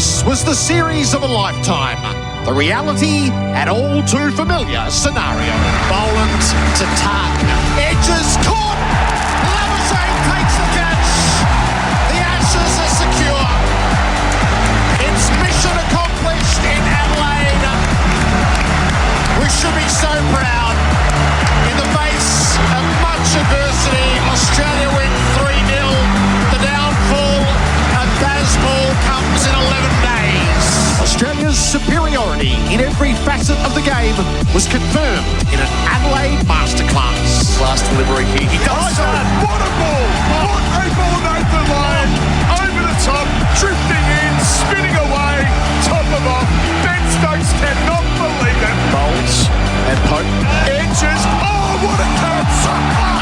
This was the series of a lifetime. The reality, an all too familiar scenario. Boland to Tuck. Edges caught. Summarisers takes the catch. The Ashes are secure. It's mission accomplished in Adelaide. We should be so proud. In the face of much adversity, Australia win 3-0. The downfall of Bazball comes in 11 days. Australia's superiority in every facet of the game was confirmed in an Adelaide masterclass. Last delivery here. He does so. What a ball! What a ball, Nathan Lyon! Over the top, drifting in, spinning away, top of off. Ben Stokes cannot believe it. Bowls and Pope. Edges. Oh, what a catch!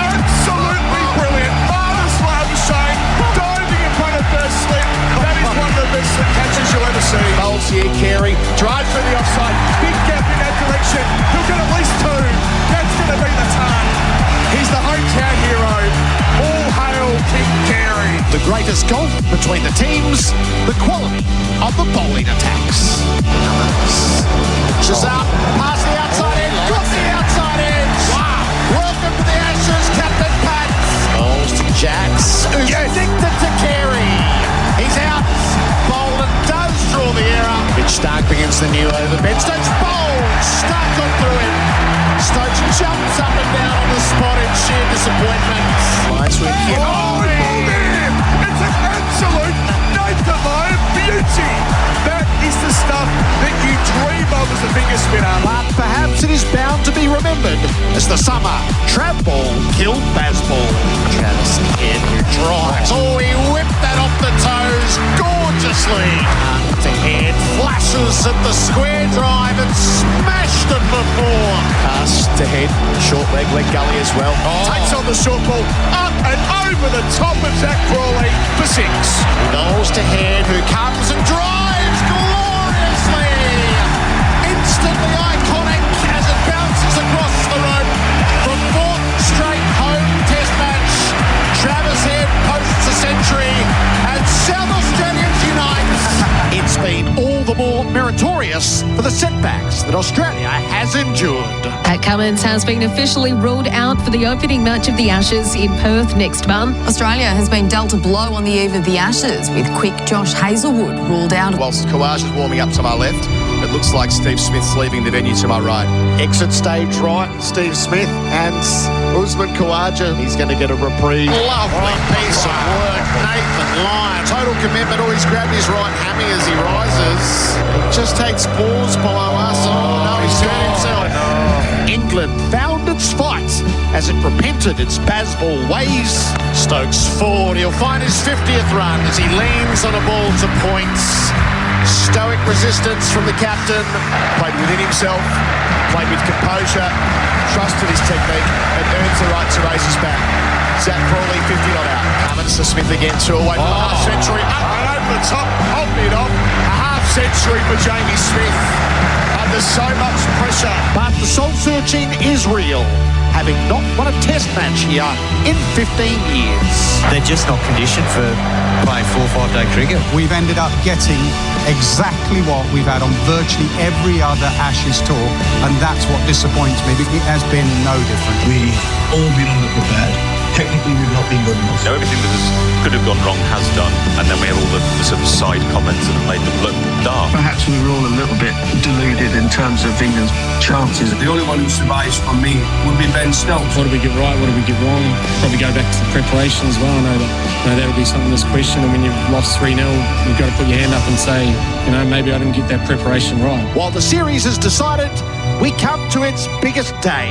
Absolutely brilliant. Marnus Labuschagne diving in front of first slip. That is one of the best slip catches you'll ever see. Bowls here, Carey. Drive for the offside. Big gap in that direction. He'll get at least two. That's going to be the ton. He's the hometown hero. All hail King Carey. The greatest gulf between the teams, the quality of the bowling attacks. Shazam, past the outside edge, got the outside edge. Wow. Welcome to the Ashes, Captain Pat. Bowls to Jacks, who's addicted to Carey. He's out. Boland does draw the error. Mitch Stark begins the new over. Ben Stokes bowls. Stark got through him. Stokes jumps up and down on the spot in sheer disappointment. Lights with him. Oh, it's an absolute Nathan Lyon beauty. That is the stuff that you dream of as a finger spinner. But perhaps it is bound to be remembered as the summer trap ball killed Bazball. Just in drives. Oh, he whipped that off the toes gorgeously. To head, flashes at the square drive and smashed it for four. Pass to head, short leg gully as well. Takes on the short ball, up and over the top of Zach Crawley for six. Bowls to head, who comes and drives gloriously. Instantly iconic as it bounces across the road from fourth straight home test match. Travis Head posts a century and South Australians unite. It's been all the more meritorious for the setbacks that Australia has endured. Pat Cummins has been officially ruled out for the opening match of the Ashes in Perth next month. Australia has been dealt a blow on the eve of the Ashes, with quick Josh Hazlewood ruled out. Whilst Kawaj is warming up to my left, it looks like Steve Smith's leaving the venue to my right. Exit stage right, Steve Smith and Usman Khawaja. He's going to get a reprieve. Lovely piece of work, Nathan Lyon. Total commitment. Oh, he's grabbed his right hammy as he rises. He just takes balls below us. Oh no, he's turned himself. England found its fight as it repented its Bazball ways. Stokes forward. He'll find his 50th run as he leans on a ball to points. Stoic resistance from the captain. Played within himself, played with composure, trusted his technique, and earns the right to raise his bat. Zach Crawley, 50 not out. Cummins to Smith again, two away from the half century. Up and over the top, on mid off. A half century for Jamie Smith. Under so much pressure. But the soul searching is real, having not won a test match here in 15 years. They're just not conditioned for playing 4 or 5 day cricket. We've ended up getting exactly what we've had on virtually every other Ashes tour, and that's what disappoints me. It has been no different. We've all been underprepared. Technically, we've not been good enough. So everything that could have gone wrong has done, and then we have all the sort of side comments that have made them look daft. Perhaps we were all a little bit deluded in terms of England's chances. The only one who survives from me would be Ben Stokes. What did we get right? What did we get wrong? Probably go back to the preparation as well. I know that'll be something that's questioned, and when you've lost 3-0, you've got to put your hand up and say, maybe I didn't get that preparation right. While the series is decided, we come to its biggest day,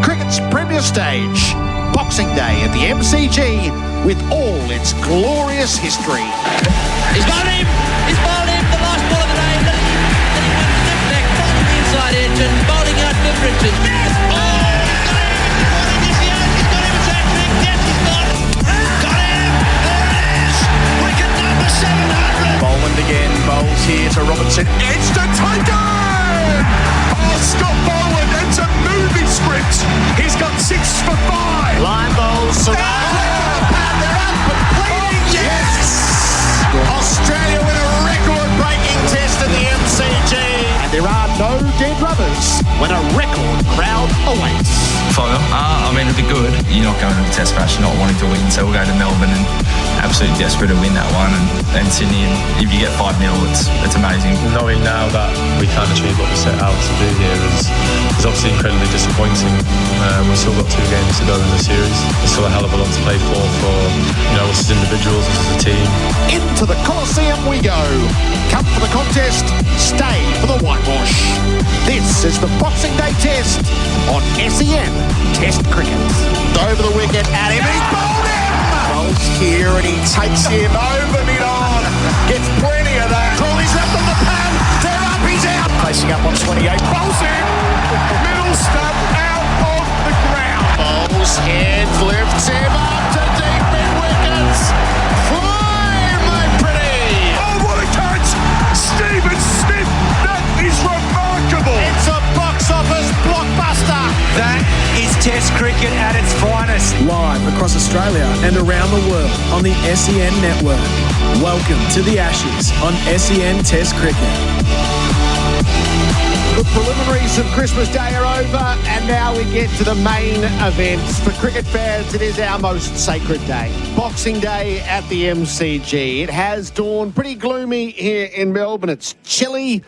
cricket's premier stage, Boxing Day at the MCG, with all its glorious history. He's bowled him! He's bowled him! The last ball of the day. Then he went step back, bowling the inside edge and bowling out Viv Richards. Yes! Oh! He's got him! It's hat-trick. Yes, he's got him! Got him! There it is! Wicket number 700! Boland again, bowls here to Robinson. Edge to Taken! Oh, Scott Boland, it's a movie script. He's got 6 for 5. Line bowls. They're up and bleeding. Yes! Australia with a record-breaking when a record crowd awaits. I mean, it'd be good. You're not going to the test match not wanting to win, so we'll go to Melbourne and absolutely desperate to win that one, and Sydney, and if you get 5-0, it's amazing. Knowing now that we can't achieve what we set out to do here is obviously incredibly disappointing. We've still got 2 games to go in the series. There's still a hell of a lot to play for us as individuals, us as a team. Into the Coliseum we go. Come for the contest, stay for the whitewash. This is the Boxing Day Test on SEN Test Cricket. Over the wicket at him, he's bowled him! Rolls here and he takes him over mid-on. Gets plenty of that. Crawley's left on the pad. They're up, he's out. Facing up on 28. Bowls him. Middle stump out of the ground. Bowls head, lifts him up to deep mid wickets. Fly, my pretty. Oh, what a catch! Stephen Smith, that is remarkable. It's a box office blockbuster. That is Test cricket at its finest. Live across Australia and around the world on the SEN network. Welcome to the Ashes on SEN Test Cricket. The preliminaries of Christmas Day are over, and now we get to the main events. For cricket fans, it is our most sacred day. Boxing Day at the MCG. It has dawned pretty gloomy here in Melbourne. It's chilly,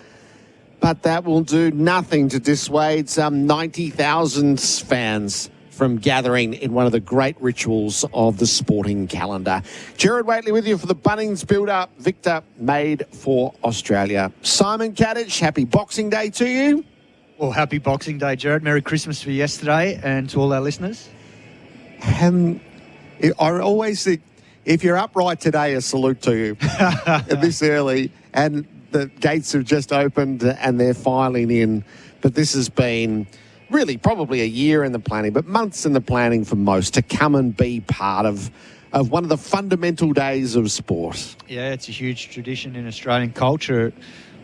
but that will do nothing to dissuade some 90,000 fans from gathering in one of the great rituals of the sporting calendar. Gerard, Whateley with you for the Bunnings build-up. Victor made for Australia. Simon Katich, happy Boxing Day to you. Well, happy Boxing Day, Gerard. Merry Christmas for yesterday and to all our listeners. I always think, if you're upright today, a salute to you this early. And the gates have just opened and they're filing in. But this has been really probably a year in the planning, but months in the planning for most, to come and be part of one of the fundamental days of sport. Yeah, it's a huge tradition in Australian culture. It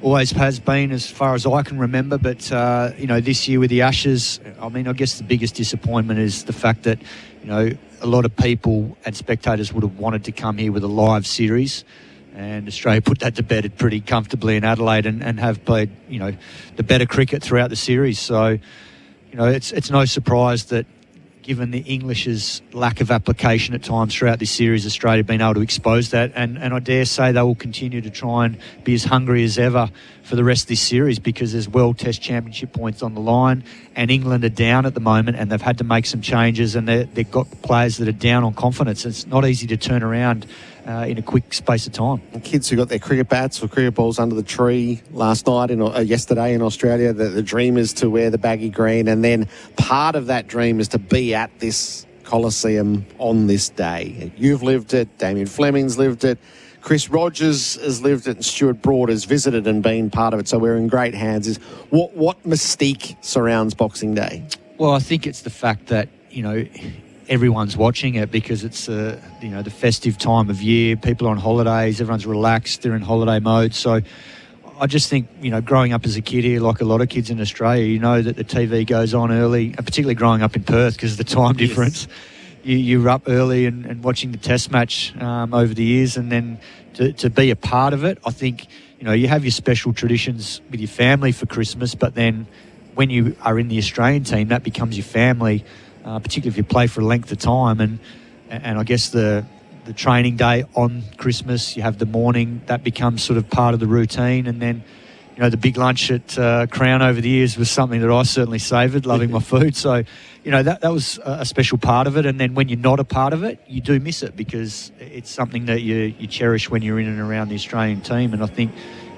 always has been as far as I can remember, but this year with the Ashes, I mean, I guess the biggest disappointment is the fact that, a lot of people and spectators would have wanted to come here with a live series, and Australia put that to bed pretty comfortably in Adelaide and have played, the better cricket throughout the series. So, it's no surprise that, given the English's lack of application at times throughout this series, Australia have been able to expose that. And I dare say they will continue to try and be as hungry as ever for the rest of this series, because there's World Test Championship points on the line, and England are down at the moment, and they've had to make some changes, and they've got players that are down on confidence. It's not easy to turn around in a quick space of time. And kids who got their cricket bats or cricket balls under the tree yesterday in Australia, the dream is to wear the baggy green, and then part of that dream is to be at this Coliseum on this day. You've lived it, Damien Fleming's lived it, Chris Rogers has lived it, and Stuart Broad has visited and been part of it, so we're in great hands. What mystique surrounds Boxing Day? Well, I think it's the fact that, everyone's watching it, because it's the festive time of year. People are on holidays, everyone's relaxed, they're in holiday mode. So I just think, growing up as a kid here, like a lot of kids in Australia, that the TV goes on early, and particularly growing up in Perth because of the time difference. You're up early and watching the test match over the years, and then to be a part of it. I think, you have your special traditions with your family for Christmas, but then when you are in the Australian team, that becomes your family, particularly if you play for a length of time. And I guess the training day on Christmas, you have the morning, that becomes sort of part of the routine. And then, the big lunch at Crown over the years was something that I certainly savoured, loving my food. So, that was a special part of it. And then when you're not a part of it, you do miss it, because it's something that you cherish when you're in and around the Australian team. And I think,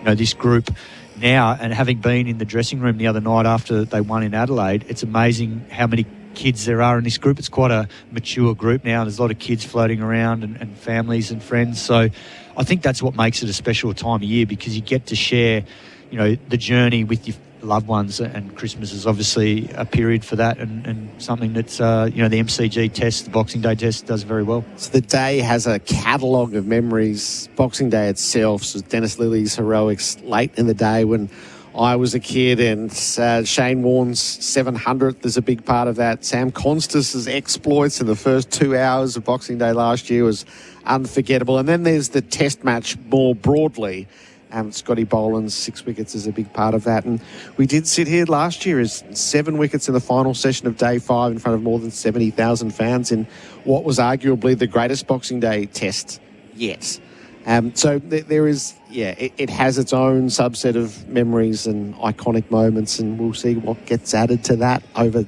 this group now, and having been in the dressing room the other night after they won in Adelaide, it's amazing how many kids there are in this group. It's quite a mature group now. There's a lot of kids floating around and families and friends. So I think that's what makes it a special time of year, because you get to share, the journey with your loved ones, and Christmas is obviously a period for that, and something that's, the MCG test, the Boxing Day test, does very well. So the day has a catalogue of memories. Boxing Day itself, so Dennis Lilly's heroics late in the day when I was a kid, and Shane Warne's 700th is a big part of that. Sam Constas's exploits in the first 2 hours of Boxing Day last year was unforgettable. And then there's the test match more broadly. Scotty Boland's 6 wickets is a big part of that. And we did sit here last year as 7 wickets in the final session of day 5 in front of more than 70,000 fans in what was arguably the greatest Boxing Day test yet. So there is, it has its own subset of memories and iconic moments, and we'll see what gets added to that over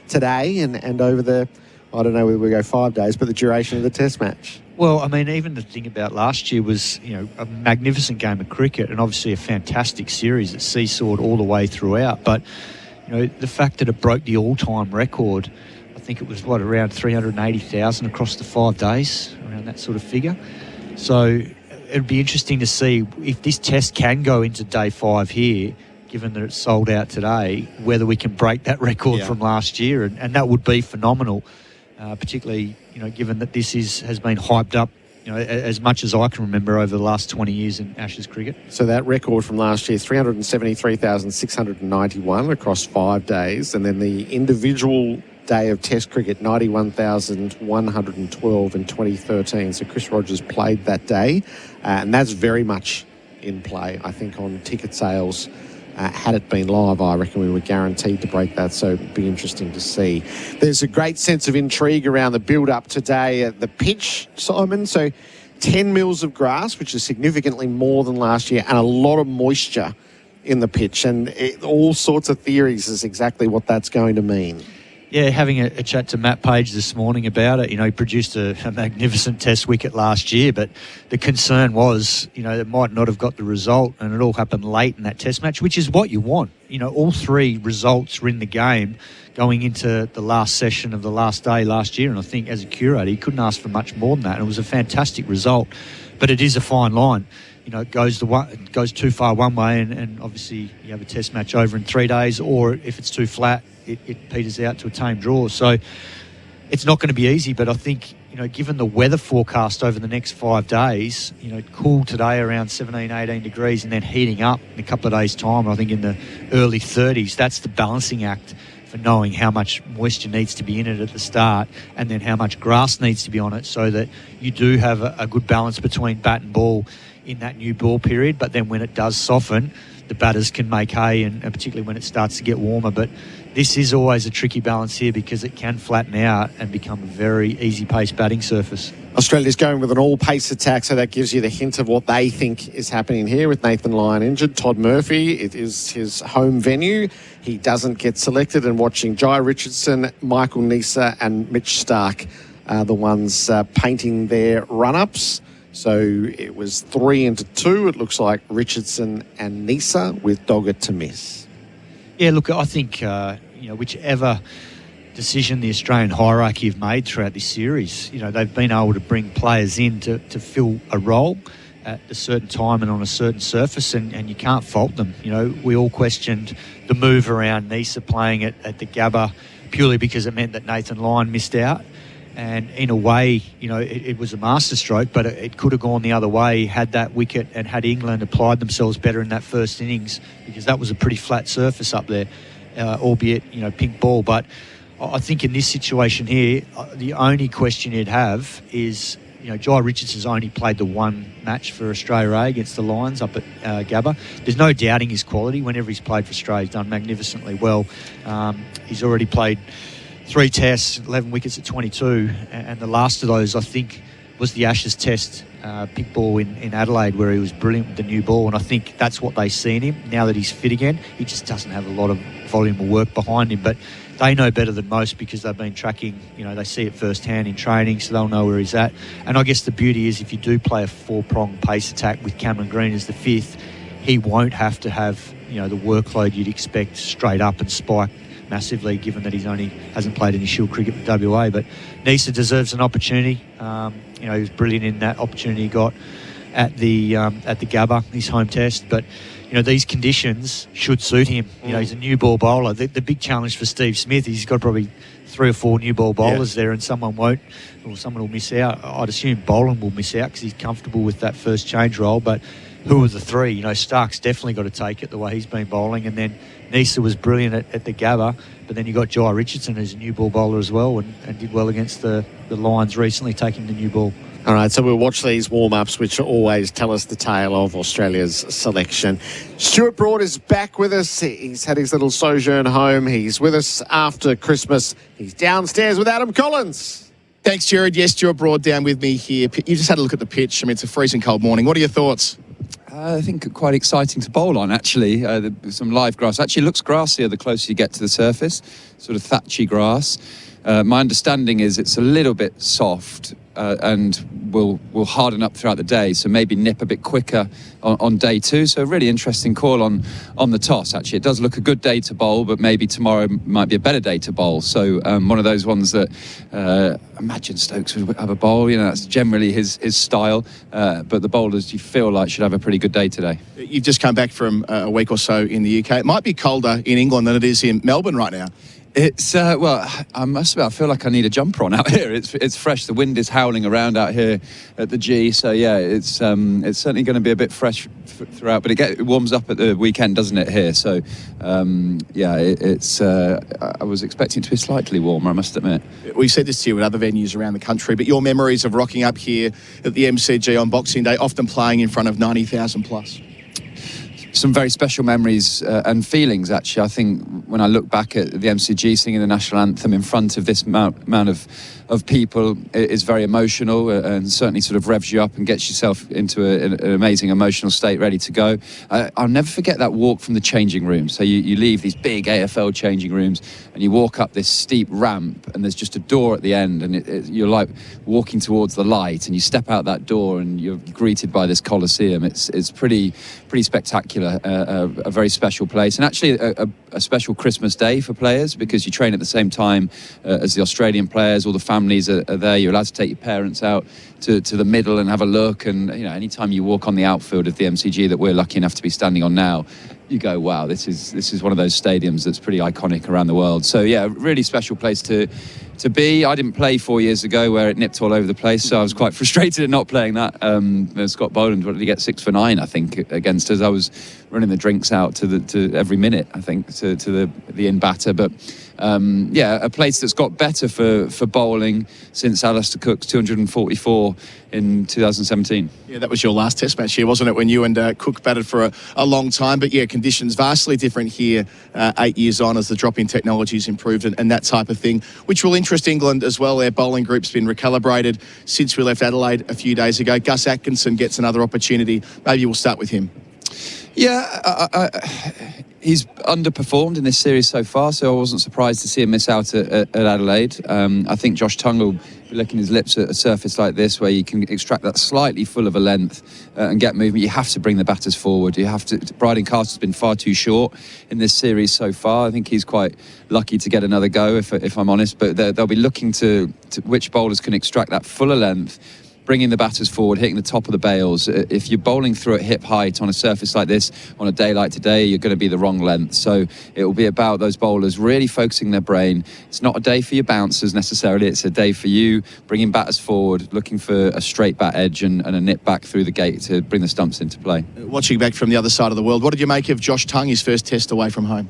today and over the, I don't know whether we go 5 days, but the duration of the test match. Well, I mean, even the thing about last year was, a magnificent game of cricket and obviously a fantastic series that seesawed all the way throughout. But, the fact that it broke the all-time record, I think it was, around 380,000 across the 5 days, around that sort of figure. So it'd be interesting to see if this test can go into day 5 here, given that it's sold out today, whether we can break that record from last year. And that would be phenomenal, particularly, given that this has been hyped up, as much as I can remember over the last 20 years in Ashes cricket. So that record from last year, 373,691 across 5 days. And then the individual day of Test cricket, 91,112 in 2013. So Chris Rogers played that day. And that's very much in play, I think, on ticket sales. Had it been live, I reckon we were guaranteed to break that, so it'd be interesting to see. There's a great sense of intrigue around the build-up today at the pitch, Simon. So 10 mils of grass, which is significantly more than last year, and a lot of moisture in the pitch. And all sorts of theories is exactly what that's going to mean. Yeah, having a chat to Matt Page this morning about it. He produced a magnificent test wicket last year, but the concern was, it might not have got the result, and it all happened late in that test match, which is what you want. All 3 results were in the game going into the last session of the last day last year, and I think as a curator, he couldn't ask for much more than that, and it was a fantastic result. But it is a fine line. It goes too far one way, and obviously you have a test match over in 3 days, or if it's too flat, it peters out to a tame draw. So it's not going to be easy, but I think, given the weather forecast over the next 5 days, cool today around 17, 18 degrees and then heating up in a couple of days' time, I think in the early 30s, that's the balancing act for knowing how much moisture needs to be in it at the start and then how much grass needs to be on it, so that you do have a good balance between bat and ball in that new ball period. But then when it does soften, the batters can make hay, and particularly when it starts to get warmer. But this is always a tricky balance here because it can flatten out and become a very easy-paced batting surface. Australia's going with an all-pace attack, so that gives you the hint of what they think is happening here with Nathan Lyon injured. Todd Murphy, it is his home venue. He doesn't get selected, and watching Jai Richardson, Michael Neser and Mitch Stark are the ones painting their run-ups. So it was 3-2. It looks like Richardson and Neser with Dogger to miss. Yeah, look, I think, whichever decision the Australian hierarchy have made throughout this series, they've been able to bring players in to fill a role at a certain time and on a certain surface, and you can't fault them. We all questioned the move around Neser playing at the Gabba purely because it meant that Nathan Lyon missed out. And in a way, it was a masterstroke, but it could have gone the other way had that wicket and had England applied themselves better in that first innings, because that was a pretty flat surface up there, albeit, pink ball. But I think in this situation here, the only question you'd have is, Jai Richardson's only played the one match for Australia A against the Lions up at Gabba. There's no doubting his quality. Whenever he's played for Australia, he's done magnificently well. He's already played 3 tests, 11 wickets at 22, and the last of those, I think, was the Ashes test, pick ball in Adelaide, where he was brilliant with the new ball, and I think that's what they see in him. Now that he's fit again, he just doesn't have a lot of volume of work behind him, but they know better than most because they've been tracking, they see it firsthand in training, so they'll know where he's at. And I guess the beauty is if you do play a 4-pronged pace attack with Cameron Green as the 5th, he won't have to have, the workload you'd expect straight up and spike massively, given that hasn't played any Shield cricket with WA. But Neser deserves an opportunity. He was brilliant in that opportunity he got at the Gabba, his home test. But these conditions should suit him. He's a new ball bowler. The big challenge for Steve Smith is he's got to probably 3 or 4 new ball bowlers there, and someone won't, or someone will miss out. I'd assume Boland will miss out because he's comfortable with that first change role. But who are the 3? You know, Stark's definitely got to take it the way he's been bowling, and then Nisa was brilliant at the Gabba, but then you got Jai Richardson, who's a new ball bowler as well, and did well against the Lions recently, taking the new ball. All right, so we'll watch these warm-ups, which always tell us the tale of Australia's selection. Stuart Broad is back with us. He's had his little sojourn home. He's with us after Christmas. He's downstairs with Adam Collins. Thanks, Gerard. Yes, Stuart Broad down with me here. You just had a look at the pitch. I mean, it's a freezing cold morning. What are your thoughts? I think quite exciting to bowl on, actually. Some live grass. Actually looks grassier the closer you get to the surface, sort of thatchy grass. My understanding is it's a little bit soft and will harden up throughout the day, so maybe nip a bit quicker on day 2. So a really interesting call on the toss, actually. It does look a good day to bowl, but maybe tomorrow might be a better day to bowl. So one of those ones that imagine Stokes would have a bowl. You know, that's generally his style. But the bowlers, you feel like, should have a pretty good day today. You've just come back from a week or so in the UK. It might be colder in England than it is in Melbourne right now. It's well, I must admit, I feel like I need a jumper on out here. It's fresh. The wind is howling around out here at the G. So yeah, it's certainly going to be a bit fresh throughout. But it warms up at the weekend, doesn't it, here? So yeah, I was expecting it to be slightly warmer, I must admit. We said this to you at other venues around the country, but your memories of rocking up here at the MCG on Boxing Day, often playing in front of 90,000 plus. Some very special memories and feelings, actually. I think when I look back at the MCG singing the national anthem in front of this amount of people, it is very emotional and certainly sort of revs you up and gets yourself into an amazing emotional state, ready to go. I'll never forget that walk from the changing room. So you leave these big AFL changing rooms and you walk up this steep ramp, and there's just a door at the end, and you're like walking towards the light, and you step out that door and you're greeted by this Coliseum. It's pretty spectacular, a very special place, and actually a special Christmas day for players, because you train at the same time as the Australian players. All the families are there. You're allowed to take your parents out to the middle and have a look, and you know, anytime you walk on the outfield of the MCG that we're lucky enough to be standing on now, you go, wow, this is one of those stadiums that's pretty iconic around the world. So yeah, really special place to be. I didn't play 4 years ago where it nipped all over the place, so I was quite frustrated at not playing that. Scott Boland, what did he get, 6 for 9, I think, against us. I was running the drinks out to every minute, I think, to the in batter. But yeah, a place that's got better for bowling since Alistair Cook's 244 in 2017. Yeah, that was your last test match here, wasn't it, when you and Cook batted for a long time? But yeah, conditions vastly different here 8 years on as the drop-in technology's improved and that type of thing, which will interest England as well. Their bowling group's been recalibrated since we left Adelaide a few days ago. Gus Atkinson gets another opportunity. Maybe we'll start with him. Yeah, he's underperformed in this series so far, so I wasn't surprised to see him miss out at Adelaide. I think Josh Tongue will be licking his lips at a surface like this, where you can extract that slightly full of a length and get movement. You have to bring the batters forward. You have to. Bryden Carter's been far too short in this series so far. I think he's quite lucky to get another go, if I'm honest. But they'll be looking to which bowlers can extract that fuller length, bringing the batters forward, hitting the top of the bails. If you're bowling through at hip height on a surface like this, on a day like today, you're going to be the wrong length. So it will be about those bowlers really focusing their brain. It's not a day for your bouncers necessarily. It's a day for you, bringing batters forward, looking for a straight bat edge and a nip back through the gate to bring the stumps into play. Watching back from the other side of the world, what did you make of Josh Tongue, his first test away from home?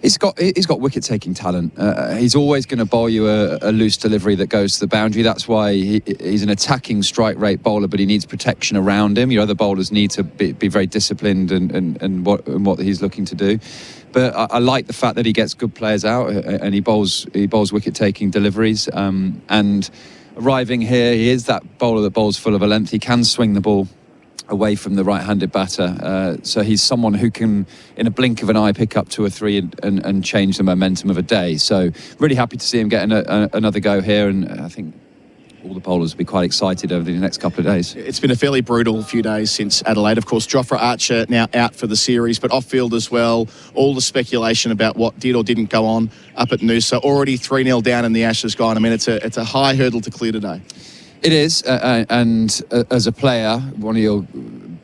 He's got wicket-taking talent. He's always going to bowl you a loose delivery that goes to the boundary. That's why he's an attacking strike rate bowler, but he needs protection around him. Your other bowlers need to be very disciplined and what he's looking to do. But I like the fact that he gets good players out and he bowls wicket-taking deliveries. And arriving here, he is that bowler that bowls full of a length. He can swing the ball away from the right-handed batter, so he's someone who can, in a blink of an eye, pick up 2 or 3 and change the momentum of a day. So really happy to see him getting another go here, and I think all the bowlers will be quite excited over the next couple of days. It's been a fairly brutal few days since Adelaide. Of course, Jofra Archer now out for the series, but off-field as well. All the speculation about what did or didn't go on up at Noosa. Already 3-0 down in the Ashes gone. I mean, it's a high hurdle to clear today. It is, and as a player, one of your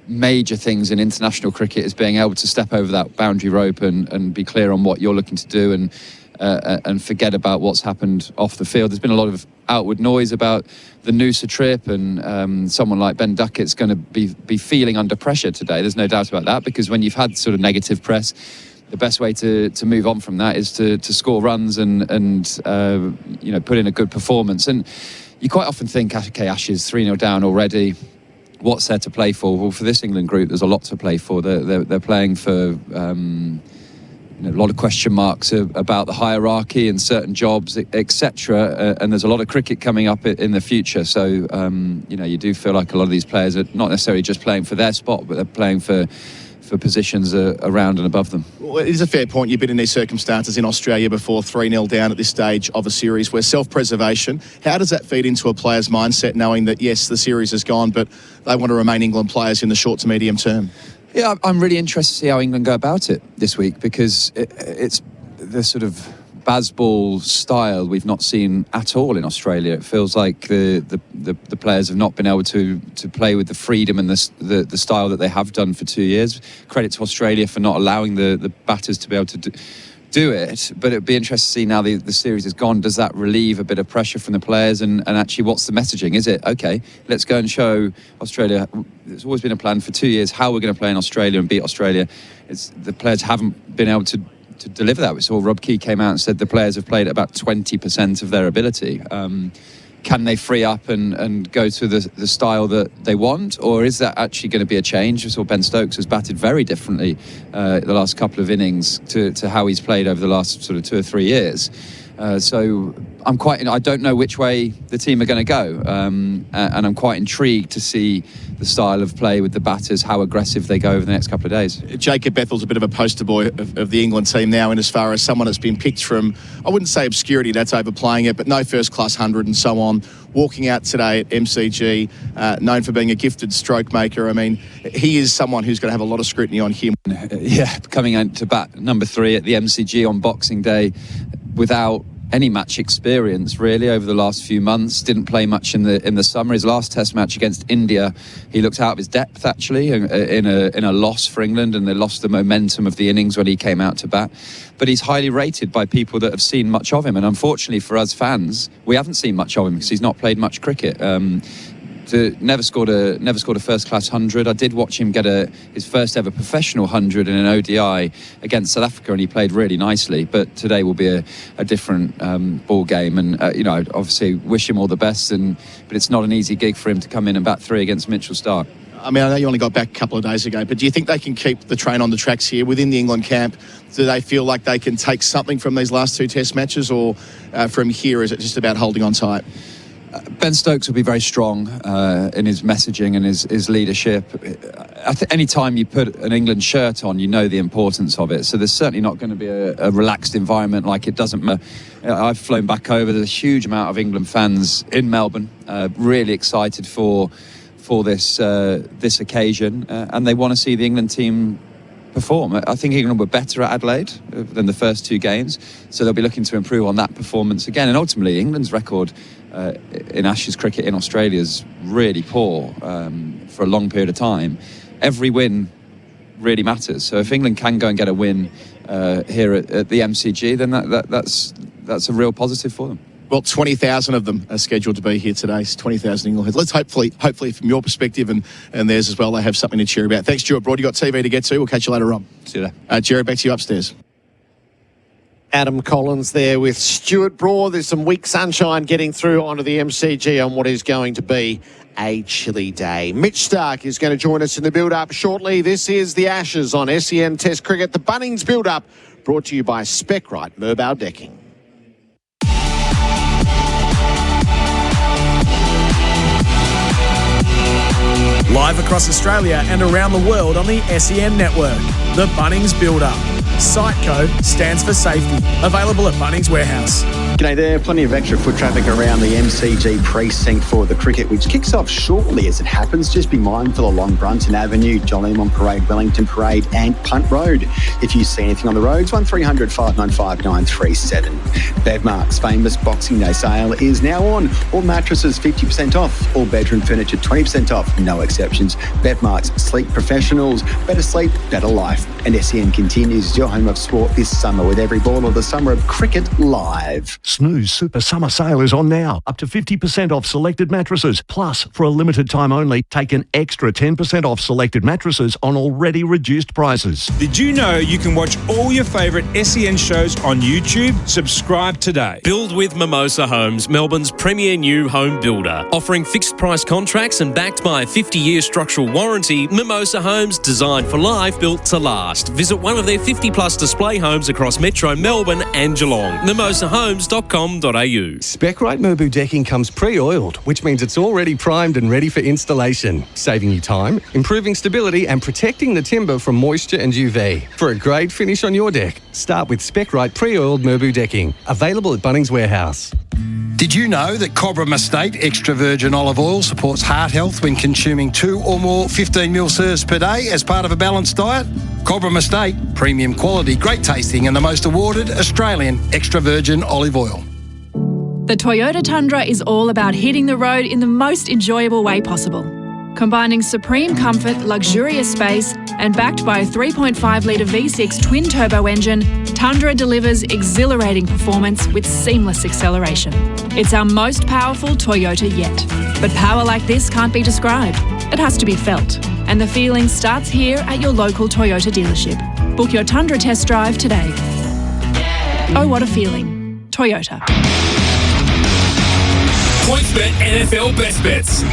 major things in international cricket is being able to step over that boundary rope and be clear on what you're looking to do. And and forget about what's happened off the field. There's been a lot of outward noise about the Noosa trip, and someone like Ben Duckett's going to be feeling under pressure today. There's no doubt about that, because when you've had sort of negative press, the best way to move on from that is to score runs and put in a good performance. And you quite often think, okay, Ashes 3-0 down already. What's there to play for? Well, for this England group, there's a lot to play for. They're playing for a lot of question marks about the hierarchy and certain jobs, etc. And there's a lot of cricket coming up in the future. So, you do feel like a lot of these players are not necessarily just playing for their spot, but they're playing for positions around and above them. Well, it is a fair point. You've been in these circumstances in Australia before, 3-0 down at this stage of a series where self-preservation, how does that feed into a player's mindset, knowing that, yes, the series is gone, but they want to remain England players in the short to medium term? Yeah, I'm really interested to see how England go about it this week, because it's the sort of Bazball style we've not seen at all in Australia. It feels like the players have not been able to play with the freedom and the style that they have done for 2 years. Credit to Australia for not allowing the batters to be able to do it, but it'd be interesting to see now the series is gone. Does that relieve a bit of pressure from the players, and actually what's the messaging? Is it, okay, let's go and show Australia, there's always been a plan for 2 years, how we're going to play in Australia and beat Australia. The players haven't been able to deliver that. We saw Rob Key came out and said the players have played at about 20% of their ability. Can they free up and go to the style that they want, or is that actually going to be a change? We saw Ben Stokes has batted very differently the last couple of innings to how he's played over the last sort of 2 or 3 years. So I don't know which way the team are going to go, and I'm quite intrigued to see the style of play with the batters, how aggressive they go over the next couple of days. Jacob Bethel's a bit of a poster boy of the England team now, in as far as someone that's been picked from, I wouldn't say obscurity, that's overplaying it, but no first-class 100 and so on, walking out today at MCG, known for being a gifted stroke maker. I mean, he is someone who's going to have a lot of scrutiny on him. Yeah, coming out to bat number 3 at the MCG on Boxing Day without any match experience really over the last few months. Didn't play much in the summer. His last Test match against India, he looked out of his depth actually in a loss for England, and they lost the momentum of the innings when he came out to bat. But he's highly rated by people that have seen much of him, and unfortunately for us fans, we haven't seen much of him because he's not played much cricket. Never scored a first-class 100. I did watch him get his first ever professional 100 in an ODI against South Africa, and he played really nicely. But today will be a different ball game, and I obviously wish him all the best. But it's not an easy gig for him to come in and bat 3 against Mitchell Starc. I mean, I know you only got back a couple of days ago, but do you think they can keep the train on the tracks here within the England camp? Do they feel like they can take something from these last 2 Test matches, or from here is it just about holding on tight? Ben Stokes will be very strong in his messaging and his leadership. Any time you put an England shirt on, you know the importance of it. So there's certainly not going to be a relaxed environment like it doesn't matter. I've flown back over. There's a huge amount of England fans in Melbourne, really excited for this occasion, and they want to see the England team perform. I think England were better at Adelaide than the first 2 games, so they'll be looking to improve on that performance again. And ultimately, England's record in Ashes cricket in Australia is really poor for a long period of time. Every win really matters. So if England can go and get a win here at the MCG, then that's a real positive for them. Well, 20,000 of them are scheduled to be here today. It's 20,000 England. Let's hopefully from your perspective and theirs as well, they have something to cheer about. Thanks, Stuart Broad. You got TV to get to. We'll catch you later on. See you there. Gerard, back to you upstairs. Adam Collins there with Stuart Broad. There's some weak sunshine getting through onto the MCG on what is going to be a chilly day. Mitch Starc is going to join us in the build-up shortly. This is the Ashes on SEN Test Cricket. The Bunnings build-up brought to you by Spec-Rite Mobile Decking. Live across Australia and around the world on the SEN network. The Bunnings Build-Up. Site code stands for safety. Available at Bunnings Warehouse. G'day there. Plenty of extra foot traffic around the MCG precinct for the cricket, which kicks off shortly as it happens. Just be mindful along Brunton Avenue, John Lemon Parade, Wellington Parade and Punt Road. If you see anything on the roads, 1300 595 937. Bevmark's famous Boxing Day sale is now on. All mattresses 50% off. All bedroom furniture 20% off. No exceptions. Bevmark's Sleep Professionals. Better sleep, better life. And SEN continues your home of sport this summer with every ball of the summer of cricket live. Snooze Super Summer Sale is on now. Up to 50% off selected mattresses. Plus, for a limited time only, take an extra 10% off selected mattresses on already reduced prices. Did you know you can watch all your favourite SEN shows on YouTube? Subscribe today. Build with Mimosa Homes, Melbourne's premier new home builder. Offering fixed price contracts and backed by a 50-year structural warranty, Mimosa Homes, designed for life, built to last. Visit one of their 50-plus display homes across Metro Melbourne and Geelong. mimosahomes.com.au. Spec-Rite Merbau decking comes pre-oiled, which means it's already primed and ready for installation, saving you time, improving stability and protecting the timber from moisture and UV. For a great finish on your deck, start with Spec-Rite pre-oiled Merbau decking, available at Bunnings Warehouse. Did you know that Cobram Estate extra virgin olive oil supports heart health when consuming 2 or more 15ml serves per day as part of a balanced diet? Cobram Estate, premium quality, great tasting and the most awarded Australian extra virgin olive oil. The Toyota Tundra is all about hitting the road in the most enjoyable way possible. Combining supreme comfort, luxurious space, and backed by a 3.5-litre V6 twin-turbo engine, Tundra delivers exhilarating performance with seamless acceleration. It's our most powerful Toyota yet. But power like this can't be described. It has to be felt. And the feeling starts here at your local Toyota dealership. Book your Tundra test drive today. Oh, what a feeling. Toyota. PointsBet NFL Best Bets.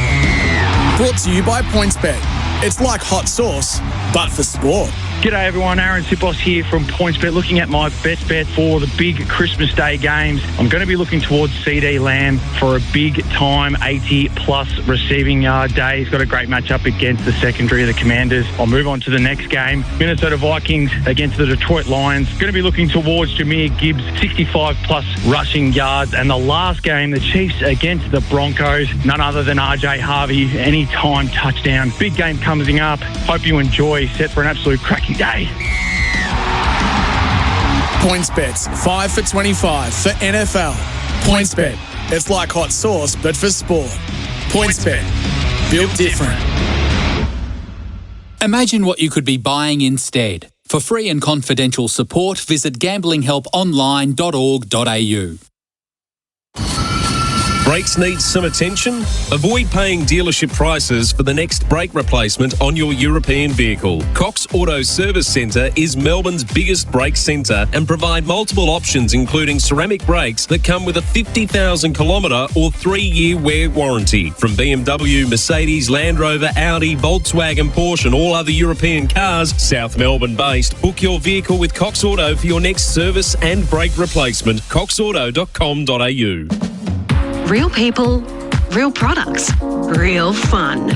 Brought to you by PointsBet. It's like hot sauce, but for sport. G'day everyone, Aaron Sipos here from PointsBet. Looking at my best bet for the big Christmas Day games, I'm going to be looking towards CD Lamb for a big time 80-plus receiving yard day. He's got a great matchup against the secondary of the Commanders. I'll move on to the next game. Minnesota Vikings against the Detroit Lions. Going to be looking towards Jahmyr Gibbs, 65-plus rushing yards. And the last game, the Chiefs against the Broncos. None other than RJ Harvey, anytime touchdown. Big game coming up. Hope you enjoy. Set for an absolute cracking day. PointsBet's 5 for 25 for NFL. PointsBet. It's like hot sauce, but for sport. PointsBet. Built different. Imagine what you could be buying instead. For free and confidential support, visit gamblinghelponline.org.au. Brakes need some attention? Avoid paying dealership prices for the next brake replacement on your European vehicle. Cox Auto Service Centre is Melbourne's biggest brake centre and provide multiple options including ceramic brakes that come with a 50,000 kilometre or 3-year wear warranty. From BMW, Mercedes, Land Rover, Audi, Volkswagen, Porsche and all other European cars, South Melbourne based. Book your vehicle with Cox Auto for your next service and brake replacement. coxauto.com.au. Real people, real products, real fun.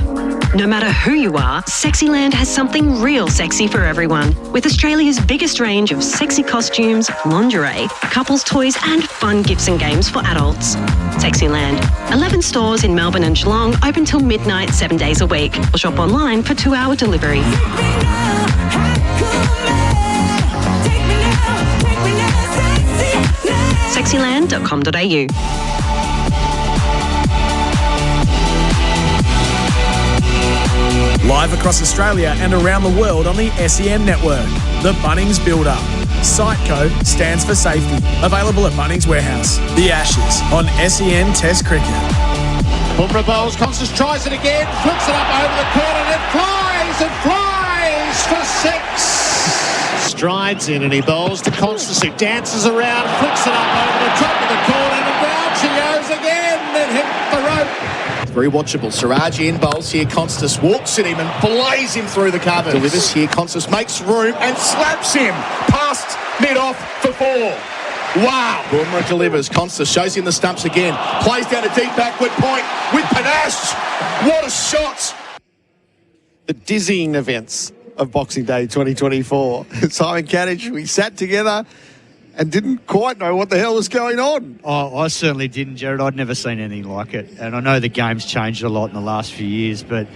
No matter who you are, Sexyland has something real sexy for everyone. With Australia's biggest range of sexy costumes, lingerie, couples toys and fun gifts and games for adults. Sexyland. 11 stores in Melbourne and Geelong, open till midnight 7 days a week. Or shop online for 2-hour delivery. Sexyland.com.au. Live across Australia and around the world on the SEN network. The Bunnings Builder. Site code stands for safety. Available at Bunnings Warehouse. The Ashes on SEN Test Cricket. Bumrah bowls, Constance tries it again, flips it up over the corner and it flies for 6. Strides in and he bowls to Constance, who dances around, flicks it up over the top of the corner and down she goes again and hit the rope. Very watchable. Siraj in bowls here. Constance walks at him and blaze him through the covers. Delivers here. Constance makes room and slaps him past mid-off for 4. Wow. Bumrah delivers. Constance shows him the stumps again. Plays down a deep backward point with panache. What a shot. The dizzying events of Boxing Day 2024. Simon Katich, we sat together and didn't quite know what the hell was going on. I certainly didn't, Gerard. I'd never seen anything like it. And I know the game's changed a lot in the last few years, but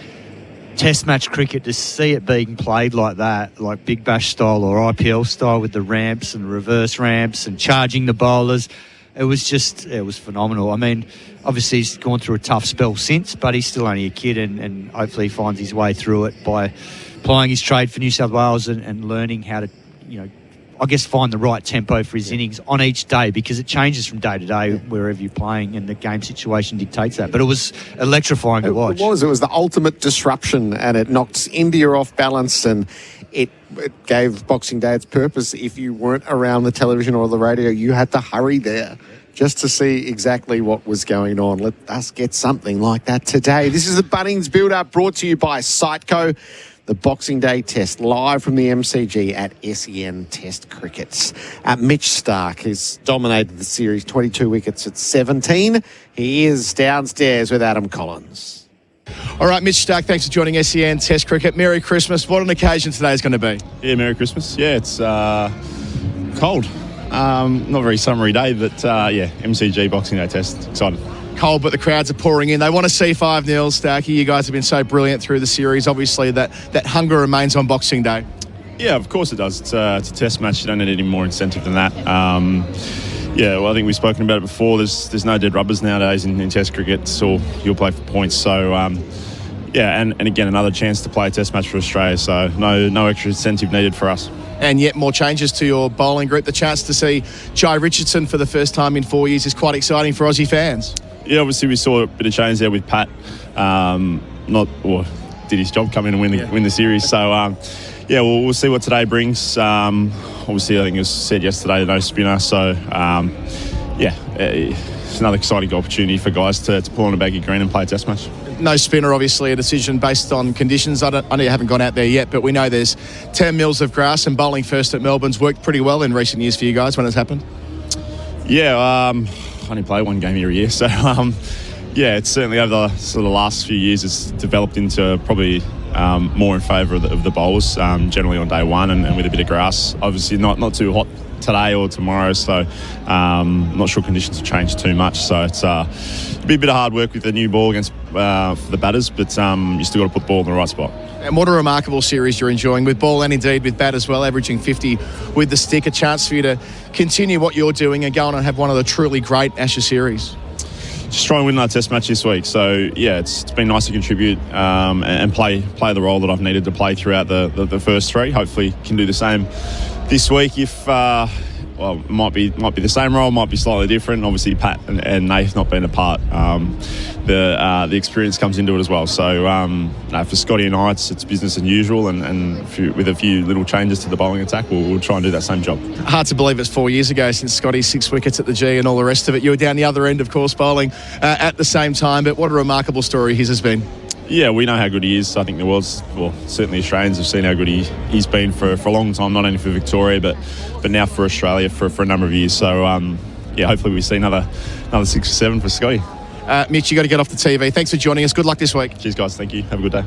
Test match cricket, to see it being played like that, like Big Bash style or IPL style with the ramps and reverse ramps and charging the bowlers, it was phenomenal. I mean, obviously he's gone through a tough spell since, but he's still only a kid, and hopefully he finds his way through it by applying his trade for New South Wales and learning how to, I guess, find the right tempo for his innings on each day, because it changes from day to day wherever you're playing, and the game situation dictates that. But it was electrifying to watch. It was the ultimate disruption, and it knocked India off balance, and it gave Boxing Day its purpose. If you weren't around the television or the radio, you had to hurry there just to see exactly what was going on. Let us get something like that today. This is the Bunnings Build-Up, brought to you by Siteco. The Boxing Day Test, live from the MCG at SEN Test Cricket. Mitch Starc has dominated the series, 22 wickets at 17. He is downstairs with Adam Collins. All right, Mitch Starc, thanks for joining SEN Test Cricket. Merry Christmas. What an occasion today is going to be. Yeah, Merry Christmas. Yeah, it's cold. Not a very summery day, but MCG Boxing Day Test. Excited. Cold, but the crowds are pouring in. They want to see 5-0, Starkey. You guys have been so brilliant through the series. Obviously, that hunger remains on Boxing Day. Yeah, of course it does. It's a test match. You don't need any more incentive than that. Well, I think we've spoken about it before. There's no dead rubbers nowadays in test cricket, so you'll play for points. So, and again, another chance to play a test match for Australia. So no extra incentive needed for us. And yet more changes to your bowling group. The chance to see Jai Richardson for the first time in 4 years is quite exciting for Aussie fans. Yeah, obviously we saw a bit of change there with Pat. Did his job, come in and win the series. So, we'll see what today brings. Obviously, I think it was said yesterday, no spinner. So, it's another exciting opportunity for guys to pull on a baggy green and play a test match. No spinner, obviously, a decision based on conditions. I know you haven't gone out there yet, but we know there's 10 mils of grass, and bowling first at Melbourne's worked pretty well in recent years for you guys when it's happened. Yeah, I only play one game here a year, so it's certainly over the sort of last few years it's developed into probably more in favour of the bowlers, generally on day one and with a bit of grass. Obviously not too hot today or tomorrow, so I'm not sure conditions have changed too much. So it's be a bit of hard work with the new ball against for the batters, but you still got to put the ball in the right spot. And what a remarkable series you're enjoying with ball and indeed with bat as well, averaging 50 with the stick. A chance for you to continue what you're doing and go on and have one of the truly great Ashes series. Just try and win our test match this week. So, it's been nice to contribute and play the role that I've needed to play throughout the first three. Hopefully can do the same this week. If it might be the same role, might be slightly different. Obviously, Pat and Nath not being a part, the experience comes into it as well. So for Scotty and I, it's business as usual, and with a few little changes to the bowling attack, we'll try and do that same job. Hard to believe it's 4 years ago since Scotty's 6 wickets at the G and all the rest of it. You were down the other end, of course, bowling at the same time, but what a remarkable story his has been. Yeah, we know how good he is. I think certainly Australians have seen how good he's been for a long time, not only for Victoria, but now for Australia for a number of years. So, hopefully we see another 6 or 7 for Scotty. Mitch, you got to get off the TV. Thanks for joining us. Good luck this week. Cheers, guys. Thank you. Have a good day.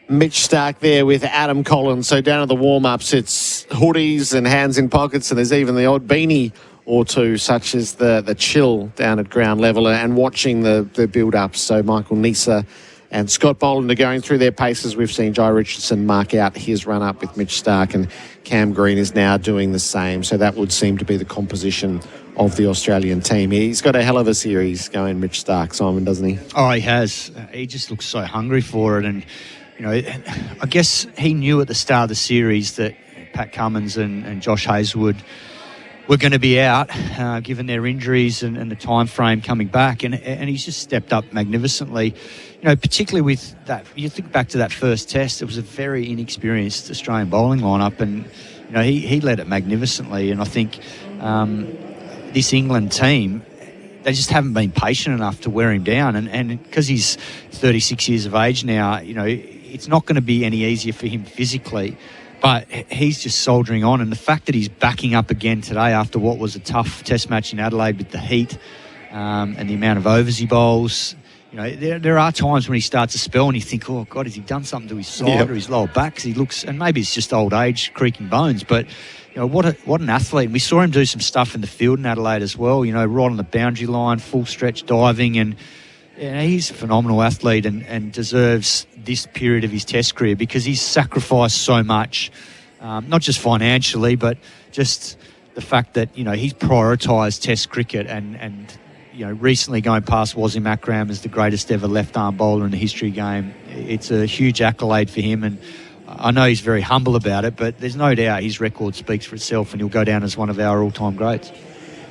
Mitch Starc there with Adam Collins. So down at the warm-ups, it's hoodies and hands in pockets, and there's even the odd beanie or two, such as the chill down at ground level, and watching the build-up. So Michael Neser and Scott Boland are going through their paces. We've seen Jai Richardson mark out his run-up with Mitch Starc, and Cam Green is now doing the same. So that would seem to be the composition of the Australian team. He's got a hell of a series going, Mitch Starc, Simon, doesn't he? Oh, he has. He just looks so hungry for it. And, I guess he knew at the start of the series that Pat Cummins and Josh Hazlewood were going to be out, given their injuries and the time frame coming back. And he's just stepped up magnificently. Particularly with that, you think back to that first test, it was a very inexperienced Australian bowling lineup, and he led it magnificently. And I think this England team, they just haven't been patient enough to wear him down. And because he's 36 years of age now, it's not going to be any easier for him physically. But he's just soldiering on, and the fact that he's backing up again today after what was a tough test match in Adelaide with the heat and the amount of overs he bowls, there are times when he starts to spell and you think, oh, God, has he done something to his side or his lower back? 'Cause he looks, and maybe it's just old age, creaking bones, but what an athlete. And we saw him do some stuff in the field in Adelaide as well, right on the boundary line, full stretch diving, and he's a phenomenal athlete and deserves this period of his Test career because he's sacrificed so much, not just financially, but just the fact that, he's prioritised Test cricket and recently going past Wasim Akram as the greatest ever left-arm bowler in the history game. It's a huge accolade for him, and I know he's very humble about it, but there's no doubt his record speaks for itself and he'll go down as one of our all-time greats.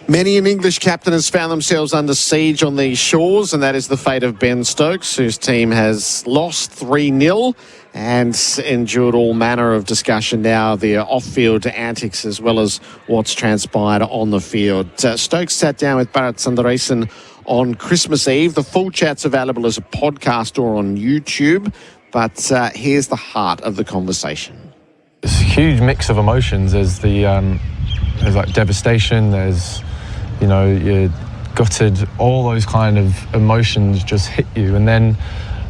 Many an English captain has found themselves under siege on these shores, and that is the fate of Ben Stokes, whose team has lost 3-0 and endured all manner of discussion now, their off-field antics as well as what's transpired on the field. Stokes sat down with Bharat Sundaresan on Christmas Eve. The full chat's available as a podcast or on YouTube, but here's the heart of the conversation. It's a huge mix of emotions. There's like devastation, there's, you're gutted, all those kind of emotions just hit you. And then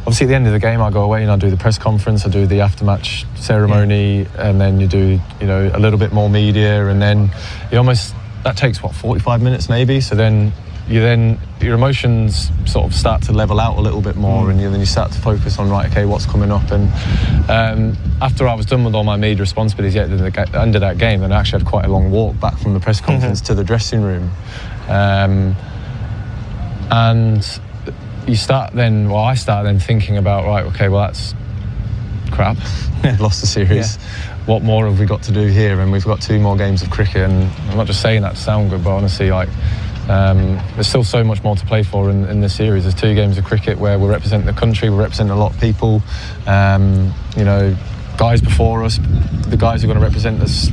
obviously at the end of the game I go away and I do the press conference, I do the after-match ceremony, and then you do, a little bit more media, and then that takes 45 minutes maybe, so then your emotions sort of start to level out a little bit more, and then you start to focus on, right, okay, what's coming up. And after I was done with all my media responsibilities at the end of that game, then I actually had quite a long walk back from the press conference to the dressing room. And I start then thinking about, right, okay, well, that's crap. Lost the series. Yeah. What more have we got to do here? And we've got 2 more games of cricket, and I'm not just saying that to sound good, but honestly, there's still so much more to play for in this series. There's 2 games of cricket where we're representing the country, we're representing a lot of people. Guys before us, the guys who are going to represent us,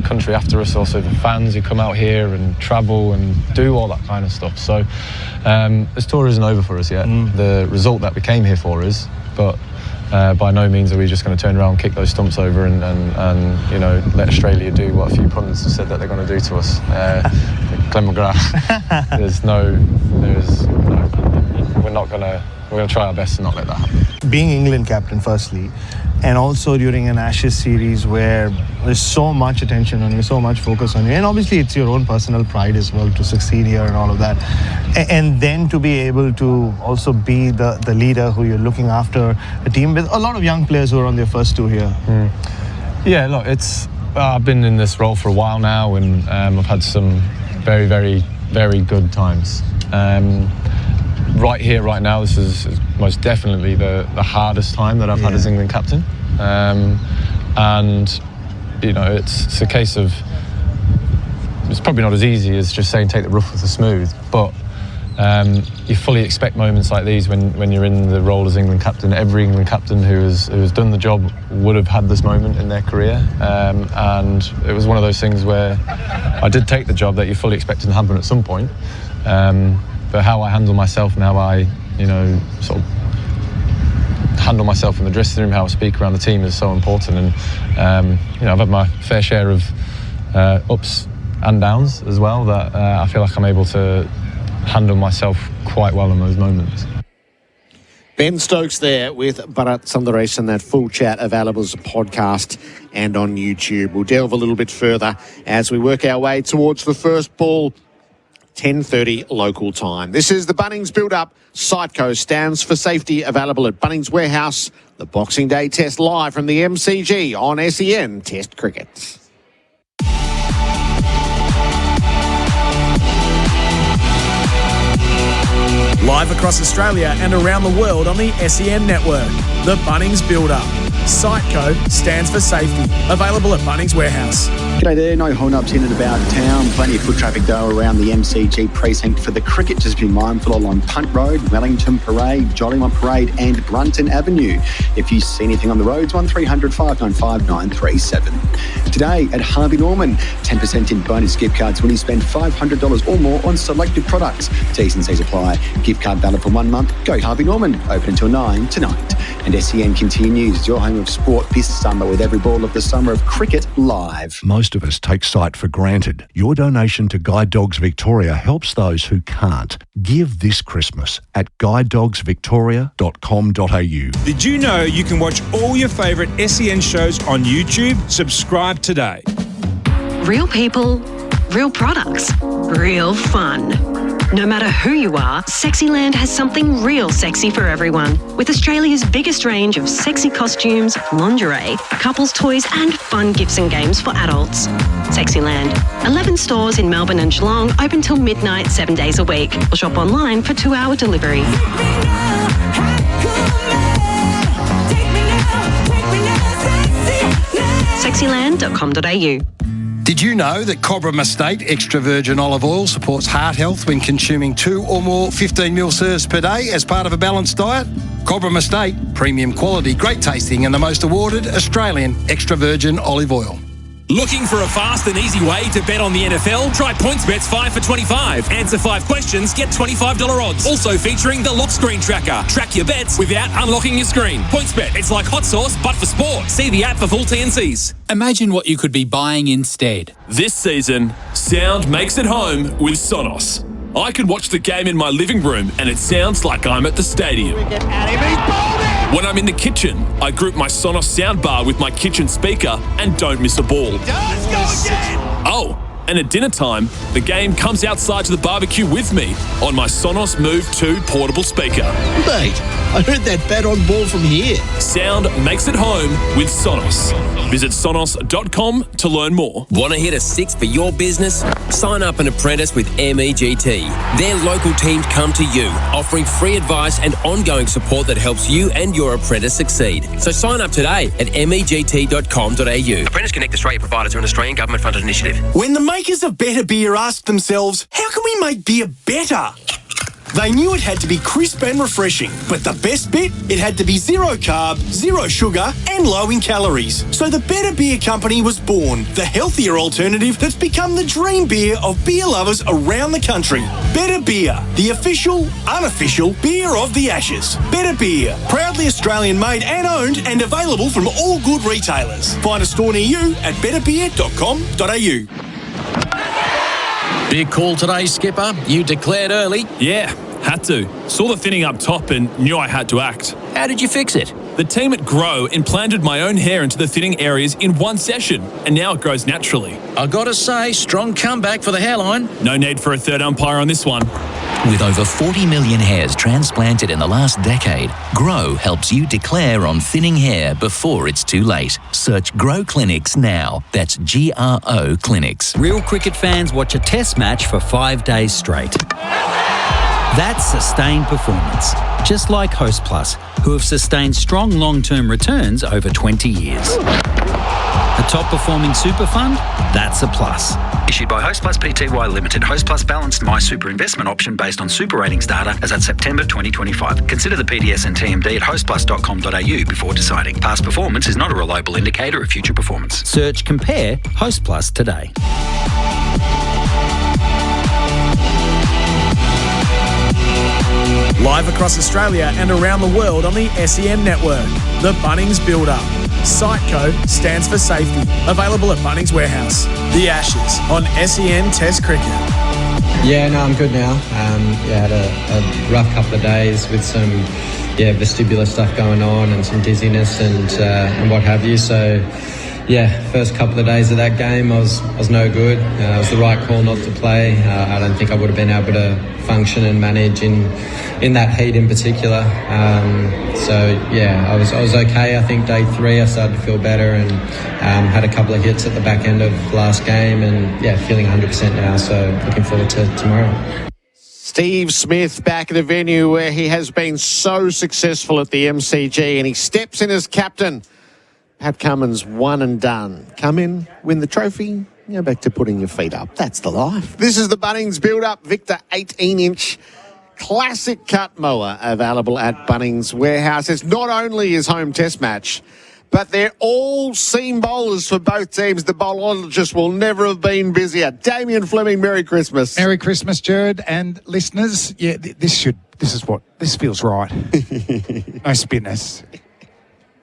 country after us, also the fans who come out here and travel and do all that kind of stuff. So this tour isn't over for us yet. The result that we came here for is, but by no means are we just going to turn around, kick those stumps over and let Australia do what a few pundits have said that they're going to do to us. Glenn McGrath, we're going to try our best to not let that happen. Being England captain firstly, and also during an Ashes series where there's so much attention on you, so much focus on you, and obviously it's your own personal pride as well to succeed here and all of that, and then to be able to also be the leader who you're looking after a team with a lot of young players who are on their first tour here. Yeah, look, I've been in this role for a while now, and I've had some very, very, very good times. Right here, right now, this is most definitely the hardest time that I've had as England captain. And, it's a case of, it's probably not as easy as just saying take the rough with the smooth, but you fully expect moments like these when you're in the role as England captain. Every England captain who has done the job would have had this moment in their career. And it was one of those things where I did take the job that you fully expected to happen at some point. But how I handle myself and how I, sort of handle myself in the dressing room, how I speak around the team is so important. And, I've had my fair share of ups and downs as well that I feel like I'm able to handle myself quite well in those moments. Ben Stokes there with Bharat Sundaresan. That full chat available as a podcast and on YouTube. We'll delve a little bit further as we work our way towards the first ball. 10:30 local time. This is the Bunnings Build-Up. Sightco stands for safety, available at Bunnings Warehouse. The Boxing Day Test live from the MCG on SEN Test Cricket. Live across Australia and around the world on the SEN network. The Bunnings Build-Up. Sightco stands for safety. Available at Bunnings Warehouse. G'day there, no hold-ups in and about town. Plenty of foot traffic though around the MCG precinct for the cricket. Just be mindful along Punt Road, Wellington Parade, Jollymont Parade and Brunton Avenue. If you see anything on the roads, 1300 595 937. Today at Harvey Norman, 10% in bonus gift cards when you spend $500 or more on selected products. T's and C's apply. Gift card valid for 1 month. Go Harvey Norman. Open until 9 tonight. And SEN continues. Your home of sport this summer with every ball of the summer of cricket live. Most of us take sight for granted. Your donation to Guide Dogs Victoria helps those who can't. Give this Christmas at guidedogsvictoria.com.au. Did you know you can watch all your favourite SEN shows on YouTube? Subscribe today. Real people, real products, real fun. No matter who you are, Sexyland has something real sexy for everyone. With Australia's biggest range of sexy costumes, lingerie, couples toys and fun gifts and games for adults. Sexyland. 11 stores in Melbourne and Geelong, open till midnight 7 days a week. Or shop online for 2-hour delivery. Sexyland.com.au. Did you know that Cobram Estate extra virgin olive oil supports heart health when consuming 2 or more 15ml serves per day as part of a balanced diet? Cobram Estate, premium quality, great tasting and the most awarded Australian extra virgin olive oil. Looking for a fast and easy way to bet on the NFL? Try PointsBet's 5 for 25. Answer 5 questions, get $25 odds. Also featuring the lock screen tracker. Track your bets without unlocking your screen. PointsBet, it's like hot sauce, but for sport. See the app for full T&Cs. Imagine what you could be buying instead. This season, sound makes it home with Sonos. I can watch the game in my living room and it sounds like I'm at the stadium. When I'm in the kitchen, I group my Sonos soundbar with my kitchen speaker and don't miss a ball. Oh, and at dinner time, the game comes outside to the barbecue with me on my Sonos Move 2 portable speaker. Mate, I heard that bet on ball from here. Sound makes it home with Sonos. Visit sonos.com to learn more. Want to hit a 6 for your business? Sign up an apprentice with MEGT. Their local teams come to you, offering free advice and ongoing support that helps you and your apprentice succeed. So sign up today at MEGT.com.au. Apprentice Connect Australia providers are an Australian government-funded initiative. When the makers of better beer asked themselves, how can we make beer better? They knew it had to be crisp and refreshing, but the best bit? It had to be 0 carb, 0 sugar, and low in calories. So the Better Beer Company was born, the healthier alternative that's become the dream beer of beer lovers around the country. Better Beer, the official, unofficial beer of the Ashes. Better Beer, proudly Australian-made and owned and available from all good retailers. Find a store near you at betterbeer.com.au. Big call today, Skipper. You declared early. Yeah, had to. Saw the thinning up top and knew I had to act. How did you fix it? The team at Grow implanted my own hair into the thinning areas in one session, and now it grows naturally. I gotta say, strong comeback for the hairline. No need for a third umpire on this one. With over 40 million hairs transplanted in the last decade, Grow helps you declare on thinning hair before it's too late. Search Grow Clinics now. That's GRO Clinics. Real cricket fans watch a test match for 5 days straight. That's sustained performance, just like Host Plus, who have sustained strong long-term returns over 20 years. A top-performing super fund? That's a plus. Issued by Host Plus Pty Limited. Host Plus balanced My Super investment option based on super ratings data as at September 2025. Consider the PDS and TMD at hostplus.com.au before deciding. Past performance is not a reliable indicator of future performance. Search Compare Host Plus today. Live across Australia and around the world on the SEN network. The Bunnings Build-Up. Site code stands for safety. Available at Bunnings Warehouse. The Ashes on SEN Test Cricket. Yeah, no, I'm good now. Had a rough couple of days with some vestibular stuff going on and some dizziness and what have you. So first couple of days of that game I was no good. It was the right call not to play. I don't think I would have been able to function and manage in that heat in particular. I was okay. I think day 3 I started to feel better and had a couple of hits at the back end of last game and feeling 100% now. So looking forward to tomorrow. Steve Smith back at the venue where he has been so successful at the MCG and he steps in as captain. Pat Cummins, one and done. Come in, win the trophy, go back to putting your feet up. That's the life. This is the Bunnings Build-Up Victor 18-inch classic cut mower available at Bunnings Warehouse. It's not only his home test match, but they're all seam bowlers for both teams. The bowlologists will never have been busier. Damien, Fleming, Merry Christmas. Merry Christmas, Gerard and listeners. Yeah, this feels right. No spinners.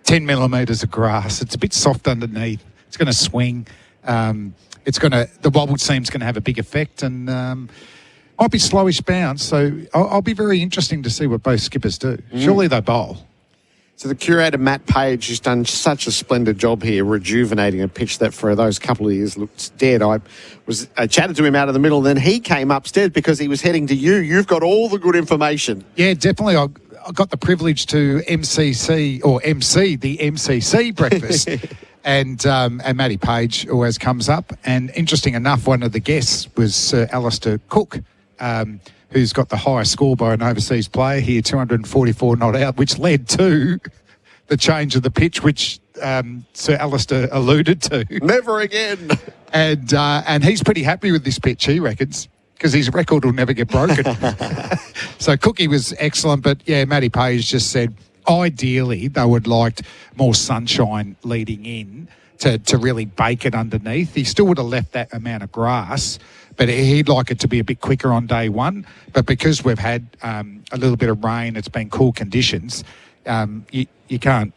10 millimetres of grass. It's a bit soft underneath. It's going to swing. The wobble seam's going to have a big effect, and might be slowish bounce. So I'll be very interesting to see what both skippers do. Surely they bowl. So the curator, Matt Page, has done such a splendid job here rejuvenating a pitch that for those couple of years looked dead. I chatted to him out of the middle, then he came upstairs because he was heading to you. You've got all the good information. Yeah, definitely. I got the privilege to MC the MCC breakfast. And Matty Page always comes up. And interesting enough, one of the guests was Sir Alistair Cook, who's got the highest score by an overseas player here, 244 not out, which led to the change of the pitch, which Sir Alistair alluded to. Never again. And he's pretty happy with this pitch, he reckons, because his record will never get broken. So Cookie was excellent, but yeah, Matty Page just said ideally they would like more sunshine leading in to really bake it underneath. He still would have left that amount of grass, but he'd like it to be a bit quicker on day one. But because we've had a little bit of rain, it's been cool conditions, you can't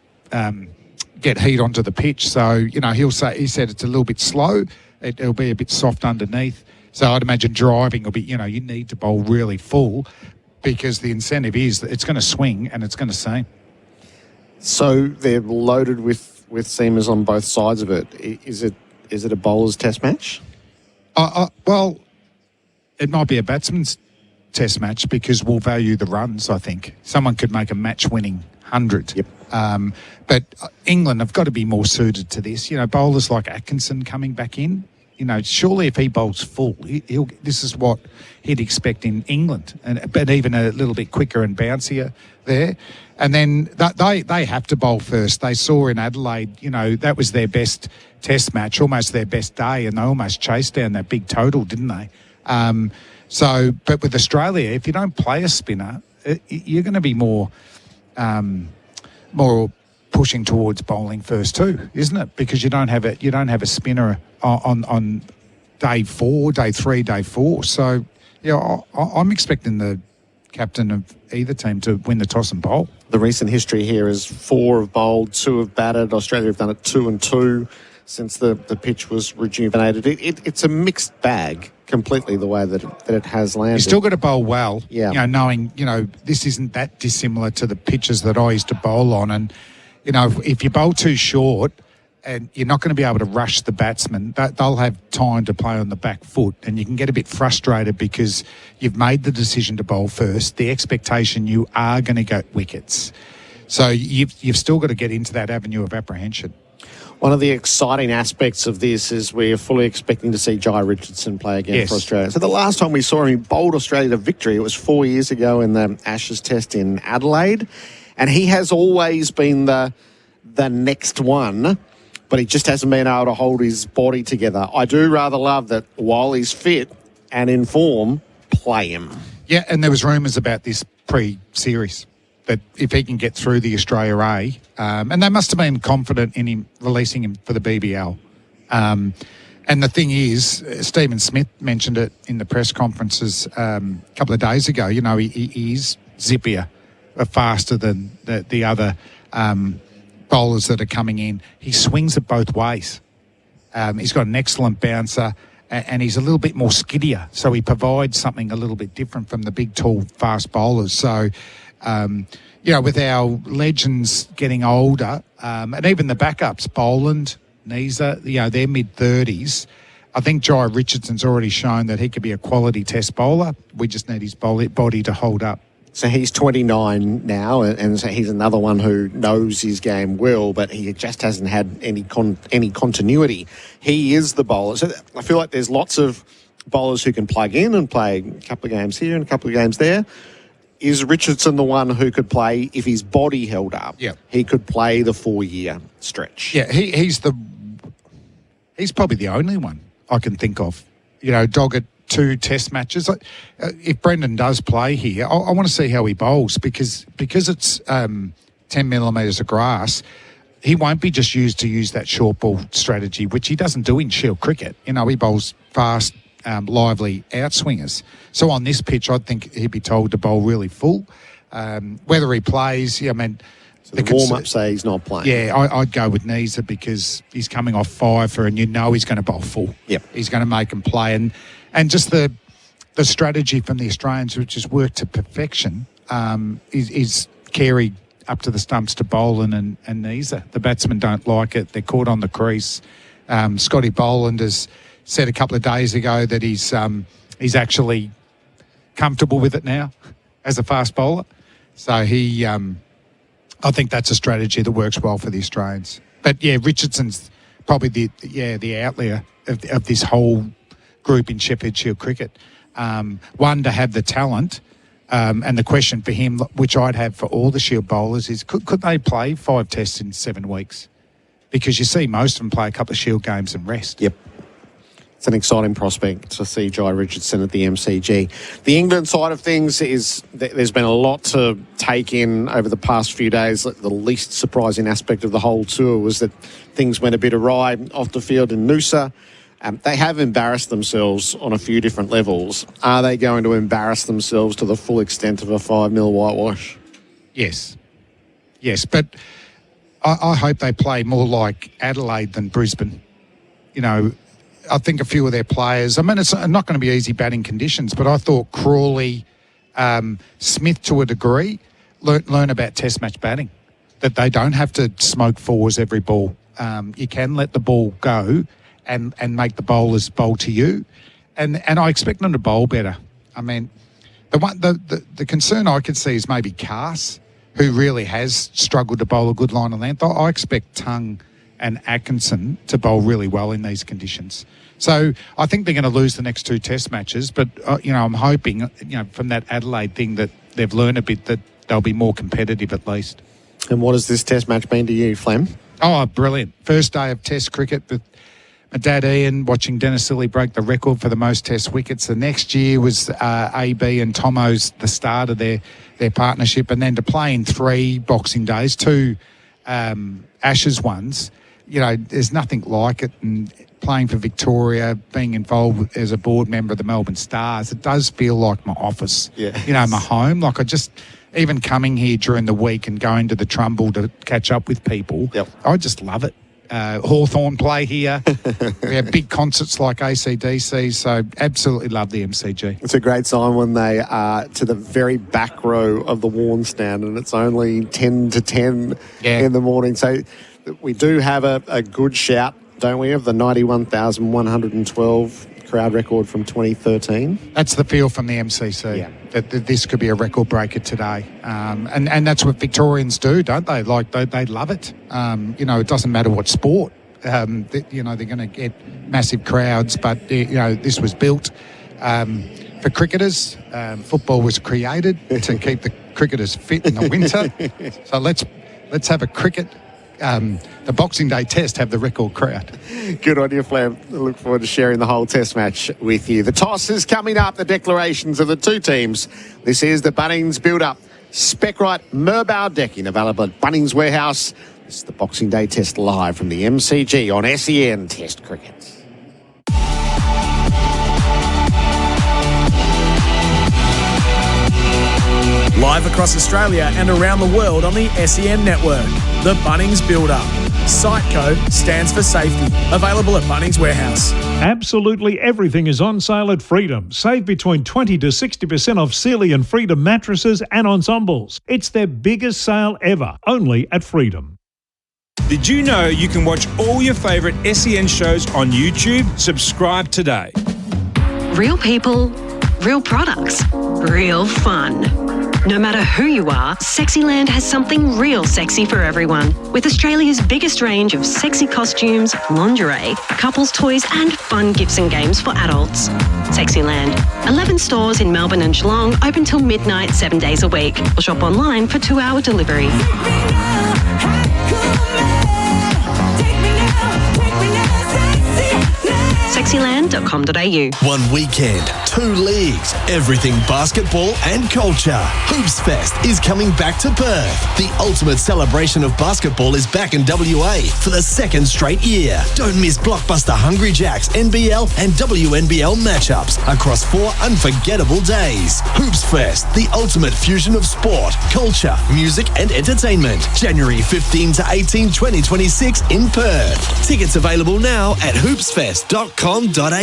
get heat onto the pitch. So, he said it's a little bit slow. It'll be a bit soft underneath. So I'd imagine driving will be, you need to bowl really full because the incentive is that it's going to swing and it's going to seam. So they're loaded with seamers on both sides of it. Is it a bowler's test match? Well, it might be a batsman's test match because we'll value the runs, I think. Someone could make a match-winning 100. Yep. But England have got to be more suited to this. Bowlers like Atkinson coming back in, surely if he bowls full, this is what he'd expect in England, but even a little bit quicker and bouncier there. And then they have to bowl first. They saw in Adelaide, that was their best test match, almost their best day, and they almost chased down that big total, didn't they? But with Australia, if you don't play a spinner, you're going to be more pushing towards bowling first too, isn't it? Because you don't have a spinner on day 4, day 3, day 4. So I'm expecting the captain of either team to win the toss and bowl. The recent history here is 4 have bowled, 2 have batted. Australia have done it 2 and 2 since the pitch was rejuvenated. It's a mixed bag completely the way that it has landed. You still got to bowl well, yeah. Knowing, this isn't that dissimilar to the pitches that I used to bowl on. And, if you bowl too short and you're not going to be able to rush the batsman, they'll have time to play on the back foot and you can get a bit frustrated because you've made the decision to bowl first. The expectation you are going to get wickets. So you've still got to get into that avenue of apprehension. One of the exciting aspects of this is we're fully expecting to see Jai Richardson play again for Australia. So the last time we saw him, he bowled Australia to victory. It was 4 years ago in the Ashes Test in Adelaide. And he has always been the next one, but he just hasn't been able to hold his body together. I do rather love that while he's fit and in form, play him. Yeah, and there was rumours about this pre-series, that if he can get through the Australia A, and they must have been confident in him releasing him for the BBL. And the thing is, Stephen Smith mentioned it in the press conferences a couple of days ago, he is zippier, faster than the other bowlers that are coming in. He swings it both ways. He's got an excellent bouncer and he's a little bit more skiddier, so he provides something a little bit different from the big, tall, fast bowlers. So, with our legends getting older, and even the backups, Boland, Nisa, they're mid-30s. I think Jai Richardson's already shown that he could be a quality test bowler. We just need his body to hold up. So he's 29 now, and so he's another one who knows his game well, but he just hasn't had any continuity. He is the bowler. So I feel like there's lots of bowlers who can plug in and play a couple of games here and a couple of games there. Is Richardson the one who could play, if his body held up, he could play the 4-year stretch? Yeah, he's probably the only one I can think of. Doggett 2 test matches. If Brendan does play here, I want to see how he bowls because it's 10 millimetres of grass. He won't be just used to use that short ball strategy, which he doesn't do in Shield cricket. He bowls fast, lively outswingers. So on this pitch, I'd think he'd be told to bowl really full. Whether he plays, So the warm-up say he's not playing. Yeah, I'd go with Neeser because he's coming off 5 and you know he's going to bowl full. Yep. He's going to make him play. And just the strategy from the Australians, which has worked to perfection, is Carey up to the stumps to Boland and Neeser. The batsmen don't like it. They're caught on the crease. Scotty Boland has said a couple of days ago that he's actually comfortable with it now as a fast bowler. So he... I think that's a strategy that works well for the Australians. But, yeah, Richardson's probably the outlier of this whole group in Sheffield Shield cricket. One, to have the talent, and the question for him, which I'd have for all the Shield bowlers, is could they play 5 tests in 7 weeks? Because you see most of them play a couple of Shield games and rest. Yep. It's an exciting prospect to see Jai Richardson at the MCG. The England side of things is there's been a lot to take in over the past few days. The least surprising aspect of the whole tour was that things went a bit awry off the field in Noosa. They have embarrassed themselves on a few different levels. Are they going to embarrass themselves to the full extent of a 5-0 whitewash? Yes. Yes, but I hope they play more like Adelaide than Brisbane. You know, I think a few of their players, I mean, it's not going to be easy batting conditions, but I thought Crawley, Smith to a degree, learn about test match batting, that they don't have to smoke 4s every ball. You can let the ball go and make the bowlers bowl to you. And I expect them to bowl better. I mean, the concern I could see is maybe Cass, who really has struggled to bowl a good line of length. I expect Tongue and Atkinson to bowl really well in these conditions. So I think they're going to lose the next 2 test matches, but, I'm hoping, from that Adelaide thing that they've learned a bit that they'll be more competitive at least. And what does this test match mean to you, Flem? Oh, brilliant. First day of test cricket with my dad Ian watching Dennis Lilly break the record for the most test wickets. The next year was AB and Tomo's the start of their partnership, and then to play in 3 Boxing Days, 2 Ashes ones, there's nothing like it. And playing for Victoria, being involved as a board member of the Melbourne Stars, it does feel like my office, my home. Like even coming here during the week and going to the Trumbull to catch up with people, I just love it. Hawthorn play here. We have big concerts like AC/DC, so absolutely love the MCG. It's a great sign when they are to the very back row of the Warren stand and it's only 10 to 10 in the morning. So we do have a good shout, don't we, of the 91,112 crowd record from 2013. That's the feel from the MCC, that this could be a record breaker today. And that's what Victorians do, don't they? Like, they love it. It doesn't matter what sport. They're going to get massive crowds, but, this was built for cricketers. Football was created to keep the cricketers fit in the winter. So let's have a cricket. The Boxing Day test have the record crowd. Good on you, Flam. I look forward to sharing the whole test match with you. The toss is coming up, the declarations of the 2 teams. This is the Bunnings build-up. Spec-Right Merbau decking available at Bunnings Warehouse. This is the Boxing Day test live from the MCG on SEN Test Cricket. Live across Australia and around the world on the SEN network. The Bunnings Build-Up. Siteco stands for safety. Available at Bunnings Warehouse. Absolutely everything is on sale at Freedom. Save between 20 to 60% off Sealy and Freedom mattresses and ensembles. It's their biggest sale ever, only at Freedom. Did you know you can watch all your favourite SEN shows on YouTube? Subscribe today. Real people, real products, real fun. No matter who you are, Sexyland has something real sexy for everyone. With Australia's biggest range of sexy costumes, lingerie, couples toys and fun gifts and games for adults. Sexyland. 11 stores in Melbourne and Geelong, open till midnight 7 days a week. Or shop online for 2-hour delivery. Sexyland, sn.com.au. One weekend, 2 leagues, everything basketball and culture. Hoops Fest is coming back to Perth. The ultimate celebration of basketball is back in WA for the second straight year. Don't miss blockbuster Hungry Jacks, NBL and WNBL matchups across 4 unforgettable days. Hoops Fest, the ultimate fusion of sport, culture, music and entertainment. January 15 to 18, 2026 in Perth. Tickets available now at hoopsfest.com.au.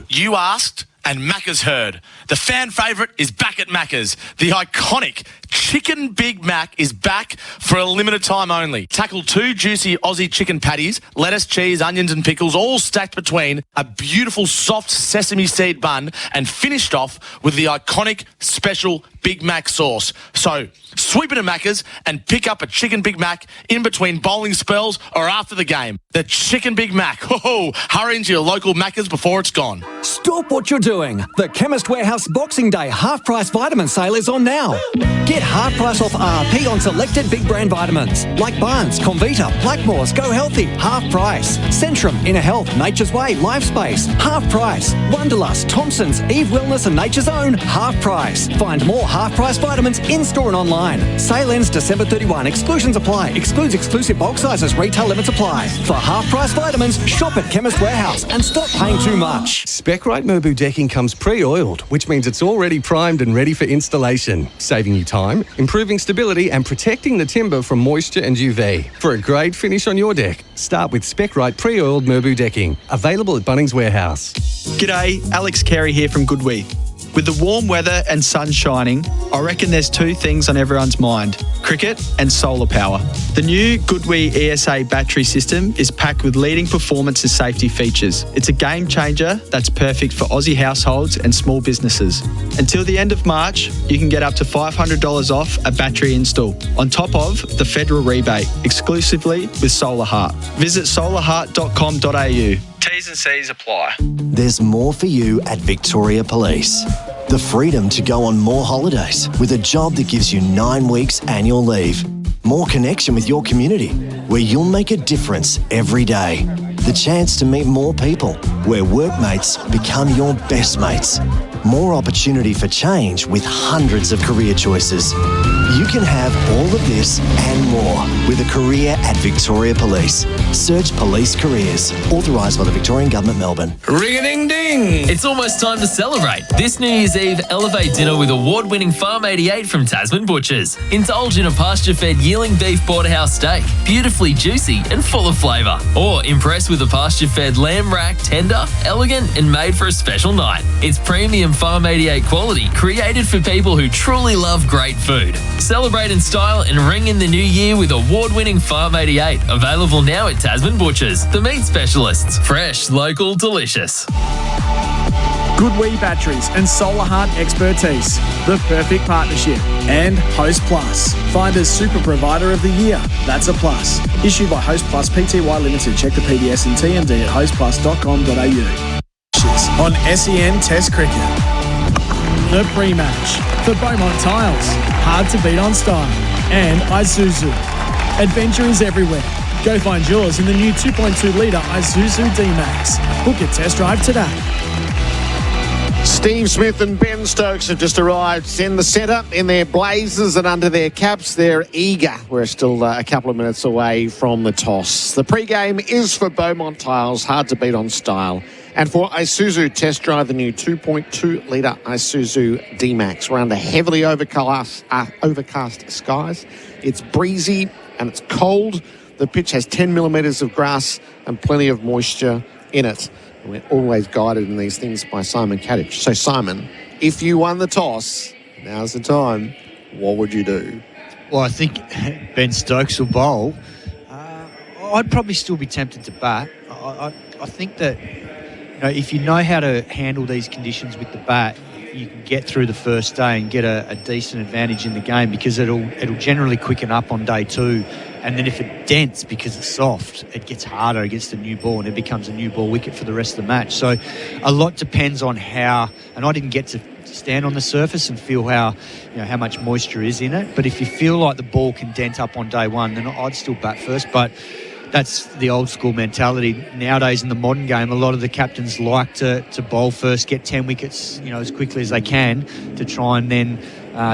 You asked and Macca's heard. The fan favourite is back at Macca's. The iconic Chicken Big Mac is back for a limited time only. Tackle 2 juicy Aussie chicken patties, lettuce, cheese, onions and pickles all stacked between a beautiful soft sesame seed bun and finished off with the iconic special Big Mac sauce. So sweep into Macca's and pick up a Chicken Big Mac in between bowling spells or after the game. The Chicken Big Mac. Oh, hurry into your local Macca's before it's gone. Stop what you're doing. The Chemist Warehouse Boxing Day half-price vitamin sale is on now. Get half price off RP on selected big brand vitamins like Barnes, Convita, Blackmore's, Go Healthy, half price. Centrum, Inner Health, Nature's Way, Lifespace, half price. Wonderlust, Thompson's, Eve Wellness and Nature's Own, half price. Find more half price vitamins in-store and online. Sale ends December 31. Exclusions apply. Excludes exclusive bulk sizes. Retail limits apply. For half price vitamins, shop at Chemist Warehouse and stop paying too much. Spec-Rite Merbau decking comes pre-oiled, which means it's already primed and ready for installation, saving you time, improving stability and protecting the timber from moisture and UV. For a great finish on your deck, start with Spec-Rite pre-oiled Merbau decking, available at Bunnings Warehouse. G'day, Alex Carey here from Goodwee. With the warm weather and sun shining, I reckon there's 2 things on everyone's mind: cricket and solar power. The new Goodwee ESA battery system is packed with leading performance and safety features. It's a game changer that's perfect for Aussie households and small businesses. Until the end of March, you can get up to $500 off a battery install, on top of the federal rebate, exclusively with Solar Heart. Visit solarheart.com.au. T's and C's apply. There's more for you at Victoria Police. The freedom to go on more holidays with a job that gives you 9 weeks annual leave. More connection with your community, where you'll make a difference every day. The chance to meet more people, where workmates become your best mates. More opportunity for change with hundreds of career choices. You can have all of this and more with a career at Victoria Police. Search Police Careers. Authorised by the Victorian Government, Melbourne. Ring-a-ding-ding! It's almost time to celebrate. This New Year's Eve, elevate dinner with award-winning Farm 88 from Tasman Butchers. Indulge in a pasture-fed yearling beef porterhouse steak, beautifully juicy and full of flavour. Or impress with a pasture-fed lamb rack, tender, elegant and made for a special night. It's premium Farm 88 quality, created for people who truly love great food. Celebrate in style and ring in the new year with award-winning Farm 88. Available now at Tasman Butchers, the meat specialists. Fresh, local, delicious. Goodwee Batteries and Solar Heart Expertise, the perfect partnership. And Host Plus, find as Super Provider of the Year. That's a plus. Issued by Host Plus Pty Limited. Check the PDS and TMD at hostplus.com.au. On SEN Test Cricket. The pre-match for Beaumont Tiles, hard to beat on style, and Isuzu. Adventure is everywhere. Go find yours in the new 2.2 litre Isuzu D-Max. Book a test drive today. Steve Smith and Ben Stokes have just arrived in the centre in their blazers and under their caps. They're eager. We're still a couple of minutes away from the toss. The pre-game is for Beaumont Tiles, hard to beat on style. And for Isuzu, test drive the new 2.2 litre Isuzu D-Max. We're under heavily overcast skies. It's breezy and it's cold. The pitch has 10 millimetres of grass and plenty of moisture in it. And we're always guided in these things by Simon Katich. So, Simon, if you won the toss, now's the time, what would you do? Well, I think Ben Stokes will bowl. I'd probably still be tempted to bat. I think that if you know how to handle these conditions with the bat, you can get through the first day and get a decent advantage in the game, because it'll generally quicken up on day 2. And then if it dents because it's soft, it gets harder against a new ball and it becomes a new ball wicket for the rest of the match. So a lot depends on how, and I didn't get to stand on the surface and feel how much moisture is in it. But if you feel like the ball can dent up on day 1, then I'd still bat first. But that's the old school mentality. Nowadays in the modern game, a lot of the captains like to bowl first, get 10 wickets, as quickly as they can to try and then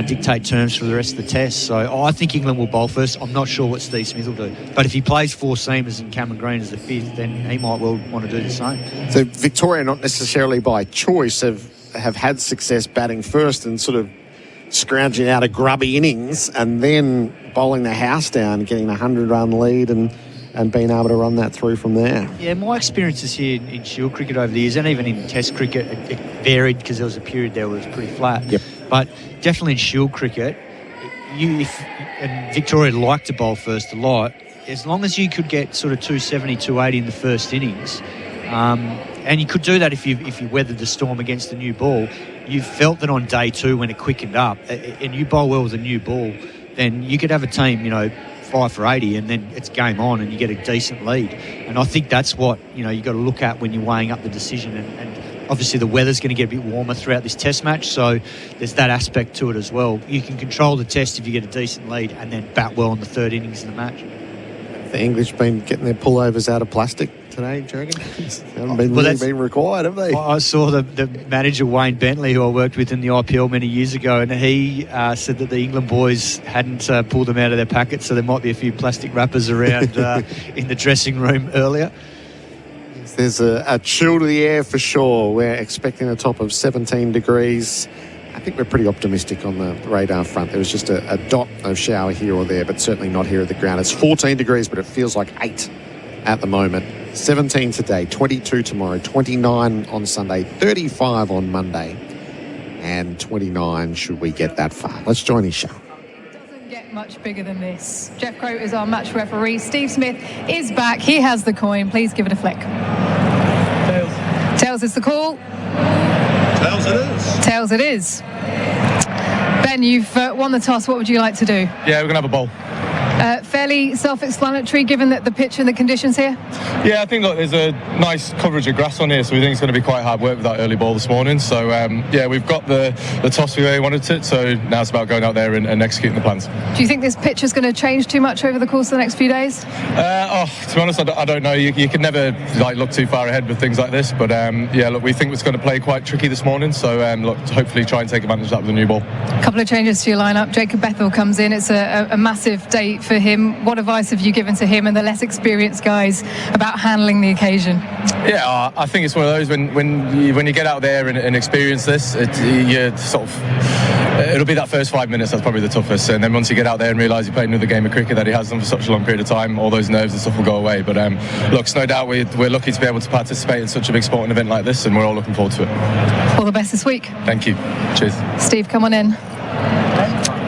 dictate terms for the rest of the test. So I think England will bowl first. I'm not sure what Steve Smith will do. But if he plays 4 seamers and Cameron Green as the 5th, then he might well want to do the same. So Victoria, not necessarily by choice, have had success batting first and sort of scrounging out a grubby innings and then bowling the house down, getting a 100-run lead and being able to run that through from there. Yeah, my experiences here in Shield cricket over the years, and even in Test cricket, it varied because there was a period there where it was pretty flat. Yep. But definitely in Shield cricket, and Victoria liked to bowl first a lot, as long as you could get sort of 270, 280 in the first innings, and you could do that if you weathered the storm against the new ball. You felt that on day 2 when it quickened up, and you bowl well with a new ball, then you could have a team, 5 for 80, and then it's game on and you get a decent lead. And I think that's what, you've got to look at when you're weighing up the decision. And obviously the weather's going to get a bit warmer throughout this test match, so there's that aspect to it as well. You can control the test if you get a decent lead and then bat well in the 3rd innings in the match. The English been getting their pullovers out of plastic today, Jurgen? They haven't been required, have they? I saw the manager, Wayne Bentley, who I worked with in the IPL many years ago, and he said that the England boys hadn't pulled them out of their packets, so there might be a few plastic wrappers around in the dressing room earlier. There's a chill to the air for sure. We're expecting a top of 17 degrees. I think we're pretty optimistic on the radar front. There was just a dot of shower here or there, but certainly not here at the ground. It's 14 degrees, but it feels like 8 at the moment. 17 today, 22 tomorrow, 29 on Sunday, 35 on Monday, and 29 should we get that far. Let's join his show. Doesn't get much bigger than this. Jeff Croat is our match referee. Steve Smith is back. He has the coin. Please give it a flick. Tails. Tails is the call. Tails it is. Tails it is. Ben, you've won the toss. What would you like to do? Yeah, we're going to have a bowl. Fairly self-explanatory given that the pitch and the conditions here? Yeah, I think there's a nice coverage of grass on here, so we think it's going to be quite hard work with that early ball this morning. So, we've got the toss we really wanted to, so now it's about going out there and executing the plans. Do you think this pitch is going to change too much over the course of the next few days? To be honest, I don't know. You can never look too far ahead with things like this, but we think it's going to play quite tricky this morning, so hopefully try and take advantage of that with the new ball. A couple of changes to your lineup. Jacob Bethel comes in. It's a massive day for him. What advice have you given to him and the less experienced guys about handling the occasion? Yeah, I think it's one of those when you get out there and experience this, it'll be that first 5 minutes that's probably the toughest, and then once you get out there and realise you're playing another game of cricket that he has done for such a long period of time, all those nerves and stuff will go away. But it's no doubt we're lucky to be able to participate in such a big sporting event like this, and we're all looking forward to it. All the best this week. Thank you. Cheers. Steve, come on in.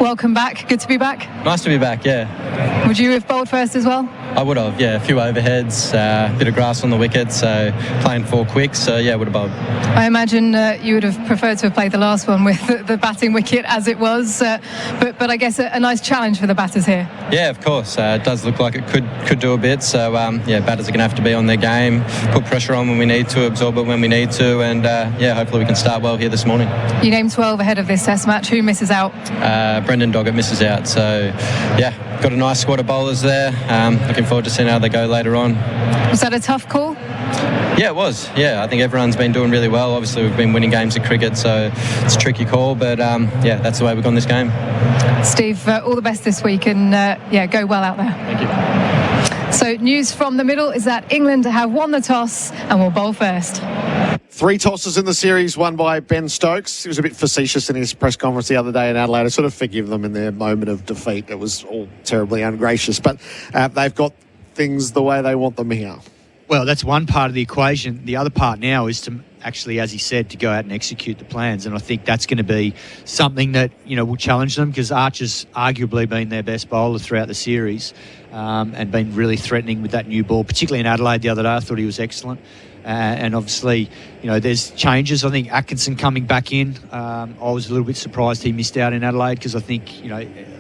Welcome back. Good to be back. Nice to be back, yeah. Would you have bowled first as well? I would have, yeah. A few overheads, a bit of grass on the wicket, so playing 4 quicks, so yeah, would have bowled. I imagine you would have preferred to have played the last one with the batting wicket as it was, but I guess a nice challenge for the batters here. Yeah, of course. It does look like it could do a bit, so batters are going to have to be on their game, put pressure on when we need to, absorb it when we need to, and hopefully we can start well here this morning. You named 12 ahead of this test match. Who misses out? Brendan Doggett misses out, so got a nice squad of bowlers there. Looking forward to seeing how they go later on. Was that a tough call? Yeah, it was. Yeah, I think everyone's been doing really well. Obviously, we've been winning games of cricket, so it's a tricky call, but that's the way we've gone this game. Steve, all the best this week, and go well out there. Thank you. So news from the middle is that England have won the toss and will bowl first. 3 tosses in the series, won by Ben Stokes. He was a bit facetious in his press conference the other day in Adelaide. I sort of forgive them in their moment of defeat. It was all terribly ungracious, but they've got things the way they want them here. Well, that's one part of the equation. The other part now is to actually, as he said, to go out and execute the plans. And I think that's going to be something that, will challenge them, because Archer's arguably been their best bowler throughout the series and been really threatening with that new ball, particularly in Adelaide the other day. I thought he was excellent. And obviously, there's changes. I think Atkinson coming back in, I was a little bit surprised he missed out in Adelaide, because I think,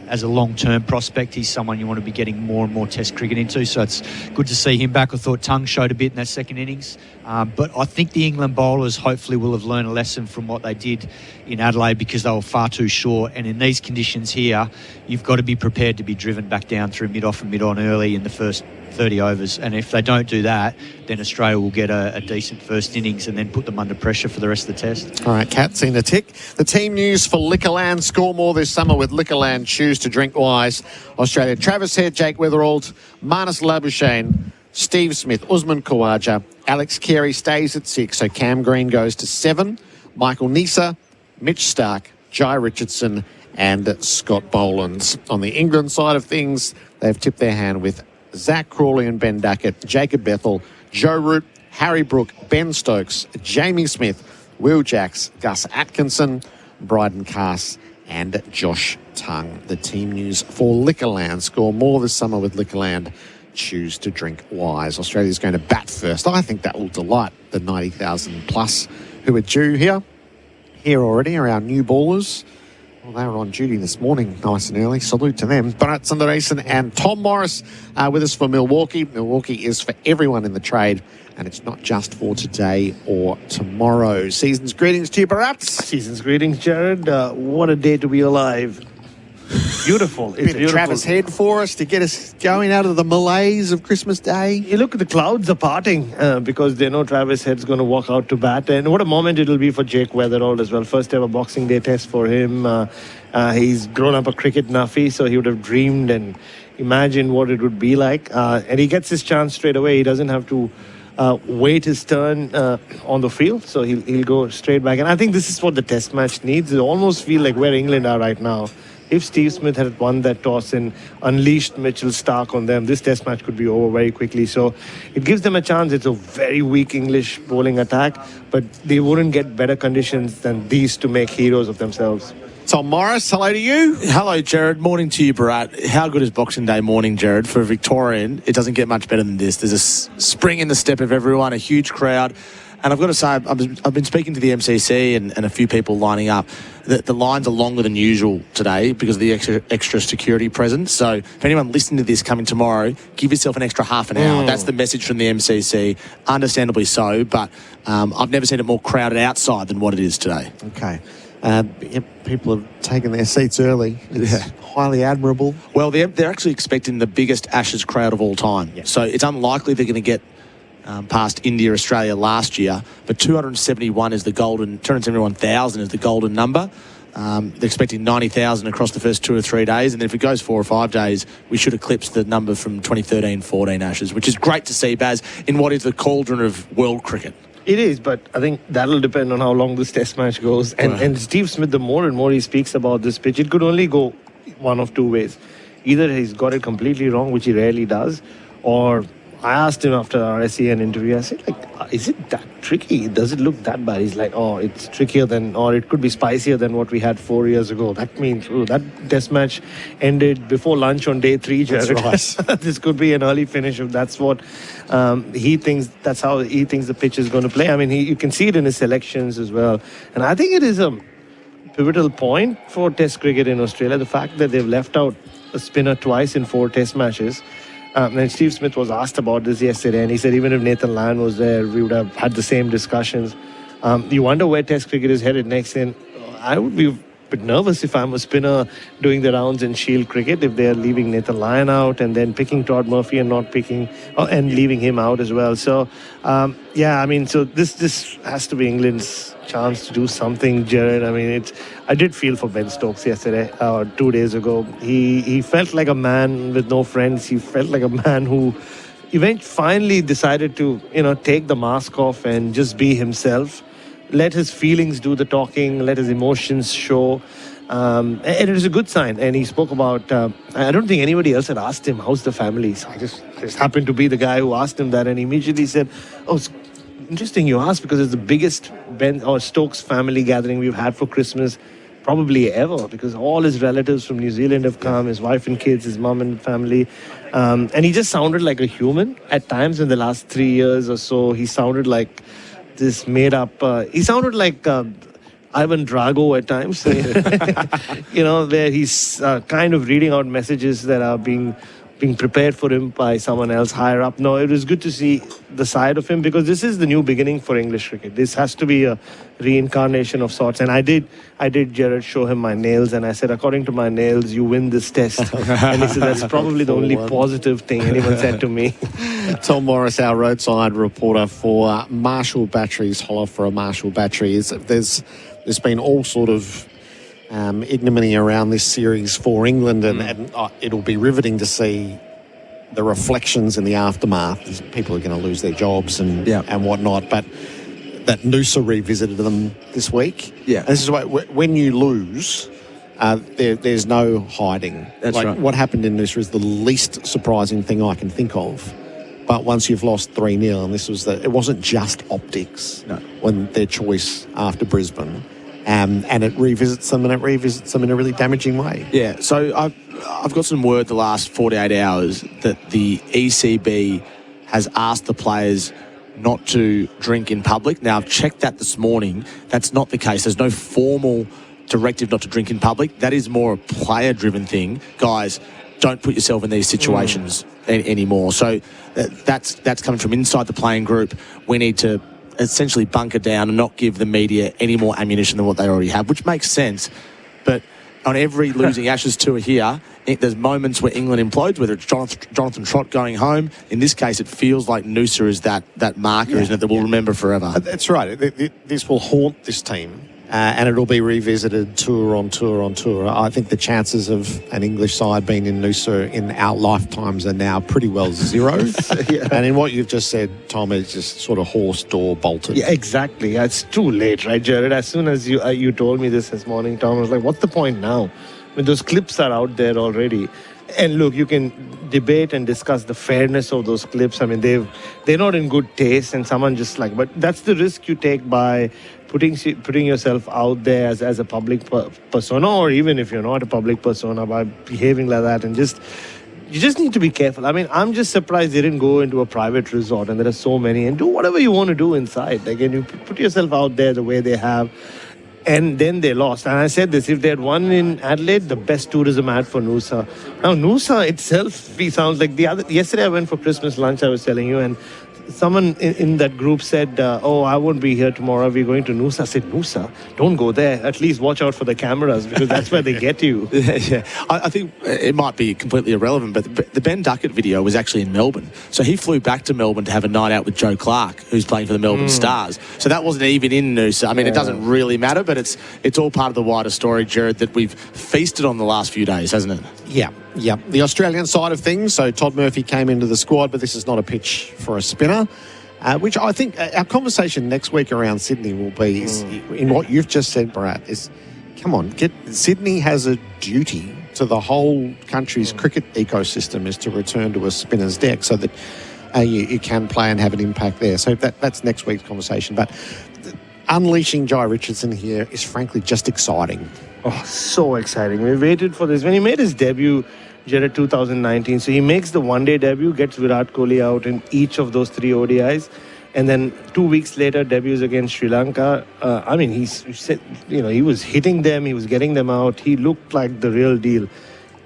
as a long-term prospect, he's someone you want to be getting more and more Test cricket into. So it's good to see him back. I thought Tung showed a bit in that second innings. But I think the England bowlers hopefully will have learned a lesson from what they did in Adelaide, because they were far too short. And in these conditions here, you've got to be prepared to be driven back down through mid-off and it on early in the first 30 overs. And if they don't do that, then Australia will get a decent first innings and then put them under pressure for the rest of the test. All right, Kat, seen the tick. The team news for Liquorland. Score more this summer with Liquorland. Choose to drink wise. Australia, Travis Head, Jake Weatherald, Marnus Labuschagne, Steve Smith, Usman Khawaja. Alex Carey stays at 6, so Cam Green goes to 7. Michael Neser, Mitch Stark, Jai Richardson and Scott Boland. On the England side of things, they've tipped their hand with Zach Crawley and Ben Duckett, Jacob Bethel, Joe Root, Harry Brook, Ben Stokes, Jamie Smith, Will Jacks, Gus Atkinson, Bryden Cass and Josh Tongue. The team news for Liquorland. Score more this summer with Liquorland. Choose to drink wise. Australia's going to bat first. I think that will delight the 90,000 plus who are due here already are our new ballers. Well, they were on duty this morning, nice and early. Salute to them. Bharat, Sundaresan and Tom Morris with us for Milwaukee. Milwaukee is for everyone in the trade, and it's not just for today or tomorrow. Season's greetings to you, Bharat. Season's greetings, Gerard. What a day to be alive. Beautiful. It's beautiful. Travis Head for us to get us going out of the malaise of Christmas Day. You look, the clouds are parting because they know Travis Head's going to walk out to bat. And what a moment it'll be for Jake Weatherald as well. First ever Boxing Day test for him. He's grown up a cricket nuffy, so he would have dreamed and imagined what it would be like. And he gets his chance straight away. He doesn't have to wait his turn on the field, so he'll go straight back. And I think this is what the test match needs. It almost feel like where England are right now. If Steve Smith had won that toss and unleashed Mitchell Stark on them, this test match could be over very quickly. So it gives them a chance. It's a very weak English bowling attack, but they wouldn't get better conditions than these to make heroes of themselves. Tom Morris, hello to you. Hello, Gerard. Morning to you, Bharat. How good is Boxing Day morning, Gerard? For a Victorian, it doesn't get much better than this. There's a spring in the step of everyone, a huge crowd. And I've got to say, I've been speaking to the MCC and a few people lining up. The lines are longer than usual today because of the extra security presence. So if anyone listening to this coming tomorrow, give yourself an extra half an hour. That's the message from the MCC. Understandably so, but I've never seen it more crowded outside than what it is today. Okay. People have taken their seats early. It's highly admirable. Well, they're actually expecting the biggest Ashes crowd of all time. Yep. So it's unlikely they're going to get past India, Australia last year, but 271,000 is the golden number. They're expecting 90,000 across the first 2 or 3 days, and then if it goes 4 or 5 days, we should eclipse the number from 2013-14 Ashes, which is great to see, Baz, in what is the cauldron of world cricket. It is, but I think that'll depend on how long this test match goes. And Steve Smith, the more and more he speaks about this pitch, it could only go one of two ways. Either he's got it completely wrong, which he rarely does, or I asked him after our SEN interview, I said, is it that tricky? Does it look that bad? He's like, it's trickier than, or it could be spicier than what we had 4 years ago. That means, that test match ended before lunch on day 3, Gerard. That's right. This could be an early finish if that's what he thinks, that's how he thinks the pitch is going to play. I mean, you can see it in his selections as well. And I think it is a pivotal point for test cricket in Australia, the fact that they've left out a spinner twice in 4 test matches. And Steve Smith was asked about this yesterday, and he said even if Nathan Lyon was there, we would have had the same discussions. You wonder where Test cricket is headed next. And I would be a bit nervous if I'm a spinner doing the rounds in Shield cricket, if they're leaving Nathan Lyon out and then picking Todd Murphy and not picking, and leaving him out as well. So, so this has to be England's chance to do something, Gerard. I mean, I did feel for Ben Stokes yesterday, 2 days ago. He felt like a man with no friends. He felt like a man who finally decided to, take the mask off and just be himself. Let his feelings do the talking, let his emotions show. And it was a good sign. And he spoke about, I don't think anybody else had asked him, how's the family? So I just happened to be the guy who asked him that. And he immediately said, it's interesting you asked, because it's the biggest Ben or Stokes family gathering we've had for Christmas probably ever, because all his relatives from New Zealand have come, his wife and kids, his mom and family. And he just sounded like a human. At times in the last 3 years or so, he sounded like this made up, he sounded like Ivan Drago at times, where he's kind of reading out messages that are being being prepared for him by someone else higher up. No, it was good to see the side of him, because this is the new beginning for English cricket. This has to be a reincarnation of sorts. And I did Gerard, show him my nails, and I said, according to my nails, you win this test. And he said, that's probably the only positive thing anyone said to me. Tom Morris, our roadside reporter for Marshall Batteries, Holler for a Marshall Battery. There's been all sort of ignominy around this series for England, and it'll be riveting to see the reflections in the aftermath. People are going to lose their jobs and whatnot, but that Noosa revisited them this week. Yeah. And this is why when you lose, there's no hiding. That's right. What happened in Noosa is the least surprising thing I can think of. But once you've lost 3-0, and it wasn't just optics when their choice after Brisbane. And it revisits them in a really damaging way. Yeah, so I've got some word the last 48 hours that the ECB has asked the players not to drink in public. Now, I've checked that this morning. That's not the case. There's no formal directive not to drink in public. That is more a player-driven thing. Guys, don't put yourself in these situations anymore. So that's coming from inside the playing group. We need to essentially bunker down and not give the media any more ammunition than what they already have, which makes sense. But on every losing Ashes tour here, there's moments where England implodes, whether it's Jonathan Trott going home. In this case, it feels like Noosa is that marker, isn't it, that we'll remember forever. That's right. This will haunt this team. And it'll be revisited tour on tour on tour. I think the chances of an English side being in Noosa in our lifetimes are now pretty well zero. And in what you've just said, Tom, is just sort of horsed or bolted. Yeah, exactly. It's too late, right, Gerard? As soon as you told me this morning, Tom, I was like, what's the point now? I mean, those clips are out there already. And look, you can debate and discuss the fairness of those clips. I mean, they're not in good taste, and someone just but that's the risk you take by putting yourself out there as a public persona, or even if you're not a public persona, by behaving like that. And you just need to be careful. I mean, I'm just surprised they didn't go into a private resort, and there are so many, and do whatever you want to do inside. Again, you put yourself out there the way they have. And then they lost. And I said this, if they had won in Adelaide, the best tourism ad for Noosa. Now, Noosa itself sounds like yesterday I went for Christmas lunch, I was telling you, and someone in that group said, I won't be here tomorrow, we're going to Noosa. I said, Noosa? Don't go there. At least watch out for the cameras, because that's where they get you. Yeah. I think it might be completely irrelevant, but the Ben Duckett video was actually in Melbourne. So he flew back to Melbourne to have a night out with Joe Clark, who's playing for the Melbourne Stars. So that wasn't even in Noosa. I mean, it doesn't really matter, but it's all part of the wider story, Gerard, that we've feasted on the last few days, hasn't it? Yeah. The Australian side of things, so Todd Murphy came into the squad, but this is not a pitch for a spinner, which I think our conversation next week around Sydney will be, in what you've just said, Bharat, is, come on, Sydney has a duty to the whole country's cricket ecosystem, is to return to a spinner's deck so that you can play and have an impact there. So that's next week's conversation. But unleashing Jai Richardson here is frankly just exciting. Oh, so exciting. We waited for this. When he made his debut, Gerard, 2019, so he makes the one-day debut, gets Virat Kohli out in each of those 3 ODIs, and then 2 weeks later, debuts against Sri Lanka. I mean, he was hitting them, he was getting them out. He looked like the real deal.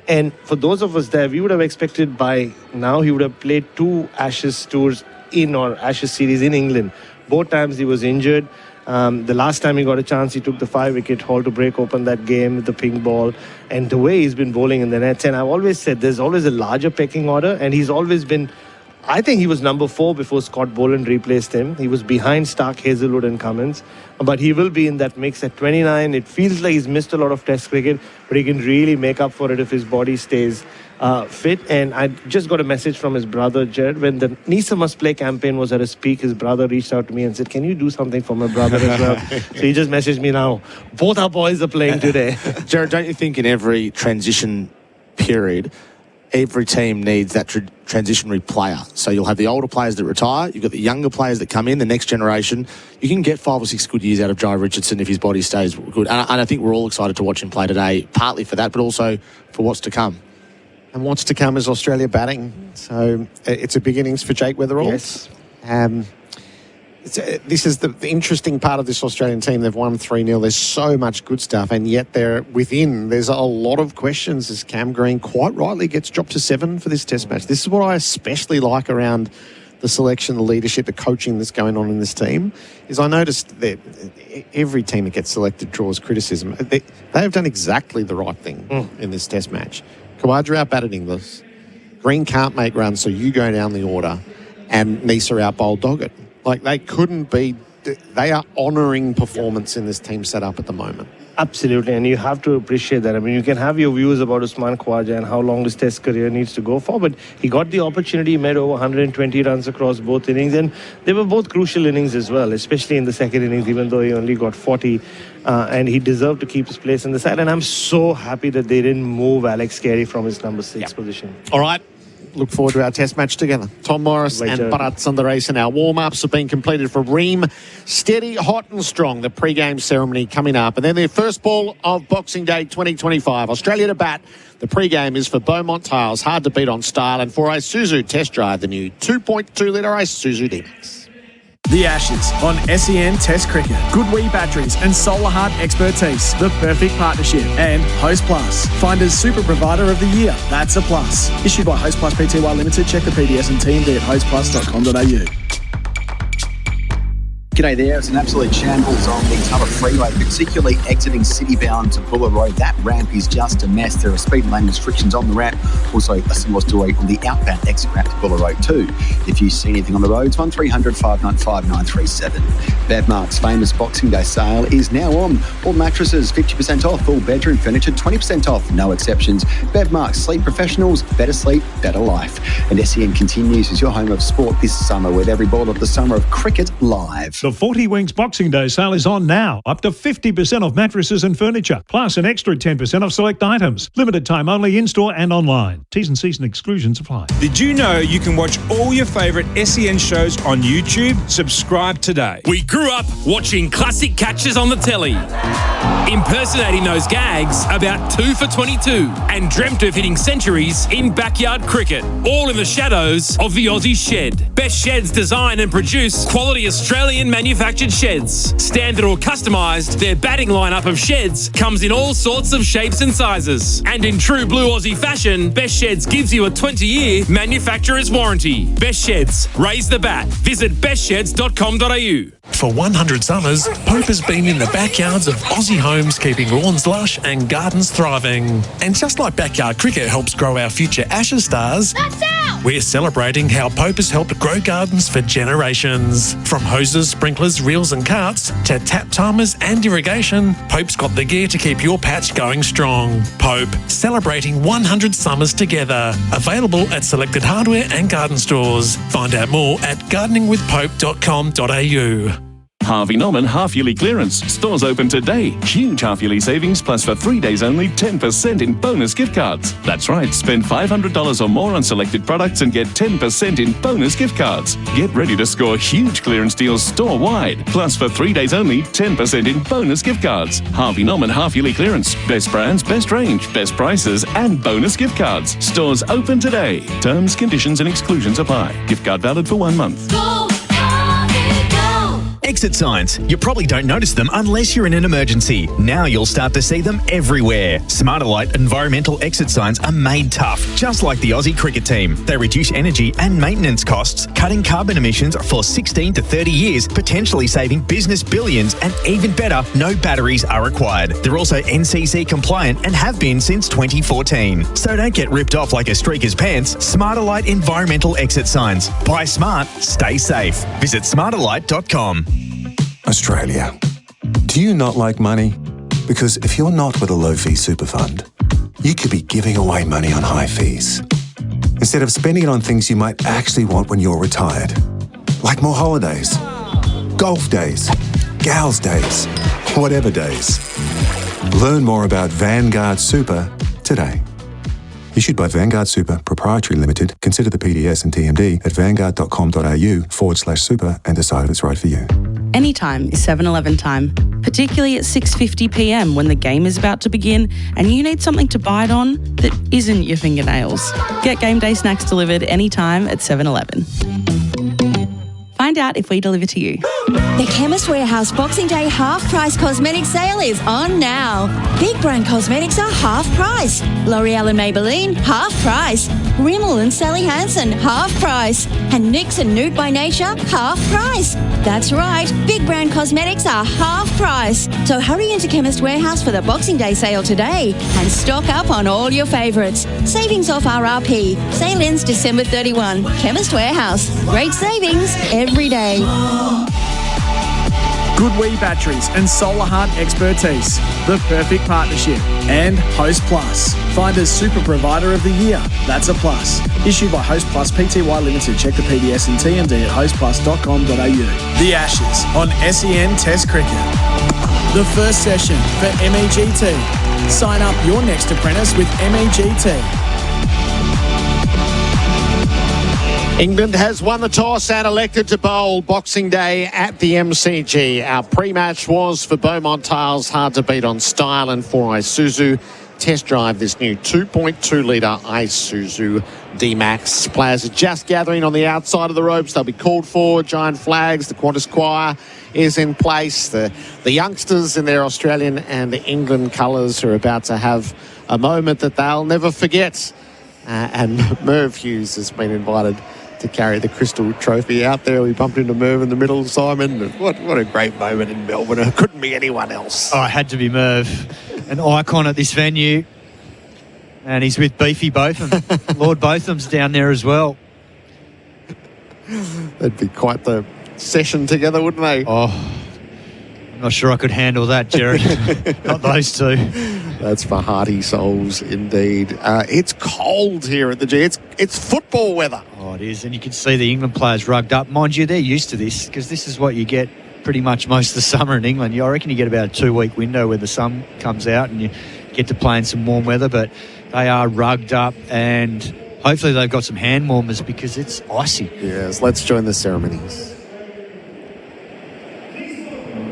And for those of us there, we would have expected by now he would have played 2 Ashes tours or Ashes series in England. Both times he was injured. The last time he got a chance, he took the 5-wicket haul to break open that game with the pink ball. And the way he's been bowling in the nets, and I've always said there's always a larger pecking order, and he's always been, I think he was number 4 before Scott Boland replaced him. He was behind Stark, Hazelwood and Cummins, but he will be in that mix at 29. It feels like he's missed a lot of Test cricket, but he can really make up for it if his body stays fit. And I just got a message from his brother, Gerard. When the Nisa Must Play campaign was at its peak, his brother reached out to me and said, can you do something for my brother as well? So he just messaged me now. Both our boys are playing today. Gerard, don't you think in every transition period, every team needs that transitionary player? So you'll have the older players that retire, you've got the younger players that come in, the next generation. You can get 5 or 6 good years out of Jai Richardson if his body stays good. And I think we're all excited to watch him play today, partly for that, but also for what's to come. And what's to come is Australia batting. So it's a big innings for Jake Weatherall. Yes. This is the interesting part of this Australian team. They've won 3-0. There's so much good stuff, and yet there's a lot of questions as Cam Green quite rightly gets dropped to 7 for this Test match. This is what I especially like around the selection, the leadership, the coaching that's going on in this team, is I noticed that every team that gets selected draws criticism. They have done exactly the right thing in this Test match. Khawaja outbatted Inglis. Green can't make runs, so you go down the order, and Nisa out-bowled Doggett. Like, they are honouring performance in this team setup at the moment. Absolutely, and you have to appreciate that. I mean, you can have your views about Usman Khawaja and how long his Test career needs to go for, but he got the opportunity, he made over 120 runs across both innings, and they were both crucial innings as well, especially in the second innings, even though he only got 40, and he deserved to keep his place in the side. And I'm so happy that they didn't move Alex Carey from his number 6 position. All right. Look forward to our Test match together. Tom Morris and Bharat Sundaresan. Our warm-ups have been completed for Ream. Steady, hot and strong. The pre-game ceremony coming up. And then their first ball of Boxing Day 2025. Australia to bat. The pre-game is for Beaumont Tiles. Hard to beat on style. And for Isuzu Test Drive, the new 2.2-litre Isuzu D-Max. The Ashes on SEN Test Cricket. Goodwee batteries and solar hard expertise. The perfect partnership. And Host Plus. Finder's Super Provider of the Year. That's a plus. Issued by Host Plus Pty Limited. Check the PDS and TMD at hostplus.com.au. G'day there. It's an absolute shambles on the Tubber Freeway, particularly exiting City-bound to Buller Road. That ramp is just a mess. There are speed and lane restrictions on the ramp. Also, a similar story on the outbound exit ramp to Buller Road too. If you see anything on the roads, 1300 595 937. Bevmark's famous Boxing Day sale is now on. All mattresses 50% off. All bedroom furniture 20% off. No exceptions. Bevmark's Sleep Professionals. Better sleep, better life. And SEN continues as your home of sport this summer with every ball of the summer of cricket live. The 40 Winks Boxing Day sale is on now. Up to 50% off mattresses and furniture, plus an extra 10% off select items. Limited time only in-store and online. T's and C's and exclusions apply. Did you know you can watch all your favourite SEN shows on YouTube? Subscribe today. We grew up watching classic catches on the telly, impersonating those gags about 2 for 22, and dreamt of hitting centuries in backyard cricket, all in the shadows of the Aussie Shed. Best Sheds design and produce quality Australian manufactured sheds. Standard or customised, their batting lineup of sheds comes in all sorts of shapes and sizes. And in true blue Aussie fashion, Best Sheds gives you a 20-year manufacturer's warranty. Best Sheds, raise the bat. Visit bestsheds.com.au. For 100 summers, Pope has been in the backyards of Aussie homes, keeping lawns lush and gardens thriving. And just like backyard cricket helps grow our future Ashes stars, we're celebrating how Pope has helped grow gardens for generations. From hoses, sprinklers, reels and carts to tap timers and irrigation, Pope's got the gear to keep your patch going strong. Pope, celebrating 100 summers together. Available at selected hardware and garden stores. Find out more at gardeningwithpope.com.au. Harvey Norman half-yearly clearance. Stores open today. Huge half-yearly savings, plus for 3 days only 10% in bonus gift cards. That's right, spend $500 or more on selected products and get 10% in bonus gift cards. Get ready to score huge clearance deals store-wide. Plus for 3 days only 10% in bonus gift cards. Harvey Norman half-yearly clearance. Best brands, best range, best prices and bonus gift cards. Stores open today. Terms, conditions and exclusions apply. Gift card valid for 1 month. Exit signs. You probably don't notice them unless you're in an emergency. Now you'll start to see them everywhere. Smarterlight environmental exit signs are made tough, just like the Aussie cricket team. They reduce energy and maintenance costs, cutting carbon emissions for 16 to 30 years, potentially saving business billions, and even better, no batteries are required. They're also NCC compliant and have been since 2014. So don't get ripped off like a streaker's pants. Smarterlight environmental exit signs. Buy smart, stay safe. Visit smarterlight.com. Australia. Do you not like money? Because if you're not with a low-fee super fund, you could be giving away money on high fees, instead of spending it on things you might actually want when you're retired, like more holidays, golf days, gals days, whatever days. Learn more about Vanguard Super today. Issued by Vanguard Super Proprietary Limited. Consider the PDS and TMD at vanguard.com.au/super and decide if it's right for you. Anytime is 7-Eleven time, particularly at 6:50 p.m. when the game is about to begin and you need something to bite on that isn't your fingernails. Get game day snacks delivered anytime at 7-Eleven. Find find out if we deliver to you. The Chemist Warehouse Boxing Day half-price cosmetic sale is on now. Big brand cosmetics are half price. L'Oreal and Maybelline, half price. Rimmel and Sally Hansen, half price. And NYX and Nude by Nature, half price. That's right, big brand cosmetics are half price. So hurry into Chemist Warehouse for the Boxing Day sale today and stock up on all your favourites. Savings off RRP. Sale ends December 31. Chemist Warehouse. Great savings every day. Goodwee Batteries and Solar Heart Expertise, the perfect partnership. And Host Plus, Finder's Super Provider of the Year. That's a plus. Issued by Host Plus Pty Limited. Check the PDS and TND at hostplus.com.au. The Ashes on SEN Test Cricket. The first session for MEGT. Sign up your next apprentice with MEGT. England has won the toss and elected to bowl Boxing Day at the MCG. Our pre-match was for Beaumont Tiles, hard to beat on style, and for Isuzu. Test drive this new 2.2-litre Isuzu D-Max. Players are just gathering on the outside of the ropes. They'll be called for. Giant flags. The Qantas choir is in place. The youngsters in their Australian and England colours are about to have a moment that they'll never forget. And Merv Hughes has been invited to carry the Crystal Trophy out there. We bumped into Merv in the middle, Simon. What a great moment in Melbourne. It couldn't be anyone else. Oh, it had to be Merv, an icon at this venue. And he's with Beefy Botham. Lord Botham's down there as well. They'd be quite the session together, wouldn't they? Oh, I'm not sure I could handle that, Gerard. Not those two. That's for hearty souls indeed. It's cold here at the G. It's football weather. Oh, it is. And you can see the England players rugged up. Mind you, they're used to this because this is what you get pretty much most of the summer in England. I reckon you get about a 2-week window where the sun comes out and you get to play in some warm weather, but they are rugged up and hopefully they've got some hand warmers because it's icy. Yes, let's join the ceremonies.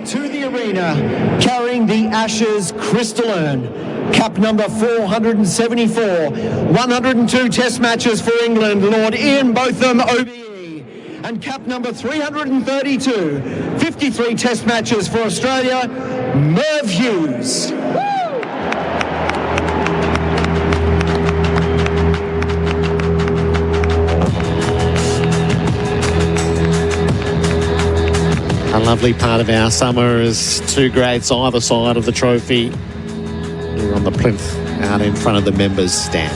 To the arena, carrying the Ashes crystal urn, cap number 474, 102 test matches for England, Lord Ian Botham OBE, and cap number 332, 53 test matches for Australia, Merv Hughes. A lovely part of our summer is two greats either side of the trophy. We're on the plinth out in front of the members' stand.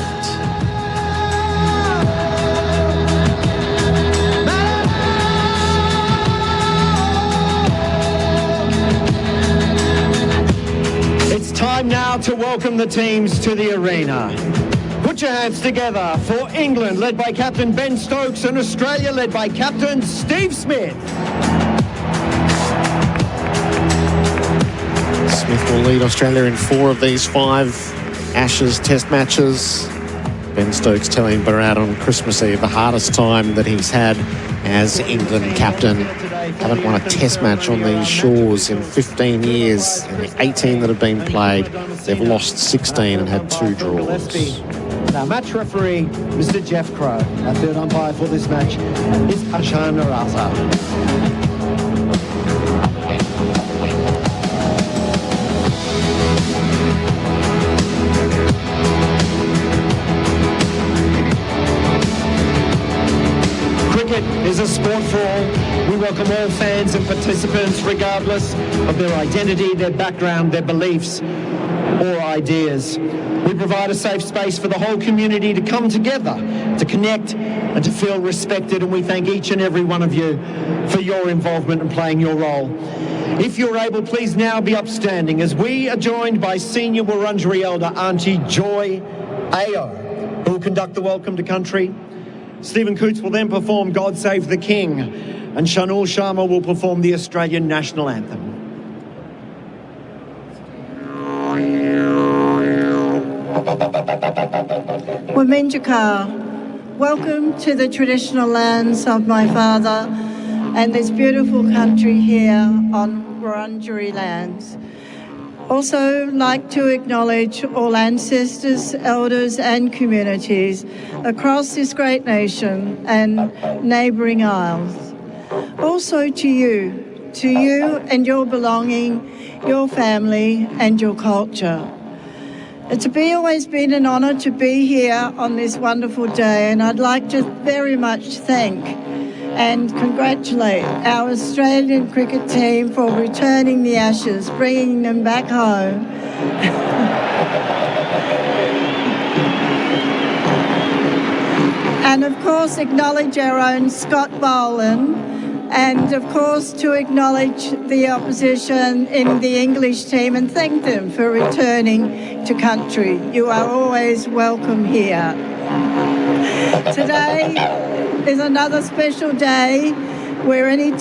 It's time now to welcome the teams to the arena. Put your hands together for England, led by Captain Ben Stokes, and Australia, led by Captain Steve Smith. Smith will lead Australia in 4 of these 5 Ashes test matches. Ben Stokes telling Bharat on Christmas Eve the hardest time that he's had as England captain. Haven't won a test match on these shores in 15 years. In the 18 that have been played, they've lost 16 and had 2 draws. Now, match referee, Mr. Jeff Crow. Our third umpire for this match is Ashan Narasa. Is a sport for all. We welcome all fans and participants regardless of their identity, their background, their beliefs or ideas. We provide a safe space for the whole community to come together, to connect and to feel respected, and we thank each and every one of you for your involvement and playing your role. If you're able, please now be upstanding as we are joined by Senior Wurundjeri Elder Auntie Joy Ayo, who will conduct the welcome to country. Stephen Coots will then perform God Save the King, and Shanul Sharma will perform the Australian National Anthem. Waminjaka, welcome to the traditional lands of my father and this beautiful country here on Wurundjeri lands. Also like to acknowledge all ancestors, elders and communities across this great nation and neighbouring isles. also to you and your belonging, your family and your culture. It's always been an honour to be here on this wonderful day, and I'd like to very much thank and congratulate our Australian cricket team for returning the Ashes, bringing them back home. And of course acknowledge our own Scott Boland, and of course to acknowledge the opposition in the English team and thank them for returning to country. You are always welcome here. Today is another special day where either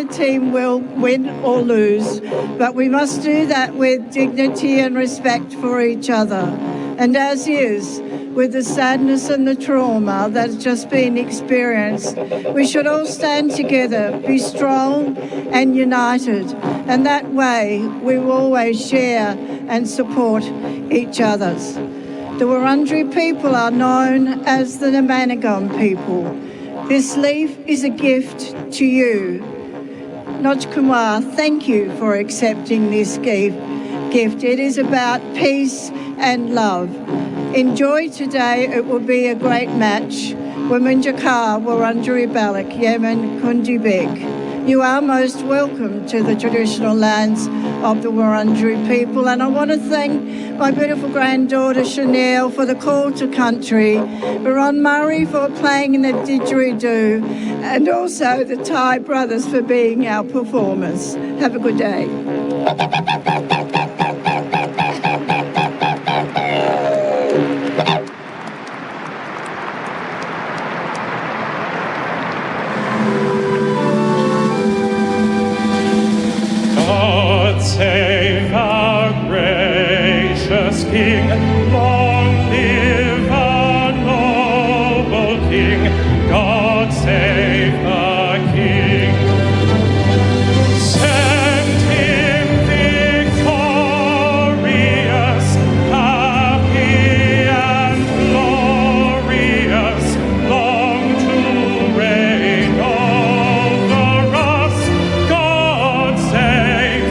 team will win or lose, but we must do that with dignity and respect for each other. And as is, with the sadness and the trauma that's just been experienced, we should all stand together, be strong and united, and that way we will always share and support each other. The Wurundjeri people are known as the Namanagam people. This leaf is a gift to you. Noj Kumar, thank you for accepting this gift. It is about peace and love. Enjoy today, it will be a great match. Womenjakar, Wurundjeri Balak, Yemen, Kundibek. You are most welcome to the traditional lands of the Wurundjeri people, and I want to thank my beautiful granddaughter Chanel for the call to country, Ron Murray for playing in the didgeridoo, and also the Thai brothers for being our performers. Have a good day. Save our gracious King, long live our noble King, God save the King. Send him victorious, happy and glorious, long to reign over us, God save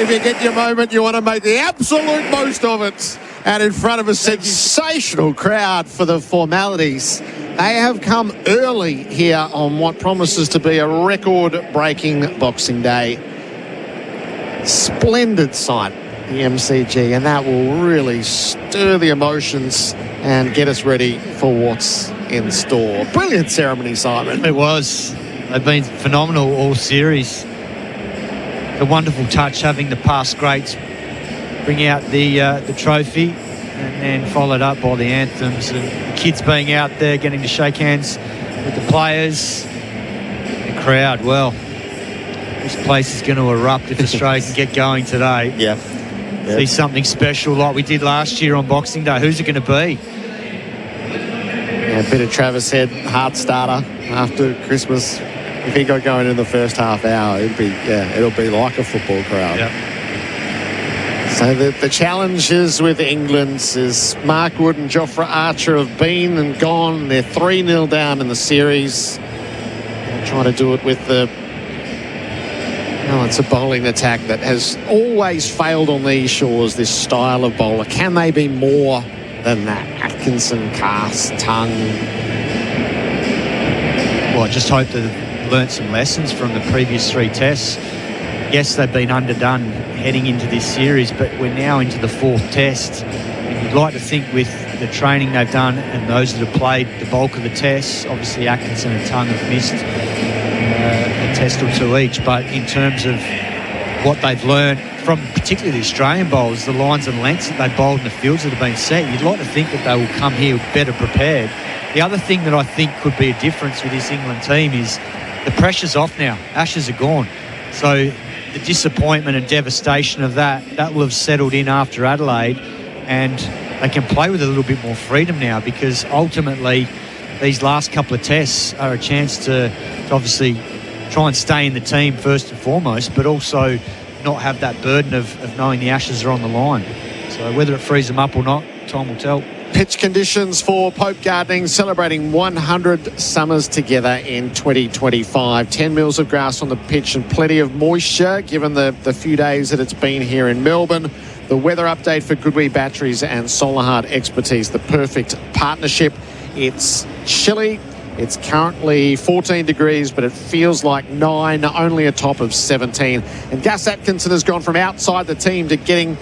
If you get your moment, you want to make the absolute most of it. And in front of a sensational crowd for the formalities. They have come early here on what promises to be a record-breaking Boxing Day. Splendid sight, the MCG, and that will really stir the emotions and get us ready for what's in store. Brilliant ceremony, Simon. It was. They've been phenomenal all series. A wonderful touch having the past greats bring out the trophy, and then followed up by the anthems and the kids being out there getting to shake hands with the players. The crowd, well, this place is going to erupt if Australia can get going today. Yeah. See something special like we did last year on Boxing Day. Who's it going to be? Yeah, a bit of Travis Head, hard starter after Christmas. If he got going in the first half hour, it'll be like a football crowd. Yep. So the challenges with England is Mark Wood and Jofra Archer have been and gone. They're 3-0 down in the series. They're trying to do it with it's a bowling attack that has always failed on these shores, this style of bowler. Can they be more than that? Atkinson, Cass, Tongue. Well, I just hope that they've learnt some lessons from the previous 3 tests. Yes, they've been underdone heading into this series, but we're now into the 4th test. And you'd like to think with the training they've done and those that have played the bulk of the tests, obviously Atkinson and Tongue have missed a test or 2 each, but in terms of what they've learned from particularly the Australian bowlers, the lines and lengths that they bowled in the fields that have been set, you'd like to think that they will come here better prepared. The other thing that I think could be a difference with this England team is the pressure's off now. Ashes are gone. So the disappointment and devastation of that will have settled in after Adelaide, and they can play with a little bit more freedom now, because ultimately these last couple of tests are a chance to obviously try and stay in the team first and foremost, but also not have that burden of knowing the Ashes are on the line. So whether it frees them up or not, time will tell. Pitch conditions for Pope Gardening, celebrating 100 summers together in 2025. 10 mils of grass on the pitch and plenty of moisture, given the few days that it's been here in Melbourne. The weather update for Goodwee Batteries and Solarheart Expertise, the perfect partnership. It's chilly. It's currently 14 degrees, but it feels like 9, only a top of 17. And Gus Atkinson has gone from outside the team to getting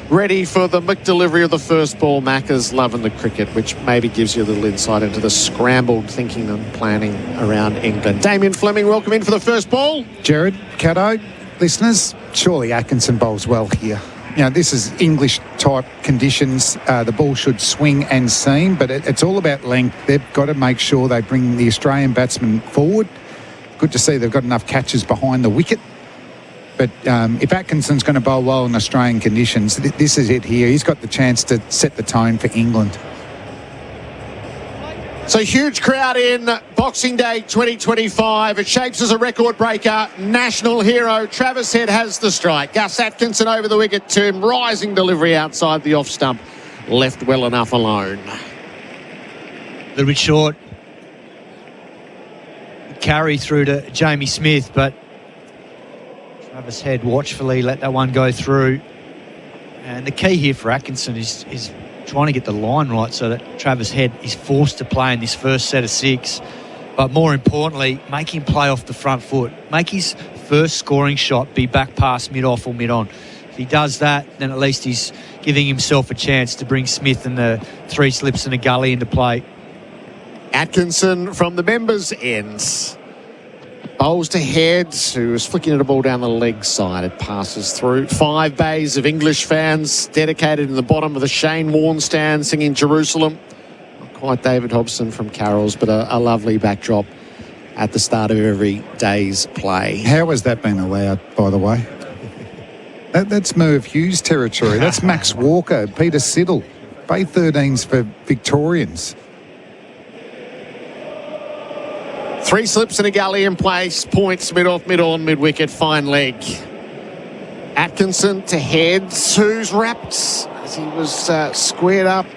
ready for the McDelivery of the first ball. Macca's loving the cricket, which maybe gives you a little insight into the scrambled thinking and planning around England. Damien Fleming, welcome in for the first ball. Gerard, Cato, listeners, surely Atkinson bowls well here. You know, this is English-type conditions. The ball should swing and seam, but it's all about length. They've got to make sure they bring the Australian batsmen forward. Good to see they've got enough catches behind the wicket. But if Atkinson's going to bowl well in Australian conditions, this is it here. He's got the chance to set the tone for England. So huge crowd in Boxing Day 2025. It shapes as a record breaker. National hero Travis Head has the strike. Gus Atkinson over the wicket to him. Rising delivery outside the off stump. Left well enough alone. A little bit short. Carry through to Jamie Smith, but Travis Head watchfully let that one go through. And the key here for Atkinson is trying to get the line right so that Travis Head is forced to play in this first set of 6. But more importantly, make him play off the front foot. Make his first scoring shot be back past mid-off or mid-on. If he does that, then at least he's giving himself a chance to bring Smith and the 3 slips and a gully into play. Atkinson from the members' ends. Bowls to Heads, who is flicking at a ball down the leg side. It passes through. 5 bays of English fans dedicated in the bottom of the Shane Warne stand singing Jerusalem. Not quite David Hobson from Carroll's, but a lovely backdrop at the start of every day's play. How has that been allowed, by the way? That's Merv Hughes territory. That's Max Walker, Peter Siddle. Bay 13s for Victorians. 3 slips and a gully in place. Points mid-off, mid-on, mid-wicket, fine leg. Atkinson to Heads, who's wrapped as he was squared up.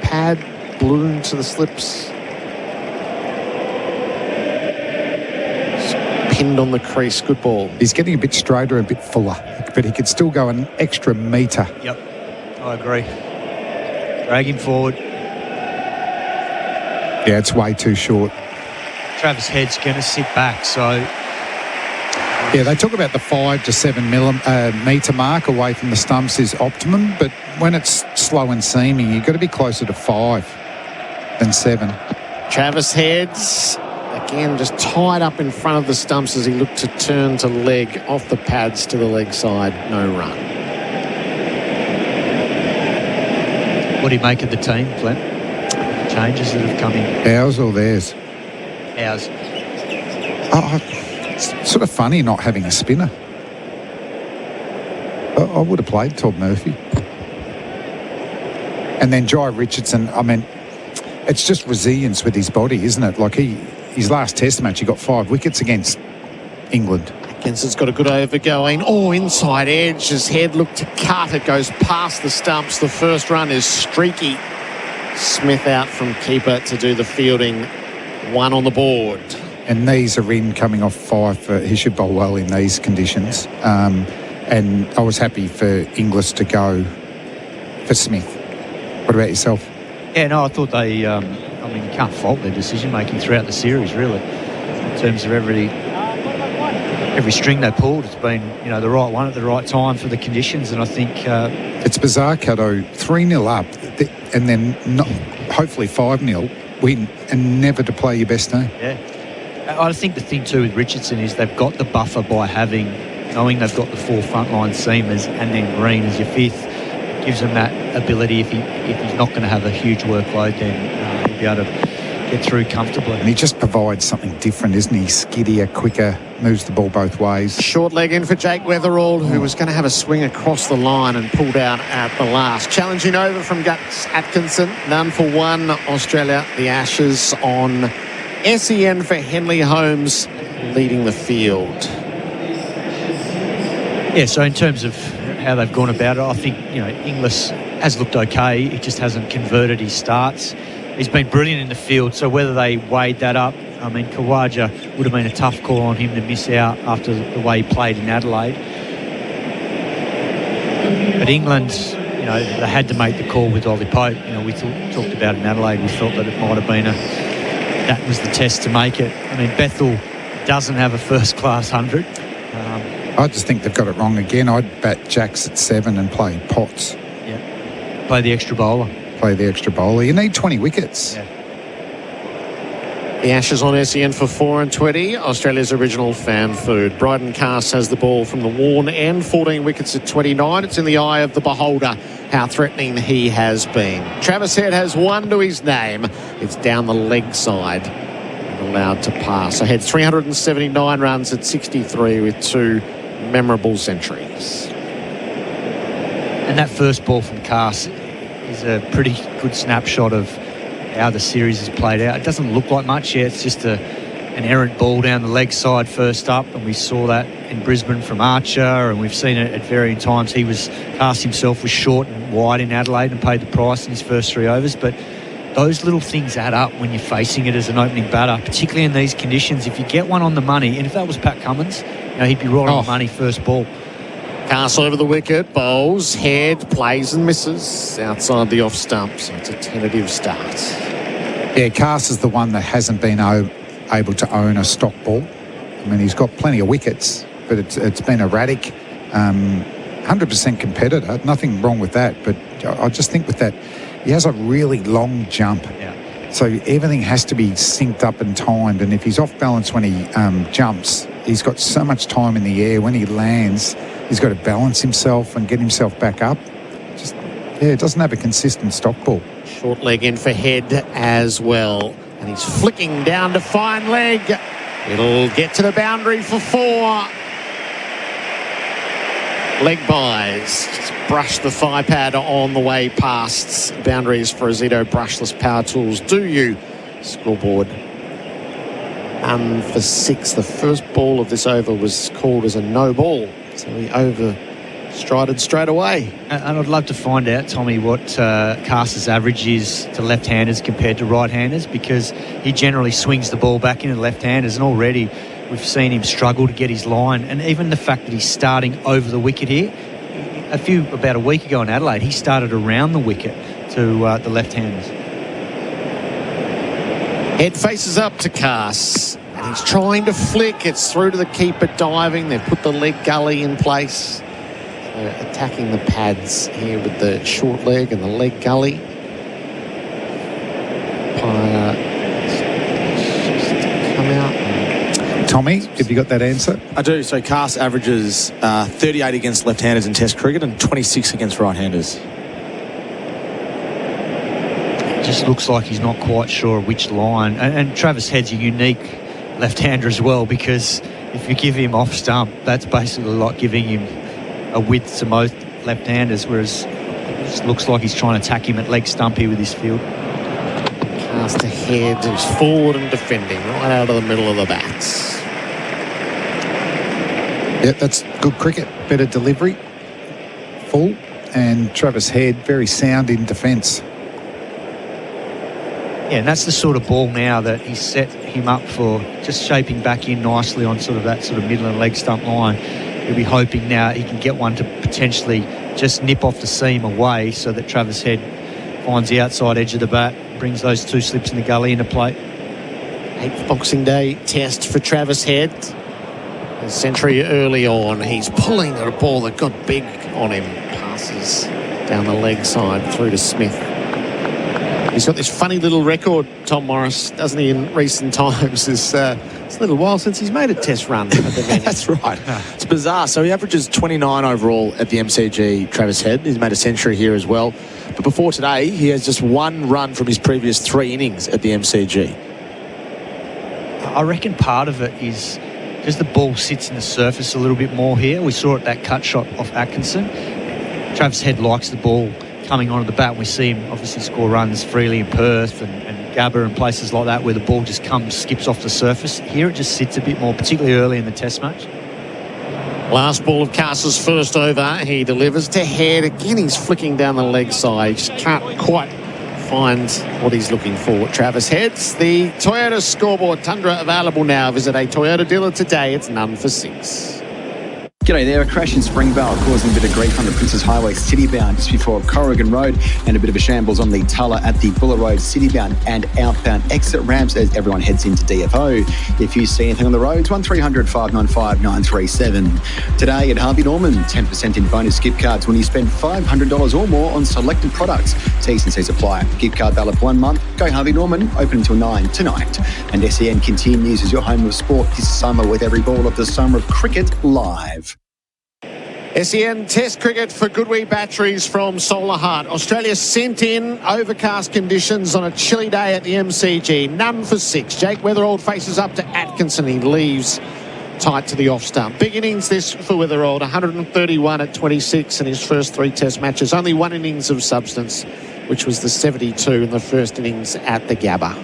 Pad, balloon to the slips. Pinned on the crease. Good ball. He's getting a bit straighter, a bit fuller, but he could still go an extra metre. Yep, I agree. Drag him forward. Yeah, it's way too short. Travis Head's going to sit back, so... Yeah, they talk about the 5 to 7 metre mark away from the stumps is optimum, but when it's slow and seaming, you've got to be closer to 5 than 7. Travis Heads, again, just tied up in front of the stumps as he looked to turn to leg off the pads to the leg side. No run. What do you make of the team, Flem? Changes that have come in. Ours or theirs? Ours. Oh, it's sort of funny not having a spinner. I would have played Todd Murphy. And then Jai Richardson, I mean, it's just resilience with his body, isn't it? Like his last Test match, he got 5 wickets against England. Atkinson's got a good over going. Oh, inside edge. His head looked to cut. It goes past the stumps. The first run is streaky. Smith out from keeper to do the fielding. 1 on the board. And these are in coming off 5. He should bowl well in these conditions. And I was happy for Inglis to go for Smith. What about yourself? Yeah, no, I thought they, you can't fault their decision-making throughout the series, really. In terms of every string they pulled, it's been, the right one at the right time for the conditions, and I think... it's bizarre, Cato. 3-0 up, and then hopefully 5-0 win, and never to play your best team. Yeah. I think the thing, too, with Richardson is they've got the buffer by knowing they've got the 4 frontline seamers and then Green as your 5th. Gives him that ability if he's not going to have a huge workload, then he'll be able to get through comfortably. And he just provides something different, isn't he? Skiddier, quicker, moves the ball both ways. Short leg in for Jake Weatherall, who was going to have a swing across the line and pulled out at the last. Challenging over from Gus Atkinson. None for 1, Australia. The Ashes on SEN for Henley Holmes leading the field. Yeah, so in terms of how they've gone about it, I think, Inglis has looked okay. He just hasn't converted his starts. He's been brilliant in the field, so whether they weighed that up, Khawaja would have been a tough call on him to miss out after the way he played in Adelaide. But England, they had to make the call with Ollie Pope. We talked about in Adelaide, we felt that it might have been that was the test to make it. Bethel doesn't have a first-class 100. I just think they've got it wrong again. I'd bat Jacks at 7 and play Potts. Yeah. Play the extra bowler. You need 20 wickets. Yeah. The Ashes on SEN for 4 and 20. Australia's original fan food. Bryden Cass has the ball from the Warne end. 14 wickets at 29. It's in the eye of the beholder how threatening he has been. Travis Head has 1 to his name. It's down the leg side. Allowed to pass. Ahead 379 runs at 63 with 2 memorable centuries. And that first ball from Cass is a pretty good snapshot of how the series has played out. It doesn't look like much yet. It's just an errant ball down the leg side first up, and we saw that in Brisbane from Archer, and we've seen it at varying times. Cass himself was short and wide in Adelaide and paid the price in his first 3 overs, but those little things add up when you're facing it as an opening batter, particularly in these conditions. If you get one on the money, and if that was Pat Cummins, he'd be right on the money first ball. Cass over the wicket, bowls, Head, plays and misses outside the off stump, so it's a tentative start. Yeah, Cass is the one that hasn't been able to own a stock ball. He's got plenty of wickets, but it's been erratic. 100% competitor, nothing wrong with that, but I just think with that, he has a really long jump. Yeah. So everything has to be synced up and timed, and if he's off balance when he jumps, he's got so much time in the air. When he lands, he's got to balance himself and get himself back up. It doesn't have a consistent stock ball. Short leg in for Head as well. And he's flicking down to fine leg. It'll get to the boundary for 4. Leg buys. Just brush the thigh pad on the way past. Boundaries for Azito brushless power tools. Do you? Scoreboard. For 6. The first ball of this over was called as a no ball. So he over-strided straight away. And I'd love to find out, Tommy, what Cass's average is to left-handers compared to right-handers, because he generally swings the ball back into left-handers, and already we've seen him struggle to get his line. And even the fact that he's starting over the wicket here, about a week ago in Adelaide, he started around the wicket to the left-handers. Head faces up to Cass. And he's trying to flick. It's through to the keeper diving. They've put the leg gully in place. So attacking the pads here with the short leg and the leg gully. Come out. Tommy, have you got that answer? I do. So Cass averages 38 against left-handers in Test cricket and 26 against right-handers. It just looks like he's not quite sure which line. And Travis Head's a unique left-hander as well, because if you give him off stump, that's basically like giving him a width to most left-handers, whereas it just looks like he's trying to attack him at leg stump here with his field. Cast ahead, who's forward and defending, right out of the middle of the bats. Yeah, that's good cricket. Better delivery. Full. And Travis Head, very sound in defence. Yeah, and that's the sort of ball now that he's set him up for, just shaping back in nicely on sort of that sort of middle and leg stump line. He'll be hoping now he can get one to potentially just nip off the seam away so that Travis Head finds the outside edge of the bat, brings those two slips in the gully into play. 8th Boxing Day test for Travis Head. A century early on. He's pulling at a ball that got big on him. Passes down the leg side through to Smith. He's got this funny little record, Tom Morris, doesn't he, in recent times? It's a little while since he's made a test run at the venue. That's right. It's bizarre. So he averages 29 overall at the MCG, Travis Head. He's made a century here as well. But before today, he has just one run from his previous 3 innings at the MCG. I reckon part of it is because the ball sits in the surface a little bit more here. We saw it, that cut shot off Atkinson. Travis Head likes the ball coming onto the bat. We see him obviously score runs freely in Perth and Gabba and places like that where the ball just skips off the surface. Here it just sits a bit more, particularly early in the test match. Last ball of Castle's first over. He delivers to Head. Again, he's flicking down the leg side. Just can't quite find what he's looking for. Travis Head's the Toyota scoreboard. Tundra available now. Visit a Toyota dealer today. It's none for 6. G'day there. A crash in Springvale causing a bit of grief on the Princes Highway citybound just before Corrigan Road, and a bit of a shambles on the Tulla at the Buller Road citybound and outbound exit ramps as everyone heads into DFO. If you see anything on the roads, 1300 595 937. Today at Harvey Norman, 10% in bonus gift cards when you spend $500 or more on selected products. T's and C's apply. Gift card valid for 1 month. Go Harvey Norman, open until 9 tonight. And SEN continues as your home of sport this summer with every ball of the summer of cricket live. SEN Test cricket for Goodwee batteries from Solar Heart. Australia sent in overcast conditions on a chilly day at the MCG. None for 6. Jake Weatherald faces up to Atkinson. He leaves tight to the off stump. Big innings this for Weatherald. 131 at 26 in his first 3 Test matches. Only 1 innings of substance, which was the 72 in the first innings at the Gabba.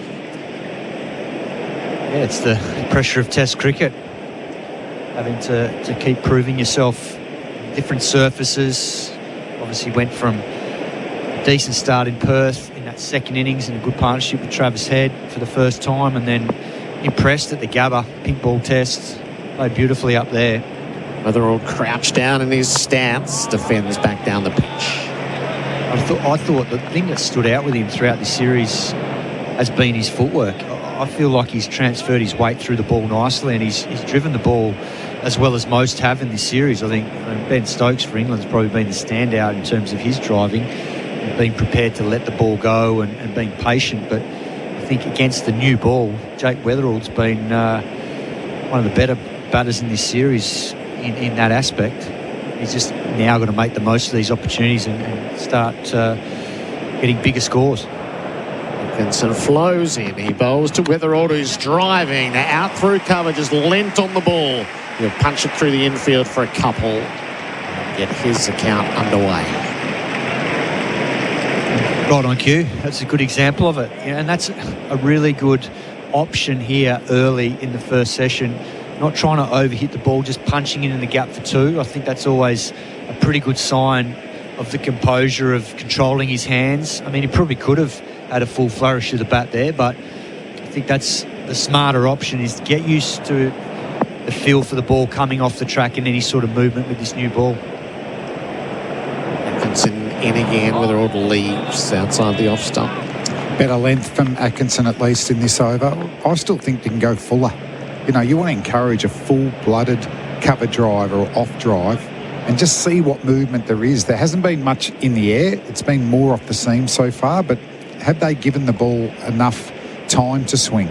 Yeah, it's the pressure of Test cricket. Having to keep proving yourself. Different surfaces. Obviously went from a decent start in Perth in that second innings in a good partnership with Travis Head for the first time, and then impressed at the Gabba pink ball test. Played beautifully up there. Weatherall crouched down in his stance, defends back down the pitch. I thought the thing that stood out with him throughout the series has been his footwork. I feel like he's transferred his weight through the ball nicely, and he's driven the ball as well as most have in this series. I think Ben Stokes for England has probably been the standout in terms of his driving, and being prepared to let the ball go and being patient. But I think against the new ball, Jake Weatherall's been one of the better batters in this series in that aspect. He's just now going to make the most of these opportunities and start getting bigger scores. Atkinson flows in. He bowls to Weatherall, who's driving. Out through cover, just lent on the ball. He'll punch it through the infield for a couple and get his account underway. Right on cue. That's a good example of it. Yeah, and that's a really good option here early in the first session. Not trying to overhit the ball, just punching it in the gap for 2. I think that's always a pretty good sign of the composure of controlling his hands. I mean, he probably could have had a full flourish of the bat there, but I think that's the smarter option, is to get used to the feel for the ball coming off the track and any sort of movement with this new ball. Atkinson in again, Weatherall leaves outside the off stump. Better length from Atkinson at least in this over. I still think you can go fuller. You know, you want to encourage a full-blooded cover drive or off drive and just see what movement there is. There hasn't been much in the air. It's been more off the seam so far, but have they given the ball enough time to swing?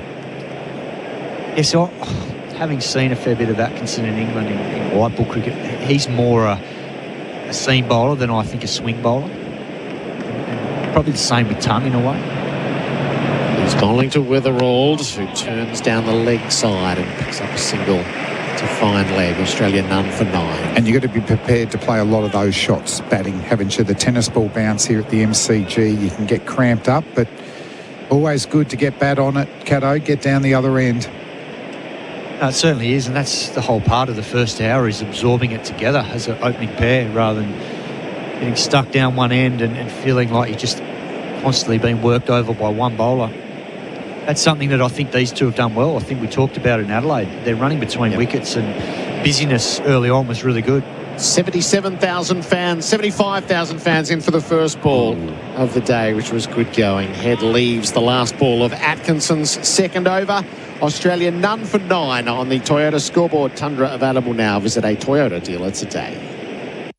Yes, so having seen a fair bit of Atkinson in England in white ball cricket, he's more a seam bowler than I think a swing bowler. And probably the same with Tongue in a way. He's bowling to Weatherall, who turns down the leg side and picks up a single to fine leg. Australia none for 9. And you've got to be prepared to play a lot of those shots batting, haven't you? The tennis ball bounce here at the MCG, you can get cramped up, but Always good to get bat on it, Cato, get down the other end. No, it certainly is, and that's the whole part of the first hour, is absorbing it together as an opening pair rather than getting stuck down one end and feeling like you're just constantly being worked over by one bowler. That's something that I think these two have done well. I think we talked about it in Adelaide. They're running between wickets, and busyness early on was really good. 77,000 fans, 75,000 fans in for the first ball of the day, which was good going. Head leaves the last ball of Atkinson's second over. Australia none for 9 on the Toyota scoreboard. Tundra available now. Visit a Toyota dealer today.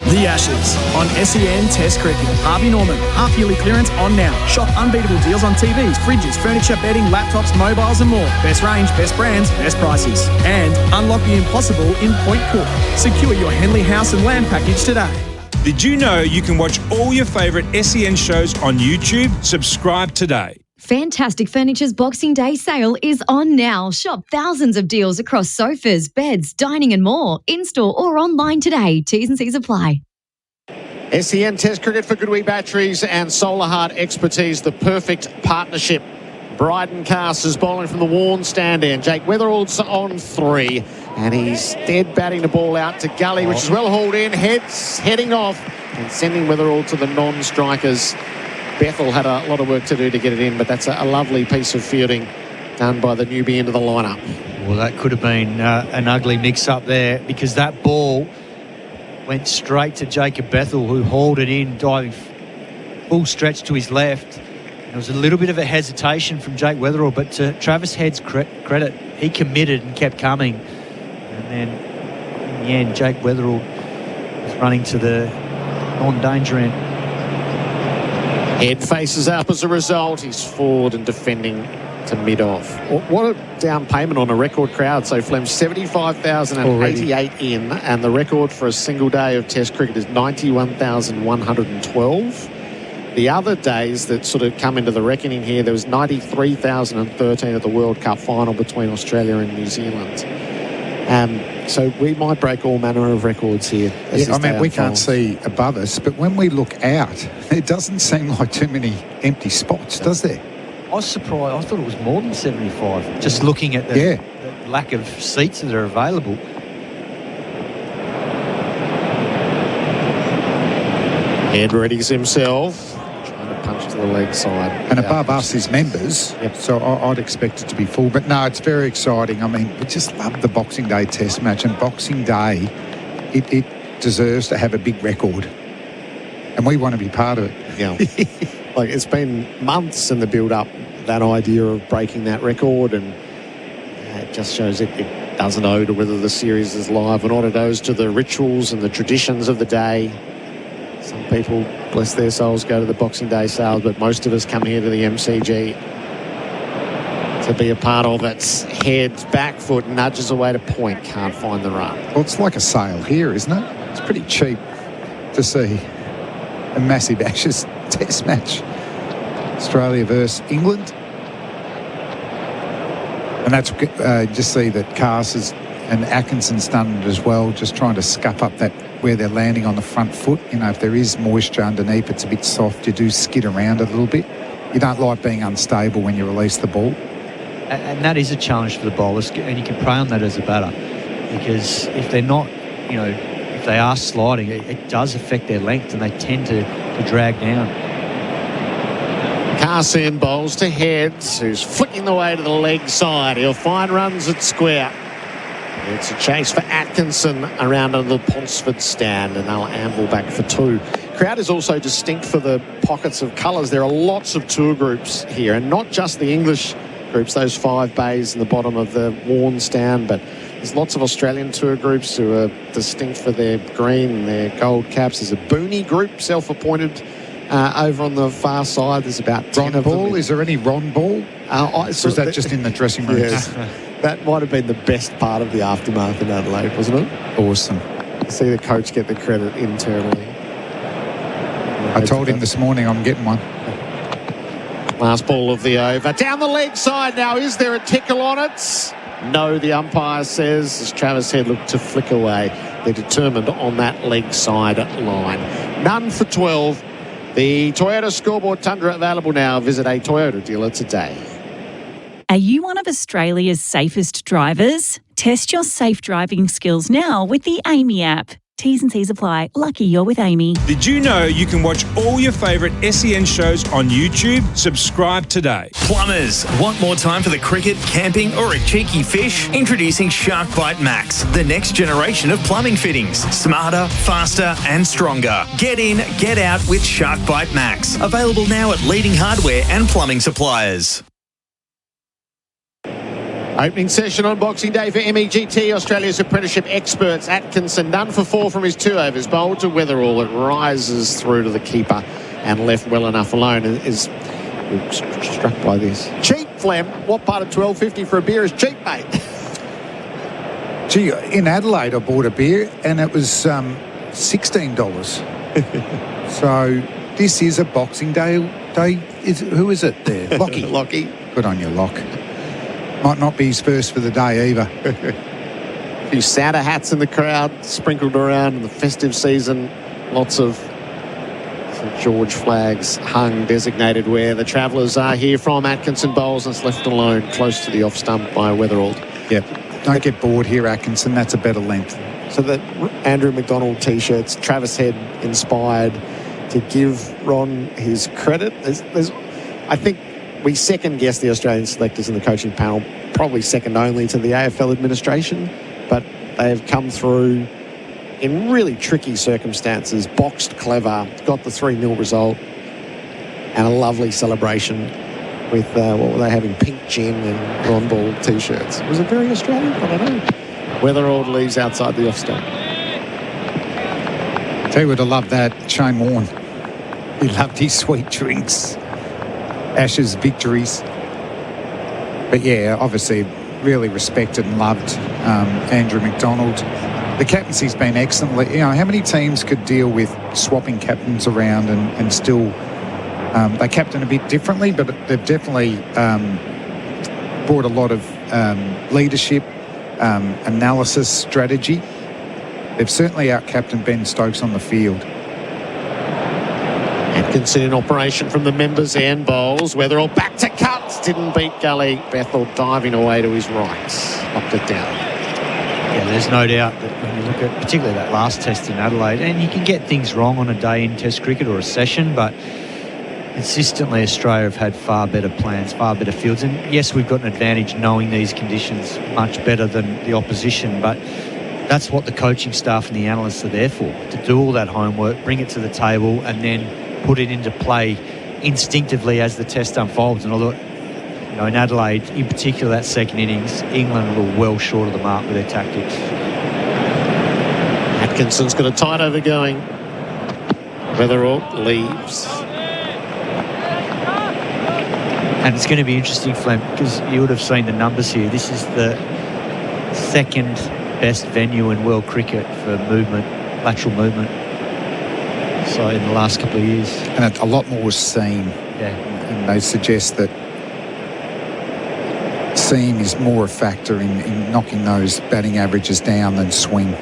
The Ashes on SEN Test Cricket. Harvey Norman, half-yearly clearance on now. Shop unbeatable deals on TVs, fridges, furniture, bedding, laptops, mobiles and more. Best range, best brands, best prices. And unlock the impossible in Point Cook. Secure your Henley house and land package today. Did you know you can watch all your favourite SEN shows on YouTube? Subscribe today. Fantastic Furniture's Boxing Day sale is on now. Shop thousands of deals across sofas, beds, dining and more. In-store or online today. T's and C's apply. SEN Test Cricket for Goodwee Batteries and Solar Heart Expertise, the perfect partnership. Bryden Cast is bowling from the worn stand end. Jake Weatherall's on 3, and he's dead batting the ball out to Gully, which is well hauled in. Heading off and sending Weatherall to the non-strikers. Bethel had a lot of work to do to get it in, but that's a lovely piece of fielding done by the newbie into the lineup. Well, that could have been an ugly mix-up there, because that ball went straight to Jacob Bethel, who hauled it in, diving full stretch to his left. And there was a little bit of a hesitation from Jake Weatherall, but to Travis Head's credit, he committed and kept coming. And then in the end, Jake Weatherall was running to the non-danger end. Head faces up as a result. He's forward and defending to mid-off. What a down payment on a record crowd. So Flem, 75,088 in, and the record for a single day of Test cricket is 91,112. The other days that sort of come into the reckoning here, there was 93,013 at the World Cup final between Australia and New Zealand. So we might break all manner of records here. Yeah, I mean, we can't see above us, but when we look out, it doesn't seem like too many empty spots, does there? I was surprised. I thought it was more than 75, just looking at the lack of seats that are available. Head readies himself. Punch to the leg side. And above us is members, so I'd expect it to be full. But no, it's very exciting. I mean, we just love the Boxing Day Test match, and Boxing Day, it deserves to have a big record. And we want to be part of it. Yeah. Like, it's been months in the build-up, that idea of breaking that record, and it just shows it doesn't owe to whether the series is live or not. It owes to the rituals and the traditions of the day. Some people, bless their souls, go to the Boxing Day sales, but most of us come here to the MCG to be a part of it. Head, back foot, nudges away to point, can't find the run. Well, it's like a sale here, isn't it? It's pretty cheap to see a massive Ashes Test match. Australia versus England. And that's just see that Carse and Atkinson's done it as well, just trying to scuff up that where they're landing on the front foot. You know, if there is moisture underneath, it's a bit soft, you do skid around a little bit. You don't like being unstable when you release the ball. And that is a challenge for the bowlers, and you can prey on that as a batter, because if they're not, you know, if they are sliding, it does affect their length, and they tend to drag down. Carson bowls to Heads, who's flicking the way to the leg side. He'll find runs at square. It's a chase for Atkinson around under the Ponsford stand, and they'll amble back for 2. Crowd is also distinct for the pockets of colours. There are lots of tour groups here, and not just the English groups, those 5 bays in the bottom of the worn stand, but there's lots of Australian tour groups who are distinct for their green and their gold caps. There's a Boonie group, self-appointed, over on the far side. There's about 10 of them. Ball? Is there any Ron Ball? Or is that just in the dressing room? Yes. That might have been the best part of the aftermath in Adelaide, wasn't it? Awesome. See the coach get the credit internally. I told him this morning I'm getting one. Last ball of the over. Down the leg side now. Is there a tickle on it? No, the umpire says, as Travis Head looked to flick away. They're determined on that leg side line. None for 12. The Toyota Scoreboard Tundra available now. Visit a Toyota dealer today. Are you one of Australia's safest drivers? Test your safe driving skills now with the Amy app. T's and C's apply. Lucky you're with Amy. Did you know you can watch all your favourite SEN shows on YouTube? Subscribe today. Plumbers, want more time for the cricket, camping or a cheeky fish? Introducing Shark Bite Max, the next generation of plumbing fittings. Smarter, faster and stronger. Get in, get out with Shark Bite Max. Available now at leading hardware and plumbing suppliers. Opening session on Boxing Day for MEGT, Australia's apprenticeship experts. Atkinson, none for 4 from his 2 overs. Bowled to Weatherall. It rises through to the keeper and left well enough alone. Is struck by this. Cheap, Flem. What part of 12.50 for a beer is cheap, mate? Gee, in Adelaide I bought a beer and it was $16. So this is a Boxing Day. Who is it there? Lockie. Lockie. Good on you, Lock. Might not be his first for the day either. A few Santa hats in the crowd sprinkled around in the festive season. Lots of St George flags hung, designated where the travellers are here from. Atkinson bowls and it's left alone close to the off stump by Weatherall. Yep. Don't get bored here, Atkinson. That's a better length. So the Andrew McDonald T-shirts, Travis Head inspired to give Ron his credit. I think we second-guess the Australian selectors in the coaching panel, probably second only to the AFL administration, but they have come through in really tricky circumstances, boxed clever, got the 3-0 result, and a lovely celebration with, what were they having, pink gin and Ron Ball T-shirts. Was it very Australian? I don't know. Weatherall leaves outside the off-stump. Tell you would have loved that, Shane Warne. He loved his sweet drinks. Ashes victories. But yeah, obviously really respected and loved Andrew McDonald. The captaincy's been excellent. You know, how many teams could deal with swapping captains around and still they captain a bit differently, but they've definitely brought a lot of leadership, analysis, strategy. They've certainly out-captained Ben Stokes on the field. Atkinson in operation from the members and bowls. Weatherall back to cuts. Didn't beat Gully. Bethel diving away to his right. Knocked it down. Yeah, there's no doubt that when you look at particularly that last test in Adelaide, and you can get things wrong on a day in Test cricket or a session, but consistently Australia have had far better plans, far better fields. And yes, we've got an advantage knowing these conditions much better than the opposition, but that's what the coaching staff and the analysts are there for, to do all that homework, bring it to the table, and then put it into play instinctively as the test unfolds. And although, you know, in Adelaide, in particular that second innings, England were well short of the mark with their tactics. Atkinson's got a tight over going. Weatherall leaves. And it's going to be interesting, Flem, because you would have seen the numbers here. This is the second best venue in world cricket for movement, lateral movement. So in the last couple of years. And a lot more seam. Yeah. And they suggest that seam is more a factor in knocking those batting averages down than swing.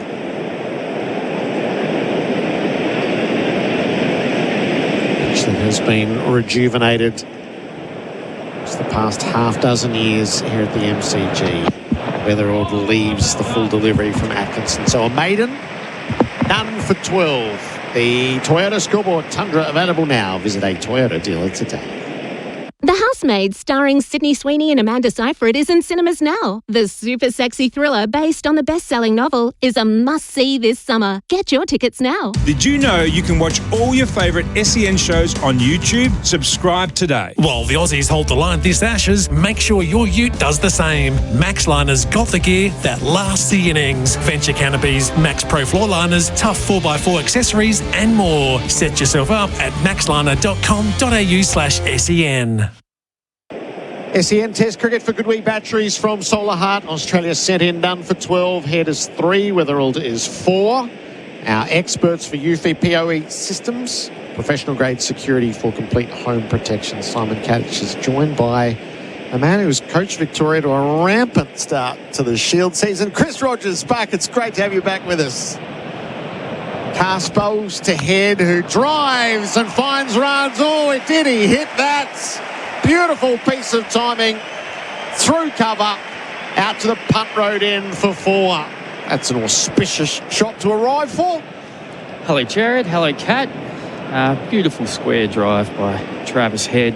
Which then has been rejuvenated the past half dozen years here at the MCG. Weatherall leaves the full delivery from Atkinson. So a maiden, none for 12. The Toyota Scoreboard Tundra available now. Visit a Toyota dealer today. The Housemaid, starring Sydney Sweeney and Amanda Seyfried, is in cinemas now. The super sexy thriller based on the best-selling novel is a must-see this summer. Get your tickets now. Did you know you can watch all your favourite SEN shows on YouTube? Subscribe today. While the Aussies hold the line this Ashes, make sure your ute does the same. Max Liners got the gear that lasts the innings. Venture canopies, Max Pro floor liners, tough 4x4 accessories and more. Set yourself up at maxliner.com.au/SEN. SEN Test cricket for Goodwee batteries from Solar Heart. Australia sent in none for 12. Head is 3. Weatherall is 4. Our experts for UFI PoE systems, professional grade security for complete home protection. Simon Katich is joined by a man who's coached Victoria to a rampant start to the Shield season. Chris Rogers back. It's great to have you back with us. Pass bowls to Head, who drives and finds runs. Oh, it did. He hit that. Beautiful piece of timing. Through cover. Out to the punt road end for 4. That's an auspicious shot to arrive for. Hello, Gerard. Hello, Kat. Beautiful square drive by Travis Head.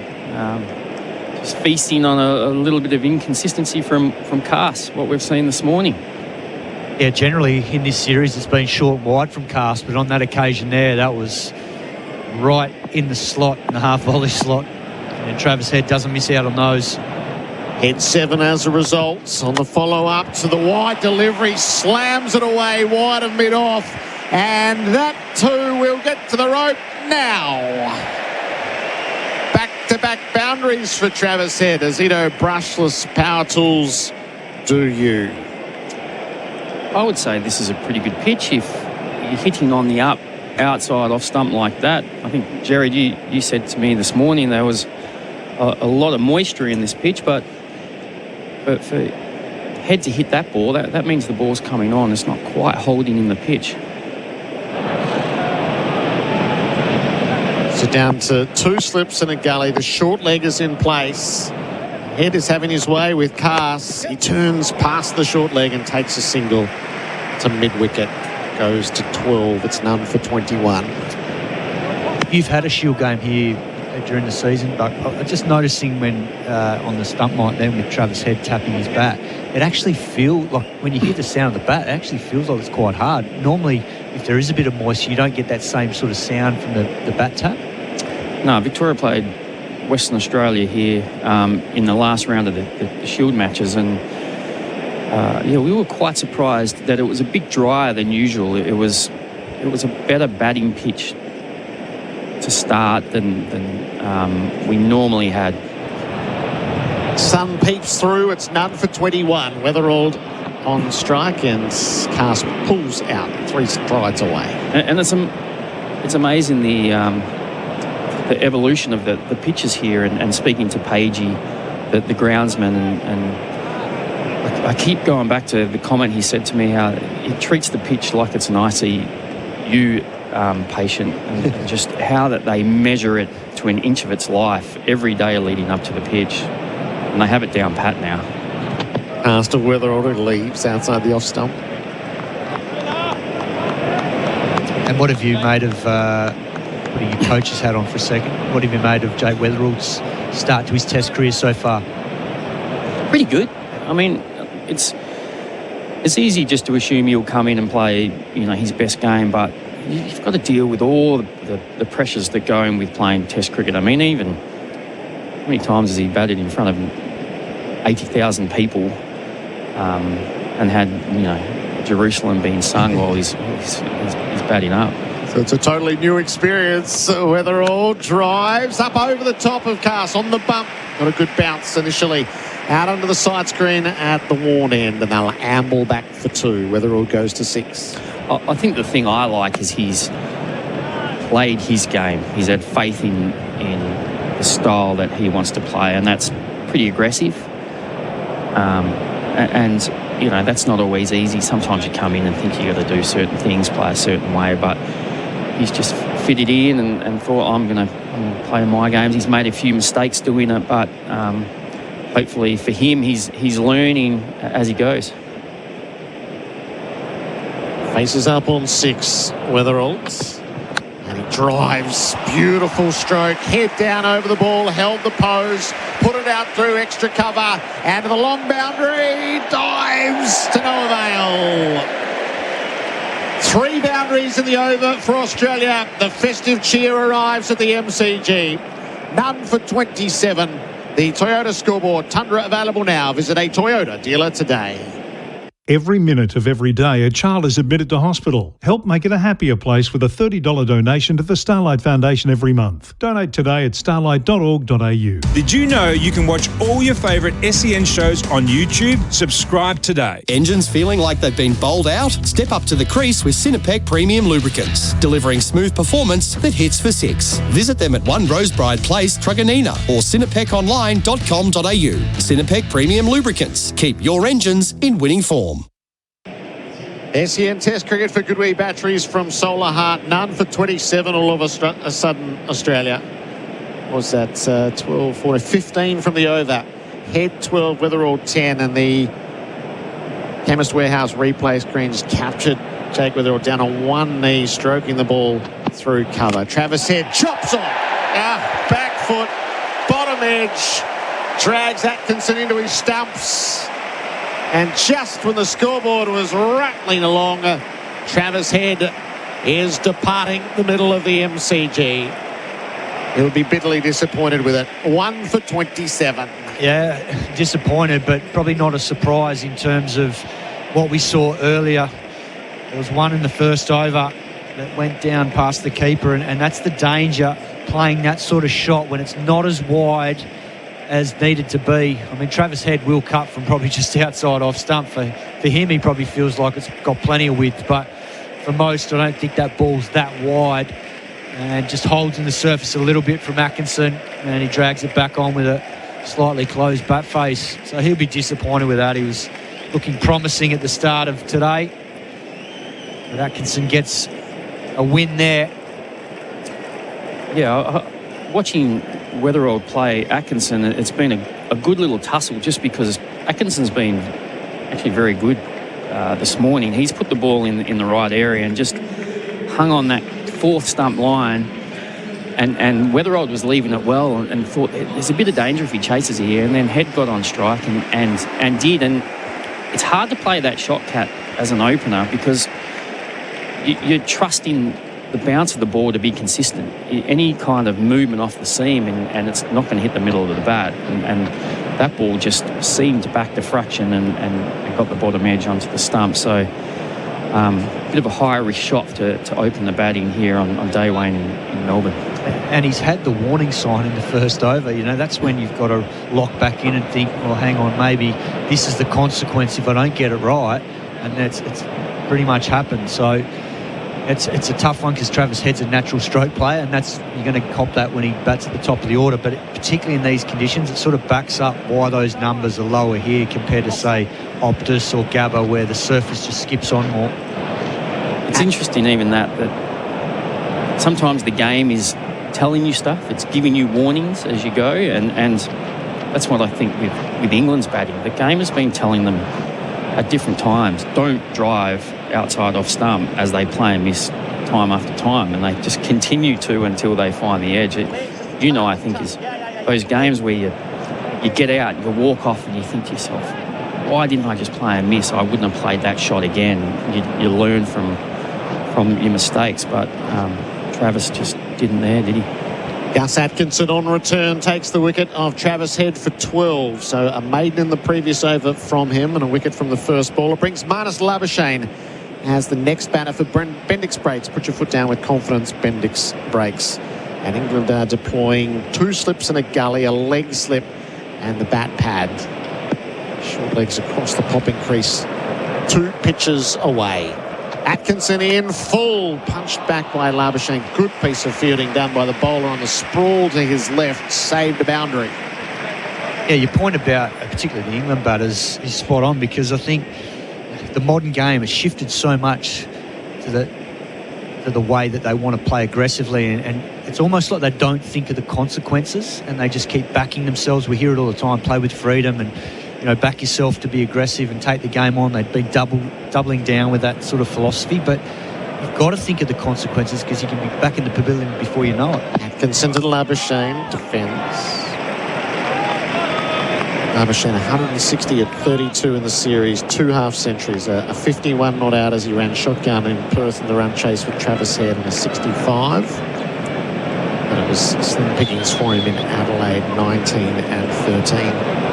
Just feasting on a little bit of inconsistency from Cass, what we've seen this morning. Yeah, generally in this series it's been short and wide from Cass, but on that occasion there, that was right in the slot, in the half-volley slot. And Travis Head doesn't miss out on those. Head 7 as a result. On the follow-up to the wide delivery, slams it away wide of mid-off. And that too will get to the rope now. Back-to-back boundaries for Travis Head as Ito brushless power tools do you. I would say this is a pretty good pitch if you're hitting on the outside off stump like that. I think, Gerard, you said to me this morning there was a lot of moisture in this pitch, but for Head to hit that ball, that means the ball's coming on. It's not quite holding in the pitch. So down to 2 slips and a gully. The short leg is in place. Head is having his way with Cass. He turns past the short leg and takes a single to mid-wicket. Goes to 12. It's none for 21. You've had a shield game here during the season, but I'm just noticing when on the stump mic then with Travis Head tapping his bat, it actually feels like when you hear the sound of the bat, it actually feels like it's quite hard. Normally, if there is a bit of moisture, you don't get that same sort of sound from the bat tap. No, Victoria played Western Australia here in the last round of the Shield matches, and we were quite surprised that it was a bit drier than usual. It was a better batting pitch to start than we normally had. Sun peeps through. It's none for 21. Weatherald on strike and Cass pulls out 3 strides away. And it's amazing the evolution of the pitches here, and speaking to Pagey, the groundsman, and I keep going back to the comment he said to me, how he treats the pitch like it's an ICU patient, and just how that they measure it to an inch of its life every day leading up to the pitch, and they have it down pat now. Pass to Weatherald, who leaves outside the off stump. And what have you made of putting your coach's hat on for a second? What have you made of Jake Weatherald's start to his Test career so far? Pretty good. I mean, it's easy just to assume he'll come in and play, his best game, but you've got to deal with all the pressures that go in with playing Test cricket. I mean, even how many times has he batted in front of 80,000 people and had Jerusalem being sung while he's batting up? So it's a totally new experience. Weatherald drives up over the top of Cass on the bump. Got a good bounce initially. Out onto the side screen at the worn end, and they'll amble back for 2. Weatherald goes to 6. I think the thing I like is he's played his game. He's had faith in the style that he wants to play, and that's pretty aggressive. And that's not always easy. Sometimes you come in and think you got to do certain things, play a certain way, but he's just fitted in and thought, I'm going to play my games. He's made a few mistakes doing it, but hopefully for him, he's learning as he goes. Faces up on 6, Weatherald. And he drives. Beautiful stroke. Head down over the ball. Held the pose. Put it out through extra cover. And to the long boundary. Dives to no avail. 3 boundaries in the over for Australia. The festive cheer arrives at the MCG. None for 27. The Toyota scoreboard. Tundra available now. Visit a Toyota dealer today. Every minute of every day, a child is admitted to hospital. Help make it a happier place with a $30 donation to the Starlight Foundation every month. Donate today at starlight.org.au. Did you know you can watch all your favourite SEN shows on YouTube? Subscribe today. Engines feeling like they've been bowled out? Step up to the crease with Cinepec Premium Lubricants, delivering smooth performance that hits for 6. Visit them at 1 Rosebride Place, Truganina, or cinepeconline.com.au. Cinepec Premium Lubricants. Keep your engines in winning form. SEN Test cricket for Goodwee Batteries from Solar Heart. None for 27 all of a sudden Australia. Was that 12, 14, 15 from the over. Head 12, Weatherall 10, and the Chemist Warehouse replay screens captured Jake Weatherall down on one knee, stroking the ball through cover. Travis Head chops on. Back foot, bottom edge, drags Atkinson into his stumps. And just when the scoreboard was rattling along, Travis Head is departing the middle of the MCG. He'll be bitterly disappointed with it. 1 for 27. Yeah, disappointed, but probably not a surprise in terms of what we saw earlier. There was one in the first over that went down past the keeper, and that's the danger, playing that sort of shot when it's not as wide as needed to be. I mean, Travis Head will cut from probably just outside off stump. For him, he probably feels like it's got plenty of width, but for most, I don't think that ball's that wide, and just holds in the surface a little bit from Atkinson, and he drags it back on with a slightly closed bat face. So he'll be disappointed with that. He was looking promising at the start of today, but Atkinson gets a win there. Yeah, watching Weatherall play Atkinson, it's been a good little tussle, just because Atkinson's been actually very good this morning. He's put the ball in the right area and just hung on that fourth stump line, and Weatherall was leaving it well, and thought there's a bit of danger if he chases here, and then Head got on strike and did. And it's hard to play that shot, Cat, as an opener, because you're trusting the bounce of the ball to be consistent. Any kind of movement off the seam, and it's not going to hit the middle of the bat. And that ball just seemed back to fraction and got the bottom edge onto the stump. So a bit of a higher risk shot to open the batting here on day one in Melbourne. And he's had the warning sign in the first over. You know, that's when you've got to lock back in and think, well, hang on, maybe this is the consequence if I don't get it right. And it's pretty much happened. So it's a tough one, because Travis Head's a natural stroke player, and you're going to cop that when he bats at the top of the order. But particularly in these conditions, it sort of backs up why those numbers are lower here compared to, say, Optus or Gabba, where the surface just skips on more. It's interesting even that sometimes the game is telling you stuff. It's giving you warnings as you go, and that's what I think with England's batting. The game has been telling them at different times, don't drive outside off stump, as they play and miss time after time, and they just continue to until they find the edge. I think is those games where you get out, you walk off, and you think to yourself, why didn't I just play a miss? I wouldn't have played that shot again. You learn from your mistakes, but Travis just didn't there, did he? Gus Atkinson on return takes the wicket of Travis Head for 12. So a maiden in the previous over from him and a wicket from the first ball. It brings Marnus Labuschagne as the next batter for Bendix breaks. Put your foot down with confidence, Bendix breaks. And England are deploying 2 slips and a gully, a leg slip and the bat pad. Short legs across the popping crease. 2 pitches away. Atkinson in full, punched back by Labuschagne. Good piece of fielding done by the bowler on the sprawl to his left, saved the boundary. Yeah, your point about particularly the England batters is spot on, because I think the modern game has shifted so much to the way that they want to play aggressively, and it's almost like they don't think of the consequences, and they just keep backing themselves. We hear it all the time, play with freedom and back yourself to be aggressive and take the game on. They've been doubling down with that sort of philosophy, but you've got to think of the consequences, because you can be back in the pavilion before you know it. Atkinson to Labuschagne, defence. Labuschagne 160 at 32 in the series, 2 half-centuries, a 51 not out as he ran shotgun in Perth in the run chase with Travis Head, and a 65. But it was slim pickings for him in Adelaide, 19 and 13.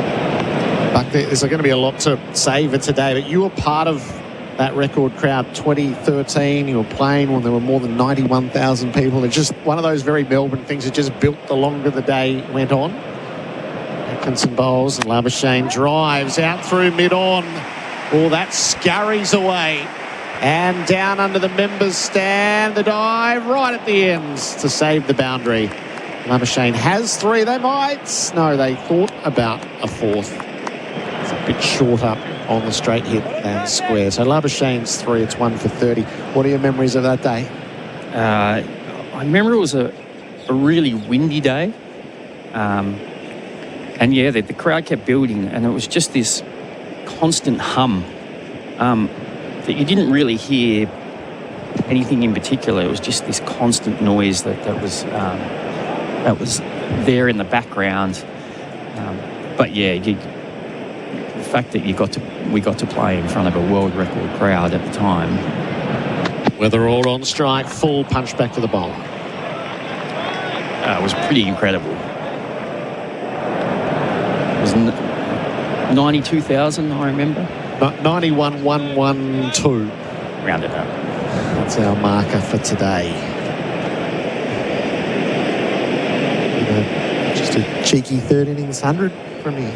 Buck, there's going to be a lot to savour today, but you were part of that record crowd 2013. You were playing when there were more than 91,000 people. It's just one of those very Melbourne things that just built the longer the day went on. Atkinson bowls and Labuschagne drives out through mid-on. Oh, that scurries away. And down under the members' stand, the dive right at the ends to save the boundary. Labuschagne has 3. They might. No, they thought about a 4th. It's a bit shorter on the straight hit than square. So Labuschagne's 3, it's 1 for 30. What are your memories of that day? I remember it was a really windy day. And yeah, the crowd kept building, and it was just this constant hum that you didn't really hear anything in particular. It was just this constant noise that was there in the background. But yeah, the fact that we got to play in front of a world record crowd at the time. Weatherall on strike, full punch back to the bowler. It was pretty incredible. It was 92,000, I remember. 91,112. Rounded up. That's our marker for today. Just a cheeky third innings 100 from you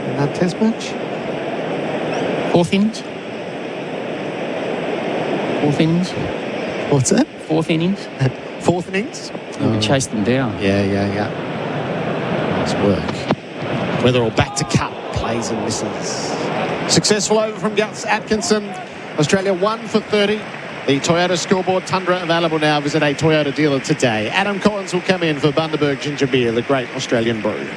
in that test match. Fourth innings. What's that? Fourth innings. Fourth innings? We chased them down. Yeah. Nice work. Weatherall back to cut. Plays and misses. Successful over from Gus Atkinson. Australia 1 for 30. The Toyota scoreboard Tundra available now. Visit a Toyota dealer today. Adam Collins will come in for Bundaberg Ginger Beer, the great Australian brew.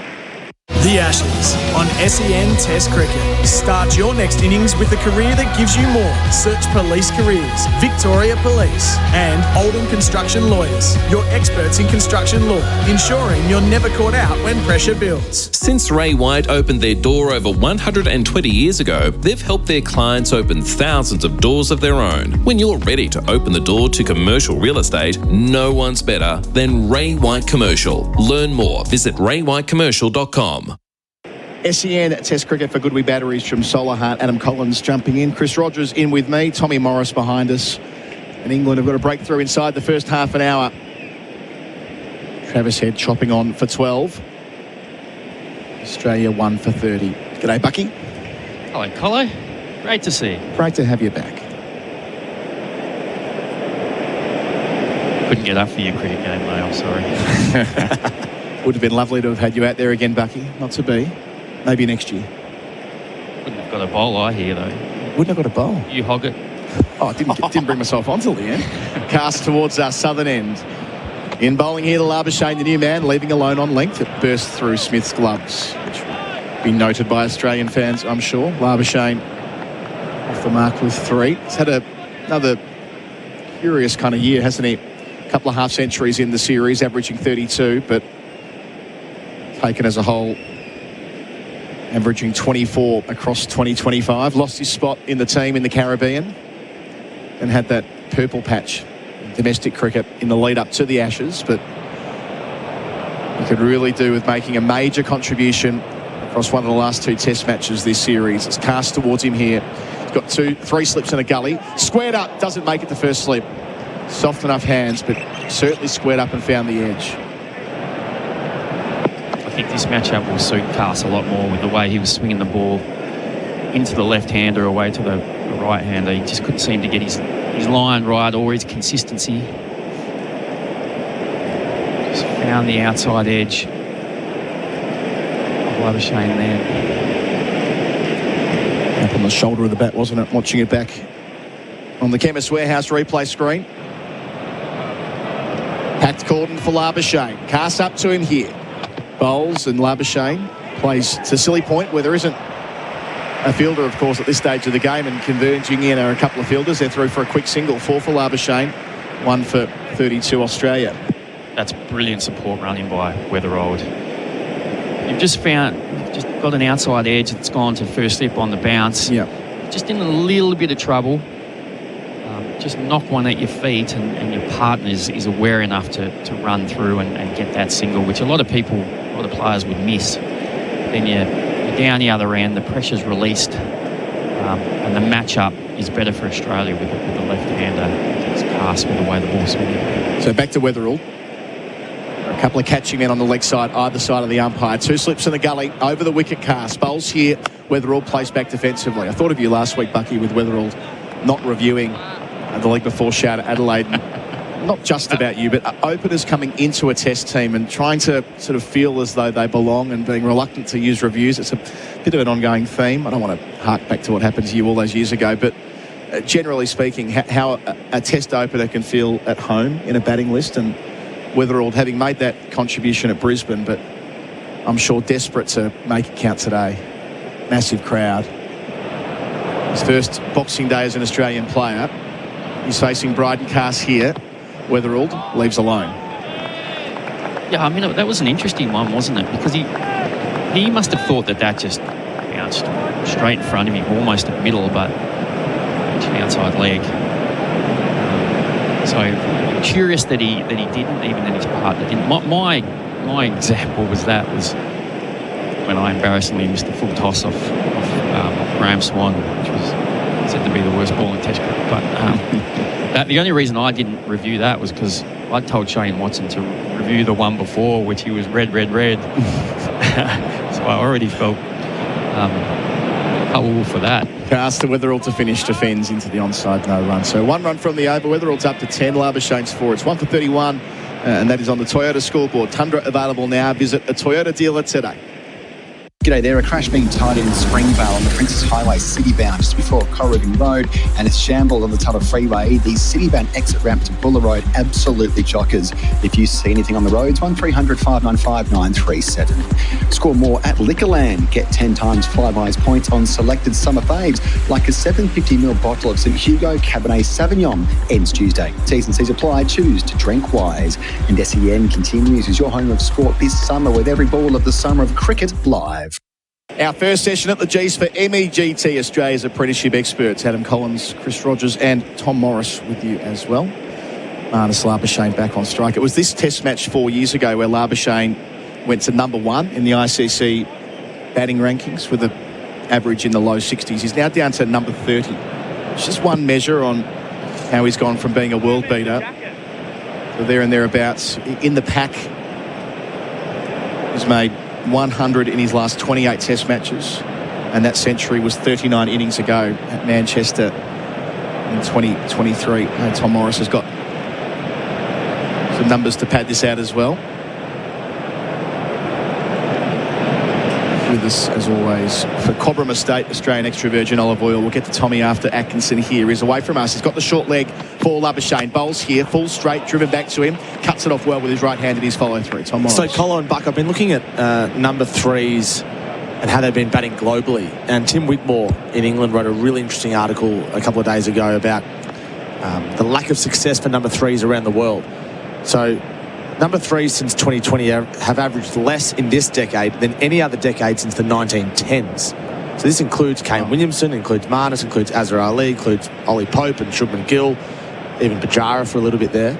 The Ashes on SEN Test Cricket. Start your next innings with a career that gives you more. Search Police Careers, Victoria Police and Oldham Construction Lawyers. Your experts in construction law, ensuring you're never caught out when pressure builds. Since Ray White opened their door over 120 years ago, they've helped their clients open thousands of doors of their own. When you're ready to open the door to commercial real estate, no one's better than Ray White Commercial. Learn more. Visit raywhitecommercial.com. SEN Test Cricket for Goodwee Batteries from Solar Heart. Adam Collins jumping in. Chris Rogers in with me. Tommy Morris behind us. And England have got a breakthrough inside the first half an hour. Travis Head chopping on for 12. Australia 1 for 30. G'day, Bucky. Hello, Colo. Great to see you. Great to have you back. Couldn't get up for your cricket game, mate. I'm sorry. Would have been lovely to have had you out there again, Bucky. Not to be. Maybe next year. Wouldn't have got a bowl, I hear, though. Wouldn't have got a bowl. You hog it. Oh, I didn't bring myself on till the end. Cast towards our southern end. In bowling here, the Labuschagne, the new man, leaving alone on length. It burst through Smith's gloves, which will be noted by Australian fans, I'm sure. Labuschagne off the mark with 3. He's had another curious kind of year, hasn't he? A couple of half centuries in the series, averaging 32, but taken as a whole, averaging 24 across 2025. Lost his spot in the team in the Caribbean and had that purple patch in domestic cricket in the lead up to the Ashes, but he could really do with making a major contribution across one of the last 2 test matches this series. It's cast towards him here. He's got 3 slips in a gully. Squared up, doesn't make it the first slip. Soft enough hands, but certainly squared up and found the edge. I think this matchup will suit Cass a lot more with the way he was swinging the ball into the left-hander away to the right-hander. He just couldn't seem to get his line right or his consistency. Just found the outside edge of Labuschagne there. Up on the shoulder of the bat, wasn't it? Watching it back on the Chemist Warehouse replay screen. Packed cordon for Labuschagne. Cast up to him here. Bowls and Labuschagne plays to silly point where there isn't a fielder, of course, at this stage of the game, and converging in are a couple of fielders. They're through for a quick single. 4 for Labuschagne, 1 for 32 Australia. That's brilliant support running by Weatherald. You've just got an outside edge that's gone to first slip on the bounce. Yeah. Just in a little bit of trouble. Just knock one at your feet and your partner is aware enough to run through and get that single, which a lot of players would miss. Then you're down the other end, the pressure's released, and the matchup is better for Australia with the left-hander against Cass with the way the ball's swinging. So back to Weatherall. A couple of catching men on the leg side, either side of the umpire. 2 slips in the gully, over the wicket. Cass. Bowls here, Weatherall placed back defensively. I thought of you last week, Bucky, with Weatherall not reviewing the leg before shout at Adelaide. not just about you, but openers coming into a test team and trying to sort of feel as though they belong and being reluctant to use reviews. It's a bit of an ongoing theme. I don't want to hark back to what happened to you all those years ago, but generally speaking, how a test opener can feel at home in a batting list, and Wetherald having made that contribution at Brisbane, but I'm sure desperate to make it count today. Massive crowd. His first Boxing Day as an Australian player. He's facing Bryden Cass here. Wetherald leaves alone. Yeah, I mean, that was an interesting one, wasn't it? Because he must have thought that just bounced straight in front of him, almost at middle, but an outside leg. So curious that he didn't, even that his partner didn't. My example was when I embarrassingly missed the full toss off Graham Swan, which was said to be the worst ball in Test cricket. But the only reason I didn't review that was because I told Shane Watson to review the one before, which he was red. So I already felt culpable for that. Pass to Wetherald to finish, defends into the onside, no run. So 1 run from the over. Wetherald's up to 10. Labuschane's 4. It's 1 for 31, and that is on the Toyota scoreboard. Tundra available now. Visit a Toyota dealer today. G'day there, a crash being tied in Springvale on the Princess Highway city-bound just before Corrigan Road, and it's shambled on the Tuttle Freeway. The city-bound exit ramp to Buller Road, absolutely chockers. If you see anything on the roads, 1300 595 937. Score more at Liquorland. Get 10 times Flybuys points on selected summer faves, like a 750ml bottle of St Hugo Cabernet Sauvignon. Ends Tuesday. T's and C's apply. Choose to drink wise. And SEN continues as your home of sport this summer with every ball of the summer of cricket live. Our first session at the G's for MEGT, Australia's apprenticeship experts. Adam Collins, Chris Rogers and Tom Morris with you as well. Marnus Labuschagne back on strike. It was this test match 4 years ago where Labuschagne went to number 1 in the ICC batting rankings with an average in the low 60s. He's now down to number 30. It's just one measure on how he's gone from being a world beater to there and thereabouts. In the pack, he's made 100 in his last 28 test matches, and that century was 39 innings ago at Manchester in 2023. And Tom Morris has got some numbers to pad this out as well. With us, as always, for Cobram Estate Australian extra virgin olive oil. We'll get to Tommy after Atkinson here. He's away from us. He's got the short leg for Labuschagne. Bowls here, full straight, driven back to him. Cuts it off well with his right hand in his follow-through. Tom Morris. So, Colo and Buck, I've been looking at number 3s and how they've been batting globally. And Tim Wigmore in England wrote a really interesting article a couple of days ago about the lack of success for number 3s around the world. So, number 3s since 2020 have averaged less in this decade than any other decade since the 1910s. So this includes Kane Williamson, includes Marnus, includes Azhar Ali, includes Ollie Pope and Shubman Gill, even Pujara for a little bit there.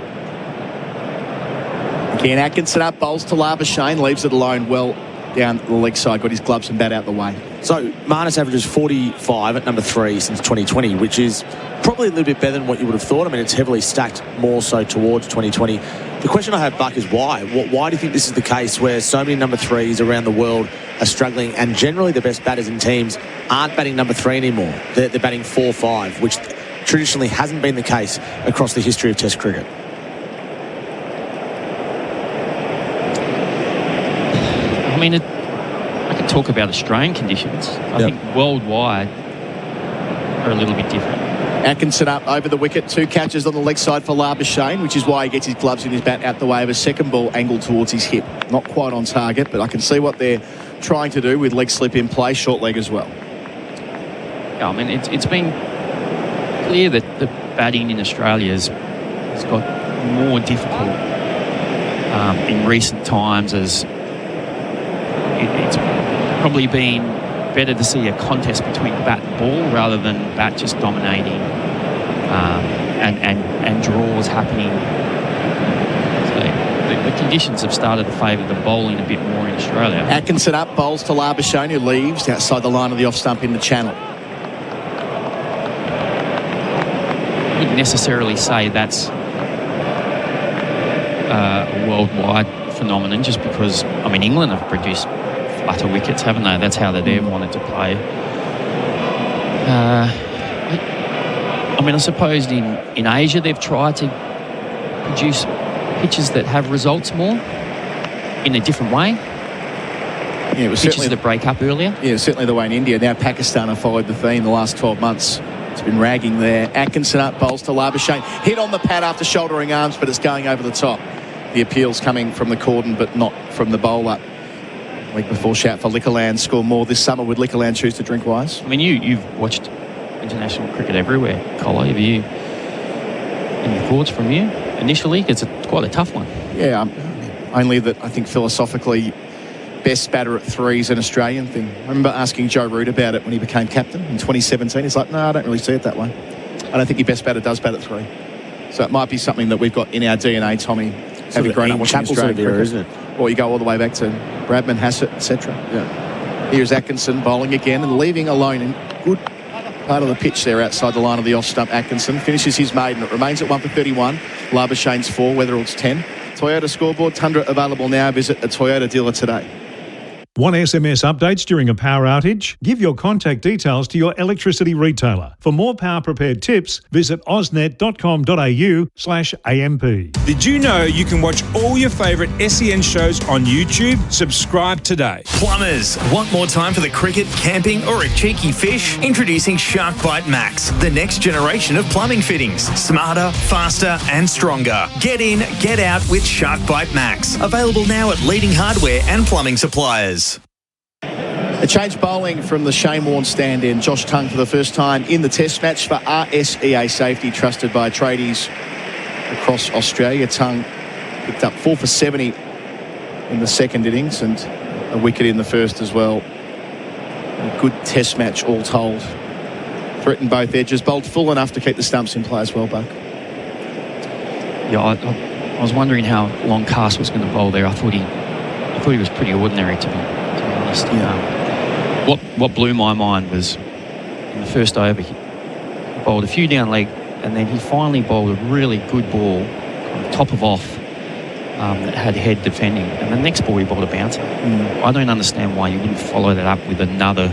Again, Atkinson up, bowls to Labuschagne, leaves it alone well down the leg side, got his gloves and bat out the way. So Marnus averages 45 at number 3 since 2020, which is probably a little bit better than what you would have thought. I mean, it's heavily stacked more so towards 2020. The question I have, Buck, is why? Why do you think this is the case where so many number 3s around the world are struggling, and generally the best batters in teams aren't batting number 3 anymore? They're batting 4-5, which traditionally hasn't been the case across the history of Test cricket. I mean, I could talk about Australian conditions. I think worldwide are a little bit different. Atkinson up over the wicket, 2 catches on the leg side for Labuschagne, which is why he gets his gloves in his bat out the way of a second ball angled towards his hip. Not quite on target, but I can see what they're trying to do with leg slip in play, short leg as well. Yeah, I mean, it's been clear that the batting in Australia has got more difficult in recent times, as it's probably been better to see a contest between bat and ball rather than bat just dominating and draws happening. So the conditions have started to favour the bowling a bit more in Australia. Atkinson up, bowls to Labuschagne, who leaves outside the line of the off stump in the channel. I wouldn't necessarily say that's a worldwide phenomenon, just because, I mean, England have produced flatter wickets, haven't they? That's how they've wanted to play. I mean, I suppose in Asia they've tried to produce pitches that have results more in a different way. Yeah, it was pitches certainly that break up earlier. Yeah, certainly the way in India. Now Pakistan have followed the theme the last 12 months. It's been ragging there. Atkinson up, bowls to Labuschagne. Hit on the pad after shouldering arms, but it's going over the top. The appeals coming from the cordon, but not from the bowler. Week before, shout for Liquorland. Score more this summer. Would Liquorland choose to drink wise? I mean, you've watched international cricket everywhere, Colo. Have you any thoughts from you initially? It's quite a tough one. Yeah, only that I think philosophically, best batter at three is an Australian thing. I remember asking Joe Root about it when he became captain in 2017. He's like, no, I don't really see it that way. I don't think your best batter does bat at three. So it might be something that we've got in our DNA, Tommy, having grown up watching Australian cricket. Isn't it? Or you go all the way back to Bradman, Hassett, etc. Yeah. Here's Atkinson bowling again and leaving alone in good part of the pitch there outside the line of the off stump. Atkinson finishes his maiden. It remains at 1 for 31. Labuschagne's 4, Weatherall's 10. Toyota scoreboard, Tundra available now. Visit a Toyota dealer today. Want SMS updates during a power outage? Give your contact details to your electricity retailer. For more power-prepared tips, visit ausnet.com.au/AMP. Did you know you can watch all your favourite SEN shows on YouTube? Subscribe today. Plumbers, want more time for the cricket, camping or a cheeky fish? Introducing Shark Bite Max, the next generation of plumbing fittings. Smarter, faster and stronger. Get in, get out with Shark Bite Max. Available now at leading hardware and plumbing suppliers. A change bowling from the Shane Warne stand-in. Josh Tongue for the first time in the Test match for RSEA Safety, trusted by tradies across Australia. Tongue picked up 4 for 70 in the second innings and a wicket in the first as well. A good Test match all told. Threatened both edges, bowled full enough to keep the stumps in play as well, Buck. Yeah, I was wondering how long Cast was going to bowl there. I thought he was pretty ordinary, to be honest. Yeah. What blew my mind was in the first over, he bowled a few down leg, and then he finally bowled a really good ball on top of off that had head defending, and the next ball he bowled a bouncer. I don't understand why you wouldn't follow that up with another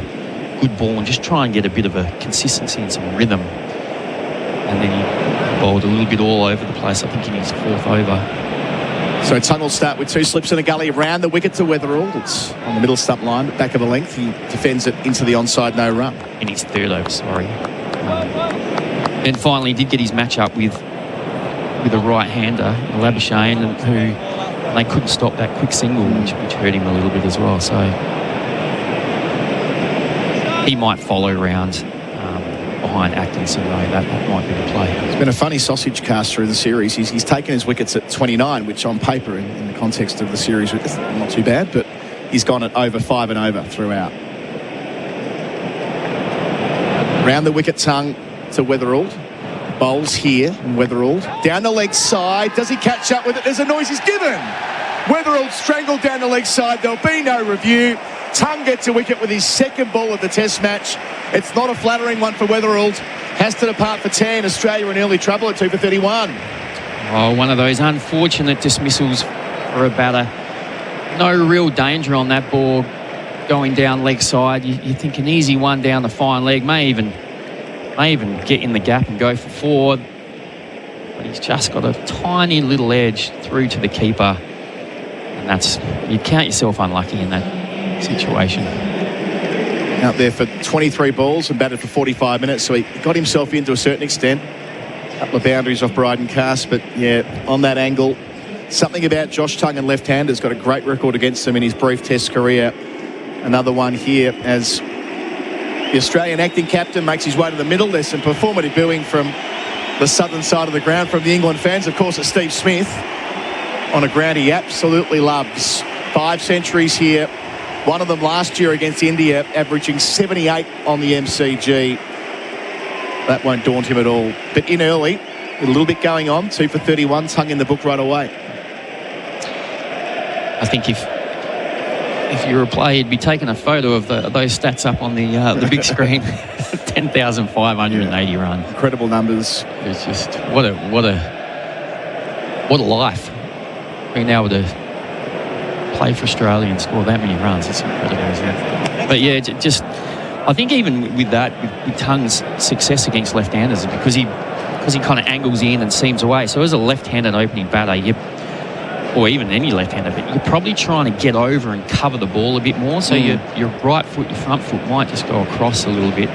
good ball and just try and get a bit of a consistency and some rhythm. And then he bowled a little bit all over the place, I think in his fourth over. So Tongue will start with 2 slips in a gully around the wicket to Weatherall. It's on the middle stump line, back of the length. He defends it into the onside, no run. In his third over, sorry. And finally did get his match up with a right-hander, Labuschagne, who they couldn't stop that quick single, which hurt him a little bit as well. So he might follow round behind Atkinson, though. That might be the play. It's been a funny sausage cast through the series. He's taken his wickets at 29, which on paper, in the context of the series, is not too bad, but he's gone at over 5 and over throughout. Round the wicket, Tongue to Weatherall. Bowls here, and Weatherall down the leg side. Does he catch up with it? There's a noise he's given. Weatherall strangled down the leg side. There'll be no review. Tongue gets a wicket with his second ball of the Test match. It's not a flattering one for Weatherall. Has to depart for 10. Australia in early trouble at 2 for 31. Oh, one of those unfortunate dismissals for a batter. No real danger on that ball going down leg side. You think an easy one down the fine leg, may even get in the gap and go for 4. But he's just got a tiny little edge through to the keeper. And you count yourself unlucky in that situation. Out there for 23 balls and batted for 45 minutes, so he got himself in to a certain extent. A couple of boundaries off Bryden Cast, but yeah, on that angle, something about Josh Tongue and left-handers. Got a great record against him in his brief Test career. Another one here as the Australian acting captain makes his way to the middle. There's some performative booing from the southern side of the ground from the England fans. Of course, it's Steve Smith on a ground he absolutely loves. 5 centuries here. One of them last year against India, averaging 78 on the MCG. That won't daunt him at all. But in early, with a little bit going on, 2 for 31, Tongue in the book right away. I think if you were a player, you'd be taking a photo of those stats up on the big screen. 10,580 run. Incredible numbers. It's just what a life. Being able to play for Australia and score that many runs, it's incredible, isn't it? But yeah, just I think even with that, with Tongue's success against left-handers, because he because he kind of angles in and seams away. So as a left-handed opening batter, or even any left-hander, but you're probably trying to get over and cover the ball a bit more. So your right foot, your front foot might just go across a little bit.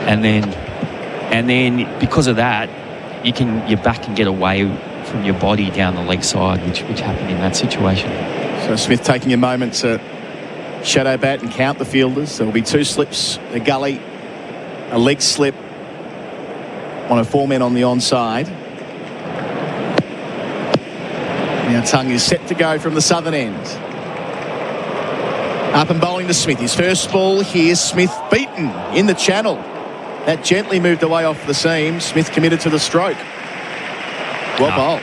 And then because of that, your back can get away from your body down the leg side, which happened in that situation. So Smith taking a moment to shadow bat and count the fielders. There will be 2 slips, a gully, a leg slip, 1 of 4 men on the onside. Now Tongue is set to go from the southern end. Up and bowling to Smith. His first ball here, Smith beaten in the channel. That gently moved away off the seam. Smith committed to the stroke. Well bowled.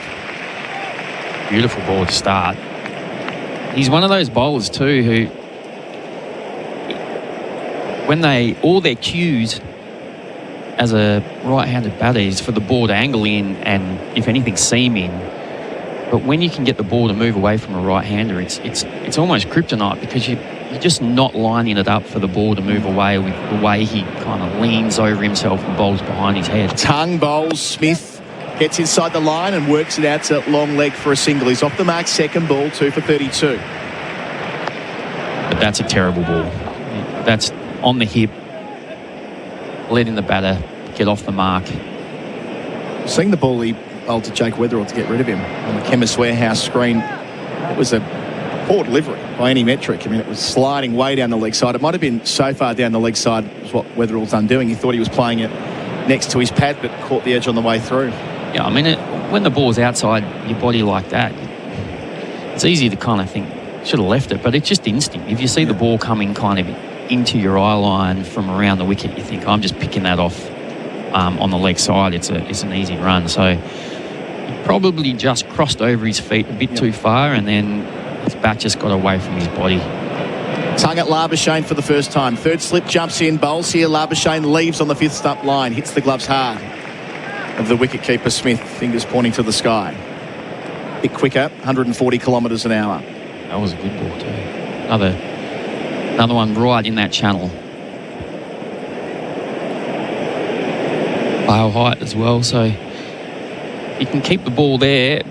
Beautiful ball to start. He's one of those bowlers too who, when all their cues as a right-handed batter is for the ball to angle in and, if anything, seam in. But when you can get the ball to move away from a right-hander, it's almost kryptonite, because you're just not lining it up for the ball to move away with the way he kind of leans over himself and bowls behind his head. Tongue bowls. Smith gets inside the line and works it out to long leg for a single. He's off the mark, second ball, 2 for 32. But that's a terrible ball. That's on the hip, letting the batter get off the mark. Seeing the ball he bowled to Jake Weatherall to get rid of him on the Chemist Warehouse screen, it was a poor delivery by any metric. I mean, it was sliding way down the leg side. It might have been so far down the leg side was what Weatherall's undoing. He thought he was playing it next to his pad, but caught the edge on the way through. Yeah, I mean, when the ball's outside your body like that, it's easy to kind of think, should have left it, but it's just instinct. If you see the ball coming kind of into your eye line from around the wicket, you think, I'm just picking that off on the leg side. It's an easy run. So he probably just crossed over his feet a bit too far, and then his bat just got away from his body. Tongue at Labuschagne for the first time. Third slip, jumps in, bowls here. Labuschagne leaves on the 5th stump line, hits the gloves hard of the wicketkeeper Smith, fingers pointing to the sky. A bit quicker, 140 kilometres an hour. That was a good ball too. Another one right in that channel. Bail height as well, so you can keep the ball there.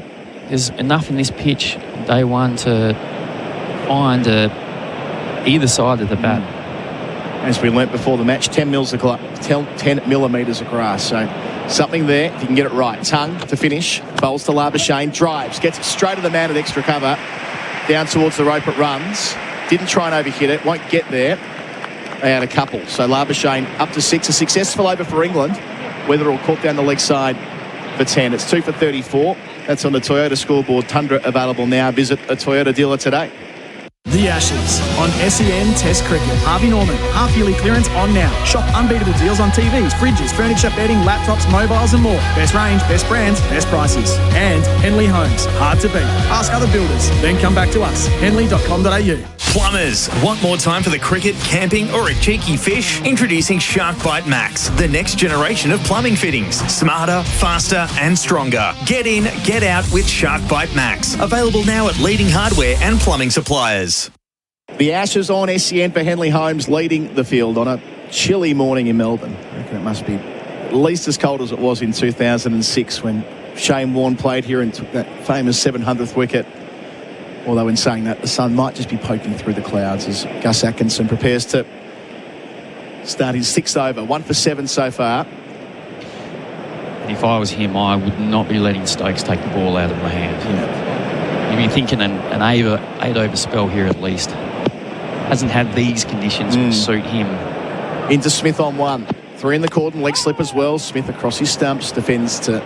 There's enough in this pitch on day one to find either side of the bat. As we learnt before the match, 10 millimetres of grass. So something there if you can get it right. Tongue to finish. Bowls to Labuschagne. Drives. Gets it straight to the man at extra cover. Down towards the rope it runs. Didn't try and overhit it. Won't get there. They had a couple. So Labuschagne up to 6. A successful over for England. Weatherall caught down the leg side for 10. It's 2 for 34. That's on the Toyota scoreboard. Tundra available now. Visit a Toyota dealer today. The Ashes on SEN Test Cricket. Harvey Norman, half-yearly clearance on now. Shop unbeatable deals on TVs, fridges, furniture, bedding, laptops, mobiles and more. Best range, best brands, best prices. And Henley Homes, hard to beat. Ask other builders, then come back to us. henley.com.au. Plumbers, want more time for the cricket, camping or a cheeky fish? Introducing SharkBite Max, the next generation of plumbing fittings. Smarter, faster and stronger. Get in, get out with SharkBite Max. Available now at leading hardware and plumbing suppliers. The Ashes on SEN for Henley Homes leading the field on a chilly morning in Melbourne. I reckon it must be at least as cold as it was in 2006 when Shane Warne played here and took that famous 700th wicket. Although in saying that, the sun might just be poking through the clouds as Gus Atkinson prepares to start his 6th over. 1 for 7 so far. And if I was him, I would not be letting Stokes take the ball out of my hand. Yeah. You'd be thinking an 8 over spell here at least. Hasn't had these conditions which suit him. Into Smith on 1. 3 in the cordon, leg slip as well. Smith across his stumps, defends to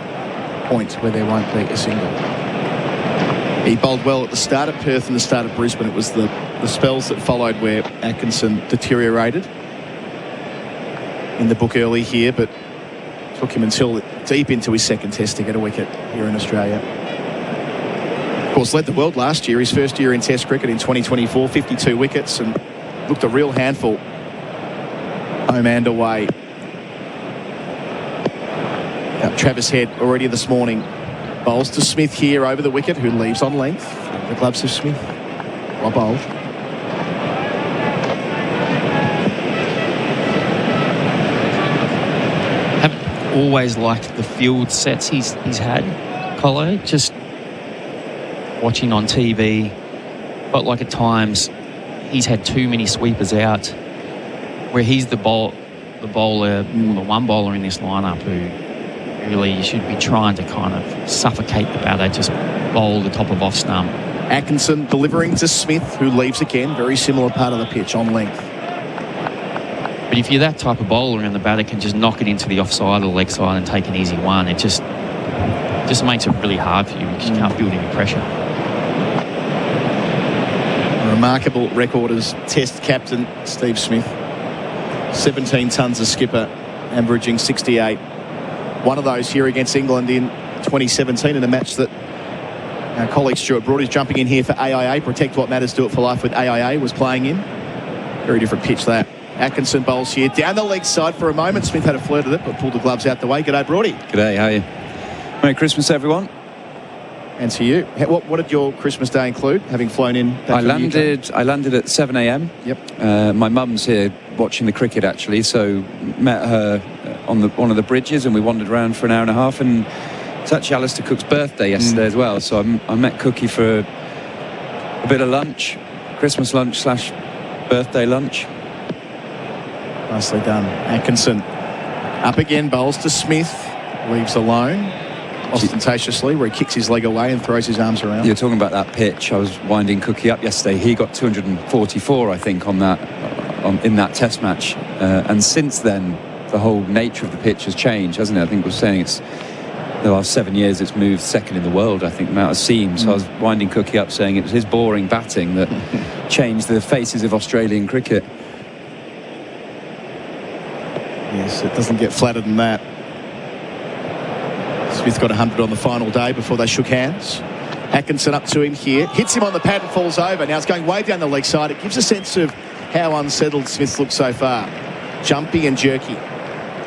point where there won't be a single. He bowled well at the start of Perth and the start of Brisbane. It was the spells that followed where Atkinson deteriorated in the book early here, but took him until deep into his 2nd test to get a wicket here in Australia. Of course, led the world last year, his first year in Test cricket in 2024, 52 wickets, and looked a real handful home and away. Travis Head already this morning. Bowls to Smith here over the wicket, who leaves on length. The gloves of Smith. Well bowled. always liked the field sets he's had, Colo. Just watching on TV, but like at times he's had too many sweepers out, where he's the one bowler in this lineup who really should be trying to kind of suffocate the batter, just bowl the top of off stump. Atkinson delivering to Smith, who leaves again, very similar part of the pitch on length. But if you're that type of bowler and the batter can just knock it into the offside or leg side and take an easy one, it just makes it really hard for you because you can't build any pressure. A remarkable record as Test captain Steve Smith. 17 tonnes as skipper, averaging 68. One of those here against England in 2017 in a match that our colleague Stuart Broad is jumping in here for AIA. Protect What Matters, Do It for Life with AIA was playing in. Very different pitch that. Atkinson bowls here down the leg side for a moment. Smith had a flirt at it but pulled the gloves out the way. G'day, Broady. G'day, how are you? Merry Christmas, everyone. And to you. What did your Christmas day include, having flown in? I landed at 7 a.m. Yep. My mum's here watching the cricket, actually, so met her on one of the bridges and we wandered around for an hour and a half, and it's actually Alistair Cook's birthday yesterday as well, so I met Cookie for a bit of lunch, Christmas lunch / birthday lunch. Nicely done. Atkinson up again, bowls to Smith, leaves alone ostentatiously, where he kicks his leg away and throws his arms around. You're talking about that pitch. I was winding Cookie up yesterday. He got 244, I think, in that Test match, and since then the whole nature of the pitch has changed, hasn't it? I think we're saying it's the last 7 years it's moved second in the world, I think, the amount of seams. So I was winding Cookie up saying it was his boring batting that changed the faces of Australian cricket. Yes, it doesn't get flatter than that. Smith got 100 on the final day before they shook hands. Atkinson up to him here, hits him on the pad and falls over. Now it's going way down the leg side. It gives a sense of how unsettled Smith's looked so far. Jumpy and jerky.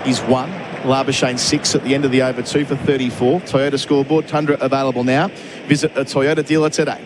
He's 1. Labuschagne 6 at the end of the over, 2 for 34. Toyota scoreboard, Tundra available now. Visit a Toyota dealer today.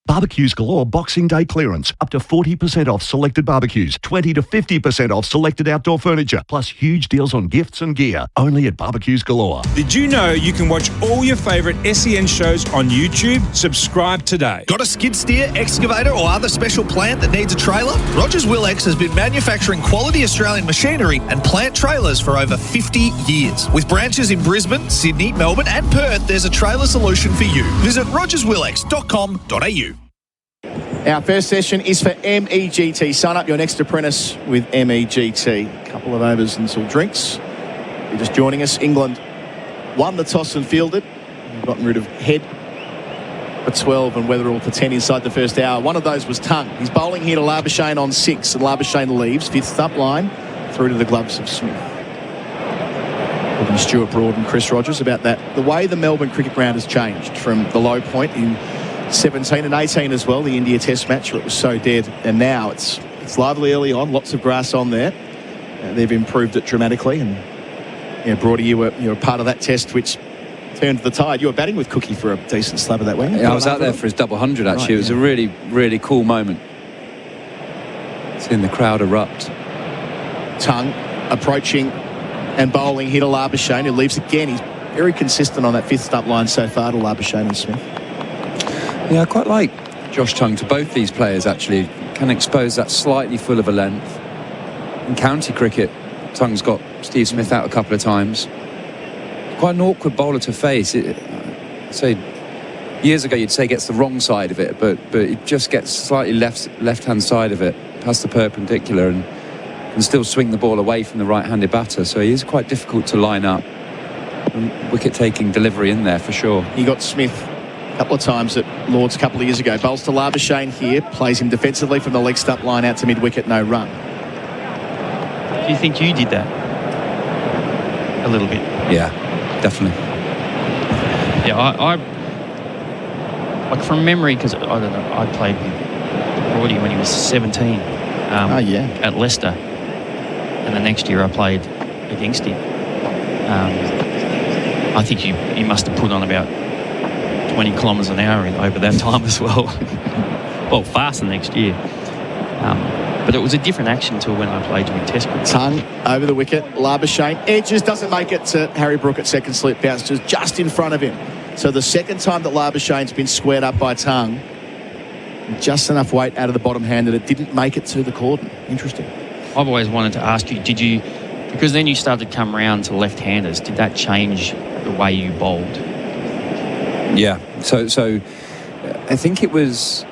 Barbecues galore Boxing Day clearance. Up to 40% off selected barbecues, 20 to 50% off selected outdoor furniture, plus huge deals on gifts and gear. Only at Barbecues Galore. Did you know you can watch all your favourite SEN shows on YouTube? Subscribe today. Got a skid steer, excavator or other special plant that needs a trailer? Rogers Willex has been manufacturing quality Australian machinery and plant trailers for over 50 years. With branches in Brisbane, Sydney, Melbourne and Perth, there's a trailer solution for you. Visit rogerswillex.com.au. Our first session is for MEGT. Sign up your next apprentice with MEGT. A couple of overs and some drinks. You're just joining us. England won the toss and fielded. We've gotten rid of Head for 12 and Weatherall for 10 inside the first hour. One of those was Tongue. He's bowling here to Labuschagne on 6, and Labuschagne leaves. 5th stump line through to the gloves of Smith. Talking to Stuart Broad and Chris Rogers about that. The way the Melbourne cricket ground has changed from the low point in 17 and 18 as well, the India Test match, where it was so dead, and now it's lively early on, lots of grass on there. They've improved it dramatically, and yeah, Broady, you were a part of that test which turned the tide. You were batting with Cookie for a decent slab of that, weren't you? Yeah, I was out there for his double 100 actually. Right, it was a really, really cool moment. Seeing the crowd erupt. Tongue approaching and bowling here to Labuschagne, who leaves again. He's very consistent on that 5th stump line so far to Labuschagne and Smith. Yeah, I quite like Josh Tongue to both these players, actually. Can expose that slightly full of a length. In county cricket, Tongue's got Steve Smith out a couple of times. Quite an awkward bowler to face. I'd say years ago you'd say gets the wrong side of it, but it just gets slightly left-hand side of it, past the perpendicular, and can still swing the ball away from the right-handed batter. So he is quite difficult to line up. Wicket-taking delivery in there for sure. He got Smith couple of times at Lords a couple of years ago. Bowls to Labuschagne here, plays him defensively from the leg stump line out to mid-wicket, no run. Do you think you did that? A little bit. Yeah, definitely. Yeah, I like from memory, because I don't know, I played with Broady when he was 17 at Leicester, and the next year I played against him. I think he must have put on about 20 kilometres an hour over that time as well. Well, fast the next year. But But it was a different action to when I played you in Test cricket. Tongue over the wicket. Labuschagne edges, doesn't make it to Harry Brook at second slip. Bounces just in front of him. So the second time that Labuschagne's been squared up by Tongue, just enough weight out of the bottom hand that it didn't make it to the cordon. Interesting. I've always wanted to ask you, because then you started to come round to left-handers, did that change the way you bowled? Yeah. So I think it was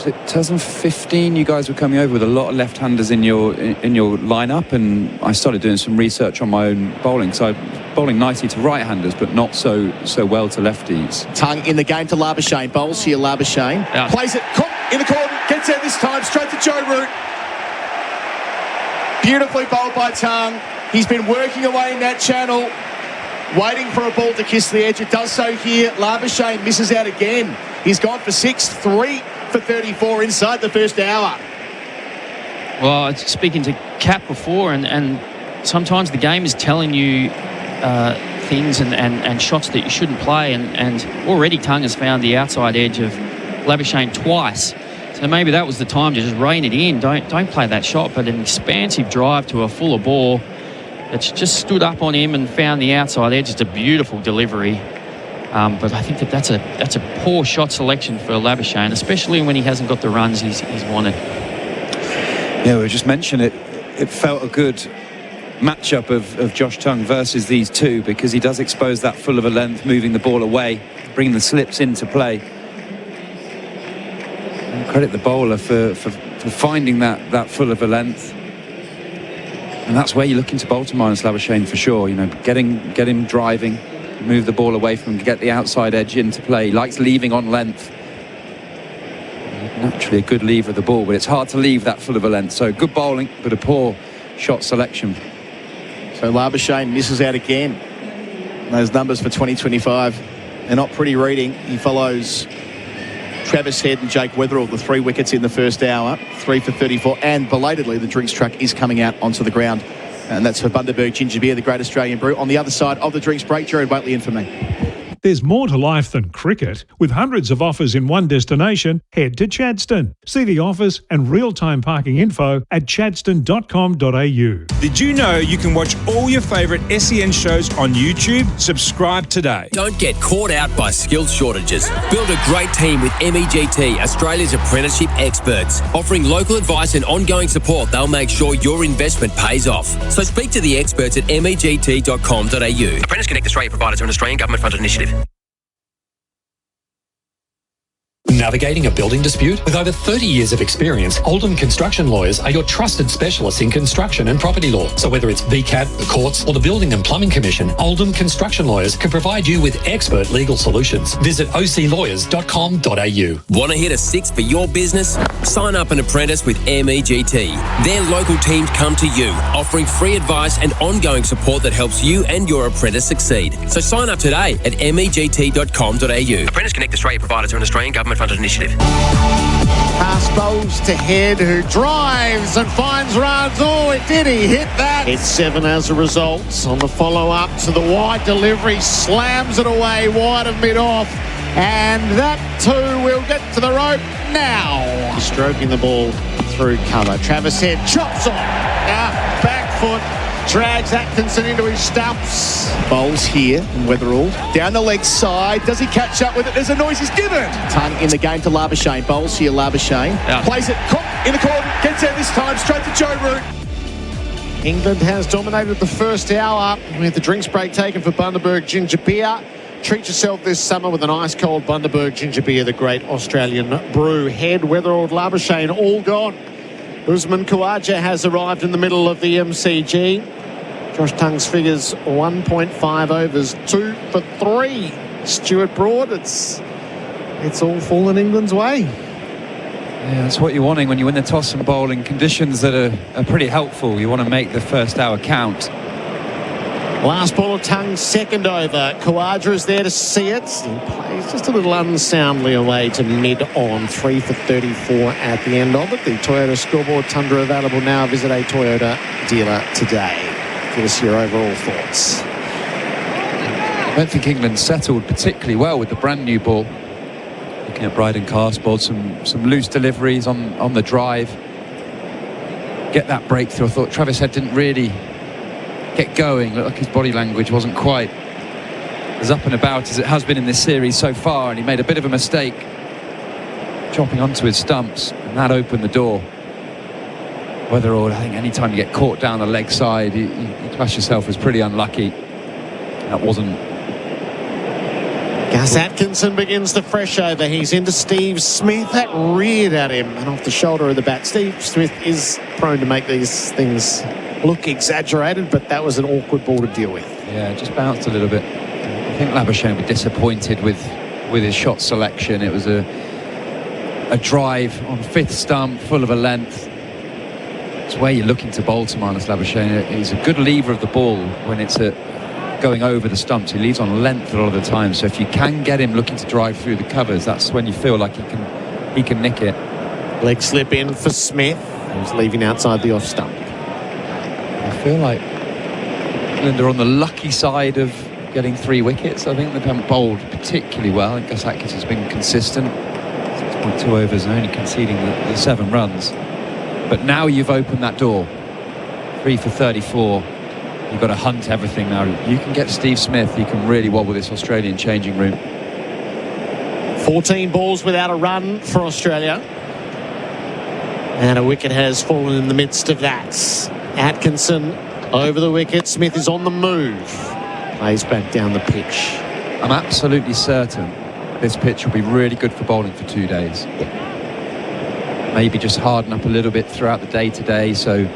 it 2015 you guys were coming over with a lot of left-handers in your lineup, and I started doing some research on my own bowling. So I'm bowling nicely to right-handers, but not so well to lefties. Tongue in the game to Labuschagne. Bowls here, Labuschagne. Plays it, in the corner, gets out this time, straight to Joe Root. Beautifully bowled by Tongue. He's been working away in that channel, waiting for a ball to kiss the edge. It does so here. Labuschagne misses out again. He's gone for 6, 3 for 34 inside the first hour. Well, speaking to Cap before, and sometimes the game is telling you things and shots that you shouldn't play, and already Tongue has found the outside edge of Labuschagne twice. So maybe that was the time to just rein it in. Don't play that shot, but an expansive drive to a fuller ball that's just stood up on him and found the outside edge. It's a beautiful delivery. But I think that's a poor shot selection for Labuschagne, especially when he hasn't got the runs he's wanted. Yeah, we just mentioned it. It felt a good matchup of Josh Tongue versus these two, because he does expose that full of a length, moving the ball away, bringing the slips into play. And credit the bowler for finding that full of a length. And that's where you're looking to bowl to minus Labuschagne for sure. You know, get him driving, move the ball away from him, get the outside edge into play. He likes leaving on length. Naturally a good lever of the ball, but it's hard to leave that full of a length. So good bowling, but a poor shot selection. So Labuschagne misses out again. Those numbers for 2025, they're not pretty reading. He follows Travis Head and Jake Weatherall, the 3 wickets in the first hour, 3 for 34, and belatedly the drinks truck is coming out onto the ground, and that's for Bundaberg Ginger Beer, the great Australian brew. On the other side of the drinks break, Gerard, Whateley in for me. There's more to life than cricket. With hundreds of offers in one destination, head to Chadstone. See the offers and real-time parking info at chadstone.com.au. Did you know you can watch all your favourite SEN shows on YouTube? Subscribe today. Don't get caught out by skills shortages. Build a great team with MEGT, Australia's apprenticeship experts. Offering local advice and ongoing support, they'll make sure your investment pays off. So speak to the experts at MEGT.com.au. Apprentice Connect Australia providers are an Australian government-funded initiative. Navigating a building dispute? With over 30 years of experience, Oldham Construction Lawyers are your trusted specialists in construction and property law. So whether it's VCAT, the courts, or the Building and Plumbing Commission, Oldham Construction Lawyers can provide you with expert legal solutions. Visit oclawyers.com.au. Want to hit a 6 for your business? Sign up an apprentice with MEGT. Their local teams come to you, offering free advice and ongoing support that helps you and your apprentice succeed. So sign up today at MEGT.com.au. Apprentice Connect Australia providers are an Australian government-funded initiative. Pass bowls to Head, who drives and finds runs. Oh, did he hit that? It's 7 as a result. On the follow-up to the wide delivery, slams it away wide of mid-off. And that too will get to the rope now. Stroking the ball through cover. Travis Head chops on. Back foot. Drags Atkinson into his stumps. Bowls here in Weatherall. Down the leg side. Does he catch up with it? There's a noise he's given. Tongue in the game to Labuschagne. Bowls here, Labuschagne. Plays it in the corner. Gets out this time. Straight to Joe Root. England has dominated the first hour with the drinks break taken for Bundaberg Ginger Beer. Treat yourself this summer with an ice-cold Bundaberg Ginger Beer, the great Australian brew. Head, Weatherall, Labuschagne, all gone. Usman Khawaja has arrived in the middle of the MCG. Josh Tongue's figures 1.5 overs, 2 for 3. Stuart Broad, it's all fallen England's way. Yeah, that's what you're wanting when you win the toss and bowl in conditions that are pretty helpful. You want to make the first hour count. Last ball of Tongue's second over. Khawaja is there to see it. He plays just a little unsoundly away to mid-on. 3 for 34 at the end of it. The Toyota scoreboard Tundra available now. Visit a Toyota dealer today. Give us your overall thoughts. I don't think England settled particularly well with the brand new ball. Looking at Bryden Castboard, some loose deliveries on the drive. get that breakthrough. I thought Travis Head didn't really get going. Looked like his body language wasn't quite as up and about as it has been in this series so far, and he made a bit of a mistake chopping onto his stumps, and that opened the door. Whether or I think any time you get caught down the leg side, you class yourself as pretty unlucky. That wasn't. Gus Atkinson begins the fresh over. He's into Steve Smith. That reared at him and off the shoulder of the bat. Steve Smith is prone to make these things look exaggerated, but that was an awkward ball to deal with. Yeah, it just bounced a little bit. I think Labuschagne was disappointed with his shot selection. It was a drive on fifth stump, full of a length. It's where you're looking to bowl to Marnus Labuschagne. He's a good lever of the ball when it's going over the stumps. He leaves on length a lot of the time. So if you can get him looking to drive through the covers, that's when you feel like he can nick it. Leg slip in for Smith, who's leaving outside the off stump. I feel like England are on the lucky side of getting 3 wickets. I think they haven't bowled particularly well. I think Gus Atkins has been consistent. 6.2 overs and only conceding the 7 runs. But now you've opened that door. 3 for 34. You've got to hunt everything now. You can get Steve Smith. You can really wobble this Australian changing room. 14 balls without a run for Australia. And a wicket has fallen in the midst of that. Atkinson over the wicket. Smith is on the move. Plays back down the pitch. I'm absolutely certain this pitch will be really good for bowling for 2 days. Maybe just harden up a little bit throughout the day today, so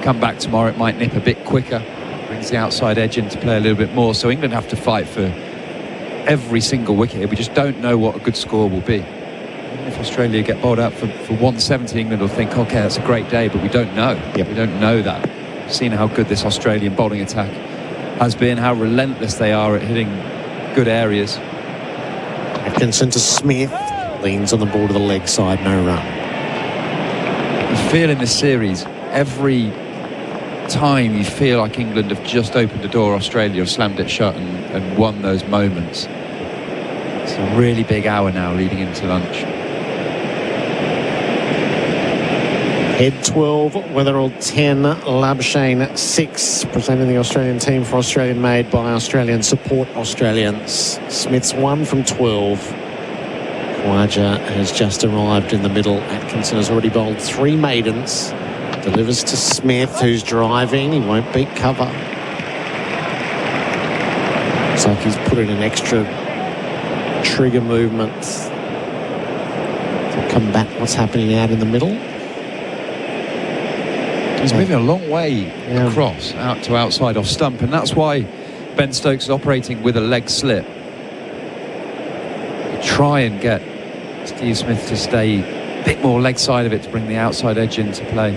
come back tomorrow, it might nip a bit quicker. Brings the outside edge in to play a little bit more. So England have to fight for every single wicket. We just don't know what a good score will be. Even if Australia get bowled out for 170, England will think, okay, that's a great day, but we don't know. Yep. We don't know that. We've seen how good this Australian bowling attack has been, how relentless they are at hitting good areas. Atkinson to Smith. Leans on the ball to the leg side, no run. You feel in this series, every time you feel like England have just opened the door, Australia have slammed it shut and won those moments. It's a really big hour now leading into lunch. Head 12, Weatherall 10, Labuschagne 6. Presenting the Australian team for Australian made by Australian support Australians. Smith's 1 from 12. Khawaja has just arrived in the middle. Atkinson has already bowled 3 maidens. Delivers to Smith, who's driving. He won't beat cover. Looks like he's put in an extra trigger movement to combat what's happening out in the middle. He's moving a long way across, out to outside off stump, and that's why Ben Stokes is operating with a leg slip. Try and get Steve Smith to stay a bit more leg side of it to bring the outside edge into play.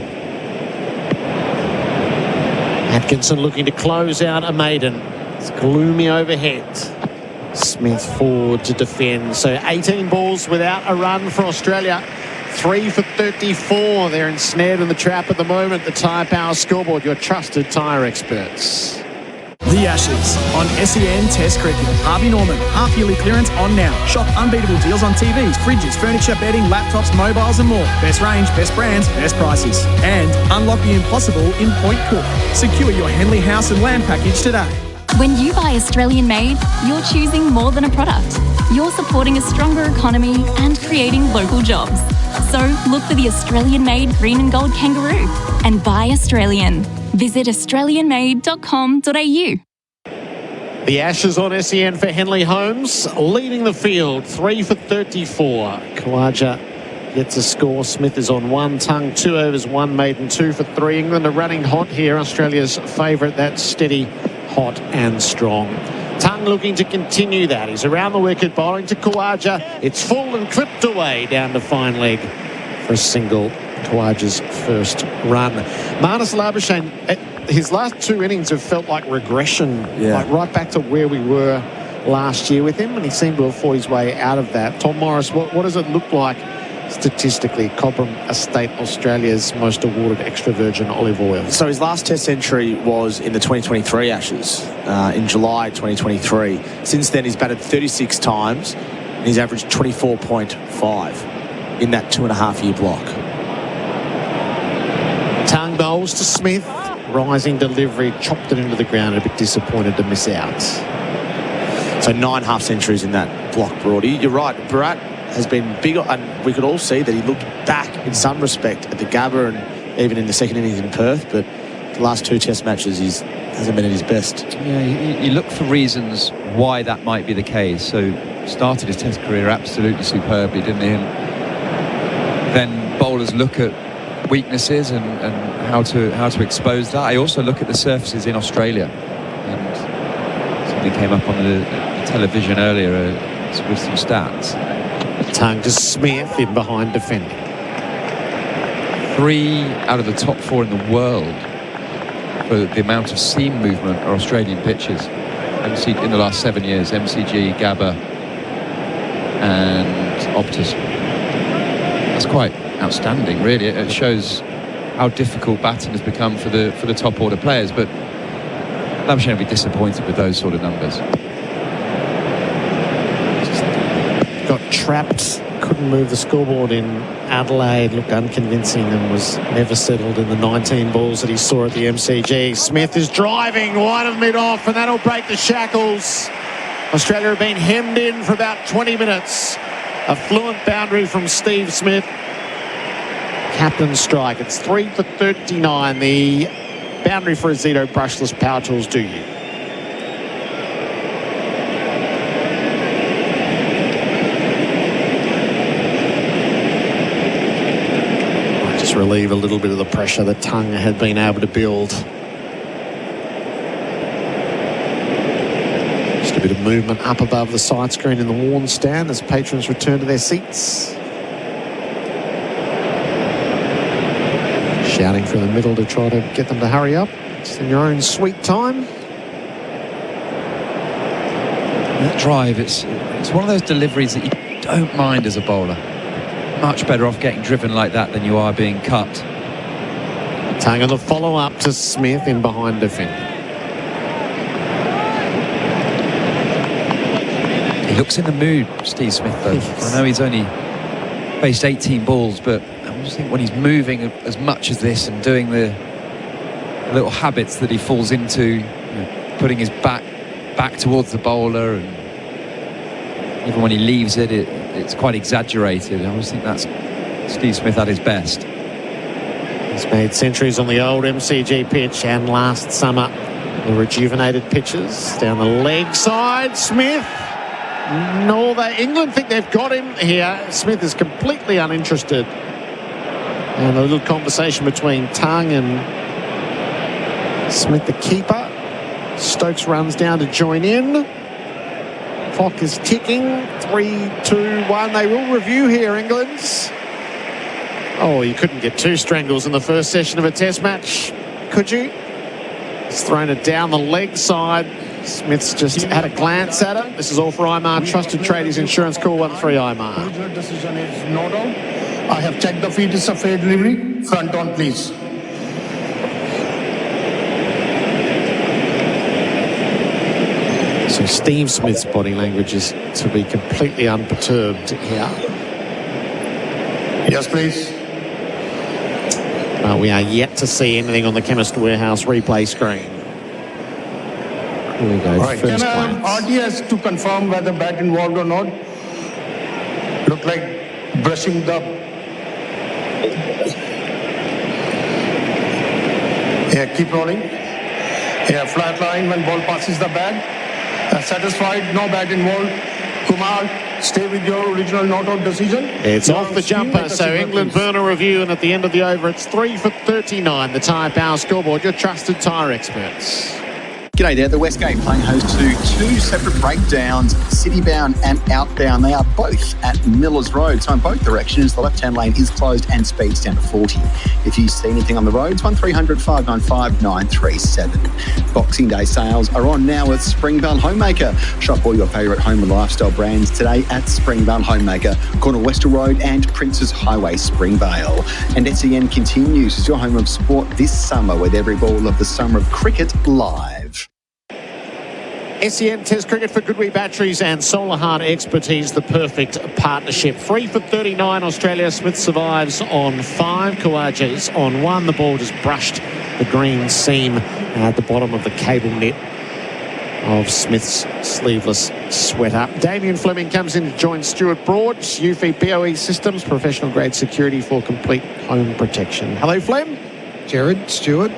Atkinson looking to close out a maiden. It's gloomy overhead. Smith forward to defend. So 18 balls without a run for Australia. 3 for 34. They're ensnared in the trap at the moment. The Tyre Power scoreboard, your trusted tyre experts. The Ashes on SEN Test Cricket. Harvey Norman, half-yearly clearance on now. Shop unbeatable deals on TVs, fridges, furniture, bedding, laptops, mobiles and more. Best range, best brands, best prices. And unlock the impossible in Point Cook. Secure your Henley House and Land package today. When you buy Australian made, you're choosing more than a product. You're supporting a stronger economy and creating local jobs. So look for the Australian made green and gold kangaroo and buy Australian. Visit australianmade.com.au. The Ashes on SEN for Henley Holmes, leading the field, 3 for 34. Khawaja gets a score. Smith is on 1. Tongue 2 overs, 1 maiden, 2 for 3. England are running hot here. Australia's favourite, that's steady, hot and strong. Tongue looking to continue that. He's around the wicket, bowling to Khawaja. It's full and clipped away down to fine leg for a single. Khawaja's first run. Marnus Labuschagne, his last 2 innings have felt like regression, like right back to where we were last year with him, and he seemed to have fought his way out of that. Tom Morris, what does it look like statistically? Cobram Estate, Australia's most awarded extra virgin olive oil. So his last Test century was in the 2023 Ashes, in July 2023. Since then, he's batted 36 times, and he's averaged 24.5 in that 2.5-year block. Tongue Swing bowls to Smith. Rising delivery, chopped it into the ground, a bit disappointed to miss out. So 9 half centuries in that block, Brody. You're right, Bharat has been bigger, and we could all see that he looked back in some respect at the Gabba and even in the second innings in Perth, but the last 2 test matches he hasn't been at his best. Yeah, you look for reasons why that might be the case. So started his test career absolutely superbly, didn't he? And then bowlers look at weaknesses and how to expose that. I also look at the surfaces in Australia, and something came up on the television earlier with some stats. Tongue to Smith in behind defending. 3 out of the top 4 in the world for the amount of seam movement are Australian pitches. In the last 7 years, MCG, Gabba and Optus. That's quite outstanding, really. It shows how difficult batting has become for the top order players, but Labuschagne will be disappointed with those sort of numbers. Got trapped, couldn't move the scoreboard in Adelaide, looked unconvincing and was never settled in the 19 balls that he saw at the MCG. Smith is driving wide of mid-off, and that'll break the shackles. Australia have been hemmed in for about 20 minutes. A fluent boundary from Steve Smith. Captain strike. It's 3 for 39. The boundary for Azito brushless power tools do you. Relieve a little bit of the pressure that Tongue had been able to build. Just a bit of movement up above the side screen in the Warren stand as patrons return to their seats. Shouting from the middle to try to get them to hurry up. It's in your own sweet time. That drive, it's one of those deliveries that you don't mind as a bowler. Much better off getting driven like that than you are being cut. Tongue on the follow-up to Smith in behind defending. He looks in the mood, Steve Smith, though. I know he's only faced 18 balls, but I just think when he's moving as much as this and doing the little habits that he falls into, putting his back towards the bowler, and even when he leaves it, it's quite exaggerated. I always think that's Steve Smith at his best. He's made centuries on the old MCG pitch and last summer the rejuvenated pitches. Down the leg side, Smith. No, England think they've got him here. Smith is completely uninterested. And a little conversation between Tongue and Smith, the keeper. Stokes runs down to join in. Clock is ticking. 3, 2, 1. They will review here, England. Oh, you couldn't get 2 strangles in the first session of a test match, could you? He's thrown it down the leg side. Smith's just had a glance at it. This is all for IMAR. Trusted Tradies Insurance. Call 13 IMAR. Your decision is no doubt. I have checked the feed is a fair delivery. Front on, please. So Steve Smith's body language is to be completely unperturbed here. Yes, please. We are yet to see anything on the Chemist Warehouse replay screen. Here we go. All right. Can I have RDS to confirm whether bat involved or not? Look like brushing the... Yeah, keep rolling. Yeah, flat line when ball passes the bat. Satisfied, no bat involved. Kumar, stay with your original not-out decision. It's off the jumper, so England burn a review, and at the end of the over, it's 3 for 39, the Tyre Power scoreboard, your trusted tyre experts. G'day there, the Westgate playing host to 2 separate breakdowns, city-bound and outbound. They are both at Millers Road, so in both directions, the left-hand lane is closed and speeds down to 40. If you see anything on the roads, 1300 595 937. Boxing Day sales are on now at Springvale Homemaker. Shop all your favourite home and lifestyle brands today at Springvale Homemaker, corner Western Road and Princes Highway, Springvale. And SEN continues as your home of sport this summer with every ball of the summer of cricket live. SEN Test Cricket for Goodwee Batteries and Solar Heart Expertise, the perfect partnership. 3 for 39 Australia. Smith survives on 5. Khawaja is on 1. The ball just brushed the green seam at the bottom of the cable knit of Smith's sleeveless sweater. Damien Fleming comes in to join Stuart Broad. UFI POE Systems, professional grade security for complete home protection. Hello, Flem. Gerard, Stuart.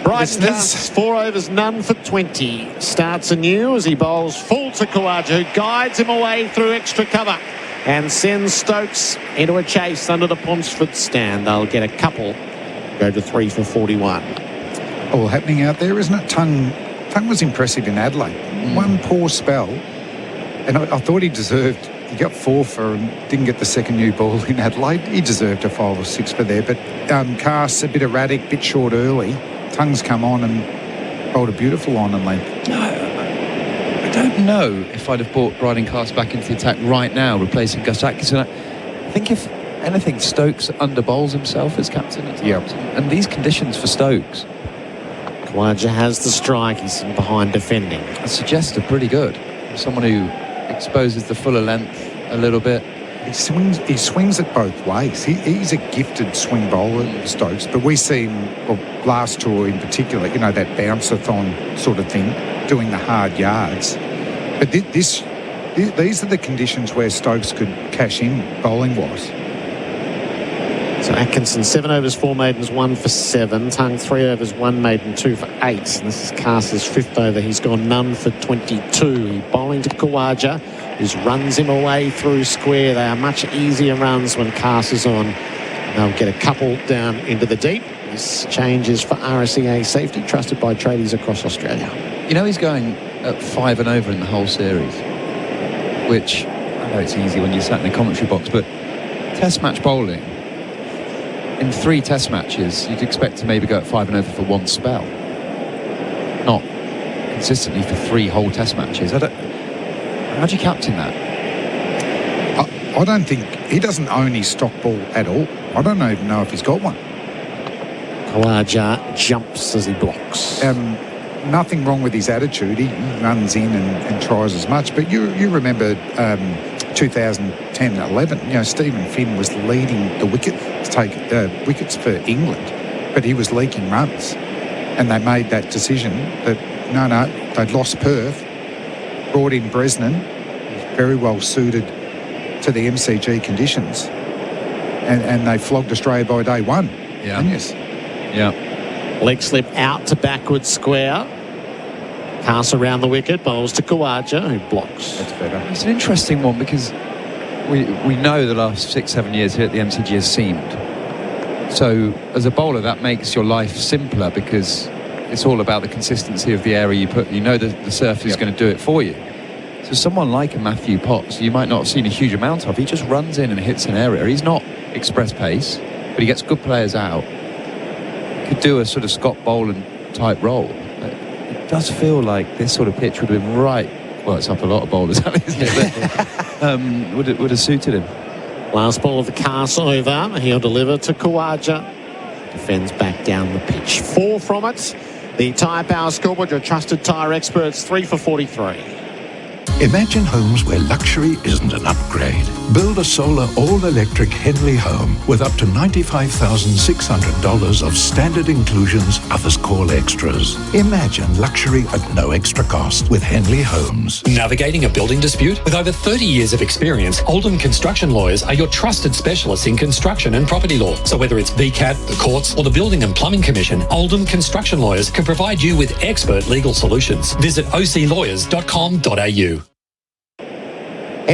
Brighton casts 4 overs, none for 20. Starts anew as he bowls full to Khawaja, who guides him away through extra cover and sends Stokes into a chase under the Ponsford stand. They'll get a couple, go to 3 for 41. All happening out there, isn't it? Tongue was impressive in Adelaide. One poor spell, and I thought he deserved. He got 4 for and didn't get the second new ball in Adelaide. He deserved a 5 or 6 for there, but casts a bit erratic, bit short early. Tongue's come on and bowled a beautiful on and length. I don't know if I'd have brought Bryden Cast back into the attack right now, replacing Gus Atkinson. I think if anything, Stokes under bowls himself as captain at times. And these conditions for Stokes. Khawaja has the strike. He's behind defending. I suggest are pretty good. Someone who exposes the fuller length a little bit. He swings it both ways. He's a gifted swing bowler, Stokes, but we see him, well, last tour in particular, you know, that bounce-a-thon sort of thing, doing the hard yards. But these are the conditions where Stokes could cash in bowling-wise. So Atkinson, 7 overs, 4 maidens, 1 for 7. Tongue, 3 overs, 1 maiden, 2 for 8. And this is Carter's 5th over. He's gone none for 22. Bowling to Khawaja, who runs him away through square. They are much easier runs when Carter's on. They'll get a couple down into the deep. This change is for RSEA safety, trusted by tradies across Australia. You know, he's going at 5 and over in the whole series, which I know it's easy when you're sat in the commentary box, but test match bowling, in 3 test matches, you'd expect to maybe go at 5 and over for 1 spell. Not consistently for 3 whole test matches. How do you captain that? I don't think... He doesn't own his stock ball at all. I don't even know if he's got one. Khawaja jumps as he blocks. Nothing wrong with his attitude. He runs in and tries as much. But you remember 2010-11, you know, Stephen Finn was leading the wickets for England, but he was leaking runs. And they made that decision that, no, they'd lost Perth, brought in Bresnan, very well suited to the MCG conditions, and they flogged Australia by day 1. Yeah. Yes. Yeah. Leg slip out to backward square. Pass around the wicket, bowls to Khawaja, who blocks. That's better. It's an interesting one because we know the last 6-7 years here at the MCG has seemed. So as a bowler, that makes your life simpler because it's all about the consistency of the area you put. You know that the surface is going to do it for you. So someone like a Matthew Potts, you might not have seen a huge amount of. He just runs in and hits an area. He's not express pace, but he gets good players out. Could do a sort of Scott Boland type role. It does feel like this sort of pitch would have been right. Well, it's up a lot of bowlers, isn't it? would have suited him. Last ball of the cast over. He'll deliver to Khawaja. Defends back down the pitch. 4 from it. The Tyre Power scoreboard, your trusted tyre experts, 3 for 43. Imagine homes where luxury isn't an upgrade. Build a solar all-electric Henley home with up to $95,600 of standard inclusions others call extras. Imagine luxury at no extra cost with Henley Homes. Navigating a building dispute? With over 30 years of experience, Oldham Construction Lawyers are your trusted specialists in construction and property law. So whether it's VCAT, the courts, or the Building and Plumbing Commission, Oldham Construction Lawyers can provide you with expert legal solutions. Visit oclawyers.com.au.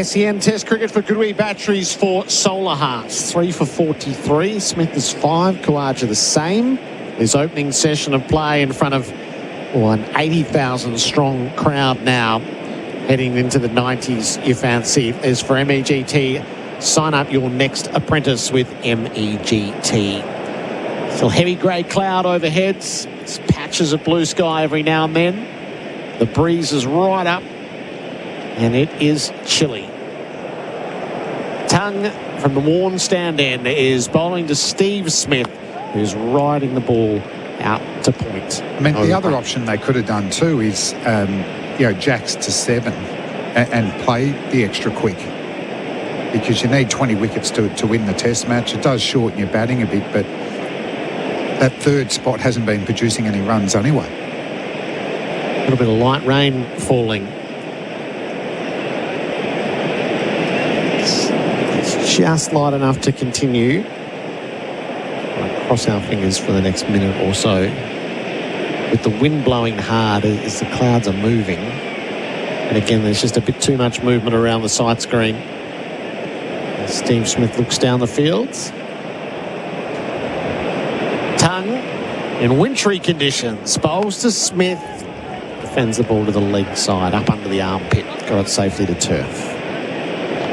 SEN Test Cricket for Goodwee Batteries for Solar Hearts. 3 for 43. Smith is 5. Khawaja the same. His opening session of play in front of an 80,000 strong crowd now. Heading into the 90s, you fancy. As for MEGT, sign up your next apprentice with MEGT. Still heavy grey cloud overhead. It's patches of blue sky every now and then. The breeze is right up. And it is chilly. Tongue from the worn stand end is bowling to Steve Smith, who's riding the ball out to point. I mean, the other option they could have done too is jacks to 7 and play the extra quick, because you need 20 wickets to win the test match. It does shorten your batting a bit, but that third spot hasn't been producing any runs anyway. A little bit of light rain falling. It's just light enough to continue. I'll cross our fingers for the next minute or so. With the wind blowing hard as the clouds are moving. And again, there's just a bit too much movement around the side screen. As Steve Smith looks down the fields. Tongue in wintry conditions. Bowls to Smith. Defends the ball to the leg side, up under the armpit. Got it safely to turf.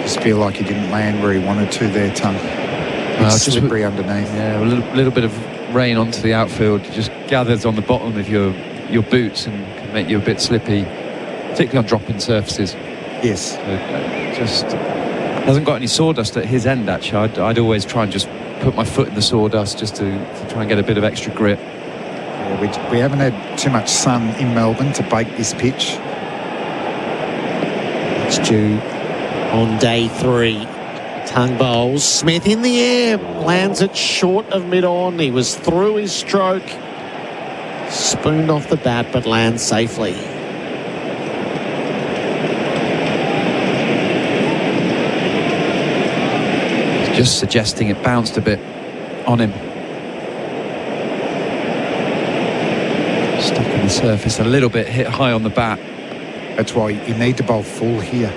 Just feel like he didn't land where he wanted to there, Tongue. It's slippery underneath. Yeah, a little bit of rain onto the outfield. It just gathers on the bottom of your boots and can make you a bit slippy, particularly on dropping surfaces. Yes. So, just hasn't got any sawdust at his end, actually. I'd always try and just put my foot in the sawdust just to try and get a bit of extra grip. Yeah, we haven't had too much sun in Melbourne to bake this pitch. It's due on day 3. Tongue bowls. Smith in the air. Lands it short of mid-on. He was through his stroke. Spooned off the bat, but lands safely. Just suggesting it bounced a bit on him. Stuck on the surface a little bit, hit high on the bat. That's why you need to bowl full here.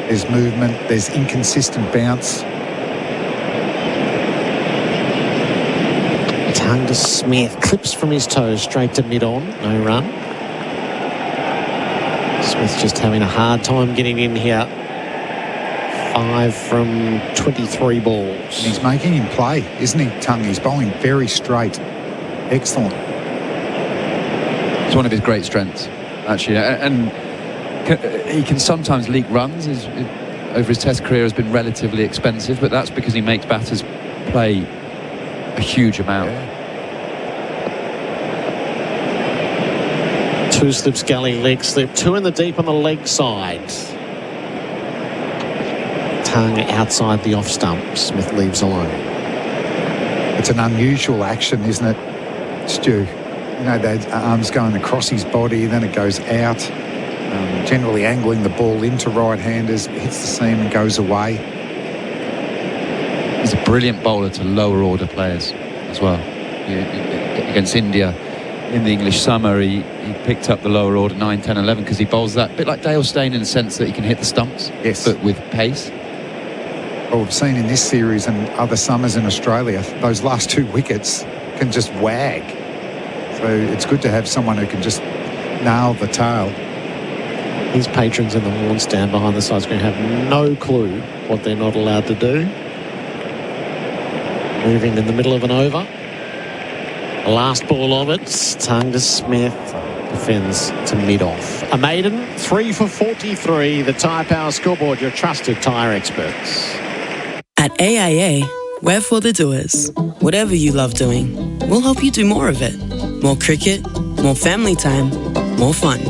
There's movement, there's inconsistent bounce. Tongue to Smith, clips from his toes straight to mid-on, no run. Smith just having a hard time getting in here. 5 from 23 balls. And he's making him play, isn't he, Tongue? He's bowling very straight. Excellent. It's one of his great strengths, actually. And he can sometimes leak runs. Over his test career has been relatively expensive, but that's because he makes batters play a huge amount. Yeah. 2 slips gully, leg slip. 2 in the deep on the leg side. Tongue outside the off stump. Smith leaves alone. It's an unusual action, isn't it, Stu? You know, the arms going across his body, then it goes out. Generally angling the ball into right-handers, hits the seam and goes away. He's a brilliant bowler to lower order players as well. Against India in the English summer, he picked up the lower order 9, 10, 11 because he bowls that a bit like Dale Steyn in the sense that he can hit the stumps, yes, but with pace. Well, we've seen in this series and other summers in Australia, those last 2 wickets can just wag. So it's good to have someone who can just nail the tail. His patrons in the lawn stand behind the side screen have no clue what they're not allowed to do. Moving in the middle of an over. The last ball of it, Tongue to Smith. Defends to mid-off. A maiden, 3 for 43. The Tyre Power Scoreboard, your trusted tyre experts. At AIA, we're for the doers. Whatever you love doing, we'll help you do more of it. More cricket, more family time, more fun.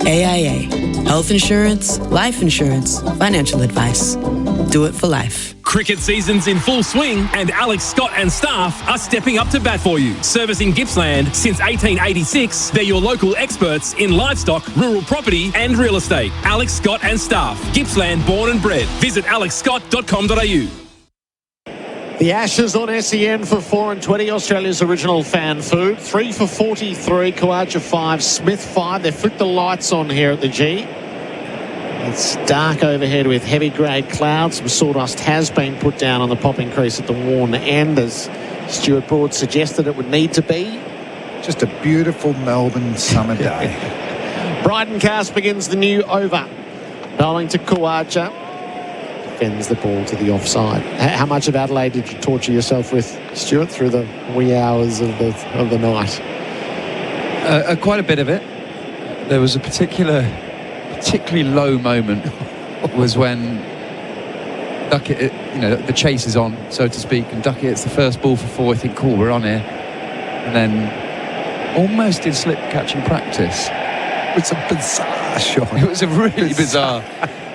AIA. Health insurance, life insurance, financial advice. Do it for life. Cricket season's in full swing and Alex Scott and staff are stepping up to bat for you. Servicing Gippsland since 1886, they're your local experts in livestock, rural property and real estate. Alex Scott and staff. Gippsland born and bred. Visit alexscott.com.au. The Ashes on SEN for 4 and 20, Australia's original fan food. 3 for 43, Khawaja 5, Smith 5. They've flicked the lights on here at the G. It's dark overhead with heavy grey clouds. Some sawdust has been put down on the popping crease at the worn end, as Stuart Broad suggested it would need to be. Just a beautiful Melbourne summer day. Bryden Cast begins the new over. Bowling to Khawaja. Defends the ball to the offside. How much of Adelaide did you torture yourself with, Stuart, through the wee hours of the night? Quite a bit of it. There was a particularly low moment was when Duckett, the chase is on, so to speak, and Duckett hits the first ball for 4. I think, cool, we're on here. And then almost did slip catch in practice. It's a bizarre Sure. It was a really bizarre.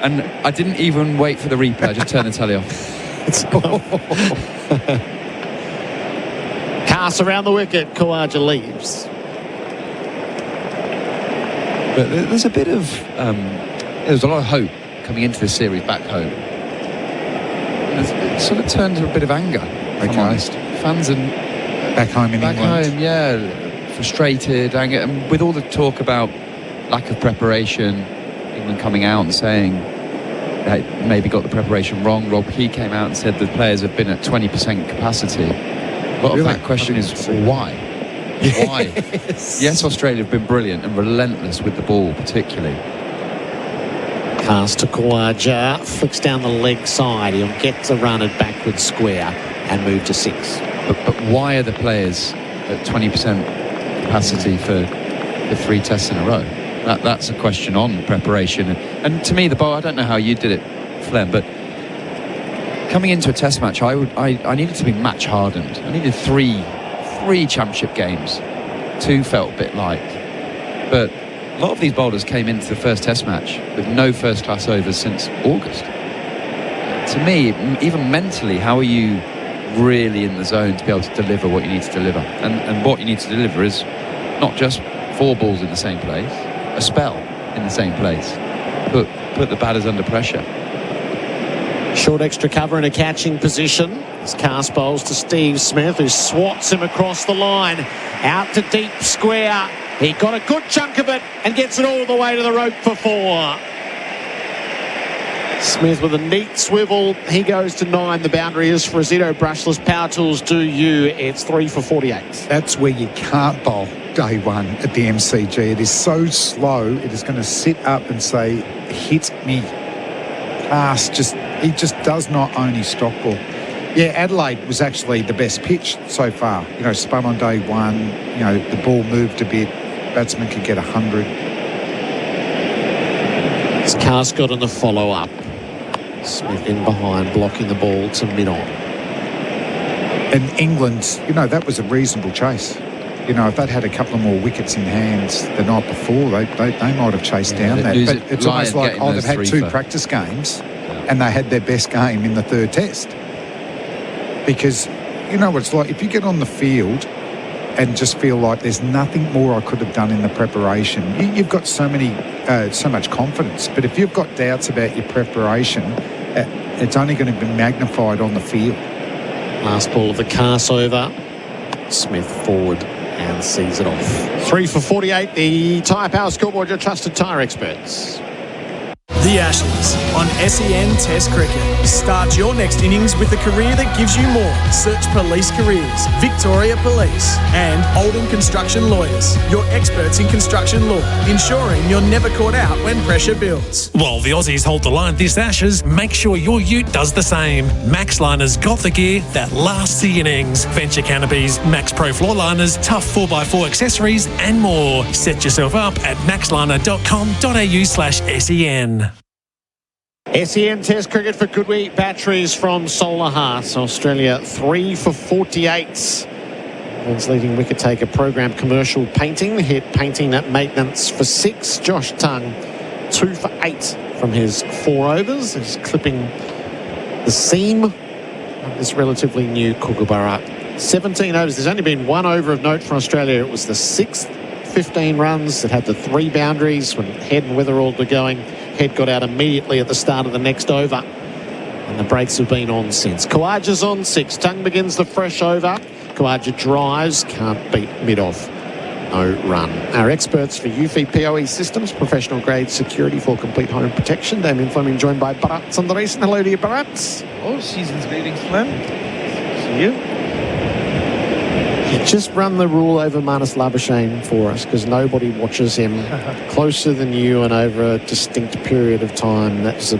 And I didn't even wait for the replay. I just turned the telly off. Pass around the wicket. Khawaja leaves. But there's a bit of... there's a lot of hope coming into this series back home. It sort of turned to a bit of anger, if I'm honest. Fans and... Back home in England. Back home, yeah. Frustrated, anger. And with all the talk about lack of preparation, England coming out and saying they maybe got the preparation wrong. Rob Key came out and said the players have been at 20% capacity. A lot of that question is why? Why? Yes, Australia have been brilliant and relentless with the ball, particularly. Pass to Khawaja, flicks down the leg side. He'll get the run at backward square and move to 6. But why are the players at 20% capacity for 3 tests in a row? That's a question on preparation. And to me, the bowl, I don't know how you did it, Flem, but coming into a test match, I needed to be match hardened. I needed three championship games. 2 felt a bit light. But a lot of these bowlers came into the first test match with no first class overs since August. To me, even mentally, how are you really in the zone to be able to deliver what you need to deliver? And what you need to deliver is not just 4 balls in the same place, a spell in the same place. Put the batters under pressure. Short extra cover in a catching position. His cast bowls to Steve Smith, who swats him across the line. Out to deep square. He got a good chunk of it and gets it all the way to the rope for 4. Smith with a neat swivel. He goes to 9. The boundary is for Zito Brushless Power Tools. Do you? It's 3 for 48. That's where you can't bowl day one at the MCG. It is so slow. It is going to sit up and say, hit me. He just does not own his stock ball. Yeah, Adelaide was actually the best pitch so far. You know, spun on day one. You know, the ball moved a bit. Batsman could get 100. It's Carscott on the follow-up. Smith in behind, blocking the ball to mid-on. And England, you know, that was a reasonable chase. You know, if they'd had a couple of more wickets in hands the night before, they might have chased down that. But it's almost like, they've had 2 practice games and they had their best game in the 3rd test. Because, you know what it's like, if you get on the field and just feel like there's nothing more I could have done in the preparation, you've got so much confidence. But if you've got doubts about your preparation, it's only going to be magnified on the field. Last ball of the cast over. Smith forward and sees it off. 3 for 48, the Tyre Power scoreboard, your trusted tyre experts. The Ashes on SEN Test Cricket. Start your next innings with a career that gives you more. Search Police Careers, Victoria Police and Oldham Construction Lawyers. Your experts in construction law, ensuring you're never caught out when pressure builds. While the Aussies hold the line this Ashes, make sure your ute does the same. Max Liners got the gear that lasts the innings. Venture canopies, Max Pro floor liners, tough 4x4 accessories and more. Set yourself up at maxliner.com.au/SEN. SEN Test Cricket for Goodwee batteries from Solar Heart. Australia 3 for 48. England's leading wicket taker program commercial painting. Hit painting at maintenance for 6. Josh Tongue 2 for 8 from his 4 overs. He's clipping the seam of this relatively new Kookaburra. 17 overs. There's only been 1 over of note for Australia. It was the 6th, 15 runs. It had the 3 boundaries when Head and Weatherald were going. Head got out immediately at the start of the next over, and the breaks have been on since. Khawaja's on 6. Tongue begins the fresh over. Khawaja drives, can't beat mid-off. No run. Our experts for UFI POE systems, professional grade security for complete home protection. Damien Fleming joined by Bharat Sundaresan. Hello to you, Bharat. All season's greetings, Flem. See you. You just run the rule over Marnus Labuschagne for us, because nobody watches him closer than you and over a distinct period of time. That's a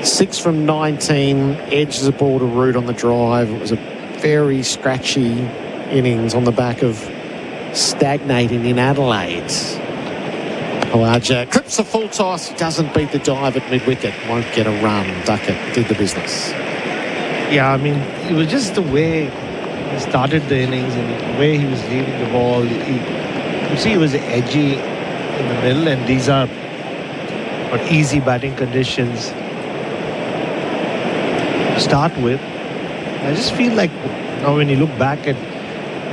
6 from 19, edges the ball to root on the drive. It was a very scratchy innings on the back of stagnating in Adelaide. Khawaja clips the full toss, doesn't beat the dive at mid-wicket, won't get a run. Duckett did the business. Yeah, I mean, it was just the way he started the innings and the way he was leaving the ball. You see, he was edgy in the middle, and these are or easy batting conditions to start with. I just feel like now when you look back at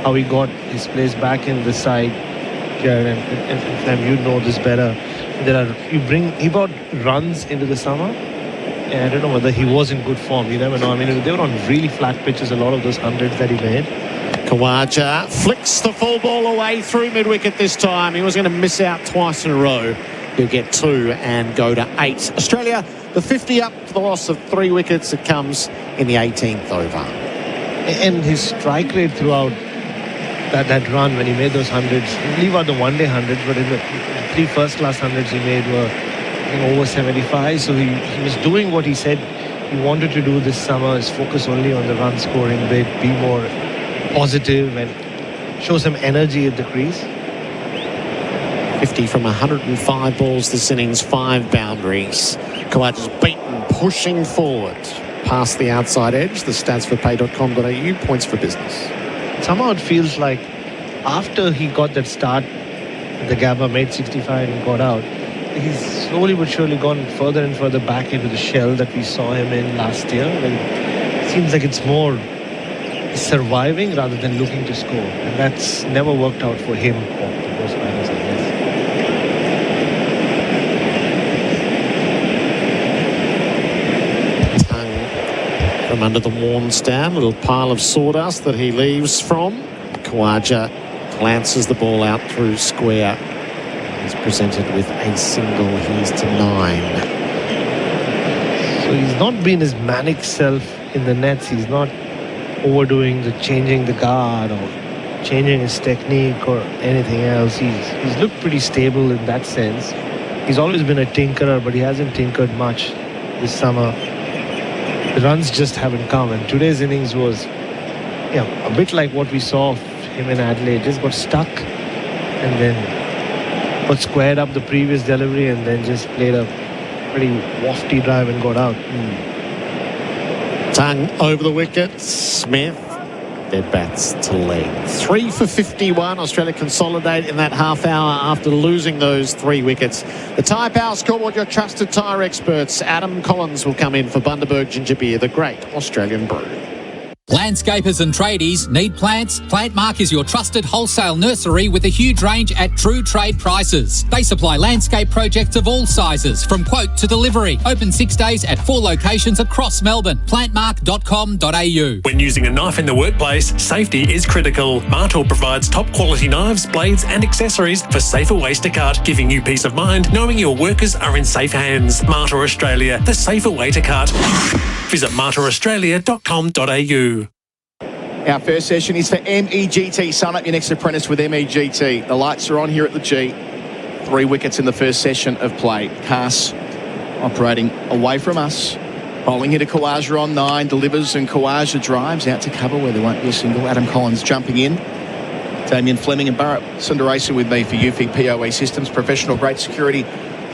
how he got his place back in the side, Gerard and Fleming, you know this better. He brought runs into the summer, and I don't know whether he was in good form. You never know. I mean, they were on really flat pitches, a lot of those hundreds that he made. Khawaja flicks the full ball away through mid-wicket this time. He was going to miss out twice in a row. He'll get 2 and go to 8. Australia, the 50 up for the loss of 3 wickets. It comes in the 18th over. And his strike rate throughout that run when he made those hundreds, leave out the one-day hundreds, but in the 3 first-class hundreds he made were over 75. So he was doing what he said he wanted to do this summer, is focus only on the run-scoring bit, be more positive and show some energy at the crease. 50 from 105 balls this innings, 5 boundaries. Khawaja's beaten, pushing forward past the outside edge. The stats for pay.com.au, points for business. Somehow it feels like after he got that start, the Gabba made 65 and got out, he's slowly but surely gone further and further back into the shell that we saw him in last year. It seems like it's more surviving rather than looking to score, and that's never worked out for him or most batters, I guess. From under the worn stand, little pile of sawdust that he leaves from. Khawaja glances the ball out through square. He's presented with a single. He's to 9. So he's not been his manic self in the nets. He's not overdoing changing the guard or changing his technique or anything else. He's looked pretty stable in that sense. He's always been a tinkerer, but he hasn't tinkered much this summer. The runs just haven't come, and today's innings was a bit like what we saw of him in Adelaide. Just got stuck and then got squared up the previous delivery and then just played a pretty wafty drive and got out. Tongue over the wicket. Smith dead bats to leg. 3 for 51. Australia consolidate in that half hour after losing those 3 wickets. The Tyre Power scoreboard, your trusted tyre experts. Adam Collins will come in for Bundaberg Ginger Beer, the great Australian brew. Landscapers and tradies need plants? Plantmark is your trusted wholesale nursery with a huge range at true trade prices. They supply landscape projects of all sizes, from quote to delivery. Open 6 days at 4 locations across Melbourne. Plantmark.com.au. When using a knife in the workplace, safety is critical. Martel provides top quality knives, blades and accessories for safer ways to cut, giving you peace of mind knowing your workers are in safe hands. Martel Australia, the safer way to cut. Visit martelaustralia.com.au. Our first session is for MEGT. Sign up your next apprentice with MEGT. The lights are on here at the G. 3 wickets in the first session of play. Cass operating away from us. Bowling here to Khawaja on 9. Delivers and Khawaja drives out to cover where there won't be a single. Adam Collins jumping in. Damien, Fleming and Bharat. Sundaresan with me for UFI POE Systems. Professional grade security.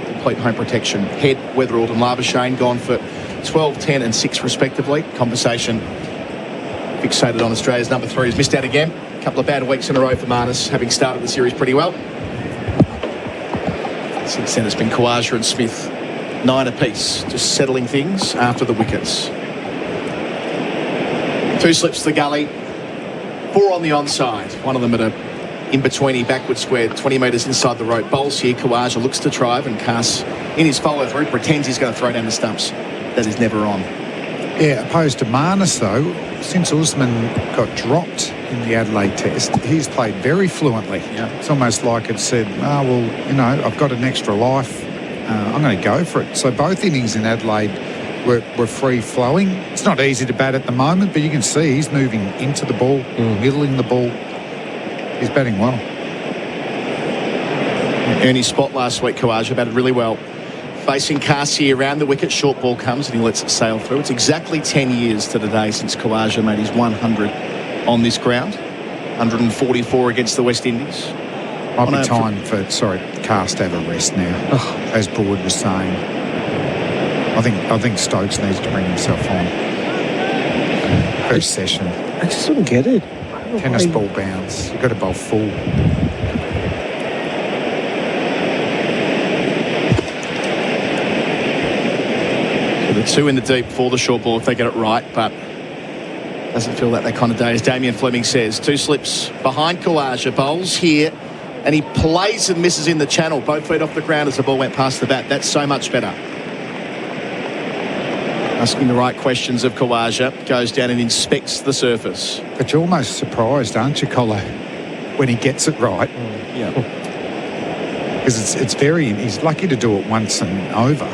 Complete home protection. Head, Weatherald and Labashane gone for 12, 10 and 6 respectively. Conversation fixated on Australia's number 3 has missed out again. A couple of bad weeks in a row for Marnus, having started the series pretty well. Since then it's been Khawaja and Smith, 9 apiece, just settling things after the wickets. 2 slips to the gully, 4 on the onside. One of them at a in-betweeny backward square, 20 metres inside the rope. Bowls here, Khawaja looks to drive and Cass in his follow-through pretends he's going to throw down the stumps. That is never on. Yeah, opposed to Marnus though, since Usman got dropped in the Adelaide Test, he's played very fluently. Yeah. It's almost like it said, I've got an extra life. I'm going to go for it. So both innings in Adelaide were free-flowing. It's not easy to bat at the moment, but you can see he's moving into the ball, middling the ball. He's batting well. Ernie's spot last week, Khawaja batted really well. Facing Kasi around the wicket, short ball comes and he lets it sail through. It's exactly 10 years to the day since Khawaja made his 100 on this ground. 144 against the West Indies. Might be time for, Cast to have a rest now, as Board was saying. I think Stokes needs to bring himself on. First session. I just don't get it. Tennis ball bounce. You've got to bowl full. The 2 in the deep for the short ball if they get it right, but doesn't feel that kind of day, as Damien Fleming says. 2 slips behind Kawaja. Bowls here, and he plays and misses in the channel. Both feet off the ground as the ball went past the bat. That's so much better. Asking the right questions of Kawaja. Goes down and inspects the surface. But you're almost surprised, aren't you, Colo, when he gets it right? Yeah. Because he's lucky to do it once and over.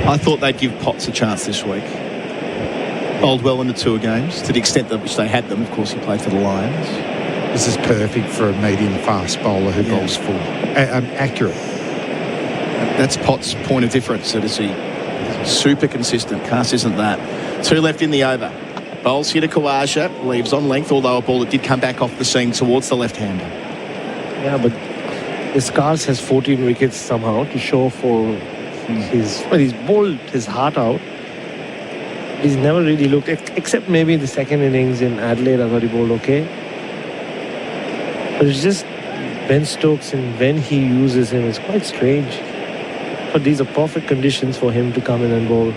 I thought they'd give Potts a chance this week. Bowled well in the tour games, to the extent that which they had them. Of course, he played for the Lions. This is perfect for a medium-fast bowler who bowls full. Accurate. That's Potts' point of difference. That is he super consistent. Cast isn't that. 2 left in the over. Bowls here to Kawaja. Leaves on length, although a ball that did come back off the seam towards the left-hander. Yeah, but Cars has 14 wickets somehow to show for he's bowled his heart out. He's never really looked, except maybe in the second innings in Adelaide, I thought he bowled okay. But it's just Ben Stokes, and when he uses him, it's quite strange. But these are perfect conditions for him to come in and bowl.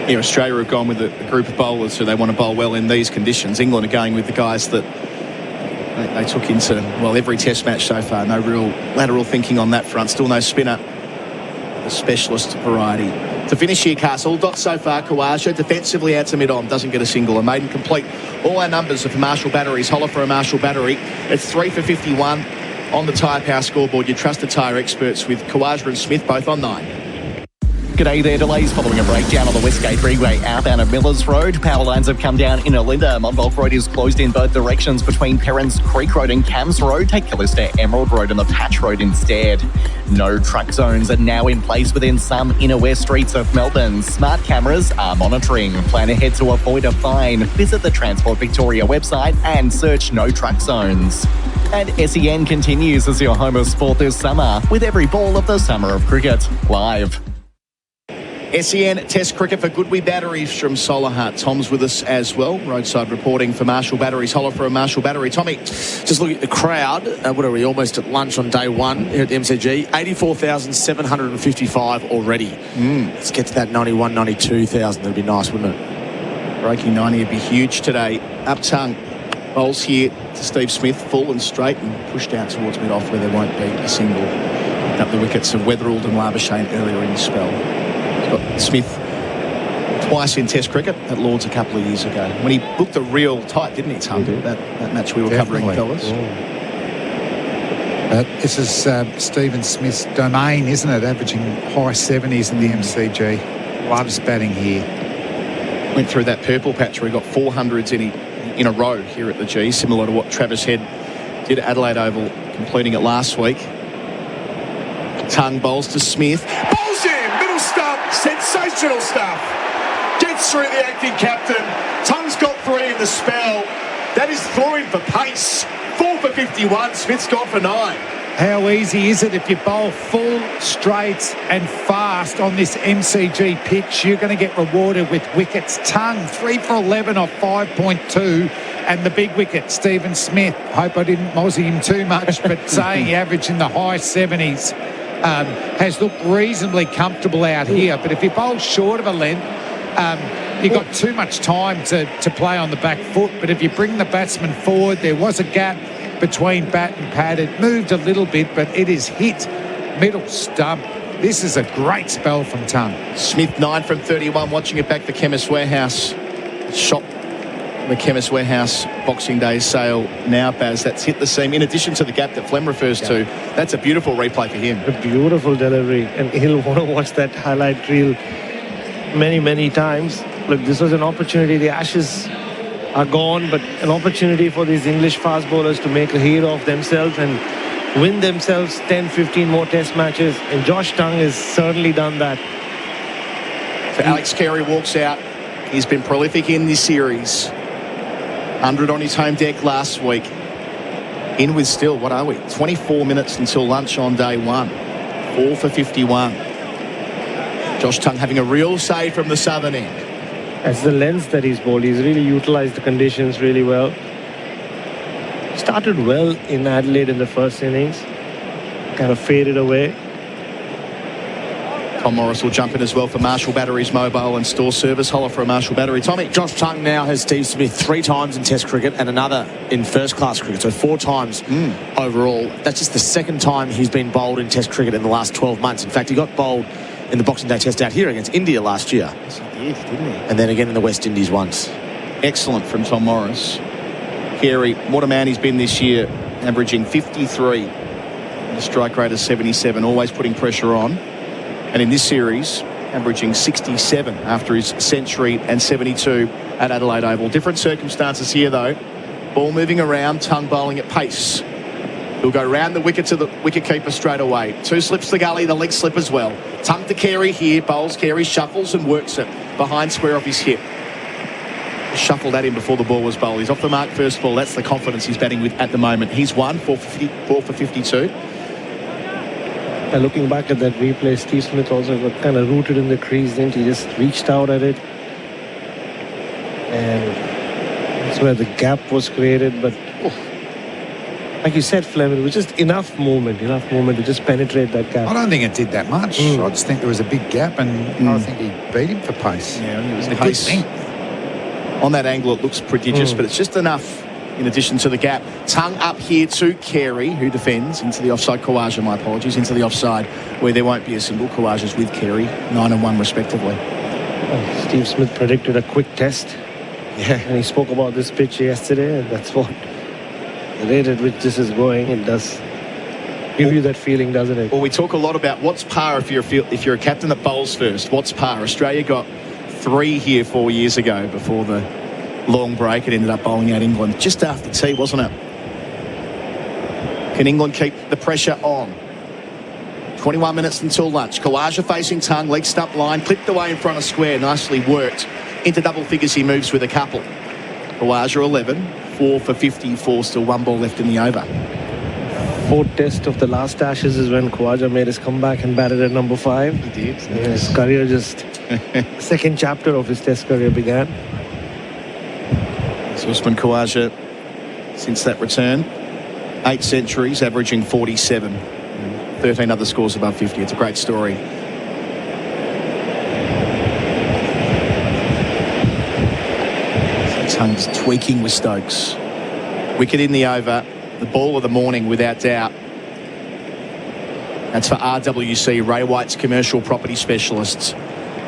Here, Australia have gone with a group of bowlers who they want to bowl well in these conditions. England are going with the guys that they took into, well, every test match so far. No real lateral thinking on that front. Still no spinner. The specialist variety. To finish here, Castle, dots so far. Kawaja defensively out to mid-on, doesn't get a single. A maiden complete. All our numbers are for Marshall batteries. Holler for a Marshall battery. It's 3 for 51 on the Tyre Power scoreboard. Your trusted tyre experts with Kawaja and Smith both on 9. G'day there. Delays following a breakdown on the Westgate Freeway outbound at Millers Road. Power lines have come down in Olinda. Monbulk Road is closed in both directions between Perrins Creek Road and Cams Road. Take Callista Emerald Road and the Patch Road instead. No truck zones are now in place within some inner west streets of Melbourne. Smart cameras are monitoring. Plan ahead to avoid a fine. Visit the Transport Victoria website and search no truck zones. And SEN continues as your home of sport this summer with every ball of the summer of cricket live. SEN Test Cricket for Goodwee Batteries from Solar Heart. Tom's with us as well. Roadside reporting for Marshall Batteries. Holler for a Marshall battery. Tommy. Just looking at the crowd. What are we, almost at lunch on day 1 here at the MCG? 84,755 already. Let's get to that 91, 92,000. That'd be nice, wouldn't it? Breaking 90 would be huge today. Up tongue. Bowls here to Steve Smith. Full and straight and pushed out towards mid-off where there won't be a single. Up the wickets of Weatherald and Labuschagne earlier in the spell. Got Smith twice in Test cricket at Lords a couple of years ago when he booked a real tight, didn't he, Tom? That match we were covering, fellas. This is Stephen Smith's domain, isn't it? Averaging high 70s in the MCG. Loves batting here. Went through that purple patch where he got 400s in a row here at the G, similar to what Travis Head did at Adelaide Oval, completing it last week. Tongue bowls to Smith. Bowls him! Middle stump! Sensational stuff! Gets through the acting captain. Tongue's got 3 in the spell. That is throwing for pace. 4 for 51. Smith's gone for 9. How easy is it if you bowl full, straight and fast on this MCG pitch? You're going to get rewarded with wickets. Tongue, 3 for 11 off 5.2. And the big wicket, Stephen Smith. Hope I didn't mozzie him too much, but saying he averaged in the high 70s. Has looked reasonably comfortable out here. But if you bowl short of a length, you've got too much time to play on the back foot. But if you bring the batsman forward, there was a gap between bat and pad. It moved a little bit, but it is hit middle stump. This is a great spell from Tongue. Smith 9 from 31, watching it back for Chemist Warehouse. Shot the Chemist Warehouse Boxing Day sale now, Baz. That's hit the seam, in addition to the gap that Flem refers to. That's a beautiful replay for him. A beautiful delivery, and he'll want to watch that highlight reel many, many times. Look, this was an opportunity. The Ashes are gone, but an opportunity for these English fast bowlers to make a hero of themselves and win themselves 10, 15 more test matches. And Josh Tongue has certainly done that. So Alex Carey walks out. He's been prolific in this series. 100 on his home deck last week. In with still, what are we? 24 minutes until lunch on day 1. 4 for 51. Josh Tongue having a real save from the southern end. That's the lens that he's bowled. He's really utilised the conditions really well. Started well in Adelaide in the first innings. Kind of faded away. Tom Morris will jump in as well for Marshall Batteries Mobile and Store Service. Holler for a Marshall Battery. Tommy. Josh Tongue now has Steve Smith 3 times in Test cricket and another in first-class cricket, so 4 times overall. That's just the second time he's been bowled in Test cricket in the last 12 months. In fact, he got bowled in the Boxing Day Test out here against India last year. Yes, he did, didn't he? And then again in the West Indies once. Excellent from Tom Morris. Carey, what a man he's been this year, averaging 53. The strike rate is 77, always putting pressure on. And in this series, averaging 67 after his century and 72 at Adelaide Oval. Different circumstances here, though. Ball moving around, Tongue bowling at pace. He'll go round the wicket to the wicket-keeper straight away. 2 slips the gully, the leg slip as well. Tongue to Carey here, bowls Carey, shuffles and works it behind square off his hip. Shuffled at him before the ball was bowled. He's off the mark first ball. That's the confidence he's batting with at the moment. He's won 4 for 52. Looking back at that replay, Steve Smith also got kind of rooted in the crease, didn't he? Just reached out at it. And that's where the gap was created. But like you said, Fleming, it was just enough movement to just penetrate that gap. I don't think it did that much. I just think there was a big gap, and I think he beat him for pace. Yeah, I think it was a pace. good thing. On that angle, it looks prodigious, but it's just enough in addition to the gap. Tongue up here to Carey, who defends into the offside. Khawaja, my apologies, into the offside, where there won't be a single. Khawaja's with Carey, 9 and 1 respectively. Well, Steve Smith predicted a quick test. Yeah. And he spoke about this pitch yesterday, and that's what the rate at which this is going, it does give you that feeling, doesn't it? Well, we talk a lot about what's par if you're a captain that bowls first. What's par? Australia got 3 here 4 years ago before the long break. It ended up bowling out England just after tea, wasn't it? Can England keep the pressure on? 21 minutes until lunch. Khawaja facing Tongue, leg stump line, clipped away in front of square, nicely worked. Into double figures he moves with a couple. Khawaja 11, 4 for 54, still 1 ball left in the over. 4th test of the last Ashes is when Khawaja made his comeback and batted at number 5. He did. His career just, second chapter of his test career began. So Usman Khawaja, since that return, 8 centuries, averaging 47. 13 other scores above 50. It's a great story. So Tongue's tweaking with Stokes. Wicket in the over. The ball of the morning, without doubt. That's for RWC, Ray White's commercial property specialists.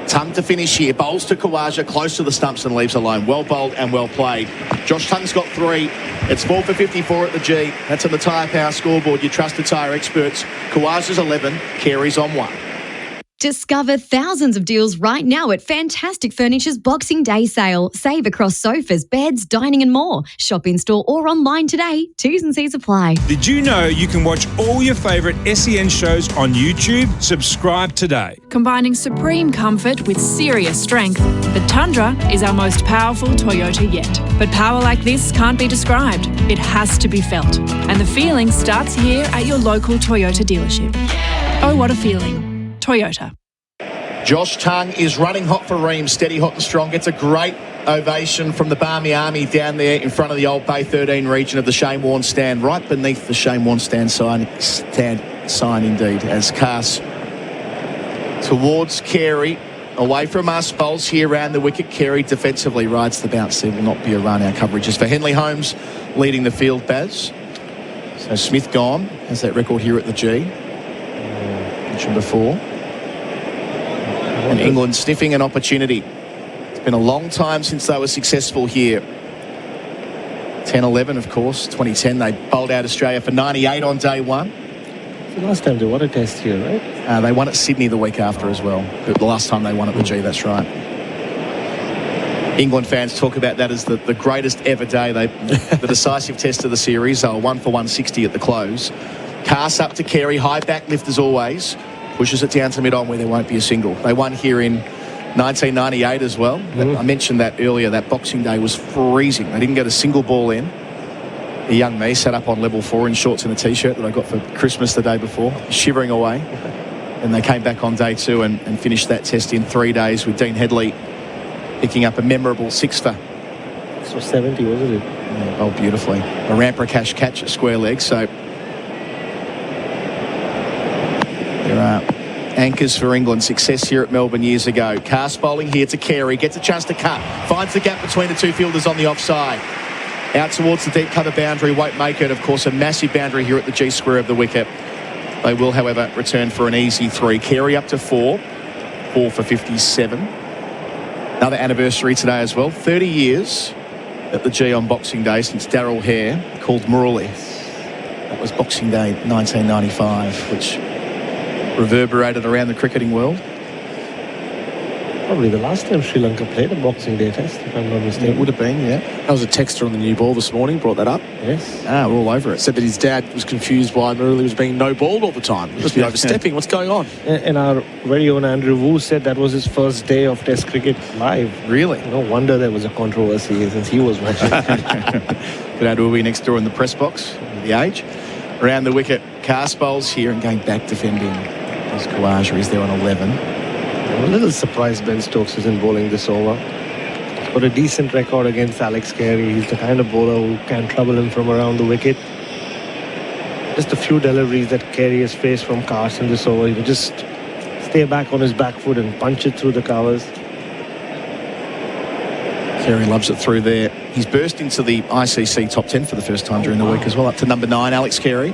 Tongue to finish here. Bowls to Khawaja, close to the stumps and leaves alone. Well bowled and well played. Josh Tongue's got 3. It's 4 for 54 at the G. That's on the Tyre Power scoreboard. Your trusted tyre experts. Khawaja's 11. Carey's on 1. Discover thousands of deals right now at Fantastic Furniture's Boxing Day sale. Save across sofas, beds, dining and more. Shop in-store or online today. T's and C's apply. Did you know you can watch all your favourite SEN shows on YouTube? Subscribe today. Combining supreme comfort with serious strength, the Tundra is our most powerful Toyota yet. But power like this can't be described. It has to be felt. And the feeling starts here at your local Toyota dealership. Oh, what a feeling. Toyota. Josh Tongue is running hot for Ream, steady, hot and strong. Gets a great ovation from the Barmy Army down there in front of the Old Bay 13 region of the Shane Warne stand, right beneath the Shane Warne stand sign indeed, as Cass towards Carey, away from us, bowls here round the wicket. Carey defensively rides the bounce. There will not be a run. Our coverage is for Henley Holmes leading the field, Baz. So Smith gone, has that record here at the G. Mentioned before. And England sniffing an opportunity. It's been a long time since they were successful here. 10-11, of course. 2010, they bowled out Australia for 98 on day 1. The last time they won a test here, right? They won at Sydney the week after as well. But the last time they won at the G, that's right. England fans talk about that as the greatest ever day. The decisive test of the series. They were 1 for 160 at the close. Cass up to Carey, high back lift as always. Pushes it down to mid-on where there won't be a single. They won here in 1998 as well. I mentioned that earlier. That Boxing Day was freezing. They didn't get a single ball in. A young me sat up on level 4 in shorts and a T-shirt that I got for Christmas the day before, shivering away. And they came back on day 2 and finished that test in 3 days with Dean Headley picking up a memorable 6 for. So 70, wasn't it? Yeah, bowled beautifully. A Ramprakash catch at square leg. So there are Anchors for England, success here at Melbourne years ago. Cast bowling here to Carey, gets a chance to cut, finds the gap between the two fielders on the offside. Out towards the deep cover boundary, won't make it. Of course, a massive boundary here at the G square of the wicket. They will, however, return for an easy 3. Carey up to 4 for 57. Another anniversary today as well. 30 years at the G on Boxing Day since Darryl Hare called Murali. That was Boxing Day 1995, which reverberated around the cricketing world. Probably the last time Sri Lanka played a Boxing Day test, if I'm not mistaken. It would have been, yeah. That was a texter on the new ball this morning, brought that up. Yes. We're all over it. Said that his dad was confused why Murali was being no-balled all the time. He must be overstepping. What's going on? And our very own Andrew Wu said that was his first day of Test cricket live. Really? No wonder there was a controversy since he was watching. G'day to Uwe next door in the press box, the age. Around the wicket, cast bowls here and going back defending. As Khawaja is there on 11. I'm a little surprised Ben Stokes isn't bowling this over. He's got a decent record against Alex Carey. He's the kind of bowler who can trouble him from around the wicket. Just a few deliveries that Carey has faced from Carson this over. He will just stay back on his back foot and punch it through the covers. Carey loves it through there. He's burst into the ICC top 10 for the first time during the week as well, up to number 9, Alex Carey.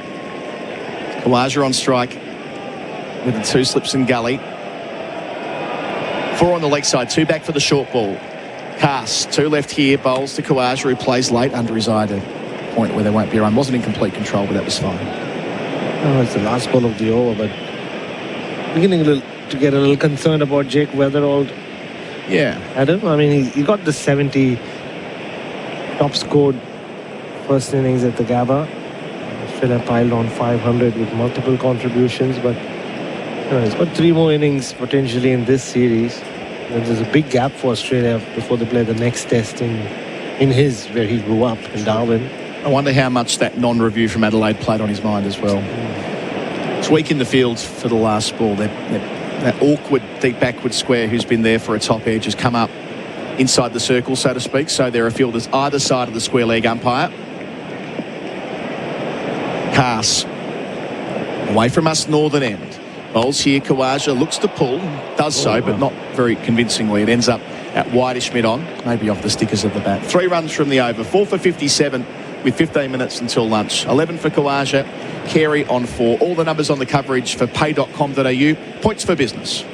Khawaja on strike with the 2 slips and gully. 4 on the leg side, 2 back for the short ball. Cast, 2 left here, bowls to Khawaja, who plays late under his eye to a point where there won't be a run. Wasn't in complete control, but that was fine. Oh, it's the last ball of the over, but beginning to get a little concerned about Jake Weatherald. Yeah. Adam, I mean, he got the 70 top scored first innings at the Gabba. Philip piled on 500 with multiple contributions, but he's got 3 more innings potentially in this series. There's a big gap for Australia before they play the next test in where he grew up, in Darwin. I wonder how much that non-review from Adelaide played on his mind as well. It's weak in the field for the last ball. That awkward deep backward square who's been there for a top edge has come up inside the circle, so to speak. So there are fielders either side of the square leg umpire. Pass. Away from us, northern end. Bowls here, Khawaja looks to pull, does so, but not very convincingly. It ends up at whitish mid-on, maybe off the stickers of the bat. 3 runs from the over, 4 for 57 with 15 minutes until lunch. 11 for Khawaja, Carey on 4. All the numbers on the coverage for pay.com.au. Points for business.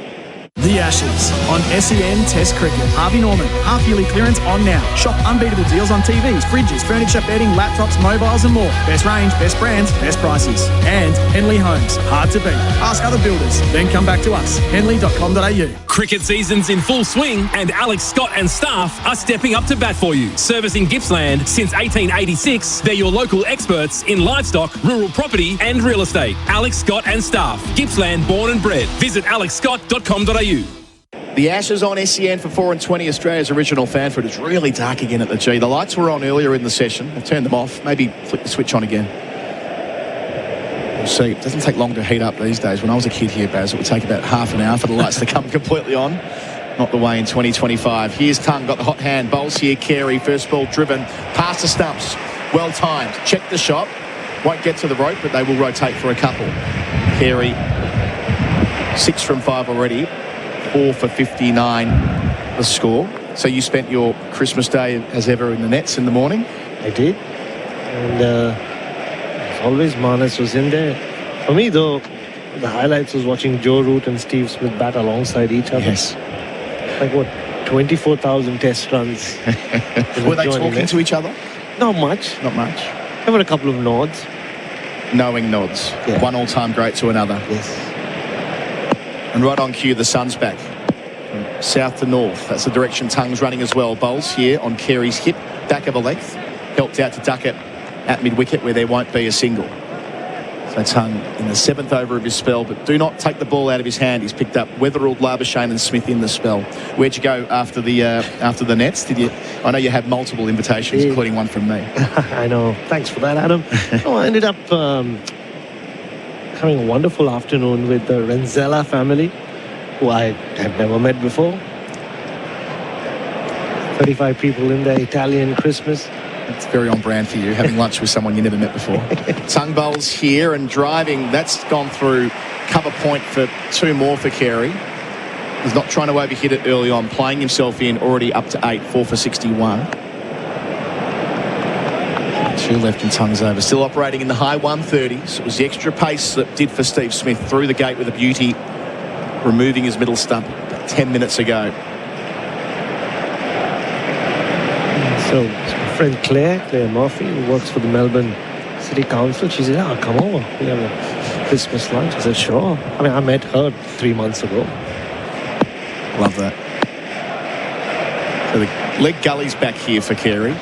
The Ashes on SEN Test Cricket. Harvey Norman, half-yearly clearance on now. Shop unbeatable deals on TVs, fridges, furniture, bedding, laptops, mobiles and more. Best range, best brands, best prices. And Henley Homes, hard to beat. Ask other builders, then come back to us. Henley.com.au. Cricket season's in full swing and Alex Scott and staff are stepping up to bat for you. Servicing Gippsland since 1886, they're your local experts in livestock, rural property and real estate. Alex Scott and staff. Gippsland born and bred. Visit alexscott.com.au. The Ashes on SEN for 4 and 20, Australia's original fan foot. It's really dark again at the G. The lights were on earlier in the session. I've turned them off. Maybe flick the switch on again. We'll see. It doesn't take long to heat up these days. When I was a kid here, Baz, it would take about half an hour for the lights to come completely on. Not the way in 2025. Here's Tung, got the hot hand. Bowls here, Carey. First ball driven. Past the stumps. Well timed. Check the shot. Won't get to the rope, but they will rotate for a couple. Carey, 6 from 5 already. 4 for 59 the score. So you spent your Christmas day as ever in the nets in the morning? I did. And as always, Manas was in there. For me, though, the highlights was watching Joe Root and Steve Smith bat alongside each other. Yes. Like, what, 24,000 test runs. Were they talking to each other? Not much. Not much. There were a couple of nods. Knowing nods. Yeah. One all-time great to another. Yes. And right on cue, the sun's back. From south to north. That's the direction Tung's running as well. Bowls here on Carey's hip. Back of a length. Helped out to duck it at mid-wicket where there won't be a single. So Tung in the 7th over of his spell, but do not take the ball out of his hand. He's picked up Weatherald, Labuschagne and Smith in the spell. Where'd you go after the nets? Did you? I know you had multiple invitations, including one from me. I know. Thanks for that, Adam. I ended up having a wonderful afternoon with the Renzella family, who I have never met before. 35 people in there, Italian Christmas. It's very on brand for you, having lunch with someone you never met before. Tung bowls here and driving. That's gone through cover point for 2 more for Carey. He's not trying to overhit it early on, playing himself in, already up to 8, 4 for 61. 2 left in Tongue's over. Still operating in the high 130s. It was the extra pace that did for Steve Smith through the gate with a beauty, removing his middle stump about 10 minutes ago. So, my friend Claire Murphy, who works for the Melbourne City Council, she said, come over. We have a Christmas lunch. I said, sure. I mean, I met her 3 months ago. Love that. So the leg gully's back here for Carey.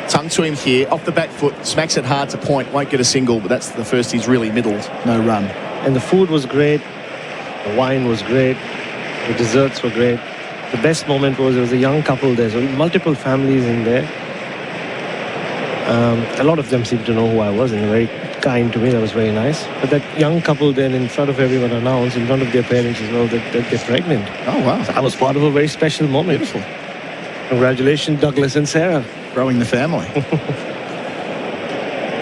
Tongue to him here, off the back foot, smacks it hard to point, won't get a single, but that's the first he's really middled. No run. And the food was great. The wine was great. The desserts were great. The best moment was there was a young couple there, so multiple families in there. A lot of them seemed to know who I was and were very kind to me. That was very nice. But that young couple then in front of everyone announced, in front of their parents as well, that they're pregnant. Oh, wow. So I was part of a very special moment. Beautiful. Congratulations, Douglas and Sarah. Growing the family.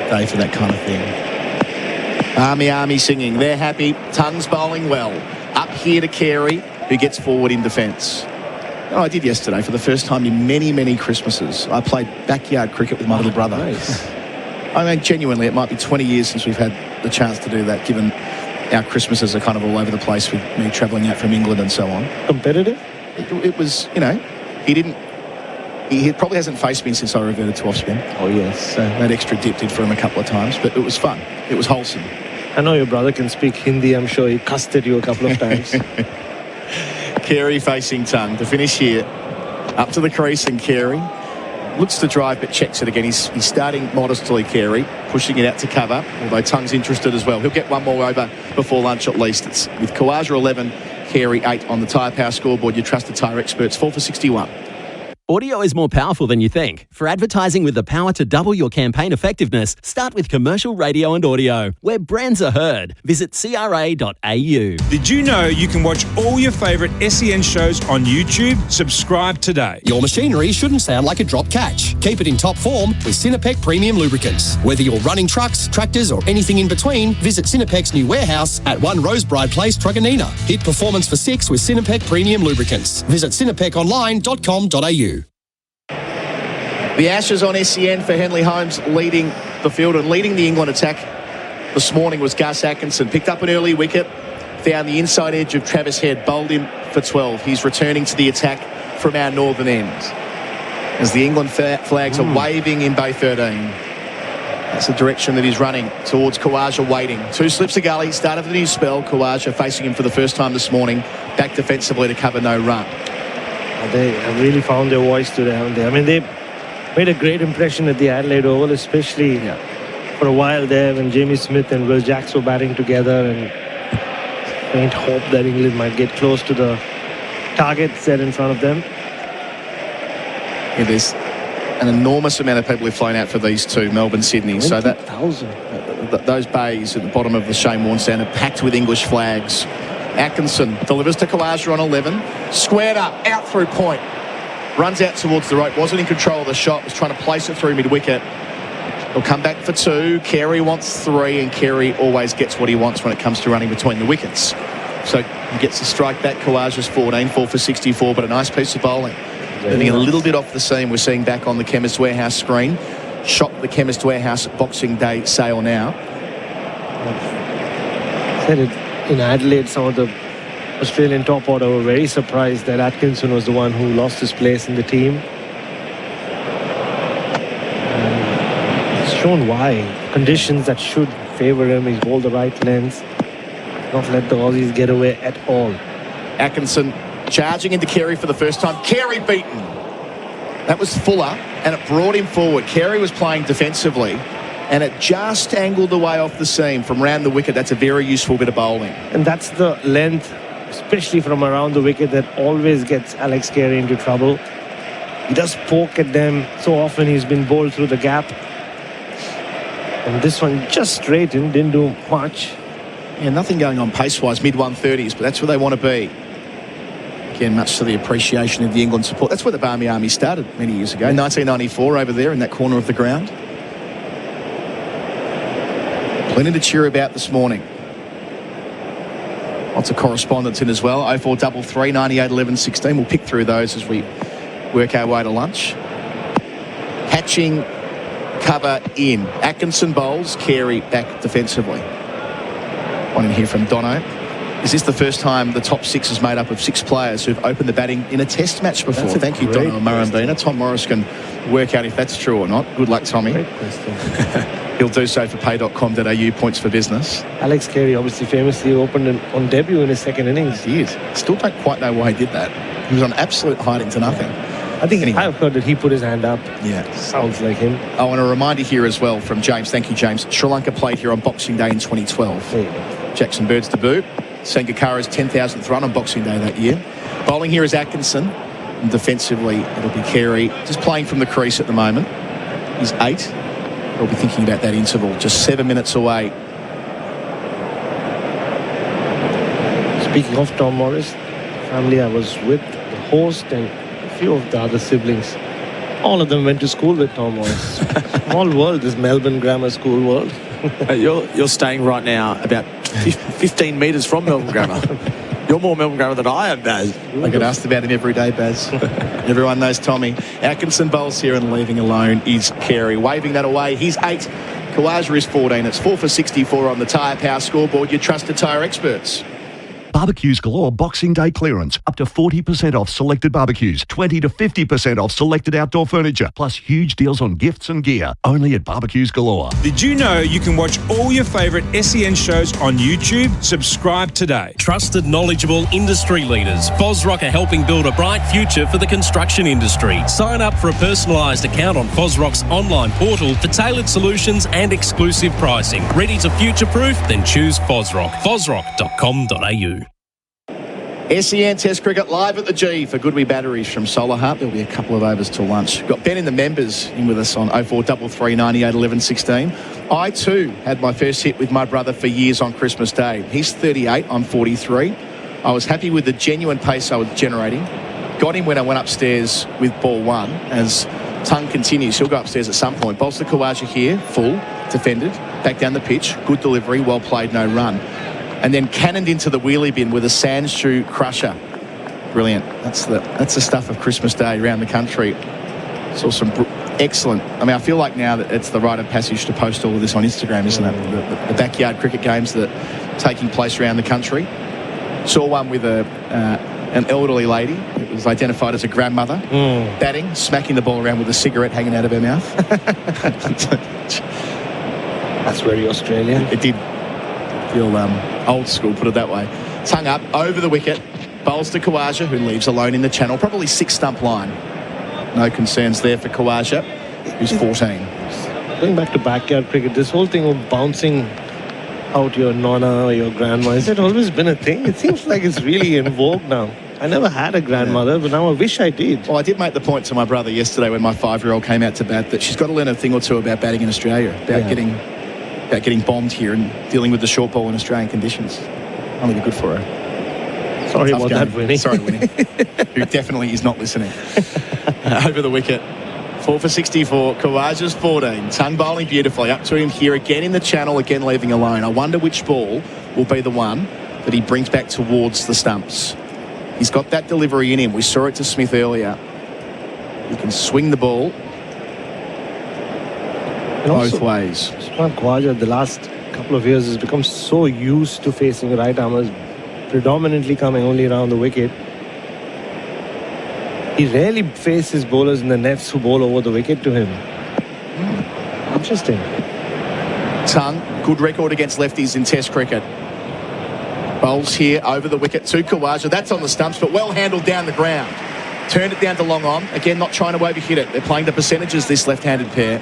Day for that kind of thing. Army singing. They're happy. Tongue's bowling well. Up here to Carey, who gets forward in defence. Oh, I did yesterday for the first time in many, many Christmases. I played backyard cricket with my little brother. Nice. I mean, genuinely, it might be 20 years since we've had the chance to do that, given our Christmases are kind of all over the place with me travelling out from England and so on. Competitive? It was, he probably hasn't faced me since I reverted to off-spin. Oh, yes. That extra dip did for him a couple of times, but it was fun. It was wholesome. I know your brother can speak Hindi. I'm sure he cussed at you a couple of times. Carey facing Tongue to finish here. Up to the crease, and Carey looks to drive but checks it again. He's starting modestly, Carey, pushing it out to cover, although Tongue's interested as well. He'll get one more over before lunch at least. It's with Khawaja 11, Carey 8 on the Tyre Power scoreboard. Your trusted tyre experts, 4 for 61. Audio is more powerful than you think. For advertising with the power to double your campaign effectiveness, start with commercial radio and audio, where brands are heard. Visit cra.au. Did you know you can watch all your favourite SEN shows on YouTube? Subscribe today. Your machinery shouldn't sound like a drop catch. Keep it in top form with Sinopec Premium Lubricants. Whether you're running trucks, tractors or anything in between, visit Sinopec's new warehouse at 1 Rosebride Place, Truganina. Hit performance for 6 with Sinopec Premium Lubricants. Visit sinopeconline.com.au. The Ashes on SEN for Henley Holmes leading the field and leading the England attack this morning was Gus Atkinson. Picked up an early wicket, found the inside edge of Travis Head, bowled him for 12. He's returning to the attack from our northern end as the England flags are waving in Bay 13. That's the direction that he's running towards Khawaja waiting. 2 slips of gully, start of the new spell. Khawaja facing him for the first time this morning, back defensively to cover no run. They have really found their voice today, haven't they? I mean, they made a great impression at the Adelaide Oval, especially for a while there when Jamie Smith and Will Jacks were batting together, and faint hope that England might get close to the target set in front of them. Yeah, there's an enormous amount of people who've flown out for these two, Melbourne, Sydney. So that those bays at the bottom of the Shane Warne Stand are packed with English flags. Atkinson delivers to Khawaja on 11. Squared up, out through point. Runs out towards the rope, wasn't in control of the shot, was trying to place it through mid-wicket. He'll come back for 2. Carey wants 3, and Carey always gets what he wants when it comes to running between the wickets. So he gets the strike back. Khawaja's 14, 4 for 64, but a nice piece of bowling. Moving a little bit off the seam, we're seeing back on the Chemist Warehouse screen. Shot the Chemist Warehouse Boxing Day sale now. Said it in Adelaide, some of the Australian top order were very surprised that Atkinson was the one who lost his place in the team. It's shown why. Conditions that should favour him. He's bowled the right length. Not let the Aussies get away at all. Atkinson charging into Carey for the first time. Carey beaten. That was Fuller, and it brought him forward. Carey was playing defensively, and it just angled away off the seam from round the wicket. That's a very useful bit of bowling. And that's the length, especially from around the wicket, that always gets Alex Carey into trouble. He does poke at them so often. He's been bowled through the gap. And this one just straight in, didn't do much. Yeah, nothing going on pace-wise, mid-130s, but that's where they want to be. Again, much to the appreciation of the England support. That's where the Barmy Army started many years ago, 1994, over there in that corner of the ground. Plenty to cheer about this morning. Lots of correspondence in as well. 0433 98 11 16. We'll pick through those as we work our way to lunch. Hatching cover in. Atkinson bowls, Carey back defensively. One in here from Dono. Is this the first time the top six is made up of 6 players who've opened the batting in a test match before? Thank you, Dono and Murrumbina. Tom Morris can work out if that's true or not. Good luck, Tommy. Great question. He'll do so for pay.com.au, points for business. Alex Carey obviously famously opened on debut in his second innings. He is. Still don't quite know why he did that. He was on absolute hiding to nothing. I think I've heard that he put his hand up. Yeah. Sounds like him. Oh, and a reminder here as well from James. Thank you, James. Sri Lanka played here on Boxing Day in 2012. Jackson Bird's debut. Sangakkara's 10,000th run on Boxing Day that year. Bowling here is Atkinson. And defensively, it'll be Carey. Just playing from the crease at the moment. He's 8. We'll be thinking about that interval. Just 7 minutes away. Speaking of Tom Morris, the family I was with, the host and a few of the other siblings, all of them went to school with Tom Morris. Small world, this Melbourne Grammar School world. You're staying right now about 15 metres from Melbourne Grammar. You're more Melbourne Grammar than I am, Baz. I get asked about him every day, Baz. Everyone knows Tommy. Atkinson bowls here and leaving alone is Carey. Waving that away. He's 8. Khawaja is 14. It's 4 for 64 on the Tyre Power scoreboard. Your trusted tyre experts. Barbecues galore Boxing Day clearance. Up to 40% off selected barbecues. 20 to 50% off selected outdoor furniture. Plus huge deals on gifts and gear. Only at Barbecues Galore. Did you know you can watch all your favourite SEN shows on YouTube? Subscribe today. Trusted, knowledgeable industry leaders. FOSROC are helping build a bright future for the construction industry. Sign up for a personalised account on FOSROC's online portal for tailored solutions and exclusive pricing. Ready to future-proof? Then choose FOSROC. FOSROC.com.au. SEN Test Cricket live at the G for Goodwee Batteries from Solar Hut. There'll be a couple of overs till lunch. Got Ben in the members in with us on 0433 98 11 16. I too had my first hit with my brother for years on Christmas Day. He's 38, I'm 43. I was happy with the genuine pace I was generating. Got him when I went upstairs with ball 1. As Tongue continues, he'll go upstairs at some point. Bowls to Khawaja here, full, defended, back down the pitch, good delivery, well played, no run. And then cannoned into the wheelie bin with a sand shoe crusher. Brilliant. That's the stuff of Christmas Day around the country. Saw some excellent. I mean, I feel like now that it's the rite of passage to post all of this on Instagram, isn't it? The backyard cricket games that are taking place around the country. Saw one with an elderly lady. It was identified as a grandmother, batting, smacking the ball around with a cigarette hanging out of her mouth. That's very Australian. It did feel old school, put it that way. Tongue up, over the wicket, bowls to Khawaja, who leaves alone in the channel, probably 6-stump line. No concerns there for Khawaja, who's 14. Going back to backyard cricket, this whole thing of bouncing out your nonna or your grandma, has that always been a thing? It seems like it's really in vogue now. I never had a grandmother, but now I wish I did. Well, I did make the point to my brother yesterday when my 5-year-old came out to bat that she's got to learn a thing or two about batting in Australia, about getting bombed here and dealing with the short ball in Australian conditions. Only be good for her. Sorry about that, Winnie. Sorry, Winnie. Who definitely is not listening. Over the wicket. 4 for 64. Khawaja's 14. Tongue bowling beautifully. Up to him here again in the channel, again leaving alone. I wonder which ball will be the one that he brings back towards the stumps. He's got that delivery in him. We saw it to Smith earlier. He can swing the ball both ways. Khawaja, the last couple of years, has become so used to facing right-armers, predominantly coming only around the wicket. He rarely faces bowlers in the nets who bowl over the wicket to him. Interesting. Tongue, good record against lefties in Test cricket. Bowls here over the wicket to Khawaja. That's on the stumps, but well handled down the ground. Turned it down to long on. Again, not trying to overhit it. They're playing the percentages, this left-handed pair.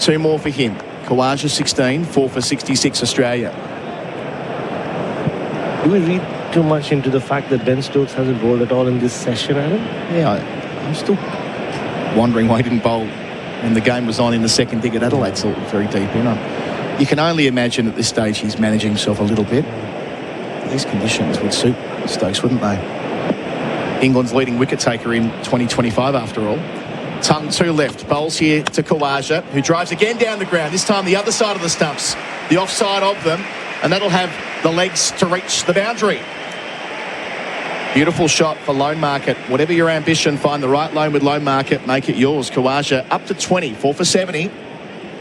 2 more for him. Khawaja 16, 4 for 66 Australia. Do we read too much into the fact that Ben Stokes hasn't bowled at all in this session, Adam? Yeah, I'm still wondering why he didn't bowl when the game was on in the second dig at Adelaide. So very deep in. You can only imagine at this stage he's managing himself a little bit. These conditions would suit Stokes, wouldn't they? England's leading wicket taker in 2025 after all. Tongue 2 left, bowls here to Khawaja, who drives again down the ground, this time the other side of the stumps, the offside of them, and that'll have the legs to reach the boundary. Beautiful shot for Loan Market. Whatever your ambition, find the right loan with Loan Market. Make it yours. Kawaja up to 20, 4 for 70.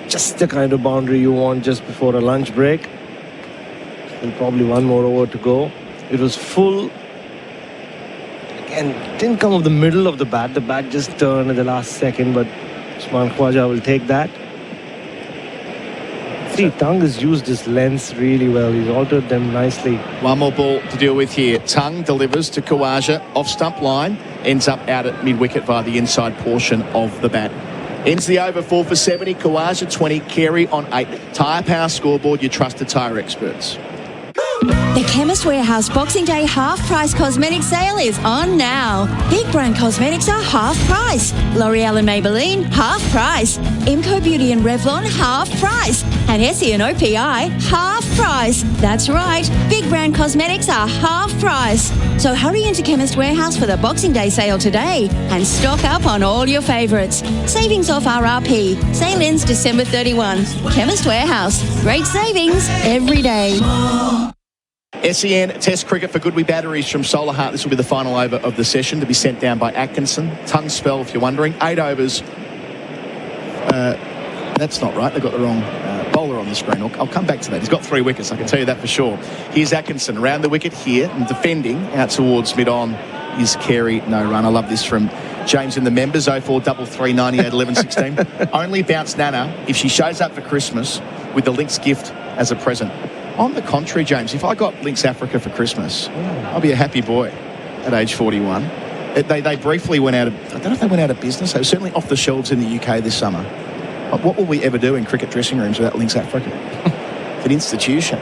Just the kind of boundary you want just before a lunch break. And probably one more over to go. It was full. Again, didn't come off the middle of the bat. The bat just turned at the last second, but Usman Khawaja will take that. See, Tung has used his lengths really well. He's altered them nicely. One more ball to deal with here. Tung delivers to Khawaja off stump line. Ends up out at mid-wicket via the inside portion of the bat. Ends the over 4 for 70. Khawaja 20. Carey on 8. Tyre Power scoreboard. Your trusted tyre experts. The Chemist Warehouse Boxing Day half-price cosmetic sale is on now. Big brand cosmetics are half price. L'Oreal and Maybelline, half price. Imco Beauty and Revlon, half price. And Essie and OPI, half price. That's right, big brand cosmetics are half price. So hurry into Chemist Warehouse for the Boxing Day sale today and stock up on all your favourites. Savings off RRP. Sale ends December 31. Chemist Warehouse. Great savings every day. SEN Test Cricket for Goodwee batteries from Solar Heart. This will be the final over of the session to be sent down by Atkinson. Tongue spell, if you're wondering. 8 overs. That's not right. They've got the wrong bowler on the screen. I'll come back to that. He's got 3 wickets, I can tell you that for sure. Here's Atkinson around the wicket here and defending out towards mid-on is Carey. No run. I love this from James in the members. 0433 98 11 16. Only bounce Nana if she shows up for Christmas with the Lynx gift as a present. On the contrary, James, if I got Lynx Africa for Christmas, I'll be a happy boy at age 41. They briefly went out of, I don't know if they went out of business. They were certainly off the shelves in the UK this summer. What will we ever do in cricket dressing rooms without Lynx Africa? It's an institution.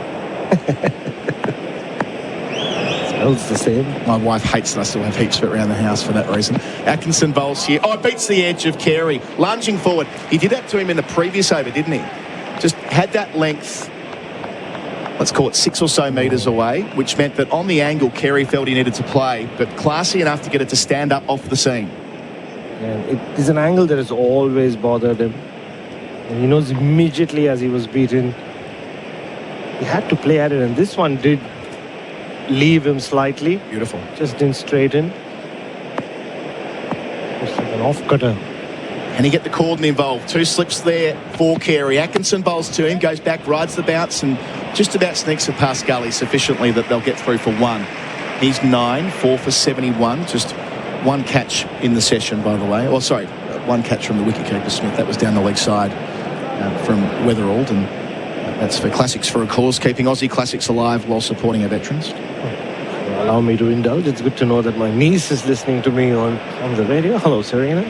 Smells the same. My wife hates that I still have heaps of it around the house for that reason. Atkinson bowls here. Oh, beats the edge of Carey. Lunging forward. He did that to him in the previous over, didn't he? Just had that length, let's call it 6 or so metres away, which meant that on the angle, Carey felt he needed to play, but classy enough to get it to stand up off the seam. And it is an angle that has always bothered him. And he knows immediately as he was beaten, he had to play at it, and this one did leave him slightly. Beautiful. Just didn't straighten. Just like an off-cutter. Can he get the cordon involved? 2 slips there for Carey. Atkinson bowls to him, goes back, rides the bounce, and just about sneaks it past Gully sufficiently that they'll get through for 1. He's 9, 4 for 71. Just 1 catch in the session, by the way. Oh, sorry, 1 catch from the wicketkeeper, Smith. That was down the leg side from Weatherald, and that's for Classics for a Cause, keeping Aussie Classics alive while supporting our veterans. Allow me to indulge. It's good to know that my niece is listening to me on the radio. Hello, Serena.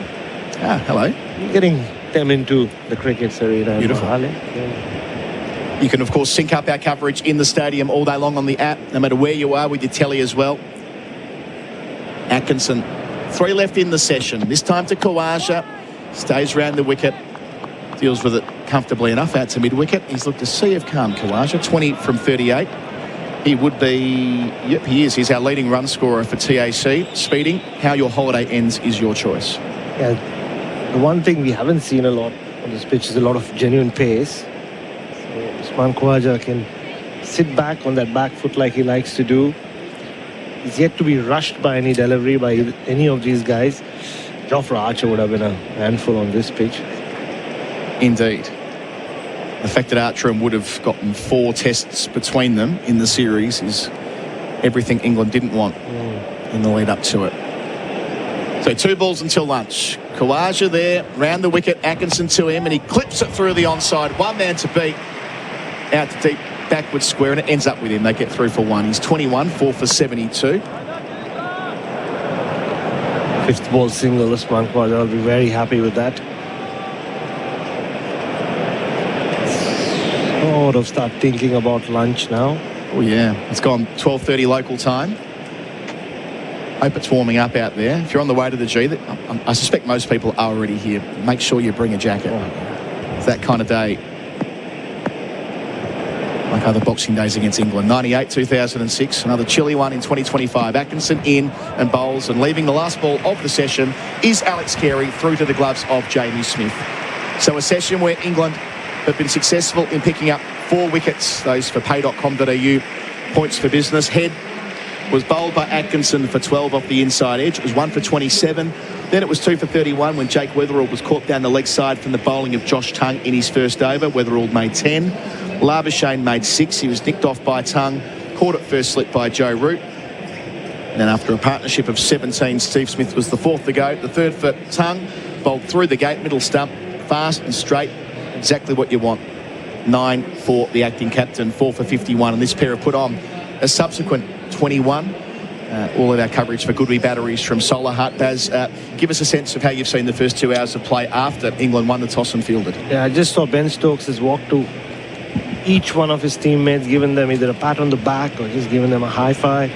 Ah, hello. You're getting them into the cricket, Serena. Beautiful. Yeah. You can, of course, sync up our coverage in the stadium all day long on the app, no matter where you are, with your telly as well. Atkinson, 3 left in the session. This time to Khawaja. Stays round the wicket. Deals with it comfortably enough out to mid-wicket. He's looked a sea of calm, Khawaja. 20 from 38. He would be... Yep, he is. He's our leading run scorer for TAC. Speeding, how your holiday ends is your choice. Yeah. The one thing we haven't seen a lot on this pitch is a lot of genuine pace. So Usman Khawaja can sit back on that back foot like he likes to do. He's yet to be rushed by any delivery by any of these guys. Jofra Archer would have been a handful on this pitch. Indeed. The fact that Archer would have gotten 4 tests between them in the series is everything England didn't want in the lead up to it. So 2 balls until lunch. Khawaja there, round the wicket, Atkinson to him, and he clips it through the onside. 1 man to beat, out to deep backward square, and it ends up with him. They get through for 1. He's 21, 4 for 72. 5th ball single, Usman Khawaja. I'll be very happy with that. Sort of start thinking about lunch now. Oh yeah, it's gone 12:30 local time. Hope it's warming up out there. If you're on the way to the G, I suspect most people are already here. Make sure you bring a jacket. It's that kind of day. Like other Boxing Days against England. 98, 2006, another chilly one in 2025. Atkinson in and bowls, and leaving the last ball of the session is Alex Carey through to the gloves of Jamie Smith. So a session where England have been successful in picking up 4 wickets. Those for pay.com.au, points for business. Head was bowled by Atkinson for 12 off the inside edge. It was 1 for 27. Then it was 2 for 31 when Jake Weatherall was caught down the leg side from the bowling of Josh Tongue in his first over. Weatherall made 10. Labuschagne made 6. He was nicked off by Tongue, caught at first slip by Joe Root. And then after a partnership of 17, Steve Smith was the fourth to go. The third for Tongue, bowled through the gate, middle stump, fast and straight, exactly what you want. 9 for the acting captain, 4 for 51, and this pair have put on a subsequent 21. All of our coverage for Goodwee batteries from Solar Hut. Baz, give us a sense of how you've seen the first 2 hours of play after England won the toss and fielded. Yeah, I just saw Ben Stokes' walk to each one of his teammates, giving them either a pat on the back or just giving them a high five.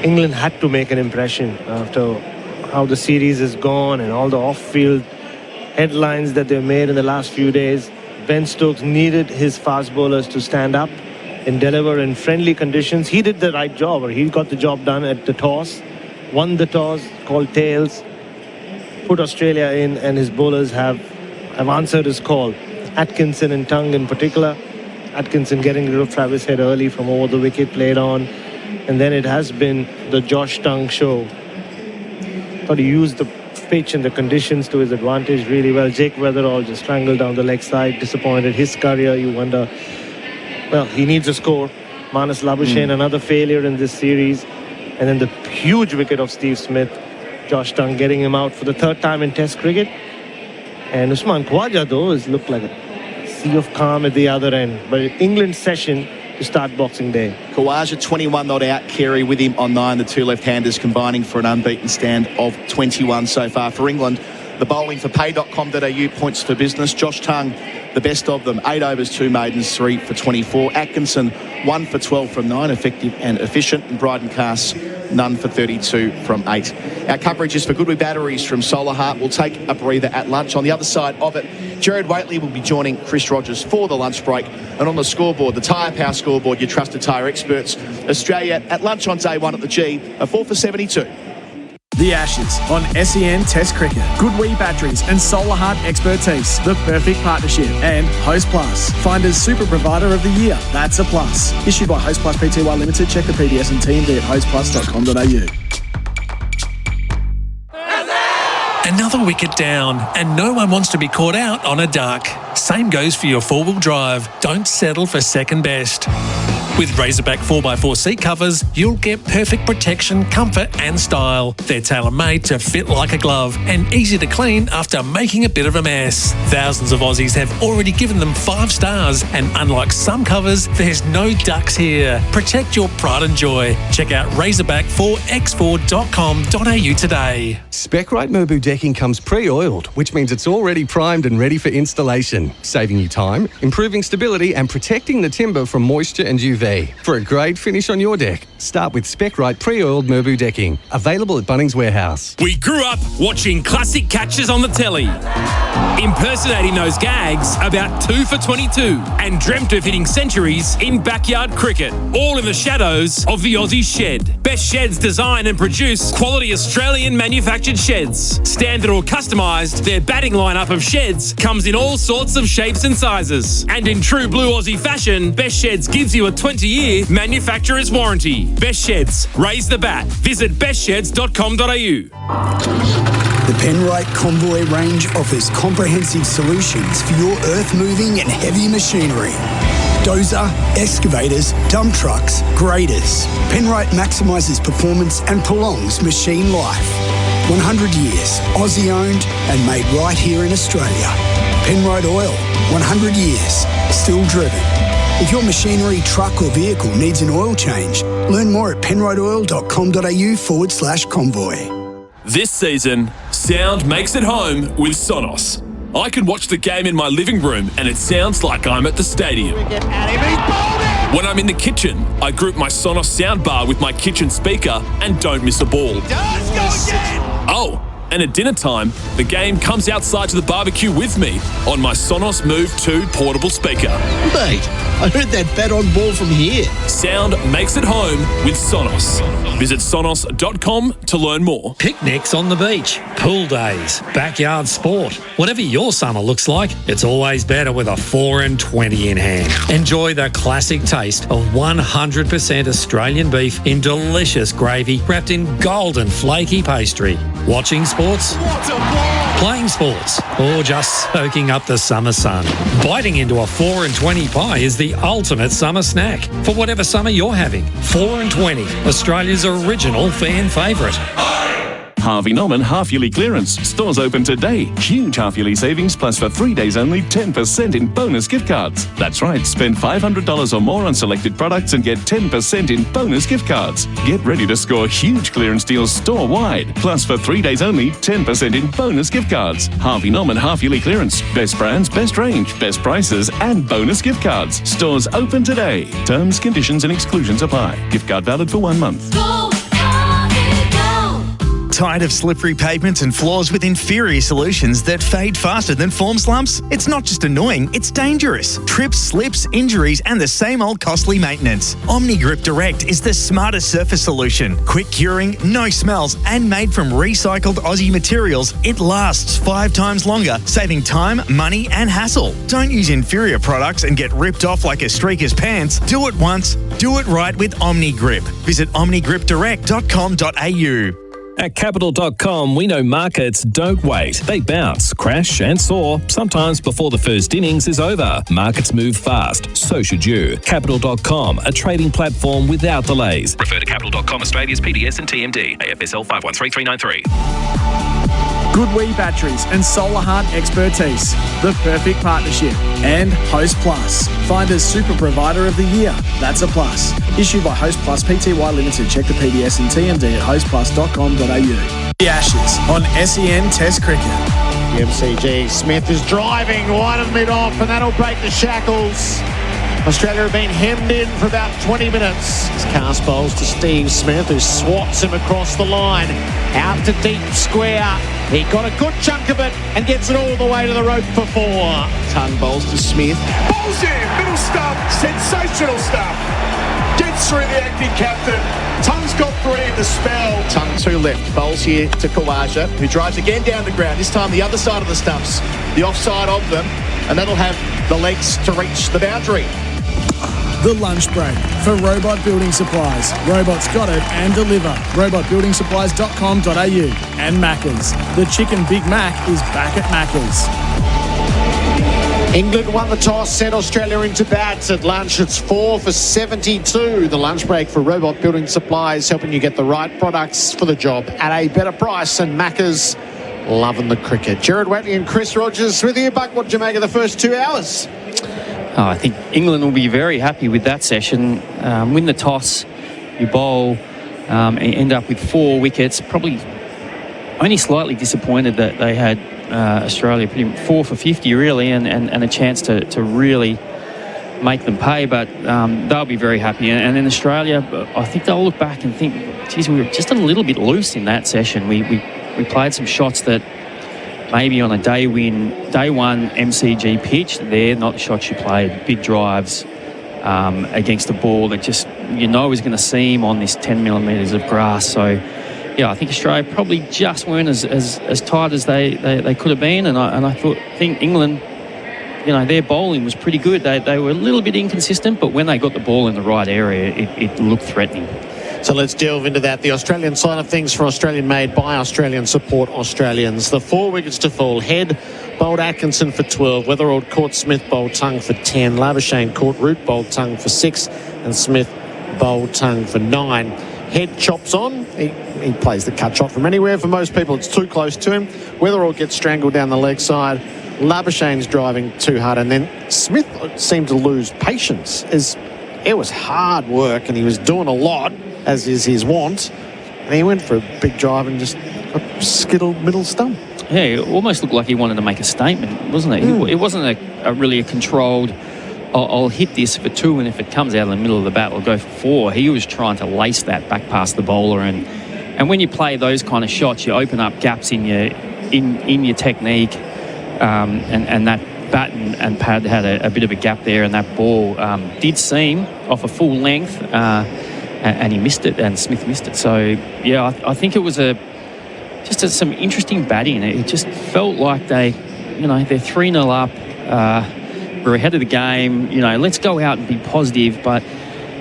England had to make an impression after how the series has gone and all the off-field headlines that they've made in the last few days. Ben Stokes needed his fast bowlers to stand up and deliver in friendly conditions. He did the right job, or he got the job done at the toss, won the toss, called tails, put Australia in, and his bowlers have answered his call. Atkinson and Tongue in particular. Atkinson getting rid of Travis Head early from over the wicket, played on, and then it has been the Josh Tongue show. Thought he used the pitch and the conditions to his advantage really well. Jake Weatherall just strangled down the leg side, disappointed. His career, you wonder, well, he needs a score. Marnus Labuschagne, another failure in this series. And then the huge wicket of Steve Smith. Josh Tongue getting him out for the third time in Test cricket. And Usman Khawaja, though, has looked like a sea of calm at the other end. But England's session to start Boxing Day. Khawaja 21 not out, Carey with him on 9. The two left-handers combining for an unbeaten stand of 21 so far for England. The bowling for pay.com.au, points for business. Josh Tongue, the best of them. 8 overs, 2 maidens, 3 for 24. Atkinson, 1 for 12 from 9, effective and efficient. And Bryden Cass, none for 32 from 8. Our coverage is for Goodwee batteries from Solar Heart. We'll take a breather at lunch. On the other side of it, Gerard Whateley will be joining Chris Rogers for the lunch break. And on the scoreboard, the Tyre Power scoreboard, your trusted tyre experts. Australia at lunch on day 1 at the G, a 4 for 72. The Ashes on SEN Test Cricket. Goodwee batteries and Solar Heart expertise. The perfect partnership. And Host Plus. Finder's Super Provider of the Year. That's a plus. Issued by Host Plus Pty Limited. Check the PDS and TMD at hostplus.com.au. Another wicket down, and no one wants to be caught out on a duck. Same goes for your four-wheel drive. Don't settle for second best. With Razorback 4x4 seat covers, you'll get perfect protection, comfort and style. They're tailor-made to fit like a glove and easy to clean after making a bit of a mess. Thousands of Aussies have already given them 5 stars, and unlike some covers, there's no ducks here. Protect your pride and joy. Check out razorback4x4.com.au today. Spec-Rite Merbau decking comes pre-oiled, which means it's already primed and ready for installation, saving you time, improving stability and protecting the timber from moisture and UV. For a great finish on your deck, start with Spec-Rite pre-oiled Merbau decking, available at Bunnings Warehouse. We grew up watching classic catches on the telly, impersonating those gags about 2 for 22, and dreamt of hitting centuries in backyard cricket, all in the shadows of the Aussie shed. Best Sheds design and produce quality Australian manufactured sheds. Standard or customised, their batting lineup of sheds comes in all sorts of shapes and sizes. And in true blue Aussie fashion, Best Sheds gives you a 20-year manufacturer's warranty. Best Sheds, raise the bat. Visit bestsheds.com.au. The Penrite Convoy range offers comprehensive solutions for your earth-moving and heavy machinery. Dozer, excavators, dump trucks, graders. Penrite maximises performance and prolongs machine life. 100 years, Aussie-owned and made right here in Australia. Penrite Oil, 100 years, still driven. If your machinery, truck or vehicle needs an oil change, learn more at penriteoil.com.au/convoy. This season, sound makes it home with Sonos. I can watch the game in my living room and it sounds like I'm at the stadium. When I'm in the kitchen, I group my Sonos soundbar with my kitchen speaker and don't miss a ball. Oh, And at dinner time, the game comes outside to the barbecue with me on my Sonos Move 2 portable speaker. Mate, I heard that bat on ball from here. Sound makes it home with Sonos. Visit sonos.com to learn more. Picnics on the beach, pool days, backyard sport. Whatever your summer looks like, it's always better with a 4 and 20 in hand. Enjoy the classic taste of 100% Australian beef in delicious gravy wrapped in golden flaky pastry. Watching sports, playing sports, or just soaking up the summer sun. Biting into a 4 and 20 pie is the ultimate summer snack for whatever summer you're having. 4 and 20, Australia's original fan favourite. Harvey Norman half-yearly clearance. Stores open today. Huge half-yearly savings, plus for 3 days only 10% in bonus gift cards. That's right, spend $500 or more on selected products and get 10% in bonus gift cards. Get ready to score huge clearance deals store-wide. Plus for 3 days only 10% in bonus gift cards. Harvey Norman half-yearly clearance. Best brands, best range, best prices and bonus gift cards. Stores open today. Terms, conditions and exclusions apply. Gift card valid for 1 month. Tired of slippery pavements and floors with inferior solutions that fade faster than form slumps? It's not just annoying, it's dangerous. Trips, slips, injuries, and the same old costly maintenance. OmniGrip Direct is the smartest surface solution. Quick curing, no smells, and made from recycled Aussie materials, it lasts 5 times longer, saving time, money, and hassle. Don't use inferior products and get ripped off like a streaker's pants. Do it once, do it right with OmniGrip. Visit omnigripdirect.com.au. At Capital.com, we know markets don't wait. They bounce, crash and soar, sometimes before the first innings is over. Markets move fast, so should you. Capital.com, a trading platform without delays. Refer to Capital.com Australia's PDS and TMD, AFSL 513393. Goodwee Batteries and Solar Heart expertise, the perfect partnership. And Host Plus, find as Super Provider of the Year. That's a plus. Issued by Host Plus Pty Limited. Check the PDS and TMD at hostplus.com.au. The Ashes on SEN Test Cricket. The MCG, Smith is driving wide of mid-off, and that'll break the shackles. Australia have been hemmed in for about 20 minutes. His cast bowls to Steve Smith, who swats him across the line. Out to deep square. He got a good chunk of it and gets it all the way to the rope for 4. Ton bowls to Smith. Bowls in, middle stump, sensational stuff. Gets through the acting captain. Tung's got 3 in the spell. Tung 2 left. Bowls here to Kawaja, who drives again down the ground, this time the other side of the stumps, the offside of them, and that'll have the legs to reach the boundary. The lunch break for Robot Building Supplies. Robots got it and deliver. robotbuildingsupplies.com.au and Macca's. The Chicken Big Mac is back at Macca's. England won the toss, sent Australia into bat. At lunch, it's 4 for 72. The lunch break for Robot Building Supplies, helping you get the right products for the job at a better price. And Macca's, loving the cricket. Gerard, Whateley and Chris Rogers with you. Buck, what did you make of the first 2 hours? Oh, I think England will be very happy with that session. Win the toss, you bowl, and end up with 4 wickets. Probably only slightly disappointed that they had Australia pretty 4 for 50 really, and a chance to really make them pay. But they'll be very happy. And in Australia, I think they'll look back and think, geez, we were just a little bit loose in that session. We played some shots that maybe on a day one MCG pitch, they're not the shots you played. Big drives against a ball that just, is going to seam on this 10 millimetres of grass. So, yeah, I think Australia probably just weren't as tight as they could have been. And I think England, their bowling was pretty good. They were a little bit inconsistent, but when they got the ball in the right area, it looked threatening. So let's delve into that. The Australian side of things for Australian made by Australian support Australians. The 4 wickets to fall. Head bowled Atkinson for 12. Weatherald caught Smith, bowled Tung for 10. Labuschagne caught Root, bowled Tung for 6. And Smith bowled Tung for 9. Head chops on. He plays the cut shot from anywhere. For most people, it's too close to him. Weatherald gets strangled down the leg side. Labuschagne's driving too hard. And then Smith seemed to lose patience. It was hard work and he was doing a lot, as is his want, and he went for a big drive and just a skittled middle stump. Yeah, it almost looked like he wanted to make a statement, wasn't it? It wasn't really a controlled, I'll hit this for 2, and if it comes out in the middle of the bat, I'll go for 4. He was trying to lace that back past the bowler and And when you play those kind of shots, you open up gaps in your technique, and that bat and pad had a bit of a gap there, and that ball did seam off a full length, and he missed it, and Smith missed it. So yeah, I think it was just some interesting batting. It just felt like they're 3-0 up. We're ahead of the game. Let's go out and be positive, but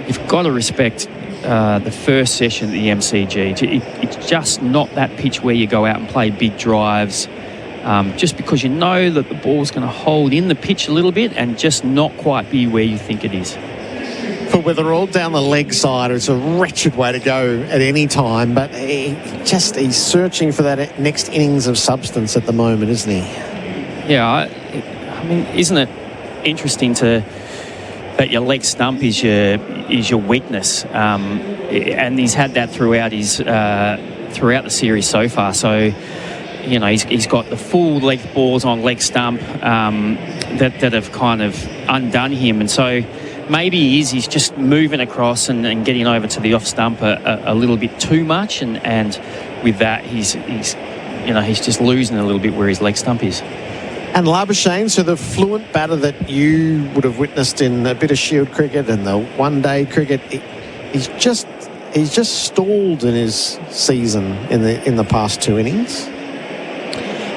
you've got to respect the first session at the MCG. It's just not that pitch where you go out and play big drives, just because you know that the ball's going to hold in the pitch a little bit and just not quite be where you think it is. For Wetherell down the leg side, it's a wretched way to go at any time, but he's searching for that next innings of substance at the moment, isn't he? Yeah, I mean, isn't it interesting that your leg stump is your weakness, and he's had that throughout the series so far. So he's got the full length balls on leg stump that have kind of undone him, and so maybe he's just moving across and getting over to the off stump a little bit too much, and with that he's just losing a little bit where his leg stump is. And Labuschagne, so the fluent batter that you would have witnessed in a bit of Shield cricket and the one-day cricket, he's just stalled in his season in the past 2 innings.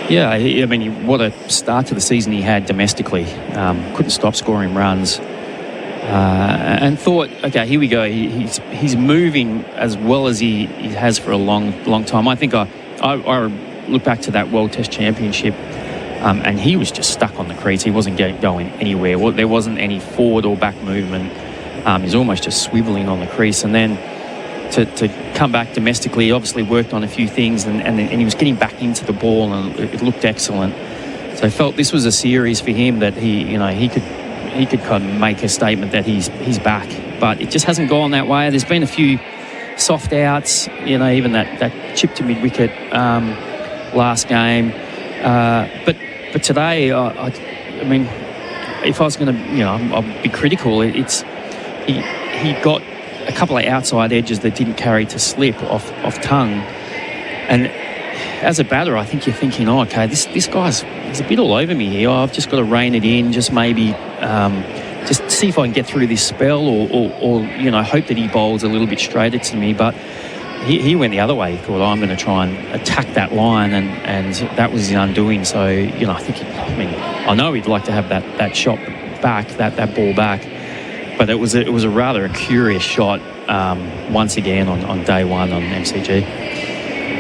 Yeah, I mean, what a start to the season he had domestically. Couldn't stop scoring runs, and thought, okay, here we go. He's moving as well as he has for a long time. I think I look back to that World Test Championship. And he was just stuck on the crease. He wasn't going anywhere. Well, there wasn't any forward or back movement. He's almost just swiveling on the crease. And then to come back domestically, he obviously worked on a few things, and he was getting back into the ball, and it looked excellent. So I felt this was a series for him that he could kind of make a statement that he's back. But it just hasn't gone that way. There's been a few soft outs. Even that chip to mid wicket last game. But today, I mean, if I was going to, I'll be critical. He got a couple of outside edges that didn't carry to slip off tongue, and as a batter, I think you're thinking, oh, okay, this guy's a bit all over me here. I've just got to rein it in, just maybe just see if I can get through this spell, or hope that he bowls a little bit straighter to me, but. He went the other way. He thought, I'm going to try and attack that line, and that was his undoing. So, I know he'd like to have that shot back, that ball back, but it was a rather curious shot once again on day one on MCG.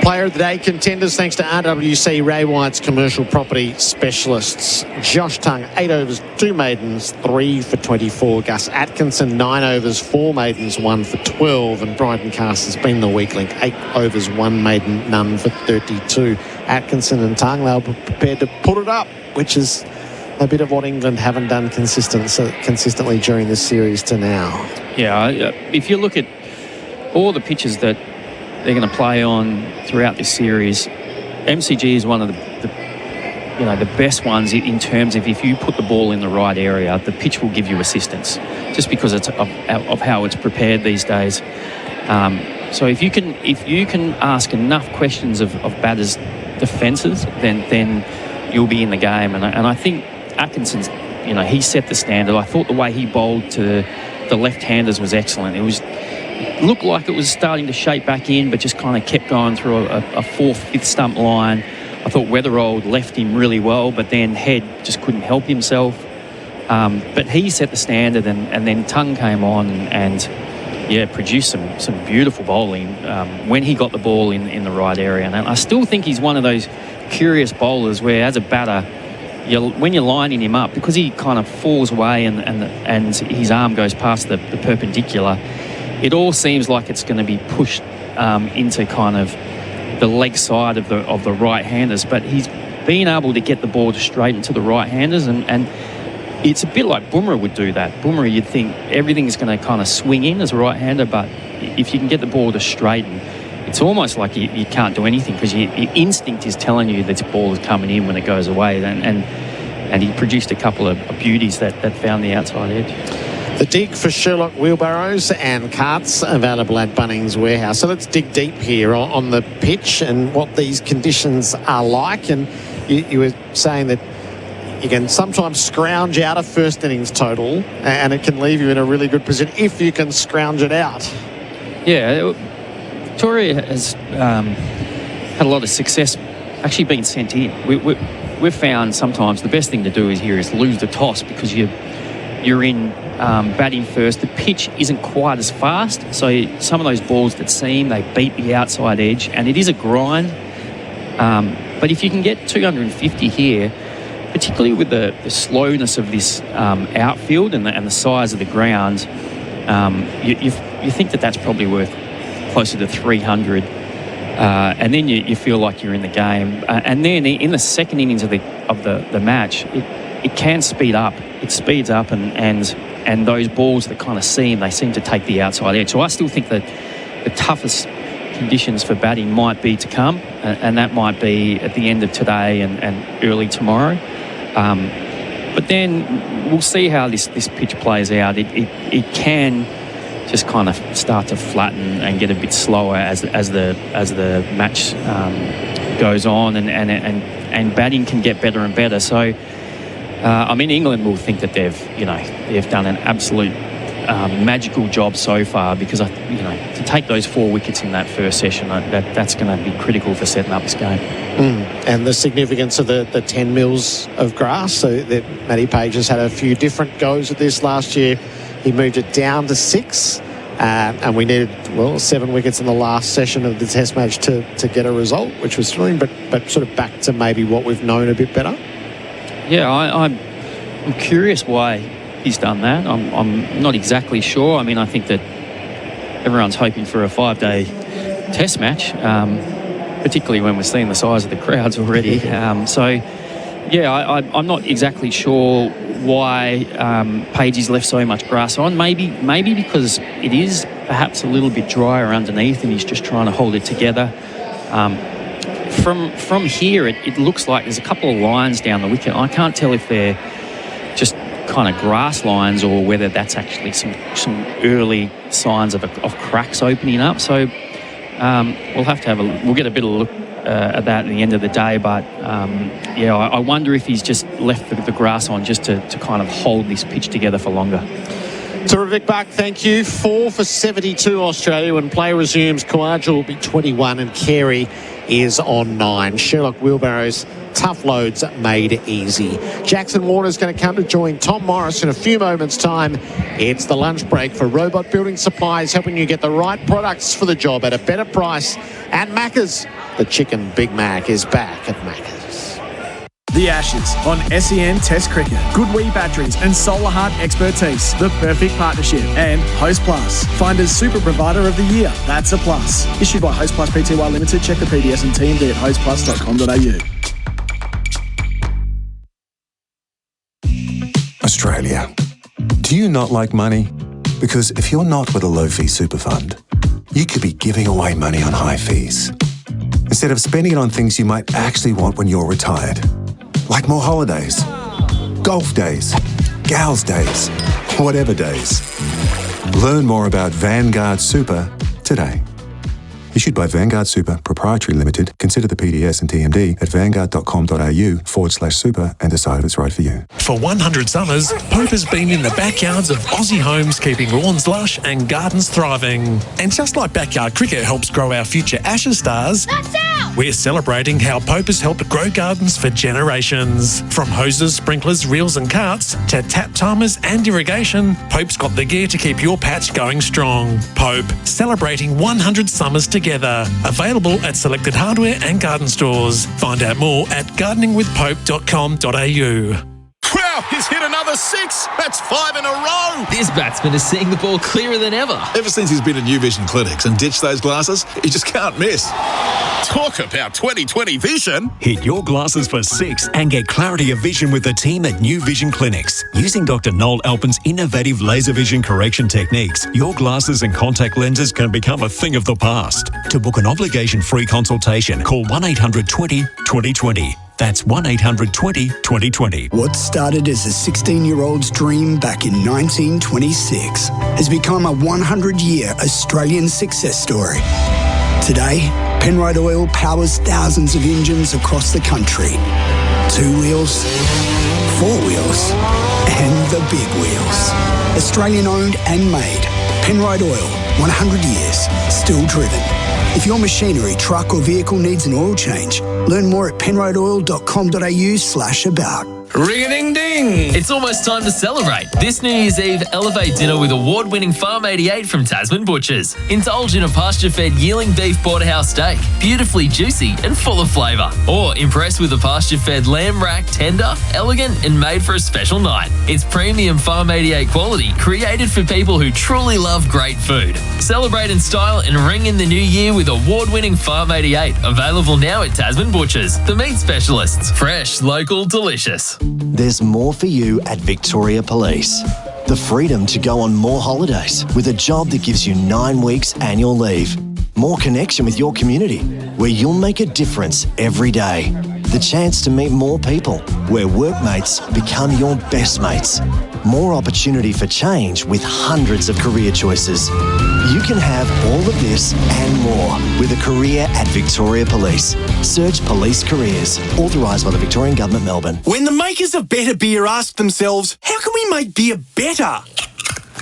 Player of the Day contenders, thanks to RWC Ray White's commercial property specialists. Josh Tongue, 8 overs, 2 maidens, 3 for 24. Gus Atkinson, 9 overs, 4 maidens, 1 for 12. And Bryden Cast has been the weak link, 8 overs, 1 maiden, none for 32. Atkinson and Tongue, they were prepared to put it up, which is a bit of what England haven't done consistently during this series to now. Yeah, if you look at all the pitches that they're going to play on throughout this series, MCG is one of the best ones in terms of if you put the ball in the right area, the pitch will give you assistance, just because it's of how it's prepared these days. So if you can ask enough questions of batters' defences, then you'll be in the game. And I think Atkinson's, he set the standard. I thought the way he bowled to the left-handers was excellent. It looked like it was starting to shape back in, but just kind of kept going through a fourth, fifth stump line. I thought Wetherell left him really well, but then Head just couldn't help himself. But he set the standard, and then Tongue came on and produced some beautiful bowling when he got the ball in the right area. And I still think he's one of those curious bowlers where, as a batter, when you're lining him up, because he kind of falls away and his arm goes past the perpendicular, it all seems like it's going to be pushed into kind of the leg side of the right-handers. But he's been able to get the ball to straighten to the right-handers, and it's a bit like Bumrah would do that. Bumrah, you'd think everything's going to kind of swing in as a right-hander, but if you can get the ball to straighten, it's almost like you can't do anything, because your instinct is telling you that the ball is coming in when it goes away. And he produced a couple of beauties that found the outside edge. The dig for Sherlock wheelbarrows and carts available at Bunnings Warehouse. So let's dig deep here on the pitch and what these conditions are like. And you were saying that you can sometimes scrounge out a first innings total and it can leave you in a really good position if you can scrounge it out. Yeah, Victoria has had a lot of success actually being sent in. We've found sometimes the best thing to do is lose the toss because you're in batting first. The pitch isn't quite as fast, so some of those balls that seam, they beat the outside edge, and it is a grind. But if you can get 250 here, particularly with the slowness of this outfield and the size of the ground, you think that that's probably worth closer to 300. And then you feel like you're in the game. And then in the second innings of the match, it can speed up. It speeds up, and those balls that kind of seem to take the outside edge. So I still think that the toughest conditions for batting might be to come, and that might be at the end of today and early tomorrow. But then we'll see how this pitch plays out. It can just kind of start to flatten and get a bit slower as the match goes on, and batting can get better and better. So, England will think that they've done an absolute magical job so far, because to take those 4 wickets in that first session, that's going to be critical for setting up this game. And the significance of the 10 mils of grass. So that Matty Page has had a few different goes at this last year. He moved it down to 6, and we needed 7 wickets in the last session of the Test match to get a result, which was thrilling. But sort of back to maybe what we've known a bit better. Yeah, I'm curious why he's done that. I'm not exactly sure. I think that everyone's hoping for a 5-day Test match, particularly when we're seeing the size of the crowds already. I'm not exactly sure why Pagey's left so much grass on. Maybe because it is perhaps a little bit drier underneath, and he's just trying to hold it together. From here, it looks like there's a couple of lines down the wicket. I can't tell if they're just kind of grass lines or whether that's actually some early signs of cracks opening up. So we'll have to we'll get a bit of a look at that at the end of the day. But I wonder if he's just left the grass on just to kind of hold this pitch together for longer. Terrific, Buck. Thank you. 4 for 72 Australia. When play resumes, Khawaja will be 21 and Carey is on 9. Sherlock wheelbarrows, tough loads made easy. Jackson Warner's going to come to join Tom Morris in a few moments' time. It's the lunch break for Robot Building Supplies, helping you get the right products for the job at a better price at Macca's. The Chicken Big Mac is back at Macca's. The Ashes on SEN Test Cricket. Good Wee batteries and Solar Heart expertise. The perfect partnership. And Host Plus. Finder's Super Provider of the Year. That's a plus. Issued by Host Plus Pty Limited. Check the PDS and TMD at hostplus.com.au. Australia. Do you not like money? Because if you're not with a low-fee super fund, you could be giving away money on high fees, instead of spending it on things you might actually want when you're retired. Like more holidays, golf days, gals days, whatever days. Learn more about Vanguard Super today. Issued by Vanguard Super Proprietary Limited. Consider the PDS and TMD at vanguard.com.au/super and decide if it's right for you. For 100 summers, Pope has been in the backyards of Aussie homes, keeping lawns lush and gardens thriving. And just like backyard cricket helps grow our future Ashes stars, we're celebrating how Pope has helped grow gardens for generations. From hoses, sprinklers, reels and carts to tap timers and irrigation, Pope's got the gear to keep your patch going strong. Pope, celebrating 100 summers together. Available at selected hardware and garden stores. Find out more at gardeningwithpope.com.au. Wow, he's hit another 6. That's 5 in a row. This batsman is seeing the ball clearer than ever. Ever since he's been at New Vision Clinics and ditched those glasses, he just can't miss. Talk about 20/20 vision. Hit your glasses for 6 and get clarity of vision with the team at New Vision Clinics. Using Dr. Noel Alpin's innovative laser vision correction techniques, your glasses and contact lenses can become a thing of the past. To book an obligation-free consultation, call 1-800-20-2020. That's 1800 20 2020. What started as a 16-year-old's dream back in 1926 has become a 100-year Australian success story. Today, Penrite Oil powers thousands of engines across the country. 2 wheels, 4 wheels, and the big wheels. Australian owned and made. Penrite Oil, 100 years, still driven. If your machinery, truck or vehicle needs an oil change, learn more at penriteoil.com.au/about. Ring-a-ding-ding! It's almost time to celebrate. This New Year's Eve, elevate dinner with award-winning Farm 88 from Tasman Butchers. Indulge in a pasture-fed yearling beef porterhouse steak, beautifully juicy and full of flavour. Or impress with a pasture-fed lamb rack, tender, elegant and made for a special night. It's premium Farm 88 quality, created for people who truly love great food. Celebrate in style and ring in the new year with award-winning Farm 88. Available now at Tasman Butchers, the meat specialists. Fresh, local, delicious. There's more for you at Victoria Police. The freedom to go on more holidays with a job that gives you 9 weeks annual leave. More connection with your community, where you'll make a difference every day. The chance to meet more people, where workmates become your best mates. More opportunity for change with hundreds of career choices. You can have all of this and more with a career at Victoria Police. Search Police Careers. Authorised by the Victorian Government, Melbourne. When the makers of better beer asked themselves, how can we make beer better?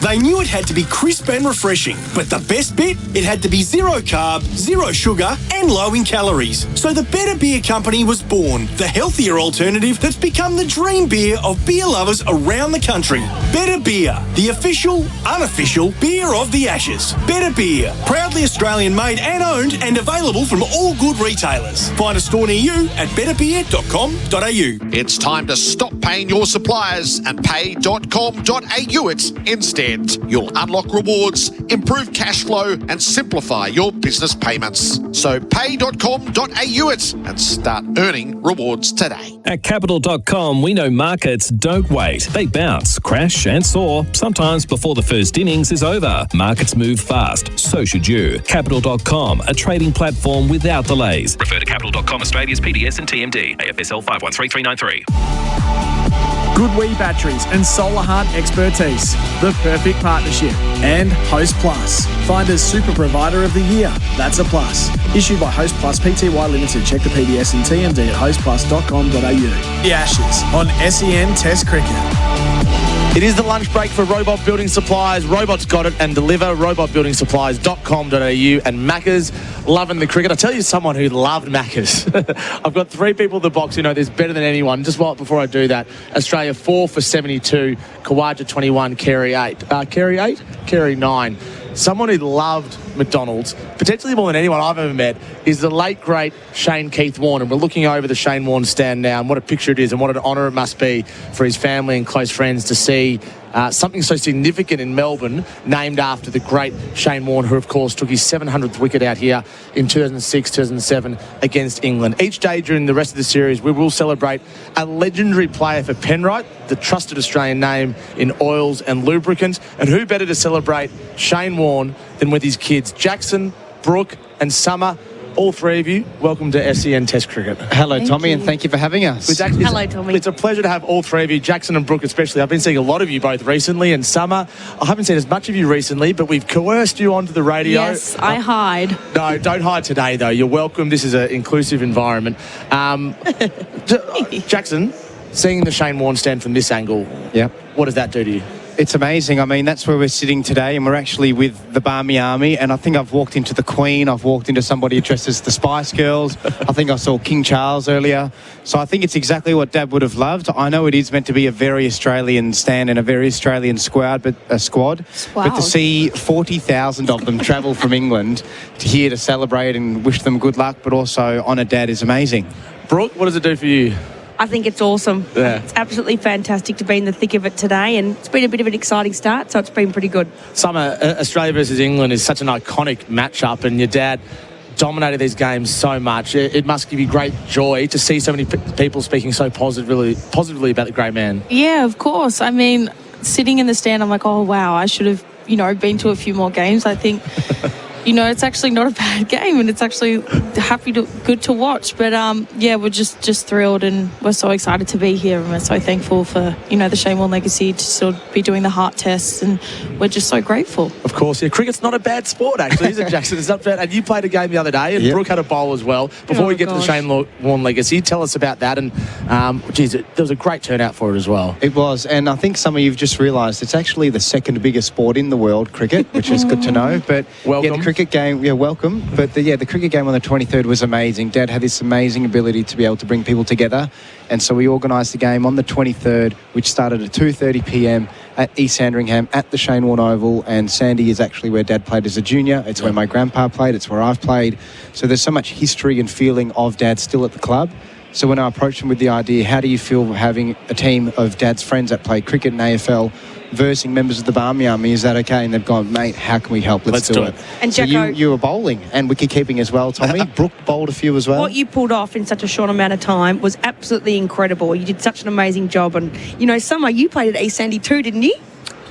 They knew it had to be crisp and refreshing, but the best bit? It had to be 0 carb, 0 sugar, and low in calories. So the Better Beer Company was born, the healthier alternative that's become the dream beer of beer lovers around the country. Better Beer, the official, unofficial beer of the Ashes. Better Beer, proudly Australian made and owned and available from all good retailers. Find a store near you at betterbeer.com.au. It's time to stop paying your suppliers and pay.com.au it instead. You'll unlock rewards, improve cash flow and simplify your business payments. So pay.com.au it and start earning rewards today. At Capital.com, we know markets don't wait. They bounce, crash and soar, sometimes before the first innings is over. Markets move fast, so should you. Capital.com, a trading platform without delays. Refer to Capital.com Australia's PDS and TMD. AFSL 513393. Goodwee Batteries and Solar Heart Expertise, the perfect partnership. And Host Plus, Finder's Super Provider of the Year. That's a plus. Issued by Host Plus Pty Limited. Check the PDS and TMD at hostplus.com.au. The Ashes on SEN Test Cricket. It is the lunch break for Robot Building Supplies. Robots got it and deliver. robotbuildingsupplies.com.au. And Macca's loving the cricket. I tell you someone who loved Macca's. I've got 3 people in the box who know this better than anyone. Just before I do that, Australia 4 for 72, Khawaja 21, Carey 8. Carey 9. Someone who loved McDonald's, potentially more than anyone I've ever met, is the late, great Shane Keith Warne. And we're looking over the Shane Warne stand now, and what a picture it is and what an honour it must be for his family and close friends to see something so significant in Melbourne named after the great Shane Warne, who, of course, took his 700th wicket out here in 2006, 2007 against England. Each day during the rest of the series, we will celebrate a legendary player for Penrite, the trusted Australian name in oils and lubricants. And who better to celebrate Shane Warne than with his kids, Jackson, Brooke and Summer. All 3 of you, welcome to SEN Test Cricket. Hello, Tommy, and thank you for having us. Hello, Tommy. It's a pleasure to have all 3 of you, Jackson and Brooke especially. I've been seeing a lot of you both recently, and Summer, I haven't seen as much of you recently, but we've coerced you onto the radio. Yes, I hide. No, don't hide today, though. You're welcome. This is an inclusive environment. Jackson, seeing the Shane Warne stand from this angle, what does that do to you? It's amazing. I mean, that's where we're sitting today, and we're actually with the Barmy Army, and I think I've walked into the Queen, I've walked into somebody dressed as the Spice Girls, I think I saw King Charles earlier, so I think it's exactly what Dad would have loved. I know it is meant to be a very Australian stand and a very Australian squad, but to see 40,000 of them travel from England to here to celebrate and wish them good luck, but also honour Dad is amazing. Brooke, what does it do for you? I think it's awesome. Yeah. It's absolutely fantastic to be in the thick of it today, and it's been a bit of an exciting start, so it's been pretty good. Summer, Australia versus England is such an iconic matchup, and your dad dominated these games so much. It must give you great joy to see so many people speaking so positively about the great man. Yeah, of course. I mean, sitting in the stand, I'm like, oh, wow, I should have, been to a few more games. I think it's actually not a bad game, and it's actually good to watch. But we're just thrilled, and we're so excited to be here, and we're so thankful for the Shane Warne legacy to still be doing the heart tests, and we're just so grateful. Of course, cricket's not a bad sport, actually, is it, Jackson? It's not bad. And you played a game the other day, and Brooke had a bowl as well. Before we get to the Shane Warne legacy, tell us about that. And there was a great turnout for it as well. It was, and I think some of you've just realised it's actually the second biggest sport in the world, cricket, which is good to know. But welcome. The cricket game, welcome. But the cricket game on the 23rd was amazing. Dad had this amazing ability to be able to bring people together, and so we organised the game on the 23rd, which started at 2:30 p.m. at East Sandringham at the Shane Warne Oval. And Sandy is actually where Dad played as a junior. It's where my grandpa played. It's where I've played. So there's so much history and feeling of Dad still at the club. So when I approached him with the idea, how do you feel having a team of Dad's friends that play cricket in AFL versing members of the Barmy Army, is that okay? And they've gone, mate, how can we help? Let's do it. And so Jacko, you were bowling and wicket-keeping as well, Tommy. Brooke bowled a few as well. What you pulled off in such a short amount of time was absolutely incredible. You did such an amazing job. And, Summer, you played at East Sandy too, didn't you?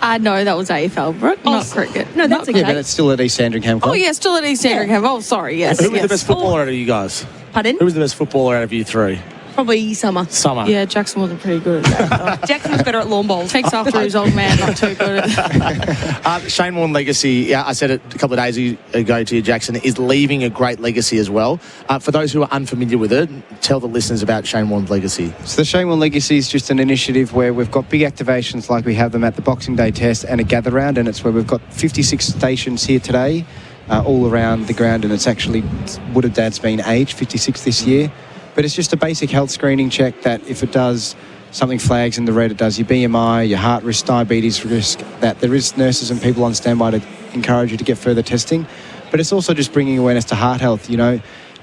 No, that was AFL, Brooke, not cricket. No, that's okay. Yeah, but it's still at East Sandringham Club. Oh, yeah, still at East Sandringham. Oh, sorry, yes. Who was the best footballer out of you guys? Pardon? Who was the best footballer out of you three? Probably Summer. Yeah, Jackson wasn't pretty good at that. Jackson was better at lawn bowls. Takes after his old man, not too good at Shane Warne legacy, I said it a couple of days ago to you, Jackson, is leaving a great legacy as well. For those who are unfamiliar with it, tell the listeners about Shane Warne's legacy. So the Shane Warne legacy is just an initiative where we've got big activations like we have them at the Boxing Day test and a gather round, and it's where we've got 56 stations here today all around the ground, and it's actually would have Dad's been aged 56 this year. But it's just a basic health screening check that if it does something flags in the red, it does your BMI, your heart risk, diabetes risk, that there is nurses and people on standby to encourage you to get further testing. But it's also just bringing awareness to heart health.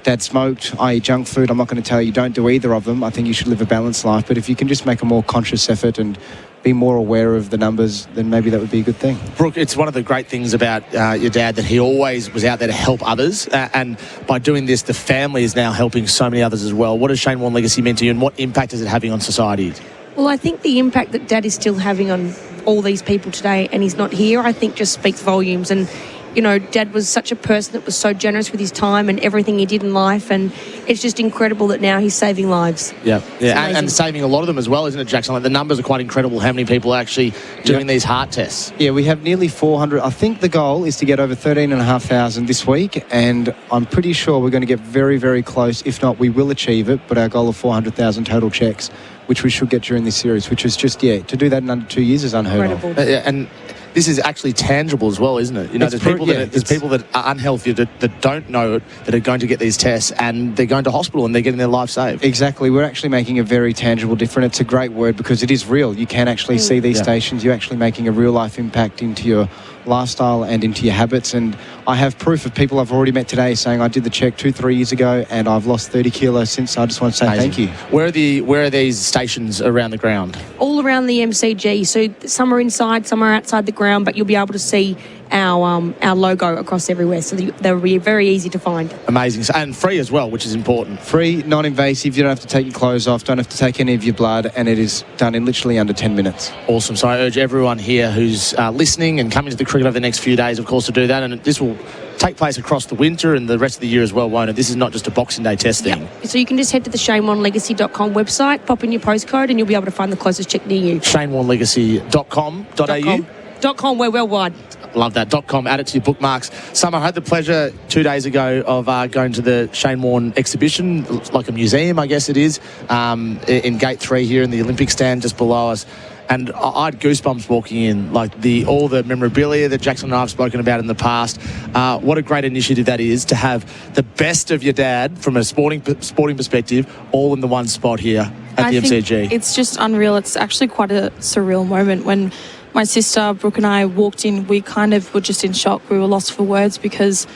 Dad smoked, I eat junk food. I'm not going to tell you don't do either of them. I think you should live a balanced life. But if you can just make a more conscious effort and be more aware of the numbers, then maybe that would be a good thing. Brooke, it's one of the great things about your dad that he always was out there to help others. And by doing this, the family is now helping so many others as well. What has Shane Warne legacy meant to you, and what impact is it having on society? Well, I think the impact that Dad is still having on all these people today, and he's not here, I think just speaks volumes. And Dad was such a person that was so generous with his time and everything he did in life, and it's just incredible that now he's saving lives. Yeah, and saving a lot of them as well, isn't it, Jackson? Like, the numbers are quite incredible, how many people are actually doing these heart tests. Yeah, we have nearly 400. I think the goal is to get over 13,500 this week, and I'm pretty sure we're going to get very, very close. If not, we will achieve it, but our goal of 400,000 total checks, which we should get during this series, which is just, to do that in under 2 years is unheard of. And this is actually tangible as well, isn't it? There's people that are unhealthy that don't know it, that are going to get these tests, and they're going to hospital and they're getting their life saved. Exactly. We're actually making a very tangible difference. It's a great word because it is real. You can actually see these stations. You're actually making a real life impact into your lifestyle and into your habits. And I have proof of people I've already met today saying I did the check 2-3 years ago and I've lost 30 kilos since. So I just want to say thank you. Where are these stations around the ground? All around the MCG. So some are inside, some are outside the ground, but you'll be able to see our logo across everywhere. So they'll be very easy to find. Amazing. And free as well, which is important. Free, non-invasive. You don't have to take your clothes off, don't have to take any of your blood, and it is done in literally under 10 minutes. Awesome. So I urge everyone here who's listening and coming to the cricket over the next few days, of course, to do that. And this will take place across the winter and the rest of the year as well, won't it? This is not just a Boxing Day test thing. So you can just head to the ShaneWarneLegacy.com website, pop in your postcode, and you'll be able to find the closest check near you. ShaneWarneLegacy.com.au. .com, we're worldwide. Love that. .com, add it to your bookmarks. Summer, I had the pleasure 2 days ago of going to the Shane Warne exhibition, like a museum, I guess it is, in Gate 3 here in the Olympic stand just below us. And I had goosebumps walking in, like all the memorabilia that Jackson and I have spoken about in the past. What a great initiative that is to have the best of your dad from a sporting perspective all in the one spot here at the MCG. It's just unreal. It's actually quite a surreal moment. When my sister Brooke and I walked in, we kind of were just in shock. We were lost for words because,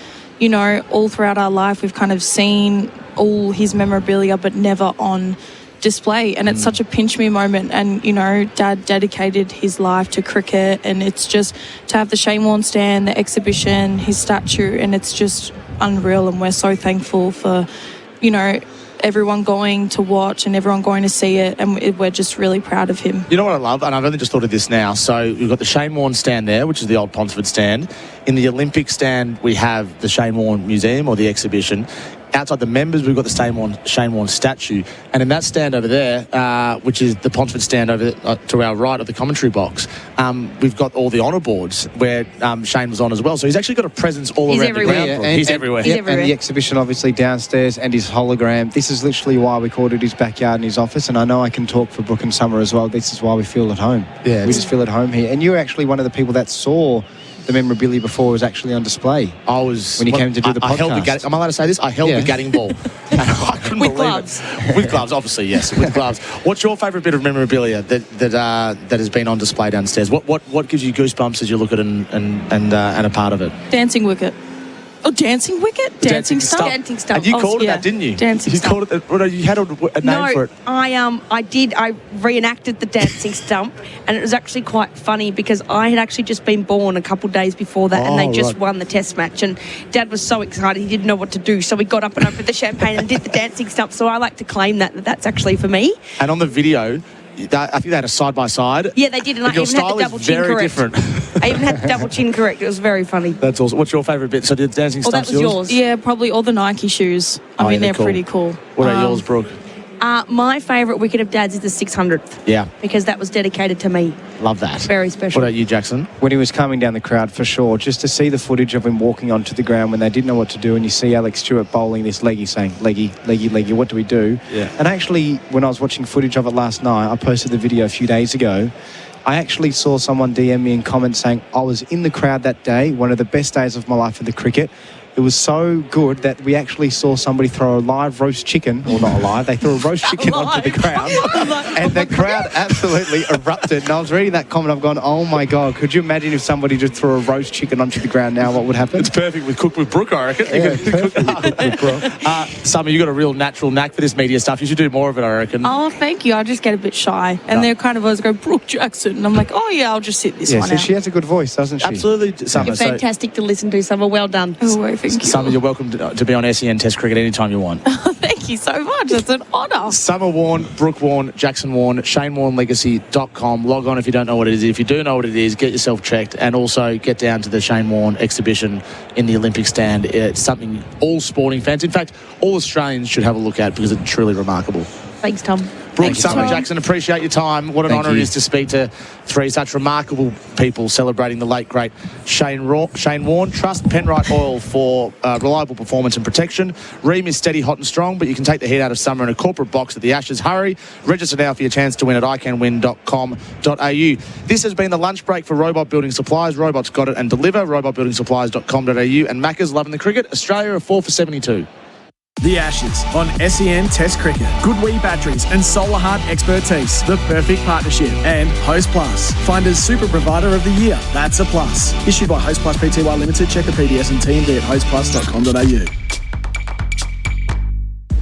all throughout our life we've kind of seen all his memorabilia but never on display, and it's such a pinch me moment. And Dad dedicated his life to cricket, and it's just to have the Shane Warne stand, the exhibition, his statue, and it's just unreal. And we're so thankful for everyone going to watch and everyone going to see it, and we're just really proud of him. You know what I love? And I've only just thought of this now. So we've got the Shane Warne stand there, which is the old Ponsford stand. In the Olympic stand, we have the Shane Warne Museum or the exhibition. Outside the members, we've got the Shane Warne statue. And in that stand over there, which is the Ponsford stand over to our right of the commentary box, we've got all the honour boards where Shane was on as well. So he's actually got a presence all around the ground. He's everywhere. And the exhibition obviously downstairs and his hologram. This is literally why we called it his backyard and his office. And I know I can talk for Brooke and Summer as well. This is why we feel at home. Yeah, we just feel at home here. And you're actually one of the people that saw the memorabilia before it was actually on display. I was when you came to do the podcast. Am I allowed to say this? I held the Gatting ball. And I couldn't with believe gloves. It. With gloves, obviously, yes, with gloves. What's your favourite bit of memorabilia that has been on display downstairs? What gives you goosebumps as you look at it and a part of it? Dancing wicket. Oh, dancing wicket? Dancing stump? Dancing stump. And you called it that, didn't you? Dancing you stump. called it. You had a name for it. I did. I reenacted the dancing stump, and it was actually quite funny because I had actually just been born a couple of days before that, and they just won the test match. And Dad was so excited, he didn't know what to do, so he got up and opened the champagne and did the dancing stump. So I like to claim that's actually for me. And on the video, I think they had a side-by-side. Yeah, they did, and I even had the double chin correct. Different. I even had the double chin correct. It was very funny. That's awesome. What's your favourite bit? So the dancing stump's that was yours. Yeah, probably all the Nike shoes. I mean, they're pretty cool. What are yours, Brooke? My favourite wicket of Dad's is the 600th. Yeah. Because that was dedicated to me. Love that. Very special. What about you, Jackson? When he was coming down the crowd, for sure, just to see the footage of him walking onto the ground when they didn't know what to do, and you see Alex Stuart bowling this leggy saying, leggy, leggy, leggy, what do we do? Yeah. And actually, when I was watching footage of it last night, I posted the video a few days ago, I actually saw someone DM me in comments saying, I was in the crowd that day, one of the best days of my life for the cricket. It was so good that we actually saw somebody throw a live roast chicken, or not alive, they threw a roast chicken onto the crowd, and the crowd absolutely erupted. And I was reading that comment, I've gone, oh my God, could you imagine if somebody just threw a roast chicken onto the ground now, what would happen? It's perfect with Cook with Brooke, I reckon. Yeah, perfect with Cook with Brooke. Summer, you've got a real natural knack for this media stuff. You should do more of it, I reckon. Oh, thank you. I just get a bit shy. And they're kind of always go, Brooke Jackson. And I'm like, oh, yeah, I'll just sit this one out. She has a good voice, doesn't she? Absolutely, Summer. You're fantastic to listen to, Summer. Well done. Oh, thank you. Summer, you're welcome to be on SEN Test Cricket anytime you want. Thank you so much. It's an honour. Summer Warne, Brooke Warne, Jackson Warne, ShaneWarneLegacy.com. Log on if you don't know what it is. If you do know what it is, get yourself checked, and also get down to the Shane Warne exhibition in the Olympic stand. It's something all sporting fans, in fact, all Australians should have a look at because it's truly remarkable. Thanks, Tom. Brooke, Summer, Jackson, appreciate your time. What an honour it is to speak to three such remarkable people celebrating the late, great Shane Warne. Trust Penrite Oil for reliable performance and protection. Ream is steady, hot and strong, but you can take the heat out of summer in a corporate box at the Ashes. Hurry. Register now for your chance to win at iCanWin.com.au. This has been the lunch break for Robot Building Supplies. Robots got it and deliver. RobotBuildingSupplies.com.au. And Macca's loving the cricket. Australia are 4 for 72. The Ashes on SEN Test Cricket. Good Wee batteries and solar hard expertise. The perfect partnership. And Host Plus. Finder's Super Provider of the Year. That's a plus. Issued by Host Plus Pty Limited. Check the PDS and TMD at hostplus.com.au.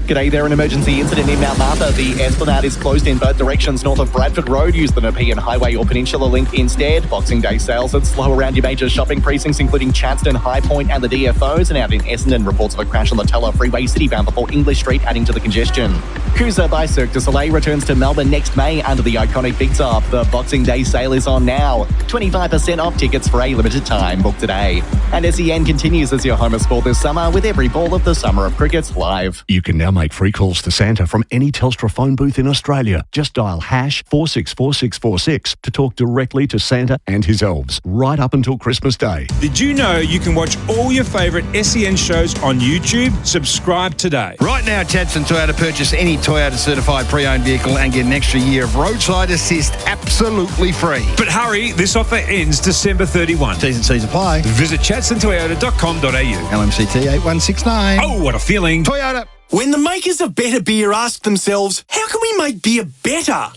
G'day there, an emergency incident in Mount Martha. The Esplanade is closed in both directions north of Bradford Road. Use the Nepean Highway or Peninsula Link instead. Boxing Day sales that slow around your major shopping precincts, including Chadstone, High Point and the DFOs. And out in Essendon, reports of a crash on the Teller Freeway citybound before English Street, adding to the congestion. Cruiser by Cirque du Soleil returns to Melbourne next May under the iconic Big Top. The Boxing Day sale is on now. 25% off tickets for a limited time. Book today. And SEN continues as your home of sport this summer with every ball of the Summer of Cricket live. You can now make free calls to Santa from any Telstra phone booth in Australia. Just dial #464646 to talk directly to Santa and his elves right up until Christmas Day. Did you know you can watch all your favourite SEN shows on YouTube? Subscribe today. Right now, Chadstone Toyota, purchase any Toyota certified pre-owned vehicle and get an extra year of roadside assist absolutely free. But hurry, this offer ends December 31. T's and C's apply. Visit chadstoneToyota.com.au. LMCT 8169. Oh, what a feeling. Toyota. When the makers of better beer asked themselves, how can we make beer better?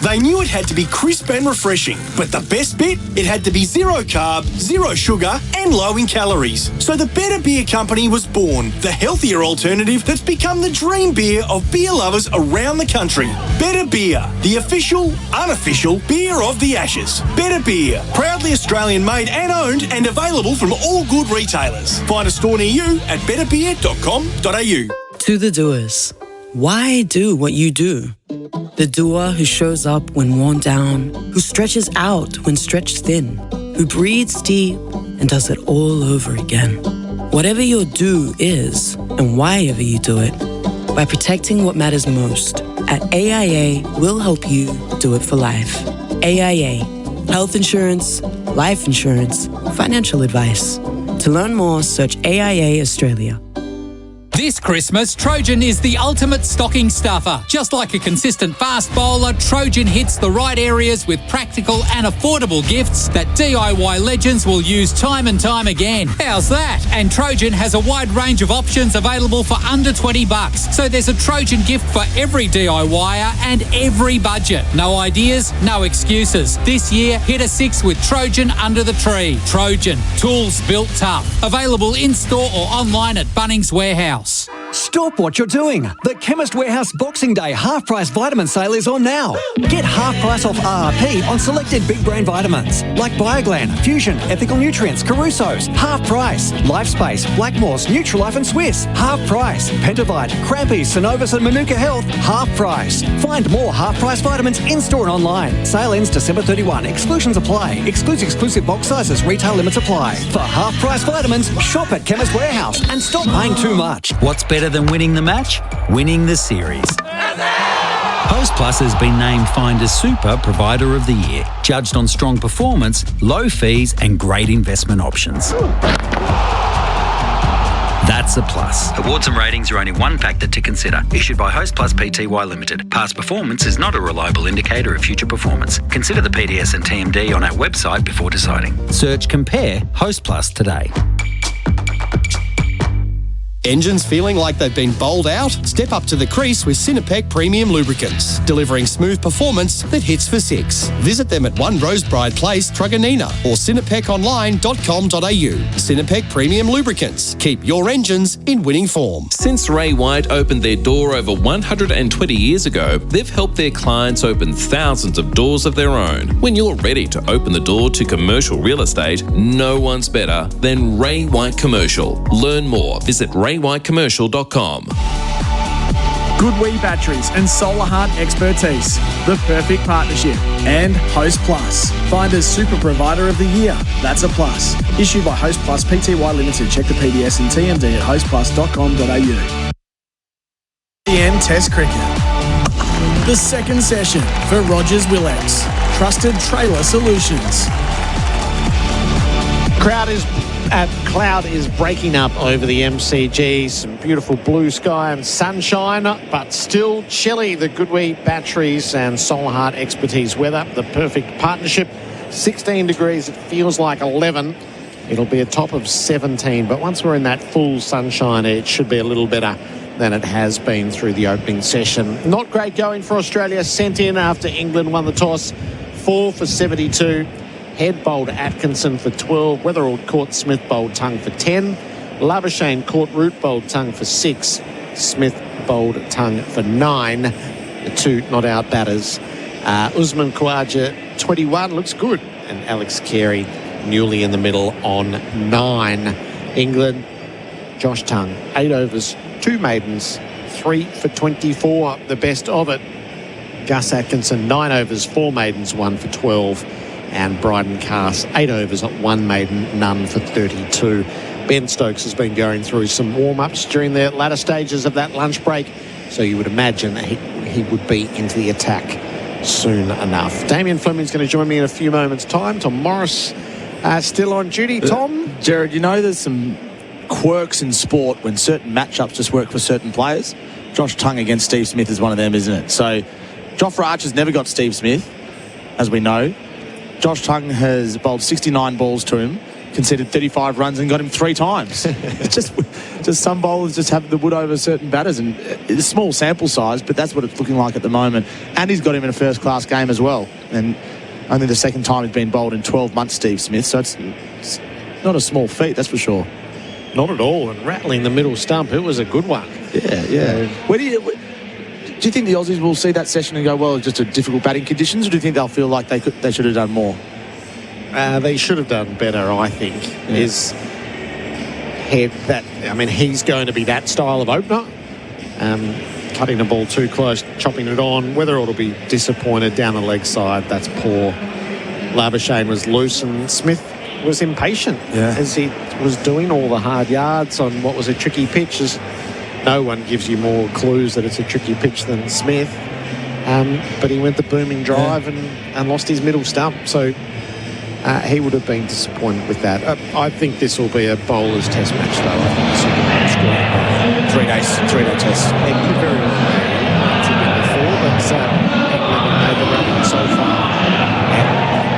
They knew it had to be crisp and refreshing, but the best bit? It had to be 0 carb, 0 sugar, and low in calories. So the Better Beer Company was born, the healthier alternative that's become the dream beer of beer lovers around the country. Better Beer, the official, unofficial beer of the Ashes. Better Beer, proudly Australian made and owned and available from all good retailers. Find a store near you at betterbeer.com.au. To the doers, Why do what you do? The doer who shows up when worn down, who stretches out when stretched thin, who breathes deep and does it all over again. Whatever your do is, and why ever you do it, by protecting what matters most, at AIA, we'll help you do it for life. AIA, health insurance, life insurance, financial advice. To learn more, search AIA Australia. This Christmas, Trojan is the ultimate stocking stuffer. Just like a consistent fast bowler, Trojan hits the right areas with practical and affordable gifts that DIY legends will use time and time again. How's that? And Trojan has a wide range of options available for under $20. So there's a Trojan gift for every DIYer and every budget. No ideas, no excuses. This year, hit a 6 with Trojan under the tree. Trojan, tools built tough. Available in-store or online at Bunnings Warehouse. Stop what you're doing. The Chemist Warehouse Boxing Day half-price vitamin sale is on now. Get half price off RRP on selected big brand vitamins like Bioglan, Fusion, Ethical Nutrients, Caruso's, half price. Lifespace, Blackmore's, Nutrilife and Swiss, half price. Pentavite, Crampy, Synovus and Manuka Health, half price. Find more half-price vitamins in-store and online. Sale ends December 31. Exclusions apply. Excludes exclusive box sizes. Retail limits apply. For half-price vitamins, shop at Chemist Warehouse and stop paying too much. What's better than winning the match? Winning the series. Host Plus has been named Finder's Super Provider of the Year, judged on strong performance, low fees and great investment options. That's a plus. Awards and ratings are only one factor to consider. Issued by Host Plus Pty Limited. Past performance is not a reliable indicator of future performance. Consider the PDS and TMD on our website before deciding. Search Compare Host Plus today. Engines feeling like they've been bowled out? Step up to the crease with Cinepec Premium Lubricants, delivering smooth performance that hits for 6. Visit them at 1 Rosebride Place, Truganina, or cinepeconline.com.au. Cinepec Premium Lubricants. Keep your engines in winning form. Since Ray White opened their door over 120 years ago, they've helped their clients open thousands of doors of their own. When you're ready to open the door to commercial real estate, no one's better than Ray White Commercial. Learn more. Visit raywhitecommercial.com. Goodwee Batteries and Solar Heart Expertise, the perfect partnership. And Host Plus, Finder's Super Provider of the Year. That's a plus. Issued by Host Plus Pty Limited. Check the PDS and TMD at hostplus.com.au. SEN Test Cricket. The second session for Rogers Willex. Trusted Trailer Solutions. Cloud is breaking up over the MCG. Some beautiful blue sky and sunshine, but still chilly. The Goodwee Batteries and Solar Heart Expertise weather, the perfect partnership. 16 degrees, it feels like 11. It'll be a top of 17, but once we're in that full sunshine, it should be a little better than it has been through the opening session. Not great going for Australia. Sent in after England won the toss. 4 for 72. Head bowled Atkinson for 12. Weatherald caught Smith bowled Tongue for 10. Labuschagne caught Root bowled Tongue for 6. Smith bowled Tongue for 9. The two not out batters. Usman Khawaja 21 looks good, and Alex Carey newly in the middle on 9. England, Josh Tongue 8 overs, 2 maidens, 3 for 24, the best of it. Gus Atkinson 9 overs, 4 maidens, 1 for 12. And Bryden Cass 8 overs, 1 maiden, none for 32. Ben Stokes has been going through some warm-ups during the latter stages of that lunch break, so you would imagine he would be into the attack soon enough. Damien Fleming's going to join me in a few moments' time. Tom Morris still on duty. Tom? Gerard, you know there's some quirks in sport when certain matchups just work for certain players. Josh Tongue against Steve Smith is one of them, isn't it? So Jofra Archer's never got Steve Smith, as we know. Josh Tongue has bowled 69 balls to him, conceded 35 runs and got him 3 times. It's just some bowlers just have the wood over certain batters, and it's a small sample size, but that's what it's looking like at the moment. And he's got him in a first-class game as well. And only the second time he's been bowled in 12 months, Steve Smith, so it's not a small feat, that's for sure. Not at all, and rattling the middle stump, it was a good one. Yeah. Do you think the Aussies will see that session and go, well, it's just a difficult batting conditions, or do you think they'll feel like they should have done more? They should have done better, I think. He's going to be that style of opener. cutting the ball too close, chopping it on. Weatherall will be disappointed down the leg side. That's poor. Labuschagne was loose and Smith was impatient as he was doing all the hard yards on what was a tricky pitch. As no one gives you more clues that it's a tricky pitch than Smith. But he went the booming drive and lost his middle stump. So he would have been disappointed with that. I think this will be a bowler's test match, though. I think this will be a scoring 3-day test. And could very well be before, but England have made the running so far. And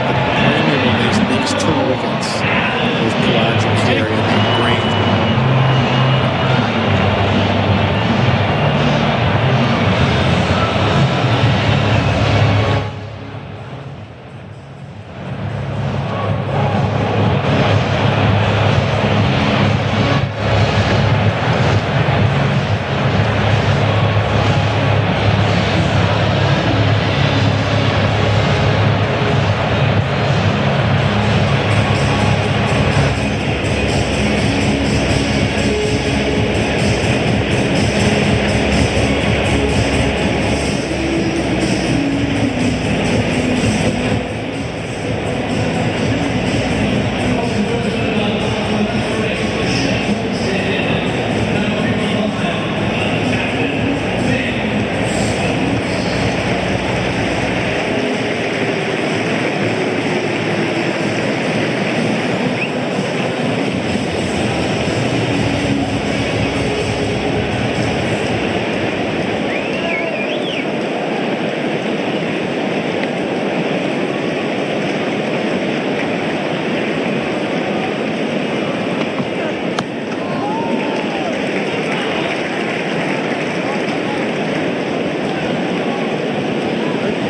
the premium on these next 2 wickets with Gerard and Carey and Green.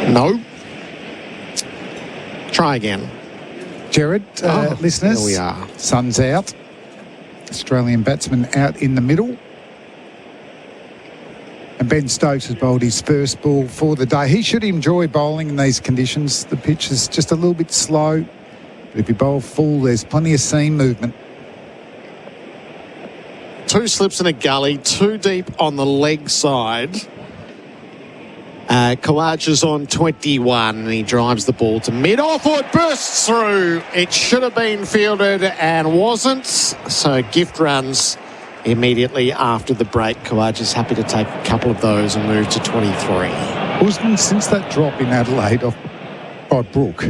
No. Try again. Gerard, listeners. Here we are. Sun's out. Australian batsman out in the middle. And Ben Stokes has bowled his first ball for the day. He should enjoy bowling in these conditions. The pitch is just a little bit slow. But if you bowl full, there's plenty of seam movement. 2 slips in a gully, 2 deep on the leg side. Kawaj is on 21 and he drives the ball to mid-off. It bursts through. It should have been fielded and wasn't. So gift runs immediately after the break. Kawaj is happy to take a couple of those and move to 23. Usman, since that drop in Adelaide by Brooke,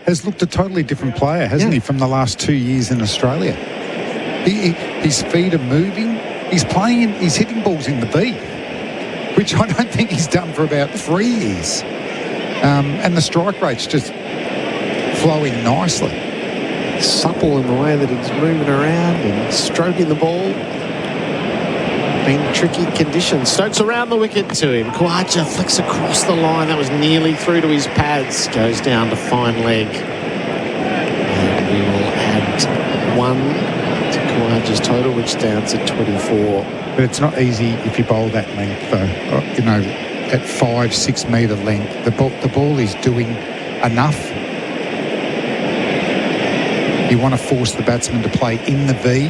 has looked a totally different player, hasn't he, from the last 2 years in Australia? His feet are moving. He's hitting balls in the V, which I don't think he's done for about 3 years. And the strike rate's just flowing nicely. Supple in the way that he's moving around and stroking the ball. Been tricky conditions. Stokes around the wicket to him. Khawaja flicks across the line. That was nearly through to his pads. Goes down to fine leg. And we will add 1 to Khawaja's total, which down to 24. But it's not easy if you bowl that length, though. You know, at 5-6 metre length, the ball is doing enough. You want to force the batsman to play in the V,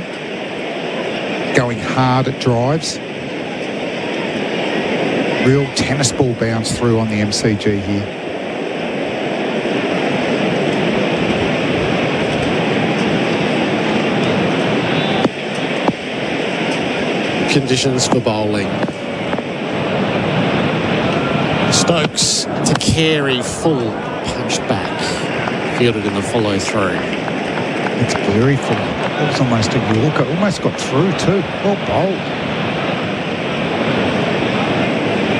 going hard at drives. Real tennis ball bounce through on the MCG here. Conditions for bowling. Stokes to Carey, full punch back. Fielded in the follow through. It's very full. That was almost a Yorker. Almost got through too. Well bowled.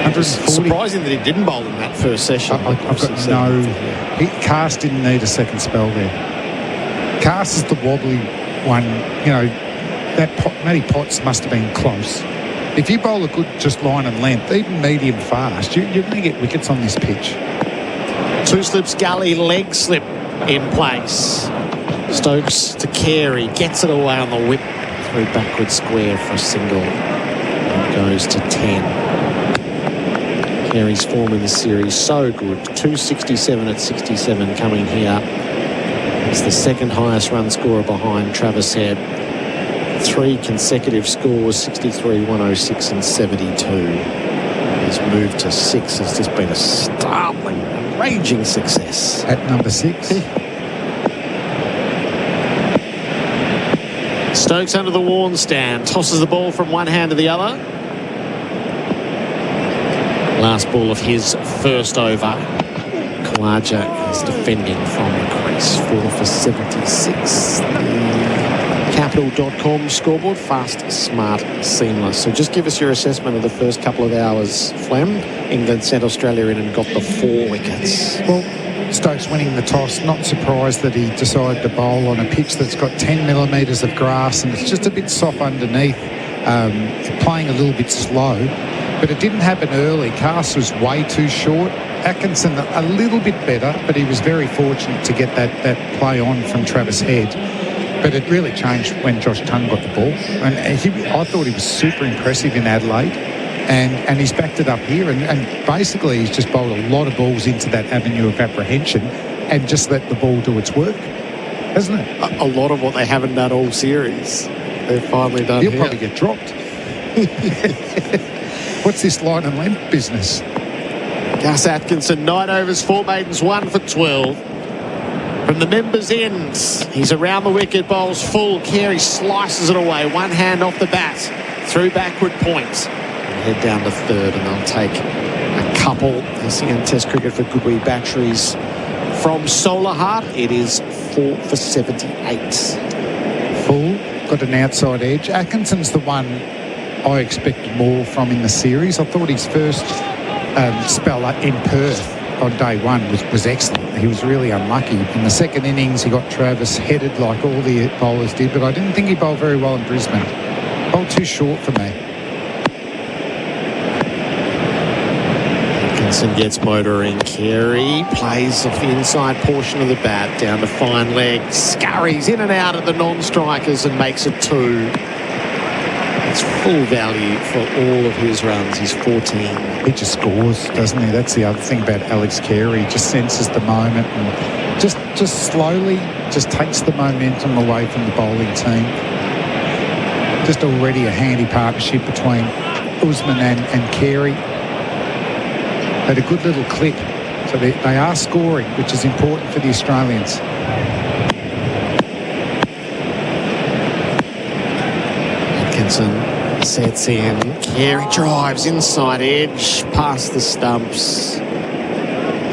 140. Surprising that he didn't bowl in that first session. I've got no... Cast didn't need a second spell there. Cast is the wobbly one. You know, Matty Potts must have been close. If you bowl a good just line and length, even medium fast, you're going to get wickets on this pitch. 2 slips gully, leg slip in place. Stokes to Carey, gets it away on the whip through backward square for a single. And goes to 10. Carey's form in the series so good. 267 at 67 coming here. It's the second highest run scorer behind Travis Head. 3 consecutive scores, 63, 106 and 72. His move to 6 has just been a startling, raging success. At number 6. Stokes under the worn stand, tosses the ball from one hand to the other. Last ball of his first over. Kawaja is defending from the crease. 4 for 76. The Capital.com scoreboard, fast, smart, seamless. So just give us your assessment of the first couple of hours, Flem. England sent Australia in and got the 4 wickets. Well, Stokes winning the toss, not surprised that he decided to bowl on a pitch that's got 10 millimetres of grass and it's just a bit soft underneath, playing a little bit slow. But it didn't happen early. Cast was way too short. Atkinson a little bit better, but he was very fortunate to get that play on from Travis Head. But it really changed when Josh Tongue got the ball. And I thought he was super impressive in Adelaide. And he's backed it up here. And basically he's just bowled a lot of balls into that avenue of apprehension and just let the ball do its work, hasn't it? A lot of what they haven't done all series, they've finally done. He'll here. probably get dropped. What's this line and length business? Gus Atkinson, 9 overs, 4 maidens, 1 for 12. From the members' ends, he's around the wicket, bowls full. Carey slices it away, one hand off the bat, through backward point. Head down to third, and they'll take a couple. SEN Test cricket for Goodwee batteries from Solar Heart. It is 4 for 78. Full, got an outside edge. Atkinson's the one I expected more from in the series. I thought his first spell in Perth on day one was excellent. He was really unlucky. In the second innings, he got Travis headed like all the bowlers did, but I didn't think he bowled very well in Brisbane. Bowled too short for me. Atkinson gets motoring. Carey plays off the inside portion of the bat down to fine leg. Scurries in and out of the non-strikers and makes it 2. It's full value for all of his runs. He's 14. He just scores, doesn't he? That's the other thing about Alex Carey. He just senses the moment and just slowly just takes the momentum away from the bowling team. Just already a handy partnership between Usman and Carey. Had a good little clip. So they are scoring, which is important for the Australians. Atkinson sets in. Carey drives inside edge, past the stumps.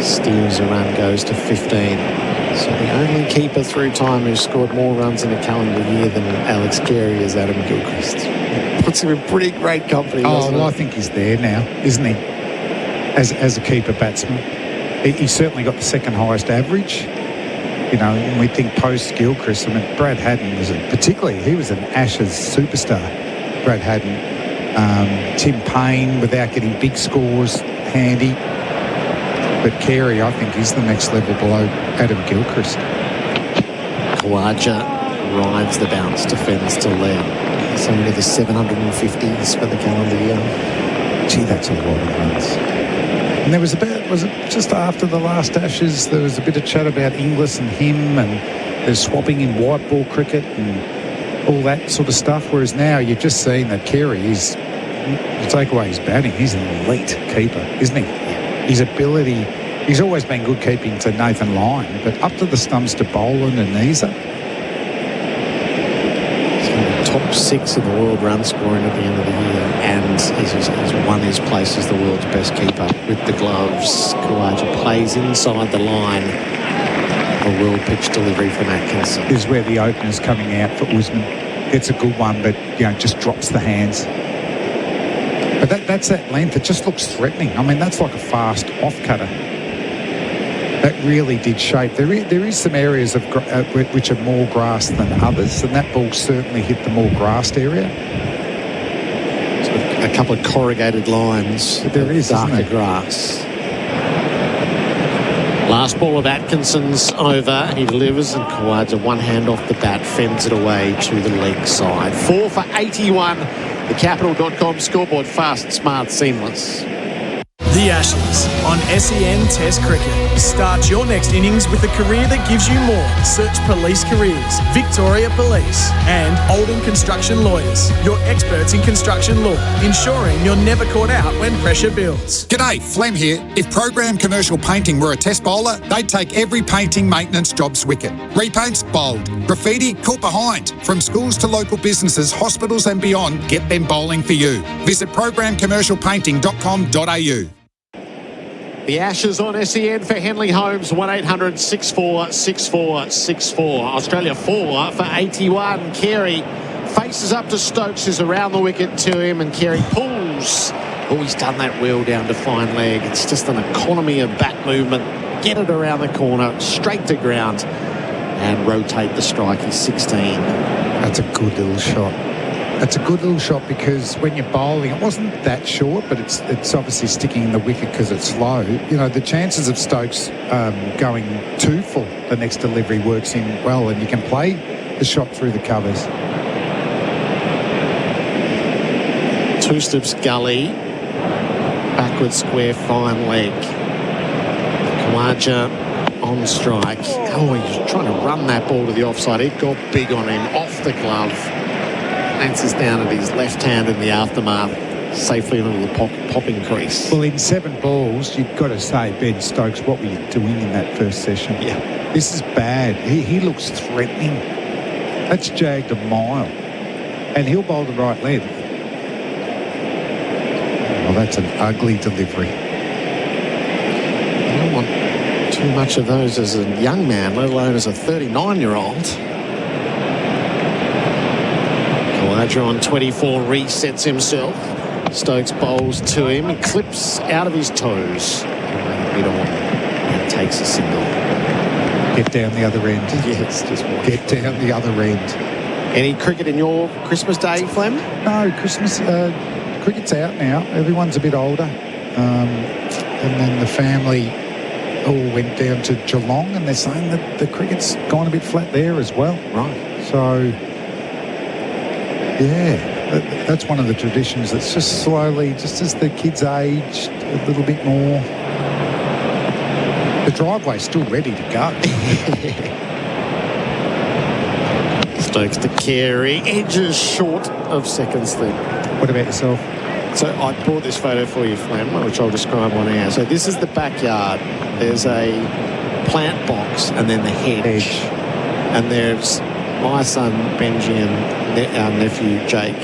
Steals a run, goes to 15. So the only keeper through time who's scored more runs in a calendar year than Alex Carey is Adam Gilchrist. Puts him in pretty great company. Oh, I think he's there now, isn't he? As a keeper batsman. He's certainly got the second highest average. You know, when we think post-Gilchrist, I mean, Brad Haddin was he was an Ashes superstar, Brad Haddin. Tim Payne, without getting big scores, handy. But Carey, I think, is the next level below Adam Gilchrist. Kawaja rides the bounce, defends to leg. It's only the 750s for the calendar year. Gee, that's a lot of runs. And there was was it just after the last Ashes, there was a bit of chat about Inglis and him, and they're swapping in white ball cricket and all that sort of stuff, whereas now you've just seen that Carey is, you take away his batting, he's an elite keeper, isn't he? His ability, he's always been good keeping to Nathan Lyon, but up to the stumps to Boland and Nisa. Top 6 in the world run scoring at the end of the year, and he's won his place as the world's best keeper with the gloves. Kawaja plays inside the line. A world pitch delivery from Atkinson. This is where the opener's coming out for Usman. It's a good one, but just drops the hands. But that's that length. It just looks threatening. I mean, that's like a fast off-cutter. That really did shape. There is some areas of which are more grass than others, and that ball certainly hit the more grassed area. So a couple of corrugated lines. But there is darker grass. Last ball of Atkinson's over. He delivers, and Kawaja one hand off the bat, fends it away to the leg side. 4 for 81. The Capital.com scoreboard, fast, smart, seamless. The The Ashes on SEN Test Cricket. Start your next innings with a career that gives you more. Search Police Careers, Victoria Police, and Oldham Construction Lawyers, your experts in construction law, ensuring you're never caught out when pressure builds. G'day, Flem here. If Program Commercial Painting were a test bowler, they'd take every painting maintenance job's wicket. Repaints, bold. Graffiti, caught behind. From schools to local businesses, hospitals and beyond, get them bowling for you. Visit programcommercialpainting.com.au. The Ashes on SEN for Henley Holmes, 1800 64 64 64. Australia 4 for 81. Carey faces up to Stokes, who's around the wicket to him, and Carey pulls. Oh, he's done that well down to fine leg. It's just an economy of back movement. Get it around the corner, straight to ground, and rotate the strike. He's 16. That's a good little shot. It's a good little shot because when you're bowling, it wasn't that short, but it's obviously sticking in the wicket because it's low. You know, the chances of Stokes going too full the next delivery works in well, and you can play the shot through the covers. Two steps gully, backward square, fine leg. Khawaja on strike. Oh, he was trying to run that ball to the offside. It got big on him, off the glove. Answers down at his left hand in the aftermath, safely into the popping crease. Well, in 7 balls, you've got to say, Ben Stokes, what were you doing in that first session? Yeah. This is bad. He looks threatening. That's jagged a mile. And he'll bowl the right leg. Well, that's an ugly delivery. I don't want too much of those as a young man, let alone as a 39-year-old. Khawaja on 24 resets himself. Stokes bowls to him. He clips out of his toes. Mid on and takes a single. Get down the other end. Yes, just get down the other end. Any cricket in your Christmas day, Flem? No, Christmas. Cricket's out now. Everyone's a bit older. And then the family all went down to Geelong, and they're saying that the cricket's gone a bit flat there as well. Right. So, yeah, that's one of the traditions that's just slowly, just as the kids age a little bit more, the driveway's still ready to go. Stokes to Carey, edges short of second slip. What about yourself? So I brought this photo for you, Flem, which I'll describe on air. So this is the backyard. There's a plant box and then the hedge. And there's my son Benji and our nephew Jake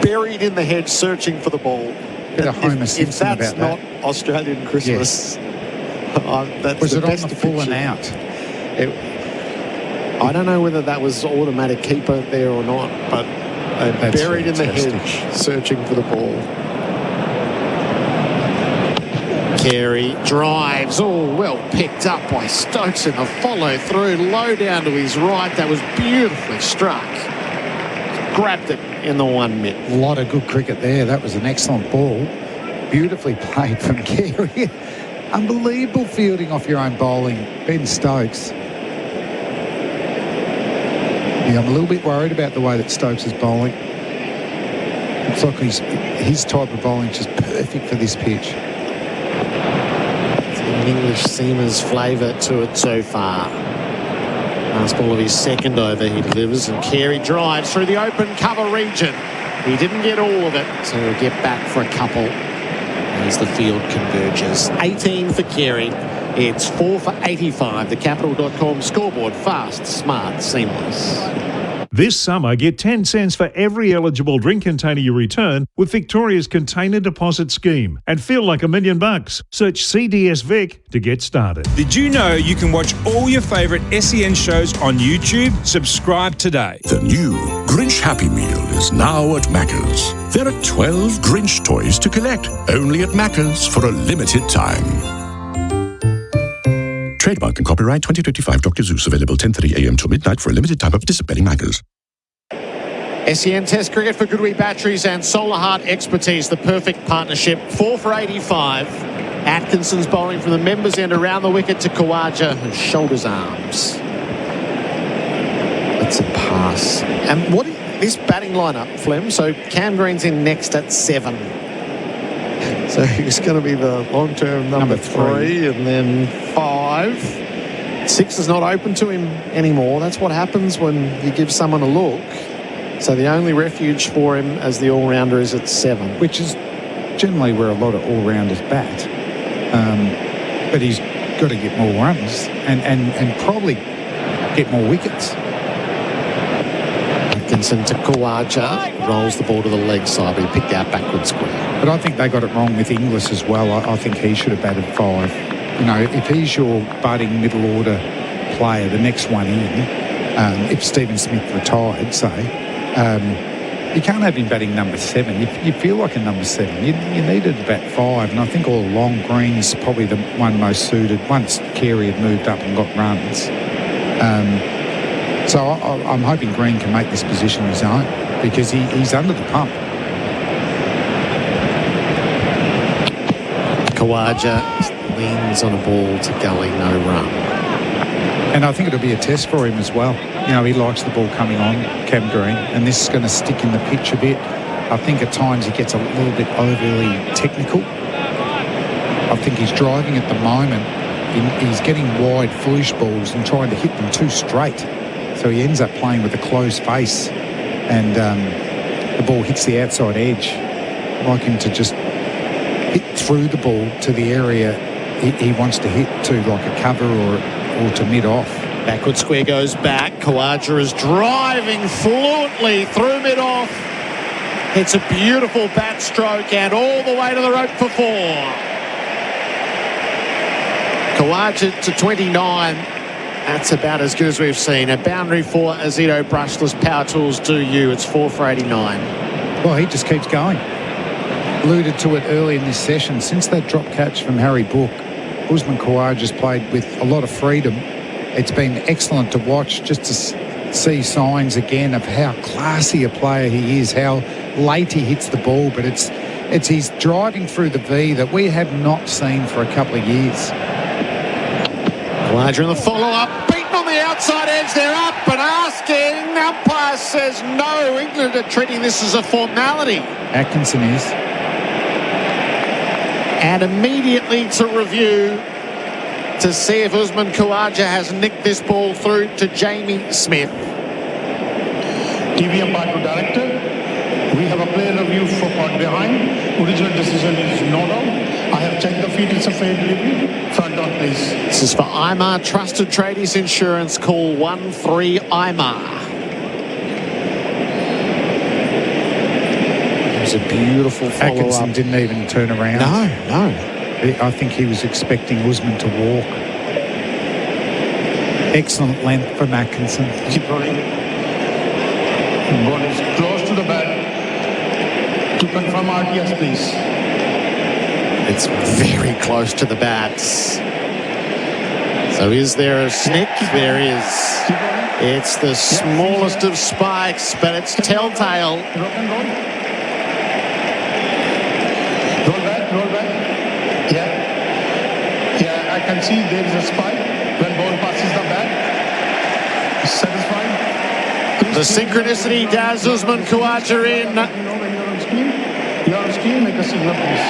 buried in the hedge searching for the ball. Bit of Homer Simpson if that's about not Australian Christmas, that's was the it best on the full and depiction. out? I don't know whether that was automatic keeper there or not, but buried in the hedge, searching for the ball. Carey drives, well picked up by Stokes in the follow through, low down to his right. That was beautifully struck. Grabbed it in the 1 mitt. A lot of good cricket there. That was an excellent ball. Beautifully played from Carey. Unbelievable fielding off your own bowling, Ben Stokes. Yeah, I'm a little bit worried about the way that Stokes is bowling. Looks like his type of bowling is just perfect for this pitch. It's an English seamer's flavour to it so far. Last ball of his second over he delivers, and Carey drives through the open cover region. He didn't get all of it, so he'll get back for a couple as the field converges. 18 for Carey. It's 4 for 85. The Capital.com scoreboard. Fast, smart, seamless. This summer, get 10 cents for every eligible drink container you return with Victoria's Container Deposit Scheme and feel like $1 million. Search CDS Vic to get started. Did you know you can watch all your favourite SEN shows on YouTube? Subscribe today. The new Grinch Happy Meal is now at Macca's. There are 12 Grinch toys to collect, only at Macca's for a limited time. Trademark and copyright 2025 Dr. Zeus, available 10:30 a.m. till midnight for a limited time of participating Macca's. SEN Test Cricket for Goodwee Batteries and Solar Heart Expertise, the perfect partnership. 4 for 85. Atkinson's bowling from the members' end around the wicket to Khawaja, who shoulders arms. It's a pass. And what is this batting lineup, Flem? So Cam Green's in next at 7. So So he's going to be the long-term number 3 and then 5. 6 is not open to him anymore. That's what happens when you give someone a look. So the only refuge for him as the all-rounder is at 7. Which is generally where a lot of all-rounders bat. But he's got to get more runs and probably get more wickets. Atkinson to Khawaja, rolls the ball to the leg side, but he picked out backward square. But I think they got it wrong with Inglis as well. I think he should have batted 5. You know, if he's your budding middle order player, the next one in, if Stephen Smith retired, say, you can't have him batting number 7. You feel like a number 7. You needed to bat 5, and I think all along Green's probably the one most suited once Carey had moved up and got runs. So I'm hoping Green can make this position his own because he's under the pump. Khawaja leans on a ball to gully, no run. And I think it'll be a test for him as well. You know, he likes the ball coming on, Cam Green, and this is going to stick in the pitch a bit. I think at times he gets a little bit overly technical. I think he's driving at the moment. He's getting wide, foolish balls and trying to hit them too straight. So he ends up playing with a closed face and the ball hits the outside edge. I'd like him to just hit through the ball to the area he wants to hit to, like a cover or to mid-off. Backward square goes back. Khawaja is driving fluently through mid-off. It's a beautiful bat stroke and all the way to the rope for 4. Khawaja to 29. That's about as good as we've seen. A boundary for Azito Brushless Power Tools do you. It's 4 for 89. Well, he just keeps going. Alluded to it early in this session. Since that drop catch from Harry Brook, Usman Khawaja's played with a lot of freedom. It's been excellent to watch, just to see signs again of how classy a player he is, how late he hits the ball, but it's his driving through the V that we have not seen for a couple of years. Khawaja in the follow-up, beaten on the outside edge. They're up and asking. Umpire says no. England are treating this as a formality. Atkinson is. And immediately to review to see if Usman Khawaja has nicked this ball through to Jamie Smith. TV umpire to director. We have a player review for part behind. Original decision is not out. I have checked the feet. It's a fair delivery. Front on, please. This is for IMAR Trusted Tradies Insurance. Call 13IMAR. It was a beautiful follow-up. Atkinson didn't even turn around. No. I think he was expecting Usman to walk. Excellent length from Atkinson. Keep running. Ball is close to the bat. To confirm RTS, please. It's very close to the bats. So is there a snick? There is. It's the smallest of spikes, but it's telltale. Roll back. Yeah, I can see there is a spike when ball passes the bat. Satisfied? The synchronicity does Usman Khawaja in. You're on screen, make a signal, please.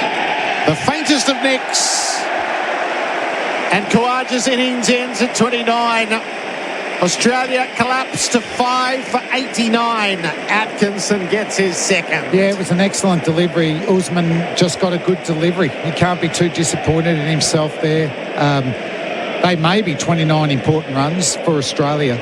The faintest of nicks. And Khawaja's innings ends at 29. Australia collapsed to 5 for 89. Atkinson gets his second. Yeah, it was an excellent delivery. Usman just got a good delivery. He can't be too disappointed in himself there. They may be 29 important runs for Australia.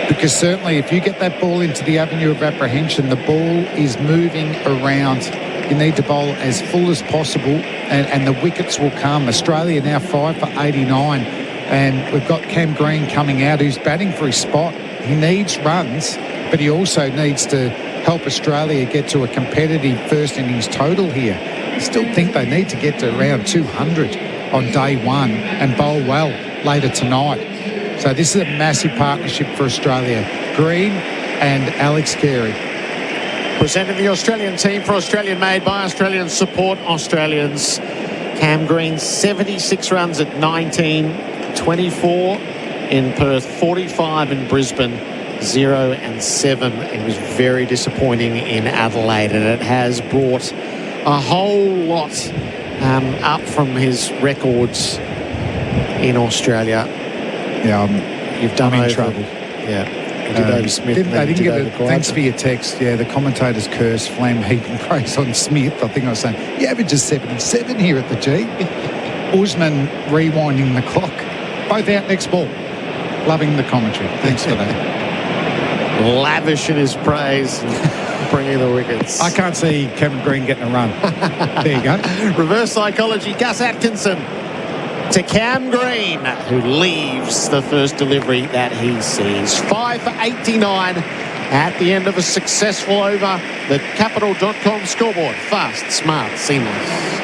Because certainly if you get that ball into the avenue of apprehension, the ball is moving around. You need to bowl as full as possible and the wickets will come. Australia now 5 for 89. And we've got Cam Green coming out who's batting for his spot. He needs runs, but he also needs to help Australia get to a competitive first innings total here. I still think they need to get to around 200 on day one and bowl well later tonight. So this is a massive partnership for Australia. Green and Alex Carey. Presenting the Australian team for Australian made by Australian support Australians. Cam Green 76 runs at 19. 24 in Perth, 45 in Brisbane, 0 and 7. It was very disappointing in Adelaide, and it has brought a whole lot up from his records in Australia. Yeah, you've done I'm in over, trouble. Yeah, you did over Smith. I didn't get it. Thanks for your text. Yeah, the commentators curse, Flam, heaping praise on Smith. I think I was saying, he averages 77 here at the G. Usman rewinding the clock. Both out next ball. Loving the commentary. Thanks for that. Lavish in his praise, bringing the wickets. I can't see Kevin Green getting a run. There you go. Reverse psychology, Gus Atkinson to Cam Green, who leaves the first delivery that he sees. 5 for 89 at the end of a successful over. The Capital.com scoreboard. Fast, smart, seamless.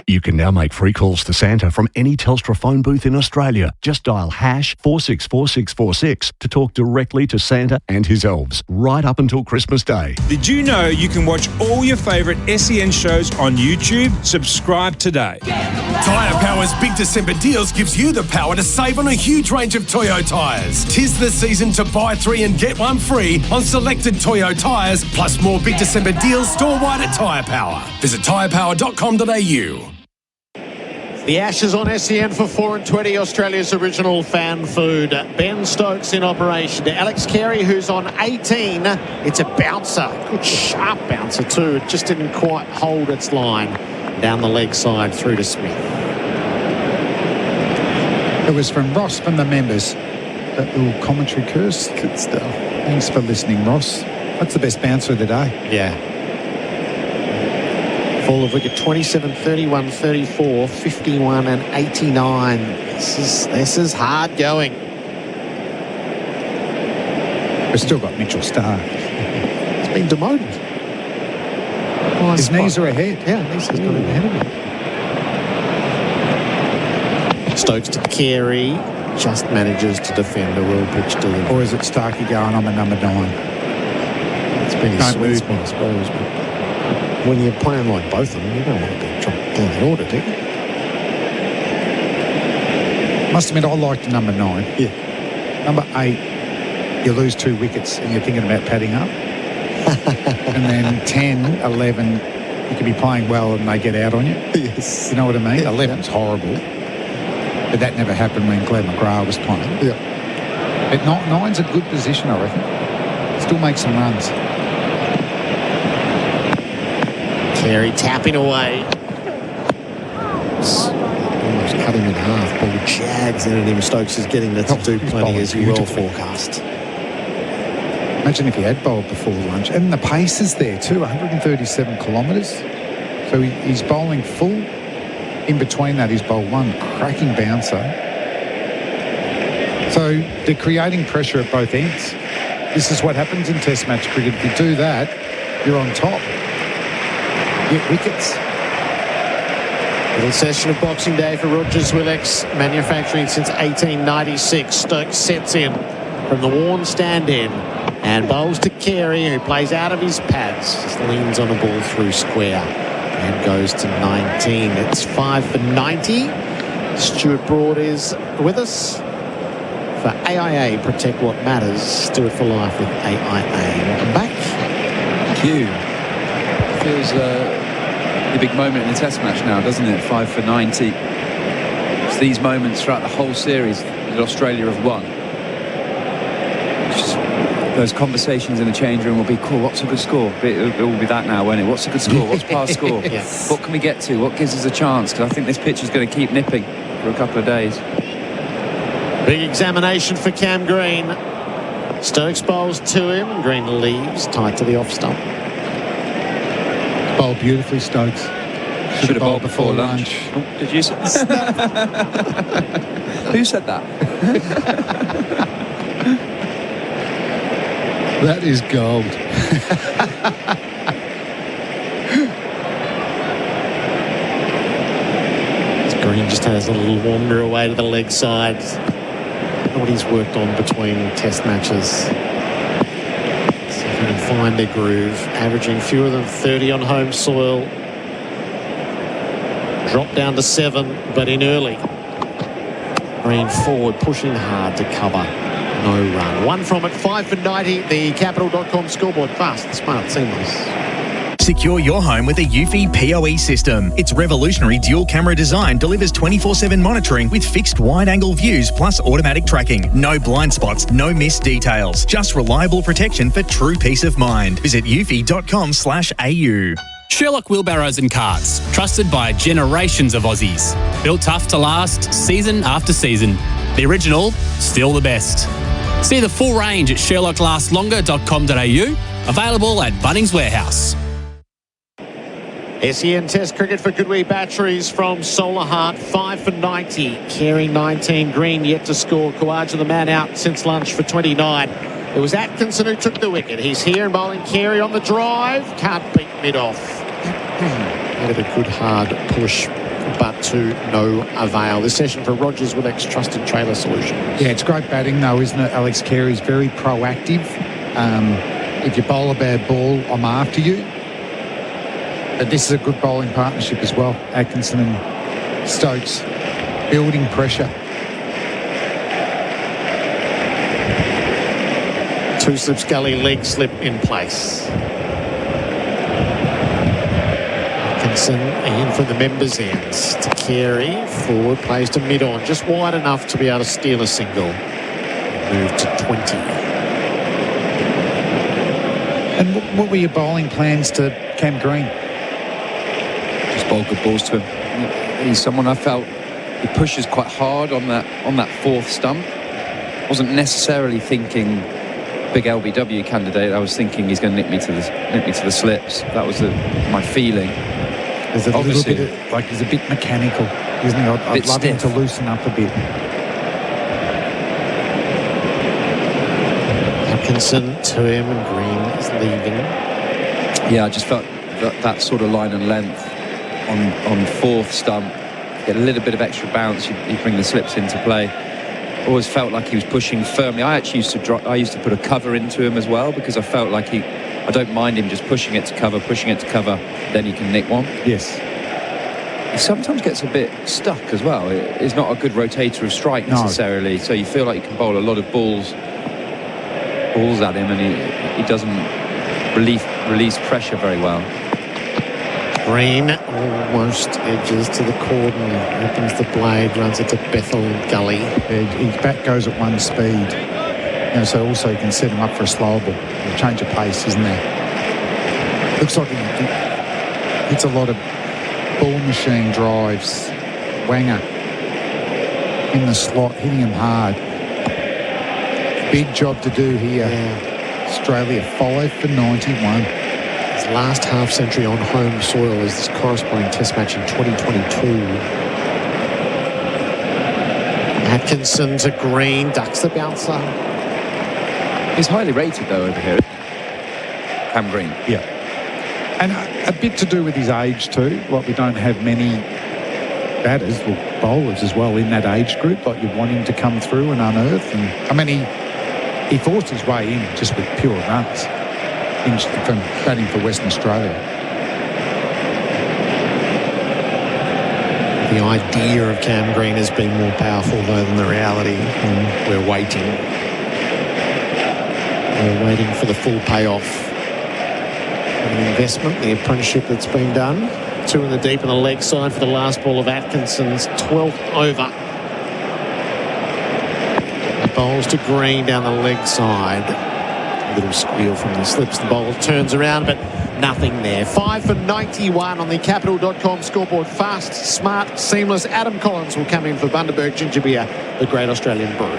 You can now make free calls to Santa from any Telstra phone booth in Australia. Just dial #464646 to talk directly to Santa and his elves right up until Christmas Day. Did you know you can watch all your favourite SEN shows on YouTube? Subscribe today. Tyre Power's Big December deals gives you the power to save on a huge range of Toyo tyres. 'Tis the season to buy 3 and get 1 free on selected Toyo tyres, plus more Big December deals store-wide at Tyre Power. Visit tyrepower.com.au. The Ashes on SEN for 4 and 20, Australia's original fan food. Ben Stokes in operation. To Alex Carey, who's on 18. It's a bouncer. Good sharp bouncer too. It just didn't quite hold its line. Down the leg side through to Smith. It was from Ross from the members. That little commentary curse. Good stuff. Thanks for listening, Ross. That's the best bouncer of the day. Yeah. Fall of wicket 27, 31, 34, 51 and 89. This is hard going. We've still got Mitchell Starc. It's been demoted. His knees are ahead. Yeah, knees has got him ahead of him. Stokes to Carey. Just manages to defend a well pitched delivery. Or is it Starkey going, I'm a number 9? It's been his sweet spot, I suppose. But when you're playing like both of them, you don't want to be dropped down the order, do you? Must admit, I liked number 9. Yeah. Number 8, you lose 2 wickets and you're thinking about padding up. And then 10, 11, you could be playing well and they get out on you. Yes. You know what I mean? 11's horrible. But that never happened when Glenn McGrath was playing. Yeah. But 9's a good position, I reckon. Still make some runs. Carey tapping away. Almost cut him in half. Ball jags in at him. Stokes is getting to do plenty, as you well forecast. Imagine if he had bowled before lunch. And the pace is there too, 137 kilometres. So he's bowling full. In between that, he's bowled one cracking bouncer. So they're creating pressure at both ends. This is what happens in Test match cricket. If you do that, you're on top. Get wickets. Little session of Boxing Day for Rogers Willox, manufacturing since 1896. Stokes sets in from the worn stand in and bowls to Carey, who plays out of his pads. Just leans on the ball through square and goes to 19. It's 5 for 90. Stuart Broad is with us for AIA. Protect what matters. Stuart for life with AIA. Welcome back. Thank you. Feels a big moment in the Test match now, doesn't it? 5 for 90. It's these moments throughout the whole series that Australia have won. It's just those conversations in the change room will be, cool, what's a good score? It will be that now, won't it? What's a good score? What's past score? Yeah. What can we get to? What gives us a chance? Because I think this pitch is going to keep nipping for a couple of days. Big examination for Cam Green. Stokes bowls to him. Green leaves tight to the off stump. Bowled beautifully, Stokes. Should have bowled before lunch. Oh, did you say Who said that? That is gold. Green just has a little wander away to the leg side. What he's worked on between Test matches. See if he can find a groove. Averaging fewer than 30 on home soil. Dropped down to 7, but in early. Green forward, pushing hard to cover. No run. One from it, 5 for 90. The Capital.com scoreboard. Fast, smart, seamless. Secure your home with a Eufy PoE system. Its revolutionary dual-camera design delivers 24/7 monitoring with fixed wide-angle views plus automatic tracking. No blind spots, no missed details. Just reliable protection for true peace of mind. Visit eufy.com/au. Sherlock Wheelbarrows and Carts, trusted by generations of Aussies. Built tough to last, season after season. The original, still the best. See the full range at sherlocklastslonger.com.au, available at Bunnings Warehouse. SEN Test cricket for Goodwee Batteries from Solar Heart, 5 for 90. Carey 19, Green yet to score. Khawaja the man out since lunch for 29. It was Atkinson who took the wicket. He's here and bowling Carey on the drive. Can't beat mid-off. Had a good hard push, but to no avail. This session for Rogers with ex-trusted trailer solutions. Yeah, it's great batting though, isn't it? Alex Carey's very proactive. If you bowl a bad ball, I'm after you. But this is a good bowling partnership as well. Atkinson and Stokes building pressure. Two slips gully, leg slip in place. Atkinson in from the members' ends to Carey. Forward plays to mid-on, just wide enough to be able to steal a single. Move to 20. And what were your bowling plans to Cam Green? Just bowl good balls to him. He's someone I felt he pushes quite hard on that fourth stump. Wasn't necessarily thinking big LBW candidate. I was thinking he's going to nick me to the slips. That was my feeling. There's a little bit he's a bit mechanical, isn't he? I'd love him to loosen up a bit. Atkinson to him and Green is leaving. Yeah, I just felt that sort of line and length on fourth stump, get a little bit of extra bounce, you bring the slips into play. Always felt like he was pushing firmly. I actually used to put a cover into him as well, because I felt like I don't mind him just pushing it to cover, then he can nick one. Yes. He sometimes gets a bit stuck as well. He's not a good rotator of strike necessarily, so you feel like you can bowl a lot of balls at him, and he doesn't release pressure very well. Green almost edges to the cordon, opens the blade, runs it to Bethel Gully. His bat goes at one speed, so also you can set him up for a slower ball. A change of pace, isn't there? Looks like he hits a lot of ball machine drives. Wanger in the slot, hitting him hard. Big job to do here. Yeah. Australia 5 for 91. His last half century on home soil is this corresponding test match in 2022. Atkinson to Green, ducks the bouncer. He's highly rated though over here, Cam Green. Yeah. And a bit to do with his age too. Like, we don't have many batters, or bowlers as well, in that age group. Like, you want him to come through and unearth. And I mean, he forced his way in just with pure runs from batting for Western Australia. The idea of Cam Green has been more powerful though than the reality. We're waiting. We're waiting for the full payoff. The investment, the apprenticeship that's been done. 2 in the deep on the leg side for the last ball of Atkinson's 12th over. The bowls to Green down the leg side. A little squeal from the slips. The bowl turns around, but nothing there. 5 for 91 on the Capital.com scoreboard. Fast, smart, seamless. Adam Collins will come in for Bundaberg Ginger Beer, the great Australian brew.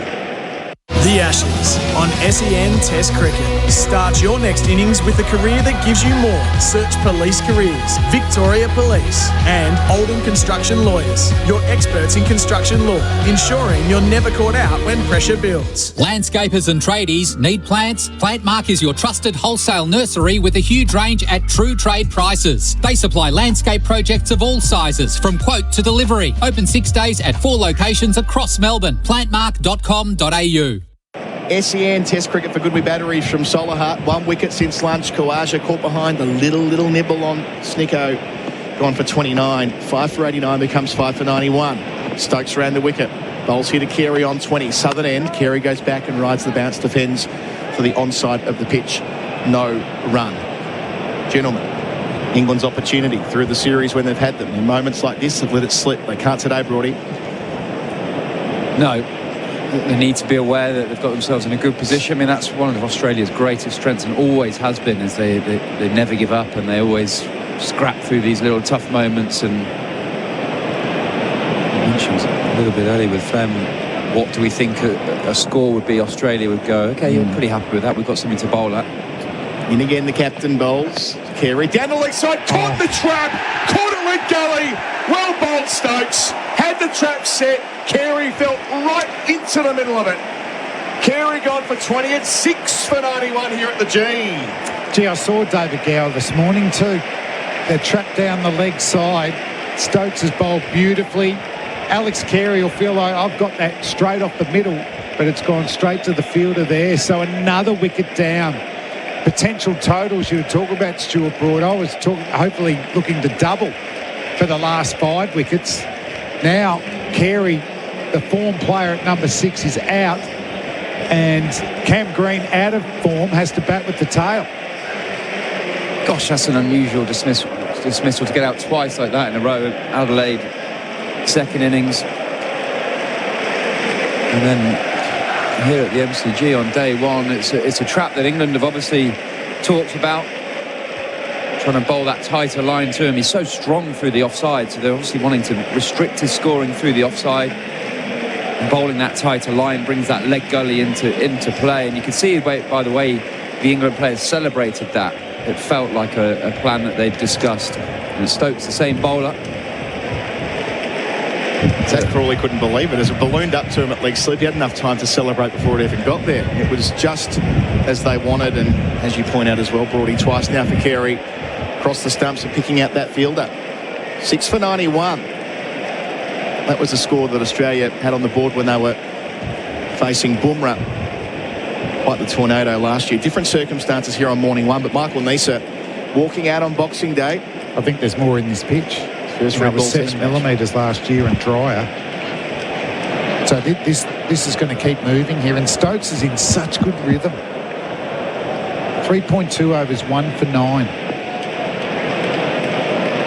The Ashes on SEN Test Cricket. Start your next innings with a career that gives you more. Search Police Careers, Victoria Police, and Oldham Construction Lawyers. Your experts in construction law, ensuring you're never caught out when pressure builds. Landscapers and tradies need plants? Plantmark is your trusted wholesale nursery with a huge range at true trade prices. They supply landscape projects of all sizes, from quote to delivery. Open 6 days at 4 locations across Melbourne. Plantmark.com.au. SEN Test cricket for Goodwee Batteries from Solar Heart. 1 wicket since lunch. Khawaja caught behind the little nibble on Snicko. Gone for 29. 5 for 89 becomes 5 for 91. Stokes ran the wicket. Bowls here to Carey on 20. Southern end. Carey goes back and rides the bounce, defends for the onside of the pitch. No run. Gentlemen. England's opportunity through the series when they've had them. In moments like this, they've let it slip. They can't today, Brody. No. They need to be aware that they've got themselves in a good position. I mean, that's one of Australia's greatest strengths and always has been, is they never give up and they always scrap through these little tough moments. And I mentioned a little bit earlier with Fleming, what do we think a score would be? Australia would go, okay, you're pretty happy with that. We've got something to bowl at. In again, the captain bowls. Carey down the leg side, caught the trap, caught it with gully. Well bowled Stokes, had the trap set. Carey fell right into the middle of it. Carey gone for 20. It's 6 for 91 here at the G. Gee, I saw David Gower this morning too. They're trapped down the leg side. Stokes has bowled beautifully. Alex Carey will feel like I've got that straight off the middle, but it's gone straight to the fielder there. So another wicket down. Potential totals you were talking about, Stuart Broad. I was hopefully looking to double for the last 5 wickets. Now, Carey, the form player at number 6, is out, and Cam Green, out of form, has to bat with the tail. Gosh, that's an unusual dismissal to get out twice like that in a row. Adelaide, second innings. And then here at the MCG on day one, it's a trap that England have obviously talked about, trying to bowl that tighter line to him. He's so strong through the offside, so they're obviously wanting to restrict his scoring through the offside. And bowling that tighter line brings that leg gully into play, and you can see by the way the England players celebrated that. It felt like a plan that they'd discussed. And Stokes, the same bowler. Zach Crawley couldn't believe it as it ballooned up to him at leg slip. He had enough time to celebrate before it even got there. It was just as they wanted, and as you point out as well, Brody, twice now for Carey. Across the stumps and picking out that fielder. 6 for 91. That was the score that Australia had on the board when they were facing Bumrah. Quite the tornado last year. Different circumstances here on morning one, but Michael Neser walking out on Boxing Day. I think there's more in this pitch. First it was 7 millimetres last year and drier. So this is going to keep moving here, and Stokes is in such good rhythm. 3.2 overs, 1 for 9.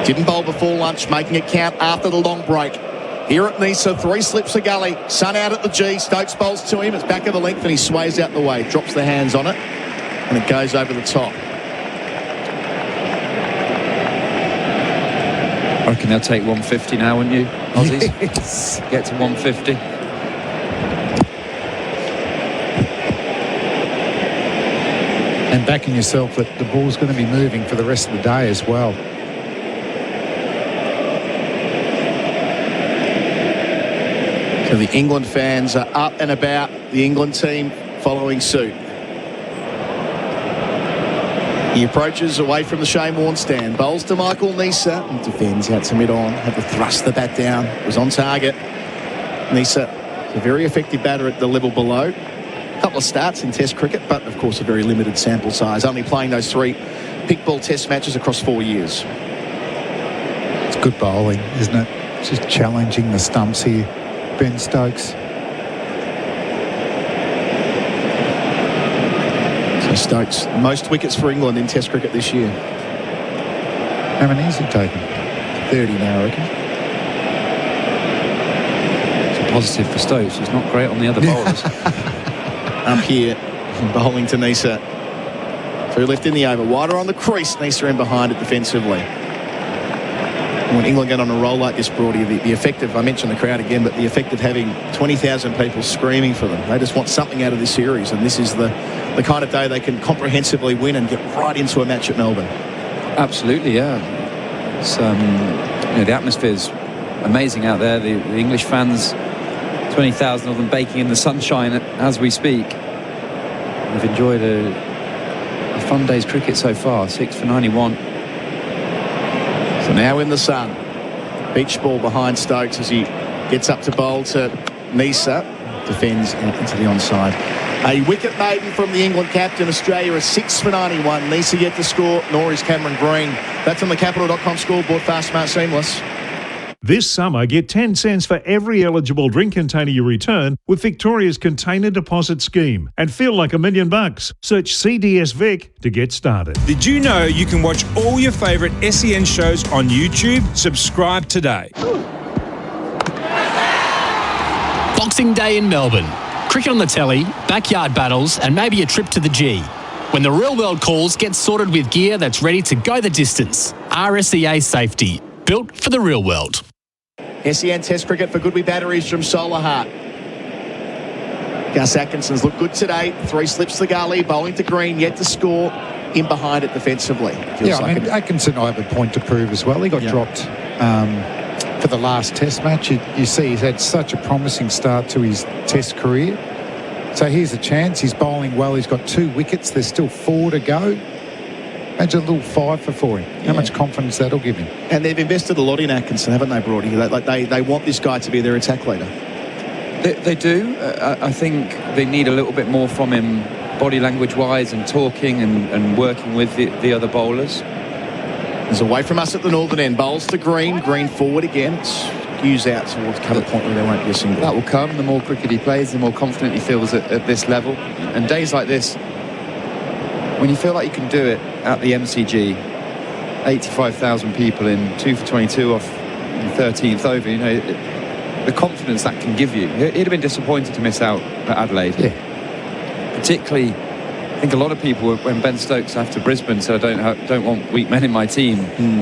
Didn't bowl before lunch, making it count after the long break. Here at Neser, 3 slips a gully. Sun out at the G. Stokes bowls to him. It's back of the length and he sways out the way. Drops the hands on it and it goes over the top. I reckon they'll take 150 now, wouldn't you, Aussies? Yes. Get to 150. And backing yourself that the ball's going to be moving for the rest of the day as well. So the England fans are up and about. The England team following suit. He approaches away from the Shane Warne stand. Bowls to Michael Neser and defends out to mid-on. Had to thrust the bat down. Was on target. Neser, a very effective batter at the level below. A couple of starts in Test cricket, but of course a very limited sample size. Only playing those 3 pick ball Test matches across 4 years. It's good bowling, isn't it? Just challenging the stumps here, Ben Stokes. So Stokes, most wickets for England in Test cricket this year. How many has he taken? 30 now, I reckon. It's a positive for Stokes. He's not great on the other bowlers. Up here, bowling to Neser. 3 left in the over. Wider on the crease. Neser in behind it defensively. When England get on a roll like this, Brody, the effect of, I mentioned the crowd again, but the effect of having 20,000 people screaming for them. They just want something out of this series, and this is the kind of day they can comprehensively win and get right into a match at Melbourne. Absolutely, yeah. It's, the atmosphere's amazing out there. The English fans, 20,000 of them baking in the sunshine as we speak. We've enjoyed a fun day's cricket so far. 6 for 91. So now in the sun. Beach ball behind Stokes as he gets up to bowl to Neser. Defends into the onside. A wicket maiden from the England captain. Australia is 6 for 91. Neser yet to score, nor is Cameron Green. That's on the Capital.com scoreboard. Fast, smart, seamless. This summer, get 10 cents for every eligible drink container you return with Victoria's Container Deposit Scheme and feel like $1 million. Search CDS Vic to get started. Did you know you can watch all your favourite SEN shows on YouTube? Subscribe today. Boxing Day in Melbourne. Cricket on the telly, backyard battles, and maybe a trip to the G. When the real world calls, get sorted with gear that's ready to go the distance. RSEA Safety. Built for the real world. SEN Test Cricket for Goodby Batteries from Solar Heart. Gus Atkinson's looked good today. 3 slips to gully, bowling to green, yet to score. In behind it defensively. Atkinson I have a point to prove as well. He got dropped for the last Test match. You see he's had such a promising start to his Test career. So here's a chance. He's bowling well. He's got 2 wickets. There's still 4 to go. Imagine a little 5 for him. How much confidence that'll give him. And they've invested a lot in Atkinson, haven't they, Brody? They want this guy to be their attack leader. They do. I think they need a little bit more from him, body language-wise and talking and working with the other bowlers. He's away from us at the northern end. Bowls to green. Green forward again. Skews out towards cover point where there won't be a single. That will come. The more cricket he plays, the more confident he feels at this level. And days like this, when you feel like you can do it at the MCG, 85,000 people in, 2 for 22 off the 13th over, you know, the confidence that can give you. He'd have been disappointed to miss out at Adelaide. Yeah. Particularly, I think a lot of people, when Ben Stokes after Brisbane said, I don't want weak men in my team,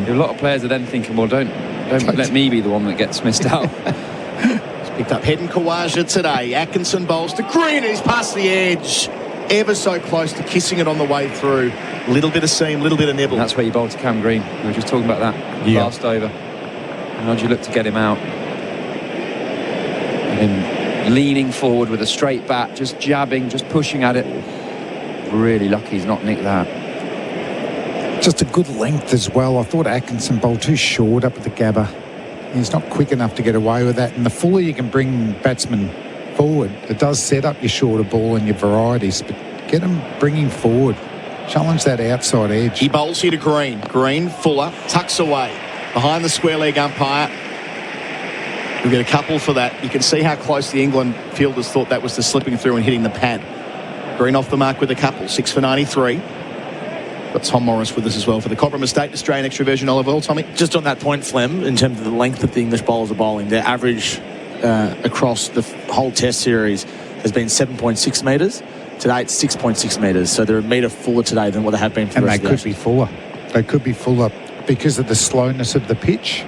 a lot of players are then thinking, well, don't let me be the one that gets missed out. He's picked up Head and Kawaja today. Atkinson bowls to green. He's past the edge. Ever so close to kissing it on the way through. Little bit of seam, little bit of nibble. And that's where you bowl to Cam Green. We were just talking about that last over. And how do you look to get him out? And him leaning forward with a straight bat, just jabbing, just pushing at it. Really lucky he's not nicked that. Just a good length as well. I thought Atkinson bowled too short up at the Gabba. He's not quick enough to get away with that. And the fuller you can bring batsmen forward, it does set up your shorter ball and your varieties, but get him bringing forward. Challenge that outside edge. He bowls here to Green. Green, Fuller, tucks away. Behind the square leg umpire. We'll get a couple for that. You can see how close the England fielders thought that was to slipping through and hitting the pad. Green off the mark with a couple. 6 for 93. Got Tom Morris with us as well for the Cobram Estate Australian Extra-Virgin Olive Oil. Tommy? Just on that point, Flem, in terms of the length that the English bowlers are bowling, their average across the whole Test series has been 7.6 metres. Today it's 6.6 metres, so they're a metre fuller today than what they have been for the rest of the And they could be fuller. They could be fuller because of the slowness of the pitch.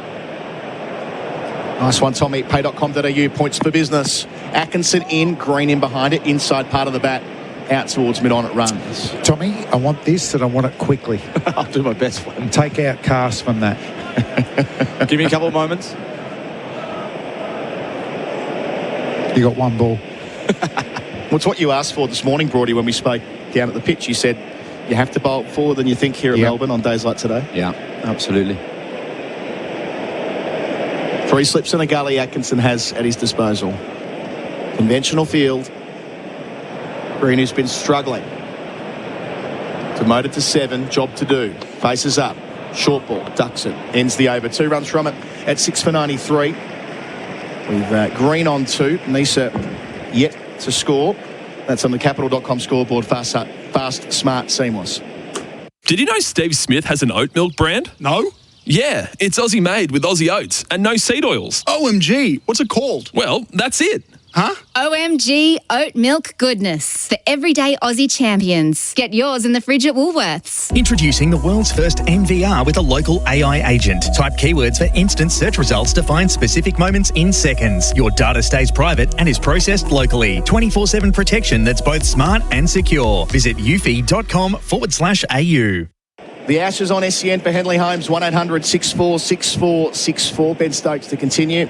Nice one, Tommy. Pay.com.au, points for business. Atkinson in, Green in behind it, inside part of the bat, out towards mid-on it runs. Tommy, I want this and I want it quickly. I'll do my best for and take out Cast from that. Give me a couple of moments. You got 1 ball. Well, it's what you asked for this morning, Brody, when we spoke down at the pitch. You said you have to bowl forward than you think here at Melbourne on days like today. Yeah, absolutely. 3 slips and a gully Atkinson has at his disposal. Conventional field. Green, who's been struggling. Demoted to 7, job to do. Faces up. Short ball, ducks it. Ends the over. 2 runs from it at 6 for 93. With Green on 2. Nisa yet to score. That's on the Capital.com scoreboard. Fast, smart, seamless. Did you know Steve Smith has an oat milk brand? No. Yeah, it's Aussie made with Aussie oats and no seed oils. OMG, what's it called? Well, that's it. Huh? OMG oat milk goodness for everyday Aussie champions. Get yours in the fridge at Woolworths. Introducing the world's first NVR with a local AI agent. Type keywords for instant search results to find specific moments in seconds. Your data stays private and is processed locally. 24/7 protection that's both smart and secure. Visit ufi.com/au. The Ashes on SEN for Henley Holmes, 1800 64 64 64. Ben Stokes to continue.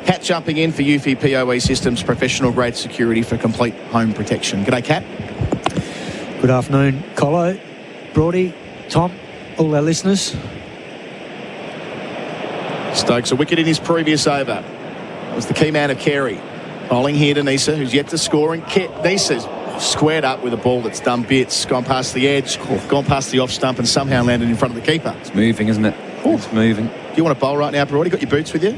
Kat jumping in for Eufy POE Systems, professional grade security for complete home protection. G'day, Kat. Good afternoon, Colo, Brody, Tom, all our listeners. Stokes, a wicket in his previous over. That was the key man of Carey. Bowling here to Nisa, who's yet to score. And Nisa's squared up with a ball that's done bits, gone past the edge, gone past the off stump and somehow landed in front of the keeper. It's moving, isn't it? It's moving. you want to bowl right now, Brody? Got your boots with you?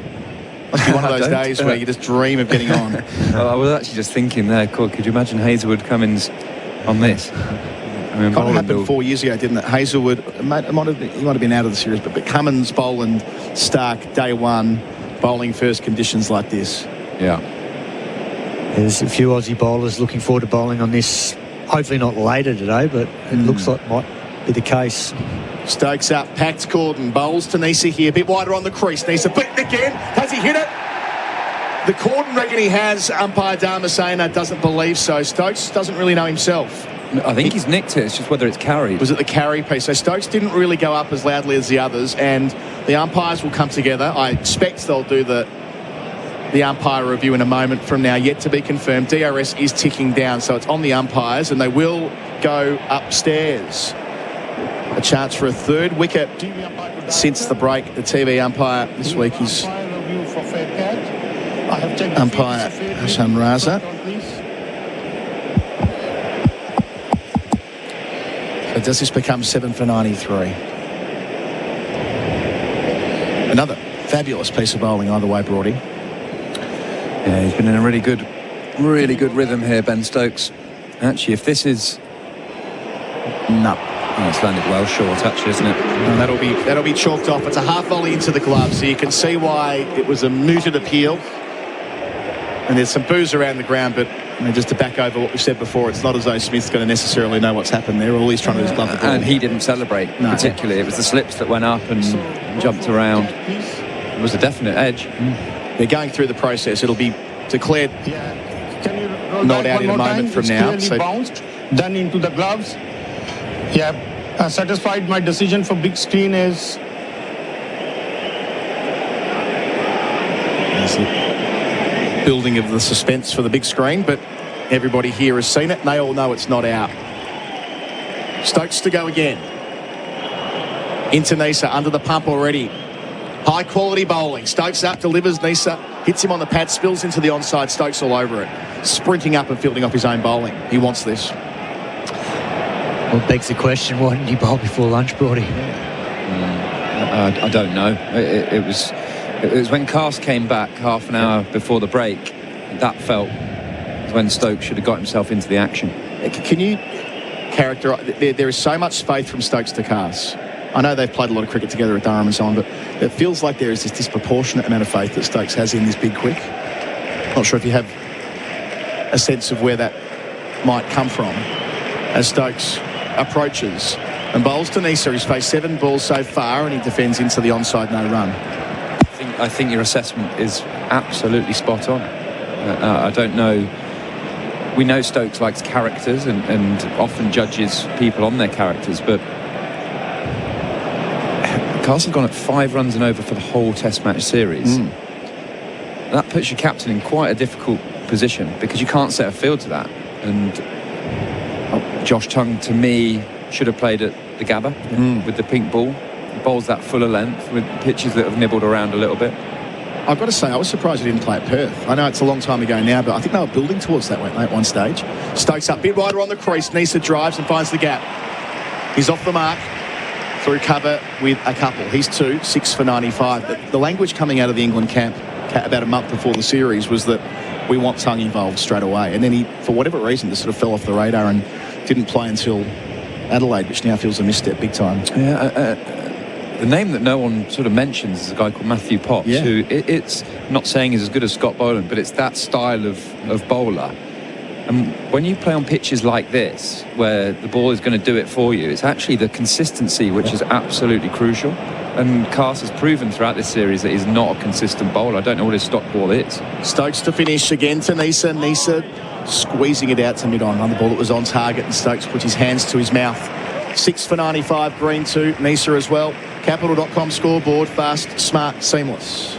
Must be one of those days where you just dream of getting on. I was actually just thinking there, could you imagine Hazelwood Cummins on this? I mean, kind of happened 4 years ago, didn't it? Hazelwood, he might have been out of the series, but Cummins, Boland, Stark, day one, bowling first conditions like this. Yeah. There's a few Aussie bowlers looking forward to bowling on this. Hopefully not later today, but it looks like it might be the case. Stokes up, packed Corden, bowls to Nisa here, a bit wider on the crease. Nisa blinked again. Has he hit it? The Corden reckon he has. Umpire Damasena doesn't believe so. Stokes doesn't really know himself. I think he's nicked it. It's just whether it's carried. Was it the carry piece? So Stokes didn't really go up as loudly as the others, and the umpires will come together. I expect they'll do the umpire review in a moment from now, yet to be confirmed. DRS is ticking down, so it's on the umpires, and they will go upstairs. A chance for a third wicket since the break. The TV umpire this week is umpire Summarisers. So does this become 7 for 93? Another fabulous piece of bowling either way, Brody. Yeah, he's been in a really good rhythm here, Ben Stokes. Actually, if this is... No. Oh, it's landed well short, actually, isn't it? And that'll be chalked off. It's a half volley into the glove, so you can see why it was a mooted appeal. And there's some boos around the ground, but just to back over what we said before, it's not as though Smith's going to necessarily know what's happened there. All he's trying to do is glove the ball. And he didn't celebrate, particularly. It was the slips that went up and jumped around. It was a definite edge. They're going through the process. It'll be declared not out in a moment from now. So bounced, then into the gloves. Yeah, satisfied. My decision for big screen is... Building of the suspense for the big screen, but everybody here has seen it and they all know it's not out. Stokes to go again. Into Nisa, under the pump already. High quality bowling. Stokes up, delivers Nisa, hits him on the pad, spills into the onside. Stokes all over it. Sprinting up and fielding off his own bowling. He wants this. Well, it begs the question, why didn't he bowl before lunch, Brody? I don't know. It was when Cast came back half an hour before the break. That felt when Stokes should have got himself into the action. Can you characterise... There is so much faith from Stokes to Cast. I know they've played a lot of cricket together at Durham and so on, but it feels like there is this disproportionate amount of faith that Stokes has in this big quick. Not sure if you have a sense of where that might come from as Stokes approaches and bowls to Nisa. He's faced 7 balls so far and he defends into the onside, no run. I think your assessment is absolutely spot on. I don't know. We know Stokes likes characters and often judges people on their characters, but Castle's gone at 5 runs and over for the whole Test match series. That puts your captain in quite a difficult position because you can't set a field to that. And Josh Tongue, to me, should have played at the Gabba with the pink ball. He bowls that fuller length with pitches that have nibbled around a little bit. I've got to say, I was surprised he didn't play at Perth. I know it's a long time ago now, but I think they were building towards that, weren't they, at one stage? Stokes up, bit wider on the crease. Nisa drives and finds the gap. He's off the mark. Through cover with a couple. He's 2, 6 for 95. The language coming out of the England camp about a month before the series was that we want Tongue involved straight away. And then he, for whatever reason, just sort of fell off the radar and didn't play until Adelaide, which now feels a misstep big time. Yeah, the name that no one sort of mentions is a guy called Matthew Potts, who it's not saying is as good as Scott Boland, but it's that style of bowler. And when you play on pitches like this, where the ball is going to do it for you, it's actually the consistency which is absolutely crucial. And Cast has proven throughout this series that he's not a consistent bowler. I don't know what his stock ball is. Stokes to finish again to Nisa. Nisa squeezing it out to mid-on. On the ball that was on target, and Stokes puts his hands to his mouth. 6 for 95, green 2. Nisa as well. Capital.com scoreboard, fast, smart, seamless.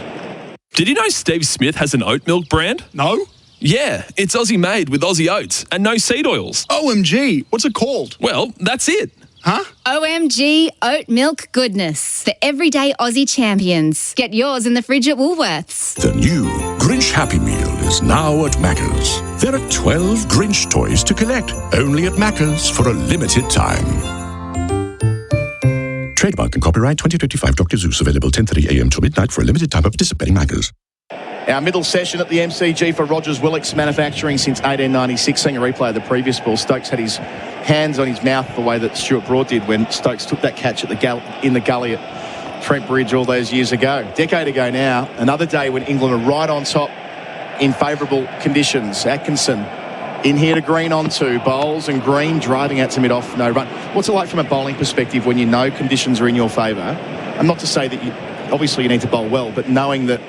Did you know Steve Smith has an oat milk brand? No. Yeah, it's Aussie made with Aussie oats and no seed oils. OMG, what's it called? Well, that's it. Huh? OMG oat milk goodness. The everyday Aussie champions. Get yours in the fridge at Woolworths. The new Grinch Happy Meal is now at Macca's. There are 12 Grinch toys to collect, only at Macca's for a limited time. Trademark and copyright 2025 Dr. Zeus, available 10:30 a.m. till midnight for a limited time of participating makers. Our middle session at the MCG for Rogers Willicks Manufacturing since 1896. Seeing a replay of the previous ball, Stokes had his hands on his mouth the way that Stuart Broad did when Stokes took that catch at in the gully at Trent Bridge all those years ago. Decade ago now, another day when England are right on top in favourable conditions. Atkinson in here to Green on two. Bowles and Green driving out to mid-off, no run. What's it like from a bowling perspective when you know conditions are in your favour? And not to say that obviously you need to bowl well, but knowing that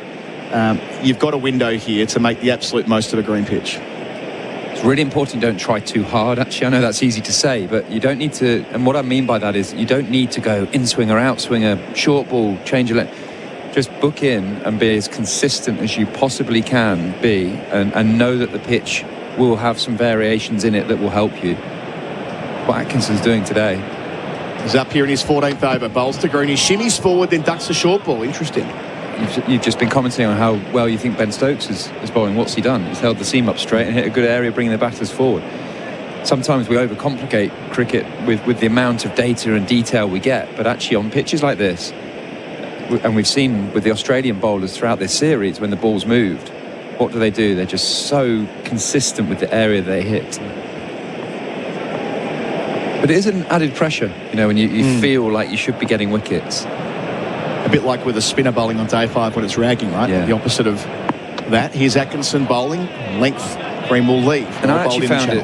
you've got a window here to make the absolute most of a green pitch. It's really important you don't try too hard. Actually, I know that's easy to say, but you don't need to, and what I mean by that is you don't need to go in-swing or out-swing a short ball, change your length. Just book in and be as consistent as you possibly can be, and know that the pitch will have some variations in it that will help you. What Atkinson's doing today. He's up here in his 14th over. Bowls to Green. He shimmies forward, then ducks a short ball. Interesting. You've just been commenting on how well you think Ben Stokes is bowling. What's he done? He's held the seam up straight and hit a good area, bringing the batters forward. Sometimes we overcomplicate cricket with the amount of data and detail we get, but actually on pitches like this, and we've seen with the Australian bowlers throughout this series, when the ball's moved, what do? They're just so consistent with the area they hit. But it is an added pressure, when you feel like you should be getting wickets. A bit like with a spinner bowling on day 5 when it's ragging, right? Yeah. The opposite of that. Here's Atkinson bowling. Length, Green will leave. And I actually found it...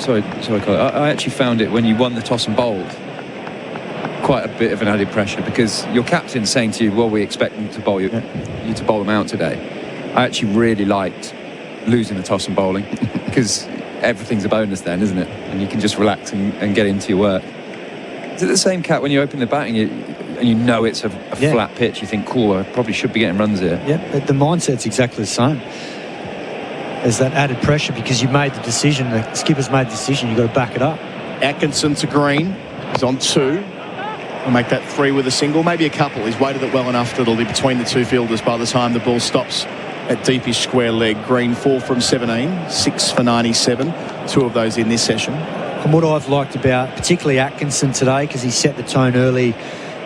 Sorry, Colin. I actually found it when you won the toss and bowled. Quite a bit of an added pressure, because your captain's saying to you, well, we expect them to bowl you to bowl them out today. I actually really liked losing the toss and bowling because everything's a bonus then, isn't it? And you can just relax and get into your work. Is it the same, Kat, when you open the batting and you know it's a flat pitch, you think, cool, I probably should be getting runs here? Yeah, the mindset's exactly the same. There's that added pressure because you made the decision, the skipper's made the decision, you've got to back it up. Atkinson to Green. He's on 2. We'll make that 3 with a single, maybe a couple. He's weighted it well enough that it'll be between the two fielders by the time the ball stops at deepish square leg. Green 4 from 17, 6 for 97. 2 of those in this session. And what I've liked about particularly Atkinson today, because he set the tone early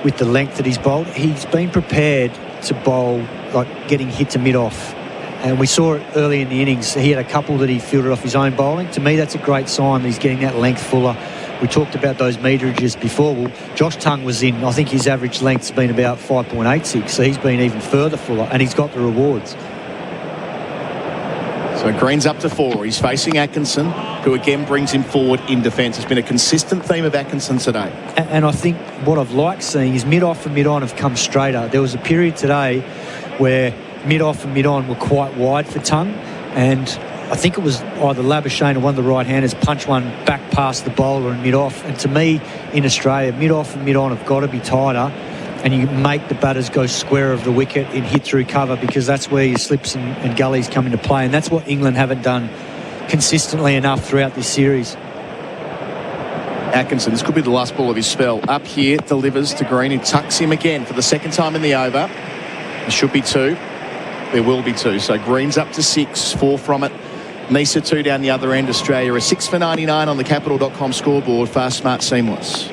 with the length that he's bowled, he's been prepared to bowl like getting hit to mid-off. And we saw it early in the innings. He had a couple that he fielded off his own bowling. To me, that's a great sign that he's getting that length fuller. We talked about those meterages before. Well, Josh Tongue was in, I think his average length's been about 5.86, so he's been even further fuller, and he's got the rewards. So Green's up to 4. He's facing Atkinson, who again brings him forward in defence. It's been a consistent theme of Atkinson today. And I think what I've liked seeing is mid-off and mid-on have come straighter. There was a period today where mid-off and mid-on were quite wide for Tongue, and I think it was either Labuschagne or one of the right-handers punched one back past the bowler and mid-off. And to me, in Australia, mid-off and mid-on have got to be tighter, and you make the batters go square of the wicket and hit through cover, because that's where your slips and gullies come into play. And that's what England haven't done consistently enough throughout this series. Atkinson, this could be the last ball of his spell. Up here, delivers to Green, who tucks him again for the second time in the over. There should be 2. There will be 2. So Green's up to 6, 4 from it. Nisa 2 down the other end. Australia a 6 for 99 on the Capital.com scoreboard. Fast, smart, seamless.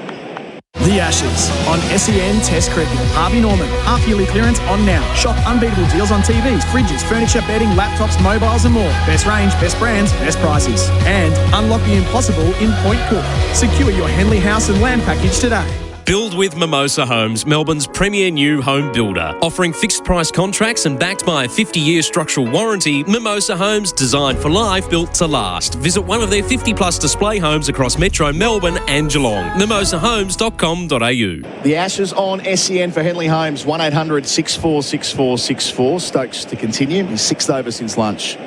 The Ashes on SEN Test Cricket. Harvey Norman, half-yearly clearance on now. Shop unbeatable deals on TVs, fridges, furniture, bedding, laptops, mobiles and more. Best range, best brands, best prices. And unlock the impossible in Point Cook. Secure your Henley house and land package today. Build with Mimosa Homes, Melbourne's premier new home builder. Offering fixed price contracts and backed by a 50-year structural warranty, Mimosa Homes, designed for life, built to last. Visit one of their 50-plus display homes across Metro Melbourne and Geelong. mimosahomes.com.au. The Ashes on SEN for Henley Holmes, 1-800-646464. Stokes to continue. His 6th over since lunch.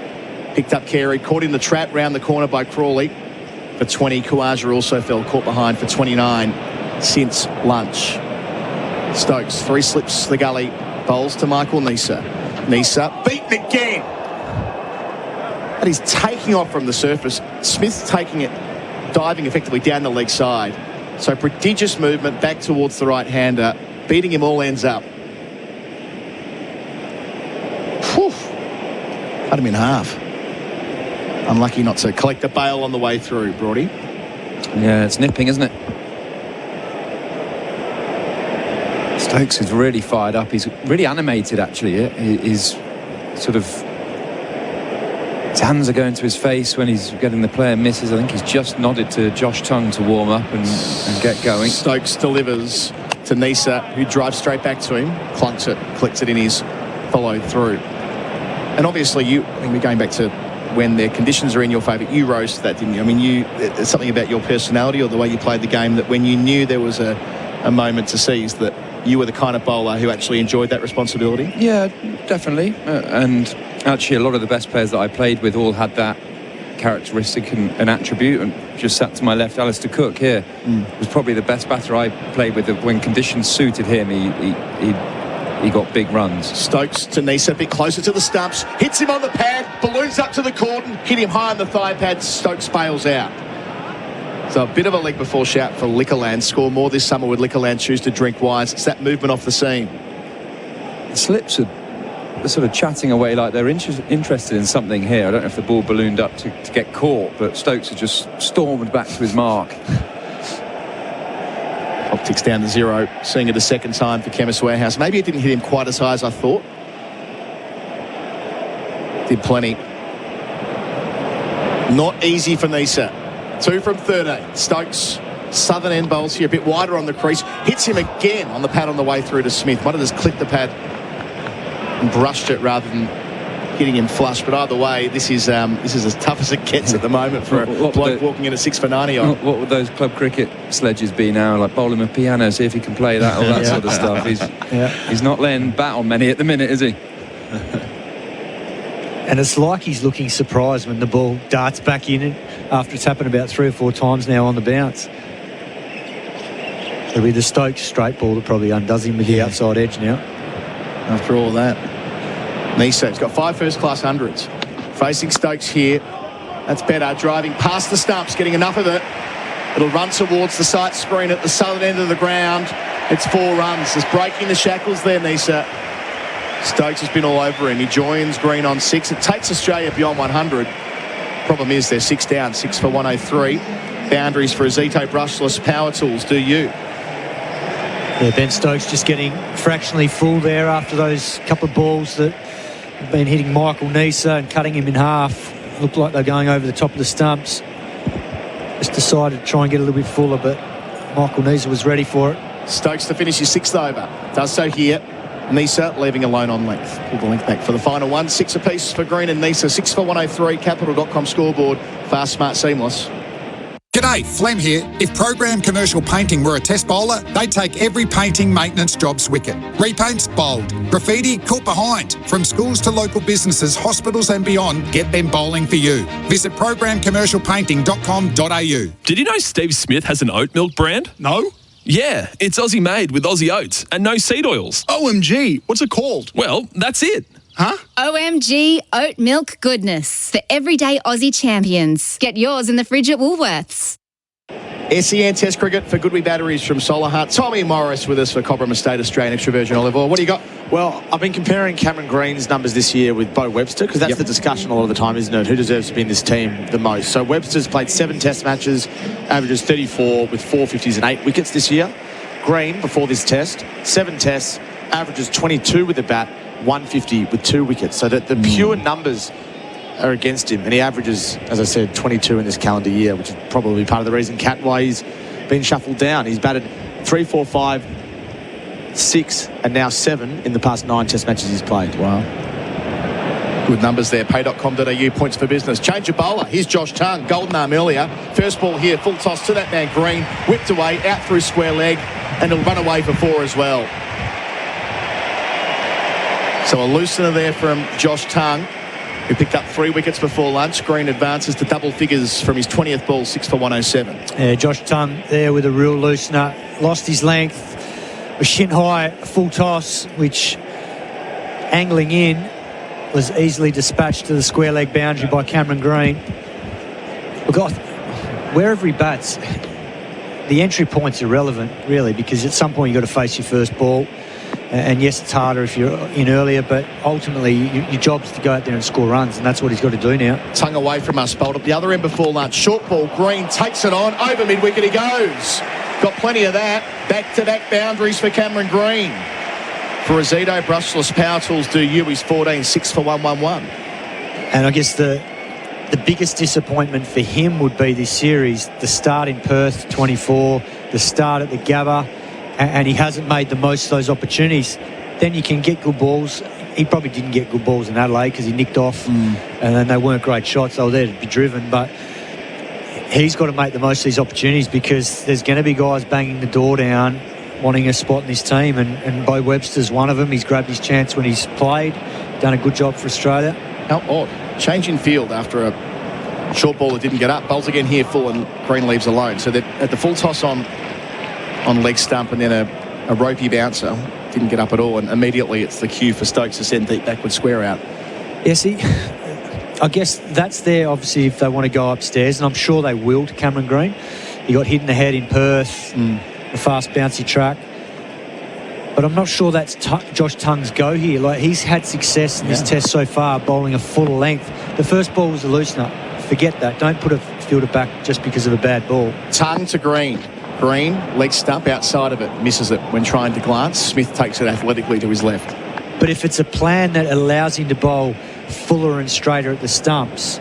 Picked up Carey, caught in the trap round the corner by Crawley for 20. Khawaja also fell, caught behind for 29. Since lunch. Stokes, 3 slips the gully, bowls to Michael Nisa. Nisa beaten again. And he's taking off from the surface. Smith's taking it, diving effectively down the leg side. So prodigious movement back towards the right-hander, beating him all ends up. Whew. Cut him in half. Unlucky not to collect the bail on the way through, Brody. Yeah, it's nipping, isn't it? Stokes is really fired up. He's really animated, actually. He's sort of... His hands are going to his face when he's getting the player misses. I think he's just nodded to Josh Tongue to warm up and get going. Stokes delivers to Nisa, who drives straight back to him, clunks it, clicks it in his follow through. And obviously, we're going back to when their conditions are in your favour. You rose to that, didn't you? I mean, it's something about your personality or the way you played the game that when you knew there was a moment to seize, that you were the kind of bowler who actually enjoyed that responsibility? Yeah, definitely. And actually, a lot of the best players that I played with all had that characteristic and attribute. And just sat to my left, Alistair Cook here was probably the best batter I played with. When conditions suited him, he got big runs. Stokes to Nisa, a bit closer to the stumps, hits him on the pad, balloons up to the cordon, hit him high on the thigh pad. Stokes bails out. So a bit of a leg before shout for Liquorland. Score more this summer with Liquorland. Choose to drink wise. It's that movement off the seam. The slips are sort of chatting away like they're interested in something here. I don't know if the ball ballooned up to get caught, but Stokes had just stormed back to his mark. Optics down to 0, seeing it a second time for Chemist Warehouse. Maybe it didn't hit him quite as high as I thought. Did plenty. Not easy for Nisa. 2 from 13. Stokes, southern end bowls here, a bit wider on the crease. Hits him again on the pad on the way through to Smith. Might have just clipped the pad and brushed it rather than hitting him flush. But either way, this is as tough as it gets at the moment for a bloke walking in at 6 for 90 on. What would those club cricket sledges be now? Like bowl him a piano, see if he can play that, all that sort of stuff. He's not laying bat on many at the minute, is he? And it's like he's looking surprised when the ball darts back in after it's happened about 3 or 4 times now on the bounce. It'll be the Stokes straight ball that probably undoes him with the outside edge now. After all that. Nisa's got 5 first-class hundreds. Facing Stokes here. That's better. Driving past the stumps, getting enough of it. It'll run towards the sight screen at the southern end of the ground. It's 4 runs. Just breaking the shackles there, Nisa. Stokes has been all over him. He joins Green on 6. It takes Australia beyond 100. Problem is they're 6 down, 6 for 103. Boundaries for Azito brushless power tools. Do you? Yeah, Ben Stokes just getting fractionally full there after those couple of balls that have been hitting Michael Nisa and cutting him in half. Looked like they're going over the top of the stumps. Just decided to try and get a little bit fuller, but Michael Nisa was ready for it. Stokes to finish his 6th over. Does so here. Nisa leaving alone on length. Pull the length back for the final one. 6 apiece for Green and Nisa. 6 for 103. Capital.com scoreboard. Fast, smart, seamless. G'day, Flem here. If Program Commercial Painting were a test bowler, they'd take every painting maintenance jobs wicket. Repaints, bold. Graffiti, caught behind. From schools to local businesses, hospitals and beyond, get them bowling for you. Visit programcommercialpainting.com.au. Did you know Steve Smith has an oat milk brand? No? Yeah, it's Aussie made with Aussie oats and no seed oils. OMG, what's it called? Well, that's it. Huh? OMG oat milk goodness for everyday Aussie champions. Get yours in the fridge at Woolworths. SEN Test Cricket for Goodwee Batteries from Solar Heart. Tommy Morris with us for Cobram Estate Australian extra virgin olive oil. What do you got? Well, I've been comparing Cameron Green's numbers this year with Bo Webster because that's the discussion a lot of the time, isn't it? Who deserves to be in this team the most? So Webster's played 7 Test matches, averages 34 with 4 50s and 8 wickets this year. Green, before this Test, 7 Tests, averages 22 with the bat, 150 with 2 wickets. So that the pure numbers are against him, and he averages, as I said, 22 in this calendar year, which is probably part of the reason why he's been shuffled down. He's batted 3, 4, 5, 6 and now 7 in the past 9 Test matches he's played. Wow. Good numbers there. Pay.com.au, points for business. Change of bowler. Here's Josh Tongue. Golden arm earlier. First ball here, full toss to that man Green. Whipped away, out through square leg, and he'll run away for 4 as well. So a loosener there from Josh Tongue, who picked up 3 wickets before lunch. Green advances to double figures from his 20th ball, 6 for 107. Yeah, Josh Tongue there with a real loosener. Lost his length. A shin high full toss, which angling in was easily dispatched to the square leg boundary by Cameron Green. Look, wherever he bats, the entry point's irrelevant, really, because at some point you've got to face your first ball. And yes, it's harder if you're in earlier, but ultimately your job's to go out there and score runs, and that's what he's got to do now. Tongue away from us, bowled at the other end before lunch. Short ball, Green takes it on, over mid-wicket he goes. Got plenty of that. Back-to-back boundaries for Cameron Green. For Azito, brushless power tools do you. He's 14, 6 for 111. And I guess the biggest disappointment for him would be this series, the start in Perth, 24, the start at the Gabba, and he hasn't made the most of those opportunities. Then you can get good balls. He probably didn't get good balls in Adelaide because he nicked off, and then they weren't great shots. They were there to be driven, but he's got to make the most of these opportunities because there's going to be guys banging the door down wanting a spot in this team, and Bo Webster's one of them. He's grabbed his chance when he's played, done a good job for Australia. How odd. Change in field after a short ball that didn't get up. Bowls again here full and Green leaves alone. So they're at the full toss on leg stump and then a ropey bouncer. Didn't get up at all, and immediately it's the cue for Stokes to send deep backward square out. Yeah, see, I guess that's there, obviously, if they want to go upstairs, and I'm sure they will to Cameron Green. He got hit in the head in Perth, the fast bouncy track. But I'm not sure that's Josh Tongue's go here. Like, he's had success in this test so far, bowling a full length. The first ball was a loosener. Forget that. Don't put a fielder back just because of a bad ball. Tongue to Green. Green, leg stump outside of it, misses it when trying to glance. Smith takes it athletically to his left. But if it's a plan that allows him to bowl fuller and straighter at the stumps,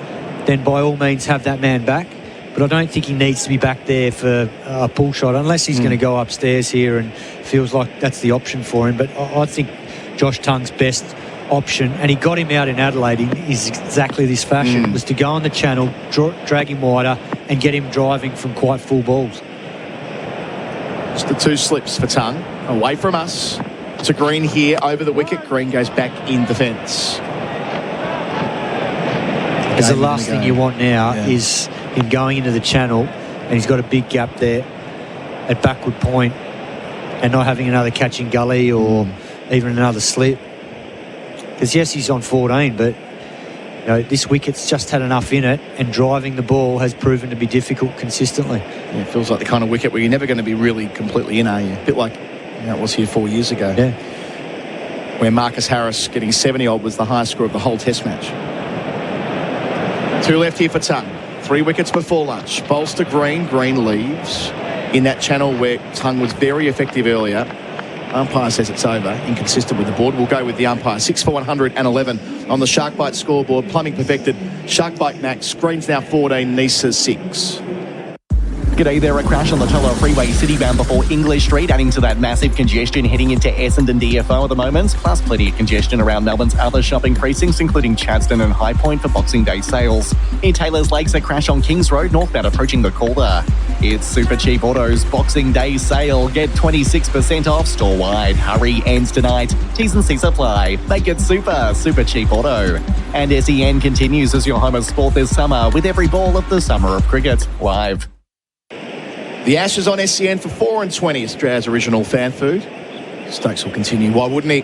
then by all means have that man back. But I don't think he needs to be back there for a pull shot unless he's going to go upstairs here and feels like that's the option for him. But I think Josh Tongue's best option, and he got him out in Adelaide, is exactly this fashion, was to go on the channel, drag him wider and get him driving from quite full balls. Just the two slips for Tongue. Away from us to Green here over the wicket. Green goes back in defence. Because the last thing you want now is him going into the channel, and he's got a big gap there at backward point and not having another catching gully or even another slip. Because yes, he's on 14, but this wicket's just had enough in it, and driving the ball has proven to be difficult consistently. Yeah, it feels like the kind of wicket where you're never going to be really completely in, are you? A bit like it was here 4 years ago. Yeah. Where Marcus Harris getting 70-odd was the highest score of the whole test match. Two left here for Tongue. 3 wickets before lunch. Bowls to Green. Green leaves in that channel where Tongue was very effective earlier. Umpire says it's over. Inconsistent with the board. We'll go with the umpire. 6 for 111 on the Shark Bite scoreboard. Plumbing perfected. Shark Bite Max. Green's now 14. Nisa 6. G'day there, a crash on the Tullow Freeway citybound before English Street, adding to that massive congestion heading into Essendon DFO at the moment, plus plenty of congestion around Melbourne's other shopping precincts, including Chadstone and High Point for Boxing Day sales. In Taylor's Lakes, a crash on Kings Road, northbound approaching the Calder. It's Super Cheap Autos Boxing Day sale. Get 26% off store-wide. Hurry, ends tonight. T's and C's apply. Make it Super Cheap Auto. And SEN continues as your home of sport this summer with every ball of the Summer of Cricket live. The Ashes on SEN for 4 and 20, Australia's original fan food. Stokes will continue. Why wouldn't he?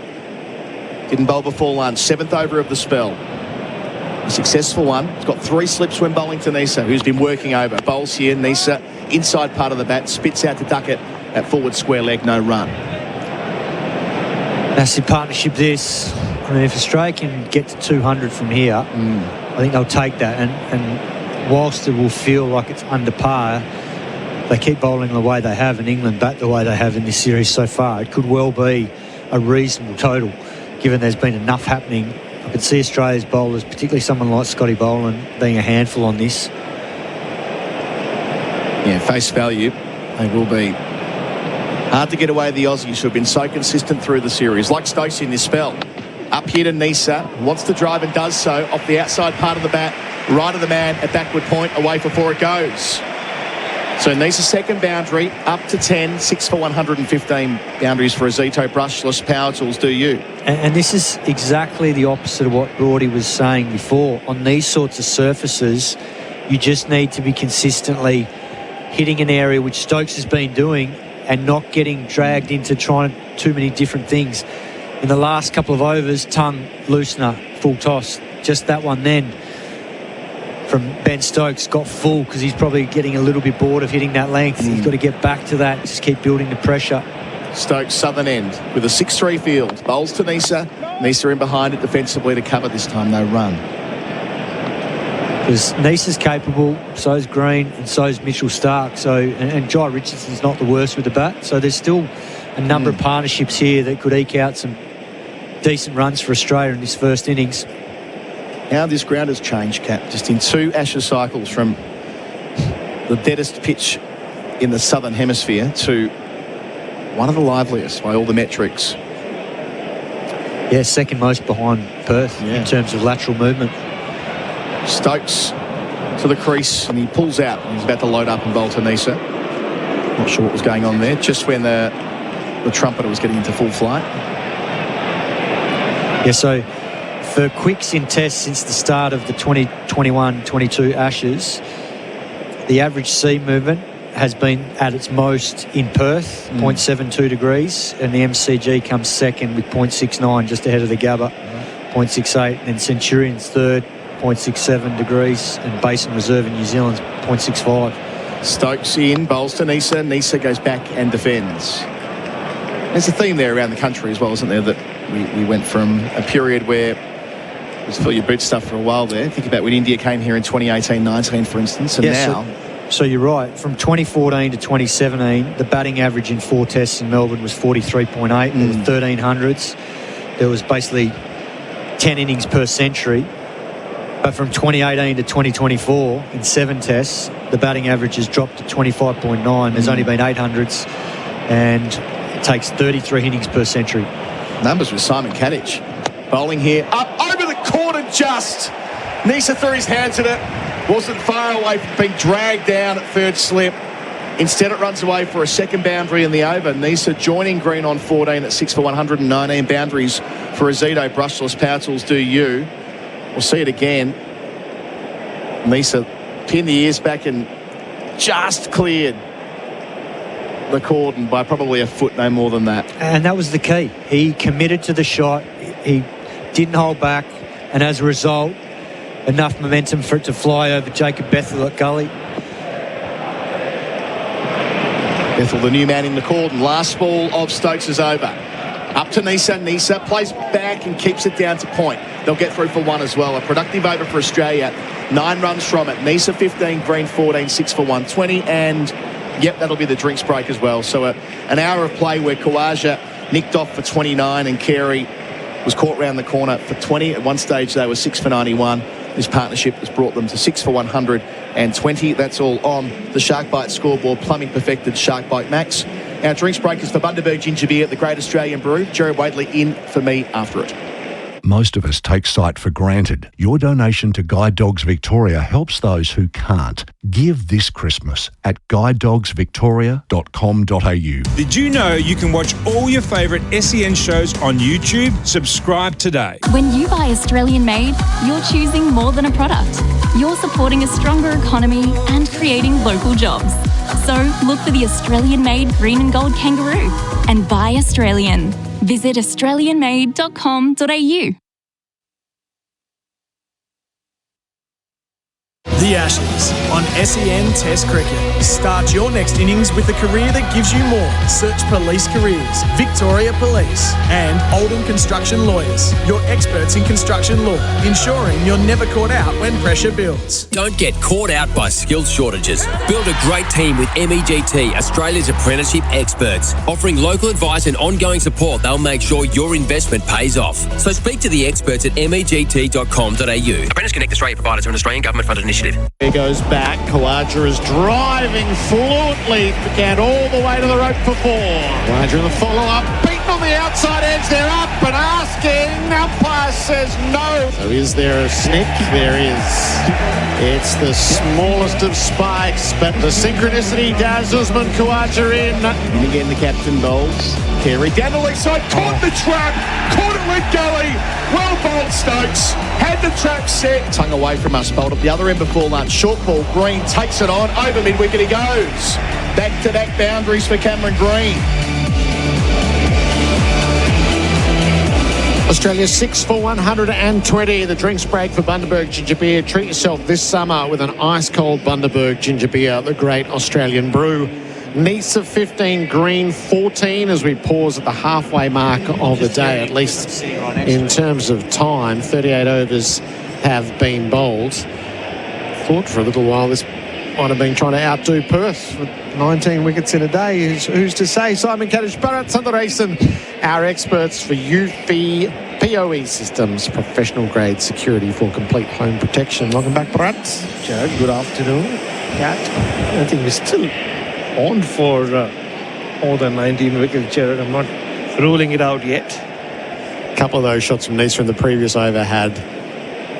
Didn't bowl before lunch. 7th over of the spell. A successful one. He's got 3 slips when bowling to Nisa, who's been working over. Bowls here. Nisa, inside part of the bat, spits out to Duckett at forward square leg, no run. Massive partnership this. I mean, if Australia can get to 200 from here, I think they'll take that. And whilst it will feel like it's under par, they keep bowling the way they have, and England bat the way they have in this series so far, it could well be a reasonable total, given there's been enough happening. I could see Australia's bowlers, particularly someone like Scotty Boland, being a handful on this. Yeah, face value, they will be. Hard to get away the Aussies, who have been so consistent through the series, like Stokes in this spell. Up here to Nisa, wants to drive and does so off the outside part of the bat, right of the man at backward point, away for 4 it goes. So Nisa's second boundary, up to 10, 6 for 115 boundaries for Azito. Brushless power tools do you. And this is exactly the opposite of what Brody was saying before. On these sorts of surfaces, you just need to be consistently hitting an area, which Stokes has been doing, and not getting dragged into trying too many different things. In the last couple of overs, Tongue, loosener, full toss. Just that one then from Ben Stokes got full because he's probably getting a little bit bored of hitting that length. He's got to get back to that, just keep building the pressure. Stokes southern end with a 6-3 field. Bowls to Nisa. Nisa in behind it defensively to cover this time, no run. Because Nice is capable, so is Green, and so is Mitchell Stark. So and Jai Richardson's not the worst with the bat. So there's still a number of partnerships here that could eke out some decent runs for Australia in this first innings. How this ground has changed, Cap, just in 2 Ashes cycles from the deadest pitch in the southern hemisphere to one of the liveliest by all the metrics. Yeah, second most behind Perth in terms of lateral movement. Stokes to the crease and he pulls out. He's about to load up and bowl to Nisa. Not sure what was going on there. Just when the trumpeter was getting into full flight. Yeah, so for quicks in tests since the start of the 2021-22 Ashes, the average sea movement has been at its most in Perth, 0.72 degrees, and the MCG comes second with 0.69, just ahead of the Gabba, 0.68, and then Centurion's third, 0.67 degrees, and Basin Reserve in New Zealand's 0.65. Stokes in, bowls to Nisa. Nisa goes back and defends. There's a theme there around the country as well, isn't there, that we went from a period where it was fill your boot stuff for a while there. Think about when India came here in 2018-19, for instance, and now... So you're right. From 2014 to 2017, the batting average in 4 tests in Melbourne was 43.8. There were 1300s. There was basically 10 innings per century. But from 2018 to 2024, in 7 tests, the batting average has dropped to 25.9. There's only been 800s, and it takes 33 innings per century. Numbers with Simon Katich. Bowling here, up over the court and just. Nisa threw his hands at it. Wasn't far away from being dragged down at third slip. Instead, it runs away for a second boundary in the over. Nisa joining Green on 14 at 6 for 119 boundaries for Azito. Brushless power tools do you. We'll see it again. Nisa pinned the ears back and just cleared the cordon by probably a foot, no more than that. And that was the key. He committed to the shot. He didn't hold back. And as a result, enough momentum for it to fly over Jacob Bethel at gully. Bethel, the new man in the cordon. Last ball of Stokes is over. Up to Nisa. Nisa plays back and keeps it down to point. They'll get through for 1 as well. A productive over for Australia. 9 runs from it. Nisa 15, Green 14, 6 for 120. And, yep, that'll be the drinks break as well. So an hour of play where Khawaja nicked off for 29 and Carey was caught round the corner for 20. At one stage, they were 6 for 91. This partnership has brought them to 6 for 120. That's all on the Shark Bite scoreboard. Plumbing perfected Shark Bite Max. Our drinks break is for Bundaberg Ginger Beer, the Great Australian Brew. Gerard Whateley in for me after it. Most of us take sight for granted. Your donation to Guide Dogs Victoria helps those who can't. Give this Christmas at guidedogsvictoria.com.au. Did you know you can watch all your favourite SEN shows on YouTube? Subscribe today. When you buy Australian made, you're choosing more than a product. You're supporting a stronger economy and creating local jobs. So look for the Australian made green and gold kangaroo and buy Australian. Visit australianmade.com.au. The Ashes on SEN Test Cricket. Start your next innings with a career that gives you more. Search Police Careers, Victoria Police, and Oldham Construction Lawyers. Your experts in construction law, ensuring you're never caught out when pressure builds. Don't get caught out by skills shortages. Build a great team with MEGT, Australia's apprenticeship experts. Offering local advice and ongoing support, they'll make sure your investment pays off. So speak to the experts at MEGT.com.au. Apprentice Connect Australia providers are an Australian government-funded initiative. He goes back. Khawaja is driving fluently. Began all the way to the rope for 4. Khawaja in the follow-up. Beaten on the outside edge. They're up and asking. Umpire says no. So is there a snick? There is. It's the smallest of spikes, but the synchronicity does Usman Khawaja in. And again, the captain bowls. Carey down the leg side. Caught the trap. Caught it with gully. Well bowled Stokes. Had the trap set. Tongue away from us. Bowled at the other end before lunch. Short ball. Green takes it on. Over mid-wicket he goes. Back-to-back boundaries for Cameron Green. Australia 6 for 120. The drinks break for Bundaberg Ginger Beer. Treat yourself this summer with an ice-cold Bundaberg Ginger Beer, the Great Australian Brew. Nisa 15, Green 14 as we pause at the halfway mark of the day, at least in terms of time. 38 overs have been bowled. thought for a little while this might have been trying to outdo Perth with 19 wickets in a day. Who's to say? Simon Katich, Bharat, Sundaresan, our experts for UFI POE systems, professional grade security for complete home protection. Welcome back, Bharat. Gerard, good afternoon. Kat, I think we're still on for more than 19 wickets, Gerard. I'm not ruling it out yet. A couple of those shots from Nisa in the previous over had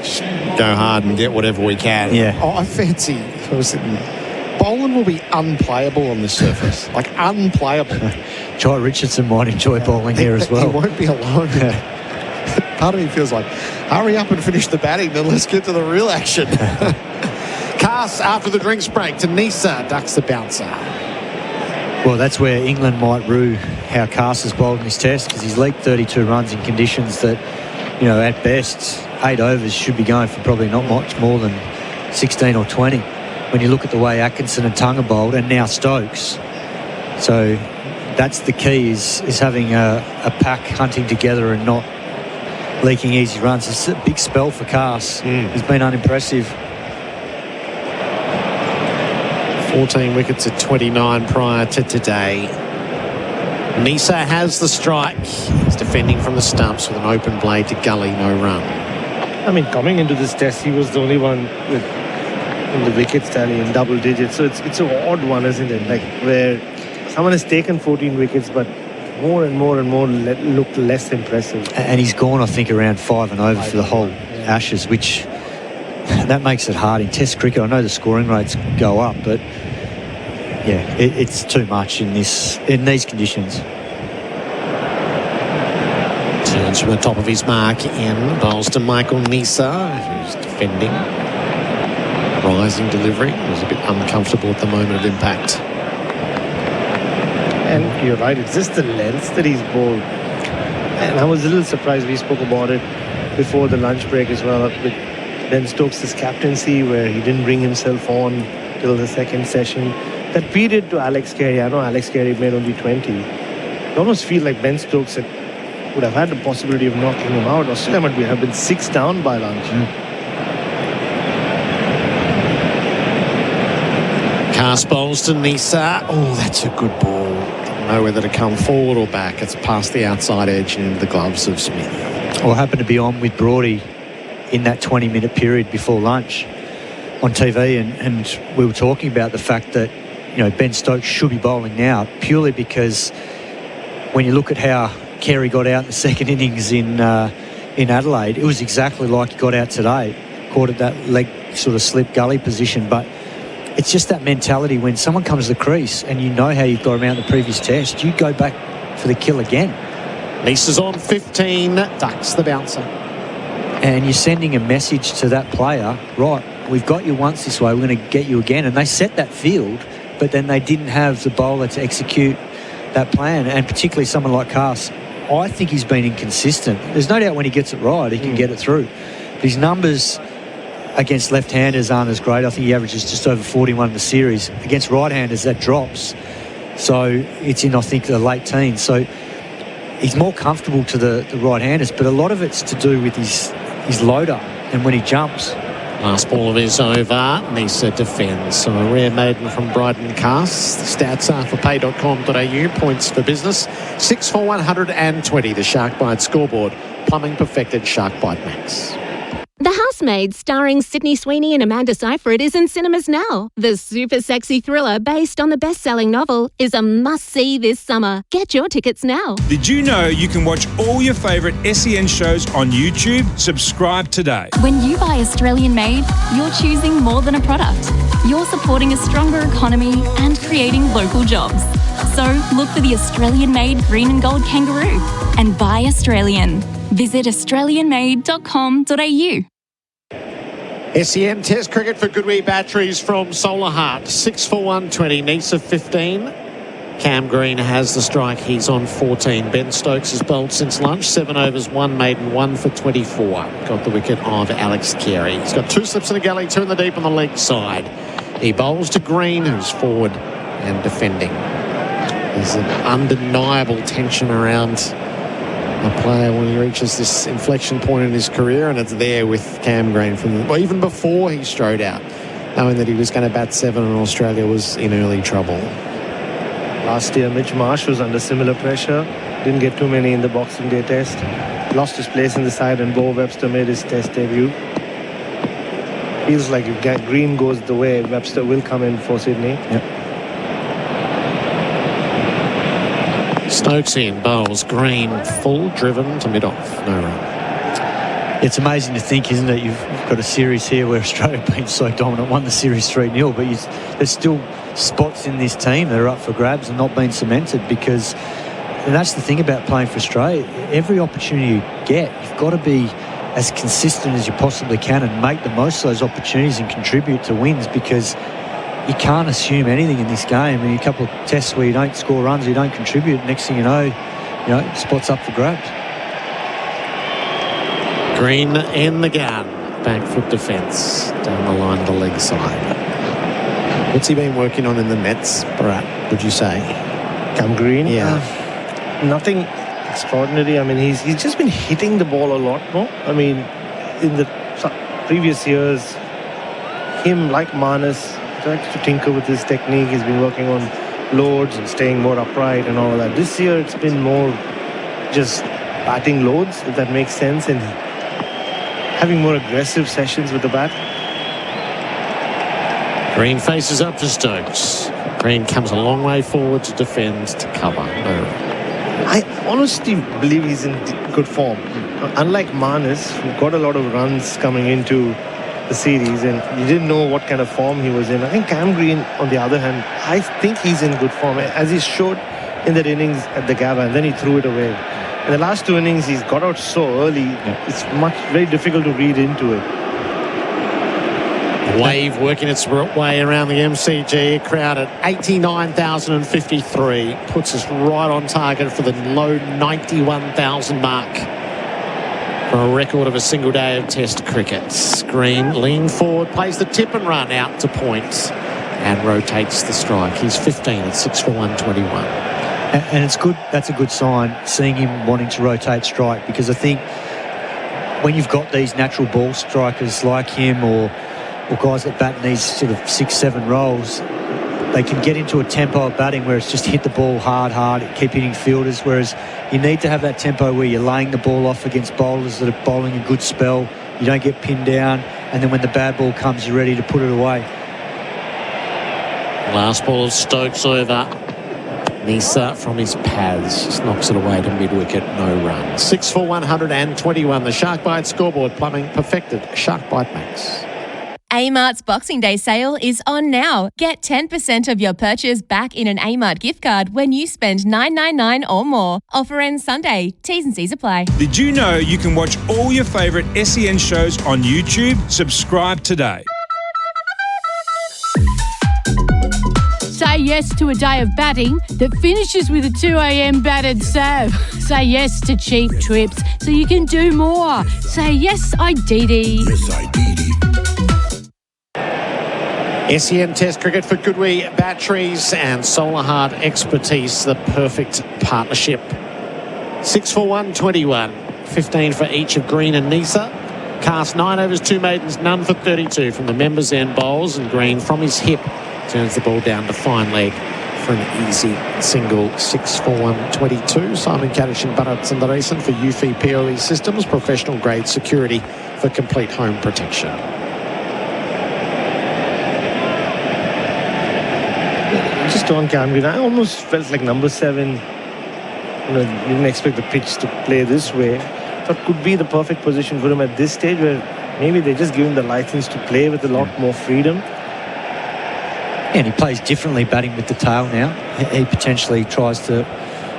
just go hard and get whatever we can. Yeah. Oh, I fancy Boland will be unplayable on the surface. Like, unplayable. Jai Richardson might enjoy bowling here as well. He won't be alone. Part of me feels like, hurry up and finish the batting, then let's get to the real action. Cass, after the drinks break, to Nisa, ducks the bouncer. Well, that's where England might rue how Cass has bowled in this test, because he's leaked 32 runs in conditions that, you know, at best, 8 overs should be going for probably not much more than 16 or 20. When you look at the way Atkinson and Tonga bowled, and now Stokes. So that's the key, is having a pack hunting together and not leaking easy runs. It's a big spell for Cass. He's been unimpressive. 14 wickets at 29 prior to today. Nisa has the strike. He's defending from the stumps with an open blade to gully, no run. I mean, coming into this test, he was the only one in the wickets tally in double digits. So it's an odd one, isn't it? Like, where someone has taken 14 wickets, but more and more looked less impressive. And he's gone, I think, around 5 and over for the whole Ashes, which that makes it hard in Test cricket. I know the scoring rates go up, but yeah, it's too much in these conditions. Turns from the top of his mark in, bowls to Michael Nisa, who's defending. Rising delivery, was a bit uncomfortable at the moment of impact. And you're right, it's just the length that he's bowled. And I was a little surprised, we spoke about it before the lunch break as well, with Ben Stokes' captaincy, where he didn't bring himself on till the second session. That period to Alex Carey, I know Alex Carey made only 20. I almost feel like Ben Stokes would have had the possibility of knocking him out. Australia might have been 6 down by lunch. Cass bowls to Nisa. Oh, that's a good ball. Didn't know whether to come forward or back. It's past the outside edge and into the gloves of Smith. Well, I happened to be on with Brody in that 20-minute period before lunch on TV, and we were talking about the fact that, you know, Ben Stokes should be bowling now, purely because when you look at how Carey got out in the second innings in Adelaide, it was exactly like he got out today, caught at that leg sort of slip gully position. But it's just that mentality, when someone comes to the crease and you know how you've got him out in the previous test, you go back for the kill again. Lisa's on 15, ducks the bouncer. And you're sending a message to that player, right, we've got you once this way, we're going to get you again. And they set that field, but then they didn't have the bowler to execute that plan. And particularly someone like Cass, I think he's been inconsistent. There's no doubt when he gets it right, he can get it through. But his numbers against left-handers aren't as great. I think he averages just over 41 in the series. Against right-handers, that drops. So it's in, I think, the late teens. So he's more comfortable to the right-handers, but a lot of it's to do with his loader and when he jumps. Last ball of his over. Nisa defends. So a rare maiden from Bryden Cass. The stats are for pay.com.au. Points for business. 6 for 120. The Shark Bite scoreboard. Plumbing perfected Shark Bite Max. The Housemaid, starring Sydney Sweeney and Amanda Seyfried, is in cinemas now. The super sexy thriller based on the best-selling novel is a must-see this summer. Get your tickets now. Did you know you can watch all your favourite SEN shows on YouTube? Subscribe today. When you buy Australian made, you're choosing more than a product. You're supporting a stronger economy and creating local jobs. So look for the Australian made green and gold kangaroo and buy Australian. Visit australianmade.com.au. SEN Test cricket for Goodwee batteries from Solar Heart. 6 for 120. Nisa 15. Cam Green has the strike. He's on 14. Ben Stokes has bowled since lunch. 7 overs, 1 maiden, 1 for 24. Got the wicket of Alex Carey. He's got 2 slips in the galley, 2 in the deep on the leg side. He bowls to Green, who's forward and defending. There's an undeniable tension around a player when he reaches this inflection point in his career, and it's there with Cam Green from even before he strode out. knowing that he was going to bat 7 and Australia was in early trouble. Last year, Mitch Marsh was under similar pressure. Didn't get too many in the Boxing Day test. Lost his place in the side and Bo Webster made his test debut. Feels like if Green goes the way, Webster will come in for Sydney. Yep. Stokes in, bowls, Green, full, driven to mid-off, no run. It's amazing to think, isn't it? You've got a series here where Australia have been so dominant, won the series 3-0, but there's still spots in this team that are up for grabs and not being cemented because, and that's the thing about playing for Australia, every opportunity you get, you've got to be as consistent as you possibly can and make the most of those opportunities and contribute to wins because you can't assume anything in this game. I mean, a couple of tests where you don't score runs, you don't contribute, next thing you know, spots up for grabs. Green in the gun. Back foot defence down the line of the leg side. What's he been working on in the nets, Bharat, would you say? Cam Green? Yeah. Nothing extraordinary. I mean, he's just been hitting the ball a lot more. I mean, in the previous years, him, like Manas, tries to tinker with his technique. He's been working on loads and staying more upright and all of that. This year, it's been more just batting loads, if that makes sense, and having more aggressive sessions with the bat. Green faces up to Stokes. Green comes a long way forward to defend, to cover. I honestly believe he's in good form. Unlike Manas, who got a lot of runs coming into the series and you didn't know what kind of form he was in. I think Cam Green, on the other hand, I think he's in good form, as he showed in that innings at the Gabba, and then he threw it away. In the last 2 innings, he's got out so early, it's very difficult to read into it. Wave working its way around the MCG, a crowd at 89,053, puts us right on target for the low 91,000 mark for a record of a single day of Test cricket. Green leaning forward, plays the tip and run out to points and rotates the strike. He's 15 at 6 for 121. And it's good. That's a good sign, seeing him wanting to rotate strike, because I think when you've got these natural ball strikers like him or guys that bat in these sort of 6-7 rolls, they can get into a tempo of batting where it's just hit the ball hard, keep hitting fielders, whereas you need to have that tempo where you're laying the ball off against bowlers that are bowling a good spell, you don't get pinned down, and then when the bad ball comes, you're ready to put it away. Last ball of Stokes over. Nisa from his pads just knocks it away to mid-wicket, no run. 6 for 121. The Shark Bite scoreboard, plumbing perfected. Shark Bite Max. Amart's Boxing Day sale is on now. Get 10% of your purchase back in an Amart gift card when you spend $9.99 or more. Offer ends Sunday. T's and C's apply. Did you know you can watch all your favourite SEN shows on YouTube? Subscribe today. Say yes to a day of batting that finishes with a 2 a.m. battered Sav. Say yes to cheap trips so you can do more. Say yes, I Didi. Yes, I Didi. SEN Test Cricket for Goodwee Batteries and Solar Hard Expertise, the perfect partnership. 6 for 121. 15 for each of Green and Nisa. Cast 9 overs, 2 maidens, none for 32 from the members' end bowls, and Green from his hip turns the ball down to fine leg for an easy single. 6 for 122. Simon Katich and Bharat Sundaresan for UFI POE Systems, professional grade security for complete home protection. Just on Cam, I almost felt like number 7. You didn't expect the pitch to play this way. Thought could be the perfect position for him at this stage, where maybe they just give him the license to play with a lot more freedom. And he plays differently batting with the tail now. He potentially tries to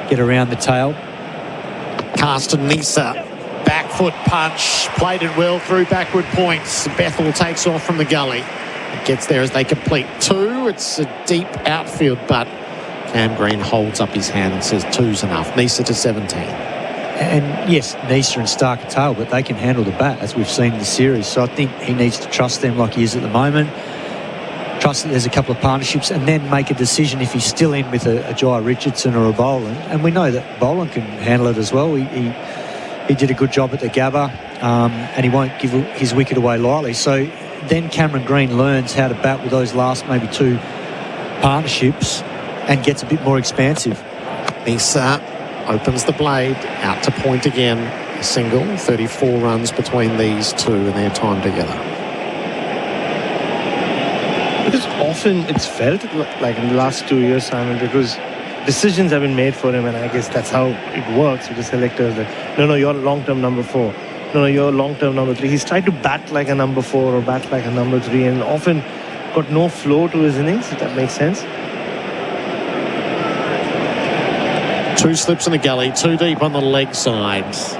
get around the tail. Cast to Nisa. Back foot punch. Played it well through backward points. Bethel takes off from the gully. It gets there as they complete 2. It's a deep outfield, but Cam Green holds up his hand and says 2's enough. Nisa to 17. And yes, Nisa and Stark are tail, but they can handle the bat, as we've seen in the series. So I think he needs to trust them like he is at the moment. Trust that there's a couple of partnerships, and then make a decision if he's still in with a Jai Richardson or a Boland. And we know that Boland can handle it as well. He did a good job at the Gabba, and he won't give his wicket away lightly. So then Cameron Green learns how to bat with those last maybe 2 partnerships and gets a bit more expansive. Nisa opens the blade, out to point again. A single, 34 runs between these two in their time together. Because often it's felt like in the last 2 years, Simon, because decisions have been made for him, and I guess that's how it works with the selectors. Like, no, you're long-term number 4. No, you're long-term number 3. He's tried to bat like a number 4 or bat like a number 3, and often got no flow to his innings, if that makes sense. 2 slips in the gully, 2 deep on the leg sides.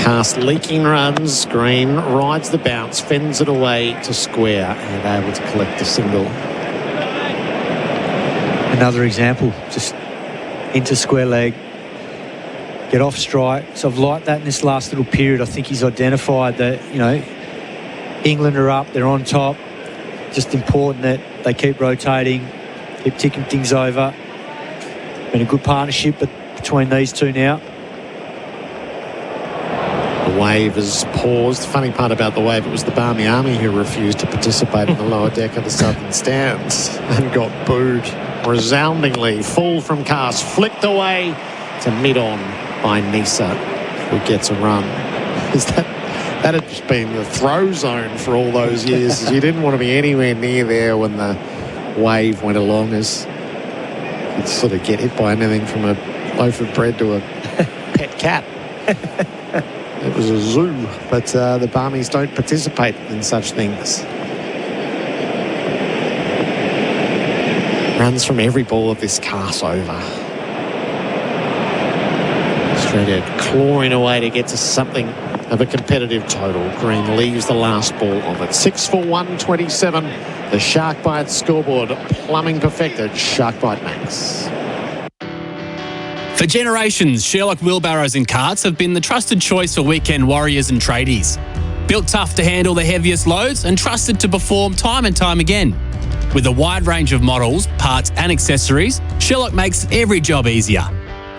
Cast leaking runs. Green rides the bounce, fends it away to square, and able to collect a single. Another example, just into square leg, get off strike. So I've liked that in this last little period. I think he's identified that, you know, England are up, they're on top. Just important that they keep rotating, keep ticking things over. Been a good partnership between these two now. The wave has paused. Funny part about the wave, it was the Barmy Army who refused to participate in the lower deck of the southern stands and got booed resoundingly. Full from cast, flicked away to mid-on by Nisa, who gets a run. That had just been the throw zone for all those years. You didn't want to be anywhere near there when the wave went along, as you'd sort of get hit by anything from a loaf of bread to a pet cat. It was a zoo, but the Barmies don't participate in such things. Runs from every ball of this cast over. Australia clawing away to get to something of a competitive total. Green leaves the last ball of it. 6 for 127. The Shark Bite scoreboard plumbing perfected. Shark Bite Max. For generations, Sherlock wheelbarrows and carts have been the trusted choice for weekend warriors and tradies. Built tough to handle the heaviest loads and trusted to perform time and time again. With a wide range of models, parts and accessories, Sherlock makes every job easier.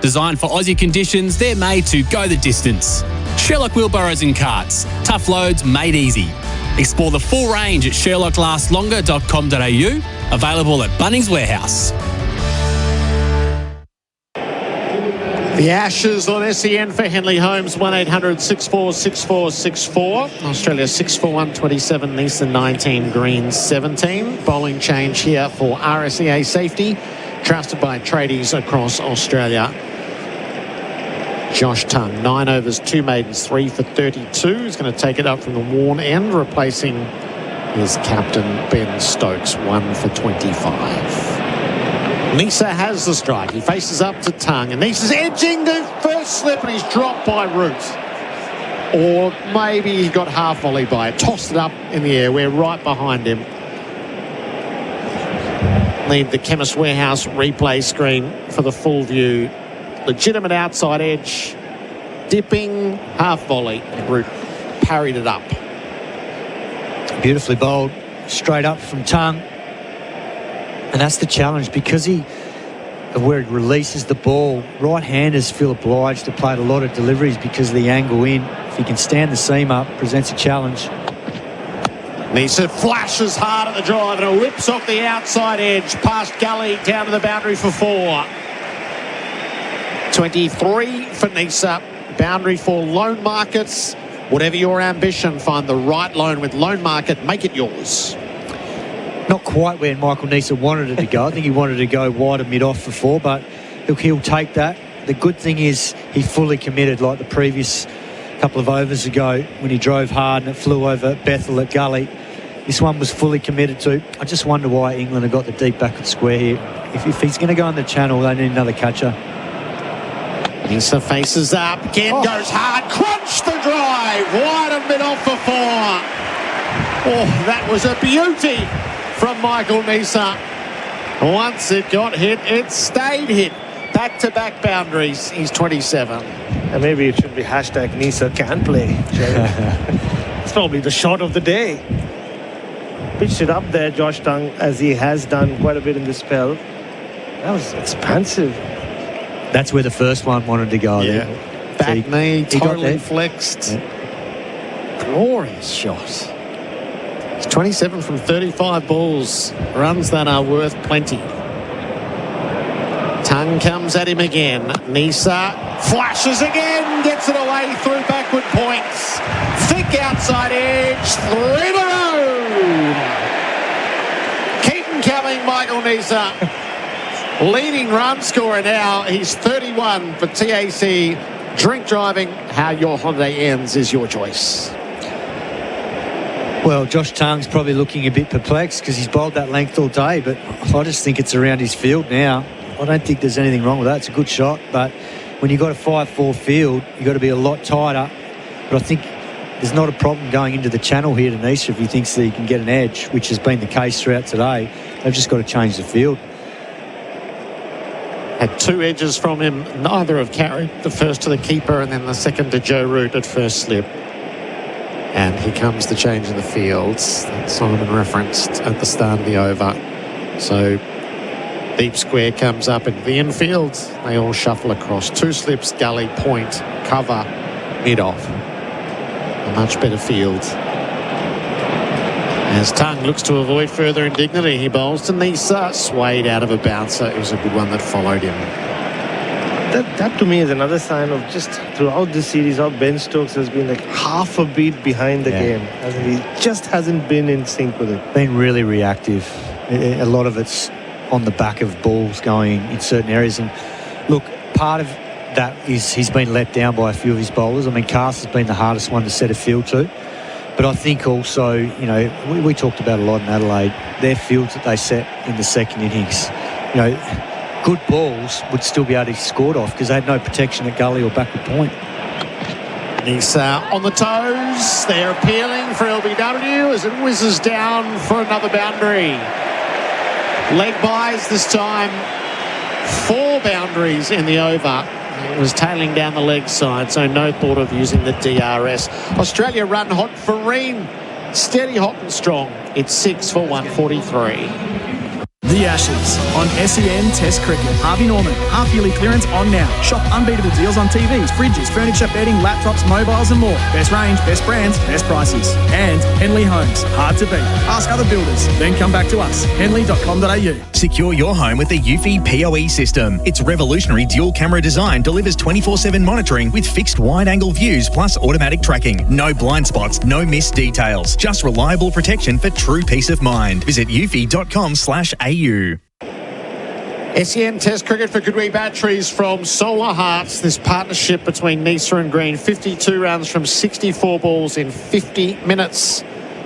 Designed for Aussie conditions, they're made to go the distance. Sherlock wheelbarrows and carts. Tough loads made easy. Explore the full range at sherlocklastlonger.com.au. Available at Bunnings Warehouse. The Ashes on SEN for Henley Holmes, 1-800-646464. Australia 6 for 127, Nisa 19, Green 17. Bowling change here for RSEA Safety, trusted by tradies across Australia. Josh Tongue, 9 overs, 2 maidens, 3 for 32. He's going to take it up from the worn end, replacing his captain, Ben Stokes, 1 for 25. Nisa has the strike. He faces up to Tongue, and Nisa's edging the first slip, and he's dropped by Root. Or maybe he got half volleyed by it. Tossed it up in the air. We're right behind him. Need the Chemist Warehouse replay screen for the full view. Legitimate outside edge. Dipping half volley. And Root parried it up. Beautifully bowled. Straight up from Tongue. And that's the challenge, because of where he releases the ball. Right-handers feel obliged to play a lot of deliveries because of the angle in. If he can stand the seam up, presents a challenge. Nisa flashes hard at the drive and it whips off the outside edge past Gully down to the boundary for 4. 23 for Nisa. Boundary for loan markets. Whatever your ambition, find the right loan with Loan Market. Make it yours. Not quite where Michael Nisa wanted it to go. I think he wanted to go wider mid-off for 4, but he'll take that. The good thing is he fully committed, like the previous couple of overs ago when he drove hard and it flew over Bethel at Gully. This one was fully committed to. I just wonder why England have got the deep backward square here. If he's going to go on the channel, they need another catcher. Nisa faces up, again goes hard, crunch the drive, wide of mid-off for 4. Oh, that was a beauty from Michael Nisa. Once it got hit, it stayed hit. Back-to-back boundaries. He's 27. And maybe it should be hashtag Nisa can play. It's probably the shot of the day. Pitched it up there, Josh Tongue, as he has done quite a bit in this spell. That was expansive. That's where the first one wanted to go. Yeah. Back knee, totally flexed. Yeah. Glorious shot. It's 27 from 35 balls. Runs that are worth plenty. Tongue comes at him again. Nisa flashes again, gets it away through backward points. Thick outside edge, 3 in a row. Keep him coming, Michael Nisa. Leading run scorer now. He's 31 for TAC. Drink driving, how your holiday ends is your choice. Well, Josh Tongue's probably looking a bit perplexed because he's bowled that length all day, but I just think it's around his field now. I don't think there's anything wrong with that. It's a good shot, but when you've got a 5-4 field, you've got to be a lot tighter. But I think there's not a problem going into the channel here to Nisa if he thinks that he can get an edge, which has been the case throughout today. They've just got to change the field. Had 2 edges from him. Neither have carried. The first to the keeper and then the second to Joe Root at first slip. And here comes the change in the fields that Simon referenced at the start of the over. So deep square comes up into the infield. They all shuffle across. 2 slips, gully, point, cover, mid-off. A much better field. As Tongue looks to avoid further indignity, he bowls to Nisa, swayed out of a bouncer. It was a good one that followed him. That to me is another sign of just throughout this series how Ben Stokes has been like half a beat behind the game. He just hasn't been in sync with it. Been really reactive. A lot of it's on the back of balls going in certain areas. And look, part of that is he's been let down by a few of his bowlers. I mean, Cast has been the hardest one to set a field to. But I think also, you know, we talked about a lot in Adelaide, their fields that they set in the second innings, you know, good balls would still be able to be scored off because they had no protection at gully or backward point. He's on the toes. They're appealing for LBW as it whizzes down for another boundary. Leg buys this time. 4 boundaries in the over. It was tailing down the leg side, so no thought of using the DRS. Australia run hot for Ream. Steady, hot and strong. It's 6 for 143. The Ashes on SEN Test Cricket. Harvey Norman, half-yearly clearance on now. Shop unbeatable deals on TVs, fridges, furniture, bedding, laptops, mobiles and more. Best range, best brands, best prices. And Henley Homes, hard to beat. Ask other builders, then come back to us. Henley.com.au. Secure your home with the Eufy PoE system. Its revolutionary dual-camera design delivers 24/7 monitoring with fixed wide-angle views plus automatic tracking. No blind spots, no missed details. Just reliable protection for true peace of mind. Visit eufy.com/au. SEN Test Cricket for Goodwee Batteries from Solar Hearts. This partnership between Nisa and Green. 52 runs from 64 balls in 50 minutes.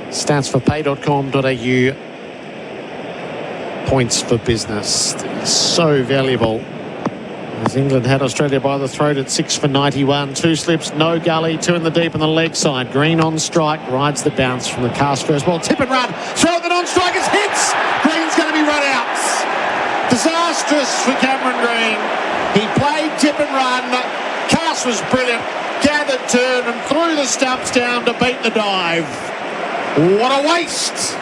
Stats for pay.com.au. Points for business. So valuable. As England had Australia by the throat at 6 for 91. 2 slips, no gully, 2 in the deep on the leg side. Green on strike, rides the bounce from the Cast first ball. Tip and run, throw the non-strikers, hits! Green's going to be run out. Disastrous for Cameron Green. He played tip and run. Cast was brilliant. Gathered turn and threw the stumps down to beat the dive. What a waste.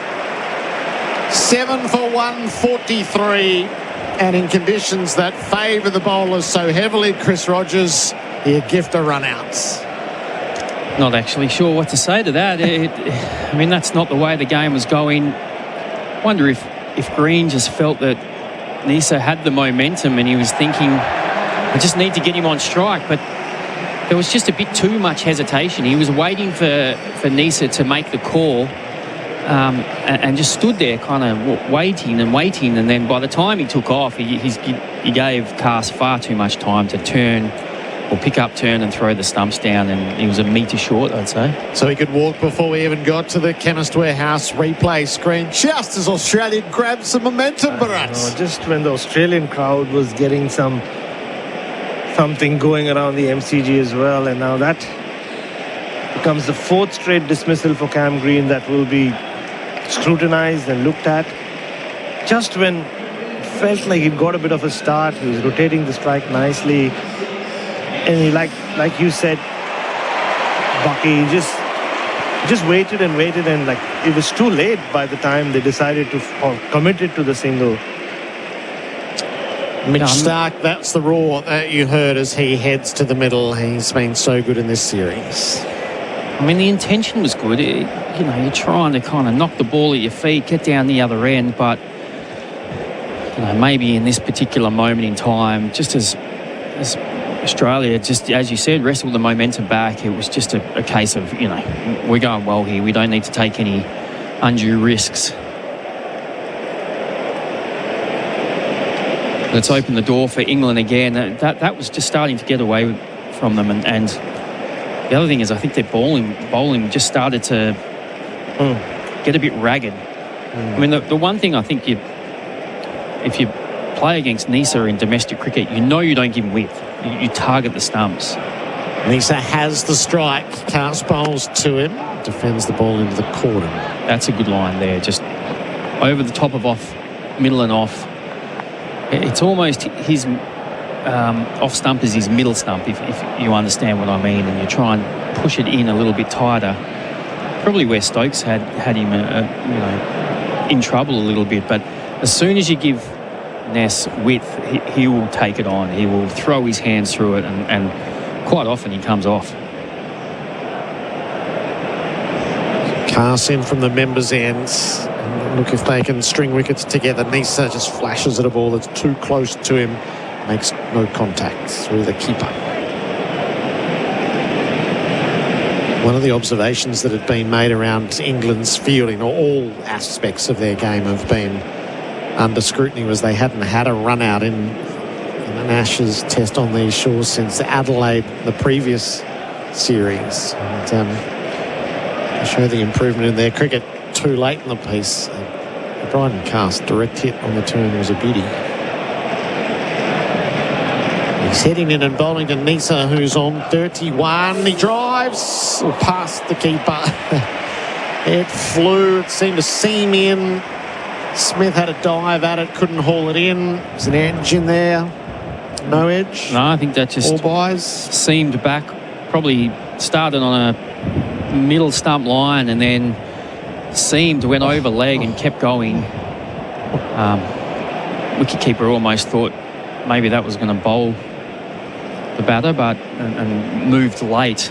7 for 143. And in conditions that favour the bowlers so heavily, Chris Rogers, he'll gift a run-outs. Not actually sure what to say to that. I mean, that's not the way the game was going. Wonder if Green just felt that Nisa had the momentum and he was thinking, I just need to get him on strike. But there was just a bit too much hesitation. He was waiting for Nisa to make the call. And just stood there kind of waiting, and then by the time he took off, he gave Cast far too much time to turn or pick up turn and throw the stumps down, and he was a metre short, I'd say. So he could walk before we even got to the Chemist Warehouse replay screen, just as Australia grabbed some momentum, Bharat. Just when the Australian crowd was getting something going around the MCG as well, and now that becomes the 4th straight dismissal for Cam Green that will be scrutinized and looked at. Just when it felt like he got a bit of a start, he was rotating the strike nicely, and he, like you said, Bucky, just waited and waited, and like it was too late by the time they decided to or committed to the single. Mitch Stark, that's the roar that you heard as he heads to the middle. He's been so good in this series. I mean, the intention was good. You're trying to kind of knock the ball at your feet, get down the other end, but maybe in this particular moment in time, just as Australia, just as you said, wrestled the momentum back, it was just a case of, we're going well here. We don't need to take any undue risks. Let's open the door for England again. That was just starting to get away from them, and the other thing is, I think their bowling just started to get a bit ragged. I mean, the one thing I think if you play against Nisa in domestic cricket, you don't give width. You target the stumps. Nisa has the strike. Cast bowls to him. Defends the ball into the corner. That's a good line there. Just over the top of off, middle and off. It's almost his off stump is his middle stump, if you understand what I mean, and you try and push it in a little bit tighter. Probably where Stokes had him, in trouble a little bit. But as soon as you give Ness width, he will take it on. He will throw his hands through it, and quite often he comes off. Cast in from the members' ends. Look if they can string wickets together. Nisa just flashes at a ball that's too close to him. Makes no contact through the keeper. One of the observations that had been made around England's fielding, or all aspects of their game have been under scrutiny, was they hadn't had a run out in an Ashes test on these shores since Adelaide, the previous series. And show the improvement in their cricket too late in the piece. The Bryden Cast direct hit on the turn was a beauty. He's heading in and bowling to Nisa, who's on 31. He drives past the keeper. It flew. It seemed to seam in. Smith had a dive at it, couldn't haul it in. There's an edge in there. No edge. No, I think that just all buys. Seamed back. Probably started on a middle stump line and then seamed, went over leg and kept going. Wicketkeeper almost thought maybe that was going to bowl the batter, but and moved late.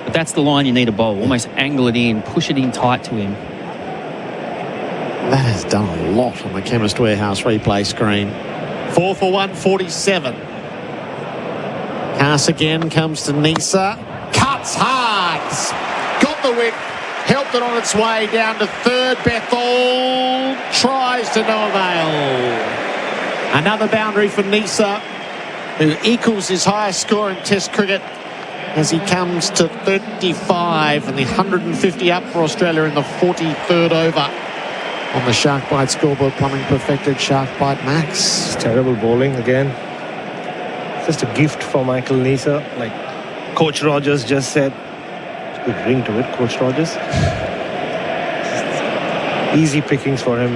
But that's the line you need to bowl. Almost angle it in, push it in tight to him. That has done a lot on the Chemist Warehouse replay screen. 4 for 147. Cast again, comes to Nisa. Cuts hard. Got the whip. Helped it on its way down to third. Bethel tries to no avail. Another boundary for Nisa, who equals his highest score in Test cricket as he comes to 35 and the 150 up for Australia in the 43rd over. On the Shark Bite scoreboard, Plumbing perfected Shark Bite Max. Terrible bowling again. Just a gift for Michael Nisa. Like Coach Rogers just said, good ring to it, Coach Rogers. Easy pickings for him.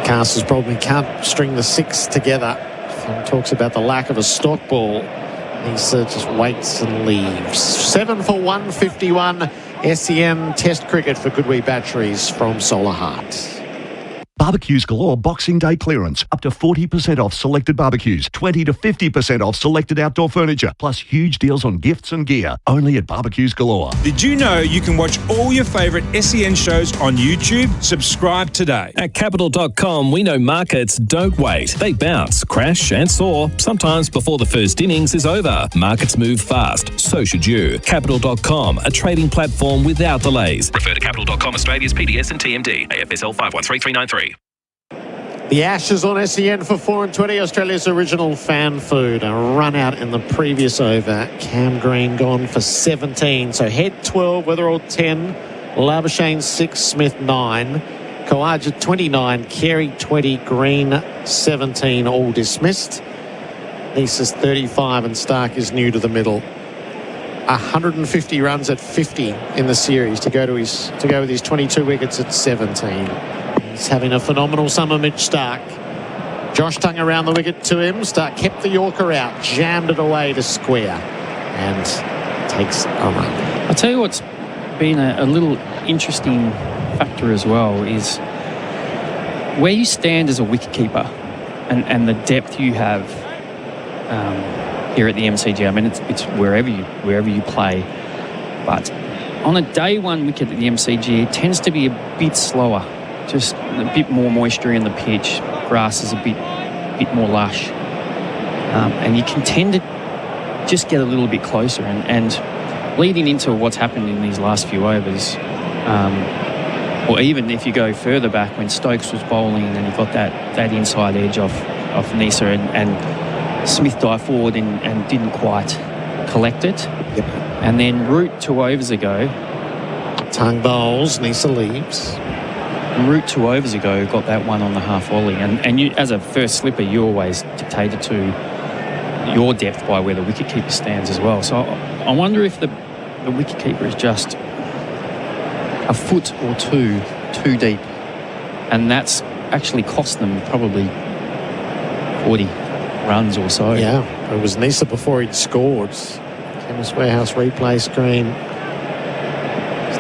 Casters probably can't string the six together. He talks about the lack of a stock ball. He just waits and leaves. 7 for 151. SEN Test cricket for Goodwee batteries from Solar Heart. Barbecues Galore Boxing Day clearance. Up to 40% off selected barbecues, 20 to 50% off selected outdoor furniture, plus huge deals on gifts and gear. Only at Barbecues Galore. Did you know you can watch all your favourite SEN shows on YouTube? Subscribe today. At Capital.com, we know markets don't wait. They bounce, crash and soar, sometimes before the first innings is over. Markets move fast, so should you. Capital.com, a trading platform without delays. Refer to Capital.com Australia's PDS and TMD, AFSL 513393. The Ashes on SEN for 4 and 20, Australia's original fan food. A run out in the previous over. Cam Green gone for 17. So Head 12, Weatherall 10, Labuschagne 6, Smith 9, Khawaja 29, Carey 20, Green 17, all dismissed. Nisa's 35 and Stark is new to the middle. 150 runs at 50 in the series to go with his 22 wickets at 17. He's having a phenomenal summer, Mitch Stark. Josh Tongue around the wicket to him. Stark kept the Yorker out, jammed it away to square, and takes a run. I'll tell you what's been a little interesting factor as well is where you stand as a wicketkeeper and the depth you have here at the MCG. I mean, it's wherever you play. But on a day one wicket at the MCG, it tends to be a bit slower, just a bit more moisture in the pitch. Grass is a bit more lush. And you can tend to just get a little bit closer. And leading into what's happened in these last few overs, or even if you go further back when Stokes was bowling and he got that inside edge off Nisa and Smith dived forward and didn't quite collect it. Yep. And then Root 2 overs ago. Tongue bowls, Nisa leaves. Root 2 overs ago got that one on the half volley. And you, as a first slipper, you're always dictated to your depth by where the wicketkeeper stands as well. So I wonder if the wicketkeeper is just a foot or two too deep. And that's actually cost them probably 40 runs or so. Yeah, it was Nisa before he'd scored. Chemist Warehouse replay screen.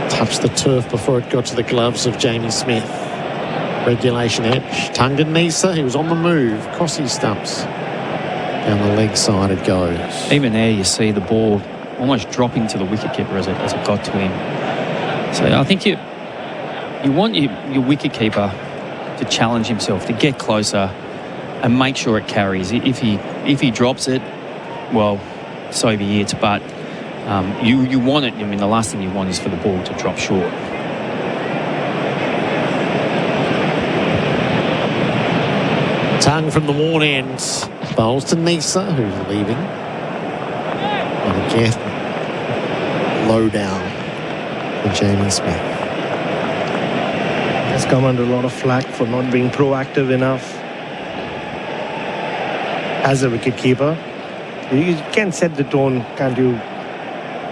Touched the turf before it got to the gloves of Jamie Smith. Regulation edge. Tongued in Nisa. He was on the move. Crossing stumps. Down the leg side it goes. Even there you see the ball almost dropping to the wicketkeeper as it got to him. So I think you want your wicketkeeper to challenge himself, to get closer and make sure it carries. If he drops it, well, so be it. But you want it. I mean, the last thing you want is for the ball to drop short. Tongue from the worn end. Bowls to Nisa, who's leaving. And again, low down for Jamie Smith. Has come under a lot of flack for not being proactive enough as a wicketkeeper. You can set the tone, can't you?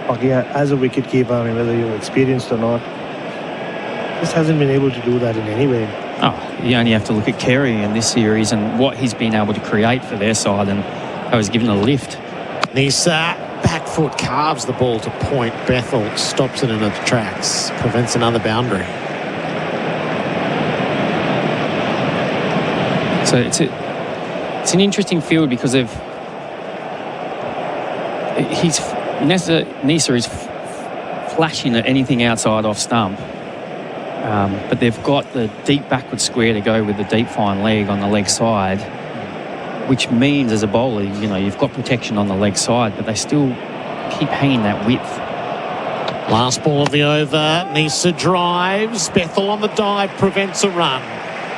As a wicketkeeper, I mean, whether you're experienced or not, just hasn't been able to do that in any way. Oh, you only have to look at Carey in this series and what he's been able to create for their side, and I was given a lift. Nisa, back foot carves the ball to point. Bethel stops it in its tracks, prevents another boundary. So it's an interesting field because Nisa is flashing at anything outside off stump. But they've got the deep backward square to go with the deep fine leg on the leg side, which means as a bowler, you've got protection on the leg side, but they still keep hanging that width. Last ball of the over. Nisa drives. Bethel on the dive prevents a run.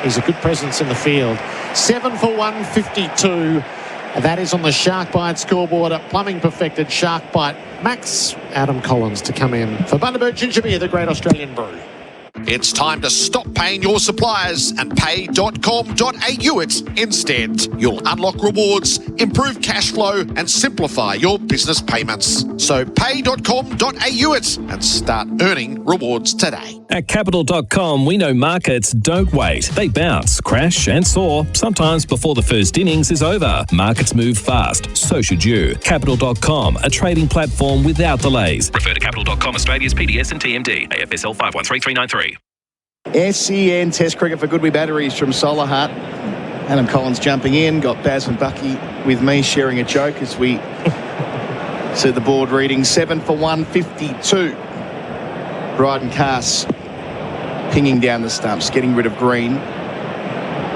He's a good presence in the field. 7 for 152. That is on the Shark Bite scoreboard. A plumbing perfected Shark Bite. Max Adam Collins to come in for Bundaberg Ginger Beer, the great Australian brew. It's time to stop paying your suppliers and pay.com.au it instead. You'll unlock rewards, improve cash flow and simplify your business payments. So pay.com.au it and start earning rewards today. At Capital.com, we know markets don't wait. They bounce, crash and soar, sometimes before the first innings is over. Markets move fast, so should you. Capital.com, a trading platform without delays. Refer to Capital.com Australia's PDS and TMD, AFSL 513393. SEN Test Cricket for Goodwee Batteries from Solar Hut. Adam Collins jumping in, got Baz and Bucky with me sharing a joke as we see the board reading 7 for 152. Bryden Cass pinging down the stumps, getting rid of Green.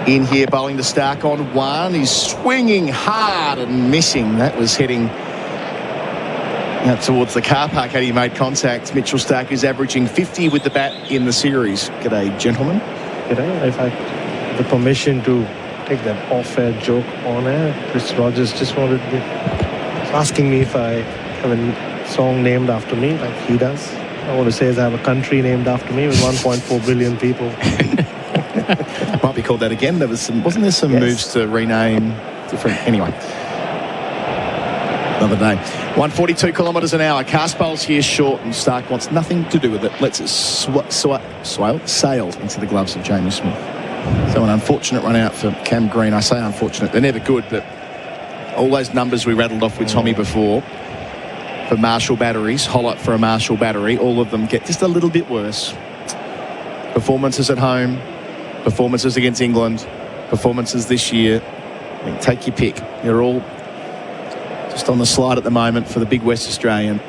In here, bowling to Stark on one. He's swinging hard and missing. That was heading out towards the car park had he made contact. Mitchell Stark is averaging 50 with the bat in the series. G'day, gentlemen. G'day. If I have the permission to take that off-air joke on air, Chris Rogers just was asking me if I have a song named after me, like he does. I want to say is I have a country named after me with 1.4 billion people. Might be called that again. Wasn't there some moves to rename different? Anyway. Another day. 142 kilometres an hour. Cast bowls here short and Stark wants nothing to do with it. Lets it sail into the gloves of Jamie Smith. So an unfortunate run out for Cam Green. I say unfortunate. They're never good, but all those numbers we rattled off with Tommy before for Marshall batteries, Hollott for a Marshall battery, all of them get just a little bit worse. Performances at home, performances against England, performances this year. I mean, take your pick. They're all just on the slide at the moment for the big West Australian.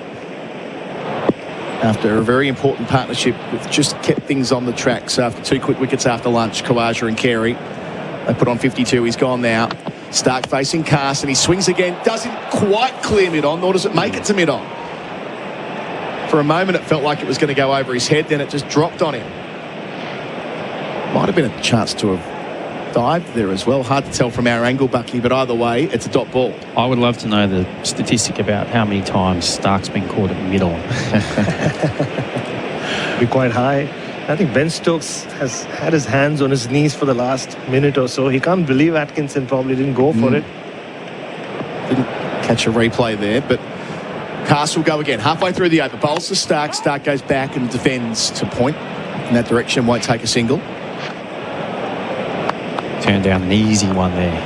after a very important partnership with just kept things on the tracks after 2 quick wickets after lunch, Kawaja and Carey. They put on 52. He's gone now. Stark facing Cast, and he swings again. Doesn't quite clear mid-on, nor does it make it to mid-on. For a moment, it felt like it was going to go over his head. Then it just dropped on him. Might have been a chance to have dived there as well. Hard to tell from our angle, Bucky, but either way, it's a dot ball. I would love to know the statistic about how many times Stark's been caught at mid-on. Be quite high. I think Ben Stokes has had his hands on his knees for the last minute or so. He can't believe Atkinson probably didn't go for it. Didn't catch a replay there, but Cast will go again. Halfway through the over. Bowls to Stark. Stark goes back and defends to point in that direction. Won't take a single. Turned down an easy one there.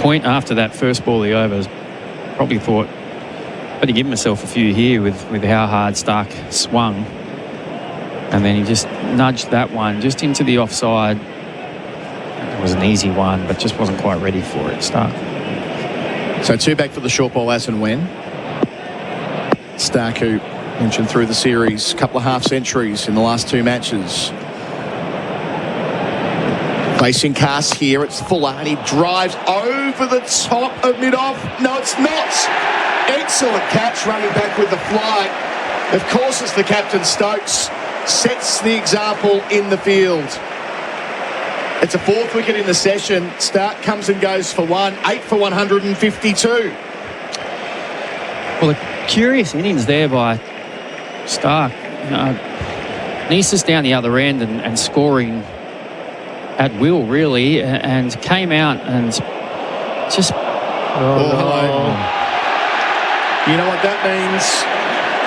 Point after that first ball of the overs. Probably thought, better give myself a few here with how hard Stark swung. And then he just nudged that one just into the offside. It was an easy one, but just wasn't quite ready for it, Stark. So 2 back for the short ball as and when. Stark, who mentioned through the series, a couple of half centuries in the last 2 matches. Facing Cast here, it's Fuller, and he drives over the top of mid-off. No, it's not. Excellent catch, running back with the fly. Of course, it's the captain, Stokes. Sets the example in the field. It's a 4th wicket in the session. Stark comes and goes for 1. 8 for 152. Well, a curious innings there by Stark. Nisa's down the other end and scoring at will, really, and came out and just... Hello. You know what that means?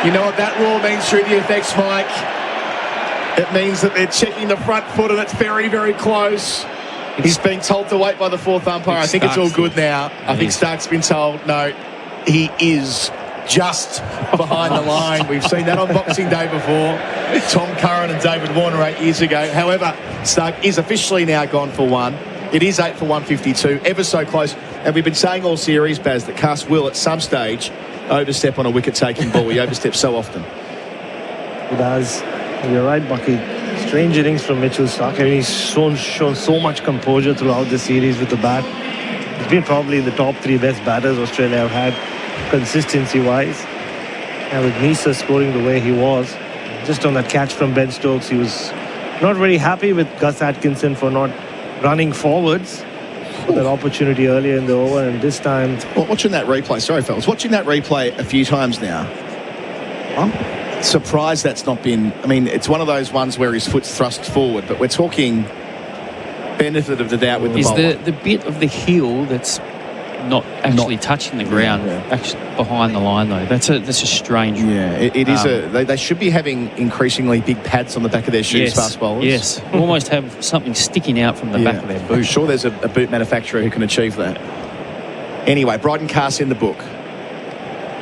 You know what that roar means through the effects, Mike? It means that they're checking the front foot and it's very, very close. He's been told to wait by the 4th umpire. I think it's all good now. I think Stark's been told, no, he is just behind the line. We've seen that on Boxing Day before. Tom Curran and David Warner 8 years ago. However, Stark is officially now gone for 1. It is 8 for 152, ever so close. And we've been saying all series, Baz, that Cast will at some stage overstep on a wicket-taking ball. He oversteps so often. He does. You're right, Bucky. Strange innings from Mitchell Stark. I mean, he's shown so much composure throughout the series with the bat. He's been probably in the top 3 best batters Australia have had, consistency-wise. And with Nisa scoring the way he was, just on that catch from Ben Stokes, he was not very happy with Gus Atkinson for not running forwards for that opportunity earlier in the over, and this time... Well, watching that replay, sorry fellas, watching that replay a few times now, I'm surprised that's not been... I mean, it's one of those ones where his foot's thrust forward, but we're talking benefit of the doubt with the bowler. Is the bit of the heel that's not actually touching the ground, actually behind the line, though? That's a strange... Yeah, it is they should be having increasingly big pads on the back of their shoes, fast bowlers. Yes, almost have something sticking out from the back of their boot. I'm sure there's a boot manufacturer who can achieve that. Anyway, Bryden Cast in the book.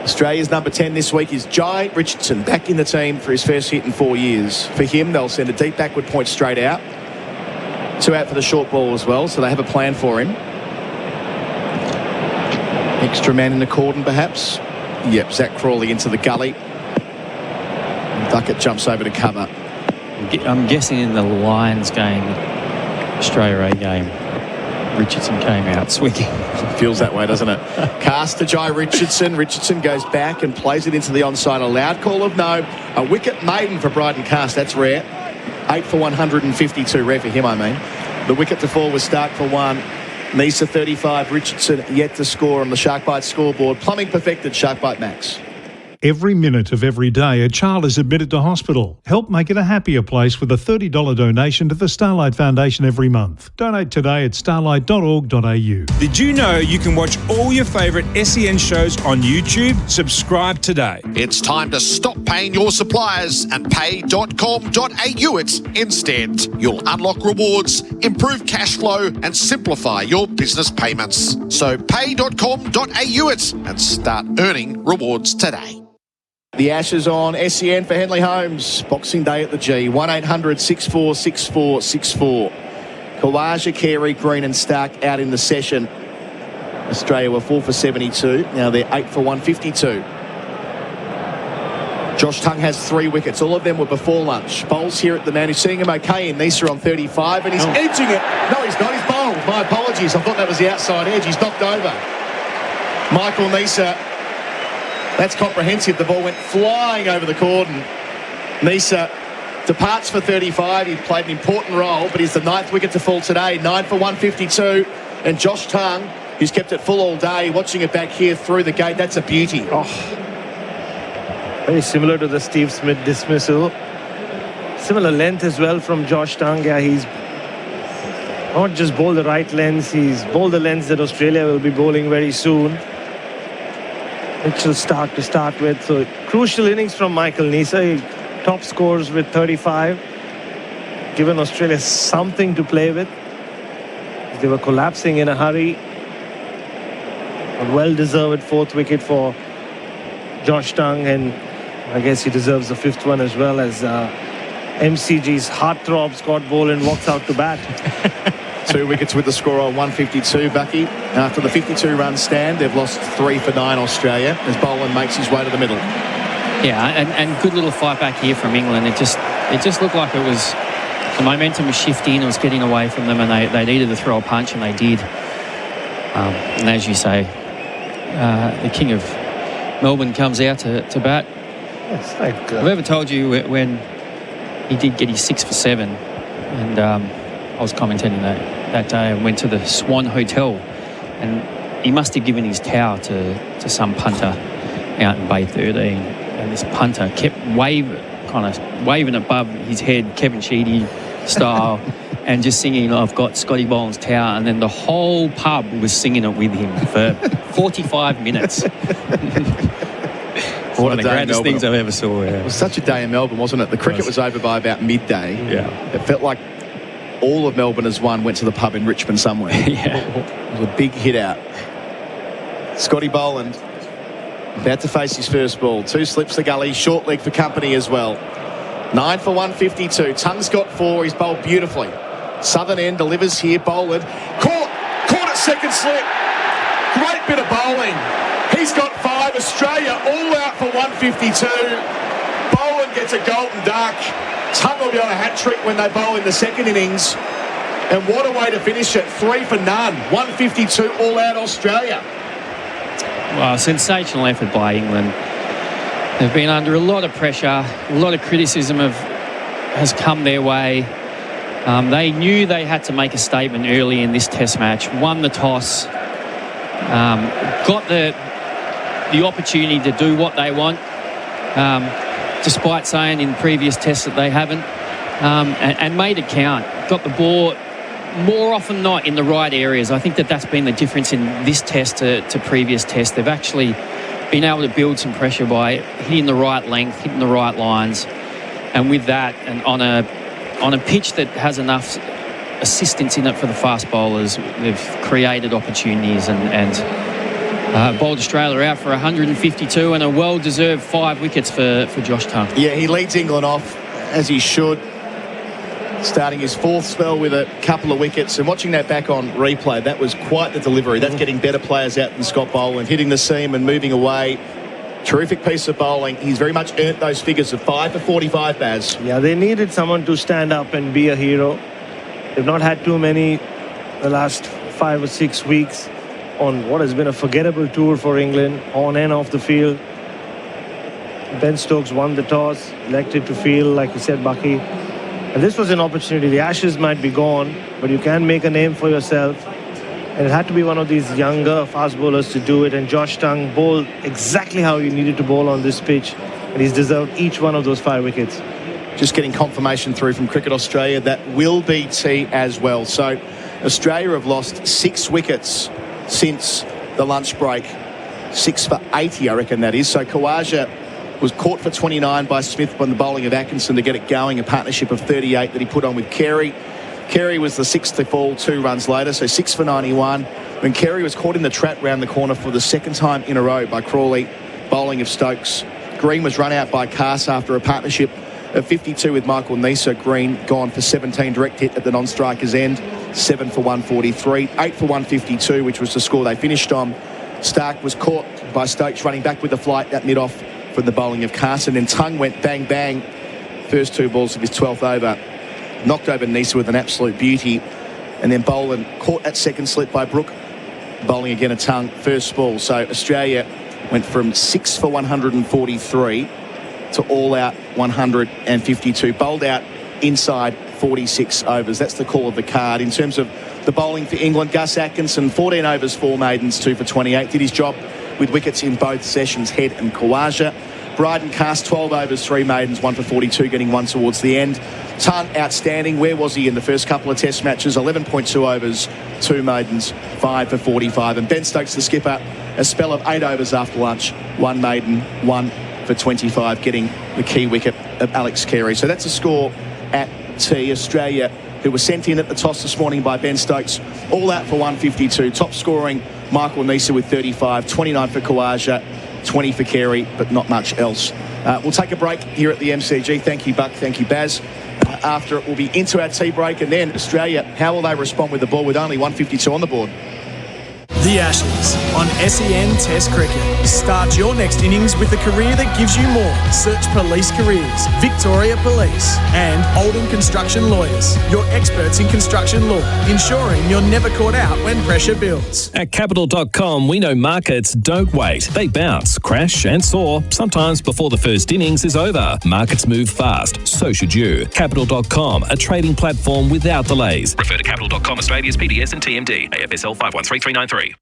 Australia's number 10 this week is Jai Richardson, back in the team for his first hit in 4 years. For him, they'll send a deep backward point straight out. 2 out for the short ball as well, so they have a plan for him. Extra man in the cordon, perhaps. Yep, Zach Crawley into the gully. Duckett jumps over to cover. I'm guessing in the Lions game, Australia A game, Richardson came out swinging. Feels that way, doesn't it? Cast to Jai Richardson. Richardson goes back and plays it into the onside. A loud call of no. A wicket maiden for Bryden Cast. That's rare. 8 for 152. Rare for him, I mean. The wicket to fall was Stark for 1. Nisa 35. Richardson yet to score on the Sharkbite scoreboard. Plumbing perfected. Sharkbite Max. Every minute of every day, a child is admitted to hospital. Help make it a happier place with a $30 donation to the Starlight Foundation every month. Donate today at starlight.org.au. Did you know you can watch all your favourite SEN shows on YouTube? Subscribe today. It's time to stop paying your suppliers and pay.com.au it instead. You'll unlock rewards, improve cash flow and simplify your business payments. So pay.com.au it and start earning rewards today. The Ashes on SEN for Henley Holmes. Boxing Day at the G. 1-800-646464. Kawaja, Carey, Green and Stark out in the session. Australia were 4 for 72. Now they're 8 for 152. Josh Tongue has 3 wickets. All of them were before lunch. Bowls here at the man who's seeing him okay in Nisa on 35, and he's edging it. No, he's not. He's bowled. My apologies. I thought that was the outside edge. He's knocked over. Michael Nisa. That's comprehensive. The ball went flying over the cordon. Nisa departs for 35. He played an important role, but he's the 9th wicket to fall today. 9 for 152. And Josh Tongue, who's kept it full all day, watching it back here through the gate. That's a beauty. Very similar to the Steve Smith dismissal. Similar length as well from Josh Tongue. Yeah, he's not just bowled the right lengths, he's bowled the lengths that Australia will be bowling very soon. Mitchell Stark to start with. So crucial innings from Michael Nisa. He top scores with 35. Given Australia something to play with. They were collapsing in a hurry. A well-deserved 4th wicket for Josh Tongue, and I guess he deserves the 5th one as well, as MCG's heartthrob Scott Boland walks out to bat. 2 wickets with the score on 152, Bucky. After the 52-run stand, they've lost 3 for 9 Australia as Boland makes his way to the middle. Yeah, and good little fight back here from England. It just looked like it was, the momentum was shifting, it was getting away from them, and they needed to throw a punch, and they did. And as you say, the King of Melbourne comes out to bat. Yes, like, I've ever told you when he did get his 6 for 7, and I was commentating that day. I went to the Swan Hotel, and he must have given his towel to some punter out in Bay 13, and this punter kept waving above his head, Kevin Sheedy style, and just singing, "I've got Scotty Boland's towel," and then the whole pub was singing it with him for 45 minutes. One of the greatest things I've ever saw. Yeah. It was such a day in Melbourne, wasn't it? The cricket was over by about midday. Yeah. It felt like all of Melbourne as one went to the pub in Richmond somewhere. Yeah. It was a big hit out. Scotty Boland about to face his first ball. 2 slips the gully, short leg for company as well. 9 for 152. Tongue's got 4. He's bowled beautifully. Southern end delivers here. Boland caught at second slip. Great bit of bowling. He's got 5. Australia all out for 152. Boland gets a golden duck. Tongue will be on a hat-trick when they bowl in the second innings. And what a way to finish it. 3 for none. 152 all out Australia. Well, sensational effort by England. They've been under a lot of pressure. A lot of criticism has come their way. They knew they had to make a statement early in this test match. Won the toss. Got the opportunity to do what they want, despite saying in previous tests that they haven't, and made it count. Got the ball more often than not in the right areas. I think that's been the difference in this test to previous tests. They've actually been able to build some pressure by hitting the right length, hitting the right lines, and with that, and on a pitch that has enough assistance in it for the fast bowlers, they've created opportunities and bowled Australia out for 152 and a well-deserved 5 wickets for Josh Tongue. Yeah, he leads England off as he should, starting his 4th spell with a couple of wickets. And watching that back on replay, that was quite the delivery. That's getting better players out than Scott Boland, hitting the seam and moving away. Terrific piece of bowling. He's very much earned those figures of 5 for 45, Baz. Yeah, they needed someone to stand up and be a hero. They've not had too many the last 5 or 6 weeks on what has been a forgettable tour for England, on and off the field. Ben Stokes won the toss, elected to field, like you said, Bucky. And this was an opportunity. The Ashes might be gone, but you can make a name for yourself. And it had to be one of these younger fast bowlers to do it. And Josh Tongue bowled exactly how he needed to bowl on this pitch. And he's deserved each one of those 5 wickets. Just getting confirmation through from Cricket Australia that will be tea as well. So Australia have lost 6 wickets since the lunch break. 6 for 80, I reckon that is. So Khawaja was caught for 29 by Smith on the bowling of Atkinson to get it going, a partnership of 38 that he put on with Carey. Carey was the 6th to fall 2 runs later, so 6 for 91. When Carey was caught in the trap round the corner for the 2nd time in a row by Crawley, bowling of Stokes. Green was run out by Cass after a partnership of 52 with Michael Nisa. Green gone for 17 direct hit at the non-striker's end. 7 for 143, 8 for 152, which was the score they finished on. Stark was caught by Stokes running back with the flight at mid-off from the bowling of Carson. And Tung went bang, bang. First 2 balls of his 12th over. Knocked over Nisa with an absolute beauty. And then Boland caught at second slip by Brook. Bowling again a Tung, first ball. So Australia went from 6 for 143 to all out 152. Bowled out inside 46 overs. That's the call of the card. In terms of the bowling for England, Gus Atkinson, 14 overs, 4 maidens, 2 for 28. Did his job with wickets in both sessions, Head and Khawaja. Bryden Cast, 12 overs, 3 maidens, 1 for 42, getting 1 towards the end. Tung, outstanding. Where was he in the first couple of test matches? 11.2 overs, 2 maidens, 5 for 45. And Ben Stokes, the skipper, a spell of 8 overs after lunch, 1 maiden, 1 for 25, getting the key wicket of Alex Carey. So that's a score at T. Australia, who were sent in at the toss this morning by Ben Stokes, all out for 152. Top scoring, Michael Nisa with 35, 29 for Khawaja, 20 for Carey, but not much else. We'll take a break here at the MCG. Thank you, Buck. Thank you, Baz. After it, we'll be into our tea break, and then Australia, how will they respond with the ball with only 152 on the board? The Ashes on SEN Test Cricket. Start your next innings with a career that gives you more. Search Police Careers, Victoria Police, and Oldham Construction Lawyers. Your experts in construction law, ensuring you're never caught out when pressure builds. At Capital.com, we know markets don't wait. They bounce, crash and soar, sometimes before the first innings is over. Markets move fast, so should you. Capital.com, a trading platform without delays. Refer to Capital.com Australia's PDS and TMD. AFSL 513393.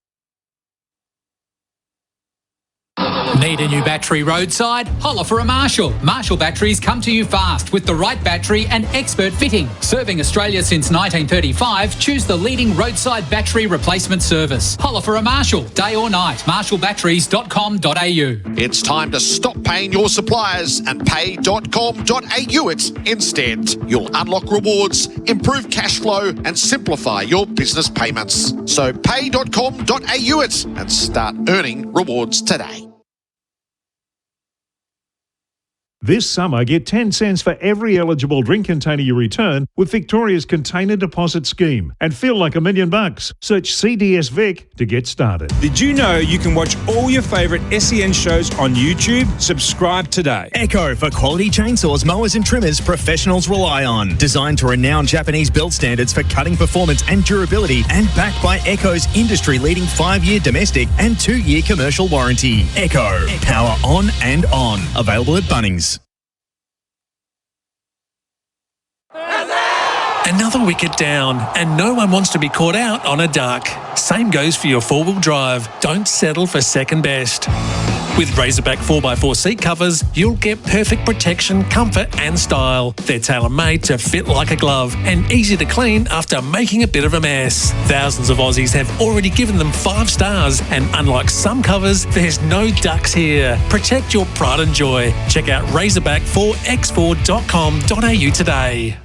Need a new battery roadside? Holler for a Marshall. Marshall batteries come to you fast with the right battery and expert fitting. Serving Australia since 1935, choose the leading roadside battery replacement service. Holler for a Marshall, day or night. marshallbatteries.com.au. It's time to stop paying your suppliers and pay.com.au it instead. You'll unlock rewards, improve cash flow and simplify your business payments. So pay.com.au it and start earning rewards today. This summer, get 10 cents for every eligible drink container you return with Victoria's Container Deposit Scheme and feel like $1 million. Search CDS Vic to get started. Did you know you can watch all your favourite SEN shows on YouTube? Subscribe today. Echo for quality chainsaws, mowers and trimmers professionals rely on. Designed to renowned Japanese build standards for cutting performance and durability and backed by Echo's industry-leading 5-year domestic and 2-year commercial warranty. Echo. Power on and on. Available at Bunnings. Another wicket down, and no one wants to be caught out on a duck. Same goes for your four-wheel drive. Don't settle for second best. With Razorback 4x4 seat covers, you'll get perfect protection, comfort and style. They're tailor-made to fit like a glove and easy to clean after making a bit of a mess. Thousands of Aussies have already given them 5 stars, and unlike some covers, there's no ducks here. Protect your pride and joy. Check out razorback4x4.com.au today.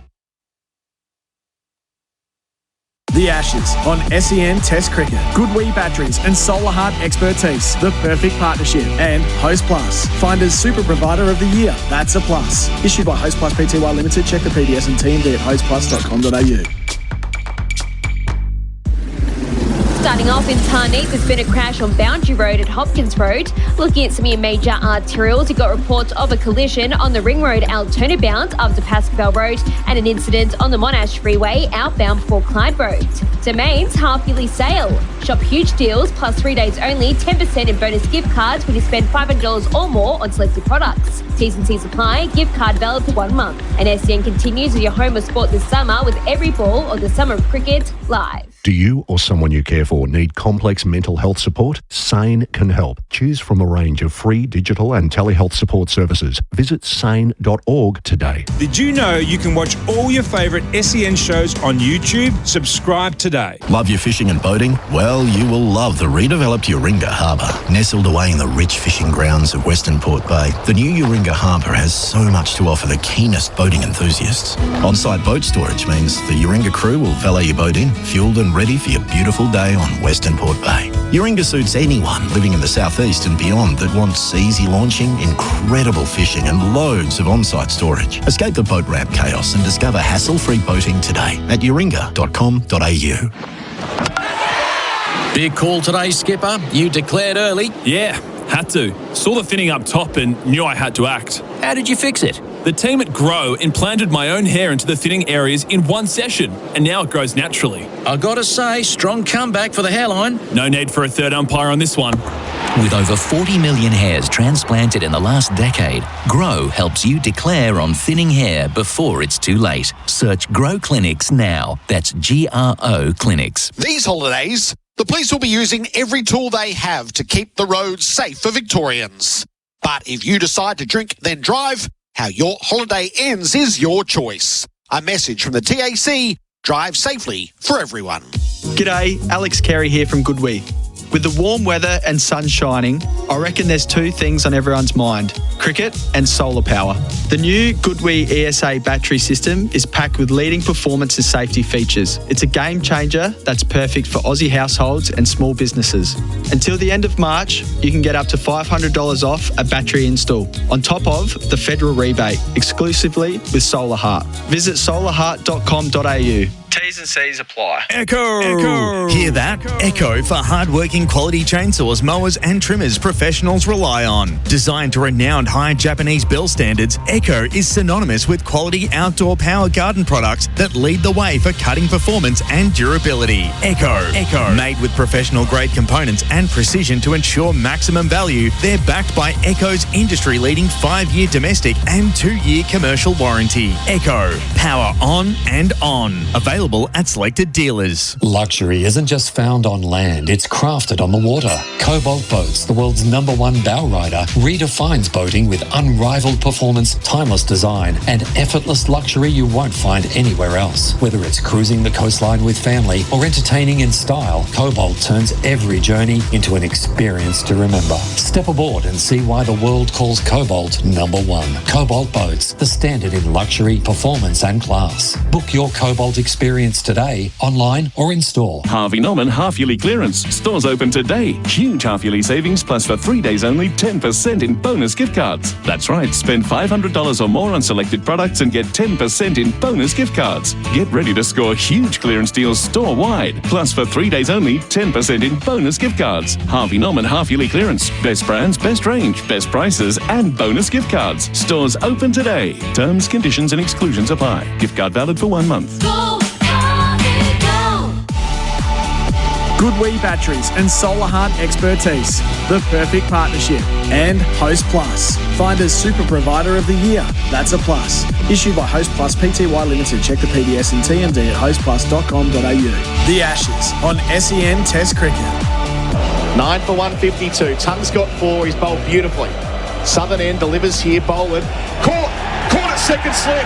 The Ashes on SEN Test Cricket. Good Wee batteries and solar hard expertise. The perfect partnership. And Host Plus. Finder's super provider of the year. That's a plus. Issued by Host Plus Pty Limited. Check the PDS and TMD at hostplus.com.au. Starting off in Tarneit, there's been a crash on Boundary Road at Hopkins Road. Looking at some of your major arterials, you got reports of a collision on the Ring Road Altona bound after Pascal Road and an incident on the Monash Freeway outbound before Clyde Road. Domain's half-yearly sale. Shop huge deals plus 3 days only, 10% in bonus gift cards when you spend $500 or more on selected products. T's and C's apply. Gift card valid for 1 month. And SEN continues with your home of sport this summer with every ball of the Summer of Cricket live. Do you or someone you care for need complex mental health support? SANE can help. Choose from a range of free digital and telehealth support services. Visit sane.org today. Did you know you can watch all your favourite SEN shows on YouTube? Subscribe today. Love your fishing and boating? Well, you will love the redeveloped Yoringa Harbour. Nestled away in the rich fishing grounds of Western Port Bay, the new Yoringa Harbour has so much to offer the keenest boating enthusiasts. On-site boat storage means the Yoringa crew will valet your boat in, fueled and ready for your beautiful day on Western Port Bay. Yoringa suits anyone living in the southeast and beyond that wants easy launching, incredible fishing and loads of on-site storage. Escape the boat ramp chaos and discover hassle-free boating today at yoringa.com.au. Big call today, Skipper. You declared early. Yeah, Had to. Saw the thinning up top and knew I had to act. How did you fix it? The team at Grow implanted my own hair into the thinning areas in one session, and now it grows naturally. I gotta say, strong comeback for the hairline. No need for a third umpire on this one. With over 40 million hairs transplanted in the last decade, Grow helps you declare on thinning hair before it's too late. Search Grow Clinics now. That's GRO Clinics. These holidays, the police will be using every tool they have to keep the roads safe for Victorians. But if you decide to drink then drive, how your holiday ends is your choice. A message from the TAC, drive safely for everyone. G'day, Alex Carey here from Goodwee. With the warm weather and sun shining, I reckon there's two things on everyone's mind: cricket and solar power. The new Goodwee ESA battery system is packed with leading performance and safety features. It's a game changer that's perfect for Aussie households and small businesses. Until the end of March, you can get up to $500 off a battery install, on top of the federal rebate, exclusively with Solar Heart. Visit solarheart.com.au. T's and C's apply. Echo! Hear that? Echo for hard-working quality chainsaws, mowers and trimmers professionals rely on. Designed to renowned high Japanese build standards, Echo is synonymous with quality outdoor power garden products that lead the way for cutting performance and durability. Echo. Made with professional-grade components and precision to ensure maximum value, they're backed by Echo's industry-leading 5-year domestic and 2-year commercial warranty. Echo. Power on and on. Available at selected dealers. Luxury isn't just found on land, it's crafted on the water. Cobalt Boats, the world's #1 bow rider, redefines boating with unrivaled performance, timeless design, and effortless luxury you won't find anywhere else. Whether it's cruising the coastline with family or entertaining in style, Cobalt turns every journey into an experience to remember. Step aboard and see why the world calls Cobalt #1. Cobalt Boats, the standard in luxury, performance and class. Book your Cobalt experience today, online or in store. Harvey Norman half-yearly clearance. Stores open today. Huge half-yearly savings, plus for 3 days only 10% in bonus gift cards. That's right, spend $500 or more on selected products and get 10% in bonus gift cards. Get ready to score huge clearance deals store-wide. Plus for 3 days only 10% in bonus gift cards. Harvey Norman half-yearly clearance. Best brands, best range, best prices and bonus gift cards. Stores open today. Terms, conditions and exclusions apply. Gift card valid for 1 month. Goodwee Batteries and Solar Heart Expertise, the perfect partnership. And Host Plus, find as Super Provider of the Year. That's a plus. Issued by Host Plus Pty Limited. Check the PDS and TMD at hostplus.com.au. The Ashes on SEN Test Cricket. 9 for 152. Tung's got 4. He's bowled beautifully. Southern end delivers here. Boland. Caught at second slip.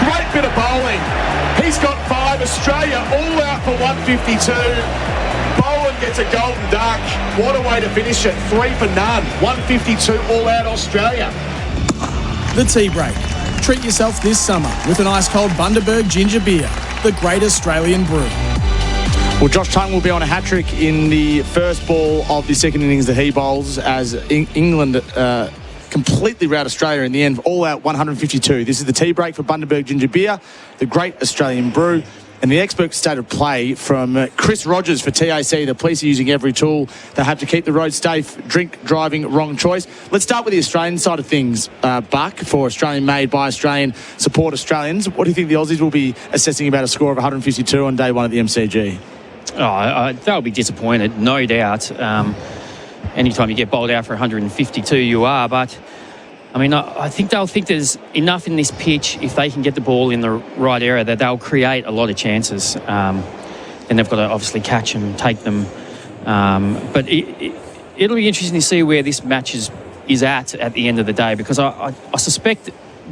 Great bit of bowling. He's got 5. Australia all out for 152. Boland gets a golden duck. What a way to finish it. 3 for none. 152 all out Australia. The tea break. Treat yourself this summer with an ice-cold Bundaberg ginger beer, the great Australian brew. Well, Josh Tongue will be on a hat-trick in the first ball of the second innings that he bowls as England completely rout Australia in the end, all out 152. This is the tea break for Bundaberg Ginger Beer, the great Australian brew, and the expert state of play from Chris Rogers for TAC. The police are using every tool they have to keep the road safe. Drink, driving, wrong choice. Let's start with the Australian side of things, Buck, for Australian made by Australian, support Australians. What do you think the Aussies will be assessing about a score of 152 on day one at the MCG? They'll be disappointed, no doubt. Anytime you get bowled out for 152, you are. But, I mean, I think they'll think there's enough in this pitch, if they can get the ball in the right area, that they'll create a lot of chances. Then they've got to obviously catch them, take them. But it'll be interesting to see where this match is at the end of the day, because I suspect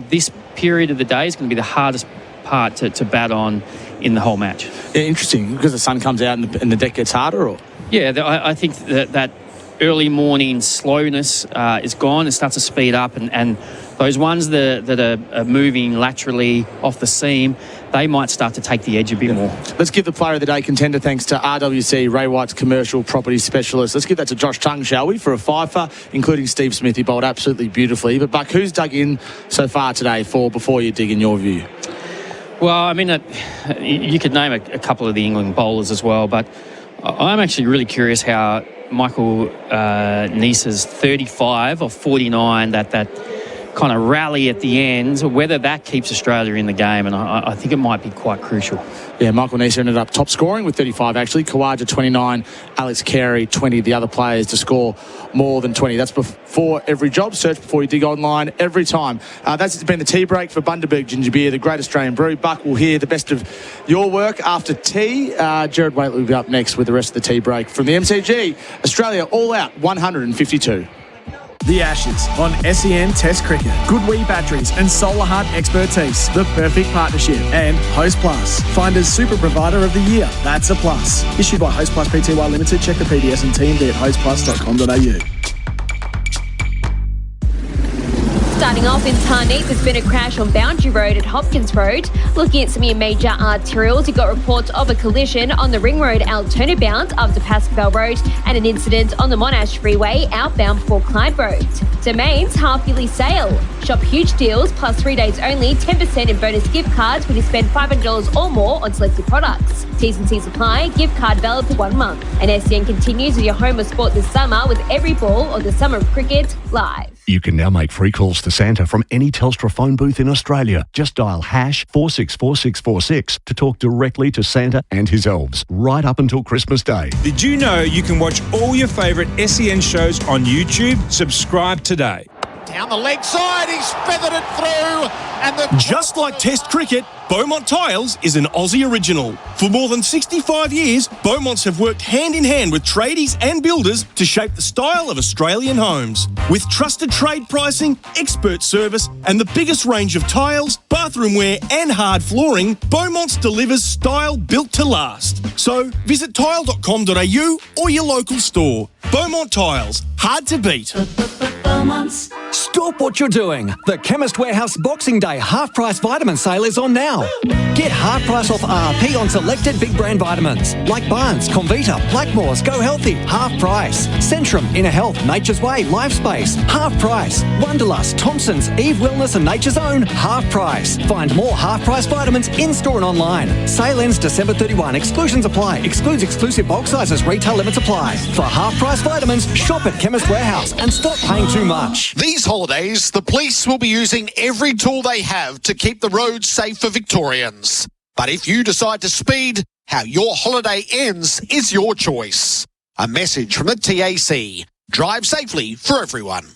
this period of the day is going to be the hardest part to bat on in the whole match. Yeah, interesting, because the sun comes out and the deck gets harder, or? Yeah, I think that early morning slowness is gone. It starts to speed up, and those ones that are moving laterally off the seam, they might start to take the edge a bit more. Let's give the Player of the Day contender thanks to RWC, Ray White's commercial property specialist. Let's give that to Josh Tongue, shall we, for a fifer, including Steve Smith. He bowled absolutely beautifully. But, Buck, who's dug in so far today before you dig in your view? Well, I mean, you could name a couple of the England bowlers as well, but I'm actually really curious how Michael Nisa's 35 or 49, that kind of rally at the end, whether that keeps Australia in the game, and I think it might be quite crucial. Yeah, Michael Nisa ended up top scoring with 35 actually. Kawaja 29, Alex Carey 20. The other players to score more than 20. That's before every job. Search before you dig online every time. That's been the tea break for Bundaberg Ginger Beer, the great Australian brew. Buck will hear the best of your work after tea. Gerard Whateley will be up next with the rest of the tea break from the MCG. Australia all out 152. The Ashes on SEN Test Cricket. Goodwee batteries and solar hut expertise. The perfect partnership. And Host Plus. Finder's super provider of the year. That's a plus. Issued by Host Plus Pty Limited. Check the PDS and TMD at hostplus.com.au. Starting off in Tarneit, there's been a crash on Boundary Road at Hopkins Road. Looking at some of your major arterials, you got reports of a collision on the Ring Road Altona bound after Pascal Road and an incident on the Monash Freeway outbound before Clyde Road. Domain's half-yearly sale. Shop huge deals plus 3 days only, 10% in bonus gift cards when you spend $500 or more on selected products. T's and C's apply. Gift card valid for 1 month. And SEN continues with your home of sport this summer with every ball of the Summer of Cricket live. You can now make free calls to Santa from any Telstra phone booth in Australia. Just dial #464646 to talk directly to Santa and his elves, right up until Christmas Day. Did you know you can watch all your favourite SEN shows on YouTube? Subscribe today. Down the leg side, he's feathered it through. And just like Test cricket, Beaumont Tiles is an Aussie original. For more than 65 years, Beaumonts have worked hand in hand with tradies and builders to shape the style of Australian homes. With trusted trade pricing, expert service, and the biggest range of tiles, bathroomware, and hard flooring, Beaumonts delivers style built to last. So visit tile.com.au or your local store. Beaumont Tiles, hard to beat. Stop what you're doing. The Chemist Warehouse Boxing Day half-price vitamin sale is on now. Get half price off RRP on selected big brand vitamins like Barnes, Convita, Blackmores, Go Healthy, half price. Centrum, Inner Health, Nature's Way, Lifespace, half price. Wonderlust, Thompson's, Eve Wellness and Nature's Own, half price. Find more half price vitamins in-store and online. Sale ends December 31. Exclusions apply. Excludes exclusive bulk sizes. Retail limits apply. For half price vitamins, shop at Chemist Warehouse and stop paying too much. These holidays, the police will be using every tool they have to keep the roads safe for Victorians. But if you decide to speed, how your holiday ends is your choice. A message from the TAC. Drive safely for everyone.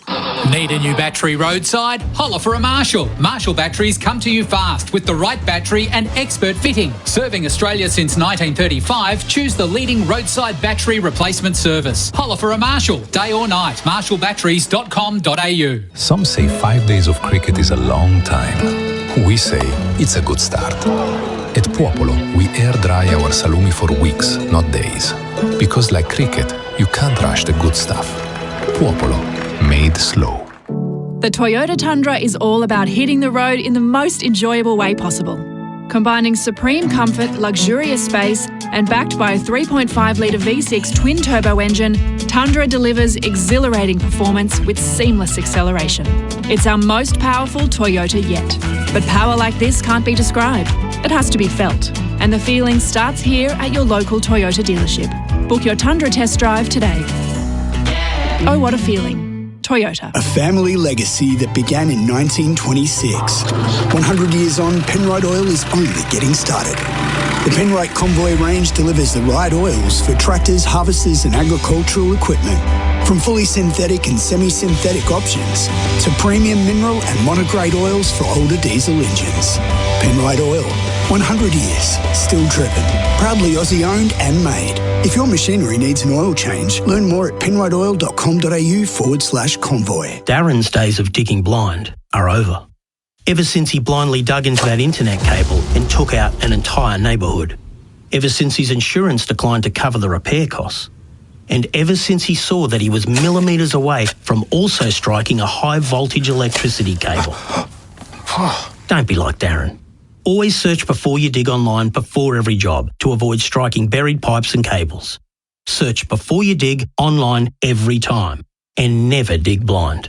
Need a new battery roadside? Holler for a Marshall. Marshall batteries come to you fast with the right battery and expert fitting. Serving Australia since 1935, choose the leading roadside battery replacement service. Holler for a Marshall, day or night. marshallbatteries.com.au. Some say 5 days of cricket is a long time. We say it's a good start. At Popolo, we air dry our salumi for weeks, not days. Because like cricket, you can't rush the good stuff. Popolo, made slow. The Toyota Tundra is all about hitting the road in the most enjoyable way possible. Combining supreme comfort, luxurious space, and backed by a 3.5-litre V6 twin-turbo engine, Tundra delivers exhilarating performance with seamless acceleration. It's our most powerful Toyota yet. But power like this can't be described. It has to be felt. And the feeling starts here at your local Toyota dealership. Book your Tundra test drive today. Oh, what a feeling. Toyota. A family legacy that began in 1926. 100 years on, Penrite Oil is only getting started. The Penrite Convoy range delivers the right oils for tractors, harvesters and agricultural equipment. From fully synthetic and semi-synthetic options to premium mineral and monograde oils for older diesel engines. Penrite Oil, 100 years, still driven. Proudly Aussie owned and made. If your machinery needs an oil change, learn more at penriteoil.com.au/convoy. Darren's days of digging blind are over. Ever since he blindly dug into that internet cable and took out an entire neighbourhood. Ever since his insurance declined to cover the repair costs. And ever since he saw that he was millimetres away from also striking a high voltage electricity cable. Don't be like Darren. Always search before you dig online before every job to avoid striking buried pipes and cables. Search before you dig online every time and never dig blind.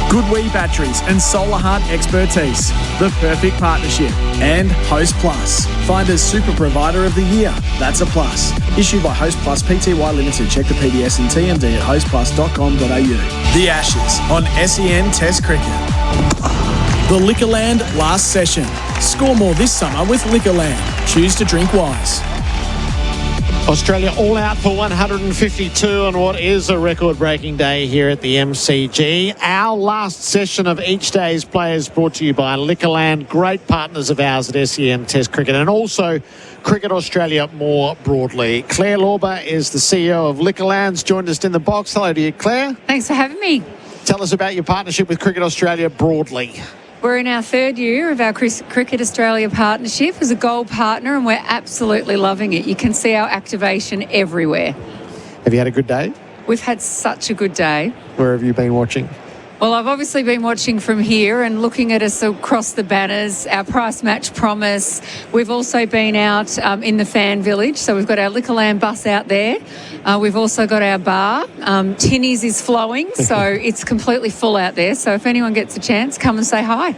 Goodwee Batteries and Solar Heart Expertise, the perfect partnership. And Host Plus, Finder's Super Provider of the Year. That's a plus. Issued by Host Plus Pty Limited. Check the PDS and TMD at hostplus.com.au. The Ashes on SEN Test Cricket. The Liquorland last session. Score more this summer with Liquorland. Choose to drink wise. Australia all out for 152 on what is a record-breaking day here at the MCG. Our last session of each day's players brought to you by Liquorland, great partners of ours at SEN Test Cricket, and also Cricket Australia more broadly. Claire Lorber is the CEO of Liquorland's joined us in the box. Hello to you, Claire. Thanks for having me. Tell us about your partnership with Cricket Australia broadly. We're in our third year of our Cricket Australia partnership as a gold partner, and we're absolutely loving it. You can see our activation everywhere. Have you had a good day? We've had such a good day. Where have you been watching? Well, I've obviously been watching from here and looking at us across the banners, our price match promise. We've also been out in the fan village, so we've got our Liquorland bus out there. We've also got our bar. Tinnies is flowing, so it's completely full out there. So if anyone gets a chance, come and say hi.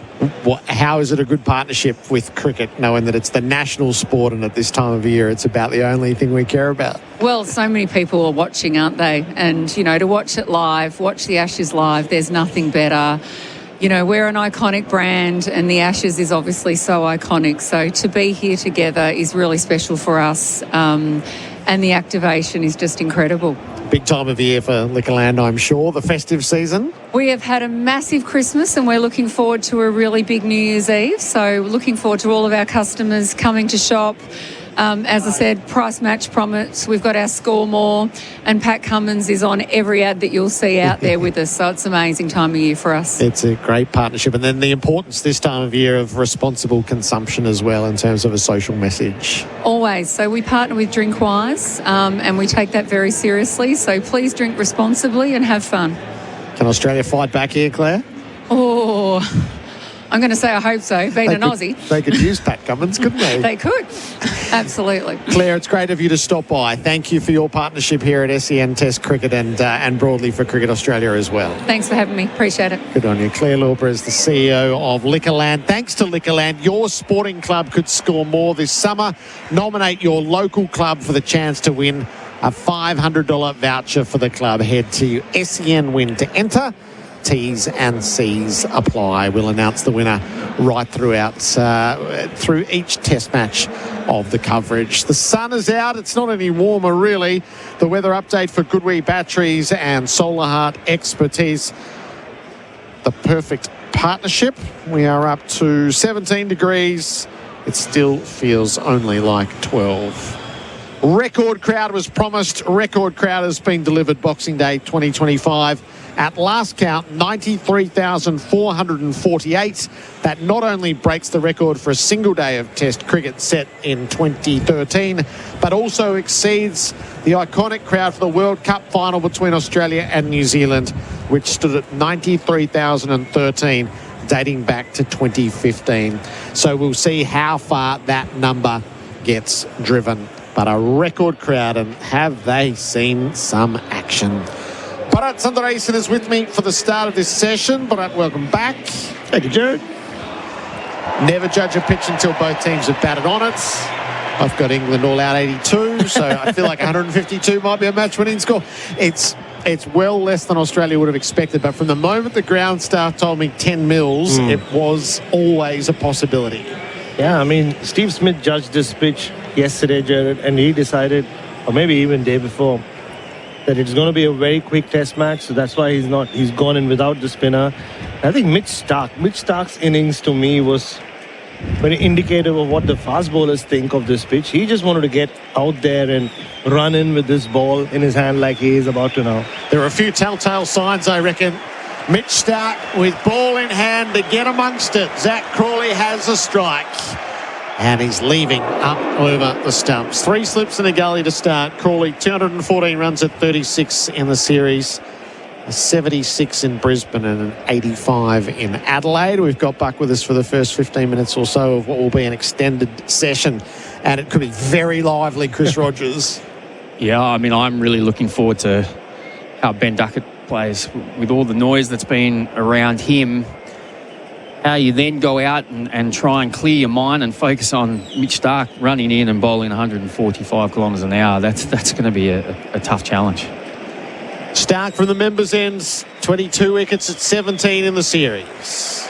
How is it a good partnership with cricket, knowing that it's the national sport and at this time of year it's about the only thing we care about? Well, so many people are watching, aren't they? And, you know, to watch it live, watch the Ashes live, there's nothing better. You know, we're an iconic brand and the Ashes is obviously so iconic. So to be here together is really special for us. And the activation is just incredible. Big time of year for Liquorland, I'm sure, the festive season. We have had a massive Christmas and we're looking forward to a really big New Year's Eve. So looking forward to all of our customers coming to shop. As I said, price match promise. We've got our Score More, and Pat Cummins is on every ad that you'll see out there with us. So it's an amazing time of year for us. It's a great partnership. And then the importance this time of year of responsible consumption as well in terms of a social message. Always. So we partner with Drinkwise and we take that very seriously. So please drink responsibly and have fun. Can Australia fight back here, Claire? Oh, I'm going to say I hope so, being an Aussie. They could use Pat Cummins, couldn't they? They could. Absolutely. Claire, it's great of you to stop by. Thank you for your partnership here at SEN Test Cricket and broadly for Cricket Australia as well. Thanks for having me. Appreciate it. Good on you. Claire Lorber is the CEO of Liquorland. Thanks to Liquorland, your sporting club could score more this summer. Nominate your local club for the chance to win a $500 voucher for the club. Head to SEN Win to enter. T's and C's apply. We'll announce the winner right throughout through each test match of the coverage. The sun is out. It's not any warmer, really. The weather update for Goodwee Batteries and Solar Heart Expertise. The perfect partnership. We are up to 17 degrees. It still feels only like 12. Record crowd was promised. Record crowd has been delivered Boxing Day 2025. At last count, 93,448. That not only breaks the record for a single day of Test cricket set in 2013, but also exceeds the iconic crowd for the World Cup final between Australia and New Zealand, which stood at 93,013, dating back to 2015. So we'll see how far that number gets driven. But a record crowd, and have they seen some action? Bharat Sundaresan is with me for the start of this session. Bharat, welcome back. Thank you, Gerard. Never judge a pitch until both teams have batted on it. I've got England all out 82, so I feel like 152 might be a match-winning score. It's well less than Australia would have expected, but from the moment the ground staff told me 10 mils, it was always a possibility. Yeah, I mean, Steve Smith judged this pitch yesterday, Gerard, and he decided, or maybe even day before, that it's going to be a very quick test match, so that's why he's gone in without the spinner. I think Mitch Starc's innings to me was very indicative of what the fast bowlers think of this pitch. He just wanted to get out there and run in with this ball in his hand like he is about to now. There are a few telltale signs, I reckon. Mitch Starc with ball in hand to get amongst it. Zach Crawley has a strike. And he's leaving up over the stumps. 3 slips and a gully to start. Crawley, 214 runs at 36 in the series. A 76 in Brisbane and an 85 in Adelaide. We've got Buck with us for the first 15 minutes or so of what will be an extended session. And it could be very lively, Chris Rogers. Yeah, I mean, I'm really looking forward to how Ben Duckett players, with all the noise that's been around him, how you then go out and try and clear your mind and focus on Mitch Starc running in and bowling 145 kilometres an hour. That's going to be a tough challenge. Starc from the members' ends, 22 wickets at 17 in the series.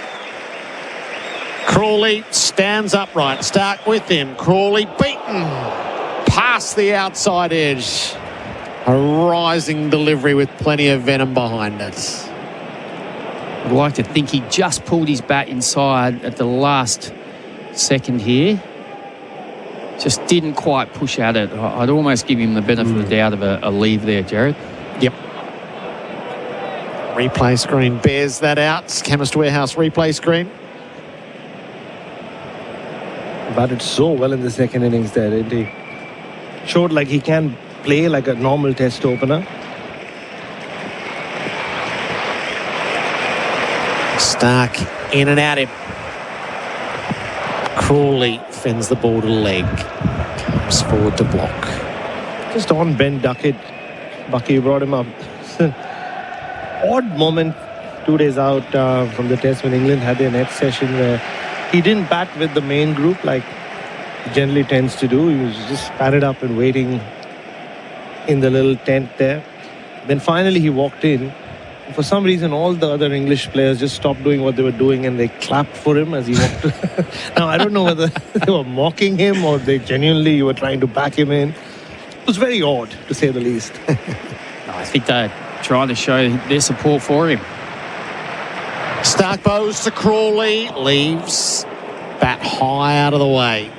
Crawley stands upright. Starc with him. Crawley beaten past the outside edge. A rising delivery with plenty of venom behind it. I'd like to think he just pulled his bat inside at the last second here. Just didn't quite push at it. I'd almost give him the benefit of the doubt of a leave there, Gerard. Yep. Replay screen bears that out. Chemist Warehouse replay screen. Batted so well in the second innings there, didn't he? Showed like he can play like a normal test opener. Starc in and out him. Crawley fends the ball to leg. Comes forward to block. Just on Ben Duckett, Bucky brought him up. Odd moment 2 days out from the test when England had their net session where he didn't bat with the main group like he generally tends to do. He was just padded up and waiting in the little tent there. Then finally he walked in. For some reason, all the other English players just stopped doing what they were doing and they clapped for him as he walked. Now, I don't know whether they were mocking him or they genuinely were trying to back him in. It was very odd, to say the least. I think they're trying to show their support for him. Starc bows to Crawley, leaves bat high out of the way.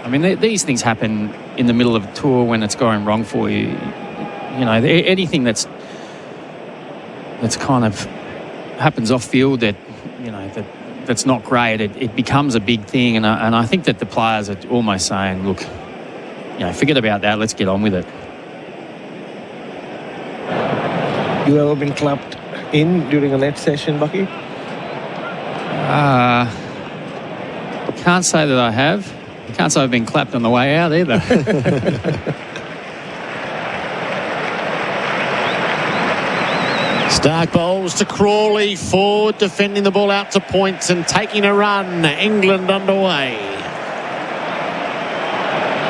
I mean, these things happen in the middle of a tour when it's going wrong for you. You know, anything that's kind of happens off field that, you know, that's not great, it becomes a big thing. And I think that the players are almost saying, look, you know, forget about that, let's get on with it. You ever been clapped in during a net session, Bucky? Can't say that I have. Can't say I've been clapped on the way out either. Starc bowls to Crawley, forward, defending the ball out to points and taking a run. England underway.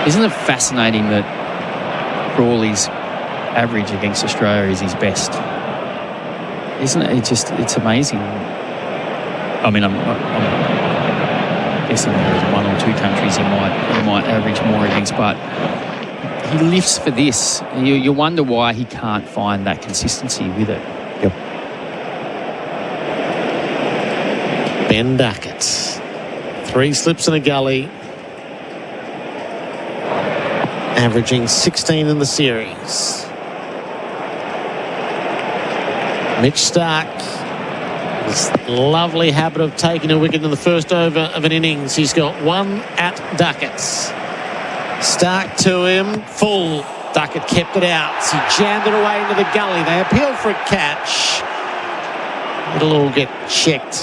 Isn't it fascinating that Crawley's average against Australia is his best? Isn't it? It's amazing. I mean, I'm guessing there's one or two countries he might average more against, but he lifts for this. You wonder why he can't find that consistency with it. Yep. Ben Duckett. 3 slips in a gully. Averaging 16 in the series. Mitch Starc. His lovely habit of taking a wicket in the first over of an innings. He's got 1 at Duckett's. Starc to him. Full. Duckett kept it out. He jammed it away into the gully. They appeal for a catch. It'll all get checked.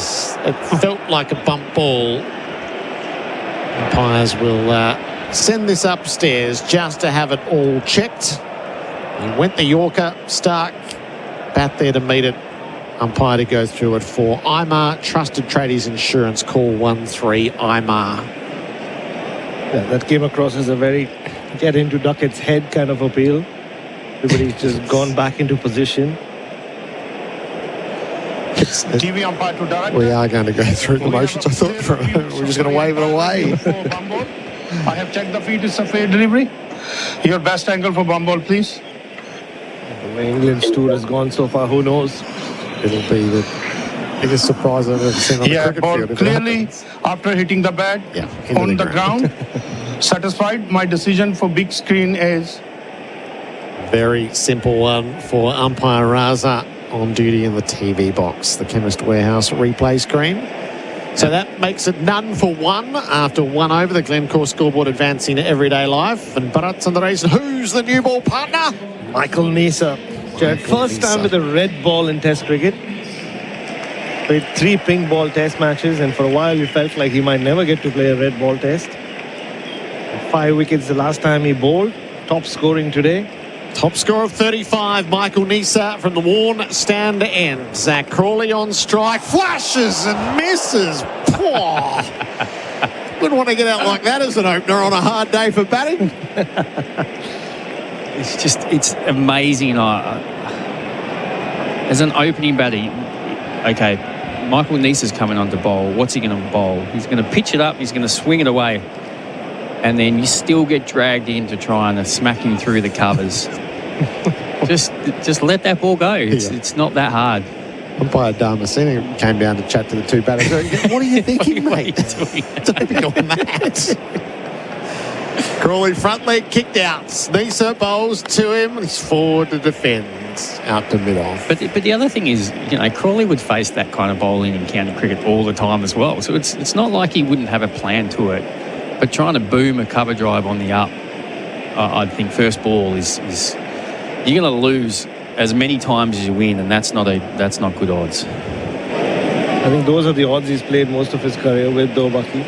It felt like a bump ball. Umpires will send this upstairs just to have it all checked. He went the Yorker. Starc bat there to meet it. Umpire to go through it for IMAR. Trusted Tradies Insurance. Call 13 IMAR. Yeah, that came across as a very get into Duckett's head kind of appeal. Everybody's just gone back into position. TV umpire to direct. We are going to go through the motions. I thought we're just going to wave it away. I have checked the feet. It's a fair delivery. Your best angle for Bumble, please. The way England's tour has gone so far, who knows? It'll be the biggest surprise I've ever seen on the cricket ball field. Clearly, after hitting the bat on the ground. Satisfied. My decision for big screen is... Very simple one for umpire Raza on duty in the TV box. The Chemist Warehouse replay screen. So that makes it none for 1 after 1 over. The Glencore scoreboard advancing to everyday life. And Bharat, Sundaresan, who's the new ball partner? Michael Neser. First time with a red ball in Test cricket. Played 3 pink ball Test matches, and for a while you felt like he might never get to play a red ball Test. 5 wickets the last time he bowled. Top scoring today. Top score of 35, Michael Nisa from the worn stand end. Zach Crawley on strike, flashes and misses. Wouldn't want to get out like that as an opener on a hard day for batting. It's amazing. As an opening batter, okay, Michael Nisa's coming on to bowl. What's he going to bowl? He's going to pitch it up, he's going to swing it away. And then you still get dragged in to try and smack him through the covers. just let that ball go. It's not that hard. Umpire Damien came down to chat to the two batters. What are you thinking, mate? Don't be doing that. Crawley front leg kicked out. Nisa bowls to him. He's forward to defend. Out to mid-off. But the other thing is, Crawley would face that kind of bowling in county cricket all the time as well. So it's not like he wouldn't have a plan to it. But trying to boom a cover drive on the up, I think first ball is you're going to lose as many times as you win, and that's not good odds. I think those are the odds he's played most of his career with, though, Bucky.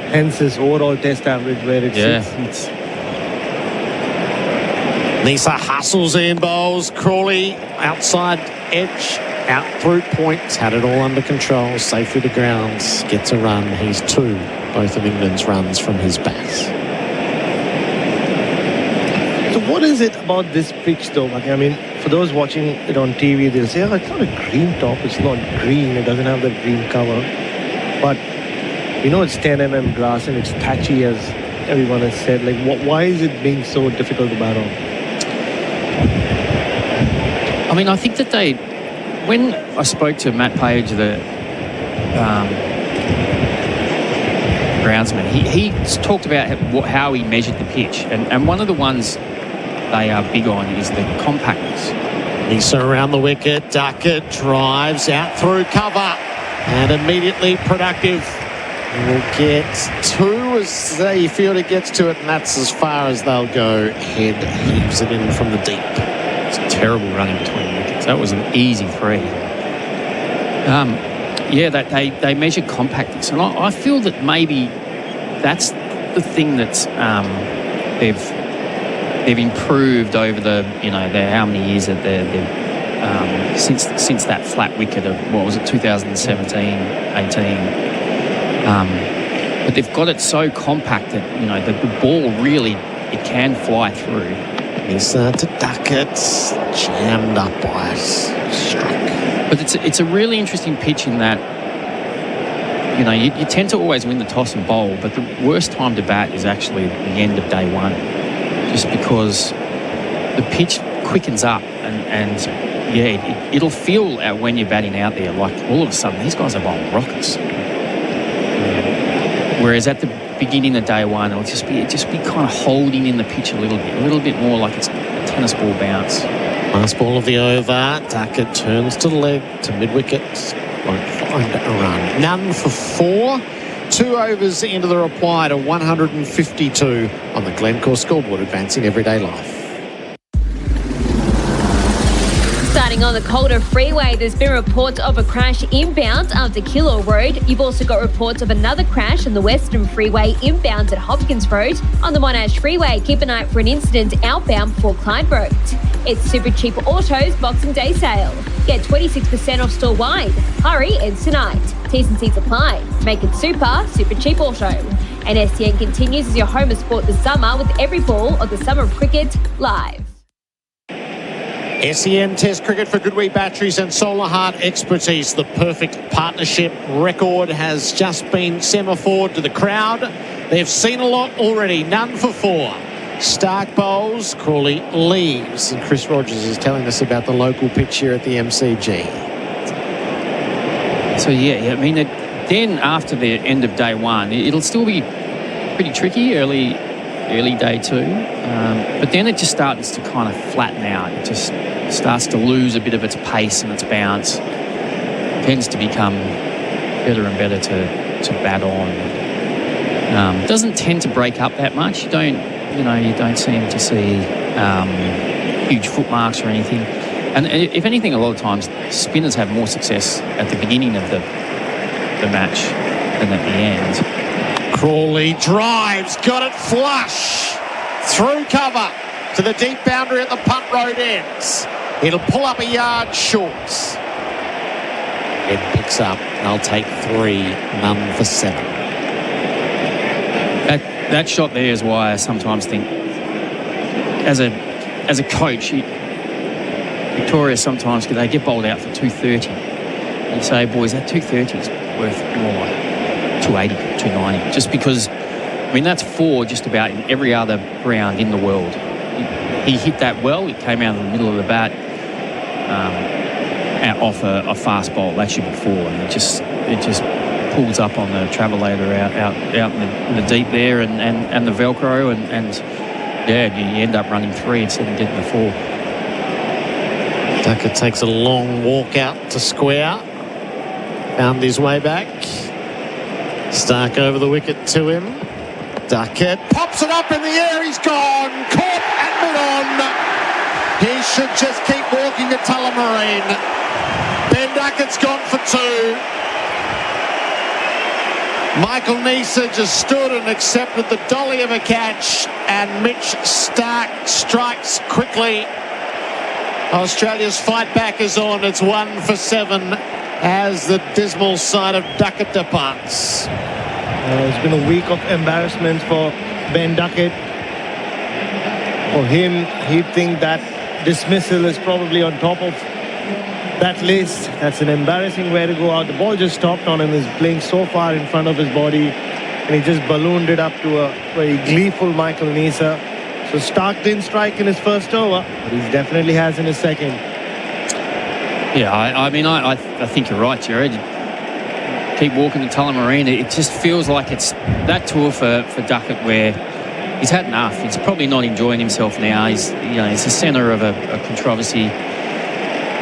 Hence his overall test average where it sits. Nisa hustles in, bowls. Crawley outside edge, out through points, had it all under control, safely to ground, gets a run. He's 2, both of England's runs from his bat. So what is it about this pitch, though? I mean, for those watching it on TV, they'll say, it's not a green top, it's not green, it doesn't have that green cover. But, it's 10 mm grass and it's patchy, as everyone has said. Why is it being so difficult to bat on? I mean, I think that when I spoke to Matt Page, the groundsman, he talked about how he measured the pitch. And one of the ones they are big on is the compactness. Nisa around the wicket, Duckett drives out through cover and immediately productive. Will get 2 as the fielder gets to it, and that's as far as they'll go. Head heaves it in from the deep. It's a terrible run in between wickets. That was an easy 3. They measure compactness, and I feel that maybe that's the thing that's they've improved over the how many years that they've since that flat wicket of 2017-18. But they've got it so compact that the ball really it can fly through. Nisa to Duckett, jammed up by us. But it's a really interesting pitch in that you tend to always win the toss and bowl, but the worst time to bat is actually the end of day 1, just because the pitch quickens up and it'll feel when you're batting out there like all of a sudden these guys are bowling rockets. Whereas at the beginning of day 1, it'll just be kind of holding in the pitch a little bit more like it's a tennis ball bounce. Last ball of the over. Duckett turns to the leg to mid-wicket. Won't find a run. None for 4. 2 overs into the reply to 152 on the Glencore scoreboard, advancing everyday life. Starting on the Calder Freeway, there's been reports of a crash inbound after Killor Road. You've also got reports of another crash on the Western Freeway inbound at Hopkins Road. On the Monash Freeway, keep an eye out for an incident outbound before Clyde Road. It's Super Cheap Autos Boxing Day sale. Get 26% off store-wide. Hurry, it's tonight. T's and C's apply. Make it super cheap auto. And SEN continues as your home of sport this summer with every ball of the Summer of Cricket live. SEN Test Cricket for Goodwee Batteries and Solar Heart expertise. The perfect partnership record has just been semaphored to the crowd. They've seen a lot already. None for 4. Stark bowls, Crawley leaves. And Chris Rogers is telling us about the local pitch here at the MCG. So, I mean, then after the end of day 1, it'll still be pretty tricky early day 2. But then it just starts to kind of flatten out. It just starts to lose a bit of its pace and its bounce. It tends to become better and better to bat on. Doesn't tend to break up that much. You don't seem to see huge footmarks or anything. And if anything, a lot of times spinners have more success at the beginning of the match than at the end. Crawley drives, got it flush. Through cover. to the deep boundary at the punt road ends. It'll pull up a yard short. It picks up. They'll take 3, none for 7. That shot there is why I sometimes think, as a coach, Victoria sometimes they get bowled out for 230. And you say, boys, that 230 is worth more like 280, 290. Just because, I mean, that's 4 just about in every other ground in the world. He hit that well. It came out of the middle of the bat off a fast bowl. That should be 4. And it just pulls up on the travelator out in the deep there and the Velcro and yeah, you end up running 3 instead of getting the 4. Duckett takes a long walk out to square. Found his way back. Stark over the wicket to him. Duckett pops it up in the air. He's gone. Caught and mid on. He should just keep walking to Tullamarine. Ben Duckett's gone for 2. Michael Neser just stood and accepted the dolly of a catch, and Mitch Stark strikes quickly. Australia's fight back is on. It's 1 for 7 as the dismal side of Duckett departs. It's been a week of embarrassment for Ben Duckett. For him, he'd think that dismissal is probably on top of that list. That's an embarrassing way to go out. The ball just stopped on him. He's playing so far in front of his body, and he just ballooned it up to a very gleeful Michael Neser. So Stark didn't strike in his first over, but he definitely has in his second. Yeah, I mean, I think you're right, Gerard. Keep walking to Tullamarine. It just feels like it's that tour for Duckett where he's had enough. He's probably not enjoying himself now. He's the centre of a controversy.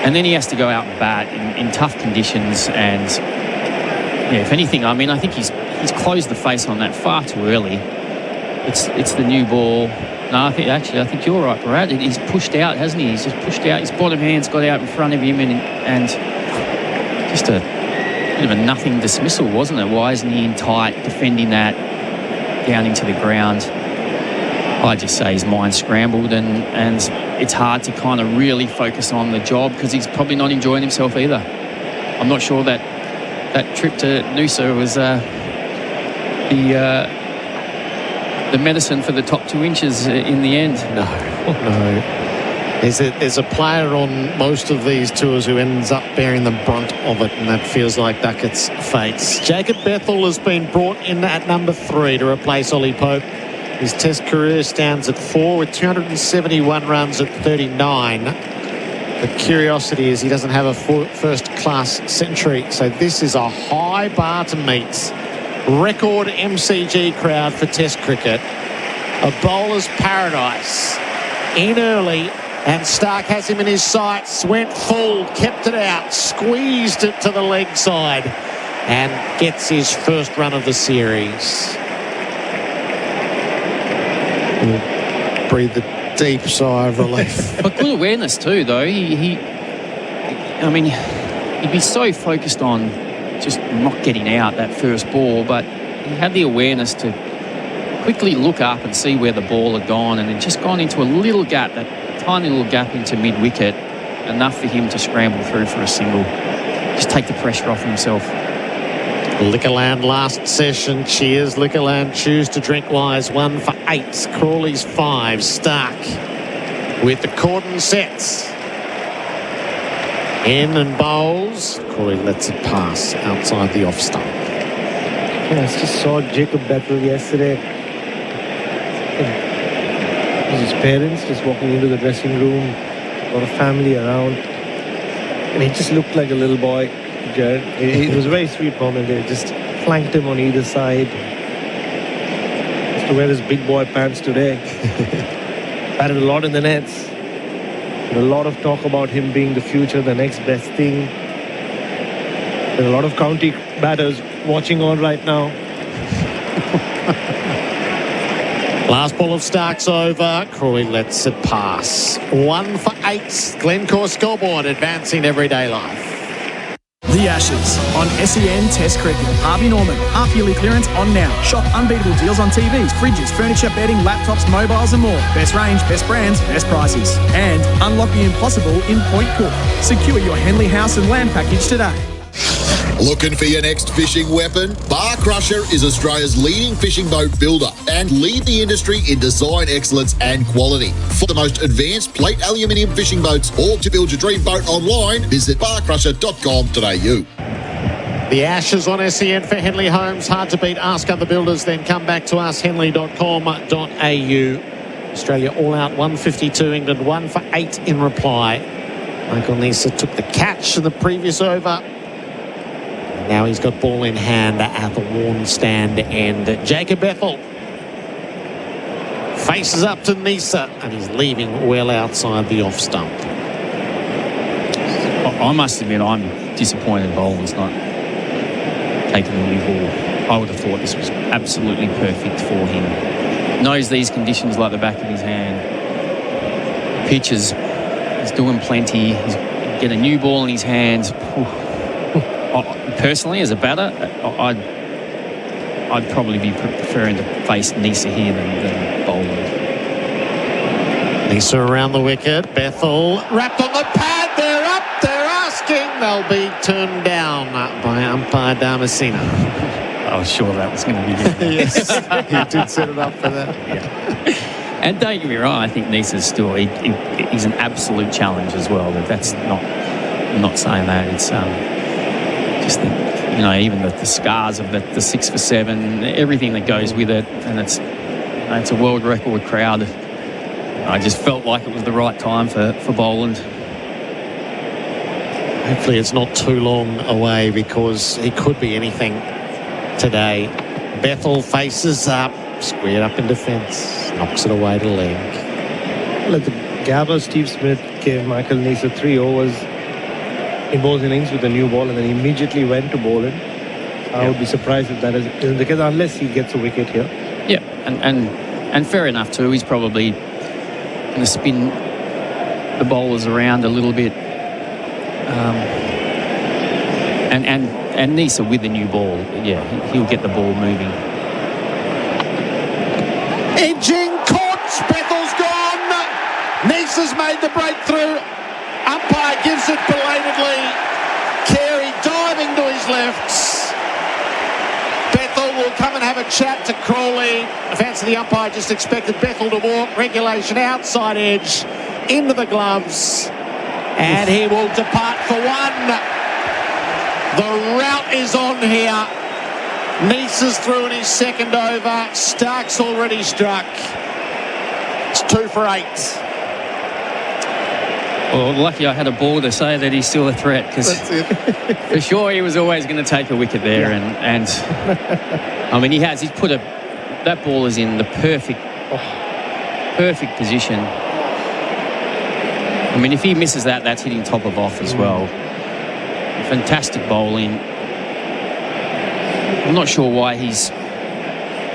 And then he has to go out and bat in tough conditions. And yeah, if anything, I mean, I think he's closed the face on that far too early. It's the new ball. No, I think you're right, Bharat. He's pushed out, hasn't he? He's just pushed out. His bottom hand's got out in front of him, and just a bit of a nothing dismissal, wasn't it? Why isn't he in tight, defending that down into the ground? I just say his mind's scrambled, and it's hard to kind of really focus on the job because he's probably not enjoying himself either. I'm not sure that trip to Noosa was the medicine for the top 2 inches in the end. No. There's a player on most of these tours who ends up bearing the brunt of it, and that feels like Duckett's fate. Jacob Bethel has been brought in at number 3 to replace Ollie Pope. His Test career stands at 4 with 271 runs at 39. The curiosity is he doesn't have a first-class century, so this is a high bar to meet. Record MCG crowd for Test cricket. A bowler's paradise. In early, and Stark has him in his sights. Went full, kept it out, squeezed it to the leg side, and gets his first run of the series. Breathed a deep sigh of relief. But good awareness too, though. He'd be so focused on just not getting out that first ball, but he had the awareness to quickly look up and see where the ball had gone, and it just gone into a little gap, that tiny little gap into mid-wicket, enough for him to scramble through for a single. Just take the pressure off himself. Liquorland last session. Cheers, Liquorland. Choose to drink wise. 1 for 8. Crawley's 5. Stark with the cordon sets. In and bowls. Crawley lets it pass outside the off stump. Yeah, I just saw Jacob Bethel yesterday. His parents just walking into the dressing room. A lot of family around. And he just looked like a little boy. It was a very sweet moment. They just flanked him on either side. Has to wear his big boy pants today. Batted a lot in the nets. A lot of talk about him being the future, the next best thing. There are a lot of county batters watching on right now. Last ball of Stark's over. Crawley lets it pass. 1 for 8. Glencore scoreboard advancing everyday life. The Ashes on SEN Test Cricket. Harvey Norman, half-yearly clearance on now. Shop unbeatable deals on TVs, fridges, furniture, bedding, laptops, mobiles and more. Best range, best brands, best prices. And unlock the impossible in Point Cook. Secure your Henley house and land package today. Looking for your next fishing weapon? Bar Crusher is Australia's leading fishing boat builder and lead the industry in design excellence and quality. For the most advanced plate aluminium fishing boats or to build your dream boat online, visit barcrusher.com.au. The Ashes on SEN for Henley Homes. Hard to beat. Ask other builders, then come back to us. Henley.com.au. Australia all out 152. England 1 for 8 in reply. Michael Neser took the catch in the previous over. Now he's got ball in hand at the Warren stand end. Jacob Bethel faces up to Neser and he's leaving well outside the off stump. I must admit, I'm disappointed Boland's not taking the new ball. I would have thought this was absolutely perfect for him. Knows these conditions like the back of his hand. Pitch is doing plenty. He's get a new ball in his hands. Personally, as a batter, I'd probably be preferring to face Neser here than Boland. Neser around the wicket. Bethel wrapped on the pad. They're up. They're asking. They'll be turned down by umpire Damasina. I was sure that was going to be good. Yes, he did set it up for that. Yeah. And don't get me wrong, I think Neser's still he's an absolute challenge as well. That's not. I'm not saying that. It's just even the scars of the 6 for 7, everything that goes with it, and it's a world record crowd. I just felt like it was the right time for Boland. Hopefully it's not too long away because he could be anything today. Bethel faces up, squared up in defence, knocks it away to leg. Well, at the Gabba, Steve Smith gave Michael Neser 3 overs in both innings with a new ball and then immediately went to Boland. I would be surprised if that isn't the case unless he gets a wicket here. Yeah, and fair enough too. He's probably going to spin the bowlers around a little bit. And Neser with the new ball, he'll get the ball moving. Edging, caught, Bethel's gone. Neser's made the breakthrough. Umpire gives it belatedly. Carey diving to his left. Bethel will come and have a chat to Crawley. I fancy the umpire just expected Bethel to walk. Regulation outside edge into the gloves. And he will depart for one. The rout is on here. Neser's through in his second over. Stark's already struck. It's 2 for 8. Well, lucky I had a ball to say that he's still a threat, because for sure he was always going to take a wicket there. And I mean, he's put that ball is in the perfect position. I mean, if he misses that, that's hitting top of off as well. Fantastic bowling. I'm not sure why he's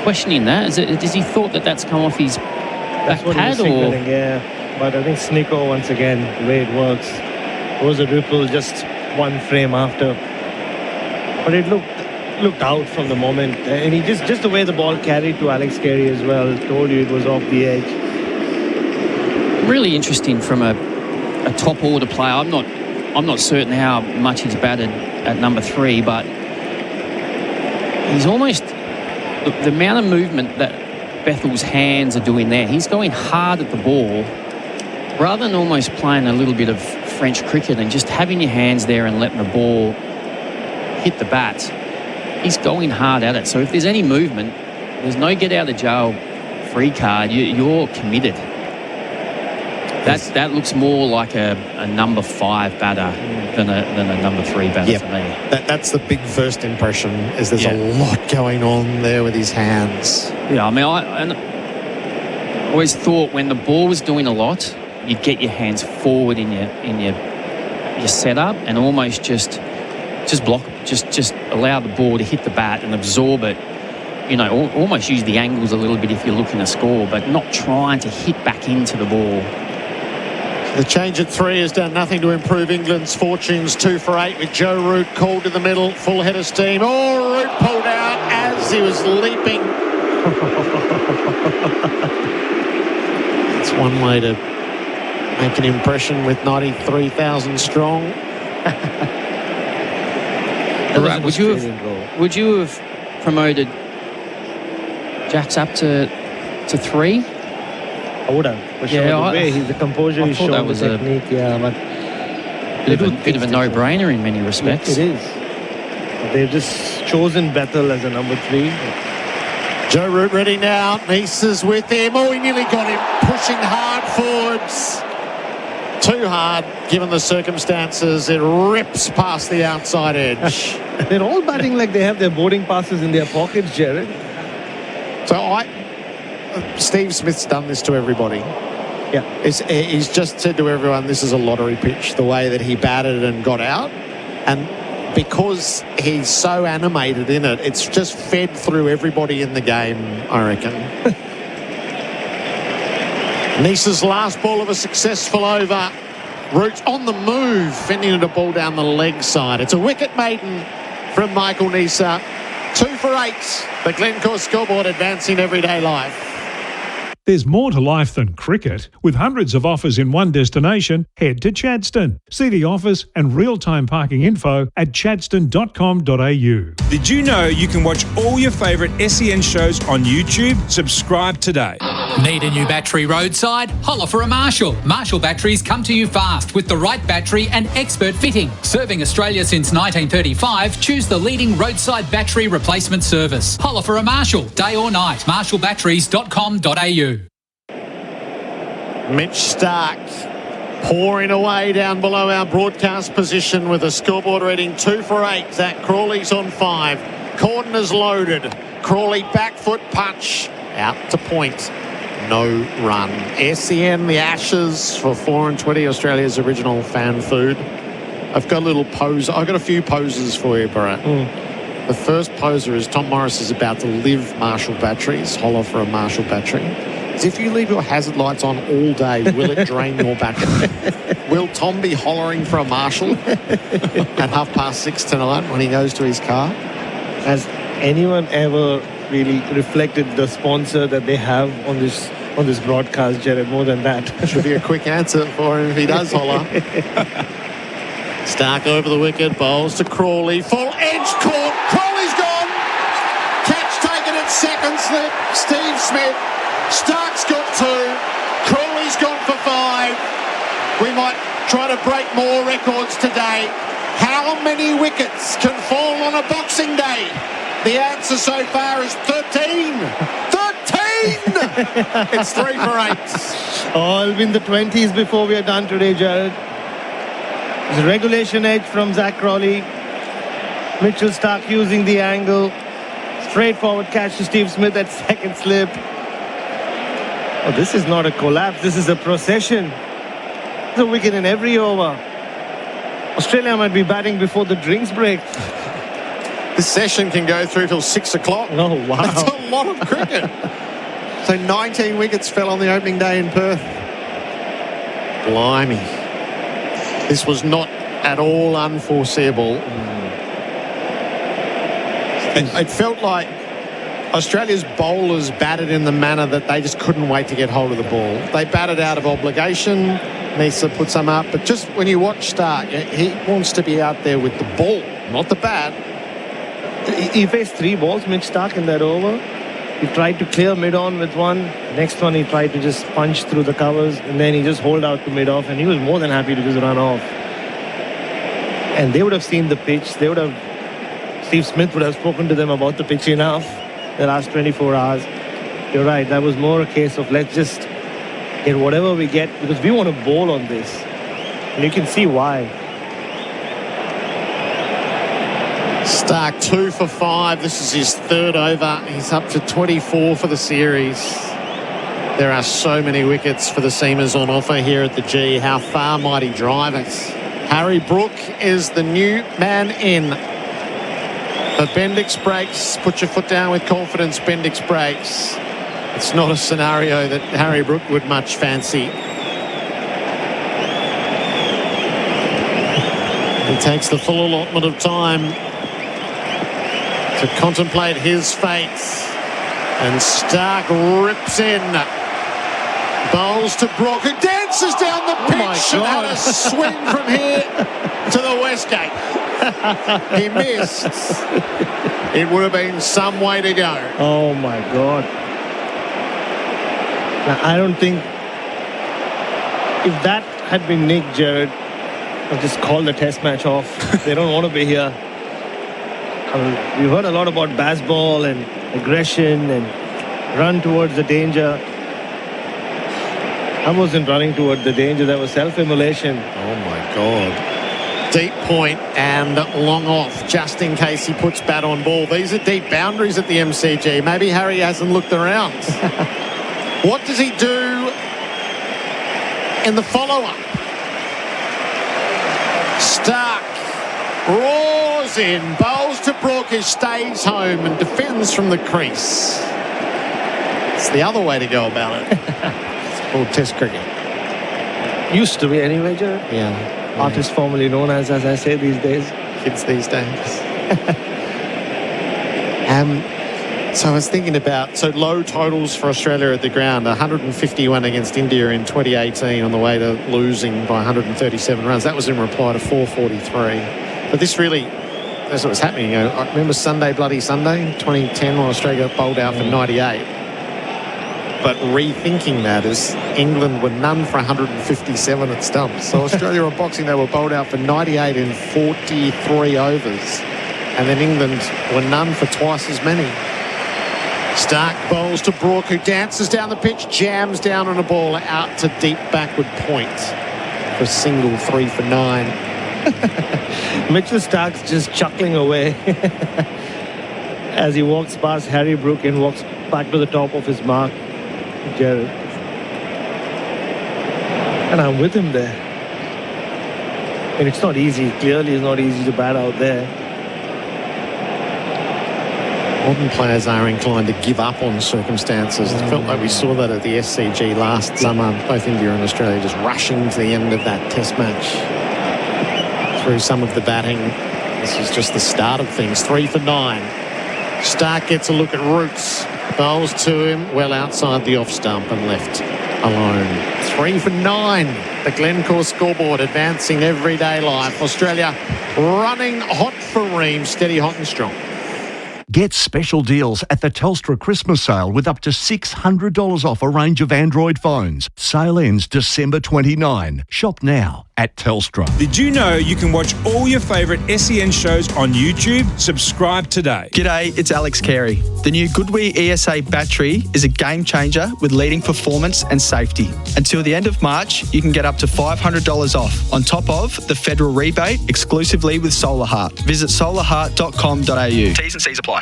questioning that. Does he thought that's come off his back pad or? But I think Snicko, once again, the way it works, it was a ripple just one frame after. But it looked out from the moment. And he just the way the ball carried to Alex Carey as well, told you it was off the edge. Really interesting from a top order player. I'm not certain how much he's batted at number 3, but he's almost the amount of movement that Bethel's hands are doing there. He's going hard at the ball rather than almost playing a little bit of French cricket and just having your hands there and letting the ball hit the bat. He's going hard at it. So if there's any movement, there's no get out of jail free card. You're committed. That looks more like a number 5 batter than a number 3 batter to me. That's the big first impression, is there's a lot going on there with his hands. Yeah, I mean, I always thought when the ball was doing a lot, you'd get your hands forward in your setup and almost just block, just allow the ball to hit the bat and absorb it. Almost use the angles a little bit if you're looking to score, but not trying to hit back into the ball. The change at 3 has done nothing to improve England's fortunes. 2 for 8 with Joe Root called to the middle, full head of steam. Oh, Root pulled out as he was leaping. It's one way to make an impression with 93,000 strong. Right, would you have promoted Jacks up to 3? I would have. For sure. The way the composure he showed, the technique, but bit of a no-brainer in many respects. It is. They've just chosen Bethel as a number 3. Joe Root ready now. Nisa's with him. Oh, he nearly got him. Pushing hard forwards. Too hard, given the circumstances. It rips past the outside edge. They're all batting like they have their boarding passes in their pockets, Gerard. So Steve Smith's done this to everybody. Yeah. He's just said to everyone, this is a lottery pitch, the way that he batted and got out. And because he's so animated in it, it's just fed through everybody in the game, I reckon. Nisa's last ball of a successful over. Root on the move, fending it a ball down the leg side. It's a wicket maiden from Michael Nisa. 2 for 8. The Glencore scoreboard advancing everyday life. There's more to life than cricket. With hundreds of offers in one destination, head to Chadstone. See the offers and real-time parking info at chadstone.com.au. Did you know you can watch all your favourite SEN shows on YouTube? Subscribe today. Need a new battery roadside? Holler for a Marshall. Marshall batteries come to you fast with the right battery and expert fitting. Serving Australia since 1935, choose the leading roadside battery replacement service. Holler for a Marshall, day or night. marshallbatteries.com.au. Mitch Stark pouring away down below our broadcast position with a scoreboard reading 2 for 8. Zach Crawley's on 5. Corden is loaded. Crawley back foot punch. Out to point. No run. SEN, the Ashes for 4 and 20, Australia's original fan food. I've got a little pose. I've got a few poses for you, Bharat. The first poser is Tom Morris is about to live Marshall batteries. Holler for a Marshall battery. As if you leave your hazard lights on all day, will it drain your battery? Will Tom be hollering for a Marshall at 6:30 tonight when he goes to his car? Has anyone ever really reflected the sponsor that they have on this broadcast, Gerard, more than that? Should be a quick answer for him if he does holler. Stark over the wicket, bowls to Crawley. Full edge caught. Crawley's gone. Catch taken at second slip. Steve Smith. Stark's got 2. Crawley's gone for 5. We might try to break more records today. How many wickets can fall on a Boxing Day? The answer so far is 13. 13! It's 3 for 8. Oh, it'll be in the 20s before we are done today, Gerard. It's a regulation edge from Zach Crawley. Mitchell Stark using the angle. Straightforward catch to Steve Smith at second slip. Oh, this is not a collapse. This is a procession. There's a wicket in every over. Australia might be batting before the drinks break. This session can go through till 6 o'clock. Oh, wow. That's a lot of cricket. So 19 wickets fell on the opening day in Perth. Blimey. This was not at all unforeseeable. It felt like Australia's bowlers batted in the manner that they just couldn't wait to get hold of the ball. They batted out of obligation. Nisa put some up. But just when you watch Stark, he wants to be out there with the ball, not the bat. He faced 3 balls, Mitch Stark, in that over. He tried to clear mid-on with one. Next one, he tried to just punch through the covers. And then he just holed out to mid-off. And he was more than happy to just run off. And they would have seen the pitch. Steve Smith would have spoken to them about the pitch enough the last 24 hours. You're right. That was more a case of let's just get whatever we get because we want to bowl on this. And you can see why. Stark 2 for 5. This is his 3rd over. He's up to 24 for the series. There are so many wickets for the seamers on offer here at the G. How far might he drive it? Harry Brook is the new man in. But Bendix breaks. Put your foot down with confidence, Bendix breaks. It's not a scenario that Harry Brook would much fancy. He takes the full allotment of time to contemplate his fate. And Stark rips in. Bowls to Brook, who dances down the pitch and had a swing from here to the Westgate. He missed. It would have been some way to go. Oh, my God. Now, I don't think if that had been Nick, Gerard, I'll just call the test match off. They don't want to be here. We've heard a lot about baseball and aggression and run towards the danger. I wasn't running toward the danger. That was self-immolation. Oh, my God. Deep point and long off, just in case he puts bat on ball. These are deep boundaries at the MCG. Maybe Harry hasn't looked around. What does he do in the follow-up? Stark roars in, bowls to Brook, who stays home and defends from the crease. It's the other way to go about it. Or Test cricket. Used to be anyway, Gerard. Yeah. Artist formerly known as I say these days. Kids these days. So I was thinking about, low totals for Australia at the ground, 151 against India in 2018 on the way to losing by 137 runs. That was in reply to 443. But this really, that's what was happening. I remember Bloody Sunday, 2010, when Australia got bowled out for 98. But rethinking that is England were none for 157 at stumps. So Australia on boxing, they were bowled out for 98 in 43 overs. And then England were none for twice as many. Stark bowls to Brook, who dances down the pitch, jams down on a ball out to deep backward point for a single 3 for 9. Mitchell Stark's just chuckling away as he walks past Harry Brook and walks back to the top of his mark. Gerard. And I'm with him there. And it's not easy. Clearly it's not easy to bat out there. Modern players are inclined to give up on circumstances. It felt like we saw that at the SCG last summer. Both India and Australia just rushing to the end of that test match. Through some of the batting. This is just the start of things. 3 for 9. Stark gets a look at Roots. Bowls to him, well outside the off stump and left alone. 3 for 9. The Glencore scoreboard advancing everyday life. Australia running hot for Ream, steady hot and strong. Get special deals at the Telstra Christmas sale with up to $600 off a range of Android phones. Sale ends December 29. Shop now at Telstra. Did you know you can watch all your favourite SEN shows on YouTube? Subscribe today. G'day, it's Alex Carey. The new Goodwee ESA battery is a game changer with leading performance and safety. Until the end of March, you can get up to $500 off, on top of the federal rebate exclusively with Solar Heart. Visit solarheart.com.au. T's and C's apply.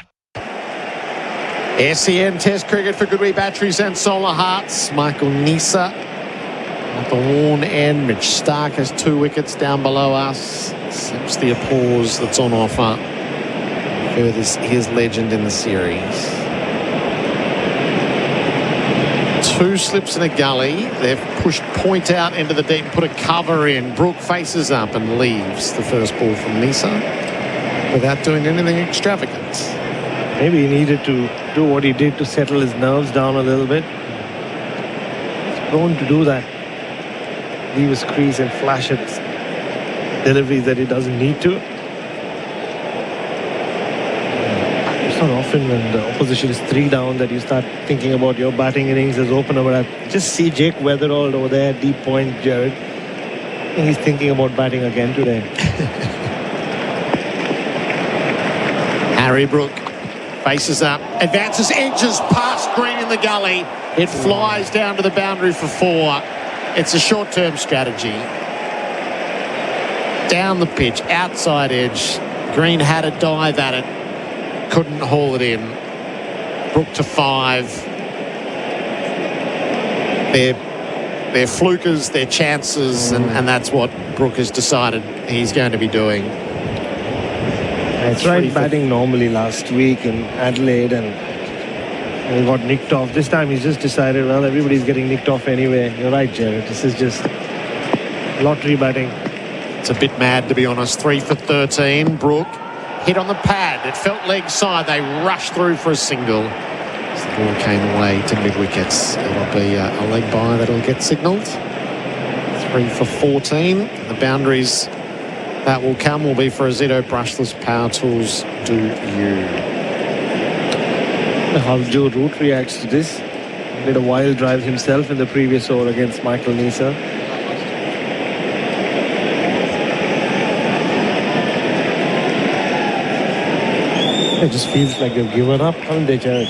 SEN Test cricket for Goodwee batteries and Solar Hearts. Michael Nisa at the worn end. Mitch Stark has 2 wickets down below us. Accepts the applause that's on offer for his legend in the series. 2 slips in a gully. They've pushed point out into the deep and put a cover in. Brook faces up and leaves the first ball from Nisa without doing anything extravagant. Maybe he needed to do what he did to settle his nerves down a little bit. He's prone to do that. Leave his crease and flash at deliveries that he doesn't need to. It's not often when the opposition is 3 down that you start thinking about your batting innings as opener. But I just see Jake Weatherald over there, deep point, Gerard. I think he's thinking about batting again today. Harry Brook faces up, advances, edges past Green in the gully. It flies down to the boundary for 4. It's a short-term strategy. Down the pitch, outside edge. Green had a dive at it. Couldn't haul it in. Brook to 5. They're flukers, they're chances, and that's what Brook has decided he's going to be doing. I tried batting normally last week in Adelaide and he got nicked off. This time he's just decided, well, everybody's getting nicked off anyway. You're right, Gerard. This is just lottery batting. It's a bit mad, to be honest. 3 for 13. Brook hit on the pad. It felt leg side. They rushed through for a single. As the ball came away to mid-wickets. It'll be a leg by that'll get signalled. 3 for 14. The boundaries that will come will be for Azito Brushless Power Tools Do You. How Joe Root reacts to this. Did a wild drive himself in the previous over against Michael Neser. It just feels like they've given up, haven't they, Gerard?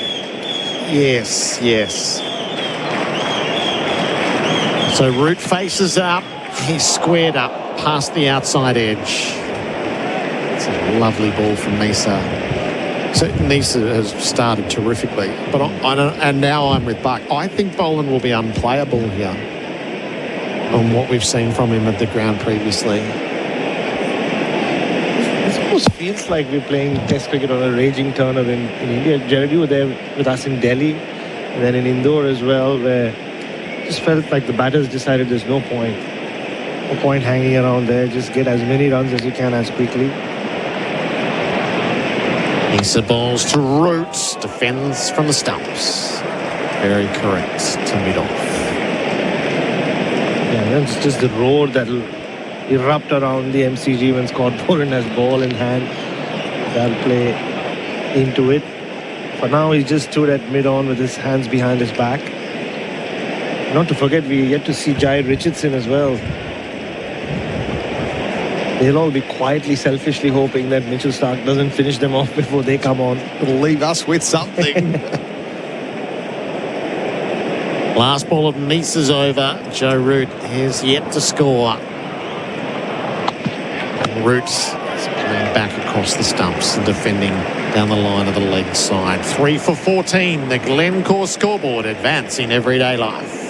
Yes, yes. So Root faces up. He's squared up past the outside edge. It's a lovely ball from Neser. So Neser has started terrifically. But and now I'm with Buck. I think Boland will be unplayable here on what we've seen from him at the ground previously. It almost feels like we're playing Test cricket on a raging tournament in India. Gerard, you were there with us in Delhi and then in Indore as well, where it just felt like the batters decided there's no point. No point hanging around there. Just get as many runs as you can as quickly. Neser bowls to Root. Defends from the stumps. Very correct to mid-off. Yeah, that's just the roar that'll erupt around the MCG when Scott Boland has ball in hand. That'll play into it. For now, he just stood at mid-on with his hands behind his back. Not to forget, we yet to see Jai Richardson as well. They'll all be quietly, selfishly hoping that Mitchell Starc doesn't finish them off before they come on. It'll leave us with something. Last ball of Neser's over. Joe Root is yet to score. Root is playing back across the stumps and defending down the line of the leg side. 3 for 14. The Glencore scoreboard advance in everyday life.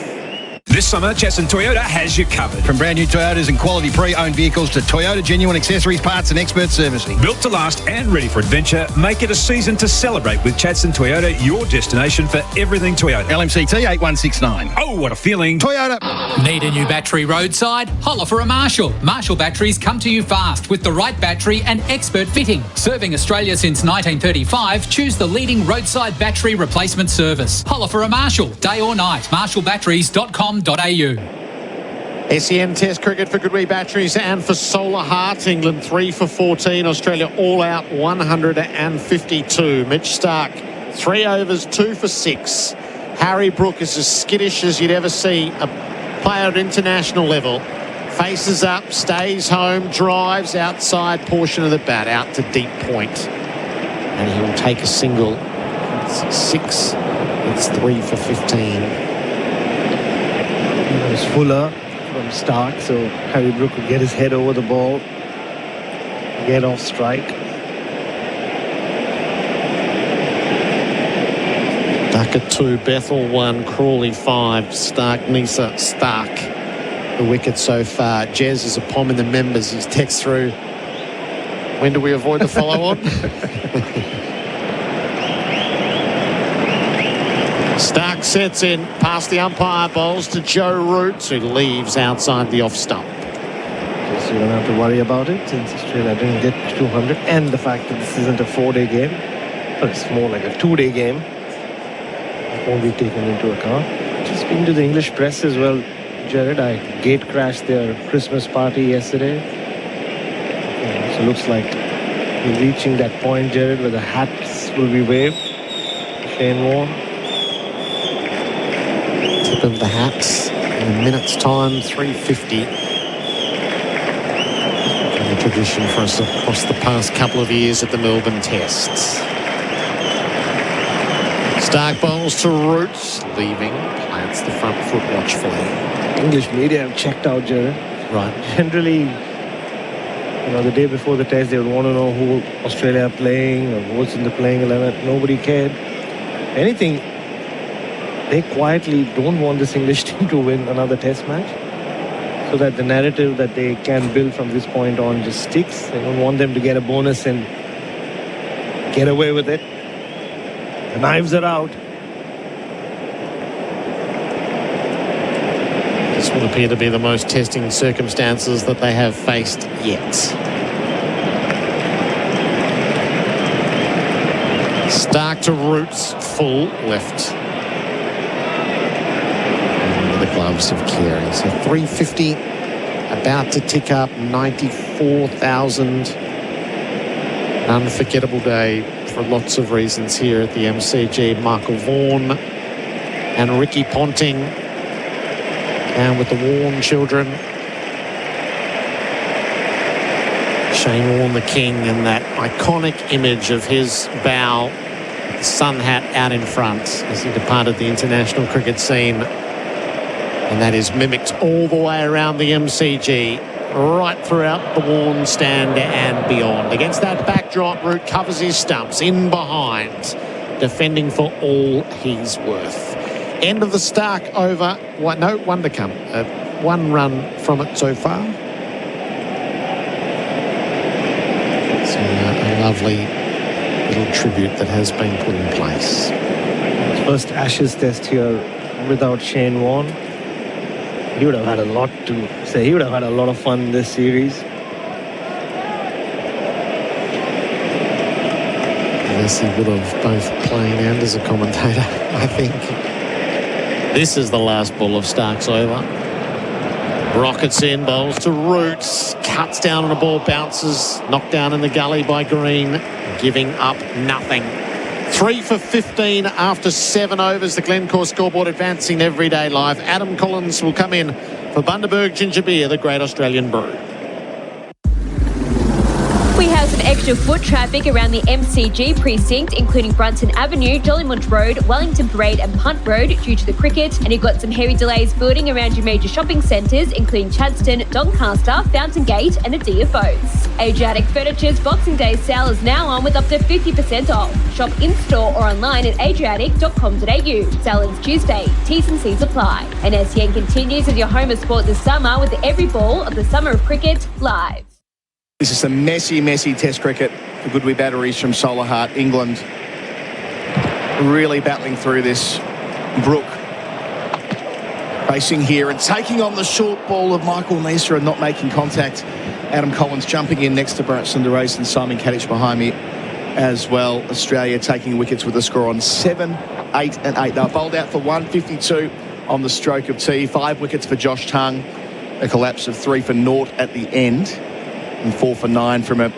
This summer, Chasson Toyota has you covered. From brand new Toyotas and quality pre-owned vehicles to Toyota genuine accessories, parts and expert servicing. Built to last and ready for adventure, make it a season to celebrate with Chasson Toyota, your destination for everything Toyota. LMCT 8169. Oh, what a feeling. Toyota. Need a new battery roadside? Holler for a Marshall. Marshall batteries come to you fast with the right battery and expert fitting. Serving Australia since 1935, choose the leading roadside battery replacement service. Holler for a Marshall, day or night. marshallbatteries.com.au. SEN Test cricket for Goodwee Batteries and for Solar Heart. England 3 for 14. Australia all out 152. Mitch Starc 3 overs 2 for 6. Harry Brook is as skittish as you'd ever see a player at international level. Faces up, stays home, drives outside portion of the bat out to deep point. And he will take a single. It's 6. It's 3 for 15. It was Fuller from Starc, so Harry Brook could get his head over the ball, get off strike. Ducker 2, Bethel 1, Crawley 5, Starc, Neser, Starc. The wicket so far. Jez is a POM in the members. He's text through. When do we avoid the follow-on? Starc sets in past the umpire, bowls to Joe Root, who leaves outside the off stump. So you don't have to worry about it since Australia didn't get 200, and the fact that this isn't a 4-day game, but it's more like a 2-day game. It won't be taken into account. Just speaking to the English press as well, Gerard, I gate crashed their Christmas party yesterday. So it looks like we're reaching that point, Gerard, where the hats will be waved. Shane Warne. Of the hats in a minute's time, 3:50. A tradition for us across the past couple of years at the Melbourne Tests. Starc bowls to Root, leaving, plants the front foot watchfully. English media have checked out, Gerard. Right. Generally, the day before the test, they would want to know who Australia are playing or what's in the playing 11. Nobody cared. Anything. They quietly don't want this English team to win another test match so that the narrative that they can build from this point on just sticks. They don't want them to get a bonus and get away with it. The knives are out. This will appear to be the most testing circumstances that they have faced yet. Stark to Roots, full left. Under the gloves of Carey. So 350, about to tick up 94,000. An unforgettable day for lots of reasons here at the MCG. Michael Vaughan and Ricky Ponting down with the Vaughan children. Shane Warne, the king, and that iconic image of his bow, the sun hat out in front as he departed the international cricket scene. And that is mimicked all the way around the MCG, right throughout the Warne stand and beyond. Against that backdrop, Root covers his stumps, in behind, defending for all he's worth. End of the Stark over. No, one to come. One run from it so far. So a lovely little tribute that has been put in place. First Ashes test here without Shane Warne. He would have had a lot to say. He would have had a lot of fun in this series. Yes, he would have, both playing and as a commentator, I think. This is the last ball of Stark's over. Rockets in, bowls to Roots, cuts down on a ball, bounces, knocked down in the gully by Green, giving up nothing. 3 for 15 after 7 overs. The Glencore scoreboard advancing every day live. Adam Collins will come in for Bundaberg Ginger Beer, the Great Australian Brew. We have some extra foot traffic around the MCG precinct, including Brunton Avenue, Jollymont Road, Wellington Parade and Punt Road due to the cricket. And you've got some heavy delays building around your major shopping centres, including Chadstone, Doncaster, Fountain Gate and Adia Boats. Adriatic Furniture's Boxing Day sale is now on with up to 50% off. Shop in-store or online at adriatic.com.au. Sale ends Tuesday. T's and C's apply. And SEN continues with your home of sport this summer with the Every Ball of the Summer of Cricket live. This is some messy, messy test cricket for Goodwee Batteries from Solar Heart, England. Really battling through this. Brook racing here and taking on the short ball of Michael Neser and not making contact. Adam Collins jumping in next to Bharat Sundaresan and Simon Katich behind me as well. Australia taking wickets with a score on 7, 8 and 8. They're bowled out for 152 on the stroke of tea. 5 wickets for Josh Tongue. A collapse of 3 for naught at the end. And 4 for 9 from a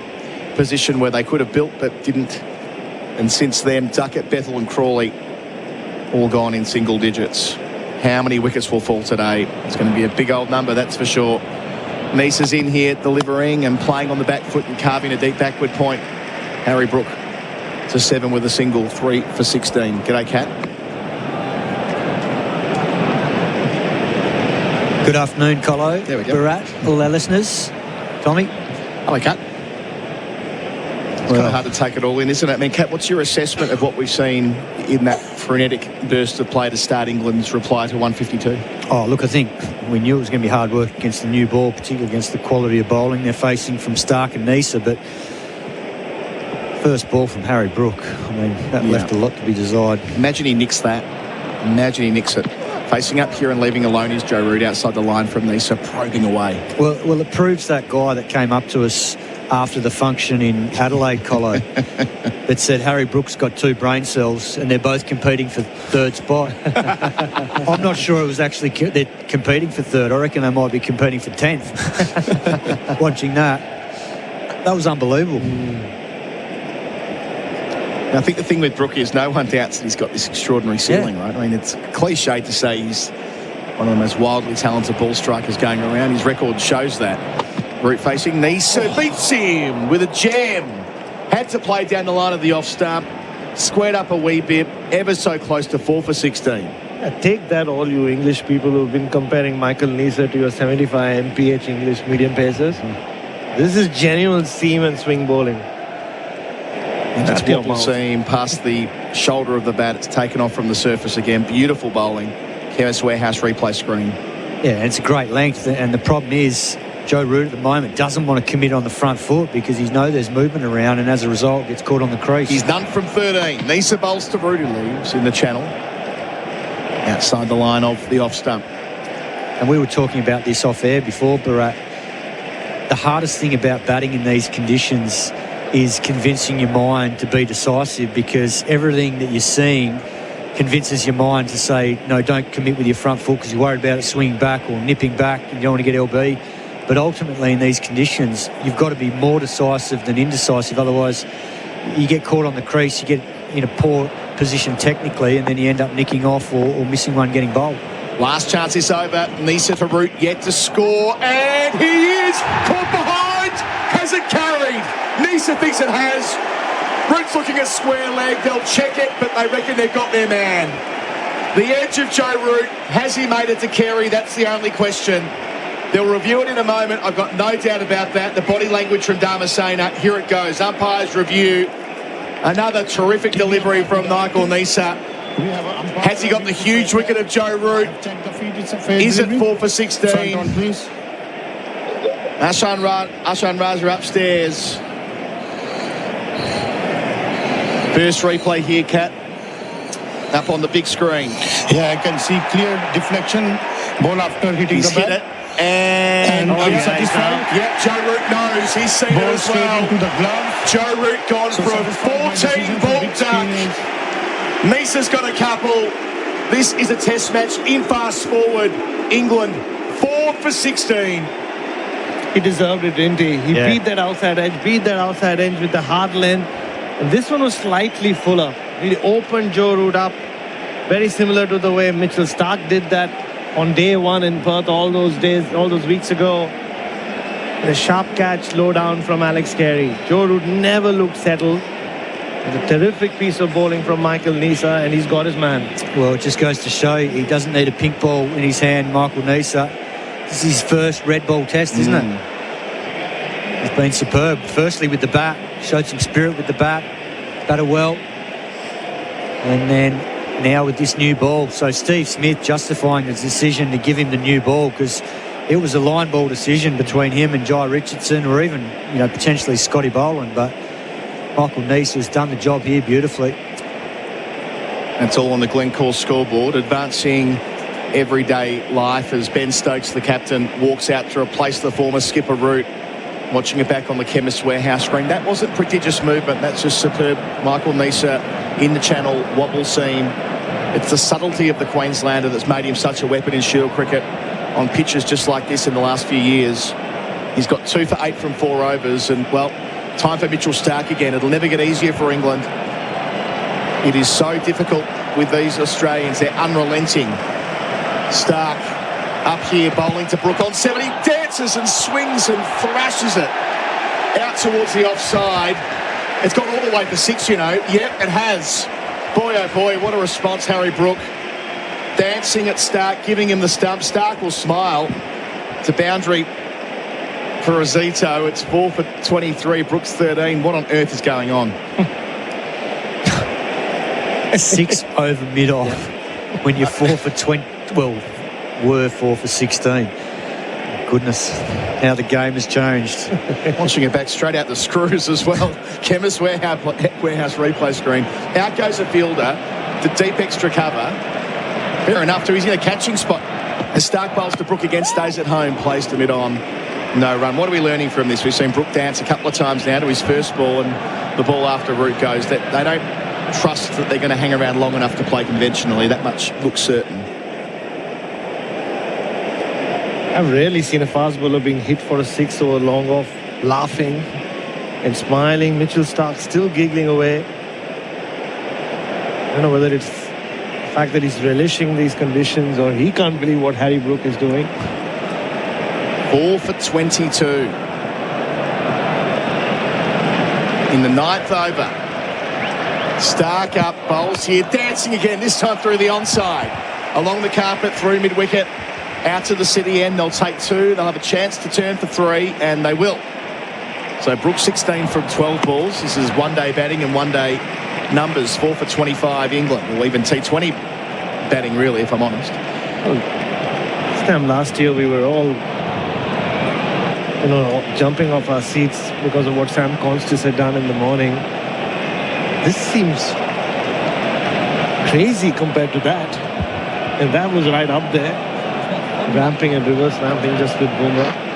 position where they could have built but didn't. And since then, Duckett, Bethel and Crawley all gone in single digits. How many wickets will fall today? It's going to be a big old number, that's for sure. Neser's in here delivering and playing on the back foot and carving a deep backward point. Harry Brook to 7 with a single, 3 for 16. G'day, Kat. Good afternoon, Colo. There we go. Bharat, all our listeners. Tommy. Hello, Kat. It's kind of hard to take it all in, isn't it? I mean, Kat, what's your assessment of what we've seen in that frenetic burst of play to start England's reply to 152? Oh, look, I think we knew it was going to be hard work against the new ball, particularly against the quality of bowling they're facing from Stark and Neser, but first ball from Harry Brook, I mean, that left a lot to be desired. Imagine he nicks that. Imagine he nicks it. Facing up here and leaving alone is Joe Root outside the line from Neser, probing away. Well, it proves that guy that came up to us after the function in Adelaide, Colo, that said Harry Brook's got 2 brain cells and they're both competing for 3rd spot. I'm not sure it was actually they're competing for 3rd. I reckon they might be competing for 10th. Watching that was unbelievable. I think the thing with Brook is no one doubts that he's got this extraordinary ceiling, right? I mean, it's cliche to say he's one of the most wildly talented ball strikers going around. His record shows that. Root facing Neser beats him with a jam. Had to play down the line of the off stump. Squared up a wee bit, ever so close to 4 for 16. Take that, all you English people who've been comparing Michael Neser to your 75 mph English medium pacers. This is genuine seam and swing bowling. That's Purple seam past the shoulder of the bat. It's taken off from the surface again. Beautiful bowling. Chemist Warehouse replay screen. Yeah, it's a great length. And the problem is Joe Root at the moment doesn't want to commit on the front foot because he knows there's movement around and as a result gets caught on the crease. He's none from 13. Neser bowls to Root, who leaves in the channel. Outside the line of the off stump. and we were talking about this off air before, Bharat, the hardest thing about batting in these conditions is convincing your mind to be decisive, because everything that you're seeing convinces your mind to say, no, don't commit with your front foot because you're worried about it swinging back or nipping back and you don't want to get LB. But ultimately in these conditions, you've got to be more decisive than indecisive. Otherwise, you get caught on the crease, you get in a poor position technically, and then you end up nicking off or missing one getting bowled. Last chance is over. Nisa for Root yet to score, and he is caught behind. Has it carried? Nisa thinks it has. Root's looking at square leg. They'll check it, but they reckon they've got their man. The edge of Joe Root. Has he made it to Carey? That's the only question. They'll review it in a moment. I've got no doubt about that. The body language from Damasena. Here it goes. Umpires review. Another terrific delivery from Michael Nisa. Has he got the huge wicket of Joe Root? Is it 4 for 16? Ashan Raza upstairs. First replay here, Kat. Up on the big screen. Yeah, I can see clear deflection. Ball after hitting He's the hit bat. it. And satisfied. Yeah, Joe Root knows. He's seen Ball it as well. into the glove. Joe Root gone for a 14-ball duck. Nisa's got a couple. This is a test match in fast forward. England, 4 for 16. He deserved it, didn't he? He beat that outside edge with the hard length. And this one was slightly fuller. He opened Joe Root up, very similar to the way Mitchell Starc did that on day one in Perth all those weeks ago. The sharp catch low down from Alex Carey. Joe Root never looked settled. A terrific piece of bowling from Michael Nisa, and he's got his man. Well, it just goes to show he doesn't need a pink ball in his hand, Michael Nisa. This is his first red ball test, isn't it? He's been superb. Firstly with the bat, showed some spirit with the bat, batted well. And then now with this new ball. So Steve Smith justifying his decision to give him the new ball, because it was a line ball decision between him and Jai Richardson, or even, potentially Scotty Boland. But Michael Nisa has done the job here beautifully. That's all on the Glencore scoreboard. Advancing everyday life as Ben Stokes, the captain, walks out to replace the former skipper Root. Watching it back on the Chemist Warehouse screen. That wasn't prodigious movement. That's just superb. Michael Nisa in the channel, wobble seam. It's the subtlety of the Queenslander that's made him such a weapon in Shield cricket on pitches just like this in the last few years. He's got 2 for 8 from 4 overs, and, well, time for Mitchell Starc again. It'll never get easier for England. It is so difficult with these Australians. They're unrelenting. Starc up here, bowling to Brook on 70. Dances and swings and thrashes it out towards the offside. It's gone all the way for 6, Yep, it has. Boy, oh boy, what a response, Harry Brook. Dancing at Starc, giving him the stump. Starc will smile. It's a boundary for Azito. It's 4 for 23. Brook's 13. What on earth is going on? 6 over mid-off when you're 4 for 20. Well, were 4 for 16. Goodness, how the game has changed. Watching it back straight out the screws as well. Chemist Warehouse replay screen. Out goes a fielder. The deep extra cover. Fair enough, too. He's in a catching spot. As Starc bowls to Brook again, stays at home, plays to mid-on. No run. What are we learning from this? We've seen Brook dance a couple of times now to his first ball, and the ball after Root goes. That they don't trust that they're going to hang around long enough to play conventionally. That much looks certain. I've rarely seen a fast bowler being hit for a 6 or a long off, laughing and smiling. Mitchell Starc still giggling away. I don't know whether it's the fact that he's relishing these conditions or he can't believe what Harry Brook is doing. 4 for 22. In the 9th over. Starc up, bowls here, dancing again, this time through the onside. Along the carpet, through mid-wicket. Out to the city end, they'll take 2. They'll have a chance to turn for 3, and they will. So Brook 16 from 12 balls. This is one-day batting and one-day numbers. 4 for 25 England. Or even T20 batting, really, if I'm honest. Well, this time last year we were all, jumping off our seats because of what Sam Constas had done in the morning. This seems crazy compared to that. And that was right up there. ramping and reverse ramping just with Boomer.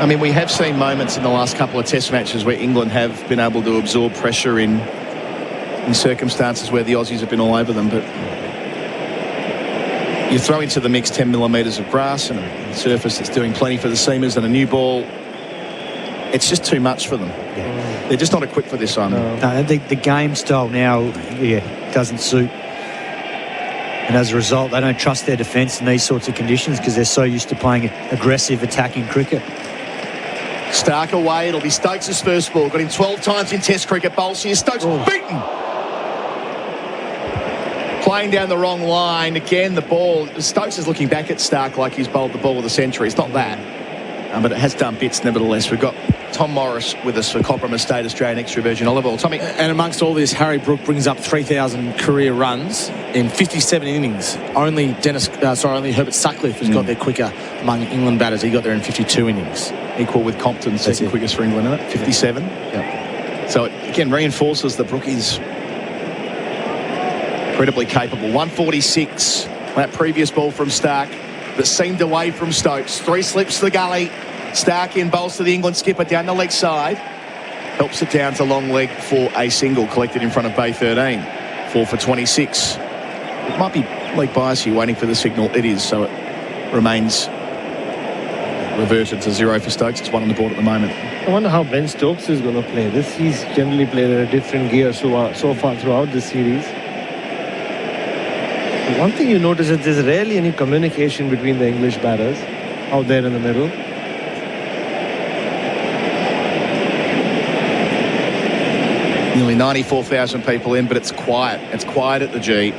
I mean, we have seen moments in the last couple of test matches where England have been able to absorb pressure in circumstances where the Aussies have been all over them, but you throw into the mix 10 millimetres of grass and a surface that's doing plenty for the seamers and a new ball, it's just too much for them. Yeah. They're just not equipped for this, Simon. No, the game style now, doesn't suit. And as a result, they don't trust their defence in these sorts of conditions because they're so used to playing aggressive attacking cricket. Stark away. It'll be Stokes' first ball. Got him 12 times in Test cricket. Bowls here. Stokes beaten. Playing down the wrong line. Again, the ball. Stokes is looking back at Stark like he's bowled the ball of the century. It's not that. But it has done bits nevertheless. We've got Tom Morris with us for Cobram Estate Australian Extra Virgin Olive Oil. Tommy. And amongst all this, Harry Brook brings up 3,000 career runs in 57 innings. Only Herbert Sutcliffe has got there quicker among England batters. He got there in 52 innings. Equal with Compton, second quickest for England, isn't it? 57. Yep. So it, again, reinforces that Brook is incredibly capable. 146. That previous ball from Stark that seemed away from Stokes. 3 slips to the gully. Stark in, bowls to the England skipper down the leg side. Helps it down to long leg for a single collected in front of Bay 13. 4 for 26. It might be leg bias here waiting for the signal. It is, so it remains reverted to 0 for Stokes. It's 1 on the board at the moment. I wonder how Ben Stokes is going to play this. He's generally played at a different gear so far throughout the series. One thing you notice is there's rarely any communication between the English batters out there in the middle. Nearly 94,000 people in, but it's quiet. It's quiet at the G.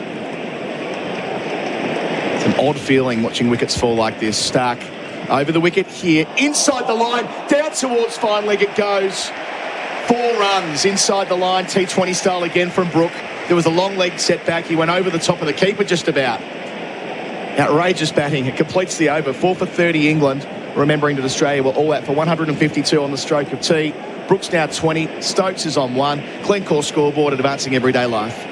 It's an odd feeling watching wickets fall like this. Stark over the wicket here, inside the line, down towards fine leg it goes. 4 runs inside the line, T20 style again from Brook. There was a long leg setback. He went over the top of the keeper just about. Outrageous batting. It completes the over. 4 for 30 England. Remembering that Australia were all out for 152 on the stroke of tea. Brook's now 20. Stokes is on 1. Glencore scoreboard advancing everyday life.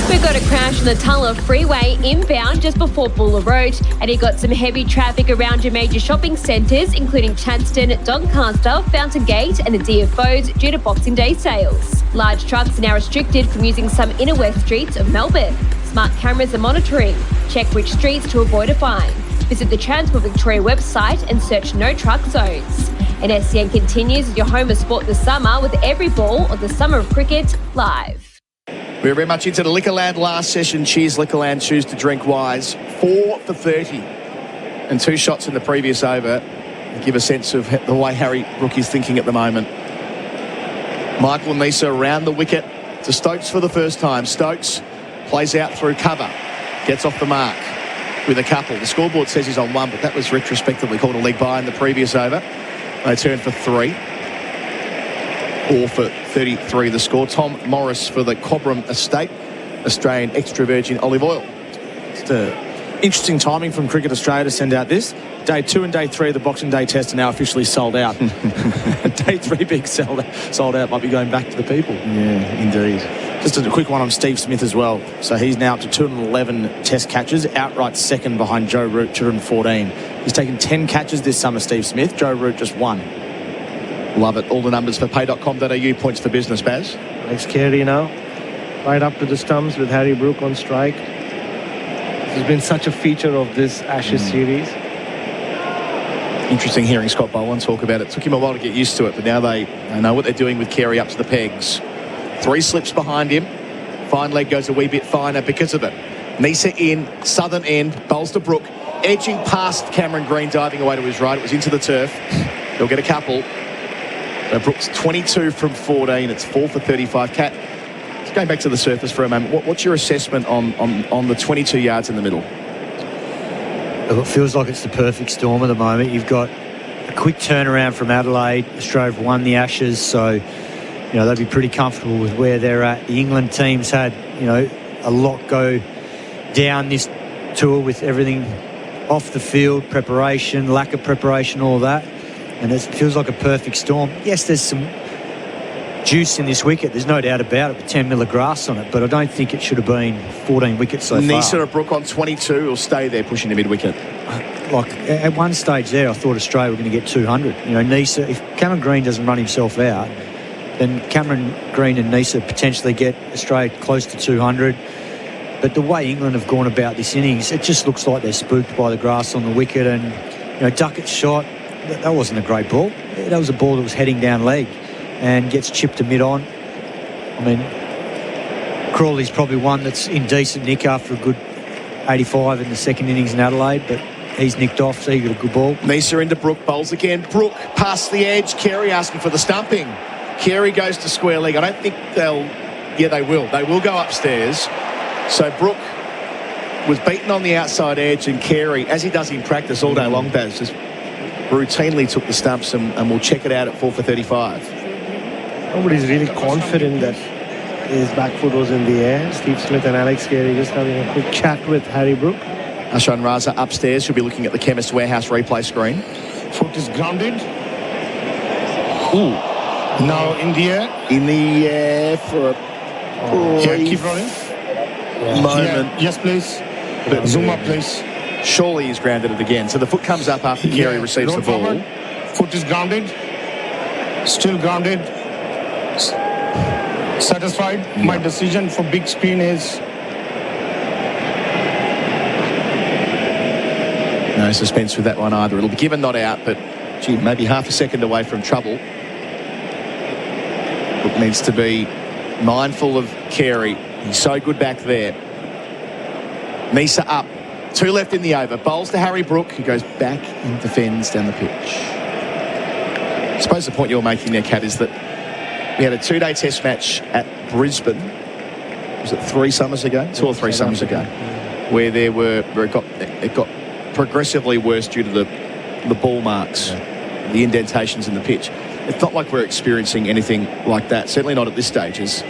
We got a crash on the Tulla Freeway inbound just before Buller Road, and it got some heavy traffic around your major shopping centres, including Chadstone, Doncaster, Fountain Gate and the DFOs due to Boxing Day sales. Large trucks are now restricted from using some inner west streets of Melbourne. Smart cameras are monitoring. Check which streets to avoid a fine. Visit the Transport Victoria website and search no truck zones. And SEN continues with your home of sport this summer with every ball of the Summer of Cricket live. We're very much into the Liquorland last session. Cheers, Liquorland. Choose to drink wise. 4 for 30. And 2 shots in the previous over. Give a sense of the way Harry Brook is thinking at the moment. Michael and Lisa around the wicket to Stokes for the first time. Stokes plays out through cover. Gets off the mark with a couple. The scoreboard says he's on 1, but that was retrospectively called a leg by in the previous over. They turn for 3. 4 for 33 the score. Tom Morris for the Cobram Estate Australian Extra Virgin Olive Oil. Just interesting timing from Cricket Australia to send out this. Day 2 and Day 3 of the Boxing Day test are now officially sold out. Day 3 being sold out might be going back to the people. Yeah, indeed. Just a quick one on Steve Smith as well. So he's now up to 211 test catches, outright second behind Joe Root, 214. He's taken 10 catches this summer, Steve Smith. Joe Root just 1. Love it. All the numbers for pay.com.au. Points for business, Baz. Next Carey now. Right up to the stumps with Harry Brook on strike. This has been such a feature of this Ashes series. Interesting hearing Scott Boland talk about it. Took him a while to get used to it, but now they know what they're doing with Carey up to the pegs. 3 slips behind him. Fine leg goes a wee bit finer because of it. Nisa in, southern end, bowls to Brook. Edging past Cameron Green, diving away to his right. It was into the turf. They'll get a couple. So Brook's 22 from 14. It's 4 for 35. Kat, just going back to the surface for a moment. What's your assessment on the 22 yards in the middle? It feels like it's the perfect storm at the moment. You've got a quick turnaround from Adelaide. Australia have won the Ashes, so they'd be pretty comfortable with where they're at. The England team's had a lot go down this tour with everything off the field, preparation, lack of preparation, all that. And it feels like a perfect storm. Yes, there's some juice in this wicket. There's no doubt about it with 10 mil of grass on it, but I don't think it should have been 14 wickets so far. Nisa or Brook on 22 will stay there pushing the mid-wicket. Like, at one stage there, I thought Australia were going to get 200. You know, Nisa, if Cameron Green doesn't run himself out, then Cameron Green and Nisa potentially get Australia close to 200. But the way England have gone about this innings, it just looks like they're spooked by the grass on the wicket. And, you know, Duckett's shot, that wasn't a great ball. That was a ball that was heading down leg and gets chipped to mid-on. I mean, Crawley's probably one that's in decent nick after a good 85 in the second innings in Adelaide, but he's nicked off, so he got a good ball. Nisa into Brook, bowls again. Brook past the edge. Carey asking for the stumping. Carey goes to square leg. I don't think they'll... Yeah, they will. They will go upstairs. So Brook was beaten on the outside edge, and Carey, as he does in practice all day long, Baz, just routinely took the stumps and will check it out at 4 for 35. Nobody's really confident that his back foot was in the air. Steve Smith and Alex Carey just having a quick chat with Harry Brook. Ashan Raza upstairs. She'll be looking at the Chemist Warehouse replay screen. Foot is grounded. Ooh. Now in the air. In the air for a keep rolling. moment. Yeah, yes, please. But zoom up, please. Surely he's grounded it again. So the foot comes up after Carey receives the ball. Forward. Foot is grounded. Still grounded. Satisfied. My decision for big screen is... No suspense with that one either. It'll be given not out, but gee, maybe half a second away from trouble. Brook needs to be mindful of Carey. He's so good back there. Nisa up. 2 left in the over. Bowls to Harry Brook, who goes back and defends down the pitch. I suppose the point you're making there, Kat, is that we had a 2-day test match at Brisbane. Was it 3 summers ago? 2 or 3 summers ago. Where it got progressively worse due to the ball marks, the indentations in the pitch. It's not like we're experiencing anything like that. Certainly not at this stage. There's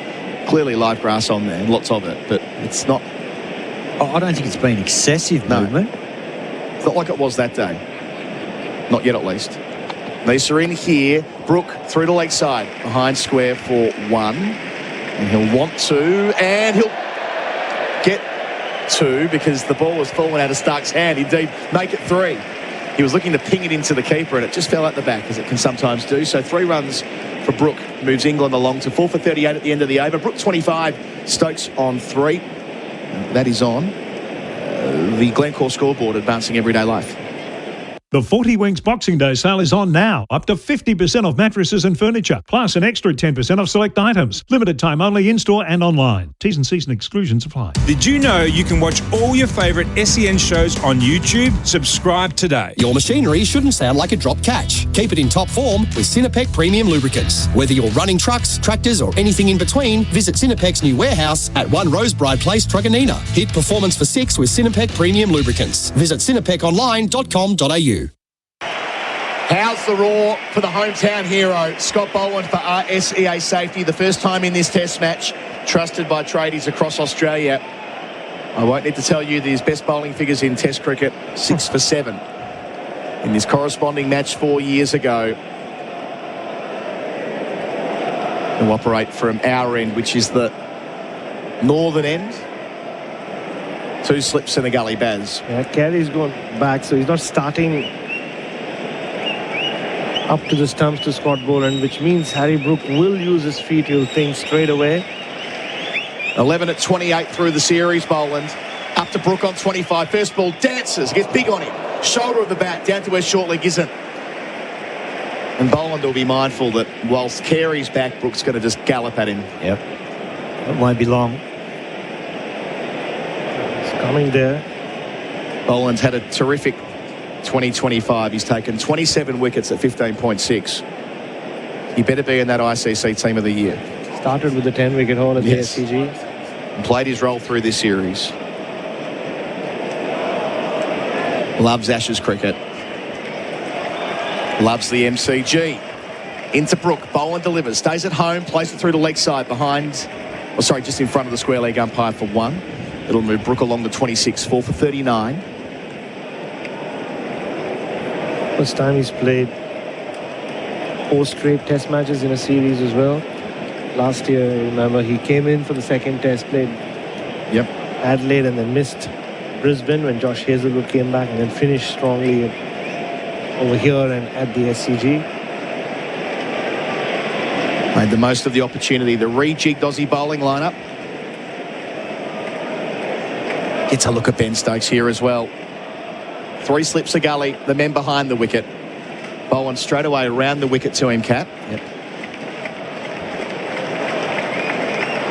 clearly live grass on there, lots of it, but it's not... I don't think it's been excessive movement. It's not like it was that day. Not yet, at least. Nisa in here. Brook through to leg side. Behind square for 1. And he'll want to. And he'll get 2 because the ball was falling out of Stark's hand. Indeed, make it 3. He was looking to ping it into the keeper and it just fell out the back, as it can sometimes do. So 3 runs for Brook moves England along to 4 for 38 at the end of the over. Brook 25, Stokes on 3. That is on the Glencore scoreboard, advancing everyday life. The 40 Winks Boxing Day sale is on now. Up to 50% off mattresses and furniture, plus an extra 10% off select items. Limited time only in-store and online. T's and C's and exclusions apply. Did you know you can watch all your favourite SEN shows on YouTube? Subscribe today. Your machinery shouldn't sound like a drop catch. Keep it in top form with Cinepec Premium Lubricants. Whether you're running trucks, tractors or anything in between, visit Cinepec's new warehouse at 1 Rosebride Place, Truganina. Hit performance for 6 with Cinepec Premium Lubricants. Visit cinepeconline.com.au. How's the roar for the hometown hero, Scott Boland, for RSEA safety. The first time in this test match, trusted by tradies across Australia. I won't need to tell you his best bowling figures in test cricket, 6 for 7. In this corresponding match 4 years ago. We'll operate from our end, which is the northern end. 2 slips in the gully, Baz. Yeah, Carey's gone back, so he's not starting up to the stumps to Scott Boland, which means Harry Brook will use his feet. He'll think straight away. 11 at 28 through the series, Boland. Up to Brook on 25. First ball dances, gets big on him. Shoulder of the bat, down to where short leg isn't. And Boland will be mindful that whilst Carey's back, Brook's going to just gallop at him. Yep. It won't be long. It's coming there. Boland's had a terrific 2025. He's taken 27 wickets at 15.6. He better be in that ICC Team of the Year. Started with the 10-wicket haul at the SCG. And played his role through this series. Loves Ashes cricket. Loves the MCG. Into Brook. Boland delivers. Stays at home. Plays it through to leg side behind... just in front of the square leg umpire for 1. It'll move Brook along to 26. 4 for 39. First time he's played 4 straight test matches in a series as well. Last year, remember, he came in for the second test, played Adelaide and then missed Brisbane when Josh Hazelwood came back, and then finished strongly over here and at the SCG. Made the most of the opportunity. The rejigged Aussie bowling lineup. Gets a look at Ben Stokes here as well. 3 slips a gully, the men behind the wicket. Boland straight away around the wicket to him, Cap.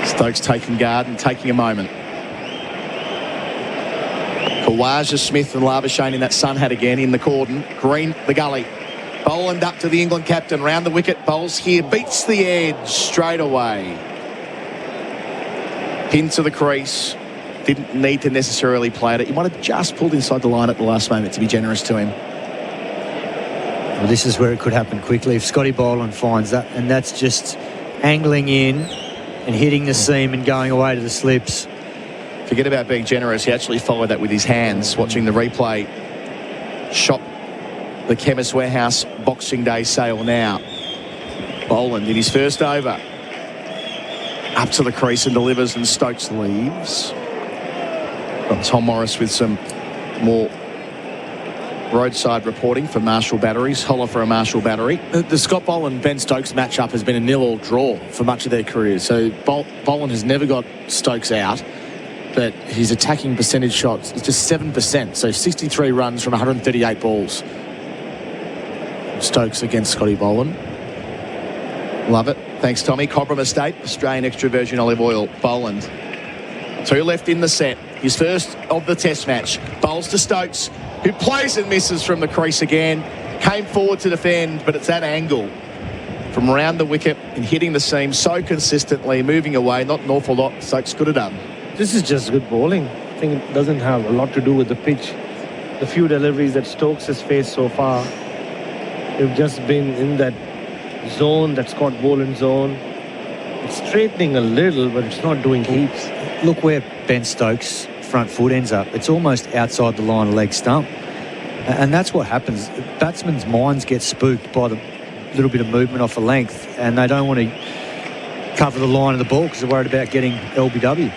Stokes taking guard and taking a moment. Kawaja, Smith and Labuschagne in that sun hat again in the cordon. Green, the gully. Boland up to the England captain, round the wicket. Bowls here, beats the edge straight away. Pin to the crease. Didn't need to necessarily play it. He might have just pulled inside the line at the last moment, to be generous to him. Well, this is where it could happen quickly if Scotty Boland finds that, and that's just angling in and hitting the seam and going away to the slips. Forget about being generous. He actually followed that with his hands. Watching the replay. Shot the Chemist Warehouse Boxing Day sale now. Boland in his first over. Up to the crease and delivers, and Stokes leaves. Got Tom Morris with some more roadside reporting for Marshall Batteries. Holler for a Marshall Battery. The Scott Boland Ben Stokes matchup has been a 0-0 draw for much of their careers. So Boland has never got Stokes out, but his attacking percentage shots is just 7%. So 63 runs from 138 balls. Stokes against Scotty Boland. Love it. Thanks, Tommy. Cobram Estate, Australian extra virgin olive oil. Boland. 2 left in the set. His first of the test match. Bowls to Stokes, who plays and misses from the crease again. Came forward to defend, but it's that angle from around the wicket and hitting the seam so consistently, moving away. Not an awful lot Stokes could have done. This is just good bowling. I think it doesn't have a lot to do with the pitch. The few deliveries that Stokes has faced so far, they've just been in that zone, that Scott Boland zone. It's straightening a little, but it's not doing heaps. Look where Ben Stokes' front foot ends up. It's almost outside the line of leg stump. And that's what happens. Batsmen's minds get spooked by the little bit of movement off a length, and they don't want to cover the line of the ball because they're worried about getting LBW.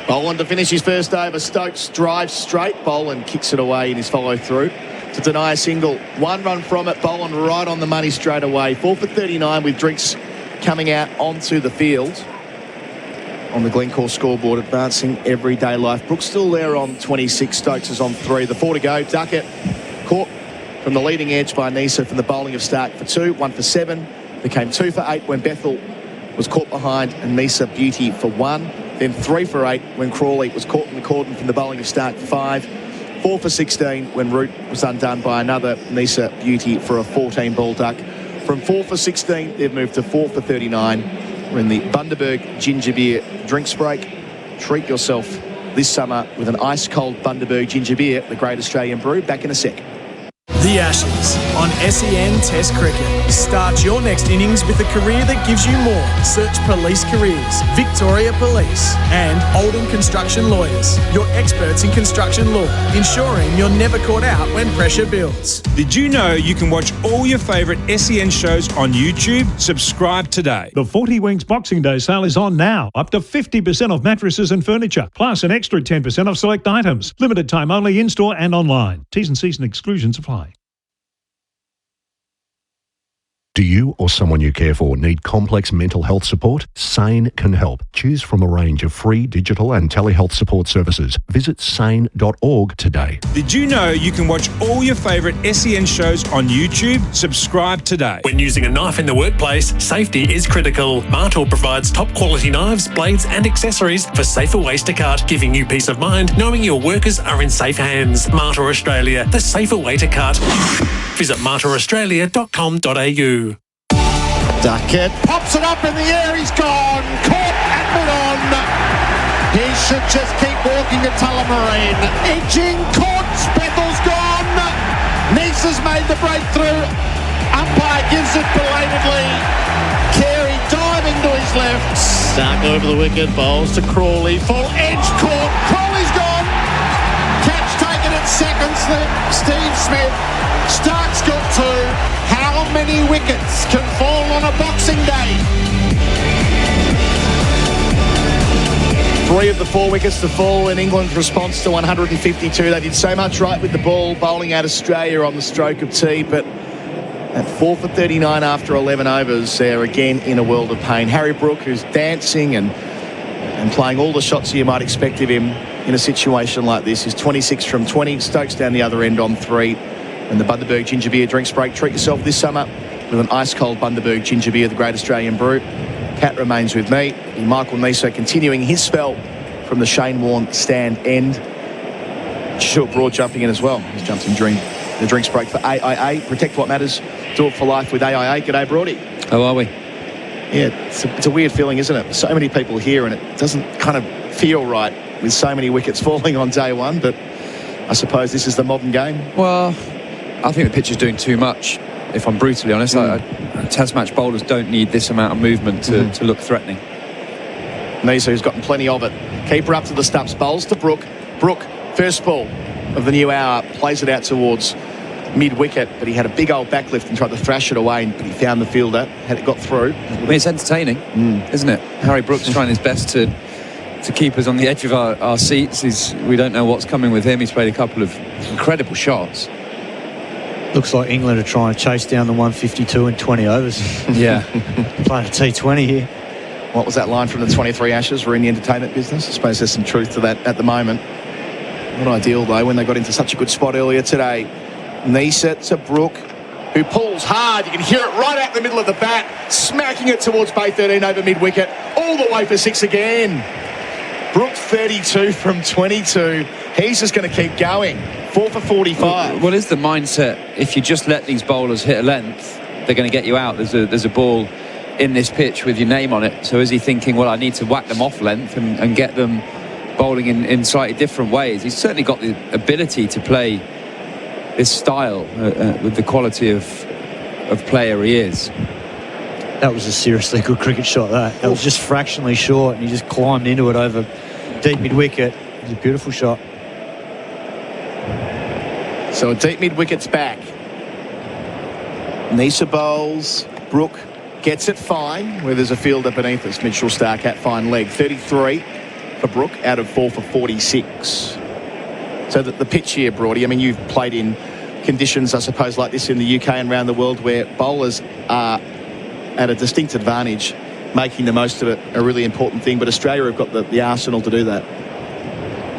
Boland to finish his first over. Stokes drives straight. Boland kicks it away in his follow-through to deny a single. 1 run from it. Boland right on the money straight away. 4 for 39 with Drinks coming out onto the field. On the Glencore scoreboard, advancing everyday life. Brooks still there on 26. Stokes is on 3. The 4 to go. Duckett caught from the leading edge by Nisa from the bowling of Stark for 2. 1 for 7. Became 2 for 8 when Bethel was caught behind, and Nisa Beauty for 1. Then 3 for 8 when Crawley was caught in the cordon from the bowling of Stark for 5. 4 for 16 when Root was undone by another Nisa Beauty for a 14-ball duck. From 4 for 16, they've moved to 4 for 39. We're in the Bundaberg Ginger Beer Drinks Break. Treat yourself this summer with an ice-cold Bundaberg Ginger Beer, the great Australian brew. Back in a sec. The Ashes on SEN Test Cricket. Start your next innings with a career that gives you more. Search Police Careers, Victoria Police, and Oldham Construction Lawyers, your experts in construction law, ensuring you're never caught out when pressure builds. Did you know you can watch all your favourite SEN shows on YouTube? Subscribe today. The 40 Winks Boxing Day sale is on now. Up to 50% off mattresses and furniture, plus an extra 10% off select items. Limited time only in-store and online. T's and C's and exclusions apply. Do you or someone you care for need complex mental health support? SANE can help. Choose from a range of free digital and telehealth support services. Visit sane.org today. Did you know you can watch all your favourite SEN shows on YouTube? Subscribe today. When using a knife in the workplace, safety is critical. Martel provides top quality knives, blades and accessories for safer ways to cut, giving you peace of mind knowing your workers are in safe hands. Martel Australia, the safer way to cut. Visit martelaustralia.com.au. Duckett pops it up in the air, he's gone, caught and put on. He should just keep walking at Tullamarine. Edging, caught, Bethel's gone. Nisa's made the breakthrough. Umpire gives it belatedly. Carey diving to his left. Stark over the wicket, bowls to Crawley. Full edge caught, Crawley's gone. Catch taken at second slip, Steve Smith. Stark's got 2. How many wickets can fall on a Boxing Day? 3 of the 4 wickets to fall in England's response to 152. They did so much right with the ball, bowling out Australia on the stroke of tea, but at 4 for 39 after 11 overs, they're again in a world of pain. Harry Brook, who's dancing and playing all the shots you might expect of him in a situation like this, is 26 from 20. Stokes down the other end on 3. And the Bundaberg Ginger Beer drinks break. Treat yourself this summer with an ice-cold Bundaberg Ginger Beer, the Great Australian Brew. Cat remains with me. And Michael Niso continuing his spell from the Shane Warne stand end. Stuart Broad jumping in as well. He's jumped in during the drinks break for AIA. Protect what matters. Do it for life with AIA. G'day, Broady. How are we? Yeah, it's a weird feeling, isn't it? So many people here, and it doesn't kind of feel right with so many wickets falling on day one, but I suppose this is the modern game. Well, I think the pitch is doing too much, if I'm brutally honest. Test match bowlers don't need this amount of movement to look threatening. Nisa, who's gotten plenty of it. Keeper up to the stumps, bowls to Brook. Brook, first ball of the new hour, plays it out towards mid-wicket, but he had a big old backlift and tried to thrash it away, but he found the fielder, had it got through. I mean, it's entertaining, isn't it? Harry Brook's trying his best to keep us on the edge of our seats. We don't know what's coming with him. He's played a couple of incredible shots. Looks like England are trying to chase down the 152 in 20 overs. Yeah. Playing a T20 here. What was that line from the 23 Ashes? We're in the entertainment business. I suppose there's some truth to that at the moment. Not ideal, though, when they got into such a good spot earlier today. Nisa to Brook, who pulls hard. You can hear it right out the middle of the bat, smacking it towards Bay 13 over mid-wicket, all the way for 6 again. Brook 32 from 22. He's just going to keep going. 4 for 45. What is the mindset? If you just let these bowlers hit a length, they're going to get you out. There's a ball in this pitch with your name on it. So is he thinking, well, I need to whack them off length and get them bowling in slightly different ways? He's certainly got the ability to play this style with the quality of player he is. That was a seriously good cricket shot, that. That was just fractionally short, and he just climbed into it over deep mid-wicket. It was a beautiful shot. So a deep mid-wicket's back. Nisa bowls. Brook gets it fine, where there's a fielder beneath us. Mitchell Stark at fine leg. 33 for Brook out of 4 for 46. So that the pitch here, Broady, I mean, you've played in conditions, I suppose, like this in the UK and around the world, where bowlers are at a distinct advantage. Making the most of it, a really important thing. But Australia have got the arsenal to do that.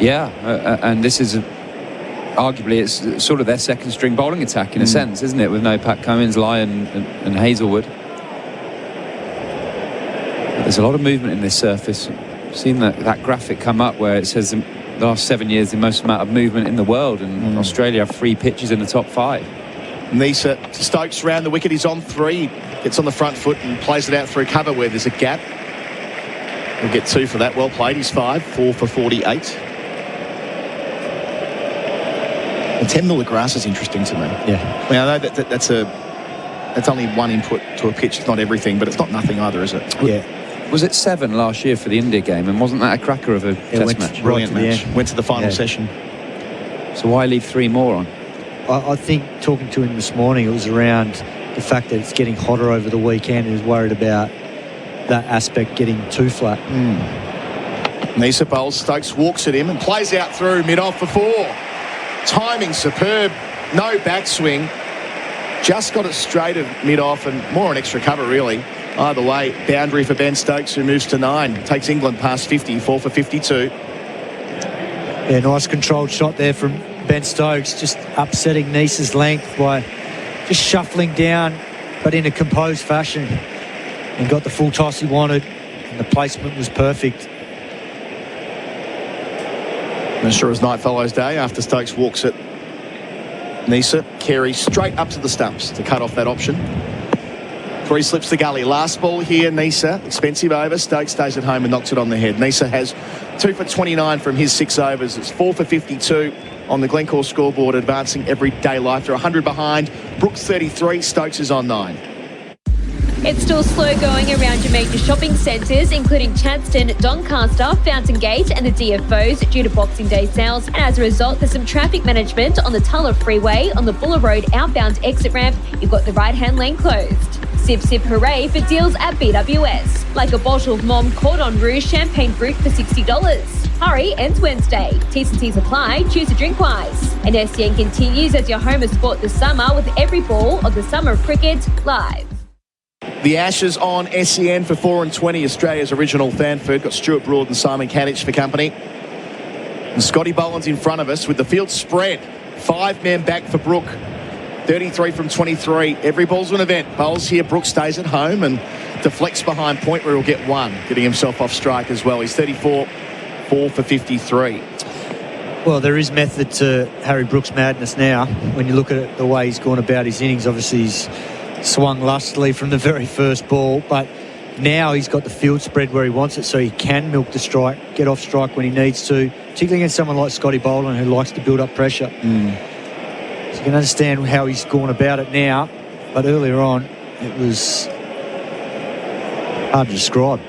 Yeah, and this is arguably it's sort of their second string bowling attack in a sense, isn't it? With no Pat Cummins, Lyon and Hazelwood. But there's a lot of movement in this surface. I've seen that graphic come up where it says the last 7 years the most amount of movement in the world, and Australia have 3 pitches in the top 5. Nisa to Stokes round the wicket. He's on 3. Gets on the front foot and plays it out through cover where there's a gap. We'll get 2 for that. Well played. He's 5. 4 for 48. And 10 mil of grass is interesting to me. Yeah. I mean, I know that's only one input to a pitch. It's not everything, but it's not nothing either, is it? Yeah. Was it 7 last year for the India game, and wasn't that a cracker of a test match? Brilliant match. Went to the final session. So why leave 3 more on? I think talking to him this morning, it was around the fact that it's getting hotter over the weekend. He was worried about that aspect getting too flat. Nisa bowls. Stokes walks at him and plays out through mid-off for 4. Timing superb. No backswing. Just got it straight at mid-off and more on extra cover, really. Either way, boundary for Ben Stokes, who moves to 9. Takes England past 50. 4 for 52. Yeah, nice controlled shot there from Ben Stokes, just upsetting Nisa's length by just shuffling down, but in a composed fashion, and got the full toss he wanted, and the placement was perfect. And sure as night follows day after Stokes walks it. Nisa carries straight up to the stumps to cut off that option. 3 slips the gully. Last ball here, Nisa. Expensive over. Stokes stays at home and knocks it on the head. Nisa has 2 for 29 from his 6 overs. It's 4 for 52 on the Glencore scoreboard, advancing everyday life. They're 100 behind. Brooks 33. Stokes is on 9. It's still slow going around your major shopping centres, including Chadstone, Doncaster, Fountain Gate and the DFOs due to Boxing Day sales. And as a result, there's some traffic management on the Tulla Freeway on the Buller Road outbound exit ramp. You've got the right-hand lane closed. Sip Sip Hooray for deals at BWS. Like a bottle of Mom Cordon Rouge Champagne Brut for $60. Hurry, ends Wednesday. T&Ts apply, choose to drink wise. And SEN continues as your home of sport this summer with every ball of the Summer of Cricket live. The Ashes on SEN for 4 and 20, Australia's original Thanford. Got Stuart Broad and Simon Katich for company. And Scotty Boland's in front of us with the field spread. 5 men back for Brook. 33 from 23. Every ball's an event. Bowls here. Brook stays at home and deflects behind point where he'll get 1, getting himself off strike as well. He's 34, 4 for 53. Well, there is method to Harry Brook's madness now. When you look at it, the way he's gone about his innings, obviously he's swung lustily from the very first ball, but now he's got the field spread where he wants it, so he can milk the strike, get off strike when he needs to, particularly against someone like Scotty Boland who likes to build up pressure. So you can understand how he's gone about it now, but earlier on it was hard to describe.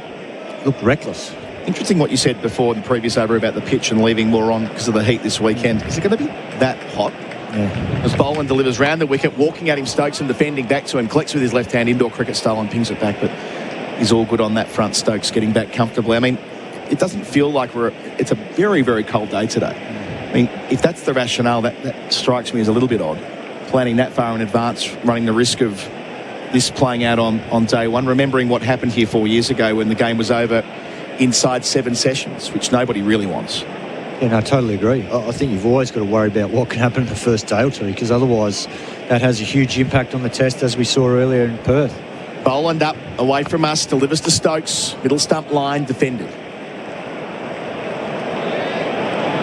It looked reckless. Interesting what you said before in the previous over about the pitch and leaving more on because of the heat this weekend. Is it going to be that hot? Yeah. As Boland delivers round the wicket, walking at him, Stokes and defending back to him, collects with his left hand, indoor cricket style, and pings it back, but he's all good on that front. Stokes getting back comfortably. I mean, it doesn't feel like it's a very, very cold day today. I mean, if that's the rationale, that strikes me as a little bit odd. Planning that far in advance, running the risk of this playing out on day one, remembering what happened here 4 years ago when the game was over inside 7 sessions, which nobody really wants. Yeah, no, I totally agree. I think you've always got to worry about what can happen in the first day or two, because otherwise that has a huge impact on the test, as we saw earlier in Perth. Boland up, away from us, delivers to Stokes, middle stump line, defended.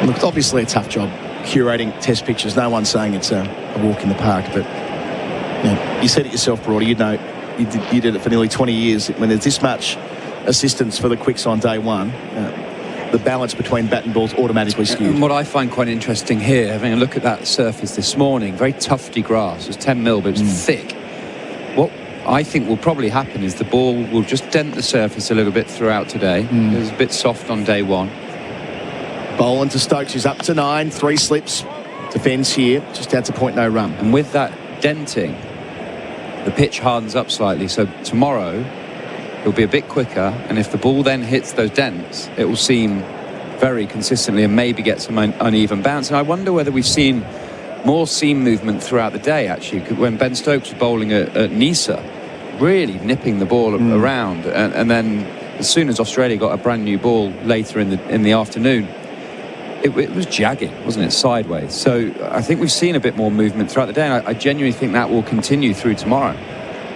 Look, obviously a tough job curating test pictures. No one's saying it's a walk in the park, but you said it yourself, Brody. You know, you did it for nearly 20 years. When there's this much assistance for the quicks on day one, the balance between bat and ball's automatically skewed. And what I find quite interesting here, having a look at that surface this morning, very tufty grass. It was 10 mil, but it was thick. What I think will probably happen is the ball will just dent the surface a little bit throughout today. It was a bit soft on day one. Boland to Stokes, who's up to 9, 3 slips. Defends here, just out to point, no run. And with that denting, the pitch hardens up slightly. So tomorrow, it'll be a bit quicker, and if the ball then hits those dents, it will seem very consistently and maybe get some uneven bounce. And I wonder whether we've seen more seam movement throughout the day, actually. When Ben Stokes was bowling at Nisa, really nipping the ball around, and then as soon as Australia got a brand new ball later in the afternoon, it was jagging, wasn't it, sideways. So I think we've seen a bit more movement throughout the day, and I genuinely think that will continue through tomorrow.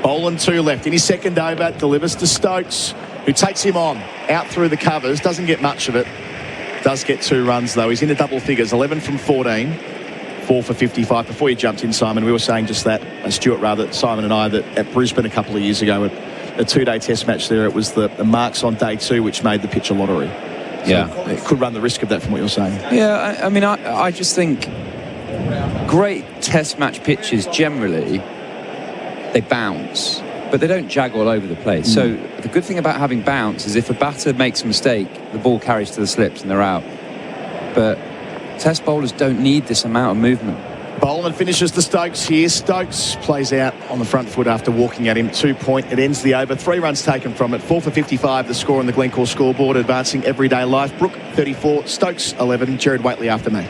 Boland 2 left. In his second over, delivers to Stokes, who takes him on, out through the covers, doesn't get much of it. Does get 2 runs, though. He's into double figures, 11 from 14, 4 for 55. Before you jumped in, Simon, we were saying just that, Stuart rather, Simon and I, that at Brisbane a couple of years ago, at a 2-day test match there, it was the marks on day 2 which made the pitch a lottery. So it could run the risk of that from what you're saying. Yeah, I mean, I just think great test match pitches generally, they bounce, but they don't jag all over the place. So the good thing about having bounce is if a batter makes a mistake, the ball carries to the slips and they're out. But test bowlers don't need this amount of movement. Boland finishes to Stokes here. Stokes plays out on the front foot after walking at him. 2 point. It ends the over. 3 runs taken from it. 4 for 55, the score on the Glencore scoreboard, advancing everyday life. Brook 34, Stokes 11, Gerard Whateley after me.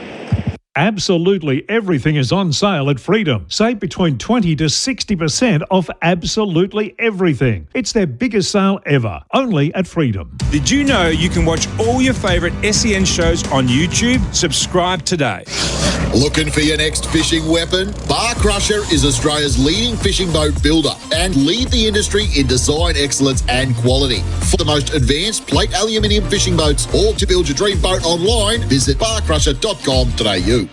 Absolutely everything is on sale at Freedom. Save between 20 to 60% off absolutely everything. It's their biggest sale ever, only at Freedom. Did you know you can watch all your favourite SEN shows on YouTube? Subscribe today. Looking for your next fishing weapon? Bar Crusher is Australia's leading fishing boat builder and lead the industry in design excellence and quality. For the most advanced plate aluminium fishing boats or to build your dream boat online, visit barcrusher.com.au.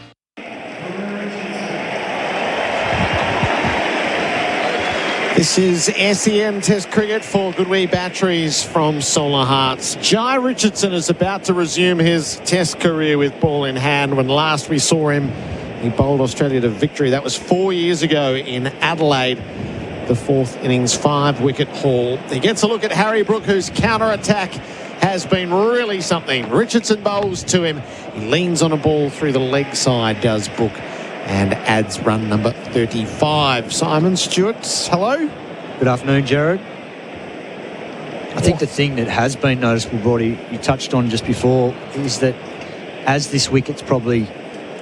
This is SEN Test Cricket for Goodwee Batteries from Solar Hearts. Jai Richardson is about to resume his Test career with ball in hand. When last we saw him, he bowled Australia to victory. That was 4 years ago in Adelaide. The 4th innings 5-wicket haul. He gets a look at Harry Brook, whose counter-attack has been really something. Richardson bowls to him. He leans on a ball through the leg side, does Brook, and adds run number 35. Simon, Stuart, hello. Good afternoon, Gerard. I think the thing that has been noticeable, Brody, you touched on just before, is that as this wicket's probably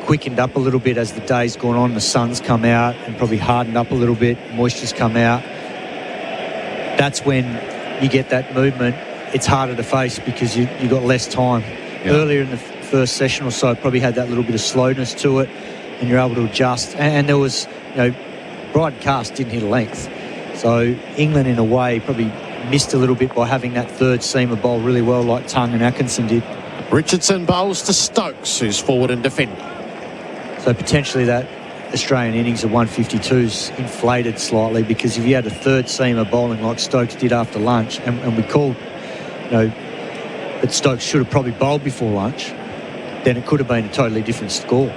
quickened up a little bit as the day's gone on, the sun's come out and probably hardened up a little bit, moisture's come out, that's when you get that movement. It's harder to face because you got less time. Yeah. Earlier in the first session or so, it probably had that little bit of slowness to it and you're able to adjust. And there was, Brighton Cast didn't hit a length. So England, in a way, probably missed a little bit by having that third seamer bowl really well like Tongue and Atkinson did. Richardson bowls to Stokes, who's forward and defending. So potentially that Australian innings of 152's inflated slightly, because if you had a third seamer bowling like Stokes did after lunch, and we called, that Stokes should have probably bowled before lunch, then it could have been a totally different score.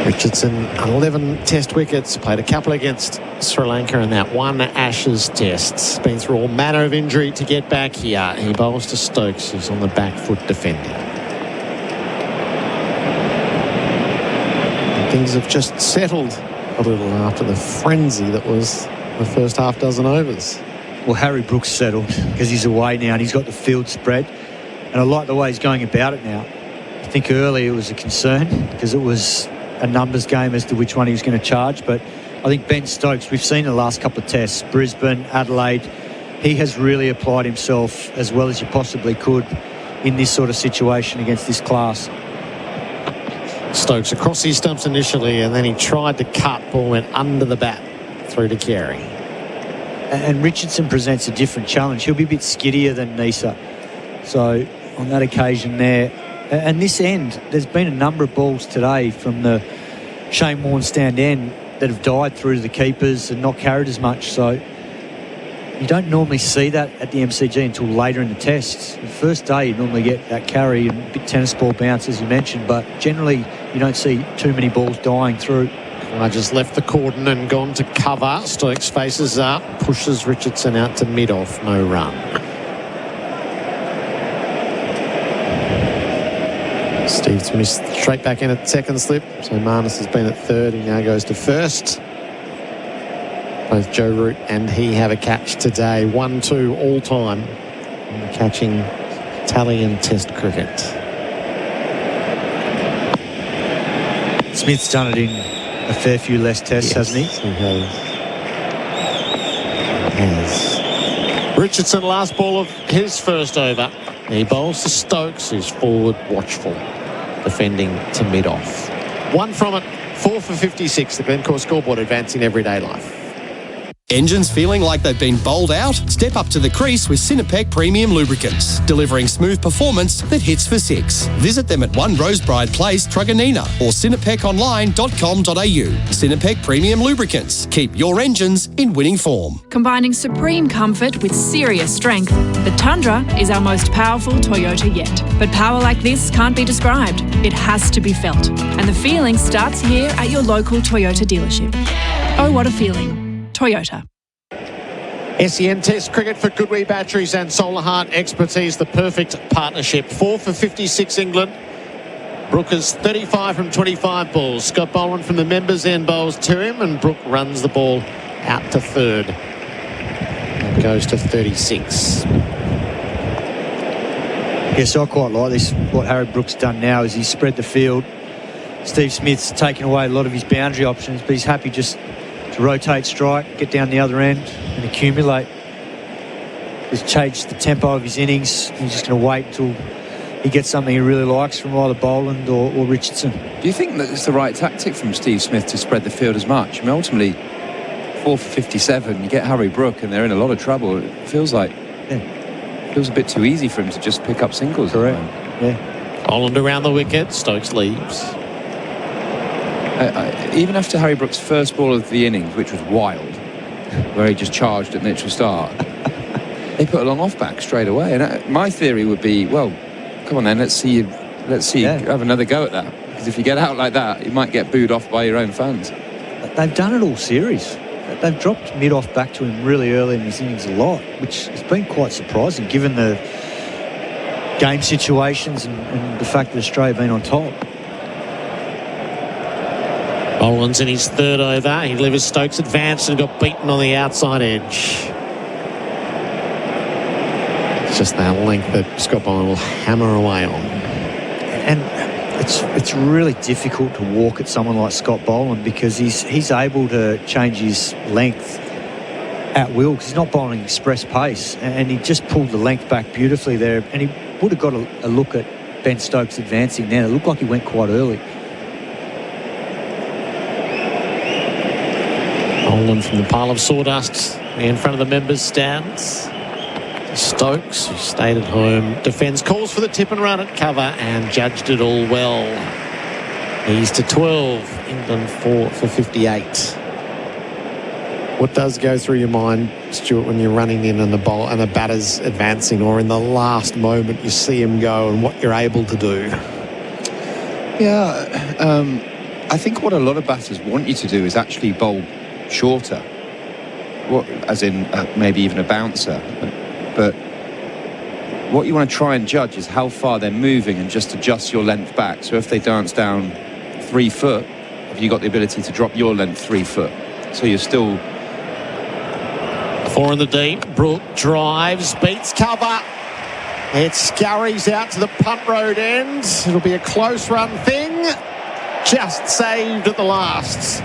Richardson, 11 test wickets, played a couple against Sri Lanka in that one Ashes test. Been through all manner of injury to get back here. He bowls to Stokes, who's on the back foot defending. And things have just settled a little after the frenzy that was the first half dozen overs. Well, Harry Brooks settled because he's away now and he's got the field spread. And I like the way he's going about it now. I think earlier it was a concern because it was a numbers game as to which one he was going to charge, but I think Ben Stokes, we've seen the last couple of tests, Brisbane, Adelaide, he has really applied himself as well as you possibly could in this sort of situation against this class. Stokes across his stumps initially, and then he tried to cut, ball went under the bat through to Carey. And Richardson presents a different challenge. He'll be a bit skiddier than Nisa, so on that occasion there. And this end, there's been a number of balls today from the Shane Warne stand end that have died through to the keepers and not carried as much. So you don't normally see that at the MCG until later in the tests. The first day you normally get that carry and a bit tennis ball bounce, as you mentioned, but generally you don't see too many balls dying through. I just left the cordon and gone to cover. Stokes faces up, pushes Richardson out to mid-off, no run. Steve Smith straight back in at second slip. So Marnus has been at third. He now goes to first. Both Joe Root and he have a catch today. 1-2 all time in the catching tally in Test cricket. Smith's done it in a fair few less tests, hasn't he? He has. Richardson, last ball of his first over. He bowls to Stokes, who's forward watchful, defending to mid-off. One from it, 4 for 56. The Glencore scoreboard advancing everyday life. Engines feeling like they've been bowled out? Step up to the crease with Sinopec Premium Lubricants, delivering smooth performance that hits for six. Visit them at 1 Rosebride Place, Truganina, or sinopeconline.com.au. Sinopec Premium Lubricants. Keep your engines in winning form. Combining supreme comfort with serious strength, the Tundra is our most powerful Toyota yet. But power like this can't be described. It has to be felt. And the feeling starts here at your local Toyota dealership. Oh, what a feeling. Toyota. SEN Test cricket for Goodwee batteries and Solar Heart expertise, the perfect partnership. 4 for 56 England. Brooker's 35 from 25 balls. Scott Boland from the members' end bowls to him, and Brook runs the ball out to third. And goes to 36. Yes, I quite like this. What Harry Brook's done now is he's spread the field. Steve Smith's taken away a lot of his boundary options, but he's happy just to rotate strike, get down the other end and accumulate. He's changed the tempo of his innings. He's just going to wait until he gets something he really likes from either Boland or Richardson. Do you think that it's the right tactic from Steve Smith to spread the field as much? I mean, ultimately, 4 for 57, you get Harry Brook and they're in a lot of trouble. It feels like it feels a bit too easy for him to just pick up singles. Correct. Yeah. Boland around the wicket, Stokes leaves. Even after Harry Brook's first ball of the innings, which was wild, where he just charged at Mitchell Stark, they put a long off back straight away. And my theory would be, well, come on then, let's see you have another go at that. Because if you get out like that, you might get booed off by your own fans. They've done it all series. They've dropped mid-off back to him really early in his innings a lot, which has been quite surprising given the game situations and the fact that Australia have been on top. Boland's in his third over. He delivers Stokes advanced and got beaten on the outside edge. It's just that length that Scott Boland will hammer away on. And it's really difficult to walk at someone like Scott Boland because he's able to change his length at will because he's not bowling express pace, and he just pulled the length back beautifully there, and he would have got a look at Ben Stokes advancing then. It looked like he went quite early. Boland from the pile of sawdust in front of the members' stands. Stokes, who stayed at home, defends, calls for the tip and run at cover and judged it all well. He's to 12, England 4 for 58. What does go through your mind, Stuart, when you're running in and the ball and the batter's advancing, or in the last moment you see him go and what you're able to do? Yeah, I think what a lot of batters want you to do is actually bowl shorter, as in maybe even a bouncer. But what you want to try and judge is how far they're moving and just adjust your length back. So if they dance down 3 foot, have you got the ability to drop your length 3 foot? So you're still... 4 in the deep. Brook drives, beats cover. It scurries out to the punt road end. It'll be a close run thing. Just saved at the last.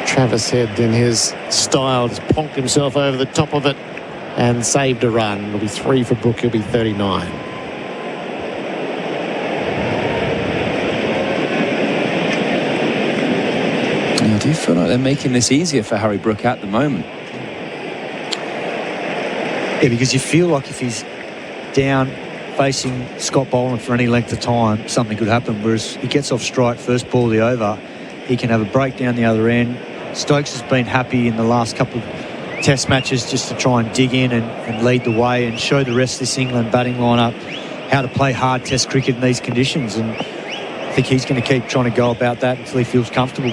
Travis Head, in his style, just plonked himself over the top of it and saved a run. It'll be 3 for Brook. He'll be 39. I do feel like they're making this easier for Harry Brook at the moment. Yeah, because you feel like if he's down facing Scott Boland for any length of time, something could happen. Whereas he gets off strike, first ball of the over, he can have a break down the other end. Stokes has been happy in the last couple of test matches just to try and dig in and lead the way and show the rest of this England batting lineup how to play hard test cricket in these conditions. And I think he's going to keep trying to go about that until he feels comfortable.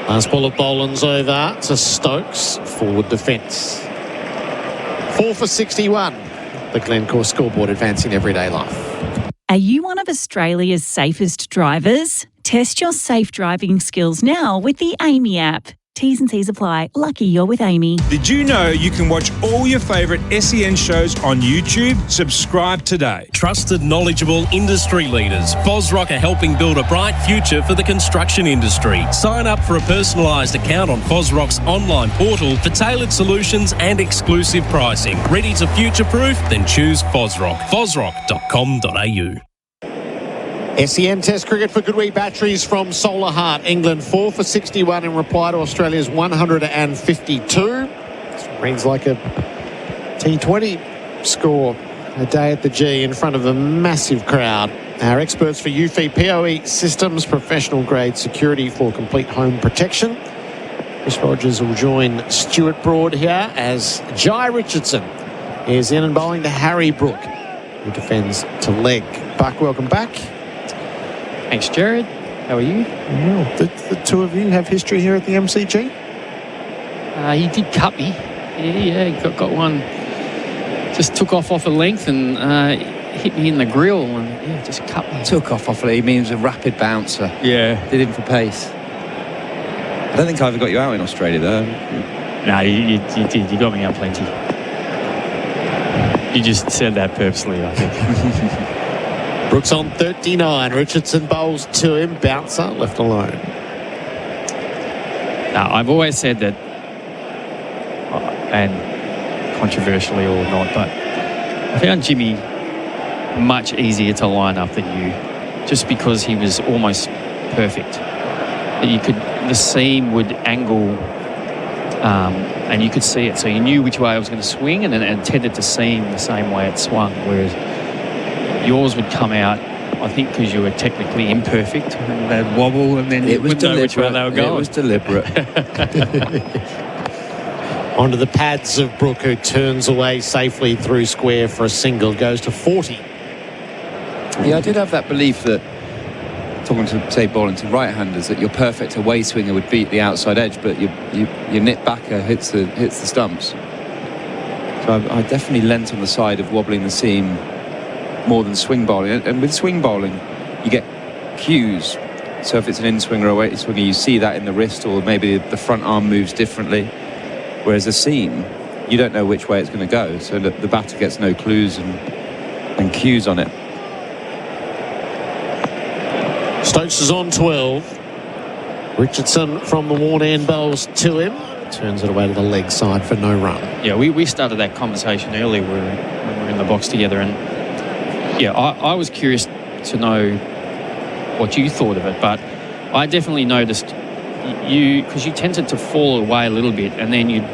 Last ball of Boland's over to Stokes. Forward defence. 4 for 61. The Glencore scoreboard advancing everyday life. Are you one of Australia's safest drivers? Test your safe driving skills now with the Amy app. T's and C's apply. Lucky you're with Amy. Did you know you can watch all your favourite SEN shows on YouTube? Subscribe today. Trusted, knowledgeable industry leaders. Fosrock are helping build a bright future for the construction industry. Sign up for a personalised account on Fosrock's online portal for tailored solutions and exclusive pricing. Ready to future-proof? Then choose Fosrock. Fosrock.com.au. SEN Test cricket for Goodwee batteries from Solar Heart. England 4 for 61 in reply to Australia's 152. This reads like a T20 score. A day at the G in front of a massive crowd. Our experts for UFI PoE systems, professional grade security for complete home protection. Chris Rogers will join Stuart Broad here as Jai Richardson is in and bowling to Harry Brook, who defends to leg. Buck, welcome back. Thanks, Gerard. How are you? Well, the two of you have history here at the MCG? He did cut me. Yeah, he got one. Just took off a length and hit me in the grill and just cut me. Took off he means a rapid bouncer. Yeah. Did him for pace. I don't think I ever got you out in Australia, though. No, you did. You got me out plenty. You just said that purposely, I think. Brooks on 39. Richardson bowls to him. Bouncer left alone. Now, I've always said that, and controversially or not, but I found Jimmy much easier to line up than you, just because he was almost perfect. The seam would angle, and you could see it, so you knew which way I was going to swing, and tended to seam the same way it swung, whereas yours would come out, I think, because you were technically imperfect, and they'd wobble, and then you wouldn't know which way they were going. It was deliberate. Onto the pads of Brook, who turns away safely through square for a single, goes to 40. Yeah, I did have that belief that, talking to, say, Boland to right-handers, that your perfect away swinger would beat the outside edge, but your nip backer hits the stumps. So I definitely leant on the side of wobbling the seam more than swing bowling. And with swing bowling, you get cues. So if it's an in-swinger or a weighted swinger, you see that in the wrist, or maybe the front arm moves differently. Whereas a seam, you don't know which way it's going to go. So the batter gets no clues and cues on it. Stokes is on 12. Richardson from the worn end bowls to him. Turns it away to the leg side for no run. Yeah, we started that conversation earlier when we were in the box together. And, yeah, I was curious to know what you thought of it. But I definitely noticed because you tended to fall away a little bit and then you'd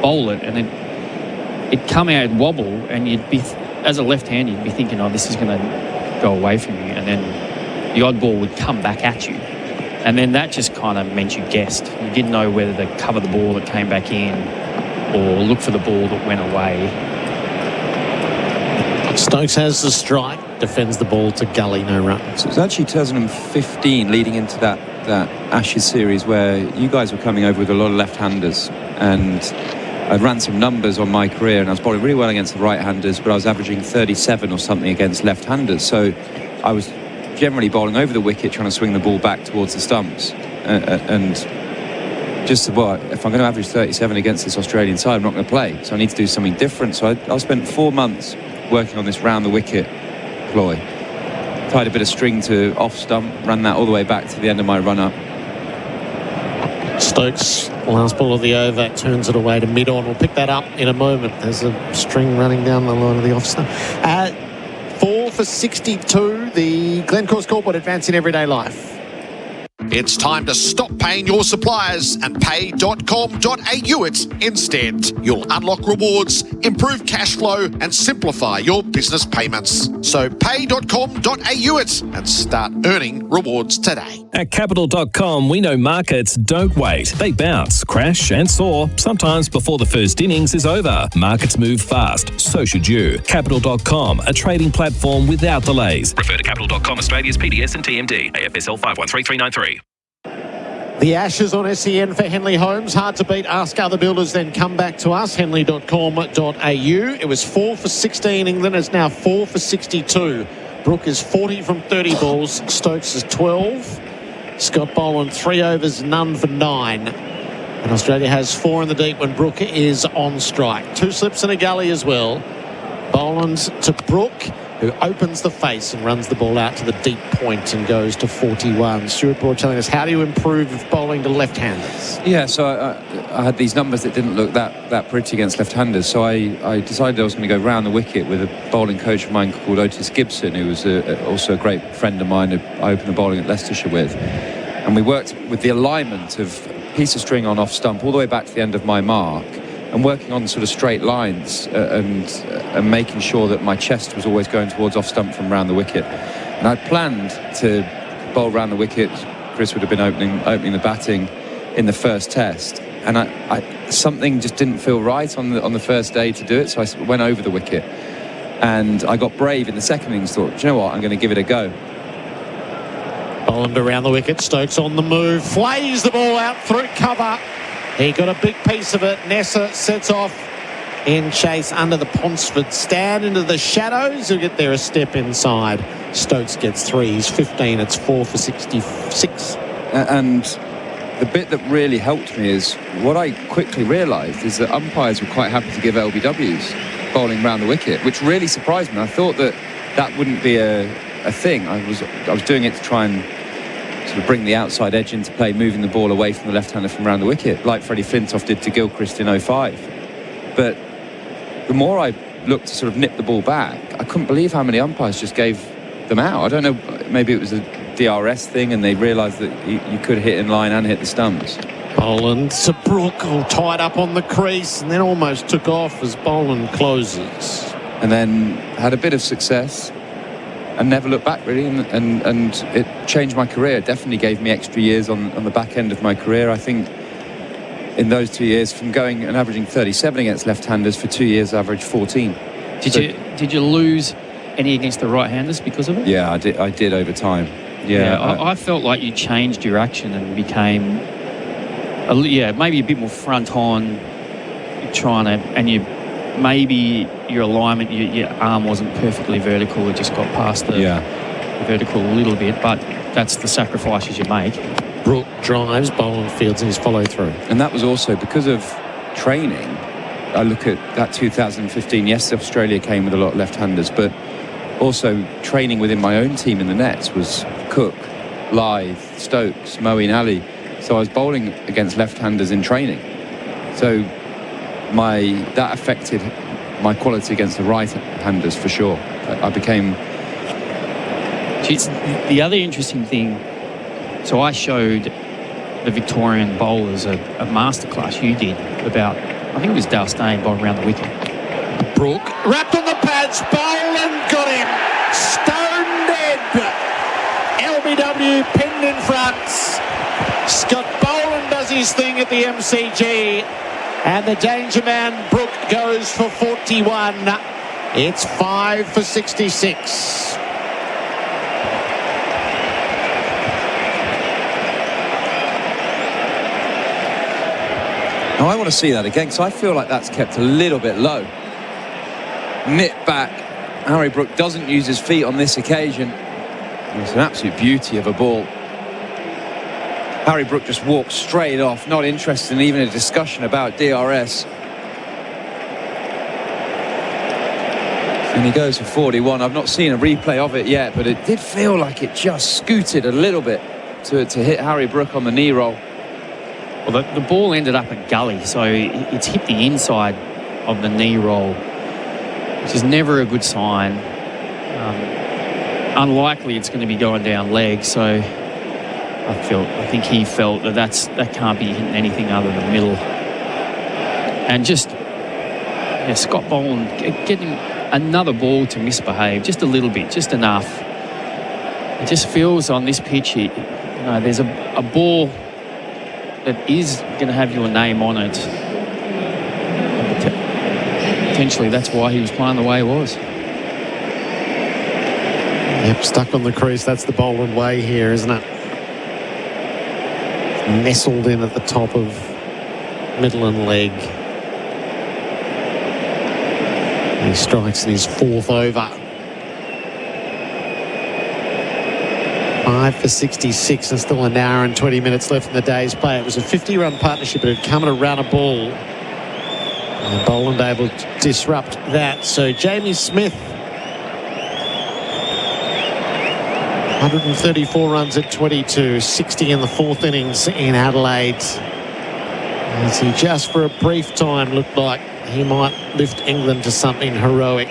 bowl it and then it'd come out, wobble, and you'd be, as a left-hander, you'd be thinking, oh, this is going to go away from you. And then the odd ball would come back at you. And then that just kind of meant you guessed. You didn't know whether to cover the ball that came back in or look for the ball that went away. Stokes has the strike, defends the ball to gully, no run. So it was actually 2015 leading into that Ashes series where you guys were coming over with a lot of left-handers, and I ran some numbers on my career and I was bowling really well against the right-handers, but I was averaging 37 or something against left-handers. So I was generally bowling over the wicket, trying to swing the ball back towards the stumps. And just, well, if I'm going to average 37 against this Australian side, I'm not going to play. So I need to do something different. So I spent 4 months working on this round the wicket ploy. Tied a bit of string to off stump, ran that all the way back to the end of my run-up. Stokes, last ball of the over, turns it away to mid-on. We'll pick that up in a moment. There's a string running down the line of the off stump. 4 for 62, the Glencore scoreboard advancing everyday life. It's time to stop paying your suppliers and pay.com.au it instead. You'll unlock rewards, improve cash flow and simplify your business payments. So pay.com.au it and start earning rewards today. At Capital.com, we know markets don't wait. They bounce, crash and soar, sometimes before the first innings is over. Markets move fast, so should you. Capital.com, a trading platform without delays. Refer to Capital.com, Australia's PDS and TMD, AFSL 513393. The Ashes on SEN for Henley Holmes. Hard to beat. Ask other builders, then come back to us. Henley.com.au. It was 4 for 16. England is now 4 for 62. Brooke is 40 from 30 balls. Stokes is 12. Scott Boland 3 overs, none for 9. And Australia has 4 in the deep when Brooke is on strike. 2 slips and a gully as well. Boland to Brooke, who opens the face and runs the ball out to the deep point and goes to 41. Stuart Broad telling us, how do you improve bowling to left-handers? Yeah, so I had these numbers that didn't look that pretty against left-handers, so I decided I was going to go round the wicket with a bowling coach of mine called Otis Gibson, who was also a great friend of mine who I opened the bowling at Leicestershire with. And we worked with the alignment of a piece of string on off-stump all the way back to the end of my mark, and working on sort of straight lines and making sure that my chest was always going towards off stump from round the wicket. And I planned to bowl round the wicket. Chris would have been opening the batting in the first test, and I something just didn't feel right on the first day to do it, so I went over the wicket. And I got brave in the second innings, thought, do you know what, I'm going to give it a go. Boland around the wicket, Stokes on the move, flays the ball out through cover. He got a big piece of it. Nessa sets off in chase under the Ponsford stand into the shadows. He'll get there a step inside. Stokes gets 3. He's 15. It's 4 for 66. And the bit that really helped me is what I quickly realised is that umpires were quite happy to give LBWs bowling round the wicket, which really surprised me. I thought that wouldn't be a thing. I was doing it to try and sort of bring the outside edge into play, moving the ball away from the left-hander from around the wicket, like Freddie Flintoff did to Gilchrist in 05. But the more I looked to sort of nip the ball back, I couldn't believe how many umpires just gave them out. I don't know, maybe it was a DRS thing and they realised that you could hit in line and hit the stumps. Boland to Brooke, all tied up on the crease and then almost took off as Boland closes. And then had a bit of success and never looked back really, and it changed my career. It definitely gave me extra years on the back end of my career. I think in those 2 years, from going and averaging 37 against left-handers, for 2 years I averaged 14. Did you lose any against the right-handers because of it? Yeah, I did over time. Yeah, I felt like you changed your action and became maybe a bit more front on, trying to, and you maybe your alignment, your arm wasn't perfectly vertical. It just got past the vertical a little bit, but that's the sacrifices you make. Brook drives, Boland fields his follow-through. And that was also because of training. I look at that 2015, yes, Australia came with a lot of left-handers, but also training within my own team in the nets was Cook, Lyth, Stokes, Moeen Ali. So I was bowling against left-handers in training. So that affected my quality against the right-handers for sure. I became... The other interesting thing, so I showed the Victorian bowlers a masterclass you did about, I think it was Dale Steyn bowling around the wicket. Brook wrapped on the pads, Boland got him, stone dead. LBW pinned in front. Scott Boland does his thing at the MCG, and the danger man Brook goes for 41. It's 5 for 66. Now I want to see that again, because I feel like that's kept a little bit low. Nip back. Harry Brook doesn't use his feet on this occasion. It's an absolute beauty of a ball. Harry Brook just walks straight off, not interested in even a discussion about DRS. And he goes for 41. I've not seen a replay of it yet, but it did feel like it just scooted a little bit to hit Harry Brook on the knee roll. Well, the ball ended up a gully, so it's hit the inside of the knee roll, which is never a good sign. Unlikely it's going to be going down leg, so I think he felt that can't be hitting anything other than middle. And just Scott Boland getting another ball to misbehave just a little bit, just enough. It just feels on this pitch, there's a ball that is going to have your name on it. Potentially that's why he was playing the way he was. Yep, stuck on the crease. That's the Boland way here, isn't it? Nestled in at the top of middle and leg. He strikes in his 4th over. 5 for 66 and still an hour and 20 minutes left in the day's play. It was a 50-run partnership, but it had come at a run of ball. And Boland able to disrupt that. So Jamie Smith, 134 runs at 22, 60 in the 4th innings in Adelaide. As he just for a brief time looked like he might lift England to something heroic.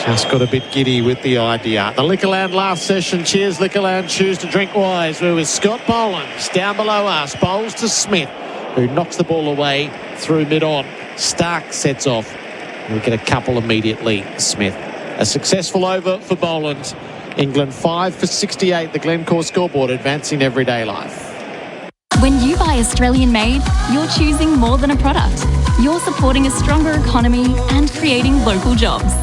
Just got a bit giddy with the idea. The Liquorland last session. Cheers, Liquorland. Choose to drink wise. We're with Scott Boland. Down below us. Bowls to Smith, who knocks the ball away through mid-on. Stark sets off. We'll get a couple immediately, Smith. A successful over for Boland. England 5 for 68. The Glencore scoreboard advancing everyday life. When you buy Australian made, you're choosing more than a product. You're supporting a stronger economy and creating local jobs.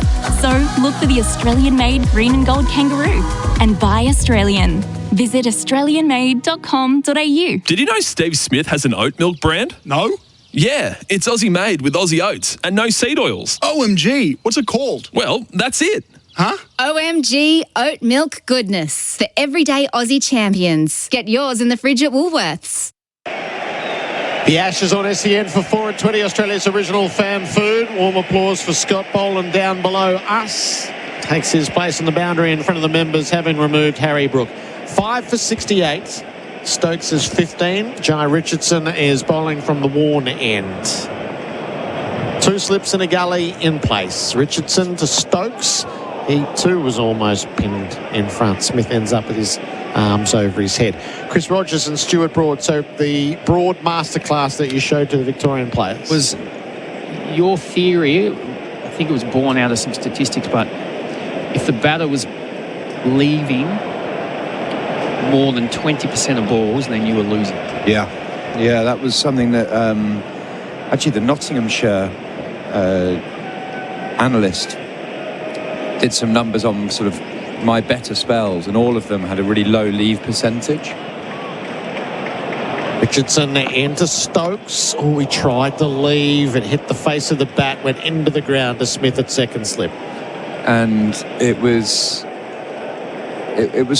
So look for the Australian made green and gold kangaroo and buy Australian. Visit australianmade.com.au. Did you know Steve Smith has an oat milk brand? No. Yeah, it's Aussie made with Aussie oats and no seed oils. OMG, what's it called? Well, that's it. Huh? OMG oat milk goodness for everyday Aussie champions. Get yours in the fridge at Woolworths. The Ashes on SEN for 4 and 20, Australia's original fan food. Warm applause for Scott Boland down below us. Takes his place on the boundary in front of the members, having removed Harry Brook. 5 for 68. Stokes is 15. Jai Richardson is bowling from the worn end. 2 slips in a gully in place. Richardson to Stokes. He too was almost pinned in front. Smith ends up with his arms over his head. Chris Rogers and Stuart Broad. So the Broad masterclass that you showed to the Victorian players was your theory. I think it was born out of some statistics, but if the batter was leaving more than 20% of balls, then you were losing. Yeah, that was something that actually the Nottinghamshire analyst did some numbers on sort of my better spells, and all of them had a really low leave percentage. Richardson into Stokes. Oh, he tried to leave and hit the face of the bat, went into the ground to Smith at second slip. And it was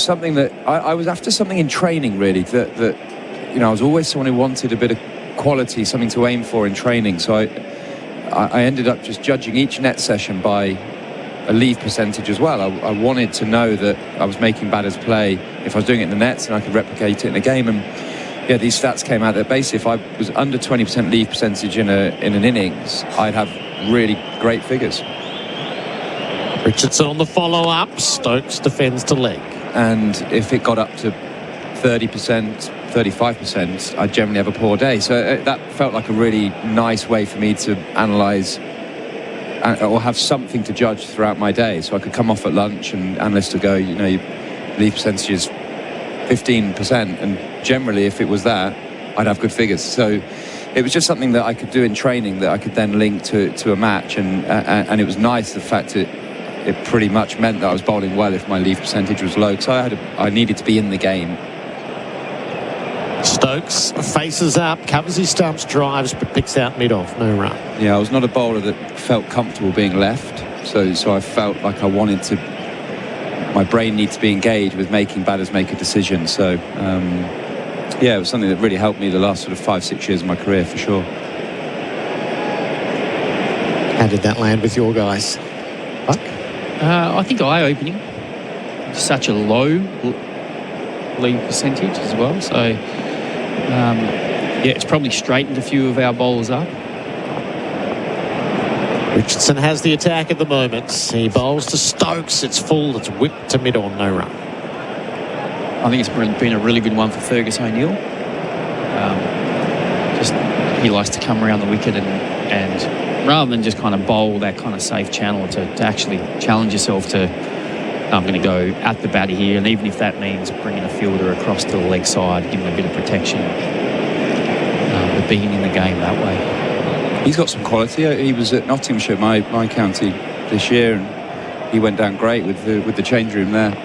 something that I was after, something in training really, that I was always someone who wanted a bit of quality, something to aim for in training. So I ended up just judging each net session by a leave percentage as well. I wanted to know that I was making batters play if I was doing it in the nets, and I could replicate it in a game. And yeah, these stats came out that basically if I was under 20% leave percentage in an innings, I'd have really great figures. Richardson on the follow-up. Stokes defends to leg. And if it got up to 30%, 35%, I'd generally have a poor day. So that felt like a really nice way for me to analyse or have something to judge throughout my day. So I could come off at lunch and analysts would go, your leave percentage is 15%. And generally, if it was that, I'd have good figures. So it was just something that I could do in training that I could then link to a match. And it was nice, the fact that it pretty much meant that I was bowling well if my leave percentage was low. So I needed to be in the game. Stokes faces up, covers his stumps, drives, but picks out mid-off, no run. Yeah, I was not a bowler that felt comfortable being left. So I felt like I wanted to... My brain needs to be engaged with making batters make a decision. So, yeah, it was something that really helped me the last sort of 5-6 years of my career, for sure. How did that land with your guys? Buck? I think eye-opening. Such a low leave percentage as well. So, yeah, it's probably straightened a few of our bowlers up. Richardson has the attack at the moment. He bowls to Stokes. It's full. It's whipped to mid-on, no run. I think it's been a really good one for Fergus O'Neill. Just he likes to come around the wicket and rather than just kind of bowl that kind of safe channel to actually challenge yourself to, I'm going to go at the batter here, and even if that means bringing a fielder across to the leg side, give him a bit of protection, but being in the game that way. He's got some quality. He was at Nottinghamshire, my county, this year, and he went down great with the change room there.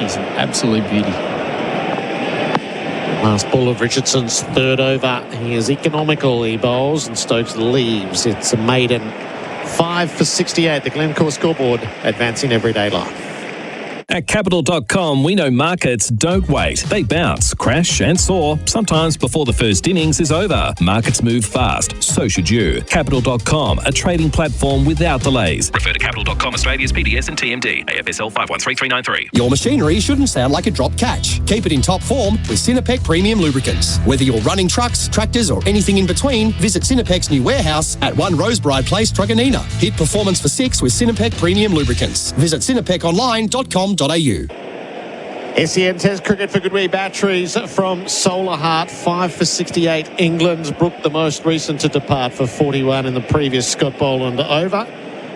He's an absolute beauty. Last ball of Richardson's third over. He is economical. He bowls and Stokes leaves. It's a maiden 5 for 68. The Glencore scoreboard advancing everyday life. At Capital.com, we know markets don't wait. They bounce, crash and soar, sometimes before the first innings is over. Markets move fast, so should you. Capital.com, a trading platform without delays. Refer to Capital.com Australia's PDS and TMD, AFSL 513393. Your machinery shouldn't sound like a drop catch. Keep it in top form with Sinopec Premium Lubricants. Whether you're running trucks, tractors or anything in between, visit Sinopec's new warehouse at 1 Rosebride Place, Truganina. Hit performance for 6 with Sinopec Premium Lubricants. Visit sinopeconline.com.au. SEN Test cricket for Goodwee batteries from Solar Heart. 5 for 68. England's Brook, the most recent to depart for 41 in the previous Scott Boland over.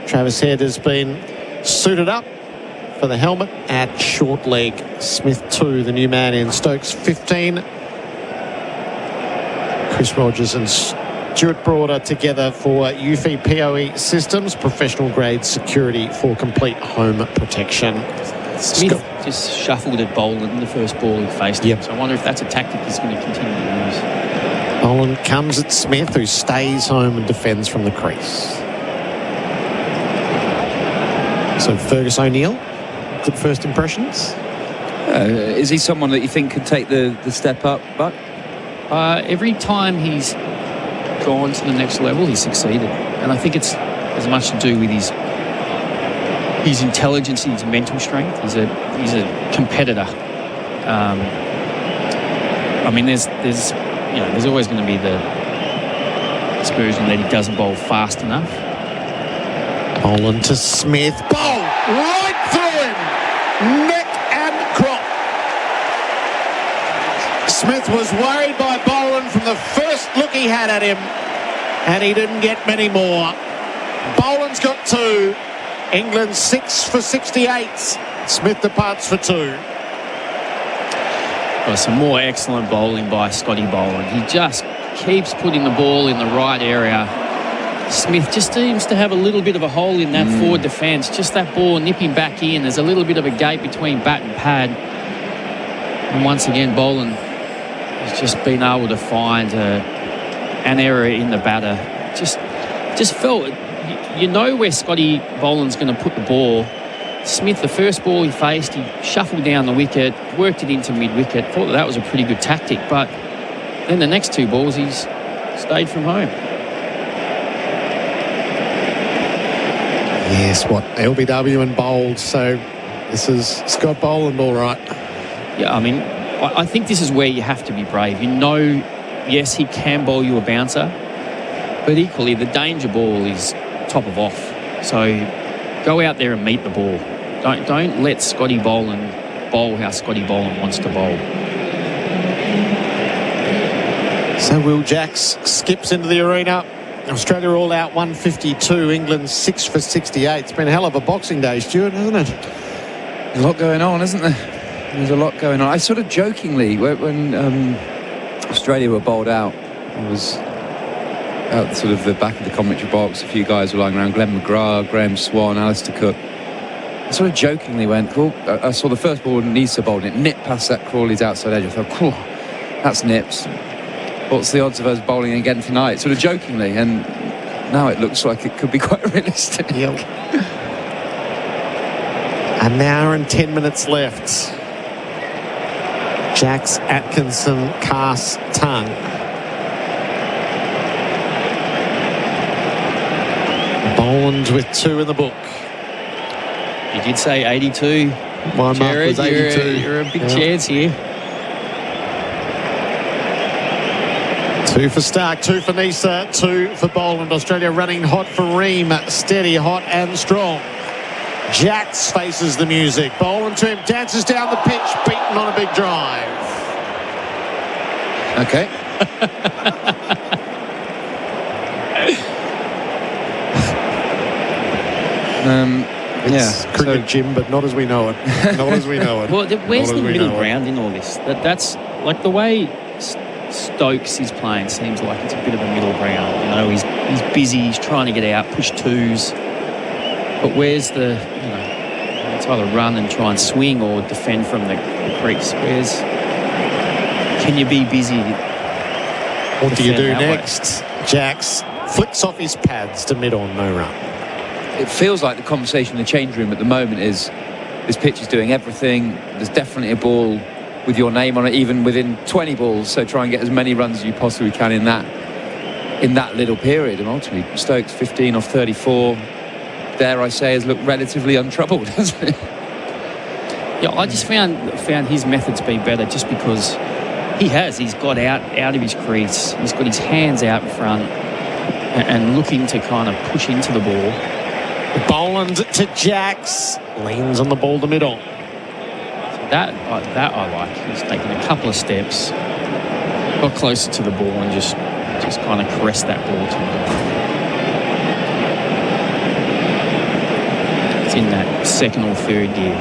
Travis Head has been suited up for the helmet at short leg. Smith 2, the new man in. Stokes 15. Chris Rogers and Stuart Broader together for UFI POE Systems, professional grade security for complete home protection. Smith just shuffled at Boland in the first ball he faced him. So I wonder if that's a tactic he's going to continue to use. Boland comes at Smith, who stays home and defends from the crease. So Fergus O'Neill, good first impressions? Is he someone that you think could take the step up, Buck? Every time he's gone to the next level, he's succeeded. And I think it's as much to do with his intelligence and his mental strength. He's a competitor. I mean, there's always going to be the aspersion that he doesn't bowl fast enough. Boland to Smith. Bowl right through him, neck and crop. Smith was worried by Boland from the first look he had at him, and he didn't get many more. Boland's got 2. England 6 for 68. Smith departs for 2. Well, some more excellent bowling by Scotty Boland. He just keeps putting the ball in the right area. Smith just seems to have a little bit of a hole in that forward defence. Just that ball nipping back in. There's a little bit of a gap between bat and pad. And once again, Boland is just been able to find an error in the batter. Just felt, you know where Scotty Boland's going to put the ball. Smith, the first ball he faced, he shuffled down the wicket, worked it into mid-wicket. Thought that was a pretty good tactic, but then the next two balls he's stayed from home. Yes, LBW and bowled, so this is Scott Boland, all right. Yeah, I mean, I think this is where you have to be brave. You know, yes, he can bowl you a bouncer, but equally the danger ball is top of off. So go out there and meet the ball. Don't let Scotty Boland bowl how Scotty Boland wants to bowl. So Will Jacks skips into the arena. Australia all out 152, England 6 for 68. It's been a hell of a Boxing Day, Stuart, hasn't it? There's a lot going on, isn't there? There's a lot going on. I sort of jokingly, when Australia were bowled out, I was out sort of the back of the commentary box. A few guys were lying around, Glenn McGrath, Graham Swan, Alistair Cook. I sort of jokingly went, cool. I saw the first ball and Nisa bowled it, nipped past that Crawley's outside edge. I thought, cool, that's nips. What's the odds of us bowling again tonight? Sort of jokingly, and now it looks like it could be quite realistic. Yep. An hour and 10 minutes left. Jacks, Atkinson, Cass, Tongue. Boland with 2 in the book. You did say 82. My Gerard, mark was 82. You're a big chance here. 2 for Stark, 2 for Nisa, 2 for Boland. Australia running hot for Ream. Steady, hot and strong. Jacks faces the music. Boland to him, dances down the pitch, beaten on a big drive. Okay. It's cricket, Jim, but not as we know it. Not as we know it. Well, where's the middle ground in all this? That's like the way Stokes is playing seems like it's a bit of a middle ground. You know, he's busy, he's trying to get out, push twos. But where's the, you know, it's either run and try and swing or defend from the crease. Can you be busy? What do you do next? Jacks flicks off his pads to mid-on, no run. It feels like the conversation in the change room at the moment is this pitch is doing everything. There's definitely a ball with your name on it, even within 20 balls. So try and get as many runs as you possibly can in that little period. And ultimately, Stokes 15 off 34. Dare I say, has looked relatively untroubled, hasn't it? Yeah, I just found his methods be better just because he's got out of his crease. He's got his hands out in front and looking to kind of push into the ball. Boland to Jacks, leans on the ball to middle. That I like. He's taken a couple of steps, got closer to the ball and just kind of caressed that ball to him. It's in that second or third gear.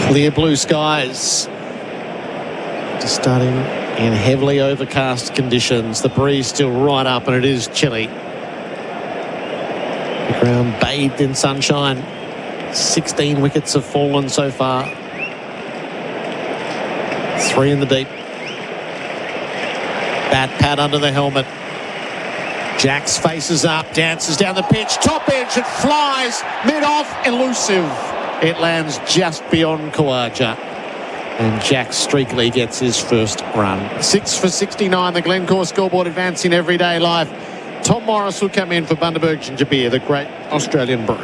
Clear blue skies. Just starting in heavily overcast conditions. The breeze still right up and it is chilly. The ground bathed in sunshine. 16 wickets have fallen so far. 3 in the deep. Bat pad under the helmet. Jacks faces up, dances down the pitch. Top edge, it flies. Mid-off, elusive. It lands just beyond Khawaja. And Jack Streakley gets his first run. 6 for 69, the Glencore scoreboard advancing every day live. Tom Morris will come in for Bundaberg Ginger Beer, the great Australian brew.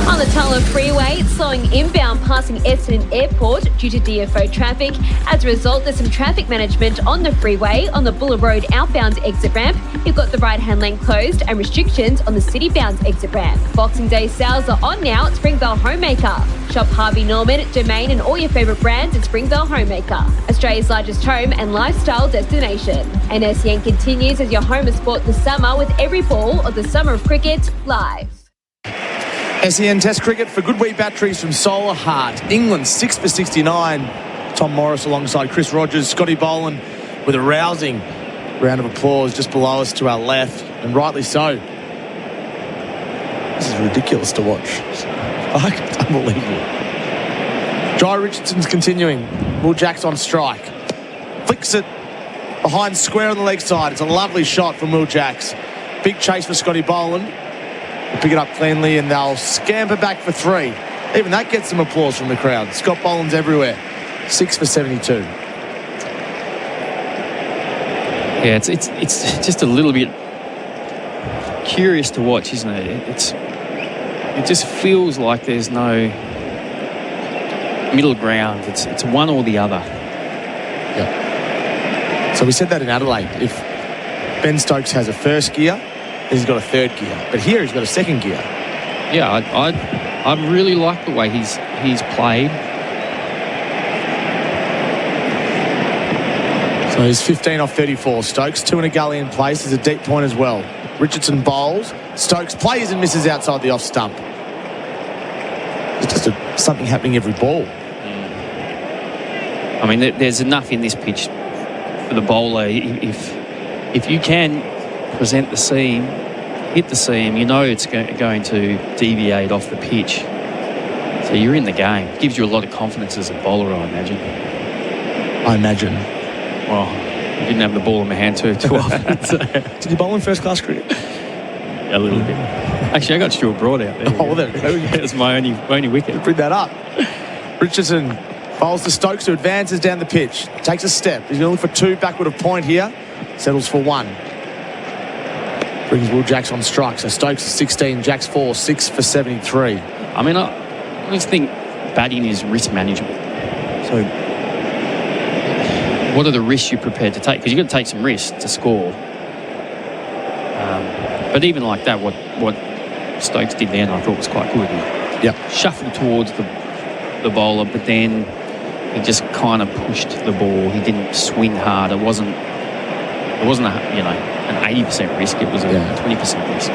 On the Tulla Freeway, it's slowing inbound passing Essendon Airport due to DFO traffic. As a result, there's some traffic management on the freeway. On the Buller Road outbound exit ramp, you've got the right-hand lane closed and restrictions on the city-bound exit ramp. Boxing Day sales are on now at Springvale Homemaker. Shop Harvey Norman, Domain and all your favourite brands at Springvale Homemaker, Australia's largest home and lifestyle destination. And SEN continues as your home of sport this summer with every ball of the Summer of Cricket live. SEN Test Cricket for good wee batteries from Solar Heart. England 6 for 69. Tom Morris alongside Chris Rogers, Scotty Boland with a rousing round of applause just below us to our left, and rightly so. This is ridiculous to watch. Like, it's unbelievable. Jai Richardson's continuing. Will Jacks on strike. Flicks it behind square on the leg side. It's a lovely shot from Will Jacks. Big chase for Scotty Boland. They'll pick it up cleanly and they'll scamper back for 3. Even that gets some applause from the crowd. Scott Boland's everywhere. 6 for 72. Yeah, it's just a little bit curious to watch, isn't it? It just feels like there's no middle ground. It's one or the other. Yeah. So we said that in Adelaide. If Ben Stokes has a first gear, he's got a third gear. But here he's got a second gear. Yeah, I really like the way he's played. So he's 15 off 34. Stokes, 2 in a gully in place. There's a deep point as well. Richardson bowls. Stokes plays and misses outside the off stump. It's just something happening every ball. I mean, there's enough in this pitch for the bowler. If you can present the seam, hit the seam, you know it's going to deviate off the pitch. So you're in the game. It gives you a lot of confidence as a bowler, I imagine. Well, I didn't have the ball in my hand too often. So. Did you bowl in first-class cricket? A little bit. Actually, I got Stuart Broad out there. Oh, well, there we go. That's my only wicket. Bring that up. Richardson bowls to Stokes, who advances down the pitch. Takes a step. He's going to look for 2 backward of point here. Settles for 1. Brings Will Jacks on strike. So Stokes is 16, Jacks 4, 6 for 73. I mean, I just think batting is risk management. So what are the risks you're prepared to take? Because you've got to take some risks to score. But even like that, what Stokes did then, I thought was quite good. Yep. Shuffled towards the bowler, but then he just kind of pushed the ball. He didn't swing hard. It wasn't an 80% risk. It was a 20% risk.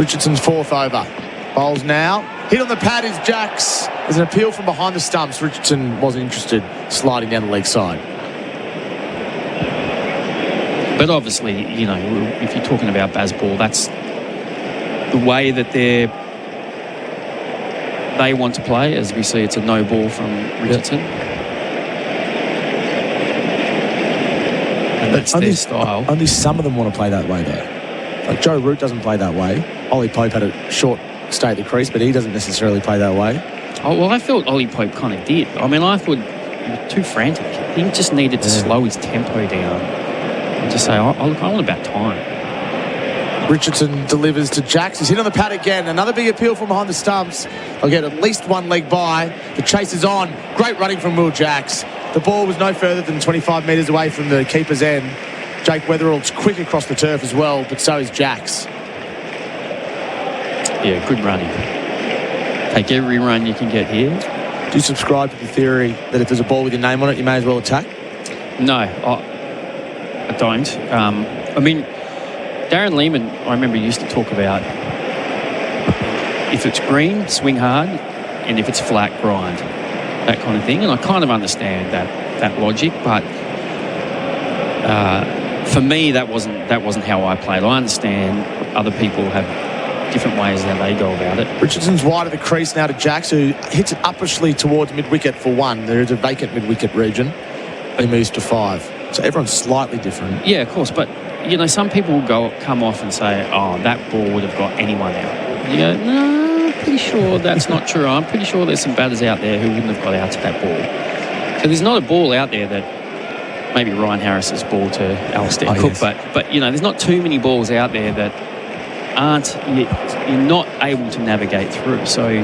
Richardson's 4th over. Bowls now. Hit on the pad is Jacks. There's an appeal from behind the stumps. Richardson wasn't interested, sliding down the leg side. But obviously, you know, if you're talking about Bazball, that's the way that they want to play. As we see, it's a no ball from Richardson. And that's their style. Only some of them want to play that way, though. Like Joe Root doesn't play that way. Ollie Pope had a short stay at the crease, but he doesn't necessarily play that way. Oh, well, I felt Ollie Pope kind of did. I mean, I thought he was too frantic. He just needed to slow his tempo down and just say, I want about time. Richardson delivers to Jacks. He's hit on the pad again. Another big appeal from behind the stumps. They'll get at least 1 leg by. The chase is on. Great running from Will Jacks. The ball was no further than 25 metres away from the keeper's end. Jake Weatherall's quick across the turf as well, but so is Jacks. Yeah, good running. Take every run you can get here. Do you subscribe to the theory that if there's a ball with your name on it, you may as well attack? No, I don't. I mean, Darren Lehman, I remember, used to talk about if it's green, swing hard, and if it's flat, grind. That kind of thing. And I kind of understand that logic, but for me, that wasn't how I played. I understand other people have different ways how they go about it. Richardson's wide of the crease now to Jacks, who hits it upishly towards mid-wicket for 1. There is a vacant mid-wicket region. He moves to 5. So everyone's slightly different. Yeah, of course, but you know, some people will come off and say, "Oh, that ball would have got anyone out." You go, "No, I'm pretty sure that's not true. I'm pretty sure there's some batters out there who wouldn't have got out to that ball." So there's not a ball out there that maybe Ryan Harris's ball to Alistair Cook, yes. but you know, there's not too many balls out there that you're not able to navigate through. So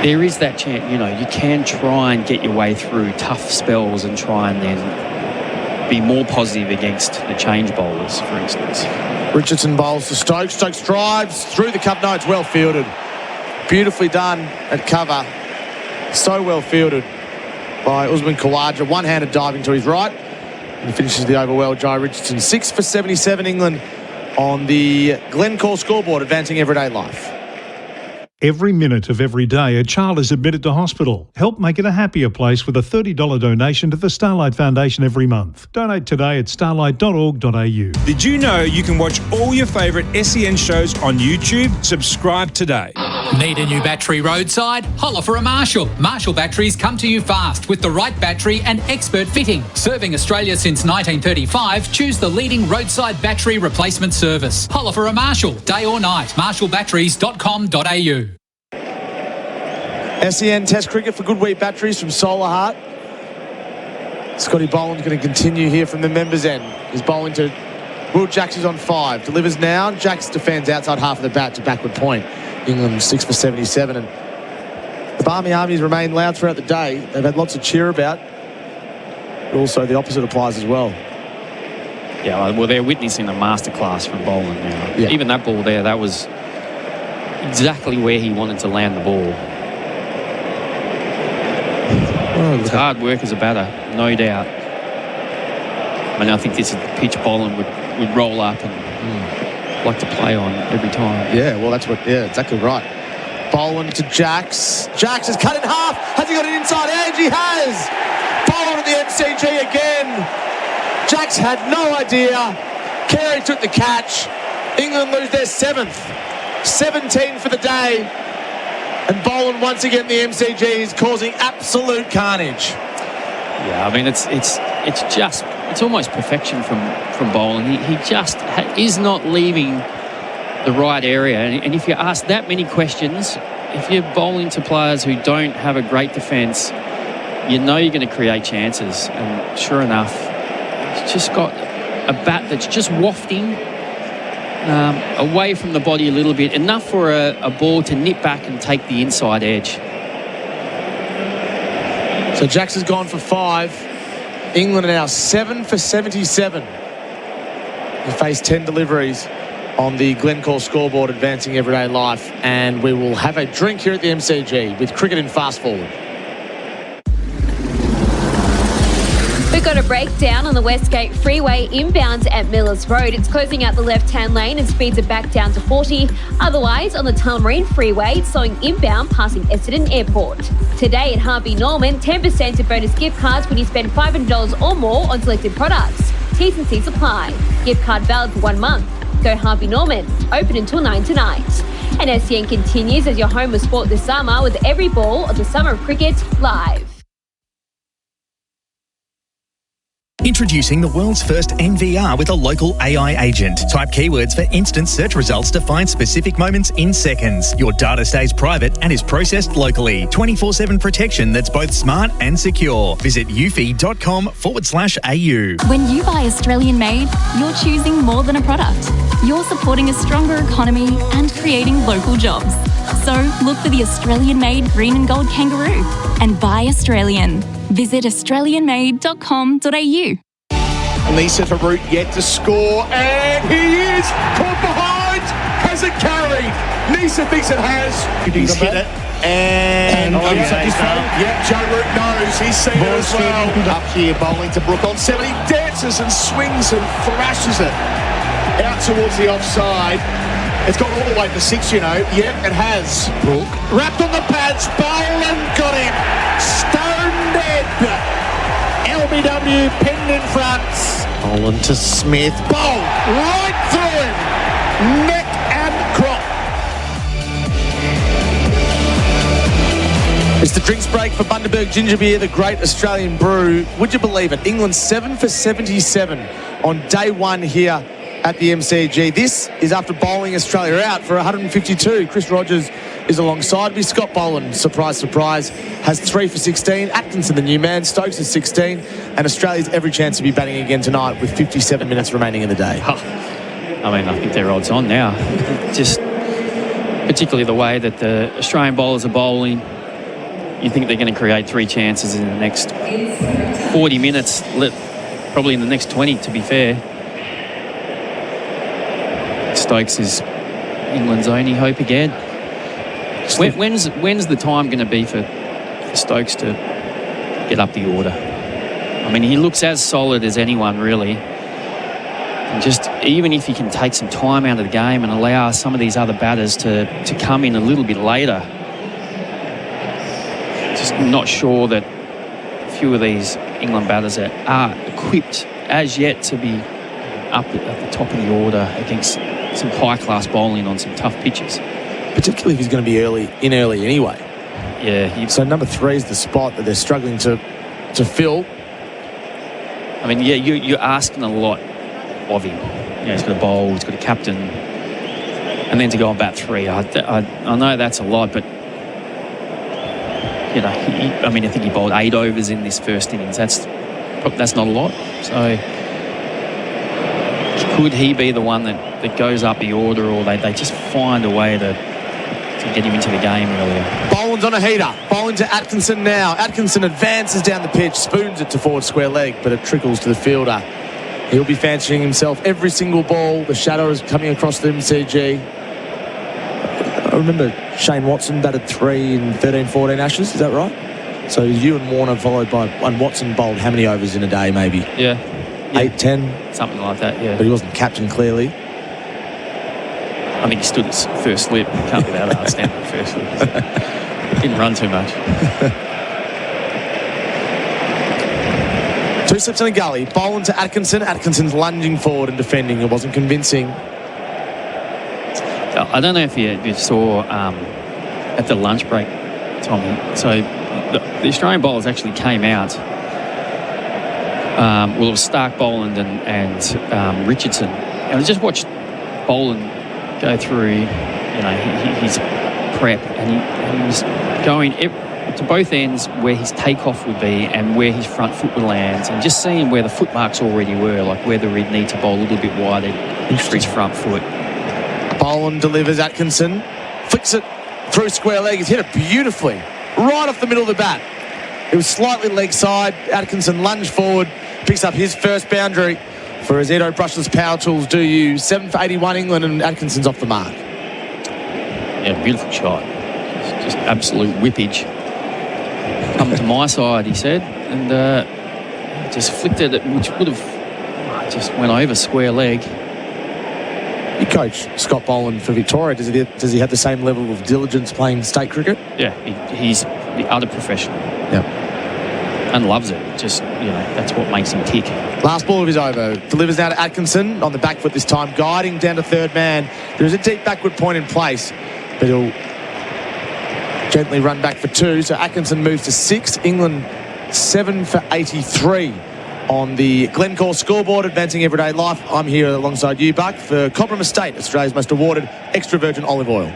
there is that chance, you know, you can try and get your way through tough spells and try and then be more positive against the change bowlers, for instance. Richardson bowls to Stokes. Stokes drives through the cup. No, it's well fielded. Beautifully done at cover. So well fielded by Usman Khawaja. One-handed diving to his right. And finishes the over well, Jai Richardson. 6 for 77, England on the Glencore scoreboard, advancing everyday life. Every minute of every day, a child is admitted to hospital. Help make it a happier place with a $30 donation to the Starlight Foundation every month. Donate today at starlight.org.au. Did you know you can watch all your favourite SEN shows on YouTube? Subscribe today. Need a new battery roadside? Holler for a Marshall. Marshall batteries come to you fast with the right battery and expert fitting. Serving Australia since 1935, choose the leading roadside battery replacement service. Holler for a Marshall, day or night. marshallbatteries.com.au. SEN Test cricket for good wheat batteries from Solar Heart. Scotty Boland going to continue here from the members' end. He's bowling to Will Jacks, is on 5. Delivers now. Jacks defends outside half of the bat to backward point. England 6 for 77. And the Barmy Armies remain loud throughout the day. They've had lots of cheer about. But also the opposite applies as well. Yeah, well, they're witnessing a masterclass from Boland now. Yeah. Even that ball there, that was exactly where he wanted to land the ball. It's hard work as a batter, no doubt. I mean, I think this is the pitch Boland would roll up and like to play on every time. Yeah, well, that's what, yeah, exactly right. Boland to Jacks. Jacks has cut in half. Has he got an inside edge? He has. Boland at the MCG again. Jacks had no idea. Carey took the catch. England lose their 7th. 17 for the day. And Boland once again, the MCG, is causing absolute carnage. Yeah, I mean, it's almost perfection from Boland. He just is not leaving the right area. And if you ask that many questions, if you're bowling to players who don't have a great defence, you know you're going to create chances. And sure enough, he's just got a bat that's just wafting away from the body a little bit, enough for a ball to nip back and take the inside edge. So Jacks has gone for 5. England are now 7 for 77. They face 10 deliveries on the Glencore scoreboard, advancing everyday life. And we will have a drink here at the MCG with cricket in fast forward. We've got a breakdown on the Westgate Freeway inbound at Millers Road. It's closing out the left-hand lane and speeds are back down to 40. Otherwise, on the Tullamarine Freeway, it's slowing inbound passing Essendon Airport. Today at Harvey Norman, 10% of bonus gift cards when you spend $500 or more on selected products. T's and C's apply. Gift card valid for 1 month. Go Harvey Norman. Open until 9 tonight. And SEN continues as your home of sport this summer with every ball of the Summer of Cricket live. Introducing the world's first NVR with a local AI agent. Type keywords for instant search results to find specific moments in seconds. Your data stays private and is processed locally. 24/7 protection that's both smart and secure. Visit eufy.com/au. When you buy Australian made, you're choosing more than a product. You're supporting a stronger economy and creating local jobs. So look for the Australian made green and gold kangaroo and buy Australian. Visit australianmade.com.au. Nisa for Root yet to score, and he is caught behind. Has it carried? Nisa thinks it has. He's hit it, and Joe Root knows. He's seen it as well. Up here, bowling to Brook on 7. He dances and swings and thrashes it out towards the offside. It's gone all the way to 6, you know. Yep, it has. Brook wrapped on the pads. Boland got him. Stone dead. LBW pinned in front. Boland to Smith. Bowl right through him. Neck and crop. It's the drinks break for Bundaberg Ginger Beer, the great Australian brew. Would you believe it? England 7 for 77 on day 1 here at the MCG. This is after bowling Australia out for 152. Chris Rogers is alongside me. Scott Boland, surprise, surprise, has 3 for 16. Atkinson, the new man. Stokes is 16. And Australia's every chance to be batting again tonight with 57 minutes remaining in the day. I mean, I think they're odds on now. Just particularly the way that the Australian bowlers are bowling. You think they're going to create 3 chances in the next 40 minutes, probably in the next 20, to be fair. Stokes is England's only hope again. When's the time going to be for Stokes to get up the order? I mean, he looks as solid as anyone, really. And just even if he can take some time out of the game and allow some of these other batters to come in a little bit later, just not sure that a few of these England batters are equipped as yet to be up at the top of the order against some high-class bowling on some tough pitches. Particularly if he's going to be early anyway. Yeah. So number 3 is the spot that they're struggling to fill. I mean, yeah, you're asking a lot of him. He's got a bowl, he's got a captain, and then to go on bat 3. I know that's a lot, but I think he bowled 8 overs in this first innings. That's not a lot. So could he be the one that goes up the order, or they just find a way to get him into the game earlier? Boland's on a heater. Bowling to Atkinson now. Atkinson advances down the pitch, spoons it to forward square leg, but it trickles to the fielder. He'll be fancying himself every single ball. The shadow is coming across the MCG. I remember Shane Watson batted 3 in 13-14 Ashes. Is that right? So you and Warner followed by... And Watson bowled how many overs in a day, maybe? Yeah. 8, 10? Something like that, yeah. But he wasn't captain, clearly. I think he stood his first slip. Can't be that hard standing first slip. Didn't run too much. 2 slips in a gully. Boland to Atkinson. Atkinson's lunging forward and defending. It wasn't convincing. I don't know if you saw at the lunch break, Tommy. So the Australian bowlers actually came out. It was Stark, Boland and Richardson. And I just watched Boland go through, his prep, and he was going to both ends where his takeoff would be and where his front foot would land, and just seeing where the footmarks already were, like whether he'd need to bowl a little bit wider for his front foot. Boland delivers. Atkinson flicks it through square leg. He's hit it beautifully, right off the middle of the bat. It was slightly leg side. Atkinson lunged forward, picks up his first boundary for as Edo Brushless Power Tools do you. 7 for 81 England, and Atkinson's off the mark. Yeah, beautiful shot. Just absolute whippage. Come to my side, he said, and just flicked it, which would have just went over square leg. You coach Scott Boland for Victoria. Does he have the same level of diligence playing state cricket? Yeah, he's the utter professional. Yeah. And loves it. Just, that's what makes him tick. Last ball of his over. Delivers now to Atkinson on the back foot this time, guiding down to third man. There is a deep backward point in place, but he'll gently run back for 2. So Atkinson moves to 6. England 7 for 83 on the Glencore scoreboard, advancing everyday life. I'm here alongside you, Buck, for Cobram Estate, Australia's most awarded extra virgin olive oil.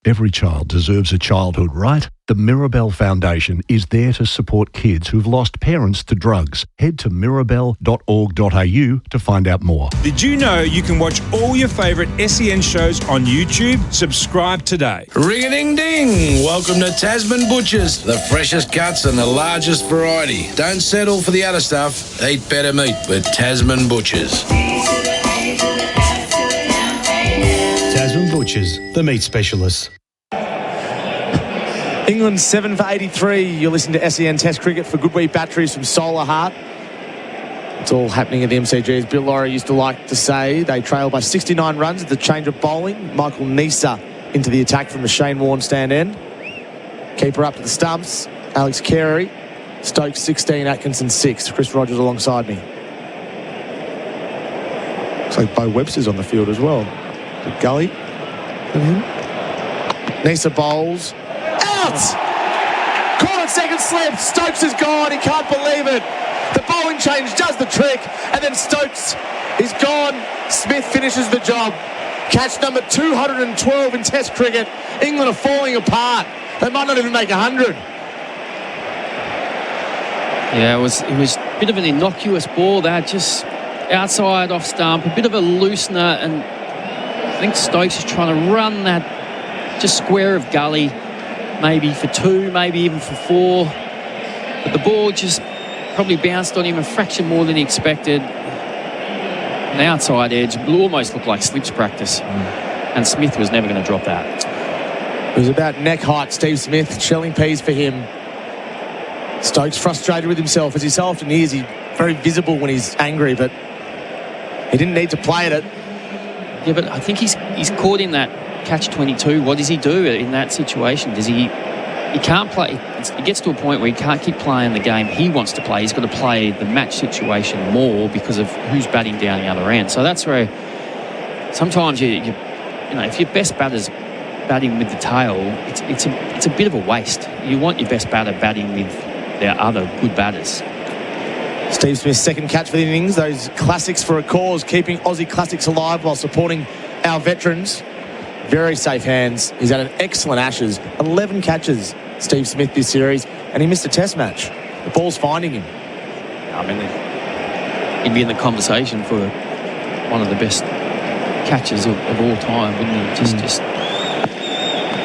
Every child deserves a childhood, right? The Mirabelle Foundation is there to support kids who've lost parents to drugs. Head to mirabelle.org.au to find out more. Did you know you can watch all your favourite SEN shows on YouTube? Subscribe today. Ring-a-ding-ding! Welcome to Tasman Butchers. The freshest cuts and the largest variety. Don't settle for the other stuff. Eat better meat with Tasman Butchers. Tasman Butchers, the meat specialists. England 7 for 83. You're listening to SEN Test Cricket for Good Wheat Batteries from Solar Heart. It's all happening at the MCG, as Bill Laurie used to like to say. They trail by 69 runs at the change of bowling. Michael Neser into the attack from the Shane Warne stand end. Keeper up to the stumps. Alex Carey. Stokes 16, Atkinson 6. Chris Rogers alongside me. Looks like Bo Webster's on the field as well. The gully. Neser bowls. Caught it second slip. Stokes is gone. He can't believe it. The bowling change does the trick, and then Stokes is gone. Smith finishes the job. Catch number 212 in Test cricket. England are falling apart. They might not even make 100. Yeah, it was a bit of an innocuous ball that just outside off stump, a bit of a loosener, and I think Stokes is trying to run that just square of gully. Maybe for 2, maybe even for 4. But the ball just probably bounced on him a fraction more than he expected. The outside edge almost looked like slips practice. And Smith was never going to drop that. It was about neck height, Steve Smith. Shelling peas for him. Stokes frustrated with himself, as he so often is. He's very visible when he's angry, but He didn't need to play at it. Yeah, but I think he's caught in that catch-22. What does he do in that situation? He can't play. It gets to a point where he can't keep playing the game he wants to play. He's got to play the match situation more because of who's batting down the other end. So that's where sometimes you know, if your best batter's batting with the tail, it's a bit of a waste. You want your best batter batting with their other good batters. Steve Smith's second catch for the innings. Those classics for a cause, keeping Aussie classics alive while supporting our veterans. Very safe hands. He's had an excellent Ashes. 11 catches, Steve Smith, this series, and he missed a test match. The ball's finding him. I mean, he'd be in the conversation for one of the best catches of all time, wouldn't he? Just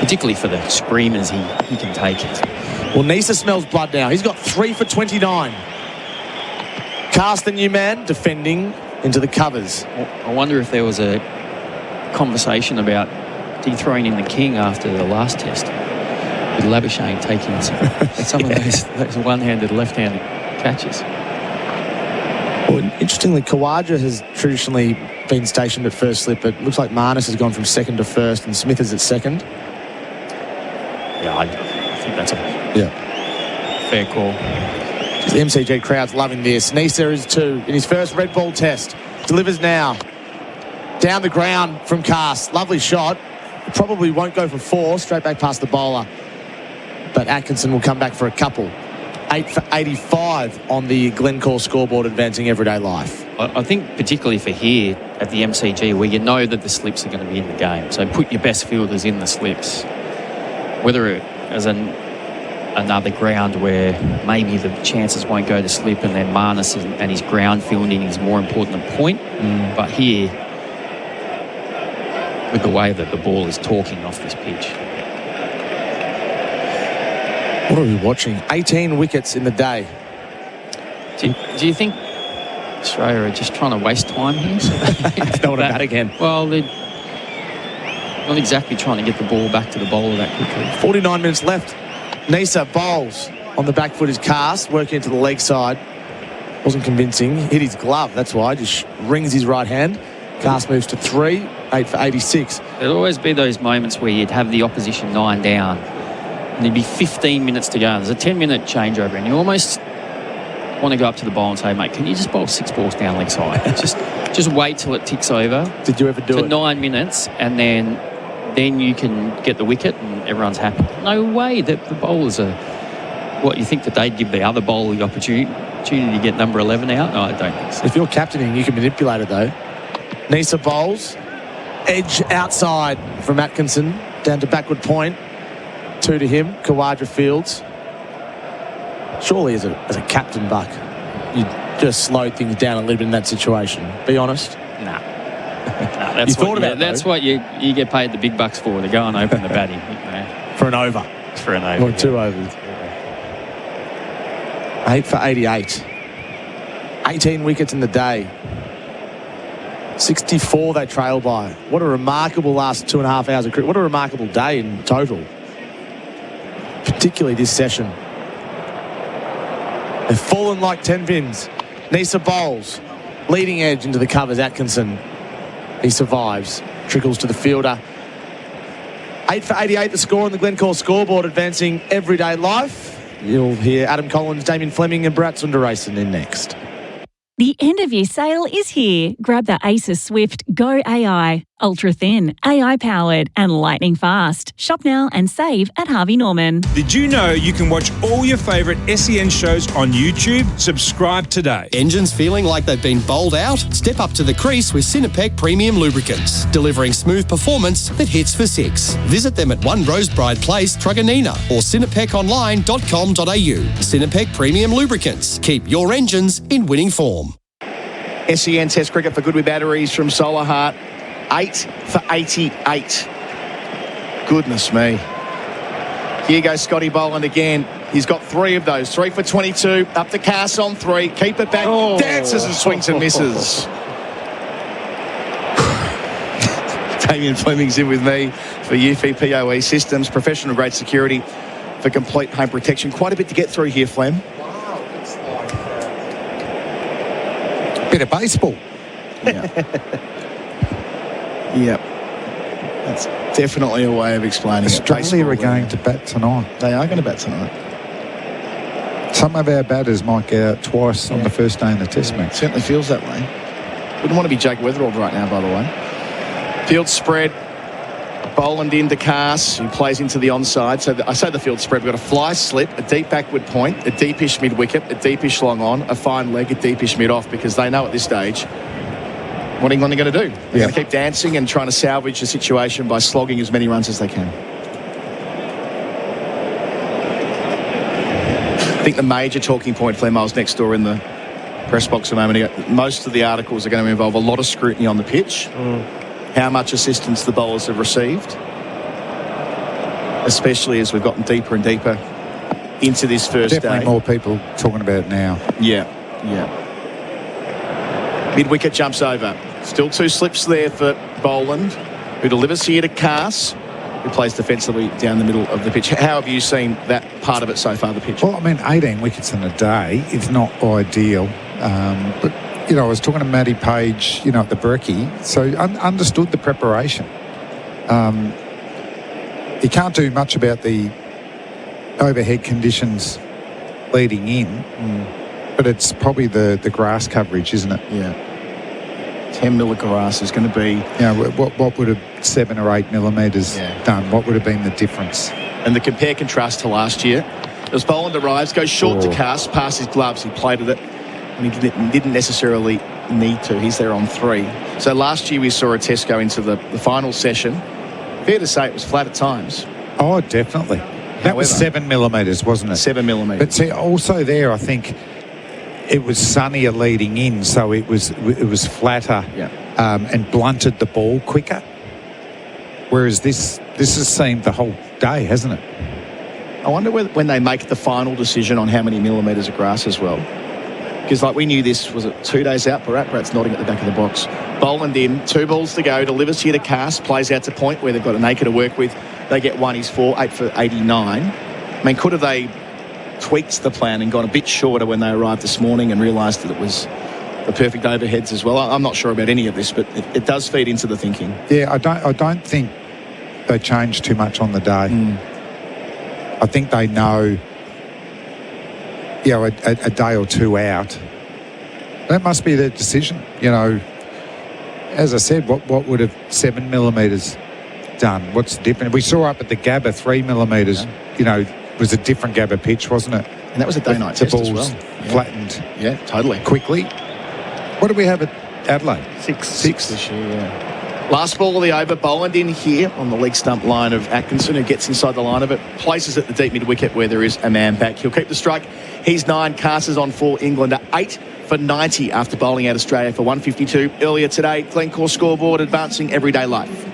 particularly for the screamers he can take. Well, Nisa smells blood now. He's got 3 for 29. Cast the new man, defending into the covers. I wonder if there was a conversation about throwing in the king after the last test, with Labuschagne taking some of those one-handed, left-handed catches. Well, interestingly, Khawaja has traditionally been stationed at first slip, but it looks like Marnus has gone from second to first and Smith is at second. Yeah, I think that's a fair call. The MCG crowd's loving this. Nisa is 2 in his first red ball test. Delivers now. Down the ground from Cast. Lovely shot. Probably won't go for 4. Straight back past the bowler. But Atkinson will come back for a couple. 8 for 85 on the Glencore scoreboard, advancing everyday life. I think particularly for here at the MCG, where you know that the slips are going to be in the game. So put your best fielders in the slips. Whether as another ground where maybe the chances won't go to slip and then Marnus and his ground fielding is more important than point. But here, with the way that the ball is talking off this pitch. What are we watching? 18 wickets in the day. Do you think Australia are just trying to waste time here? So they don't want to bat again. Well, they're not exactly trying to get the ball back to the bowler that quickly. 49 minutes left. Nisa bowls on the back foot is Cast, working into the leg side. Wasn't convincing. Hit his glove, that's why. Just rings his right hand. Cast moves to 3, 8 for 86. There'll always be those moments where you'd have the opposition 9 down and there'd be 15 minutes to go. There's a 10-minute changeover and you almost want to go up to the bowler and say, mate, can you just bowl 6 balls down leg side? just wait till it ticks over. Did you ever do it? 9 minutes and then you can get the wicket and everyone's happy. No way that the bowlers are... What, you think that they'd give the other bowler the opportunity to get number 11 out? No, I don't think so. If you're captaining, you can manipulate it, though. Nisa bowls. Edge outside from Atkinson. Down to backward point. 2 to him. Khawaja fields. Surely as a captain, Buck, you'd just slow things down a little bit in that situation. Be honest. Nah. That's what you get paid the big bucks for, to go and open the batting. For an over. For an over. Or 2 overs. 8 for 88. 18 wickets in the day. 64 they trail by. What a remarkable last 2.5 hours of cricket. What a remarkable day in total. Particularly this session. They've fallen like 10 pins. Nisa bowls. Leading edge into the covers, Atkinson. He survives. Trickles to the fielder. 8 for 88 the score on the Glencore scoreboard, advancing everyday life. You'll hear Adam Collins, Damien Fleming and Bharat Sundaresan in next. The end of year sale is here. Grab the Asus Swift Go AI. Ultra thin, AI powered and lightning fast. Shop now and save at Harvey Norman. Did you know you can watch all your favourite SEN shows on YouTube? Subscribe today. Engines feeling like they've been bowled out? Step up to the crease with Sinapec Premium Lubricants, delivering smooth performance that hits for 6. Visit them at 1 Rosebride Place, Truganina or sinapeconline.com.au. Sinapec Premium Lubricants. Keep your engines in winning form. SEN Test Cricket for Goodway Batteries from Solar Heart. 8 for 88. Goodness me. Here goes Scotty Boland again. He's got 3 of those. 3 for 22. Up to Cass on 3. Keep it back. Dances and swings and misses. Damien Fleming's in with me for UFI POE Systems. Professional grade security for complete home protection. Quite a bit to get through here, Flem. Bit of baseball. Yep. That's definitely a way of explaining Australia are going to bat tonight. They are going to bat tonight. Some of our batters might get out twice on the first day in the Test match. Certainly feels that way. Wouldn't want to be Jake Weatherald right now, by the way. Field spread. Boland into Cass, who plays into the onside. So I say the field spread. We've got a fly slip, a deep backward point, a deepish mid-wicket, a deepish long on, a fine leg, a deepish mid-off, because they know at this stage what England are going to do. They're going to keep dancing and trying to salvage the situation by slogging as many runs as they can. I think the major talking point, Flem, I was next door in the press box a moment ago. Most of the articles are going to involve a lot of scrutiny on the pitch. How much assistance the bowlers have received, especially as we've gotten deeper and deeper into this first Definitely day. more people talking about it now. Yeah. Mid-wicket jumps over. Still 2 slips there for Boland, who delivers here to Cass, who plays defensively down the middle of the pitch. How have you seen that part of it so far, the pitch? Well, I mean, 18 wickets in a day is not ideal, but I was talking to Matty Page, at the Brekkie, so understood the preparation. You can't do much about the overhead conditions leading in, but it's probably the grass coverage, isn't it? Yeah. 10 mil of grass is going to be... what would have 7 or 8 millimetres done? What would have been the difference? And the compare-contrast to last year, as Boland arrives, goes short to Cass, past his gloves, he played at it. And he didn't necessarily need to. He's there on 3. So last year we saw a test go into the final session. Fair to say it was flat at times. Oh, definitely. That was 7 millimetres, wasn't it? 7 millimetres. But see, also there, I think it was sunnier leading in, so it was flatter and blunted the ball quicker. Whereas this has seemed the whole day, hasn't it? I wonder when they make the final decision on how many millimetres of grass as well. Because we knew this, was it 2 days out? Bharat's nodding at the back of the box. Boland in, 2 balls to go, delivers here to Cass, plays out to point where they've got an acre to work with. They get 1, he's 4, 8 for 89. I mean, could have they tweaked the plan and gone a bit shorter when they arrived this morning and realised that it was the perfect overheads as well? I'm not sure about any of this, but it does feed into the thinking. Yeah, I don't think they changed too much on the day. I think they know... a day or 2 out. That must be their decision. As I said, what would have 7 millimetres done? What's different? We saw up at the Gabba 3 millimetres, was a different Gabba pitch, wasn't it? And that was a day-night test as well. Flattened. Yeah, totally. Quickly. What do we have at Adelaide? 6 this year, Last ball of the over, Boland in here on the leg stump line of Atkinson, who gets inside the line of it, places at the deep mid-wicket where there is a man back. He'll keep the strike. He's 9, Casters on 4, England are 8 for 90 after bowling out Australia for 152 earlier today. Glencore scoreboard advancing everyday life.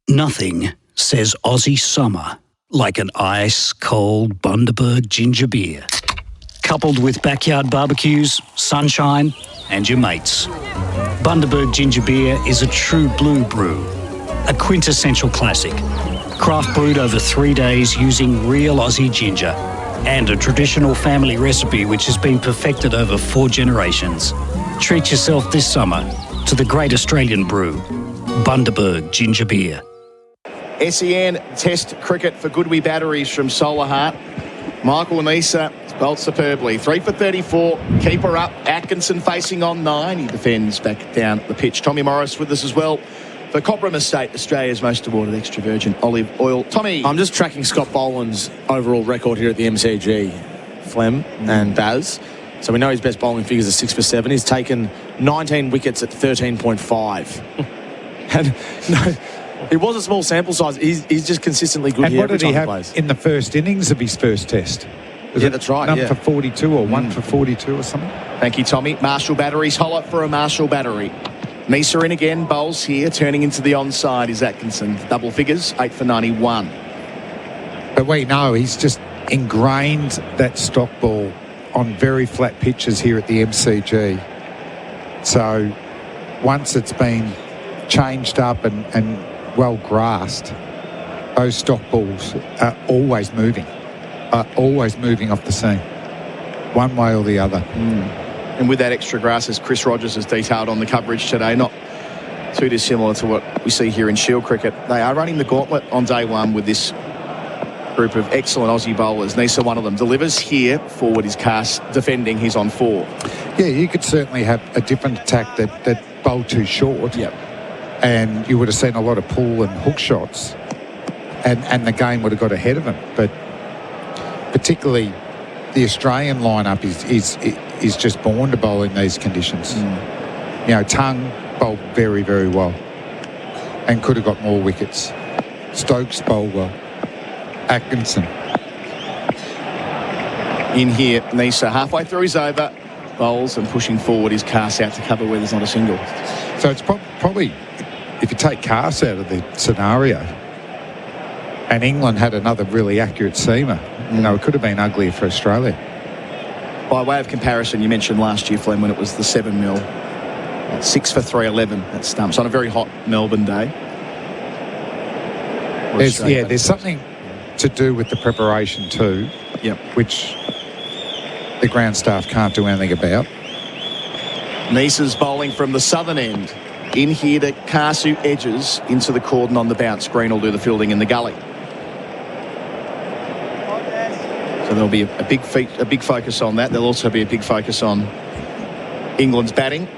Nothing says Aussie summer like an ice-cold Bundaberg ginger beer. Coupled with backyard barbecues, sunshine and your mates. Bundaberg ginger beer is a true blue brew, a quintessential classic. Craft brewed over 3 days using real Aussie ginger and a traditional family recipe which has been perfected over 4 generations. Treat yourself this summer to the great Australian brew, Bundaberg ginger beer. SEN Test cricket for Goodwee batteries from Solar Heart. Michael Nisa bowled superbly. 3 for 34. Keeper up. Atkinson facing on 9. He defends back down the pitch. Tommy Morris with us as well for Cobram Estate, Australia's most awarded extra virgin olive oil. Tommy. I'm just tracking Scott Boland's overall record here at the MCG, Flem and Baz. So we know his best bowling figures are 6 for 7. He's taken 19 wickets at 13.5. And no, it was a small sample size. He's just consistently good here. And what did he have in the first innings of his first test? Was it that's right. None for 42 or 1 for 42 or something? Thank you, Tommy. Marshall batteries. Holler for a Marshall battery. Nisa in again. Bowls here. Turning into the onside is Atkinson. Double figures. 8 for 91. But we know he's just ingrained that stock ball on very flat pitches here at the MCG. So once it's been changed up and well grassed, those stock balls are always moving off the seam, one way or the other. And with that extra grass, as Chris Rogers has detailed on the coverage today, not too dissimilar to what we see here in Shield cricket. They are running the gauntlet on day one with this group of excellent Aussie bowlers. Nisa, one of them, delivers here. Forward is Cass defending. He's on 4. Yeah, you could certainly have a different attack that bowled too short. Yep. And you would have seen a lot of pull and hook shots. And the game would have got ahead of him. But particularly the Australian lineup is just born to bowl in these conditions. You know, Tongue bowled very, very well and could have got more wickets. Stokes bowled well. Atkinson. In here, Nisa, halfway through his over, bowls and pushing forward his Cass out to cover where there's not a single. So it's probably, if you take Cass out of the scenario, and England had another really accurate seamer, you know, it could have been uglier for Australia. By way of comparison, you mentioned last year, Flem, when it was the 7 mil. 6 for 311 at stumps on a very hot Melbourne day. There's something to do with the preparation too, which the ground staff can't do anything about. Nisa's bowling from the southern end. In here to Karsu edges into the cordon on the bounce. Green will do the fielding in the gully. So there'll be a big focus on that. There'll also be a big focus on England's batting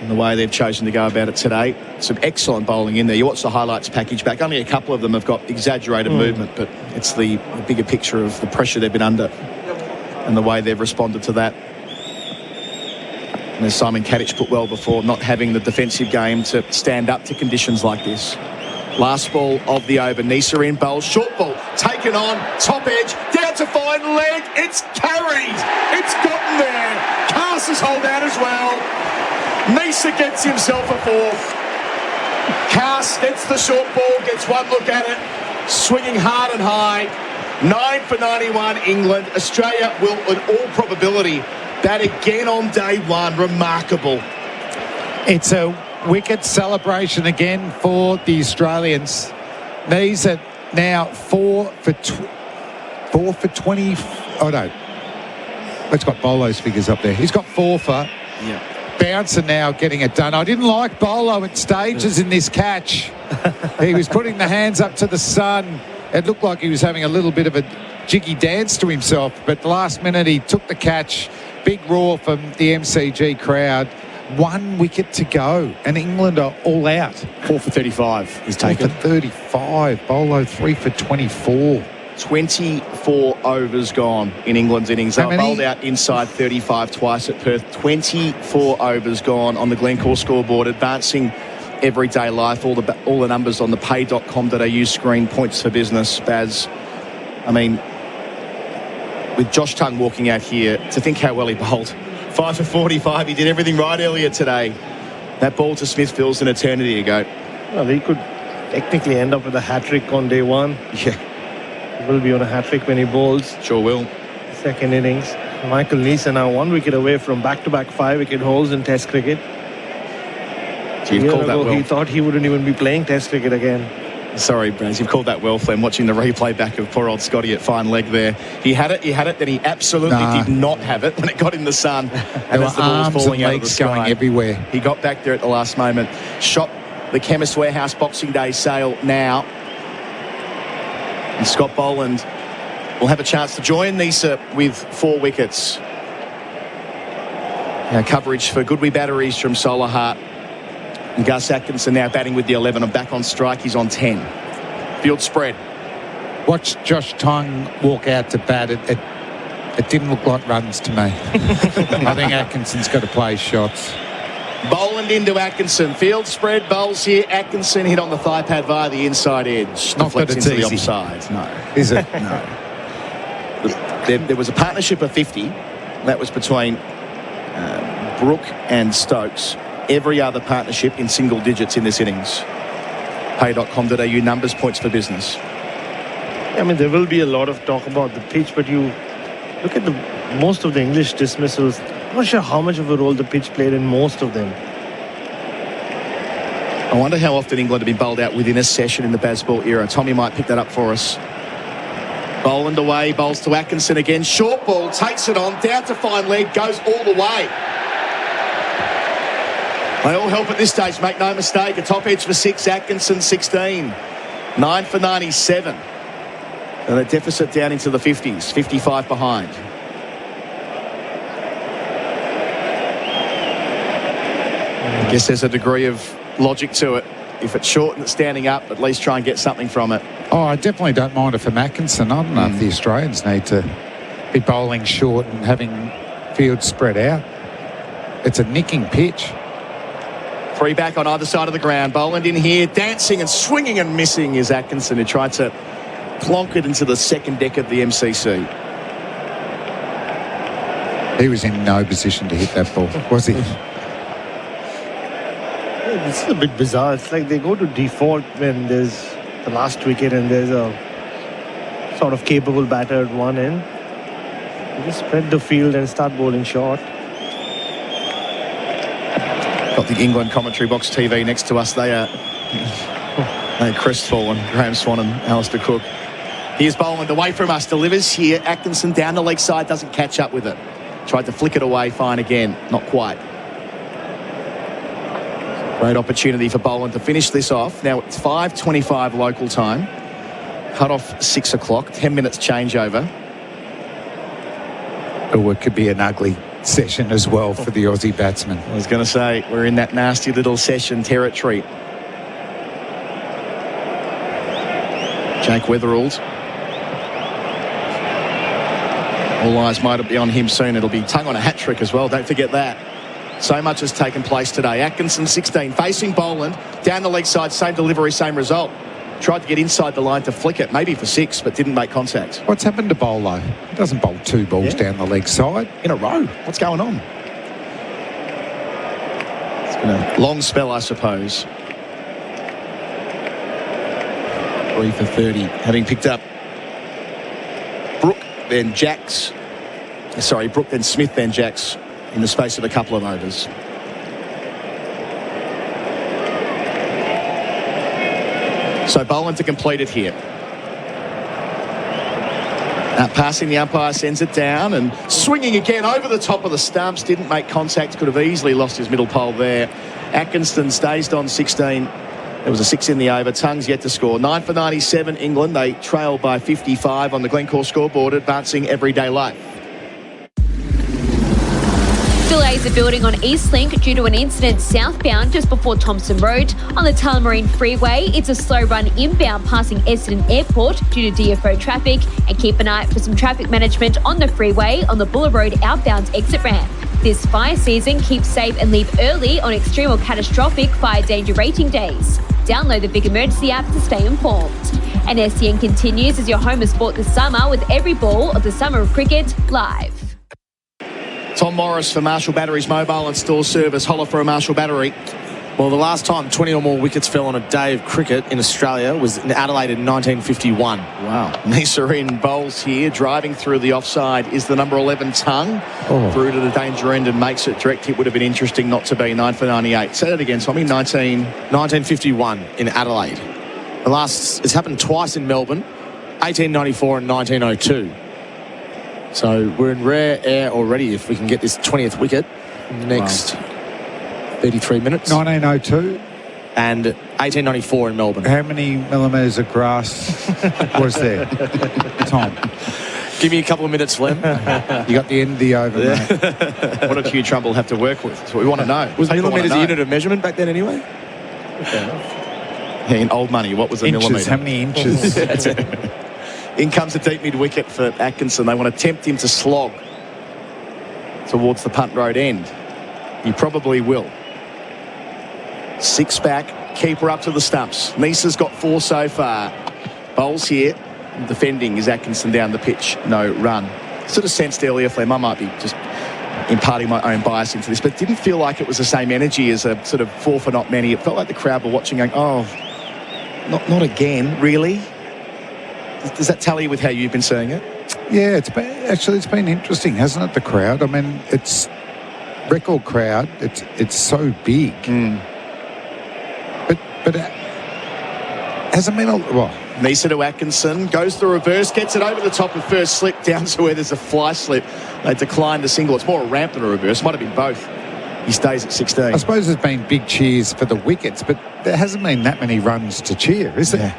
and the way they've chosen to go about it today. Some excellent bowling in there. You watch the highlights package back. Only a couple of them have got exaggerated movement, but it's the bigger picture of the pressure they've been under and the way they've responded to that. And as Simon Katich put well before, not having the defensive game to stand up to conditions like this. Last ball of the over. Nisa in bowl. Short ball taken on. Top edge. Down to fine leg. It's carried. It's gotten there. Carson's hold out as well. Nisa gets himself a 4th. Cass gets the short ball. Gets one look at it. Swinging hard and high. 9 for 91 England. Australia will, in all probability, bat again on day one. Remarkable. It's a wicket celebration again for the Australians. These are now 4 for 20. Oh no, let's got Bolo's figures up there. He's got 4 for. Yeah. Bouncer now getting it done. I didn't like Bolo at stages in this catch. He was putting the hands up to the sun. It looked like he was having a little bit of a jiggy dance to himself, but the last minute he took the catch. Big roar from the MCG crowd. 1 wicket to go, and England are all out. 4 for 35 is taken. 4 for 35. Bolo 3 for 24. 24 overs gone in England's innings. They were bowled out inside 35 twice at Perth. 24 overs gone on the Glencore scoreboard, advancing everyday life. All the numbers on the pay.com.au screen. Points for business, Baz. I mean, with Josh Tongue walking out here, to think how well he bowled. 5 for 45. He did everything right earlier today. That ball to Smith feels an eternity ago. Well, he could technically end up with a hat-trick on day one. Yeah. He will be on a hat-trick when he bowls. Sure will. Second innings. Michael Nisa now 1 wicket away from back-to-back 5-wicket hauls in Test cricket. You've called that well. He thought he wouldn't even be playing Test cricket again. Sorry, Braz, you've called that well, Flem. Watching the replay back of poor old Scotty at fine leg there. He had it, then he absolutely did not have it when it got in the sun. And as the ball was falling out of the sky, going everywhere. He got back there at the last moment. Shot the Chemist Warehouse Boxing Day sale now. And Scott Boland will have a chance to join Nisa with 4 wickets. Now coverage for Goodwee Batteries from Solar Heart. And Gus Atkinson now batting with the 11 and back on strike. He's on 10. Field spread. Watch Josh Tongue walk out to bat. It didn't look like runs to me. I think Atkinson's got to play shots. Boland into Atkinson. Field spread, bowls here. Atkinson hit on the thigh pad via the inside edge. Not that it's into easy. The offside. No. Is it? No. There was a partnership of 50. That was between Brook and Stokes. Every other partnership in single digits in this innings. Pay.com.au numbers, points for business. I mean, there will be a lot of talk about the pitch, but you look at most of the English dismissals. I'm not sure how much of a role the pitch played in most of them. I wonder how often England have been bowled out within a session in the Bazball era. Tommy might pick that up for us. Boland away, bowls to Atkinson again. Short ball, takes it on, down to fine leg, goes all the way. They all help at this stage, make no mistake. A top edge for 6, Atkinson 16. 9 for 97. And the deficit down into the 50s, 55 behind. I guess there's a degree of logic to it. If it's short and it's standing up, at least try and get something from it. Oh, I definitely don't mind it from Atkinson. I don't know if the Australians need to be bowling short and having fields spread out. It's a nicking pitch. 3 back on either side of the ground. Boland in here, dancing and swinging and missing is Atkinson, who tried to plonk it into the second deck of the MCC. He was in no position to hit that ball, was he? This is a bit bizarre. It's like they go to default when there's the last wicket and there's a sort of capable batter at one end. They just spread the field and start bowling short. Got the England commentary box TV next to us. They are crestfallen. Graham Swan and Alistair Cook. Here's Boland away from us. Delivers here. Atkinson down the leg side. Doesn't catch up with it. Tried to flick it away. Fine again. Not quite. Great opportunity for Boland to finish this off. Now it's 5:25 local time. Cut off 6 o'clock. 10 minutes changeover. Oh, it could be an ugly session as well for the Aussie batsman. I was going to say, we're in that nasty little session territory. Jake Weatherald. All eyes might be on him soon. It'll be tongue on a hat-trick as well. Don't forget that. So much has taken place today. Atkinson 16, facing Boland. Down the leg side, same delivery, same result. Tried to get inside the line to flick it, maybe for 6, but didn't make contact. What's happened to Bolo? He doesn't bowl 2 balls down the leg side. In a row. What's going on? It's been a long spell, I suppose. 3 for 30, having picked up Brook, then Jacks. Sorry, Brook, then Smith, then Jacks in the space of a couple of overs. So Boland to complete it here. Passing the umpire sends it down and swinging again over the top of the stumps. Didn't make contact. Could have easily lost his middle pole there. Atkinson stays on 16. There was a 6 in the over. Tongue's yet to score. 9 for 97 England. They trail by 55 on the Glencore scoreboard, advancing everyday life. Delays are building on Eastlink due to an incident southbound just before Thompson Road. On the Tullamarine Freeway, it's a slow run inbound passing Essendon Airport due to DFO traffic. And keep an eye out for some traffic management on the freeway on the Buller Road outbound exit ramp. This fire season, keep safe and leave early on extreme or catastrophic fire danger rating days. Download the Big Emergency app to stay informed. And SEN continues as your home of sport this summer with every ball of the summer of cricket live. Tom Morris for Marshall Battery's mobile and store service. Holler for a Marshall Battery. Well, the last time 20 or more wickets fell on a day of cricket in Australia was in Adelaide in 1951. Wow. Nisa in bowls here. Driving through the offside is the number 11 Tongue. Through to the danger end and makes it direct hit. Would have been interesting not to be. 9 for 98. Say that again, Tommy. 1951 in Adelaide. It's happened twice in Melbourne, 1894 and 1902. So we're in rare air already if we can get this 20th wicket in the next 33 minutes. 1902. And 1894 in Melbourne. How many millimetres of grass was there, Tom? Give me a couple of minutes, Flem. You got the end of the over, mate. What did Hugh Trumbull have to work with? That's what we want to know. Was millimetres a unit of measurement back then anyway? Yeah, in old money, what was a inches, millimetre? how many inches? That's it. In comes a deep mid-wicket for Atkinson. They want to tempt him to slog towards the punt road end. He probably will. 6 back, keeper up to the stumps. Nisa's got 4 so far. Bowls here. Defending is Atkinson down the pitch. No run. Sort of sensed earlier, Flem, I might be just imparting my own bias into this, but didn't feel like it was the same energy as a sort of 4 for not many. It felt like the crowd were watching going, oh, not again, really? Does that tally with how you've been seeing it? Yeah, it's been interesting, hasn't it, the crowd? I mean, it's record crowd. It's so big. But hasn't been Nisa to Atkinson, goes the reverse, gets it over the top of first slip, down to where there's a fly slip. They declined the single. It's more a ramp than a reverse. Might have been both. He stays at 16. I suppose there's been big cheers for the wickets, but there hasn't been that many runs to cheer, is there?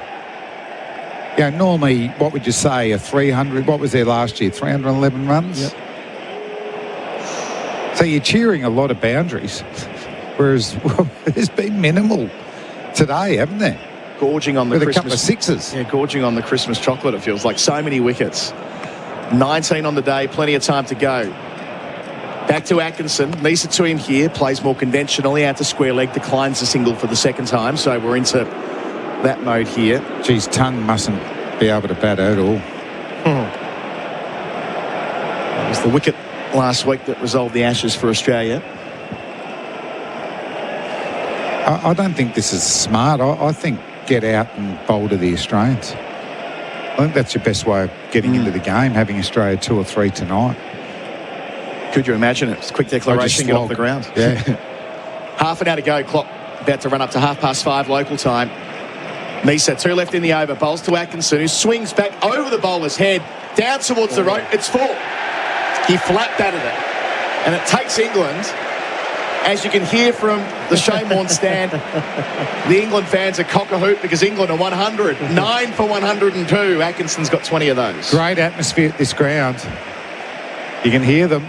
Yeah. Normally, what would you say, a 300, what was there last year, 311 runs? Yep. So you're cheering a lot of boundaries, whereas there's been minimal today, haven't there? Gorging on the With Christmas... a couple of sixes. Yeah, gorging on the Christmas chocolate, it feels like. So many wickets. 19 on the day, plenty of time to go. Back to Atkinson. Nisa to him here, plays more conventionally, out to square leg, declines the single for the second time, so we're into that mode here. Geez, Tongue mustn't be able to bat at all. It was the wicket last week that resolved the Ashes for Australia. I don't think this is smart. I think get out and bowl to the Australians. I think that's your best way of getting into the game, having Australia 2 or 3 tonight. Could you imagine it? It's a quick declaration, get off the ground. Yeah. Half an hour to go. Clock about to run up to 5:30 local time. Nisa, 2 left in the over. Bowls to Atkinson, who swings back over the bowler's head, down towards the rope. It's 4. He flat batted it. And it takes England, as you can hear from the Shane stand, the England fans are cock-a-hoot because England are 100. 9 for 102. Atkinson's got 20 of those. Great atmosphere at this ground. You can hear them.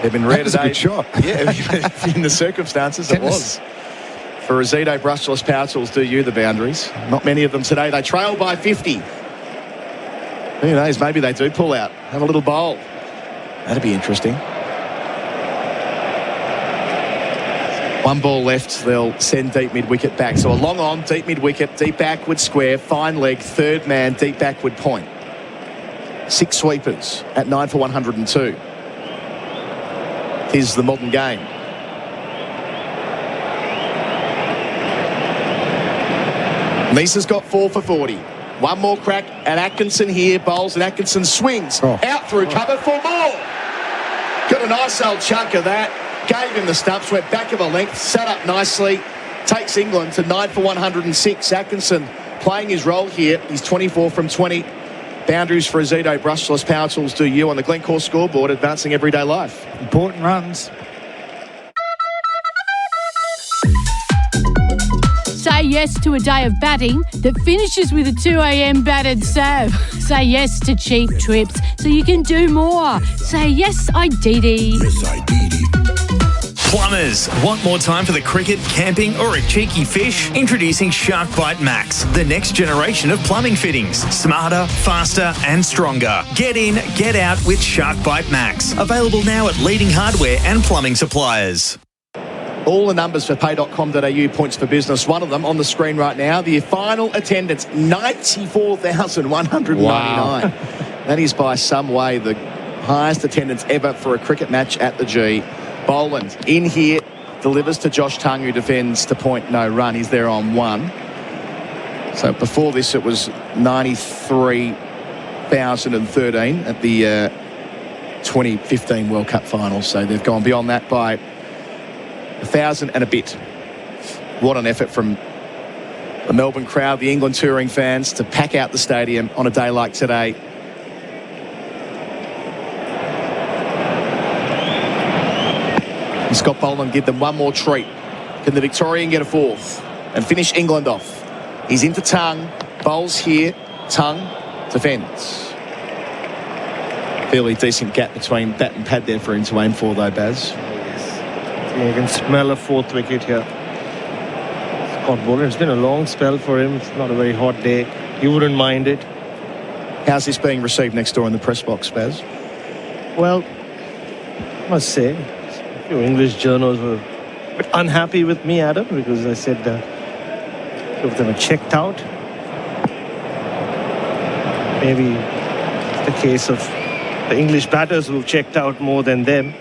They've been rare today. A good shot. Yeah, in the circumstances, it was. For Rizito, brushless power tools do you the boundaries. Not many of them today. They trail by 50. Who knows? Maybe they do pull out. Have a little bowl. That'd be interesting. 1 ball left. They'll send deep mid-wicket back. So a long on, deep mid-wicket, deep backward square, fine leg, third man, deep backward point. 6 sweepers at 9 for 102. Is the modern game. Nisa's got 4 for 40. 1 more crack at Atkinson here. Bowls and Atkinson swings. Out through cover for more. Got a nice old chunk of that. Gave him the stumps. Went back of a length. Sat up nicely. Takes England to 9 for 106. Atkinson playing his role here. He's 24 from 20. Boundaries for Rizito, brushless power tools do you on the Glencore scoreboard, advancing everyday life. Important runs. Say yes to a day of batting that finishes with a 2 a.m. battered sav. Say yes to cheap trips so you can do more. Say yes, I dee. Yes, I dee. Plumbers, want more time for the cricket, camping or a cheeky fish? Introducing Shark Bite Max, the next generation of plumbing fittings. Smarter, faster and stronger. Get in, get out with Shark Bite Max. Available now at leading hardware and plumbing suppliers. All the numbers for pay.com.au, points for business. One of them on the screen right now. The final attendance, 94,199. Wow. That is by some way the highest attendance ever for a cricket match at the G. Boland in here, delivers to Josh Tongue, who defends to point, no run. He's there on 1. So before this, it was 93,013 at the 2015 World Cup final. So they've gone beyond that by 1,000 and a bit. What an effort from the Melbourne crowd, the England touring fans, to pack out the stadium on a day like today. And Scott Boland give them 1 more treat. Can the Victorian get a 4th and finish England off? He's into Tongue, bowls here, Tongue defends. Fairly decent gap between bat and pad there for him to aim for though, Baz. You can smell a 4th wicket here. Scott Boland, it's been a long spell for him. It's not a very hot day. He wouldn't mind it. How's this being received next door in the press box, Baz? Well, I must say, a few English journals were a bit unhappy with me, Adam, because I said two of them are checked out. Maybe it's the case of the English batters who've checked out more than them.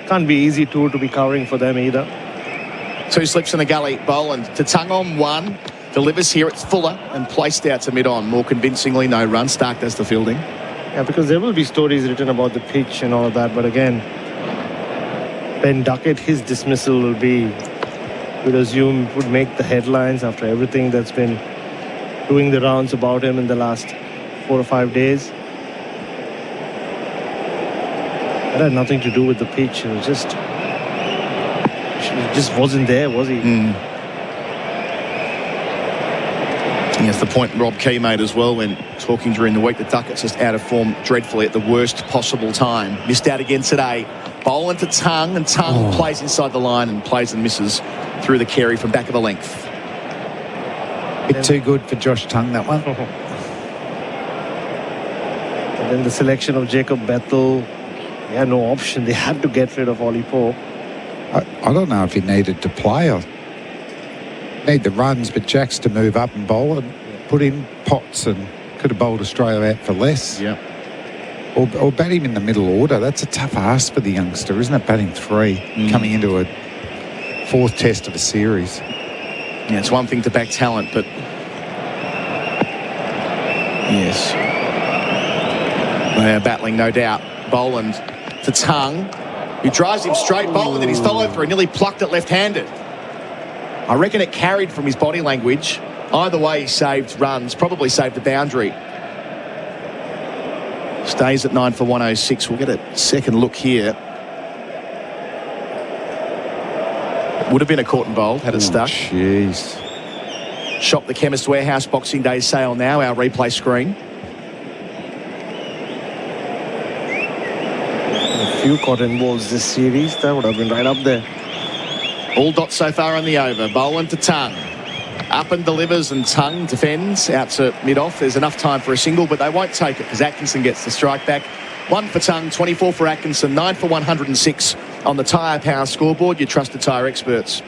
Can't be easy tour to be covering for them either. 2 slips in the gully. Boland to Tongue on 1. Delivers here. It's Fuller and placed out to mid-on. More convincingly, no run. Stark does the fielding. Yeah, because there will be stories written about the pitch and all of that. But again, Ben Duckett, his dismissal will be, we'd assume, would make the headlines after everything that's been doing the rounds about him in the last 4 or 5 days. It had nothing to do with the pitch. It was just just wasn't there, was he? Yes, the point Rob Key made as well when talking during the week. The Ducats just out of form dreadfully at the worst possible time. Missed out again today. Boland to Tongue, and Tongue plays inside the line and plays and misses through the carry from back of a length. Bit too good for Josh Tongue, that one. And then the selection of Jacob Bethel. They had no option. They had to get rid of Ollie Pope. I don't know if he needed to play. I need the runs, but Jack's to move up and bowl and put in Potts, and could have bowled Australia out for less. Yeah. Or bat him in the middle order. That's a tough ask for the youngster, isn't it? Batting 3, coming into a 4th test of a series. Yeah, it's one thing to back talent, but yes, they are battling, no doubt. Boland to Tongue, who drives him straight. Boland in his follow-through nearly plucked it left-handed. I reckon it carried from his body language. Either way, he saved runs, probably saved the boundary. Stays at 9 for 106. We'll get a second look here. It would have been a caught and bowled had it stuck. Jeez. Shop the Chemist Warehouse Boxing Day sale now, our replay screen. A few cotton balls this series, that would have been right up there. All dots so far on the over. Boland to Tongue. Up and delivers, and Tongue defends out to mid-off. There's enough time for a single, but they won't take it because Atkinson gets the strike back. 1 for Tongue, 24 for Atkinson, 9 for 106 on the Tyre Power scoreboard. Your trusted tyre experts.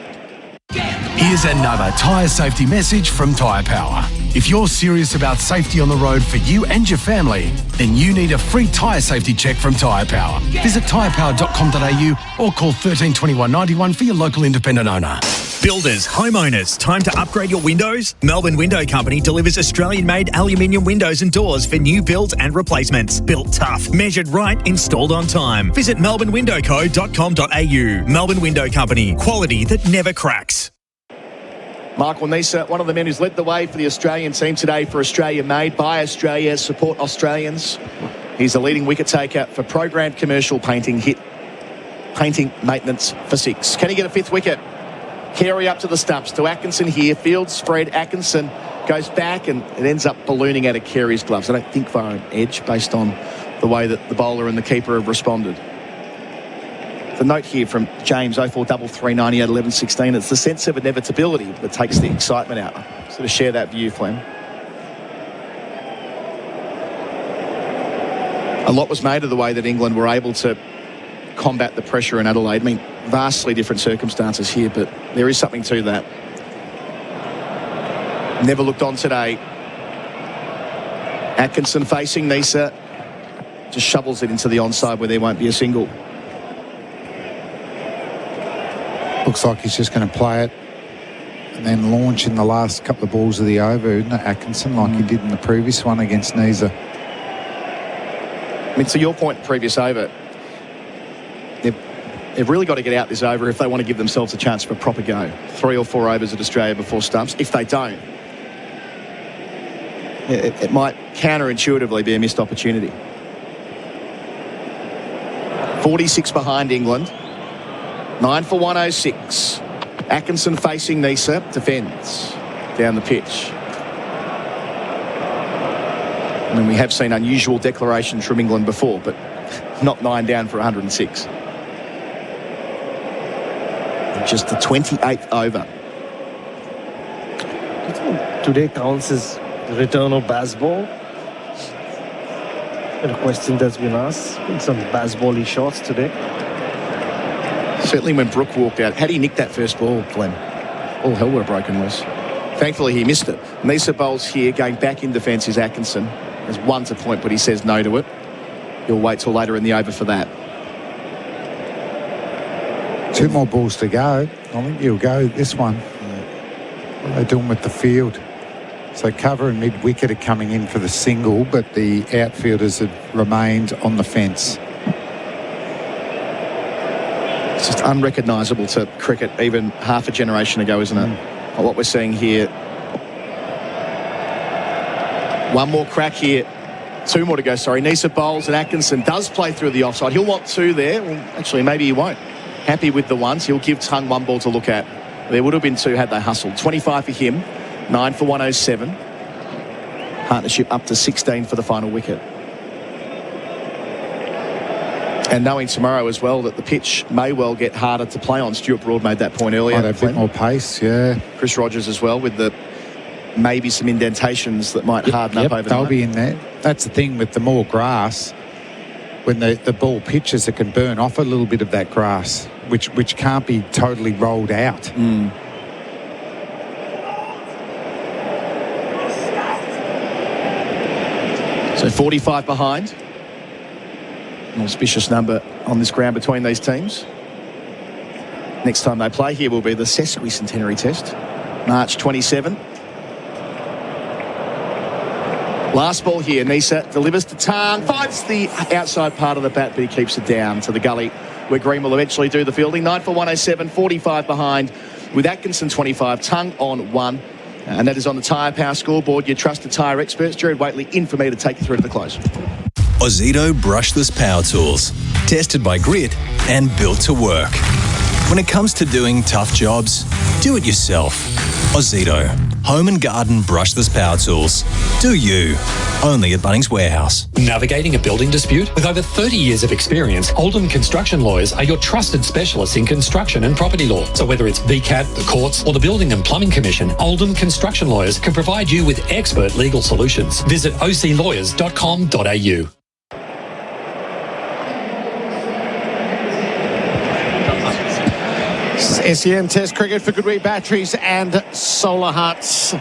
Here's another tyre safety message from Tyre Power. If you're serious about safety on the road for you and your family, then you need a free tyre safety check from Tyre Power. Visit tyrepower.com.au or call 13 21 91 for your local independent owner. Builders, homeowners, time to upgrade your windows? Melbourne Window Company delivers Australian-made aluminium windows and doors for new builds and replacements. Built tough, measured right, installed on time. Visit melbournewindowco.com.au. Melbourne Window Company, quality that never cracks. Michael Nisa, one of the men who's led the way for the Australian team today for Australia Made by Australia, support Australians. He's a leading wicket taker for programmed commercial painting maintenance for 6. Can he get a 5th wicket? Carey up to the stumps to Atkinson here. Field spread. Atkinson goes back and it ends up ballooning out of Carey's gloves. I don't think via an edge based on the way that the bowler and the keeper have responded. The note here from James, 043398 1116. It's the sense of inevitability that takes the excitement out. Sort of share that view, Flem. A lot was made of the way that England were able to combat the pressure in Adelaide. I mean, vastly different circumstances here, but there is something to that. Never looked on today. Atkinson facing Nisa. Just shovels it into the onside where there won't be a single. Looks like he's just going to play it and then launch in the last couple of balls of the over, isn't it, Atkinson, like he did in the previous one against Nisa. I mean, to your point, previous over, they've really got to get out this over if they want to give themselves a chance for a proper go. 3 or 4 overs at Australia before stumps. If they don't, it might counterintuitively be a missed opportunity. 46 behind England. 9 for 106. Atkinson facing Nisa. Defends down the pitch. I mean, we have seen unusual declarations from England before, but not 9 down for 106. Just the 28th over. Today counts as return of baseball. And a question that's been asked. Some baseball-y shots today. Certainly when Brook walked out. Had he nicked that first ball, Glenn, all hell would have broken loose. Thankfully, he missed it. Nisa bowls here. Going back in defence is Atkinson. There's 1 to point, but he says no to it. He'll wait till later in the over for that. 2 more balls to go. I think he'll go this one. What are they doing with the field? So cover and mid-wicket are coming in for the single, but the outfielders have remained on the fence. It's just unrecognisable to cricket even half a generation ago, isn't it? What we're seeing here. 1 more crack here. 2 more to go, sorry. Nisa bowls and Atkinson does play through the offside. He'll want 2 there. Well, actually, maybe he won't. happy with the ones. He'll give Tongue one ball to look at. There would have been two had they hustled. 25 for him, 9 for 107. Partnership up to 16 for the final wicket. And knowing tomorrow as well that the pitch may well get harder to play on. Stuart Broad made that point earlier. A bit more pace, yeah. Chris Rogers as well, with the maybe some indentations that might harden up over they'll be in there. That's the thing with the more grass. When the ball pitches, it can burn off a little bit of that grass, which can't be totally rolled out. So 45 behind. An auspicious number on this ground between these teams. Next time they play here will be the sesquicentenary test, March 27. Last ball here, Nisa delivers to Tongue, finds the outside part of the bat, but he keeps it down to the gully where Green will eventually do the fielding. 9 for 107, 45 behind with Atkinson 25, Tongue on 1. And that is on the Tyre Power scoreboard. Your trusted tyre experts, Gerard, Whateley, in for me to take you through to the close. Ozito brushless power tools, tested by Grit and built to work. When it comes to doing tough jobs, do it yourself. Ozito, home and garden brushless power tools. Do you. Only at Bunnings Warehouse. Navigating a building dispute? With over 30 years of experience, Oldham Construction Lawyers are your trusted specialists in construction and property law. So whether it's VCAT, the courts, or the Building and Plumbing Commission, Oldham Construction Lawyers can provide you with expert legal solutions. Visit oclawyers.com.au. SEN Test cricket for Goodwee Batteries and Solar Huts.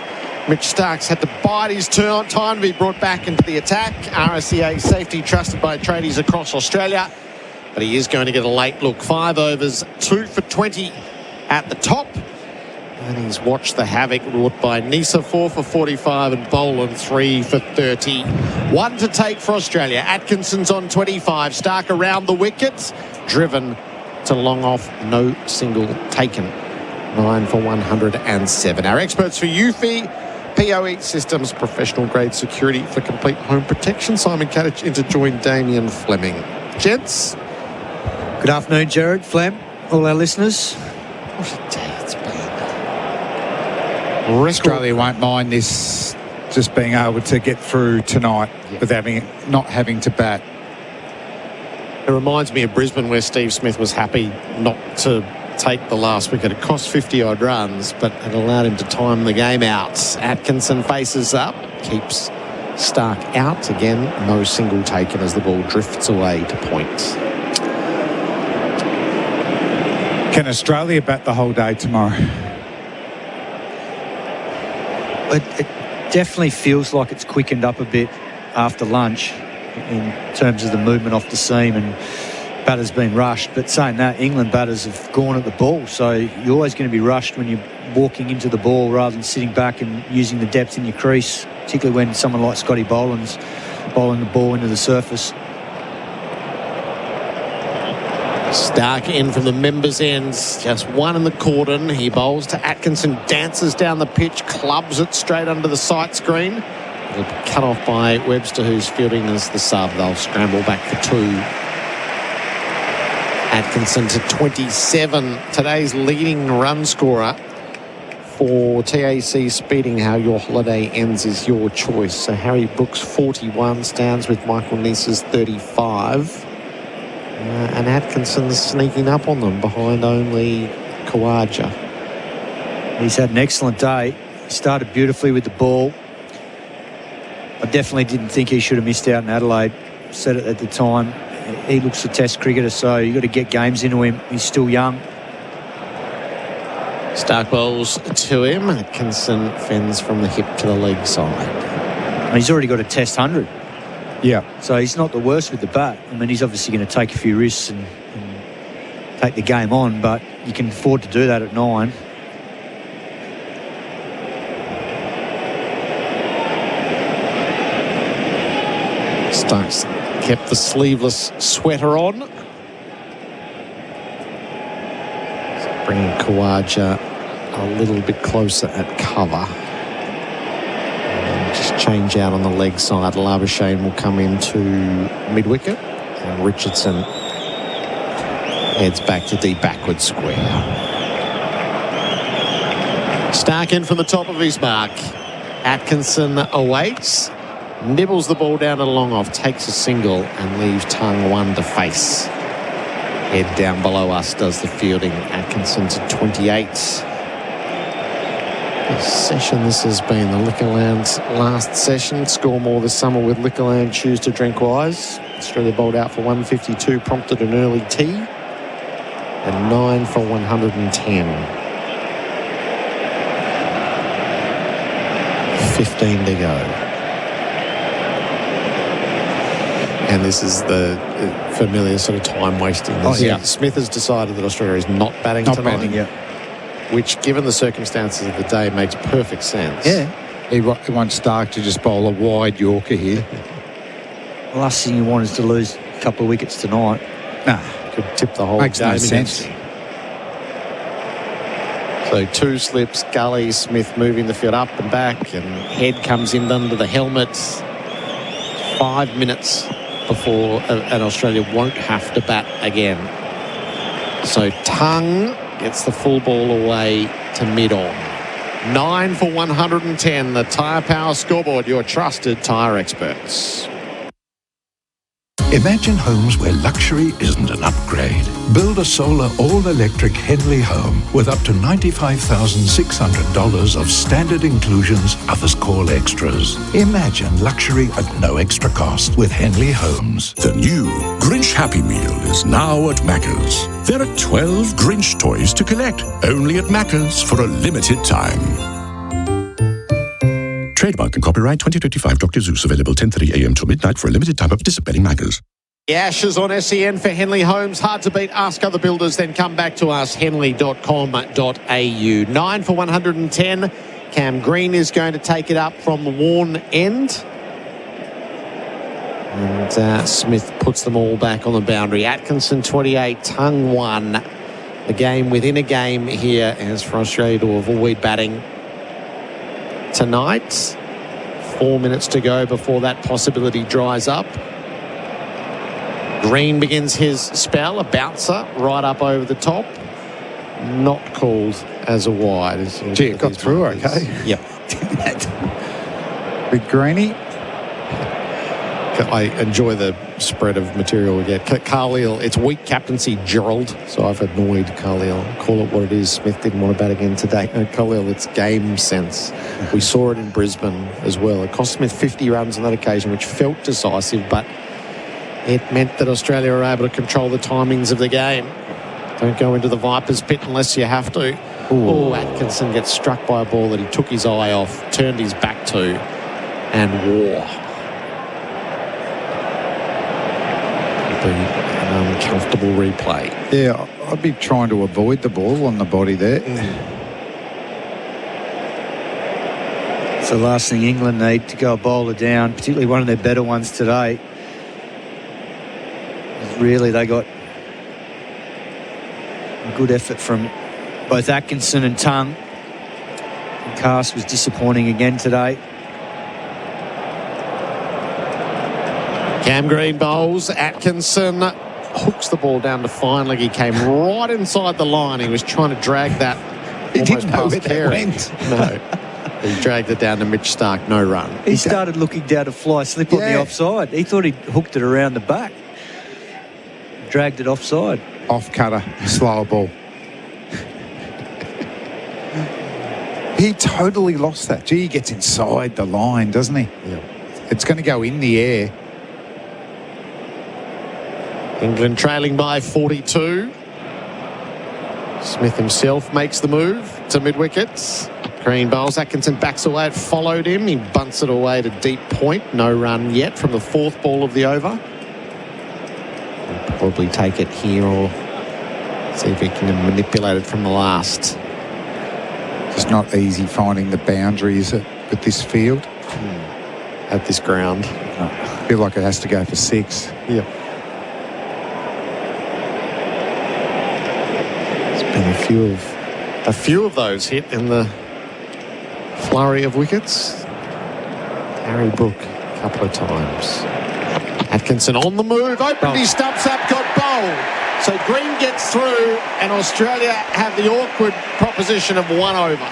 Mitch Starks had to bide his time to be brought back into the attack. RSCA safety trusted by tradies across Australia. But he is going to get a late look. 5 overs, 2 for 20 at the top. And he's watched the havoc wrought by Nisa, 4 for 45, and Boland, 3 for 30. 1 to take for Australia. Atkinson's on 25. Stark around the wickets. Driven to long off, no single taken. 9 for 107. Our experts for Eufy, POE Systems, professional grade security for complete home protection. Simon Katich in to join Damien Fleming. Gents. Good afternoon, Gerard, Flem, all our listeners. What a day it's been. Australia won't mind this, just being able to get through tonight with not having to bat. It reminds me of Brisbane, where Steve Smith was happy not to take the last wicket. It cost 50-odd runs, but it allowed him to time the game out. Atkinson faces up, keeps Stark out. Again, no single taken as the ball drifts away to point. Can Australia bat the whole day tomorrow? It definitely feels like it's quickened up a bit after lunch in terms of the movement off the seam, and batters been rushed. But saying that, England batters have gone at the ball, so you're always going to be rushed when you're walking into the ball rather than sitting back and using the depth in your crease, particularly when someone like Scotty Boland's bowling the ball into the surface. Stark in from the members' ends, just 1 in the cordon. He bowls to Atkinson, dances down the pitch, clubs it straight under the sight screen. It'll be cut off by Webster, who's fielding as the sub. They'll scramble back for 2. Atkinson to 27, today's leading run scorer for TAC Speeding. How your holiday ends is your choice. So Harry Brooks 41 stands with Michael Nisa's 35. And Atkinson's sneaking up on them behind only Khawaja. He's had an excellent day. He started beautifully with the ball. I definitely didn't think he should have missed out in Adelaide. Said it at the time. He looks a test cricketer, so you've got to get games into him. He's still young. Stark bowls to him. Atkinson fends from the hip to the leg side. And he's already got a test 100. Yeah. So he's not the worst with the bat. I mean, he's obviously going to take a few risks and take the game on, but you can afford to do that at 9. Stokes kept the sleeveless sweater on. Bringing Khawaja a little bit closer at cover. Just change out on the leg side. Labuschagne will come into mid-wicket. And Richardson Heads back to deep backward square. Stark in from the top of his mark. Atkinson awaits. Nibbles the ball down at a long off. Takes a single and leaves Tongue one to face. Head down below us does the fielding. Atkinson to 28. Session this has been the Liquorland's last session. Score more this summer with Liquorland. Choose to drink wise. Australia bowled out for 152, prompted an early tee, and 9 for 110. 15 to go. And this is the familiar sort of time wasting. Smith has decided that Australia is not batting tonight. Which, given the circumstances of the day, makes perfect sense. Yeah. He wants Stark to just bowl a wide Yorker here. The last thing you want is to lose a couple of wickets tonight. Nah. Could tip the whole Makes game. no sense. So 2 slips, Gully, Smith moving the field up and back, and Head comes in under the helmet. 5 minutes before and Australia won't have to bat again. So Tongue gets the full ball away to mid-on. 9 for 110, the Tyre Power scoreboard, your trusted tyre experts. Imagine homes where luxury isn't an upgrade. Build a solar all-electric Henley home with up to $95,600 of standard inclusions others call extras. Imagine luxury at no extra cost with Henley Homes. The new Grinch Happy Meal is now at Macca's. There are 12 Grinch toys to collect, only at Macca's for a limited time. Trademark and copyright 2025 Dr. Zeus, available 10:30 a.m. till midnight for a limited time at participating Macca's. The Ashes on SEN for Henley Homes. Hard to beat. Ask other builders, then come back to us. Henley.com.au. 9 for 110. Cam Green is going to take it up from the worn end. And Smith puts them all back on the boundary. Atkinson 28, Tongue 1. The game within a game here as for Australia to avoid batting tonight. 4 minutes to go before that possibility dries up. Green begins his spell, a bouncer right up over the top. Not called as a wide. Gee, it got through okay. Yep. Big Greenie. I enjoy the spread of material we get. Carlisle, it's weak captaincy, Gerard. So I've annoyed Carlisle. Call it what it is. Smith didn't want to bat again today. No, Carlisle, it's game sense. We saw it in Brisbane as well. It cost Smith 50 runs on that occasion, which felt decisive, but it meant that Australia were able to control the timings of the game. Don't go into the Vipers pit unless you have to. Oh, Atkinson gets struck by a ball that he took his eye off, turned his back to, and wore. An uncomfortable replay. Yeah, I'd be trying to avoid the ball on the body there. It's the last thing England need to go a bowler down, particularly one of their better ones today. Really, they got a good effort from both Atkinson and Tongue. And Cast was disappointing again today. Cam Green bowls. Atkinson hooks the ball down to Feinleg. He came right inside the line. He was trying to drag that almost past Carey. No. He dragged it down to Mitch Stark. No run. He started looking down to fly slip on the offside. He thought he'd hooked it around the back. Dragged it offside. Off cutter, slower ball. He totally lost that. Gee, he gets inside the line, doesn't he? Yeah. It's going to go in the air. England trailing by 42. Smith himself makes the move to mid-wickets. Green bowls. Atkinson backs away. It followed him. He bunts it away to deep point. No run yet from the 4th ball of the over. Probably take it here or see if he can manipulate it from the last. It's not easy finding the boundaries at this field. At this ground. No, I feel like it has to go for 6. Yep. There's been a few of those hit in the flurry of wickets. Harry Brook a couple of times. Atkinson on the move, opened his stumps up, got bowled. So Green gets through, and Australia have the awkward proposition of 1 over.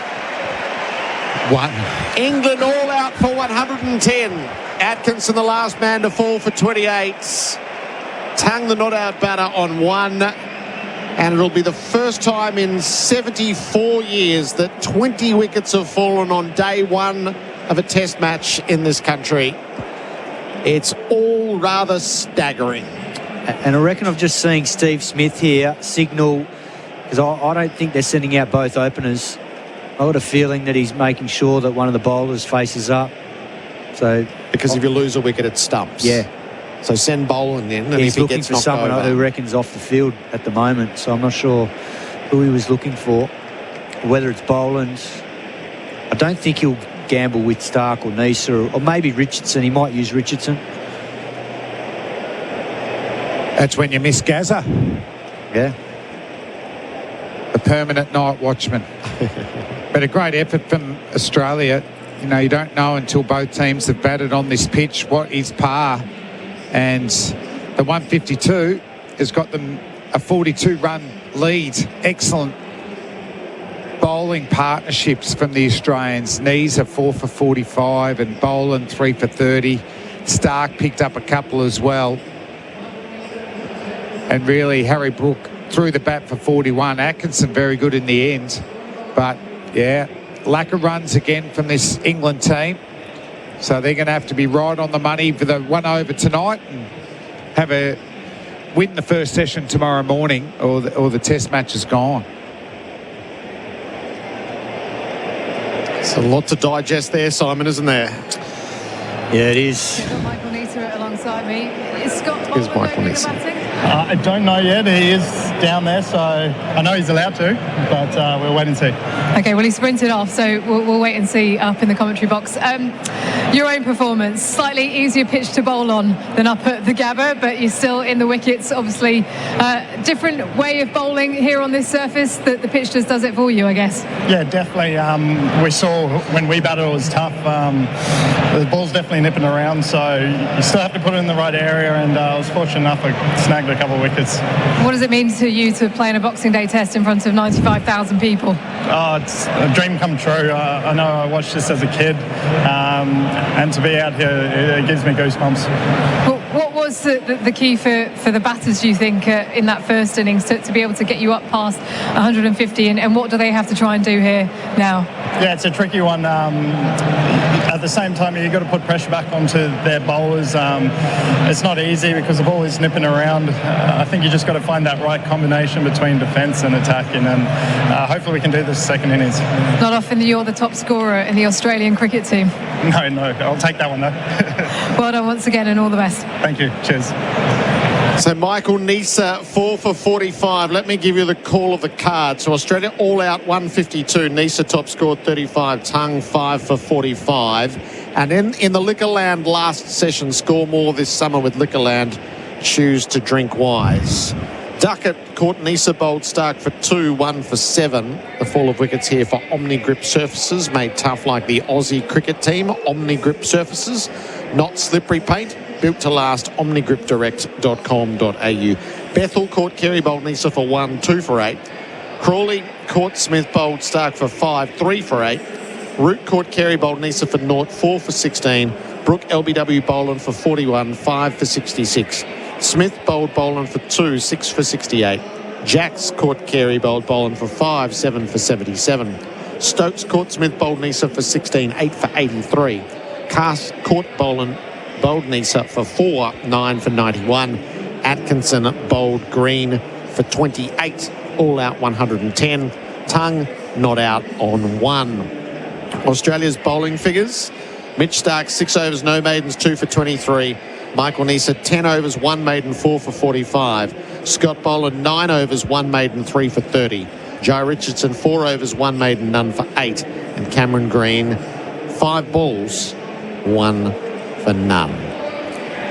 1. England all out for 110. Atkinson, the last man to fall for 28. Tongue, the not-out batter, on 1. And it'll be the first time in 74 years that 20 wickets have fallen on day 1 of a test match in this country. It's all rather staggering. And I reckon I've just seen Steve Smith here signal, because I don't think they're sending out both openers. I've got a feeling that he's making sure that one of the bowlers faces up. So because if you lose a wicket, it stumps. Yeah. So send Boland in, and he's if he looking gets for knocked someone over, who reckons off the field at the moment. So I'm not sure who he was looking for, whether it's Boland. I don't think he'll gamble with Stark or Neser, or maybe Richardson. He might use Richardson. That's when you miss Gaza. Yeah. The permanent night watchman. But a great effort from Australia. You know, you don't know until both teams have batted on this pitch what is par. And the 152 has got them a 42-run lead. Excellent bowling partnerships from the Australians. Knees are 4 for 45 and Boland 3 for 30. Stark picked up a couple as well. And really, Harry Brook threw the bat for 41. Atkinson very good in the end. But, yeah, lack of runs again from this England team. So they're going to have to be right on the money for the 1 over tonight and have a win the first session tomorrow morning, or the test match is gone. It's a lot to digest there, Simon, isn't there? Yeah, it is. I've got Michael Neser alongside me. Is Scott Here's Boland Michael going to Neser. batting? I don't know yet. He is down there, so I know he's allowed to, but we'll wait and see. Okay, well, he sprinted off, so we'll wait and see up in the commentary box. Your own performance, slightly easier pitch to bowl on than up at the Gabba, but you're still in the wickets. Obviously, different way of bowling here on this surface. The pitch just does it for you, I guess. Yeah, definitely. We saw when we batted it was tough. The ball's definitely nipping around, so you still have to put it in the right area, and I was fortunate enough I snagged a couple of wickets. What does it mean to you to play in a Boxing Day test in front of 95,000 people? It's a dream come true. I know I watched this as a kid, and to be out here, it gives me goosebumps. Well, what was the key for the batters, do you think, in that first innings to be able to get you up past 150, and what do they have to try and do here now? Yeah, it's a tricky one. At the same time, you've got to put pressure back onto their bowlers. It's not easy because the ball is nipping around. I think you just got to find that right combination between defence and attacking, and hopefully we can do this second innings. Not often you're the top scorer in the Australian cricket team. No, I'll take that one though. Well done once again, and all the best. Thank you. Cheers. So Michael Neser, 4 for 45. Let me give you the call of the card. So Australia all out 152. Neser top scored 35. Tongue 5 for 45. And in the Liquorland last session, score more this summer with Liquorland. Choose to drink wise. Duckett caught Neser bowled Stark for 2, 1 for 7. The fall of wickets here for Omni-Grip surfaces, made tough like the Aussie cricket team. Omni-Grip surfaces, not slippery paint. Built to last, omnigripdirect.com.au. Bethel caught Kerry bowled Neser for 1, 2 for 8. Crawley caught Smith bowled Stark for 5, 3 for 8. Root caught Kerry bowled Neser for 0, 4 for 16. Brook LBW Boland for 41, 5 for 66. Smith bowled Boland for 2, 6 for 68. Jacks caught Carey bowled Boland for 5, 7 for 77. Stokes caught Smith bowled Neser for 16, 8 for 83. Cass caught Boland bowled Neser for 4, 9 for 91. Atkinson bowled Green for 28, all out 110. Tongue not out on 1. Australia's bowling figures. Mitch Stark 6 overs, no maidens, 2 for 23. Michael Neser 10 overs, 1 maiden, 4 for 45. Scott Boland 9 overs, 1 maiden, 3 for 30. Joe Richardson 4 overs, 1 maiden, none for 8. And Cameron Green 5 balls, 1 for none.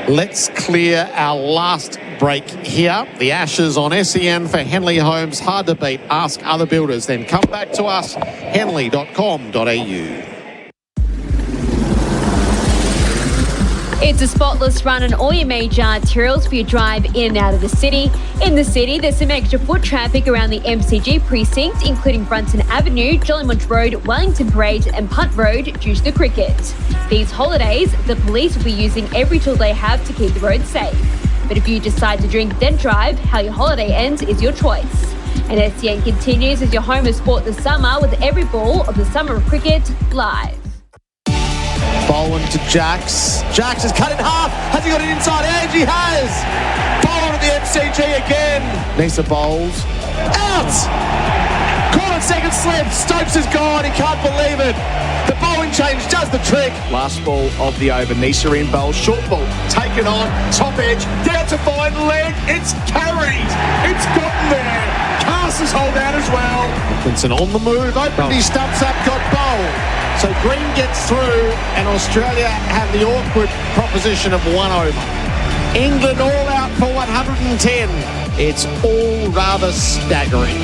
Let's clear our last break here. The Ashes on SEN for Henley Homes. Hard to beat. Ask other builders. Then come back to us, henley.com.au. It's a spotless run on all your major arterials for your drive in and out of the city. In the city, there's some extra foot traffic around the MCG precinct, including Brunton Avenue, Jollymont Road, Wellington Parade and Punt Road due to the cricket. These holidays, the police will be using every tool they have to keep the roads safe. But if you decide to drink then drive, how your holiday ends is your choice. And SEN continues as your home of sport this summer with every ball of the summer of cricket live. Boland to Jax. Jax has cut in half. Has he got it inside edge? He has. Boland at the MCG again. Nisa bowls. Out! Caught on second slip. Stokes is gone. He can't believe it. The bowling change does the trick. Last ball of the over. Nisa in bowl. Short ball. Taken on. Top edge. Down to fine leg. It's carried. It's gotten there. Casters hold out as well. Dickinson on the move. Opened his stumps up. Got bowled. So Green gets through and Australia have the awkward proposition of 1 over. England all out for 110. It's all rather staggering.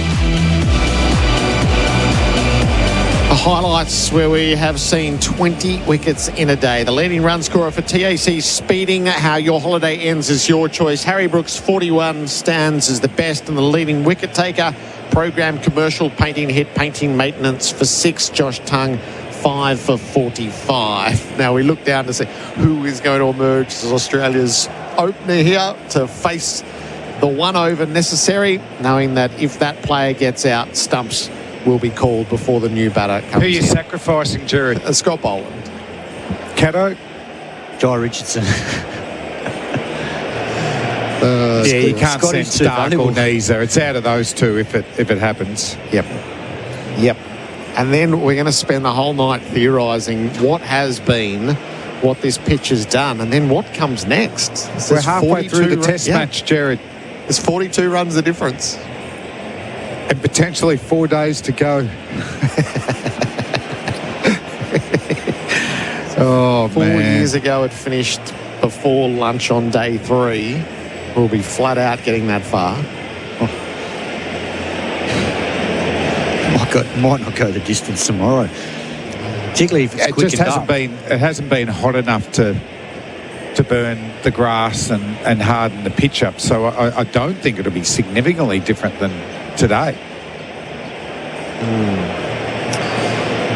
The highlights where we have seen 20 wickets in a day. The leading run scorer for TAC speeding. How your holiday ends is your choice. Harry Brooks, 41, stands as the best and the leading wicket taker. Program commercial painting hit, painting maintenance for 6. Josh Tongue, 5 for 45. Now we look down to see who is going to emerge as Australia's opener here to face the 1 over necessary, knowing that if that player gets out, stumps will be called before the new batter comes in. Who are you sacrificing, Gerard? Scott Boland. Cato? Jai Richardson. Yeah, you can't Scotty's send too Stark valuable. or Nisa. It's out of those two if it happens. Yep. And then we're going to spend the whole night theorising what has been, what this pitch has done, and then what comes next. We're halfway through the test match, Gerard. There's 42 runs the difference. And potentially 4 days to go. Oh, 4 man. years ago it finished before lunch on day 3. We'll be flat out getting that far. Might not go the distance tomorrow. Particularly if it's It just hasn't been hot enough to burn the grass and harden the pitch up. So I don't think it'll be significantly different than today.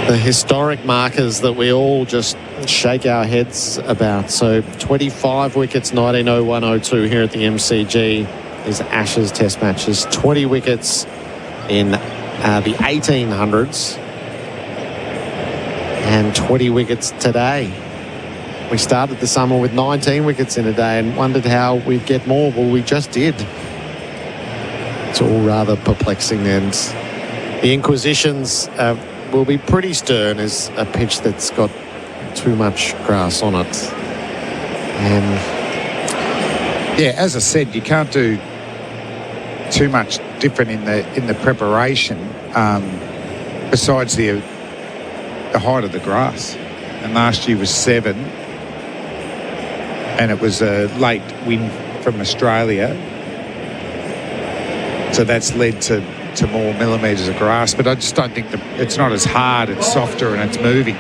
The historic markers that we all just shake our heads about. So 25 wickets, 1901-02 here at the MCG is Ashes Test matches. 20 wickets in the 1800s and 20 wickets today. We started the summer with 19 wickets in a day and wondered how we'd get more. Well, we just did. It's all rather perplexing, and the inquisitions will be pretty stern as a pitch that's got too much grass on it. And yeah, as I said, you can't do too much different in the preparation besides the height of the grass. And last year was 7, and it was a late wind from Australia, so that's led to more millimetres of grass. But I just don't think it's not as hard. It's softer and it's moving.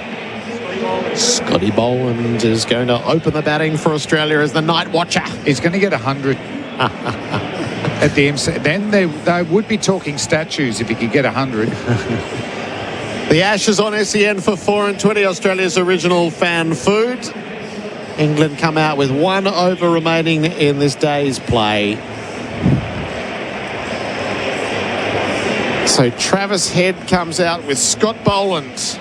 Scotty Boland is going to open the batting for Australia as the night watcher. He's going to get 100 at the MC. Then they would be talking statues if he could get 100. The Ashes on SEN for 4 and 20, Australia's original fan food. England come out with 1 over remaining in this day's play. So Travis Head comes out with Scott Boland.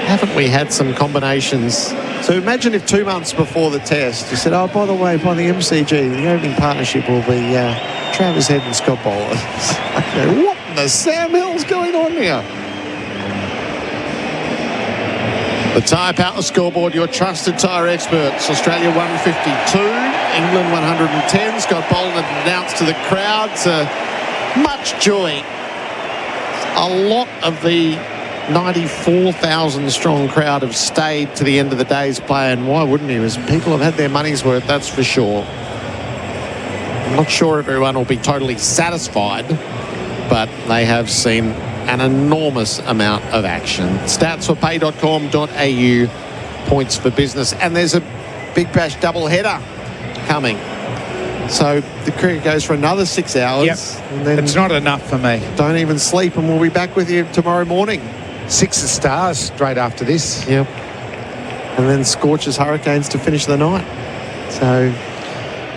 Haven't we had some combinations? So imagine if 2 months before the test you said, oh, by the way, by the MCG, the opening partnership will be Travis Head and Scott Boland. Okay, what in the Sam Hill's going on here? The Tyre Power scoreboard, your trusted tyre experts. Australia 152, England 110. Scott Boland announced to the crowd. Much joy. A lot of the 94,000 strong crowd have stayed to the end of the day's play, and why wouldn't you? As people have had their money's worth, that's for sure. I'm not sure everyone will be totally satisfied, but they have seen an enormous amount of action. Stats for pay.com.au, points for business, and there's a Big Bash double header coming. So the cricket goes for another 6 hours. Yep. And then It's not enough for me. don't even sleep, and we'll be back with you tomorrow morning. 6 of stars straight after this. Yep. And then Scorchers Hurricanes to finish the night.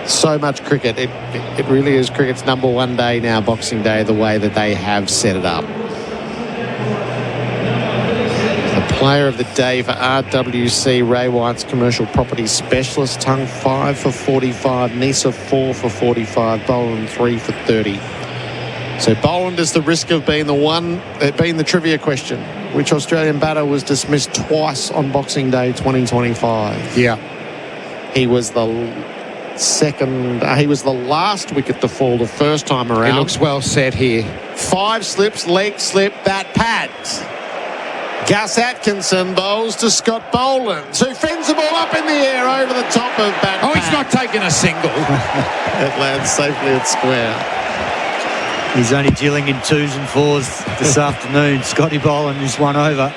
So much cricket. It really is cricket's number one day now, Boxing Day, the way that they have set it up. The player of the day for RWC, Ray White's commercial property specialist, Tung 5 for 45, Nisa 4 for 45, Boland 3 for 30. So Boland is the risk of being the trivia question. Which Australian batter was dismissed twice on Boxing Day 2025? Yeah. He was the last wicket to fall the first time around. He looks well set here. 5 slips, leg slip, bat pad. Gus Atkinson bowls to Scott Boland, who fends the ball up in the air over the top of bat pad. He's not taking a single. It lands safely at square. He's only dealing in 2s and 4s this afternoon. Scotty Boland is one over.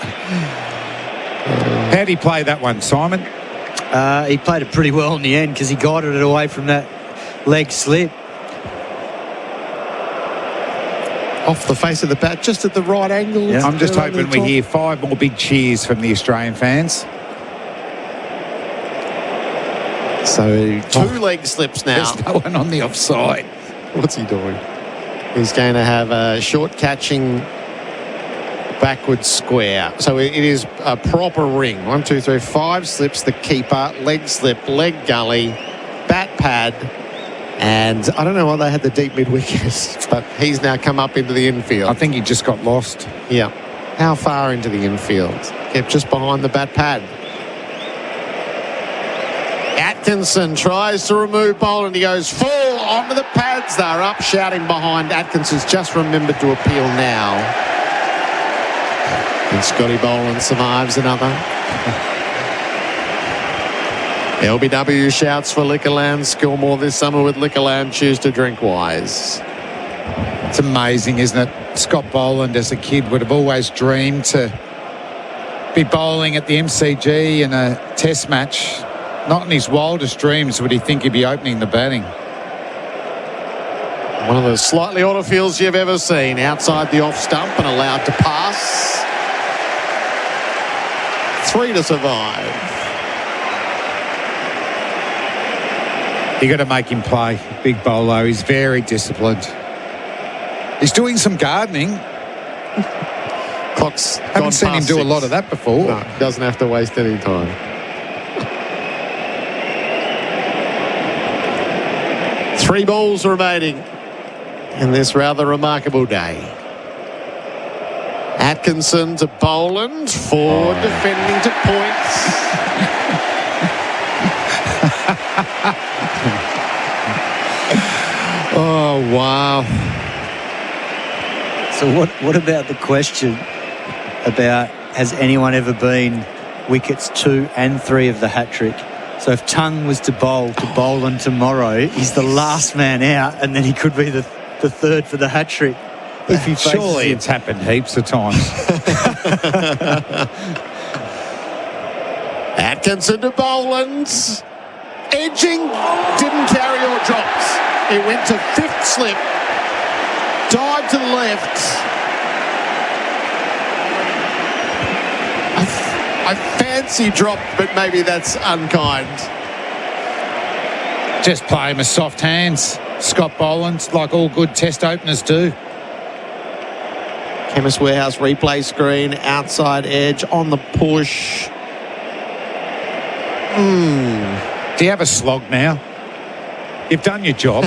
How'd he play that one, Simon? He played it pretty well in the end because he guided it away from that leg slip. Off the face of the bat, just at the right angle. Yeah. I'm just hoping we hear 5 more big cheers from the Australian fans. So 2 leg slips now. There's no one on the offside. What's he doing? He's going to have a short catching backwards square. So it is a proper ring. 1, 2, 3, 5 slips, the keeper, leg slip, leg gully, bat pad, and I don't know why they had the deep mid wicket, but he's now come up into the infield. I think he just got lost. Yeah. How far into the infield? Kept just behind the bat pad. Atkinson tries to remove Boland. He goes full onto the pads. They're up shouting behind. Atkinson's just remembered to appeal now. And Scotty Boland survives another. LBW shouts for Liquorland. Score more this summer with Liquorland. Choose to drink wise. It's amazing, isn't it? Scott Boland, as a kid, would have always dreamed to be bowling at the MCG in a test match. Not in his wildest dreams would he think he'd be opening the batting. One of the slightly odder fields you've ever seen. Outside the off stump and allowed to pass. 3 to survive. You got to make him play. Big bowler. He's very disciplined. He's doing some gardening. Clock's haven't seen him do a lot of that before. No, he doesn't have to waste any time. 3 balls remaining in this rather remarkable day. Atkinson to Boland for defending to points. Oh, wow. So what about the question about has anyone ever been wickets 2 and 3 of the hat-trick? So if Tung was to bowl to Boland tomorrow, he's the last man out, and then he could be the third for the hat-trick. If he Surely it's happened heaps of times. Atkinson to Boland. Edging, didn't carry or drops. It went to 5th slip. Dive to the left. I fancy drop, but maybe that's unkind. Just play him as soft hands. Scott Boland, like all good test openers do. Chemist Warehouse replay screen, outside edge, on the push. Do you have a slog now? You've done your job.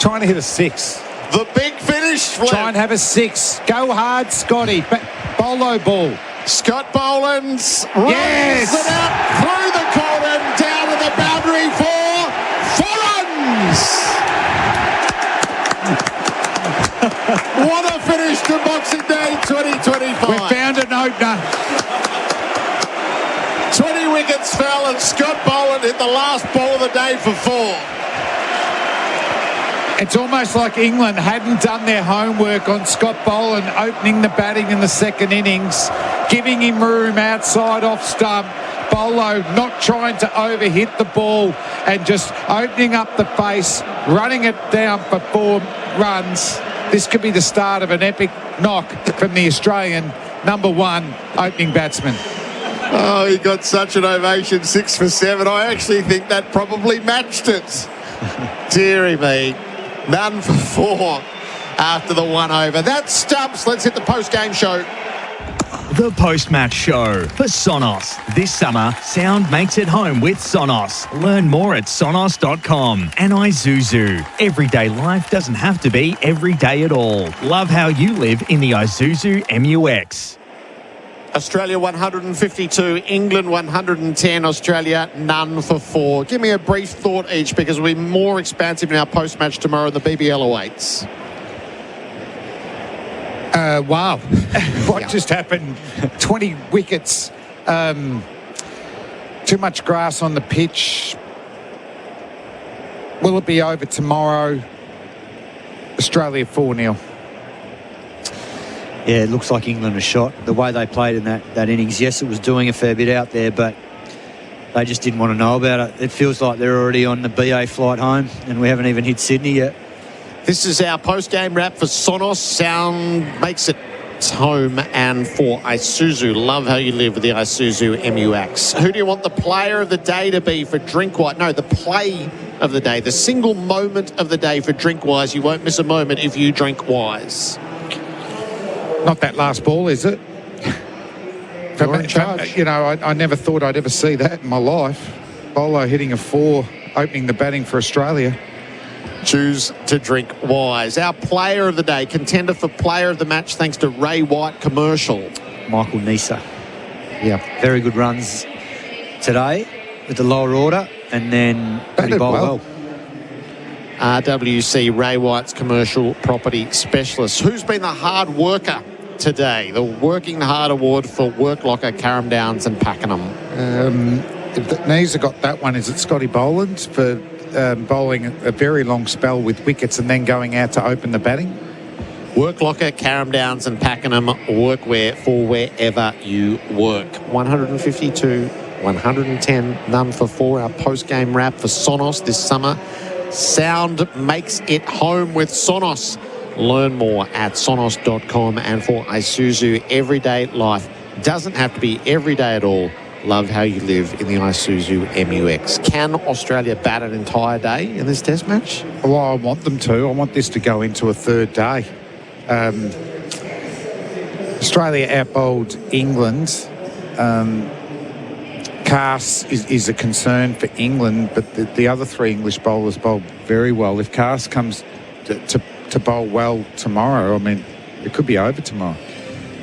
Trying to hit a 6. The big finish, Flem. Try and have a 6. Go hard, Scotty. Bolo ball. Scott Boland runs it out through the corner, down to the boundary for 4 runs. What a finish to Boxing Day 2025. We found an opener. 20 wickets fell and Scott Boland hit the last ball of the day for 4. It's almost like England hadn't done their homework on Scott Boland opening the batting in the second innings, giving him room outside off stump, Bolo not trying to overhit the ball and just opening up the face, running it down for 4 runs. This could be the start of an epic knock from the Australian number 1 opening batsman. Oh, he got such an ovation, 6 for 7. I actually think that probably matched it. Deary me. None for 4 after the 1 over. That's Stumps. Let's hit the post-game show. The post-match show for Sonos. This summer, sound makes it home with Sonos. Learn more at sonos.com. And Isuzu. Everyday life doesn't have to be every day at all. Love how you live in the Isuzu MUX. Australia 152, England 110, Australia none for 4. Give me a brief thought each, because we'll be more expansive in our post-match tomorrow and the BBL awaits. Wow. What just happened? 20 wickets. Too much grass on the pitch. Will it be over tomorrow? Australia 4-0. Yeah, it looks like England are shot. The way they played in that innings, yes, it was doing a fair bit out there, but they just didn't want to know about it. It feels like they're already on the BA flight home, and we haven't even hit Sydney yet. This is our post-game wrap for Sonos. Sound makes it home, and for Isuzu. Love how you live with the Isuzu MUX. Who do you want the player of the day to be for Drinkwise? No, the play of the day. The single moment of the day for Drinkwise. You won't miss a moment if you drink wise. Not that last ball, is it? You're in charge. You know, I never thought I'd ever see that in my life. Bolo hitting a 4, opening the batting for Australia. Choose to drink wise. Our player of the day, contender for player of the match, thanks to Ray White commercial. Michael Nisa. Yeah, very good runs today with the lower order, and then pretty bowled well. RWC, Ray White's commercial property specialist. Who's been the hard worker today? The Working Hard Award for Work Locker, Carrum Downs and Pakenham. Nisa got that one. Is it Scotty Boland for bowling a very long spell with wickets and then going out to open the batting? Work Locker, Carrum Downs and Pakenham, workwear for wherever you work. 152, 110, none for 4. Our post-game wrap for Sonos this summer. Sound makes it home with Sonos. Learn more at sonos.com. And for Isuzu, everyday life doesn't have to be every day at all. Love how you live in the Isuzu MUX. Can Australia bat an entire day in this test match? Well, I want them to. I want this to go into a 3rd day. Australia outbowled England. Cass is a concern for England, but the other 3 English bowlers bowled very well. If Cass comes to bowl well tomorrow, I mean, it could be over tomorrow.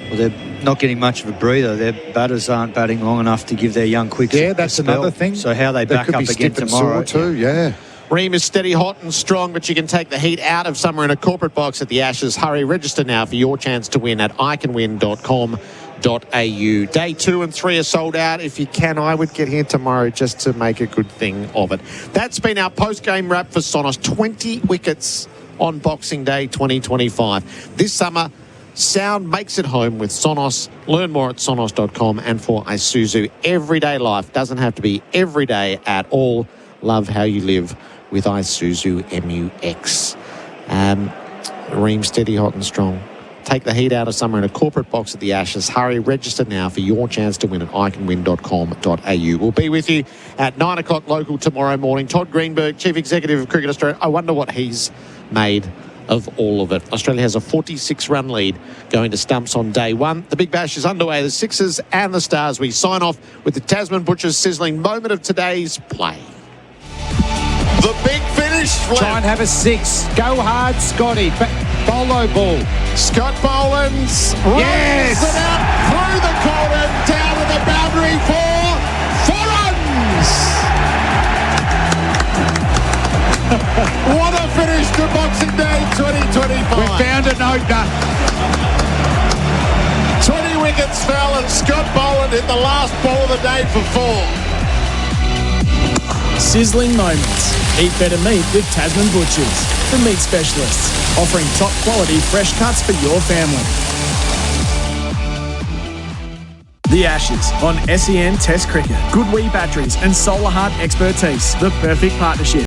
Well, they're not getting much of a breather. Their batters aren't batting long enough to give their young quicks. Yeah, that's another thing. So how they back up again tomorrow too. Yeah. Ream is steady, hot and strong, but you can take the heat out of summer in a corporate box at the Ashes. Hurry, register now for your chance to win at iCanWin.com.au. Day 2 and 3 are sold out. If you can, I would get here tomorrow just to make a good thing of it. That's been our post-game wrap for Sonos. 20 wickets on Boxing Day 2025. This summer, sound makes it home with Sonos. Learn more at sonos.com. And for Isuzu, everyday life doesn't have to be every day at all. Love how you live with Isuzu MUX. Ream steady, hot and strong. Take the heat out of summer in a corporate box at the Ashes. Hurry, register now for your chance to win at iCanWin.com.au. We'll be with you at 9 o'clock local tomorrow morning. Todd Greenberg, Chief Executive of Cricket Australia. I wonder what he's made of all of it. Australia has a 46-run lead going to stumps on day 1. The Big Bash is underway. The Sixers and the Stars. We sign off with the Tasman Butchers' sizzling moment of today's play. The big finish. Try and have a 6. Go hard, Scotty. Bolo ball. Scott Boland's runs it out through the corner, down to the boundary for 4 runs. What a finish to Boxing Day 2025. We found an opener. 20 wickets fell and Scott Boland hit the last ball of the day for 4. Sizzling moments. Eat better meat with Tasman Butchers, the meat specialists, offering top quality fresh cuts for your family. The Ashes on SEN Test Cricket. Good Wee batteries and solar heart expertise. The perfect partnership.